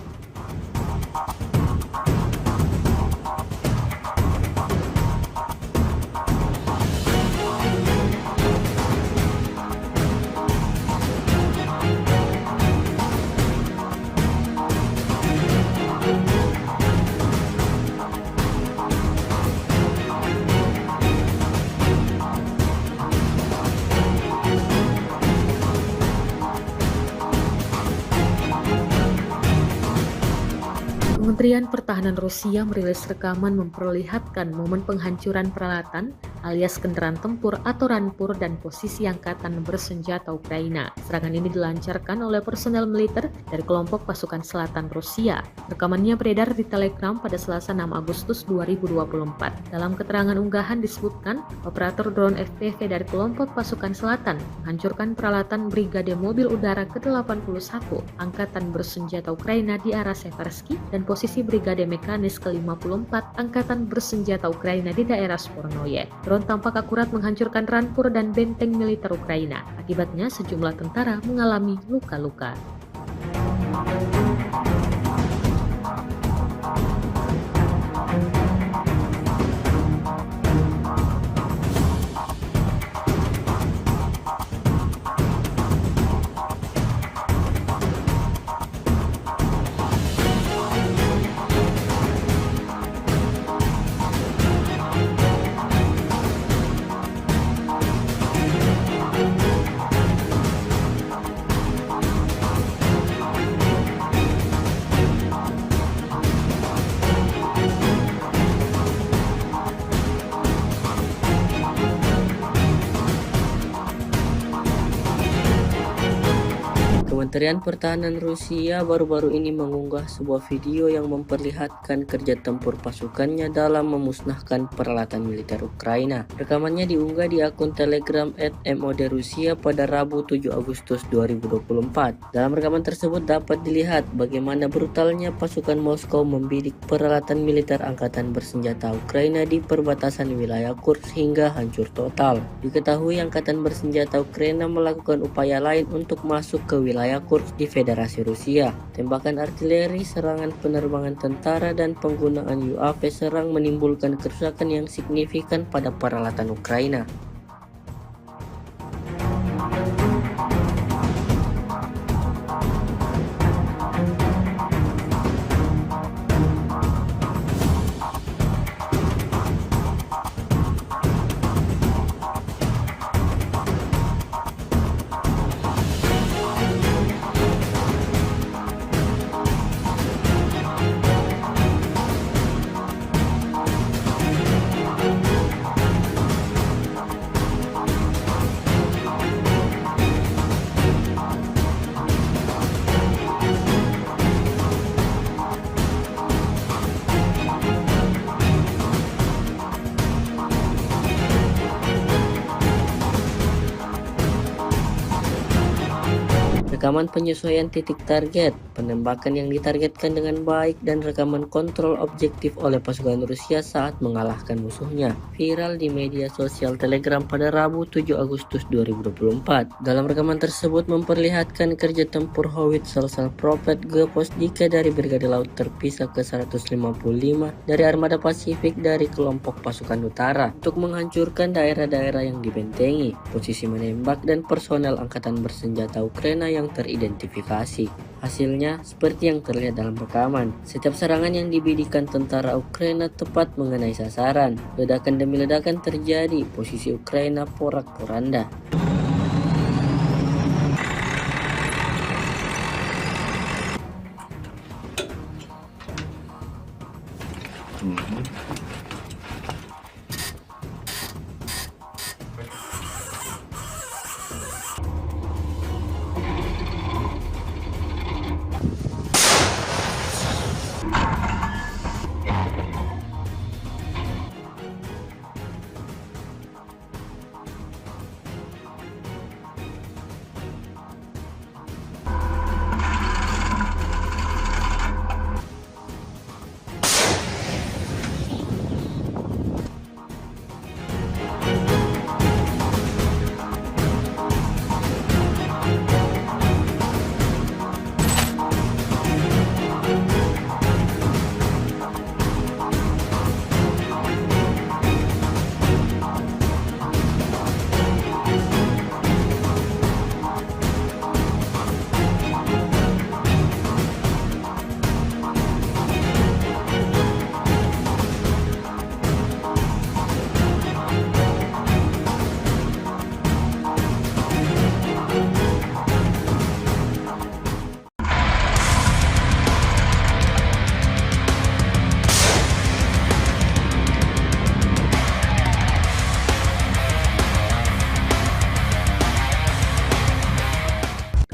Kementerian Pertahanan Rusia merilis rekaman memperlihatkan momen penghancuran peralatan alias kendaraan tempur atau rampur dan posisi Angkatan Bersenjata Ukraina. Serangan ini dilancarkan oleh personel militer dari kelompok pasukan selatan Rusia. Rekamannya beredar di Telegram pada Selasa 6 Agustus 2024. Dalam keterangan unggahan disebutkan, operator drone FPV dari kelompok pasukan selatan menghancurkan peralatan Brigade Mobil Udara ke-81 Angkatan Bersenjata Ukraina di arah Seversky dan posisi Brigade Mekanis ke-54 Angkatan Bersenjata Ukraina di daerah Spornoye. Drone tampak akurat menghancurkan rampur dan benteng militer Ukraina. Akibatnya sejumlah tentara mengalami luka-luka. Kementerian Pertahanan Rusia baru-baru ini mengunggah sebuah video yang memperlihatkan kerja tempur pasukannya dalam memusnahkan peralatan militer Ukraina. Rekamannya diunggah di akun Telegram @mod Rusia pada Rabu 7 Agustus 2024. Dalam rekaman tersebut dapat dilihat bagaimana brutalnya pasukan Moskow membidik peralatan militer angkatan bersenjata Ukraina di perbatasan wilayah Kursk hingga hancur total. Diketahui angkatan bersenjata Ukraina melakukan upaya lain untuk masuk ke wilayah Kursk di Federasi Rusia. Tembakan artileri, serangan penerbangan tentara, dan penggunaan UAV serang menimbulkan kerusakan yang signifikan pada peralatan Ukraina. Rekaman penyesuaian titik target, penembakan yang ditargetkan dengan baik, dan rekaman kontrol objektif oleh pasukan Rusia saat mengalahkan musuhnya viral di media sosial Telegram pada Rabu 7 Agustus 2024. Dalam rekaman tersebut memperlihatkan kerja tempur howitzer Prophet Geposdika dari Brigade Laut Terpisah ke-155 dari Armada Pasifik dari kelompok pasukan utara untuk menghancurkan daerah-daerah yang dibentengi, posisi menembak, dan personel angkatan bersenjata Ukraina yang teridentifikasi. Hasilnya seperti yang terlihat dalam rekaman. Setiap serangan yang dibidikan tentara Ukraina tepat mengenai sasaran. Ledakan demi ledakan terjadi, posisi Ukraina porak-poranda.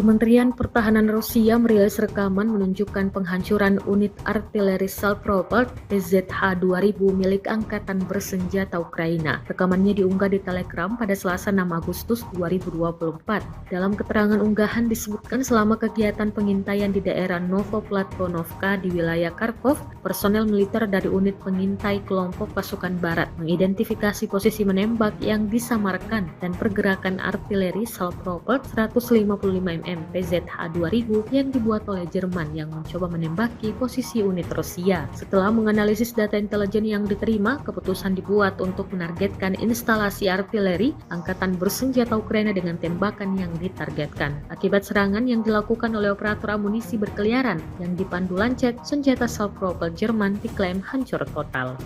Kementerian Pertahanan Rusia merilis rekaman menunjukkan penghancuran unit artileri Salpropelt PZH-2000 milik Angkatan Bersenjata Ukraina. Rekamannya diunggah di Telegram pada Selasa 6 Agustus 2024. Dalam keterangan unggahan disebutkan selama kegiatan pengintaian di daerah Novoplatvonovka di wilayah Kharkov, personel militer dari unit pengintai kelompok pasukan barat mengidentifikasi posisi menembak yang disamarkan dan pergerakan artileri Salpropelt 155 mm PZH-2000 yang dibuat oleh Jerman yang mencoba menembaki posisi unit Rusia. Setelah menganalisis data intelijen yang diterima, keputusan dibuat untuk menargetkan instalasi artileri Angkatan Bersenjata Ukraina dengan tembakan yang ditargetkan. Akibat serangan yang dilakukan oleh operator amunisi berkeliaran yang dipandu Lancet, senjata Salpropelt Jerman diklaim hancur total.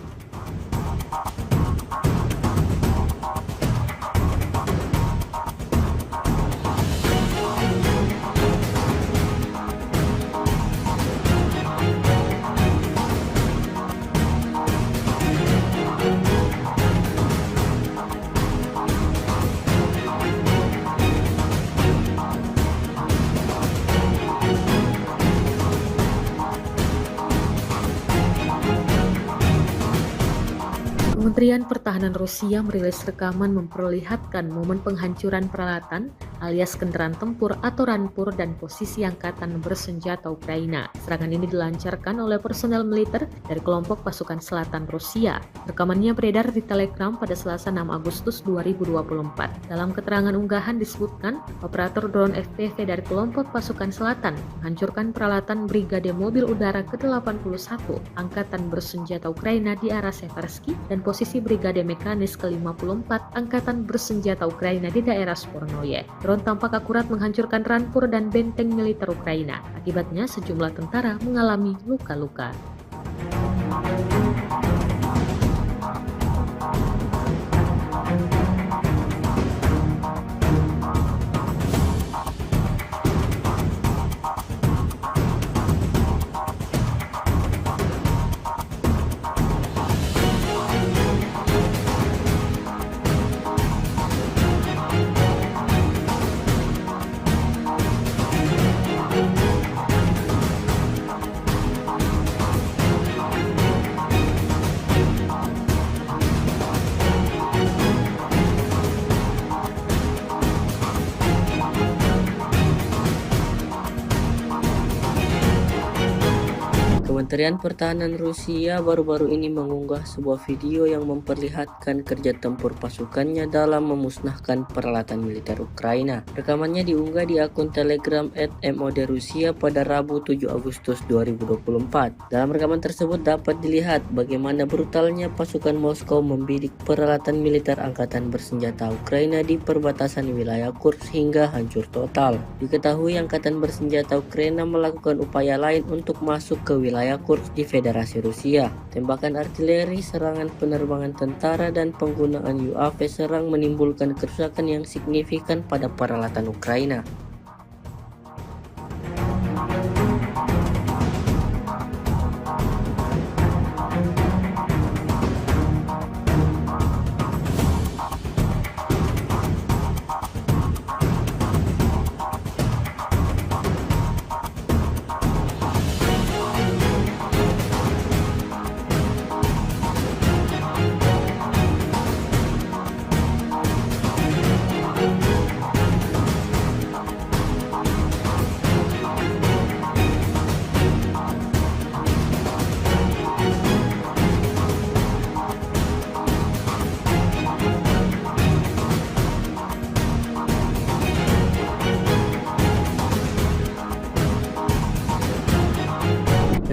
Kementerian Pertahanan Rusia merilis rekaman memperlihatkan momen penghancuran peralatan alias kendaraan tempur atau rampur dan posisi angkatan bersenjata Ukraina. Serangan ini dilancarkan oleh personel militer dari kelompok pasukan selatan Rusia. Rekamannya beredar di Telegram pada Selasa 6 Agustus 2024. Dalam keterangan unggahan disebutkan, operator drone FPV dari kelompok pasukan selatan menghancurkan peralatan Brigade Mobil Udara ke-81 Angkatan Bersenjata Ukraina di arah Seversky dan posisi Brigade Mekanis ke-54 Angkatan Bersenjata Ukraina di daerah Spornoye. Drone tampak akurat menghancurkan rampur dan benteng militer Ukraina. Akibatnya sejumlah tentara mengalami luka-luka. Kementerian Pertahanan Rusia baru-baru ini mengunggah sebuah video yang memperlihatkan kerja tempur pasukannya dalam memusnahkan peralatan militer Ukraina. Rekamannya diunggah di akun Telegram @modrusia pada Rabu 7 Agustus 2024. Dalam rekaman tersebut dapat dilihat bagaimana brutalnya pasukan Moskow membidik peralatan militer angkatan bersenjata Ukraina di perbatasan wilayah Kursk hingga hancur total. Diketahui angkatan bersenjata Ukraina melakukan upaya lain untuk masuk ke wilayah Kursk di Federasi Rusia. Tembakan artileri, serangan penerbangan tentara, dan penggunaan UAV serang menimbulkan kerusakan yang signifikan pada peralatan Ukraina.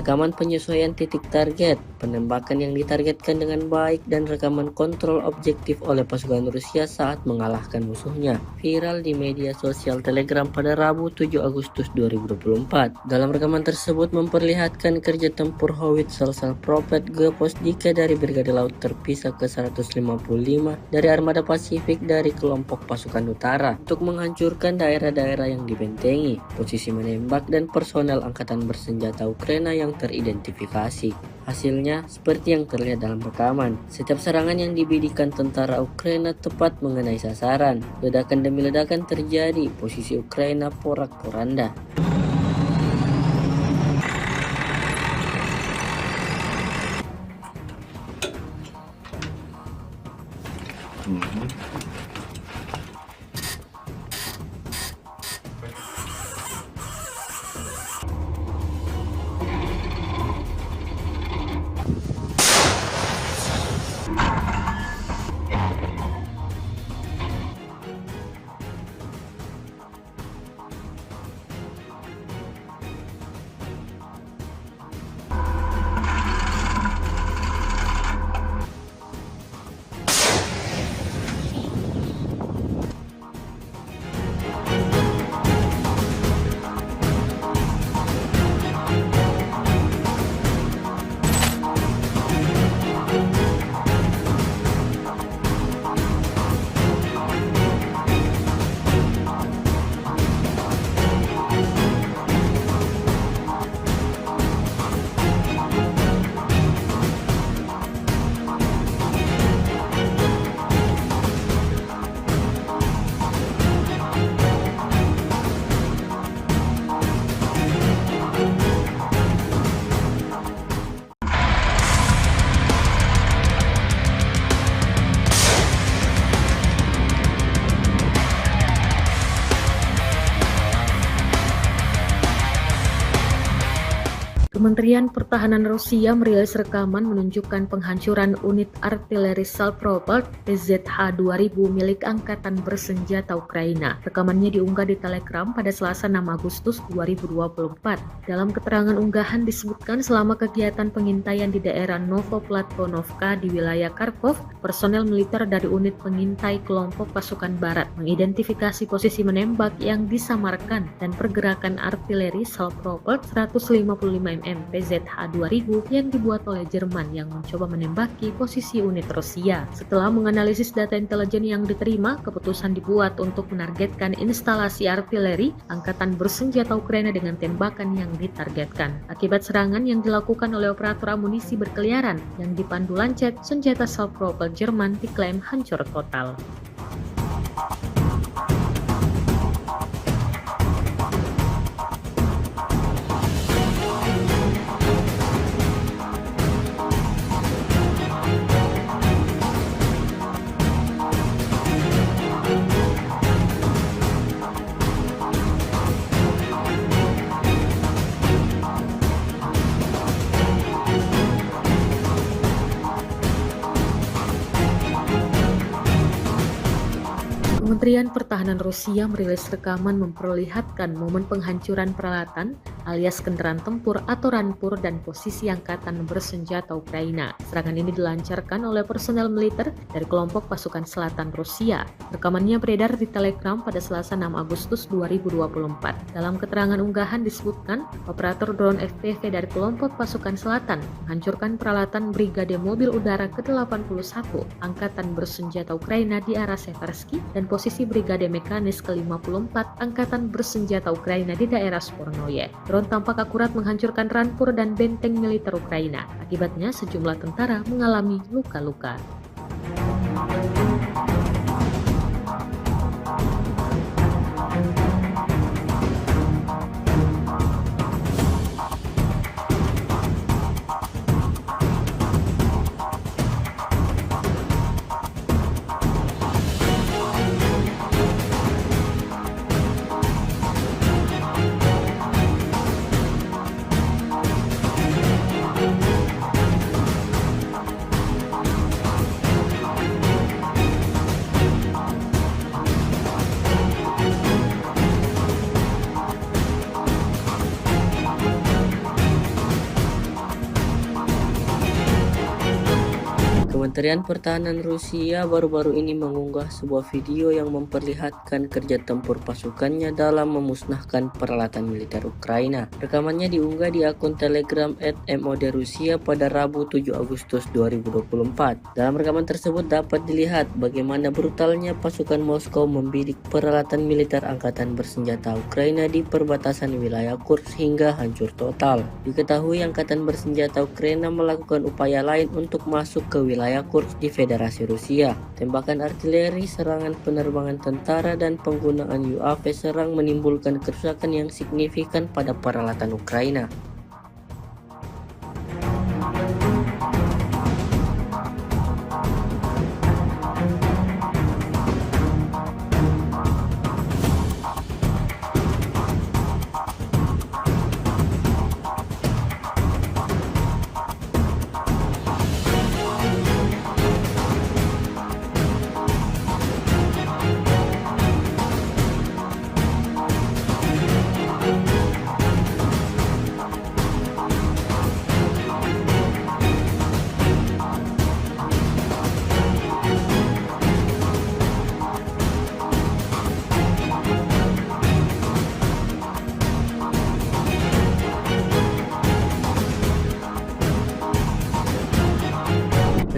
Rekaman penyesuaian titik target, penembakan yang ditargetkan dengan baik, dan rekaman kontrol objektif oleh pasukan Rusia saat mengalahkan musuhnya viral di media sosial Telegram pada Rabu 7 Agustus 2024. Dalam rekaman tersebut memperlihatkan kerja tempur howitzer Prophet Geposdika dari Brigade Laut Terpisah ke-155 dari Armada Pasifik dari kelompok pasukan utara untuk menghancurkan daerah-daerah yang dibentengi, posisi menembak, dan personel angkatan bersenjata Ukraina yang teridentifikasi. Hasilnya seperti yang terlihat dalam rekaman. Setiap serangan yang dibidikan tentara Ukraina tepat mengenai sasaran. Ledakan demi ledakan terjadi, posisi Ukraina porak-poranda. Kementerian Pertahanan Rusia merilis rekaman menunjukkan penghancuran unit artileri Salpropelt PZH-2000 milik Angkatan Bersenjata Ukraina. Rekamannya diunggah di Telegram pada Selasa 6 Agustus 2024. Dalam keterangan unggahan disebutkan selama kegiatan pengintaian di daerah Novoplatvonovka di wilayah Kharkov, personel militer dari unit pengintai kelompok pasukan barat mengidentifikasi posisi menembak yang disamarkan dan pergerakan artileri Salpropelt 155 mm PZH-2000 yang dibuat oleh Jerman yang mencoba menembaki posisi unit Rusia. Setelah menganalisis data intelijen yang diterima, keputusan dibuat untuk menargetkan instalasi artileri Angkatan Bersenjata Ukraina dengan tembakan yang ditargetkan. Akibat serangan yang dilakukan oleh operator amunisi berkeliaran yang dipandu lancet, senjata Salpropelt Jerman diklaim hancur total. Kementerian Pertahanan Rusia merilis rekaman memperlihatkan momen penghancuran peralatan alias kendaraan tempur atau rampur dan posisi Angkatan Bersenjata Ukraina. Serangan ini dilancarkan oleh personel militer dari kelompok pasukan selatan Rusia. Rekamannya beredar di Telegram pada Selasa 6 Agustus 2024. Dalam keterangan unggahan disebutkan, operator drone FPV dari kelompok pasukan selatan menghancurkan peralatan Brigade Mobil Udara ke-81 Angkatan Bersenjata Ukraina di arah Seversky dan posisi Brigade Mekanis ke-54 Angkatan Bersenjata Ukraina di daerah Spornoye. Drone tampak akurat menghancurkan rampur dan benteng militer Ukraina. Akibatnya sejumlah tentara mengalami luka-luka. Kementerian Pertahanan Rusia baru-baru ini mengunggah sebuah video yang memperlihatkan kerja tempur pasukannya dalam memusnahkan peralatan militer Ukraina. Rekamannya diunggah di akun Telegram @modrusia pada Rabu 7 Agustus 2024. Dalam rekaman tersebut dapat dilihat bagaimana brutalnya pasukan Moskow membidik peralatan militer Angkatan Bersenjata Ukraina di perbatasan wilayah Kursk hingga hancur total. Diketahui Angkatan Bersenjata Ukraina melakukan upaya lain untuk masuk ke wilayah Kursk di Federasi Rusia. Tembakan artileri, serangan penerbangan tentara, dan penggunaan UAV serang menimbulkan kerusakan yang signifikan pada peralatan Ukraina.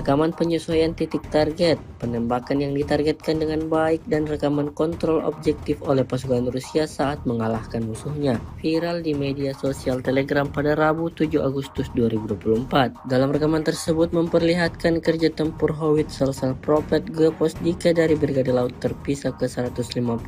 Rekaman penyesuaian titik target, penembakan yang ditargetkan dengan baik, dan rekaman kontrol objektif oleh pasukan Rusia saat mengalahkan musuhnya viral di media sosial Telegram pada Rabu 7 Agustus 2024. Dalam rekaman tersebut memperlihatkan kerja tempur howitzer Salpropelt Geposdika dari Brigade Laut Terpisah ke-155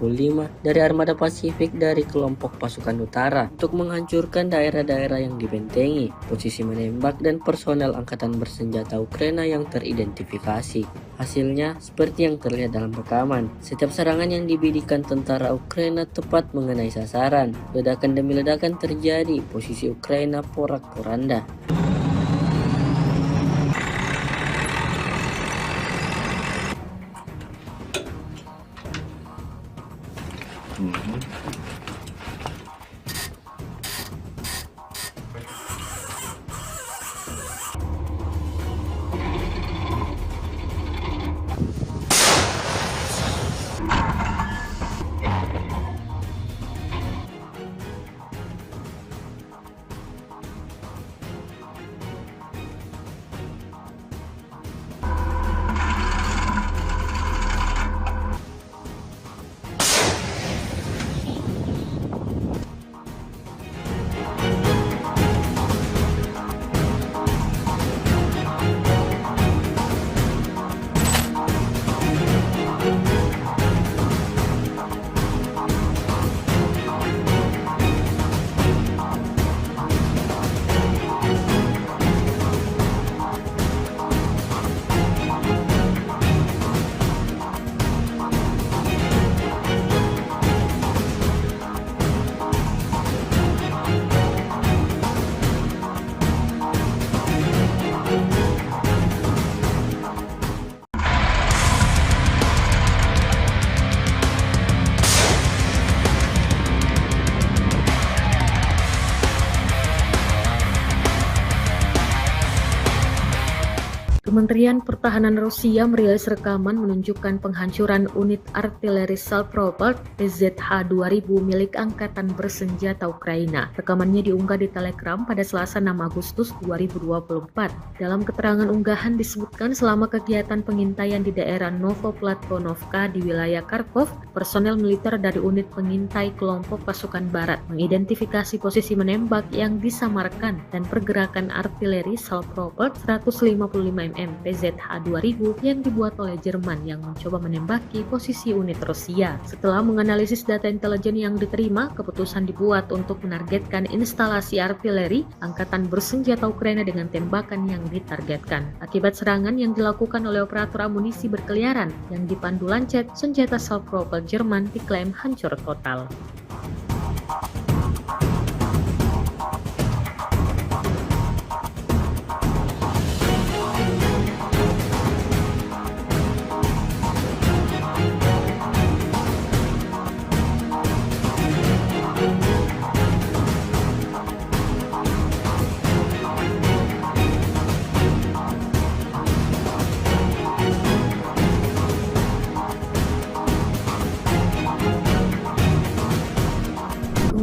dari Armada Pasifik dari kelompok pasukan utara untuk menghancurkan daerah-daerah yang dibentengi, posisi menembak, dan personel Angkatan Bersenjata Ukraina yang teridentifikasi. Hasilnya seperti yang terlihat dalam rekaman. Setiap serangan yang dibidikan tentara Ukraina tepat mengenai sasaran. Ledakan demi ledakan terjadi, posisi Ukraina porak-poranda. Kementerian Pertahanan Rusia merilis rekaman menunjukkan penghancuran unit artileri Salpropelt PZH-2000 milik Angkatan Bersenjata Ukraina. Rekamannya diunggah di Telegram pada Selasa 6 Agustus 2024. Dalam keterangan unggahan disebutkan selama kegiatan pengintaian di daerah Novoplatvonovka di wilayah Kharkov, personel militer dari unit pengintai kelompok pasukan barat mengidentifikasi posisi menembak yang disamarkan dan pergerakan artileri Salpropelt 155 mm PZH-2000 yang dibuat oleh Jerman yang mencoba menembaki posisi unit Rusia. Setelah menganalisis data intelijen yang diterima, keputusan dibuat untuk menargetkan instalasi artileri Angkatan Bersenjata Ukraina dengan tembakan yang ditargetkan. Akibat serangan yang dilakukan oleh operator amunisi berkeliaran yang dipandu Lancet, senjata Salpropelt Jerman diklaim hancur total.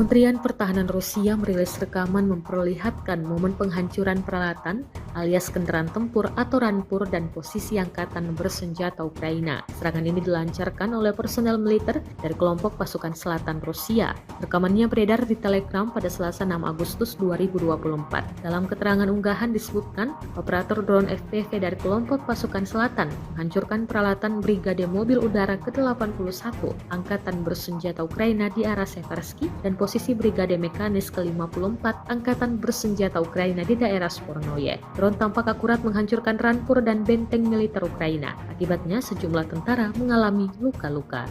Kementerian Pertahanan Rusia merilis rekaman memperlihatkan momen penghancuran peralatan alias kendaraan tempur atau rampur dan posisi Angkatan Bersenjata Ukraina. Serangan ini dilancarkan oleh personel militer dari kelompok pasukan selatan Rusia. Rekamannya beredar di Telegram pada Selasa 6 Agustus 2024. Dalam keterangan unggahan disebutkan, operator drone FPV dari kelompok pasukan selatan menghancurkan peralatan Brigade Mobil Udara ke-81 Angkatan Bersenjata Ukraina di arah Seversky dan posisi Brigade Mekanis ke-54 Angkatan Bersenjata Ukraina di daerah Spornoye. Drone tampak akurat menghancurkan rampur dan benteng militer Ukraina. Akibatnya sejumlah tentara mengalami luka-luka.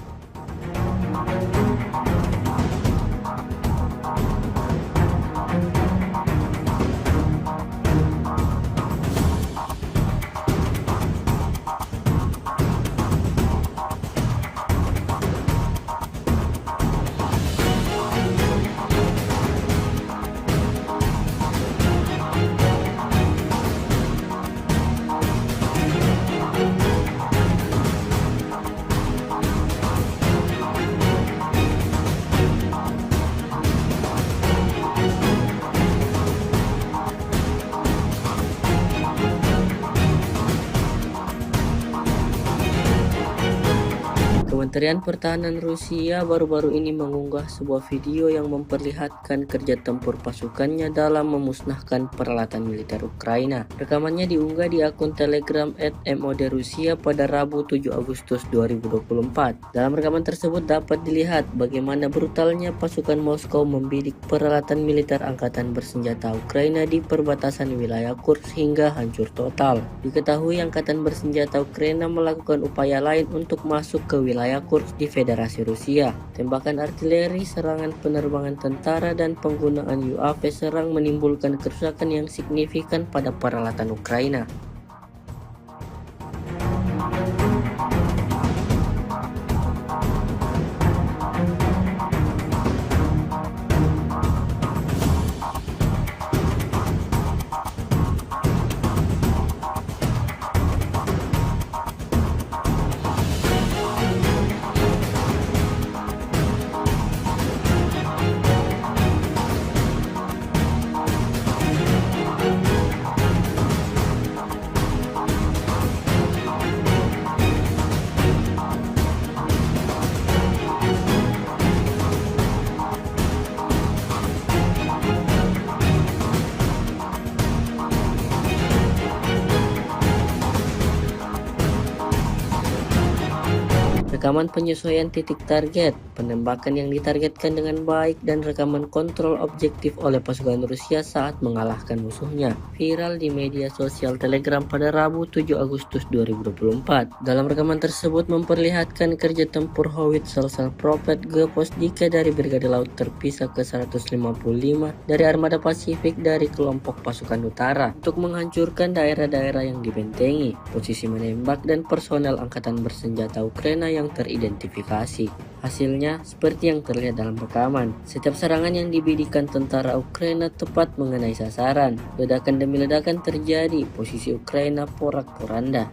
Kementerian Pertahanan Rusia baru-baru ini mengunggah sebuah video yang memperlihatkan kerja tempur pasukannya dalam memusnahkan peralatan militer Ukraina. Rekamannya diunggah di akun Telegram @mod Rusia pada Rabu 7 Agustus 2024. Dalam rekaman tersebut dapat dilihat bagaimana brutalnya pasukan Moskow membidik peralatan militer angkatan bersenjata Ukraina di perbatasan wilayah Kursk hingga hancur total. Diketahui angkatan bersenjata Ukraina melakukan upaya lain untuk masuk ke wilayah Kursk di Federasi Rusia. Tembakan artileri, serangan penerbangan tentara, dan penggunaan UAV serang menimbulkan kerusakan yang signifikan pada peralatan Ukraina. Rekaman penyesuaian titik target, penembakan yang ditargetkan dengan baik, dan rekaman kontrol objektif oleh pasukan Rusia saat mengalahkan musuhnya viral di media sosial Telegram pada Rabu 7 Agustus 2024. Dalam rekaman tersebut memperlihatkan kerja tempur howitzer Prophet Geposdika dari Brigade Laut Terpisah ke-155 dari Armada Pasifik dari kelompok pasukan utara untuk menghancurkan daerah-daerah yang dibentengi, posisi menembak, dan personel angkatan bersenjata Ukraina yang teridentifikasi. Hasilnya seperti yang terlihat dalam rekaman. Setiap serangan yang dibidikan tentara Ukraina tepat mengenai sasaran. Ledakan demi ledakan terjadi, posisi Ukraina porak-poranda.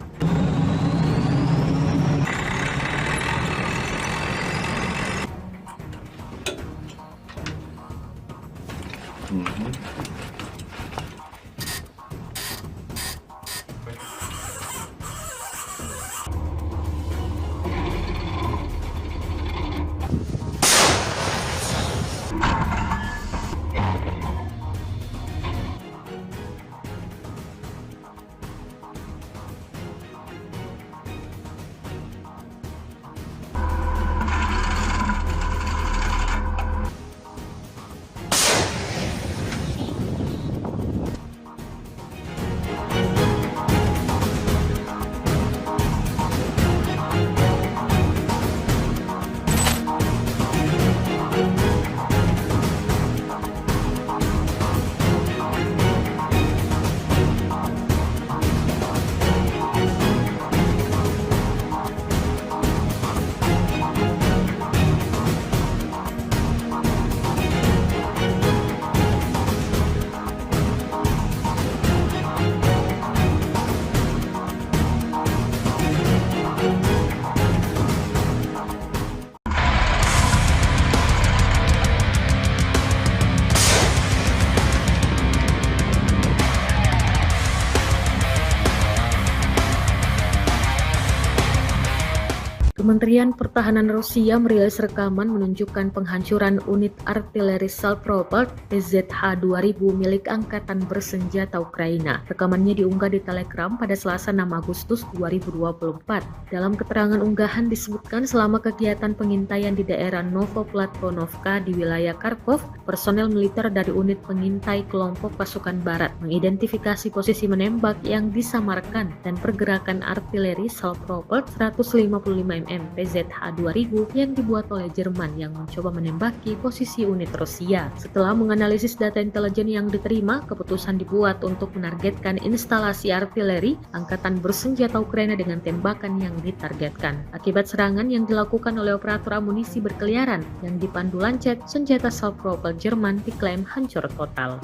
Kementerian Pertahanan Rusia merilis rekaman menunjukkan penghancuran unit artileri Salpropelt PZH-2000 milik Angkatan Bersenjata Ukraina. Rekamannya diunggah di Telegram pada Selasa 6 Agustus 2024. Dalam keterangan unggahan disebutkan selama kegiatan pengintaian di daerah Novoplatvonovka di wilayah Kharkov, personel militer dari unit pengintai kelompok pasukan barat mengidentifikasi posisi menembak yang disamarkan dan pergerakan artileri Salpropelt 155 mm PZH-2000 yang dibuat oleh Jerman yang mencoba menembaki posisi unit Rusia. Setelah menganalisis data intelijen yang diterima, keputusan dibuat untuk menargetkan instalasi artileri Angkatan Bersenjata Ukraina dengan tembakan yang ditargetkan. Akibat serangan yang dilakukan oleh operator amunisi berkeliaran yang dipandu Lancet, senjata Salpropelt Jerman diklaim hancur total.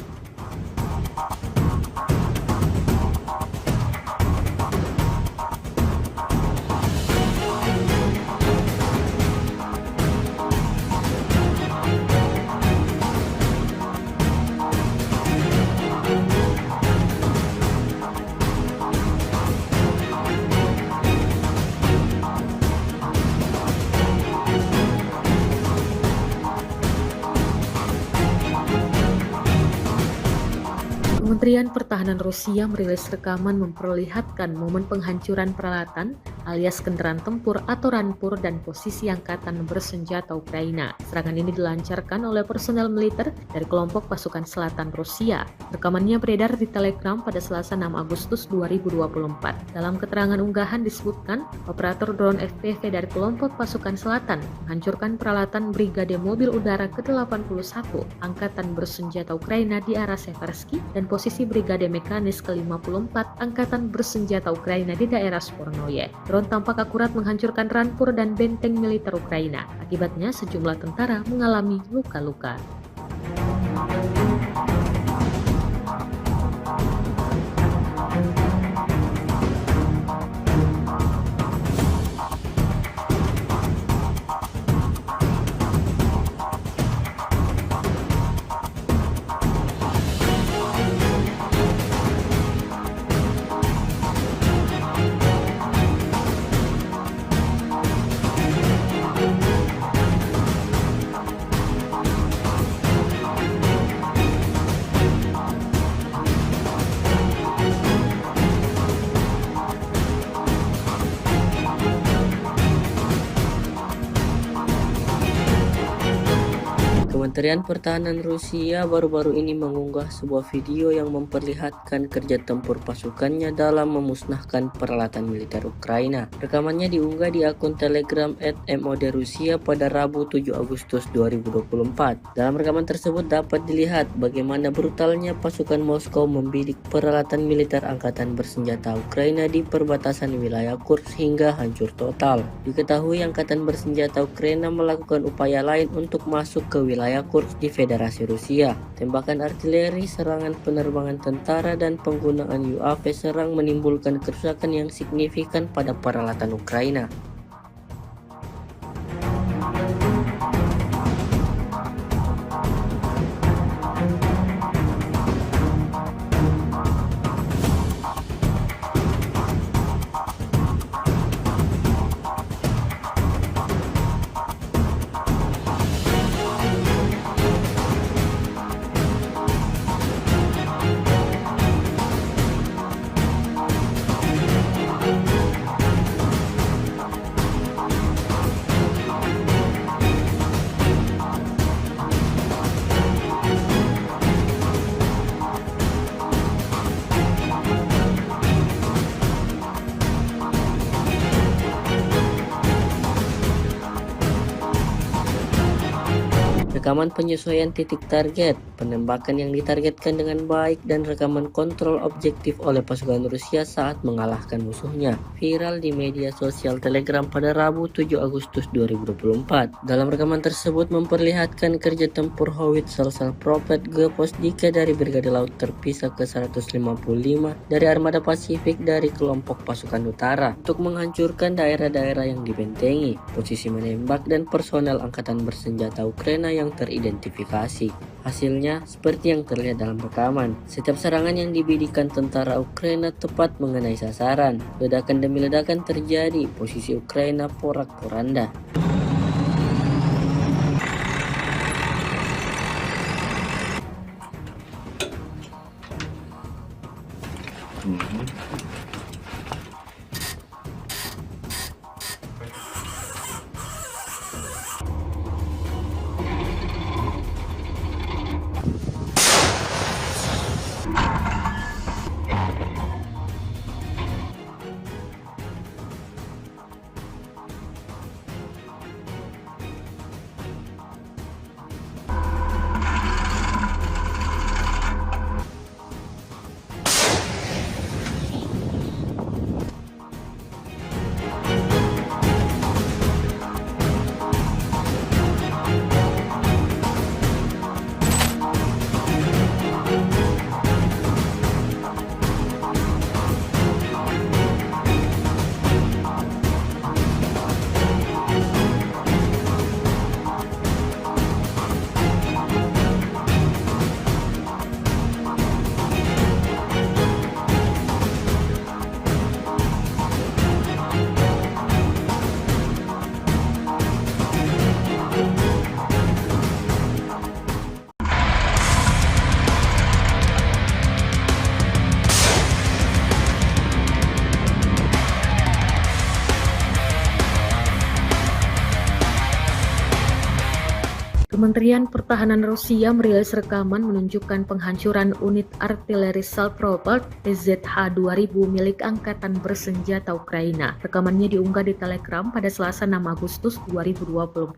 Kementerian Pertahanan Rusia merilis rekaman memperlihatkan momen penghancuran peralatan alias kendaraan tempur atau rampur dan posisi angkatan bersenjata Ukraina. Serangan ini dilancarkan oleh personel militer dari kelompok pasukan selatan Rusia. Rekamannya beredar di Telegram pada Selasa 6 Agustus 2024. Dalam keterangan unggahan disebutkan, operator drone FPV dari kelompok pasukan selatan menghancurkan peralatan Brigade Mobil Udara ke-81 Angkatan Bersenjata Ukraina di arah Seversky dan posisi Brigade Mekanis ke-54 Angkatan Bersenjata Ukraina di daerah Spornoye. Drone tampak akurat menghancurkan rampur dan benteng militer Ukraina. Akibatnya sejumlah tentara mengalami luka-luka. Kementerian Pertahanan Rusia baru-baru ini mengunggah sebuah video yang memperlihatkan kerja tempur pasukannya dalam memusnahkan peralatan militer Ukraina. Rekamannya diunggah di akun Telegram @MOD_Rusia pada Rabu 7 Agustus 2024. Dalam rekaman tersebut dapat dilihat bagaimana brutalnya pasukan Moskow membidik peralatan militer angkatan bersenjata Ukraina di perbatasan wilayah Kursk hingga hancur total. Diketahui angkatan bersenjata Ukraina melakukan upaya lain untuk masuk ke wilayah Kursk di Federasi Rusia. Tembakan artileri, serangan penerbangan tentara, dan penggunaan UAV serang menimbulkan kerusakan yang signifikan pada peralatan Ukraina. Rekaman penyesuaian titik target, penembakan yang ditargetkan dengan baik, dan rekaman kontrol objektif oleh pasukan Rusia saat mengalahkan musuhnya viral di media sosial Telegram pada Rabu 7 Agustus 2024. Dalam rekaman tersebut memperlihatkan kerja tempur howitzer Prophet G-Posdike dari Brigade Laut Terpisah ke-155 dari Armada Pasifik dari kelompok pasukan utara untuk menghancurkan daerah-daerah yang dibentengi, posisi menembak, dan personel angkatan bersenjata Ukraina yang teridentifikasi. Hasilnya seperti yang terlihat dalam rekaman. Setiap serangan yang dibidikan tentara Ukraina tepat mengenai sasaran. Ledakan demi ledakan terjadi, posisi Ukraina porak-poranda. Kementerian Pertahanan Rusia merilis rekaman menunjukkan penghancuran unit artileri Salpropelt PZH-2000 milik Angkatan Bersenjata Ukraina. Rekamannya diunggah di Telegram pada Selasa 6 Agustus 2024.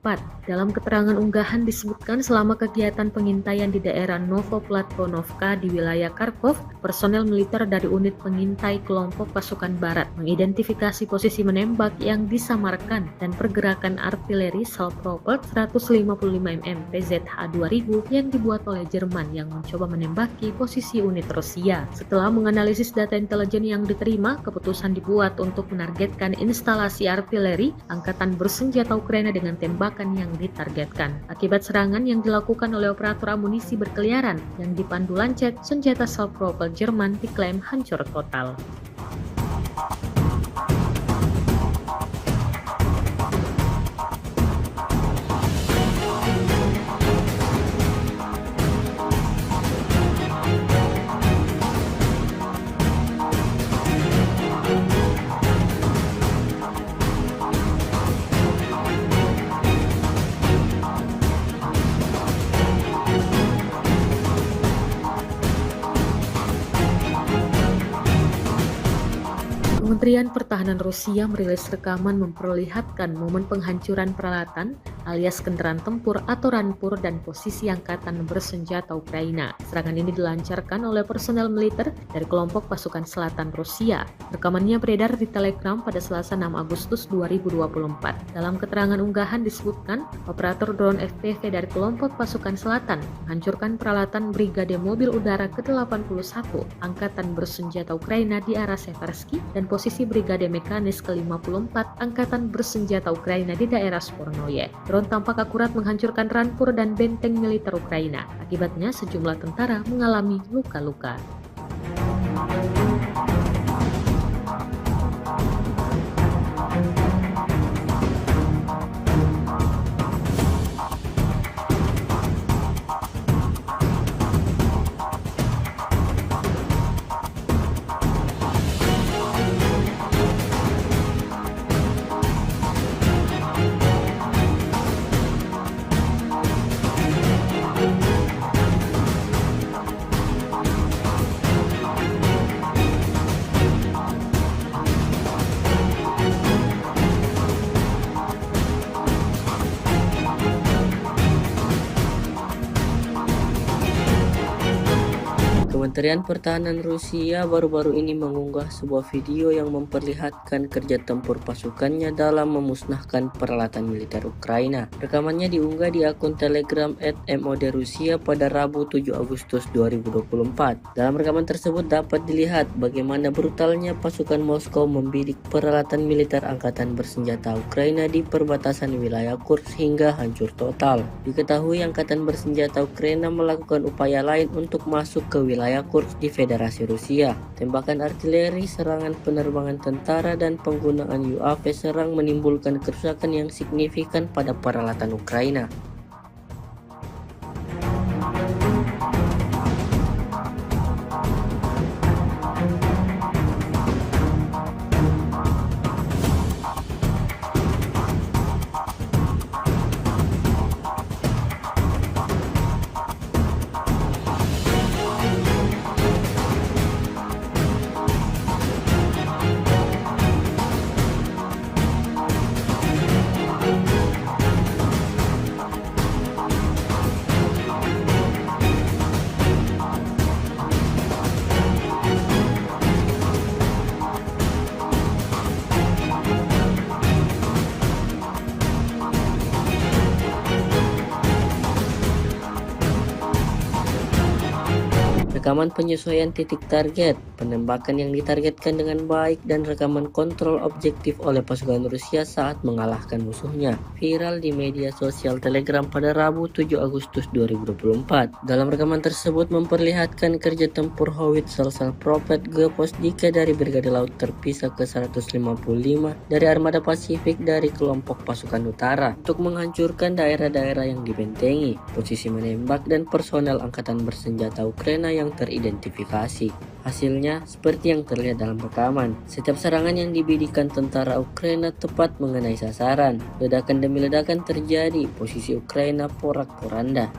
Dalam keterangan unggahan disebutkan selama kegiatan pengintaian di daerah Novoplatonovka di wilayah Kharkov, personel militer dari unit pengintai kelompok pasukan barat mengidentifikasi posisi menembak yang disamarkan dan pergerakan artileri Salpropelt 155 mm PZH-2000 yang dibuat oleh Jerman yang mencoba menembaki posisi unit Rusia. Setelah menganalisis data intelijen yang diterima, keputusan dibuat untuk menargetkan instalasi artileri Angkatan Bersenjata Ukraina dengan tembakan yang ditargetkan. Akibat serangan yang dilakukan oleh operator amunisi berkeliaran yang dipandu lancet, senjata Salpropelt Jerman diklaim hancur total. Kementerian Pertahanan Rusia merilis rekaman memperlihatkan momen penghancuran peralatan alias kendaraan tempur atau rampur dan posisi Angkatan Bersenjata Ukraina. Serangan ini dilancarkan oleh personel militer dari kelompok pasukan selatan Rusia. Rekamannya beredar di Telegram pada Selasa 6 Agustus 2024. Dalam keterangan unggahan disebutkan, operator drone FPV dari kelompok pasukan selatan menghancurkan peralatan Brigade Mobil Udara ke-81 Angkatan Bersenjata Ukraina di arah Seversky dan posisi Brigade Mekanis ke-54 Angkatan Bersenjata Ukraina di daerah Spornoye. Drone tampak akurat menghancurkan rampur dan benteng militer Ukraina. Akibatnya sejumlah tentara mengalami luka-luka. Kementerian Pertahanan Rusia baru-baru ini mengunggah sebuah video yang memperlihatkan kerja tempur pasukannya dalam memusnahkan peralatan militer Ukraina. Rekamannya diunggah di akun Telegram @MOD_Rusia pada Rabu 7 Agustus 2024. Dalam rekaman tersebut dapat dilihat bagaimana brutalnya pasukan Moskow membidik peralatan militer Angkatan Bersenjata Ukraina di perbatasan wilayah Kursk hingga hancur total. Diketahui Angkatan Bersenjata Ukraina melakukan upaya lain untuk masuk ke wilayah Kursk di Federasi Rusia. Tembakan artileri, serangan penerbangan tentara, dan penggunaan UAV serang menimbulkan kerusakan yang signifikan pada peralatan Ukraina. Rekaman penyesuaian titik target, penembakan yang ditargetkan dengan baik, dan rekaman kontrol objektif oleh pasukan Rusia saat mengalahkan musuhnya viral di media sosial Telegram pada Rabu 7 Agustus 2024. Dalam rekaman tersebut memperlihatkan kerja tempur howitzer Salpropelt Geposdika dari Brigade Laut Terpisah ke-155 dari Armada Pasifik dari kelompok pasukan utara untuk menghancurkan daerah-daerah yang dibentengi, posisi menembak, dan personel Angkatan Bersenjata Ukraina yang teridentifikasi. Hasilnya seperti yang terlihat dalam rekaman. Setiap serangan yang dibidikan tentara Ukraina tepat mengenai sasaran. Ledakan demi ledakan terjadi, posisi Ukraina porak-poranda.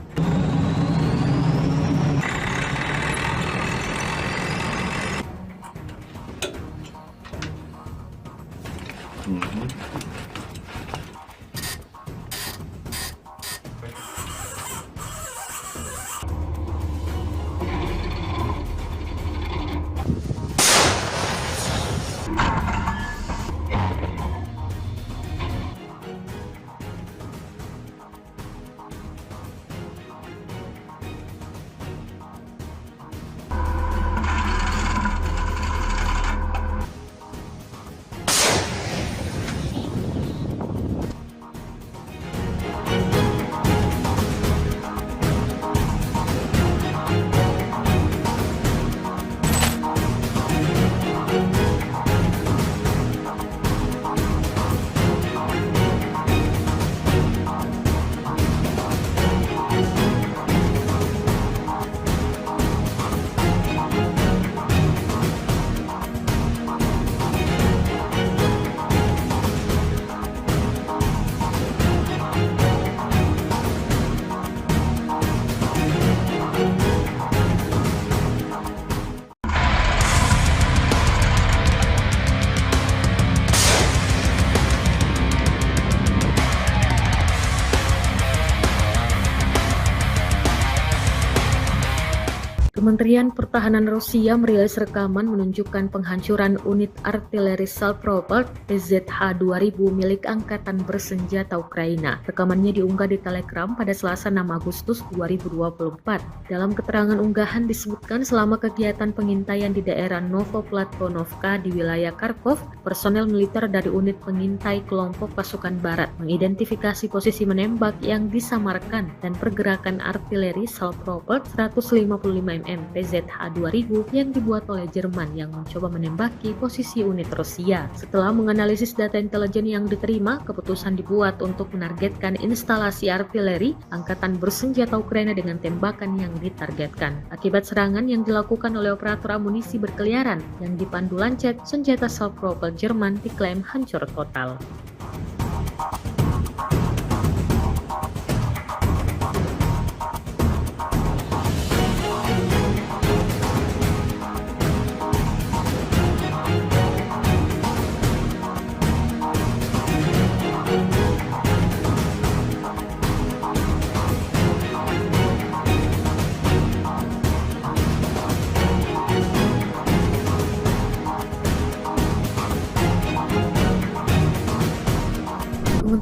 Kementerian Pertahanan Rusia merilis rekaman menunjukkan penghancuran unit artileri Salpropelt PZH-2000 milik Angkatan Bersenjata Ukraina. Rekamannya diunggah di Telegram pada Selasa 6 Agustus 2024. Dalam keterangan unggahan disebutkan selama kegiatan pengintaian di daerah Novoplatvonovka di wilayah Kharkov, personel militer dari unit pengintai kelompok pasukan barat mengidentifikasi posisi menembak yang disamarkan dan pergerakan artileri Salpropelt 155 mm PZH-2000 yang dibuat oleh Jerman yang mencoba menembaki posisi unit Rusia. Setelah menganalisis data intelijen yang diterima, keputusan dibuat untuk menargetkan instalasi artileri Angkatan Bersenjata Ukraina dengan tembakan yang ditargetkan. Akibat serangan yang dilakukan oleh operator amunisi berkeliaran yang dipandu lancet, senjata Salpropelt Jerman diklaim hancur total.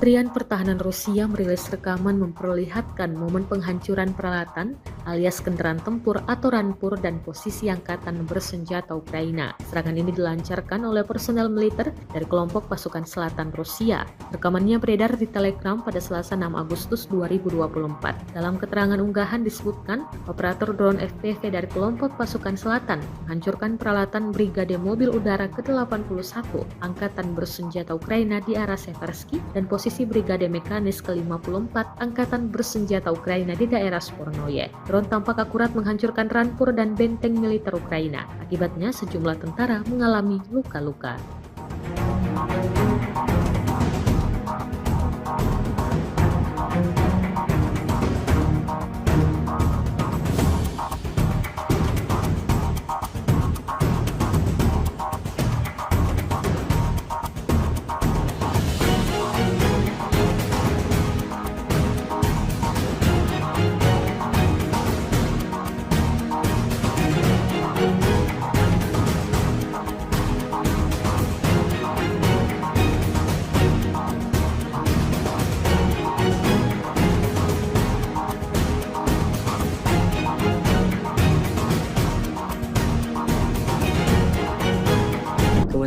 Kementerian Pertahanan Rusia merilis rekaman memperlihatkan momen penghancuran peralatan alias kendaraan tempur atau rampur dan posisi Angkatan Bersenjata Ukraina. Serangan ini dilancarkan oleh personel militer dari kelompok pasukan selatan Rusia. Rekamannya beredar di Telegram pada Selasa 6 Agustus 2024. Dalam keterangan unggahan disebutkan, operator drone FPV dari kelompok pasukan selatan menghancurkan peralatan Brigade Mobil Udara ke-81 Angkatan Bersenjata Ukraina di arah Seversky dan posisi Brigade Mekanis ke-54 Angkatan Bersenjata Ukraina di daerah Spornoye. Drone tampak akurat menghancurkan rampur dan benteng militer Ukraina. Akibatnya sejumlah tentara mengalami luka-luka.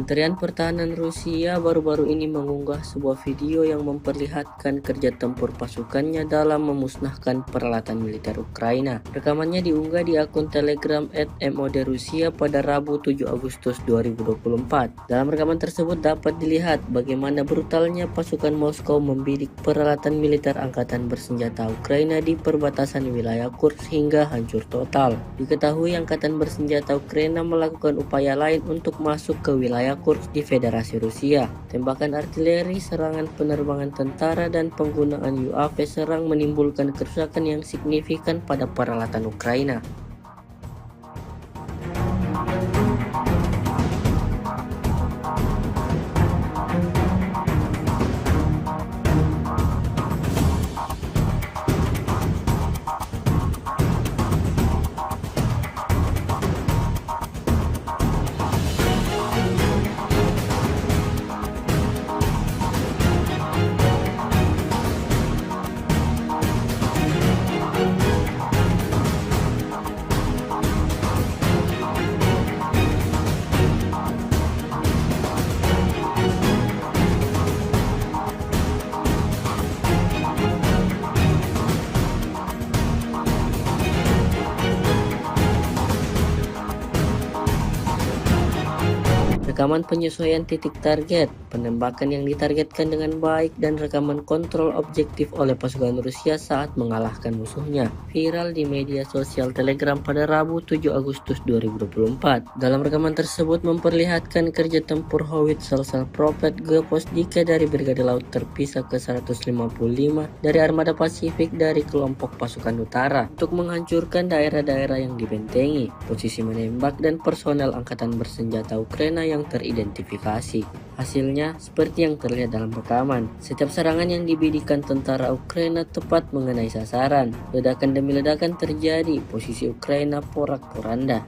Kementerian Pertahanan Rusia baru-baru ini mengunggah sebuah video yang memperlihatkan kerja tempur pasukannya dalam memusnahkan peralatan militer Ukraina. Rekamannya diunggah di akun Telegram @mod Rusia pada Rabu 7 Agustus 2024. Dalam rekaman tersebut dapat dilihat bagaimana brutalnya pasukan Moskow membidik peralatan militer angkatan bersenjata Ukraina di perbatasan wilayah Kursk hingga hancur total. Diketahui angkatan bersenjata Ukraina melakukan upaya lain untuk masuk ke wilayah Kursk di Federasi Rusia. Tembakan artileri, serangan penerbangan tentara, dan penggunaan UAV serang menimbulkan kerusakan yang signifikan pada peralatan Ukraina. Rekaman penyesuaian titik target, penembakan yang ditargetkan dengan baik, dan rekaman kontrol objektif oleh pasukan Rusia saat mengalahkan musuhnya viral di media sosial Telegram pada Rabu 7 Agustus 2024. Dalam rekaman tersebut memperlihatkan kerja tempur howitzer Prophet Geposdika dari Brigade Laut Terpisah ke-155 dari Armada Pasifik dari kelompok pasukan utara untuk menghancurkan daerah-daerah yang dibentengi, posisi menembak, dan personel angkatan bersenjata Ukraina yang teridentifikasi. Hasilnya seperti yang terlihat dalam rekaman. Setiap serangan yang dibidikan tentara Ukraina tepat mengenai sasaran. Ledakan demi ledakan terjadi, posisi Ukraina porak-poranda.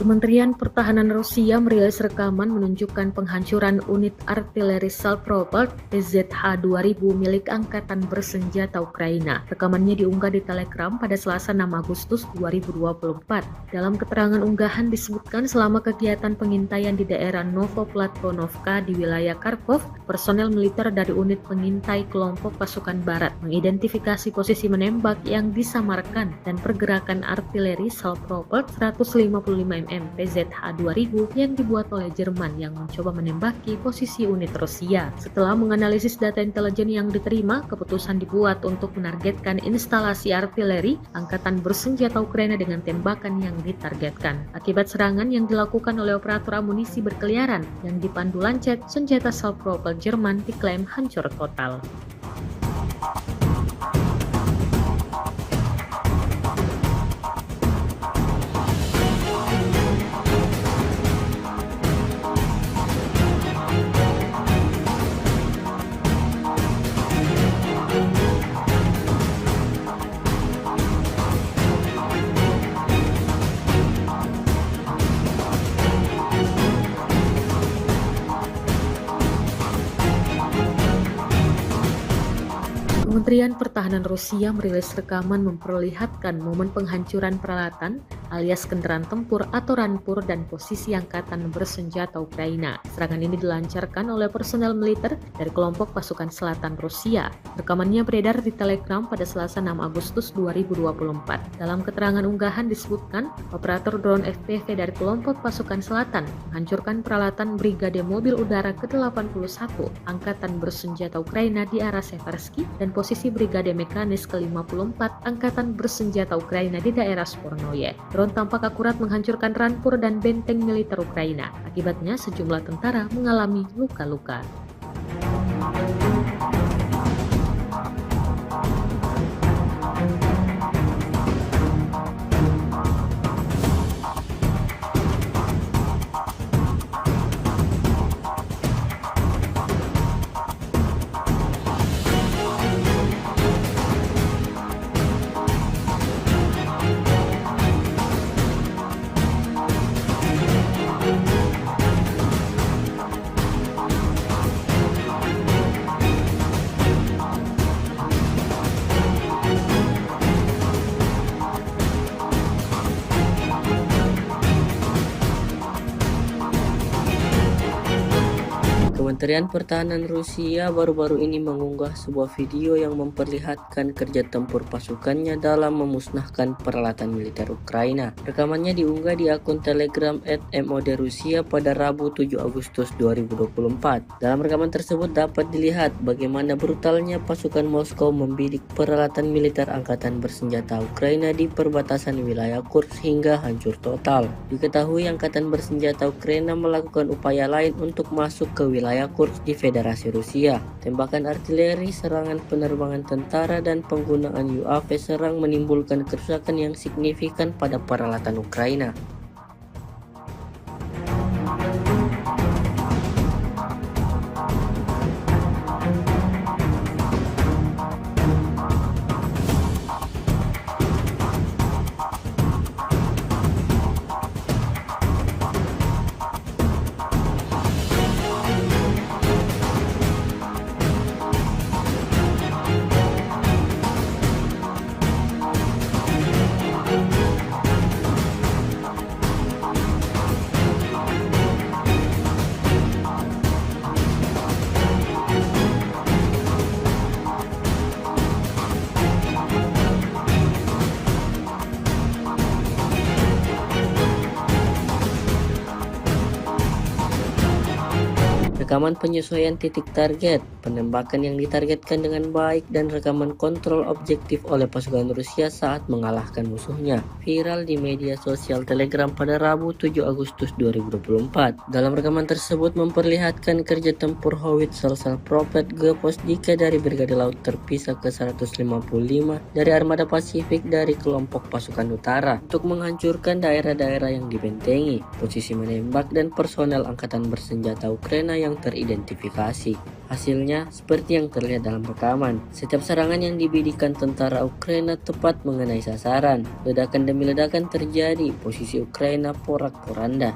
Kementerian Pertahanan Rusia merilis rekaman menunjukkan penghancuran unit artileri self-propelled PZH-2000 milik Angkatan Bersenjata Ukraina. Rekamannya diunggah di Telegram pada Selasa 6 Agustus 2024. Dalam keterangan unggahan disebutkan selama kegiatan pengintaian di daerah Novoplatvonovka di wilayah Kharkov, personel militer dari unit pengintai kelompok pasukan barat mengidentifikasi posisi menembak yang disamarkan dan pergerakan artileri self-propelled 155 mm PZH-2000 yang dibuat oleh Jerman yang mencoba menembaki posisi unit Rusia. Setelah menganalisis data intelijen yang diterima, keputusan dibuat untuk menargetkan instalasi artileri Angkatan Bersenjata Ukraina dengan tembakan yang ditargetkan. Akibat serangan yang dilakukan oleh operator amunisi berkeliaran yang dipandu Lancet, senjata self-propelled Jerman diklaim hancur total. Kementerian Pertahanan Rusia merilis rekaman memperlihatkan momen penghancuran peralatan alias kendaraan tempur atau rampur dan posisi angkatan bersenjata Ukraina. Serangan ini dilancarkan oleh personel militer dari kelompok pasukan selatan Rusia. Rekamannya beredar di Telegram pada Selasa 6 Agustus 2024. Dalam keterangan unggahan disebutkan, operator drone FPV dari kelompok pasukan selatan menghancurkan peralatan Brigade Mobil Udara ke-81 Angkatan Bersenjata Ukraina di arah Seversky dan posisi Brigade Mekanis ke-54 Angkatan Bersenjata Ukraina di daerah Spornoye. Drone tampak akurat menghancurkan rampur dan benteng militer Ukraina. Akibatnya sejumlah tentara mengalami luka-luka. Kementerian Pertahanan Rusia baru-baru ini mengunggah sebuah video yang memperlihatkan kerja tempur pasukannya dalam memusnahkan peralatan militer Ukraina. Rekamannya diunggah di akun Telegram @modrusia pada Rabu 7 Agustus 2024. Dalam rekaman tersebut dapat dilihat bagaimana brutalnya pasukan Moskow membidik peralatan militer angkatan bersenjata Ukraina di perbatasan wilayah Kursk hingga hancur total. Diketahui angkatan bersenjata Ukraina melakukan upaya lain untuk masuk ke wilayah Kursk di Federasi Rusia. Tembakan artileri, serangan penerbangan tentara, dan penggunaan UAV serang menimbulkan kerusakan yang signifikan pada peralatan Ukraina. Rekaman penyesuaian titik target, penembakan yang ditargetkan dengan baik, dan rekaman kontrol objektif oleh pasukan Rusia saat mengalahkan musuhnya viral di media sosial Telegram pada Rabu 7 Agustus 2024. Dalam rekaman tersebut memperlihatkan kerja tempur howitzer Prophet Geposdika dari Brigade Laut Terpisah ke-155 dari Armada Pasifik dari kelompok pasukan utara untuk menghancurkan daerah-daerah yang dibentengi, posisi menembak, dan personel angkatan bersenjata Ukraina yang teridentifikasi. Hasilnya seperti yang terlihat dalam rekaman. Setiap serangan yang dibidikan tentara Ukraina tepat mengenai sasaran. Ledakan demi ledakan terjadi, posisi Ukraina porak-poranda.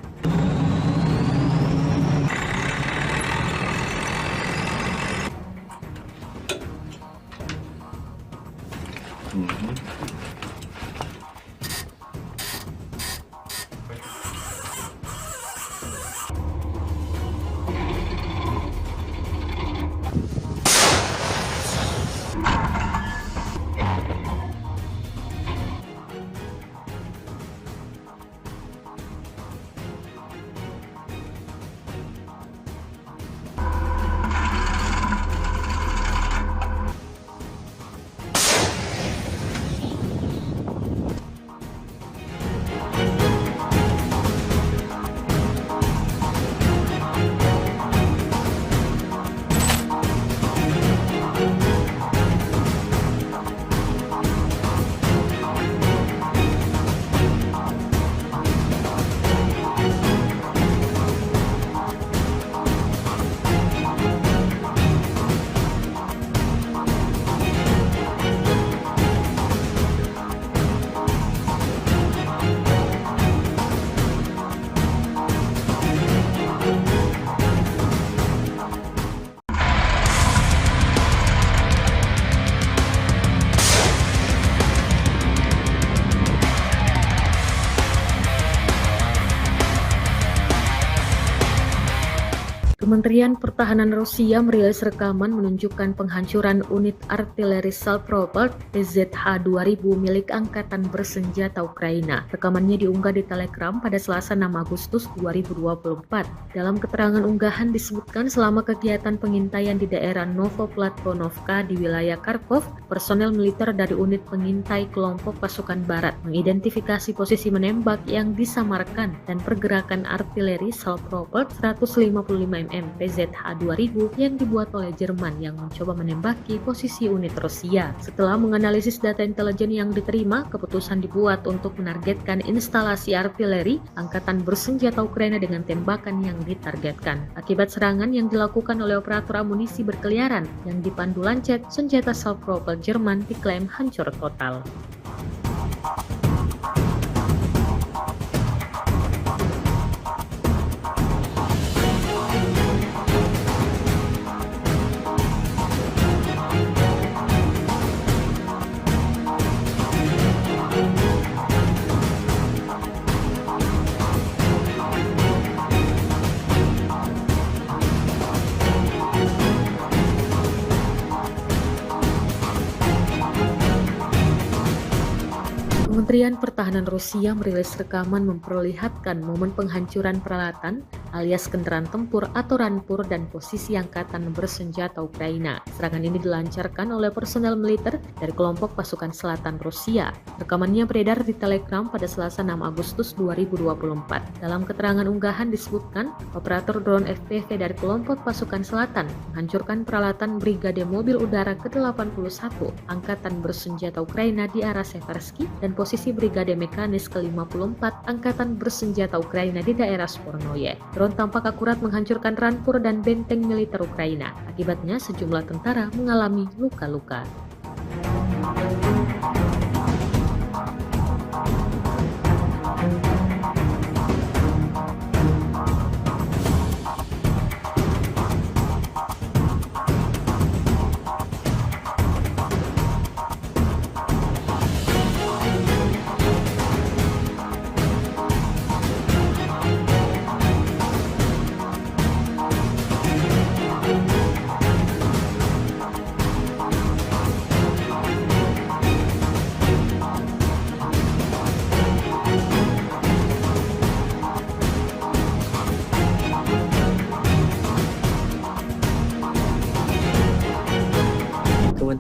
Kementerian Pertahanan Rusia merilis rekaman menunjukkan penghancuran unit artileri Salpropelt PZH-2000 milik Angkatan Bersenjata Ukraina. Rekamannya diunggah di Telegram pada Selasa 6 Agustus 2024. Dalam keterangan unggahan disebutkan selama kegiatan pengintaian di daerah Novoplatvonovka di wilayah Kharkov, personel militer dari unit pengintai kelompok pasukan barat mengidentifikasi posisi menembak yang disamarkan dan pergerakan artileri Salpropelt 155 mm PZH-2000 yang dibuat oleh Jerman yang mencoba menembaki posisi unit Rusia. Setelah menganalisis data intelijen yang diterima, keputusan dibuat untuk menargetkan instalasi artileri Angkatan Bersenjata Ukraina dengan tembakan yang ditargetkan. Akibat serangan yang dilakukan oleh operator amunisi berkeliaran yang dipandu Lancet, senjata Salpropelt Jerman diklaim hancur total. Kementerian Pertahanan Rusia merilis rekaman memperlihatkan momen penghancuran peralatan alias kendaraan tempur atau rampur dan posisi Angkatan Bersenjata Ukraina. Serangan ini dilancarkan oleh personel militer dari kelompok pasukan selatan Rusia. Rekamannya beredar di Telegram pada Selasa 6 Agustus 2024. Dalam keterangan unggahan disebutkan, operator drone FPV dari kelompok pasukan selatan menghancurkan peralatan Brigade Mobil Udara ke-81 Angkatan Bersenjata Ukraina di arah Seversky dan posisi Brigade Mekanis ke-54 Angkatan Bersenjata Ukraina di daerah Spornoye. Drone tampak akurat menghancurkan rampur dan benteng militer Ukraina. Akibatnya sejumlah tentara mengalami luka-luka.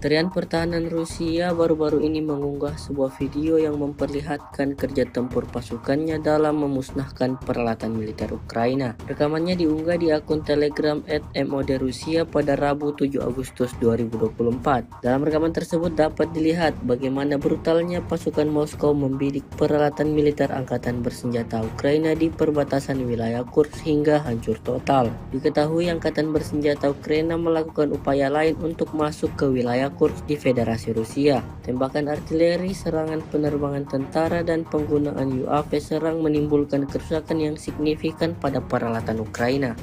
Kementerian Pertahanan Rusia baru-baru ini mengunggah sebuah video yang memperlihatkan kerja tempur pasukannya dalam memusnahkan peralatan militer Ukraina. Rekamannya diunggah di akun Telegram @modrusia pada Rabu 7 Agustus 2024. Dalam rekaman tersebut dapat dilihat bagaimana brutalnya pasukan Moskow membidik peralatan militer Angkatan Bersenjata Ukraina di perbatasan wilayah Kursk hingga hancur total. Diketahui Angkatan Bersenjata Ukraina melakukan upaya lain untuk masuk ke wilayah Kursk di Federasi Rusia. Tembakan artileri, serangan penerbangan tentara, dan penggunaan UAV serang menimbulkan kerusakan yang signifikan pada peralatan Ukraina.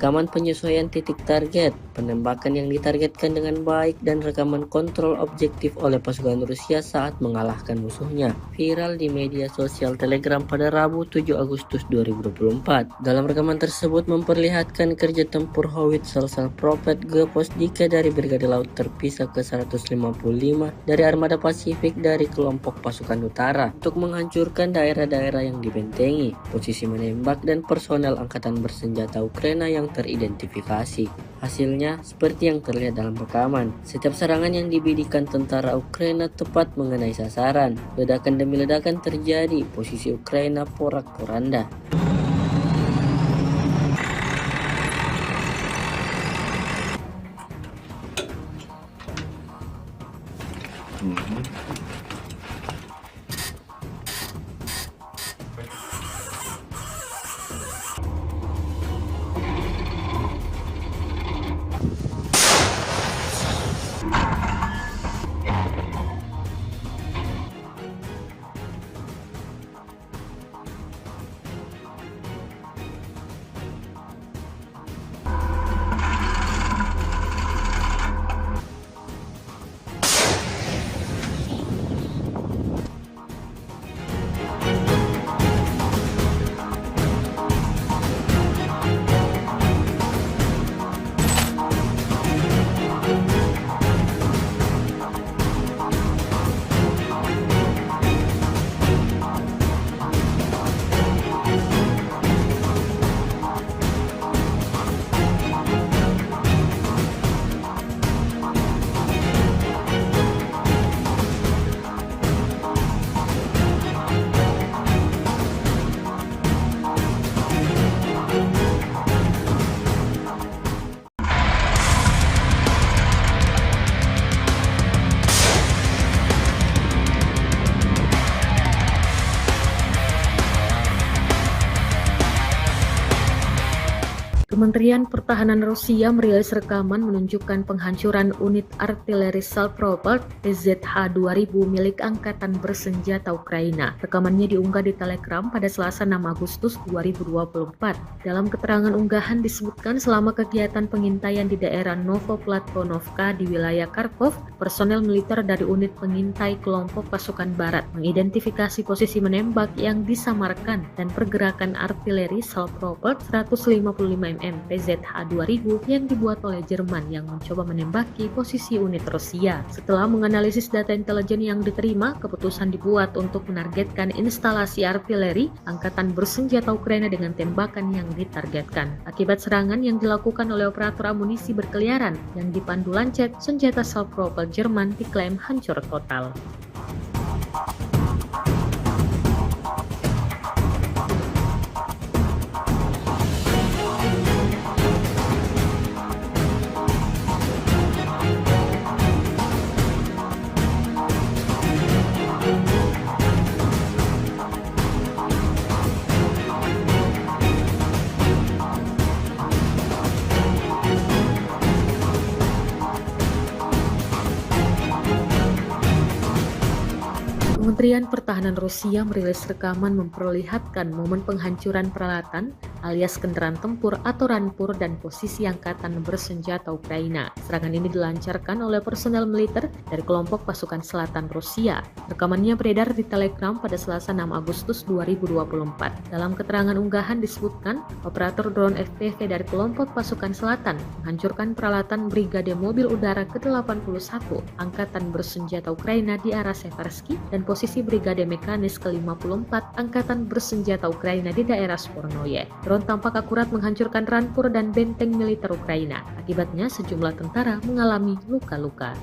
Rekaman penyesuaian titik target, penembakan yang ditargetkan dengan baik, dan rekaman kontrol objektif oleh pasukan Rusia saat mengalahkan musuhnya viral di media sosial Telegram pada Rabu 7 Agustus 2024. Dalam rekaman tersebut memperlihatkan kerja tempur howitzer Salpropelt Gvozdyka dari Brigade Laut Terpisah ke-155 dari Armada Pasifik dari kelompok pasukan utara untuk menghancurkan daerah-daerah yang dibentengi, posisi menembak, dan personel Angkatan Bersenjata Ukraina yang teridentifikasi. Hasilnya seperti yang terlihat dalam rekaman. Setiap serangan yang dibidikan tentara Ukraina tepat mengenai sasaran. Ledakan demi ledakan terjadi, posisi Ukraina porak-poranda. Kementerian Pertahanan Rusia merilis rekaman menunjukkan penghancuran unit artileri self-propelled PZH-2000 milik Angkatan Bersenjata Ukraina. Rekamannya diunggah di Telegram pada Selasa 6 Agustus 2024. Dalam keterangan unggahan disebutkan selama kegiatan pengintaian di daerah Novoplatvonovka di wilayah Kharkov, personel militer dari unit pengintai kelompok pasukan barat mengidentifikasi posisi menembak yang disamarkan dan pergerakan artileri self-propelled 155 mm PZH-2000 yang dibuat oleh Jerman yang mencoba menembaki posisi unit Rusia. Setelah menganalisis data intelijen yang diterima, keputusan dibuat untuk menargetkan instalasi artileri Angkatan Bersenjata Ukraina dengan tembakan yang ditargetkan. Akibat serangan yang dilakukan oleh operator amunisi berkeliaran yang dipandu Lancet, senjata self-propelled Jerman diklaim hancur total. Kementerian Pertahanan Rusia merilis rekaman memperlihatkan momen penghancuran peralatan alias kendaraan tempur atau rampur dan posisi Angkatan Bersenjata Ukraina. Serangan ini dilancarkan oleh personel militer dari kelompok pasukan selatan Rusia. Rekamannya beredar di Telegram pada Selasa 6 Agustus 2024. Dalam keterangan unggahan disebutkan, operator drone FPV dari kelompok pasukan selatan menghancurkan peralatan Brigade Mobil Udara ke-81 Angkatan Bersenjata Ukraina di arah Seversky dan posisi Brigade Mekanis ke-54 Angkatan Bersenjata Ukraina di daerah Spornoye. Drone tampak akurat menghancurkan rampur dan benteng militer Ukraina. Akibatnya sejumlah tentara mengalami luka-luka.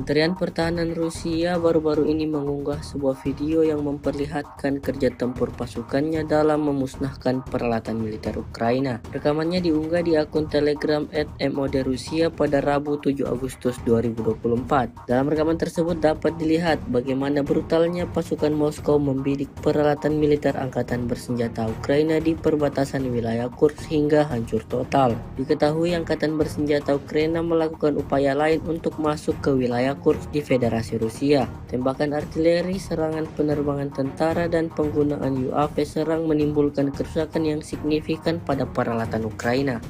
Kementerian Pertahanan Rusia baru-baru ini mengunggah sebuah video yang memperlihatkan kerja tempur pasukannya dalam memusnahkan peralatan militer Ukraina. Rekamannya diunggah di akun Telegram @mod Rusia pada Rabu 7 Agustus 2024. Dalam rekaman tersebut dapat dilihat bagaimana brutalnya pasukan Moskow membidik peralatan militer angkatan bersenjata Ukraina di perbatasan wilayah Kursk hingga hancur total. Diketahui angkatan bersenjata Ukraina melakukan upaya lain untuk masuk ke wilayah Kursk di Federasi Rusia. Tembakan artileri, serangan penerbangan tentara, dan penggunaan UAV serang menimbulkan kerusakan yang signifikan pada peralatan Ukraina.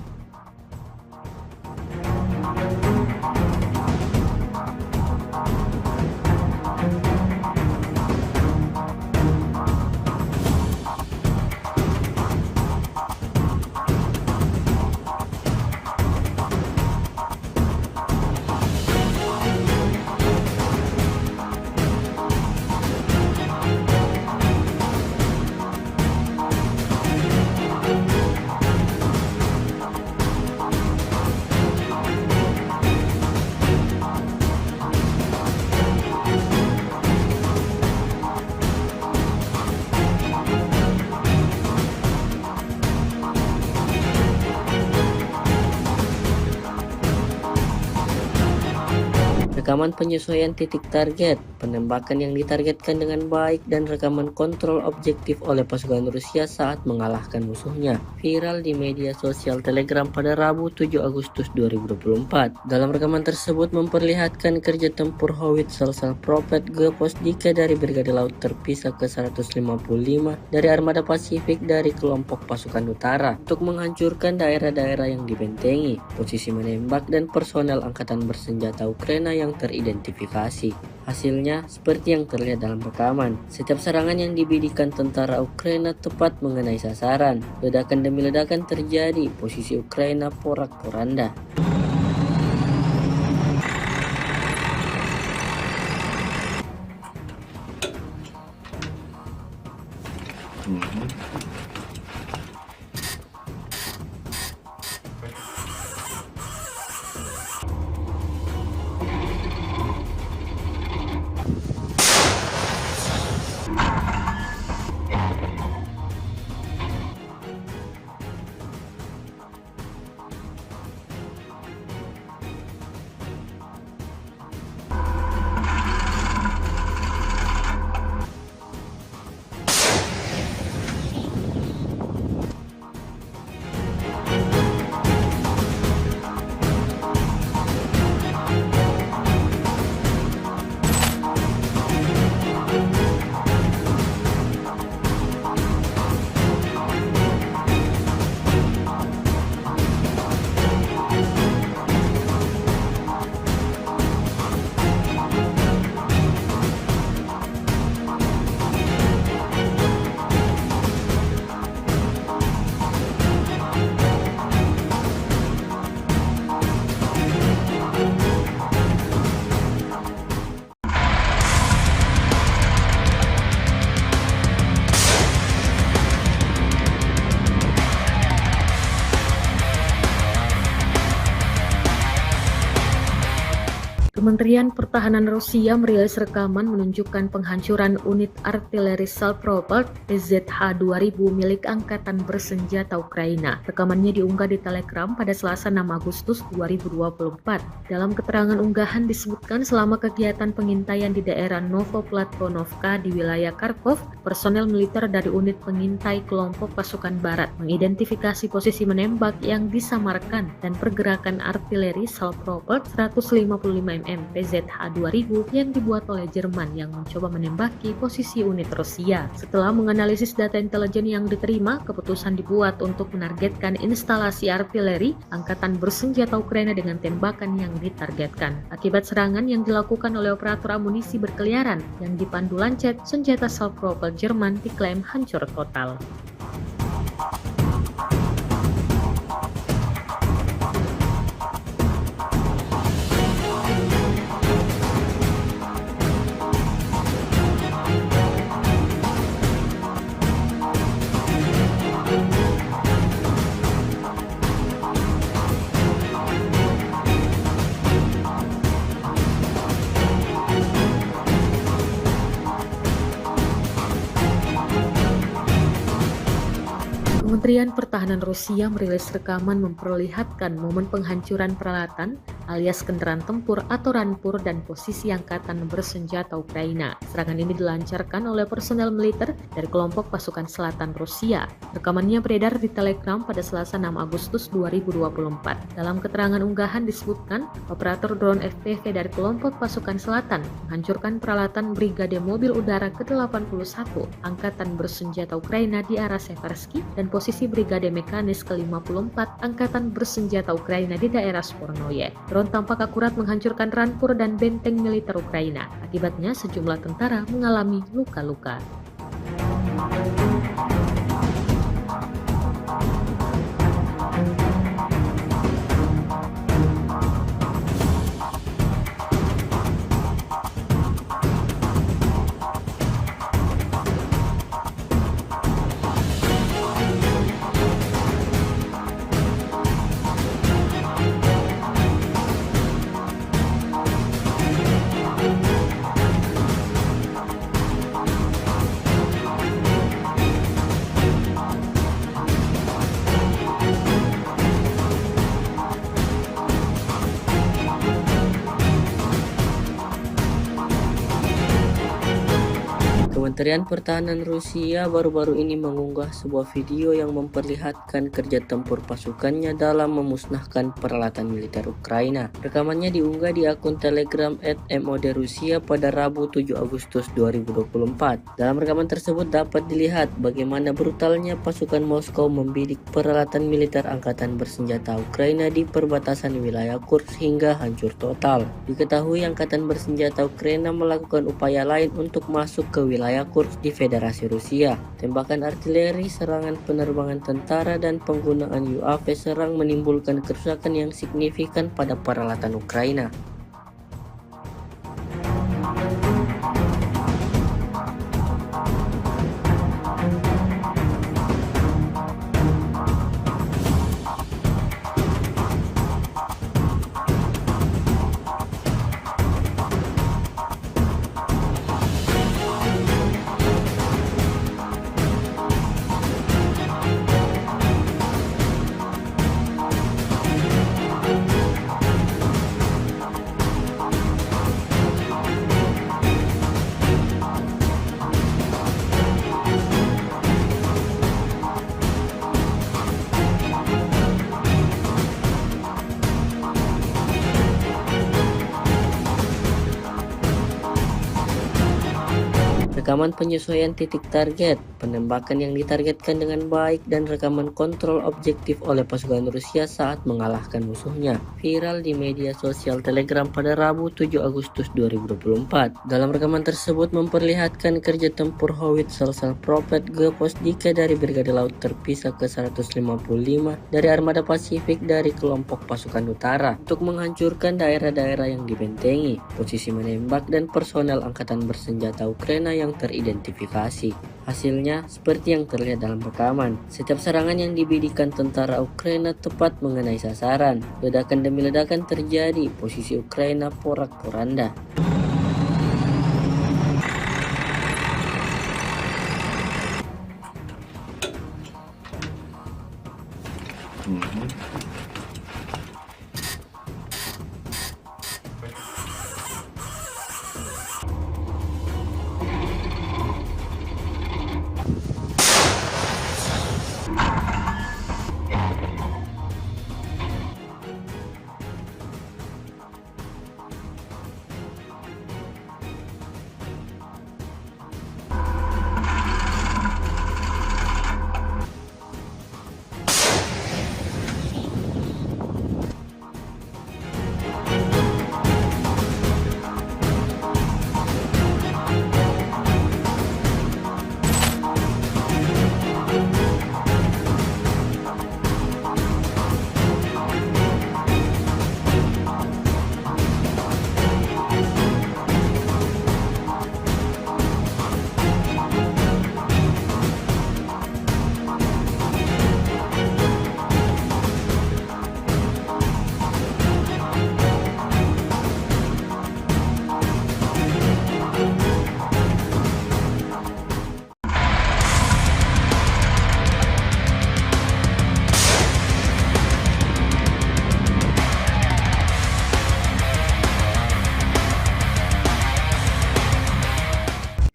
Rekaman penyesuaian titik target, penembakan yang ditargetkan dengan baik, dan rekaman kontrol objektif oleh pasukan Rusia saat mengalahkan musuhnya viral di media sosial Telegram pada Rabu 7 Agustus 2024. Dalam rekaman tersebut memperlihatkan kerja tempur howitzer Prophet Geposdika dari Brigade Laut Terpisah ke-155 dari Armada Pasifik dari kelompok pasukan utara untuk menghancurkan daerah-daerah yang dibentengi, posisi menembak, dan personel angkatan bersenjata Ukraina yang teridentifikasi. Hasilnya seperti yang terlihat dalam rekaman. Setiap serangan yang dibidikan tentara Ukraina tepat mengenai sasaran. Ledakan demi ledakan terjadi, posisi Ukraina porak-poranda. Kementerian Pertahanan Rusia merilis rekaman menunjukkan penghancuran unit artileri self-propelled PZH-2000 milik Angkatan Bersenjata Ukraina. Rekamannya diunggah di Telegram pada Selasa 6 Agustus 2024. Dalam keterangan unggahan disebutkan selama kegiatan pengintaian di daerah Novoplatvonovka di wilayah Kharkov, personel militer dari unit pengintai kelompok pasukan barat mengidentifikasi posisi menembak yang disamarkan dan pergerakan artileri self-propelled 155 mm PZH-2000 yang dibuat oleh Jerman yang mencoba menembaki posisi unit Rusia. Setelah menganalisis data intelijen yang diterima, keputusan dibuat untuk menargetkan instalasi artileri Angkatan Bersenjata Ukraina dengan tembakan yang ditargetkan. Akibat serangan yang dilakukan oleh operator amunisi berkeliaran yang dipandu lancet, senjata self-propelled Jerman diklaim hancur total. Kementerian Pertahanan Rusia merilis rekaman memperlihatkan momen penghancuran peralatan alias kendaraan tempur atau rampur dan posisi angkatan bersenjata Ukraina. Serangan ini dilancarkan oleh personel militer dari kelompok pasukan selatan Rusia. Rekamannya beredar di Telegram pada Selasa 6 Agustus 2024. Dalam keterangan unggahan disebutkan, operator drone FPV dari kelompok pasukan selatan menghancurkan peralatan Brigade Mobil Udara ke-81 Angkatan Bersenjata Ukraina di arah Seversky dan posisi Brigade Mekanis ke-54 Angkatan Bersenjata Ukraina di daerah Spornoye. Drone tampak akurat menghancurkan rampur dan benteng militer Ukraina. Akibatnya sejumlah tentara mengalami luka-luka. Kementerian Pertahanan Rusia baru-baru ini mengunggah sebuah video yang memperlihatkan kerja tempur pasukannya dalam memusnahkan peralatan militer Ukraina. Rekamannya diunggah di akun Telegram @modrusia pada Rabu 7 Agustus 2024. Dalam rekaman tersebut dapat dilihat bagaimana brutalnya pasukan Moskow membidik peralatan militer angkatan bersenjata Ukraina di perbatasan wilayah Kursk hingga hancur total. Diketahui angkatan bersenjata Ukraina melakukan upaya lain untuk masuk ke wilayah Kursk di Federasi Rusia. Tembakan artileri, serangan penerbangan tentara, dan penggunaan UAV serang menimbulkan kerusakan yang signifikan pada peralatan Ukraina. Rekaman penyesuaian titik target, penembakan yang ditargetkan dengan baik, dan rekaman kontrol objektif oleh pasukan Rusia saat mengalahkan musuhnya viral di media sosial Telegram pada Rabu 7 Agustus 2024. Dalam rekaman tersebut memperlihatkan kerja tempur howitzer Prophet Geposdika dari Brigade Laut Terpisah ke-155 dari Armada Pasifik dari kelompok pasukan utara untuk menghancurkan daerah-daerah yang dibentengi, posisi menembak, dan personel angkatan bersenjata Ukraina yang teridentifikasi. Hasilnya seperti yang terlihat dalam rekaman. Setiap serangan yang dibidikan tentara Ukraina tepat mengenai sasaran. Ledakan demi ledakan terjadi, posisi Ukraina porak-poranda.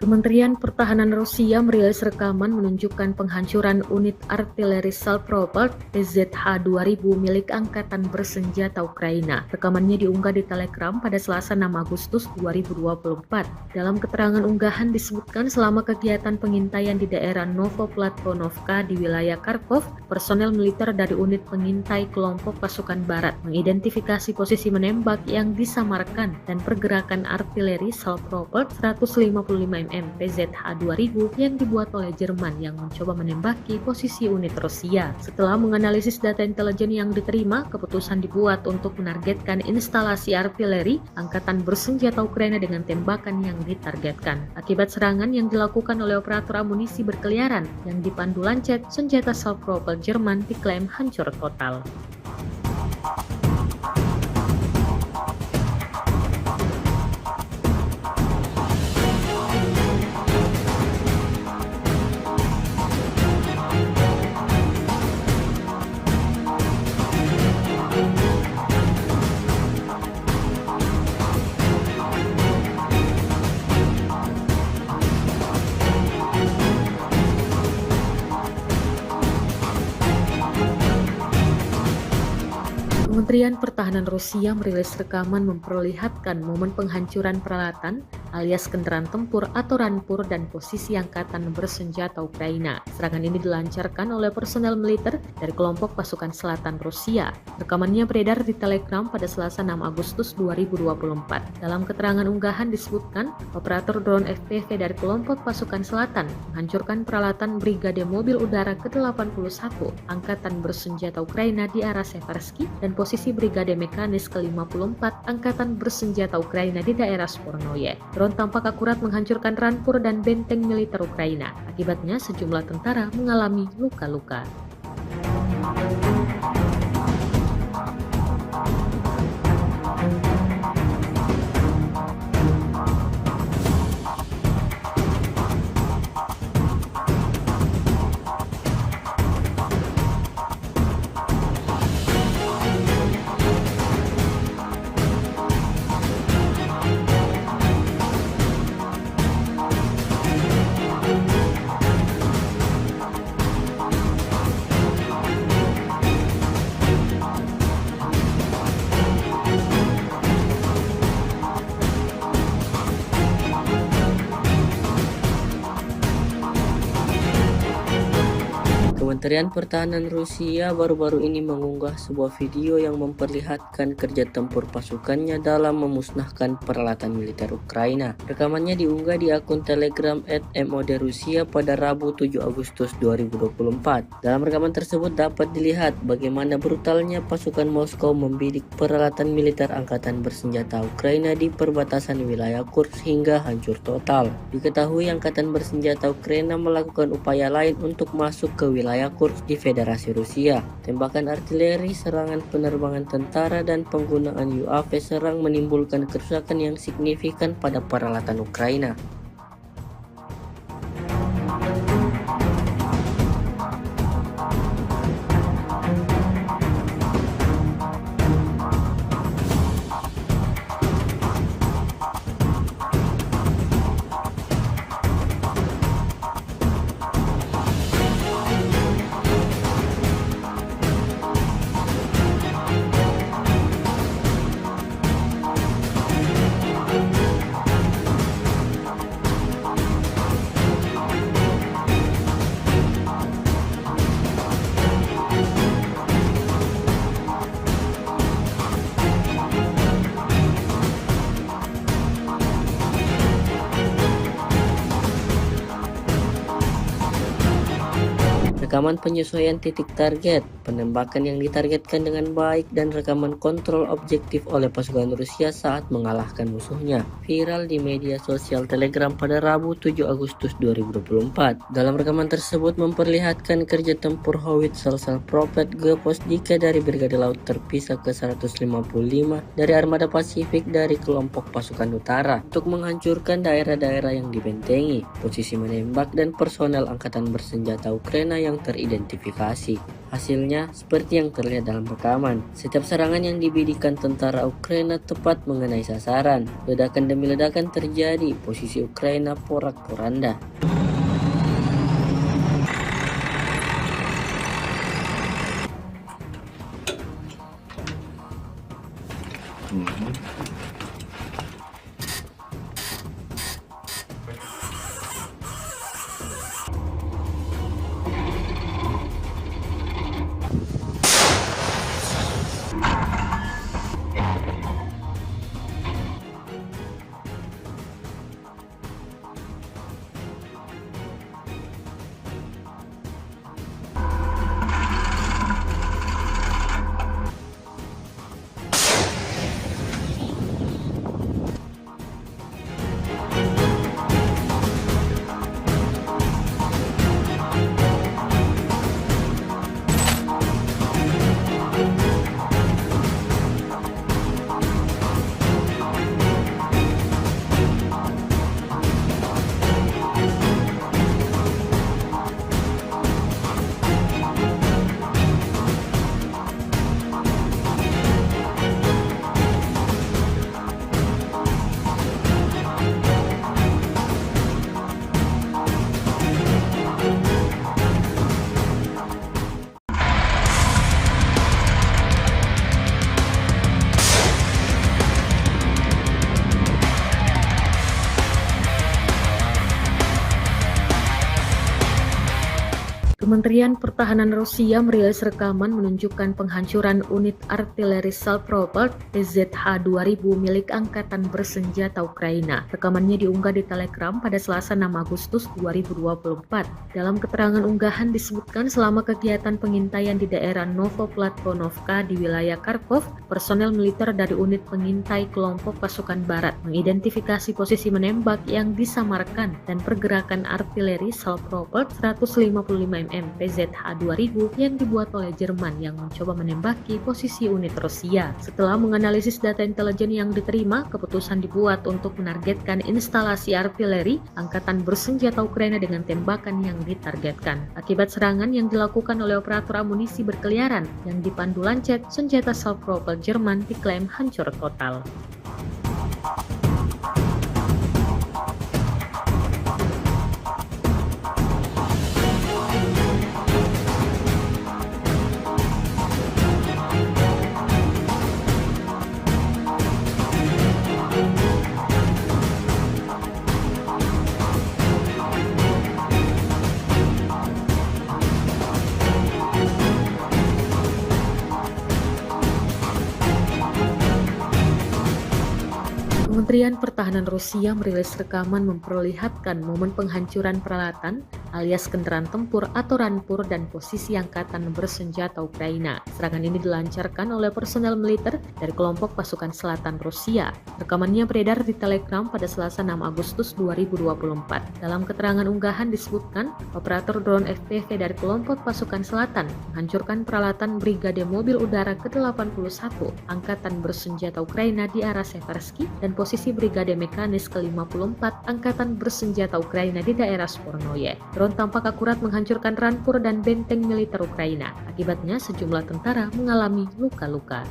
Kementerian Pertahanan Rusia merilis rekaman menunjukkan penghancuran unit artileri Salpropelt PZH-2000 milik Angkatan Bersenjata Ukraina. Rekamannya diunggah di Telegram pada Selasa 6 Agustus 2024. Dalam keterangan unggahan disebutkan selama kegiatan pengintaian di daerah Novoplatvonovka di wilayah Kharkov, personel militer dari unit pengintai kelompok pasukan barat mengidentifikasi posisi menembak yang disamarkan dan pergerakan artileri Salpropelt 155 mm PZH-2000 yang dibuat oleh Jerman yang mencoba menembaki posisi unit Rusia. Setelah menganalisis data intelijen yang diterima, keputusan dibuat untuk menargetkan instalasi artileri Angkatan Bersenjata Ukraina dengan tembakan yang ditargetkan. Akibat serangan yang dilakukan oleh operator amunisi berkeliaran yang dipandu lancet, senjata Salpropelt Jerman diklaim hancur total. Kementerian Pertahanan Rusia merilis rekaman memperlihatkan momen penghancuran peralatan alias kendaraan tempur atau rampur dan posisi Angkatan Bersenjata Ukraina. Serangan ini dilancarkan oleh personel militer dari kelompok pasukan selatan Rusia. Rekamannya beredar di Telegram pada Selasa 6 Agustus 2024. Dalam keterangan unggahan disebutkan, operator drone FPV dari kelompok pasukan selatan menghancurkan peralatan Brigade Mobil Udara ke-81 Angkatan Bersenjata Ukraina di arah Seversky dan posisi Brigade Mekanis ke-54 Angkatan Bersenjata Ukraina di daerah Spornoye. Drone tampak akurat menghancurkan rampur dan benteng militer Ukraina. Akibatnya sejumlah tentara mengalami luka-luka. Kementerian Pertahanan Rusia baru-baru ini mengunggah sebuah video yang memperlihatkan kerja tempur pasukannya dalam memusnahkan peralatan militer Ukraina. Rekamannya diunggah di akun Telegram @modrusia pada Rabu 7 Agustus 2024. Dalam rekaman tersebut dapat dilihat bagaimana brutalnya pasukan Moskow membidik peralatan militer Angkatan Bersenjata Ukraina di perbatasan wilayah Kursk hingga hancur total. Diketahui Angkatan Bersenjata Ukraina melakukan upaya lain untuk masuk ke wilayah Kursk di Federasi Rusia. Tembakan artileri, serangan penerbangan tentara, dan penggunaan UAV serang menimbulkan kerusakan yang signifikan pada peralatan Ukraina. Rekaman penyesuaian titik target, penembakan yang ditargetkan dengan baik, dan rekaman kontrol objektif oleh pasukan Rusia saat mengalahkan musuhnya viral di media sosial Telegram pada Rabu 7 Agustus 2024. Dalam rekaman tersebut memperlihatkan kerja tempur howitzer Salpropelt Geposdika dari Brigade Laut Terpisah ke-155 dari Armada Pasifik dari kelompok pasukan utara untuk menghancurkan daerah-daerah yang dibentengi, posisi menembak, dan personel Angkatan Bersenjata Ukraina yang teridentifikasi. Hasilnya seperti yang terlihat dalam rekaman. Setiap serangan yang dibidikan tentara Ukraina tepat mengenai sasaran. Ledakan demi ledakan terjadi, posisi Ukraina porak-poranda. Kementerian Pertahanan Rusia merilis rekaman menunjukkan penghancuran unit artileri self-propelled PZH-2000 milik Angkatan Bersenjata Ukraina. Rekamannya diunggah di Telegram pada Selasa 6 Agustus 2024. Dalam keterangan unggahan disebutkan selama kegiatan pengintaian di daerah Novoplatvonovka di wilayah Kharkov, personel militer dari unit pengintai kelompok pasukan barat mengidentifikasi posisi menembak yang disamarkan dan pergerakan artileri self-propelled 155 mm PZH-2000 yang dibuat oleh Jerman yang mencoba menembaki posisi unit Rusia. Setelah menganalisis data intelijen yang diterima, keputusan dibuat untuk menargetkan instalasi artileri Angkatan Bersenjata Ukraina dengan tembakan yang ditargetkan. Akibat serangan yang dilakukan oleh operator amunisi berkeliaran yang dipandu lancet, senjata self-propelled Jerman diklaim hancur total. Kementerian Pertahanan Rusia merilis rekaman memperlihatkan momen penghancuran peralatan alias kendaraan tempur atau rampur dan posisi Angkatan Bersenjata Ukraina. Serangan ini dilancarkan oleh personel militer dari kelompok pasukan selatan Rusia. Rekamannya beredar di Telegram pada Selasa 6 Agustus 2024. Dalam keterangan unggahan disebutkan, operator drone FPV dari kelompok pasukan selatan menghancurkan peralatan Brigade Mobil Udara ke-81 Angkatan Bersenjata Ukraina di arah Seversky dan posisi Brigade Mekanis ke-54 Angkatan Bersenjata Ukraina di daerah Spornoye. Drone tampak akurat menghancurkan rampur dan benteng militer Ukraina. Akibatnya sejumlah tentara mengalami luka-luka.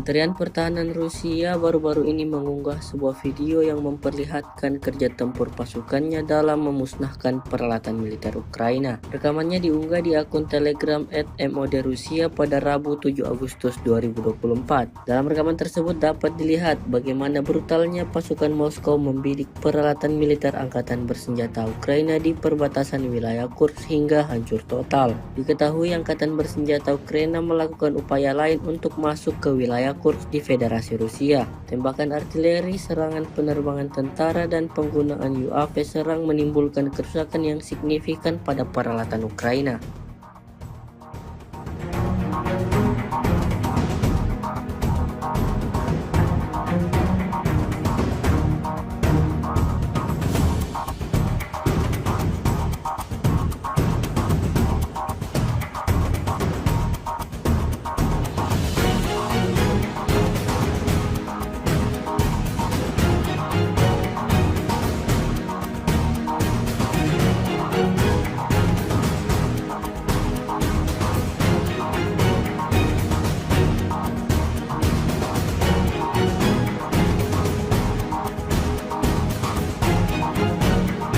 Kementerian Pertahanan Rusia baru-baru ini mengunggah sebuah video yang memperlihatkan kerja tempur pasukannya dalam memusnahkan peralatan militer Ukraina. Rekamannya diunggah di akun Telegram @mod Rusia pada Rabu 7 Agustus 2024. Dalam rekaman tersebut dapat dilihat bagaimana brutalnya pasukan Moskow membidik peralatan militer angkatan bersenjata Ukraina di perbatasan wilayah Kursk hingga hancur total. Diketahui angkatan bersenjata Ukraina melakukan upaya lain untuk masuk ke wilayah Kursk di Federasi Rusia. Tembakan artileri, serangan penerbangan tentara, dan penggunaan UAV serang menimbulkan kerusakan yang signifikan pada peralatan Ukraina.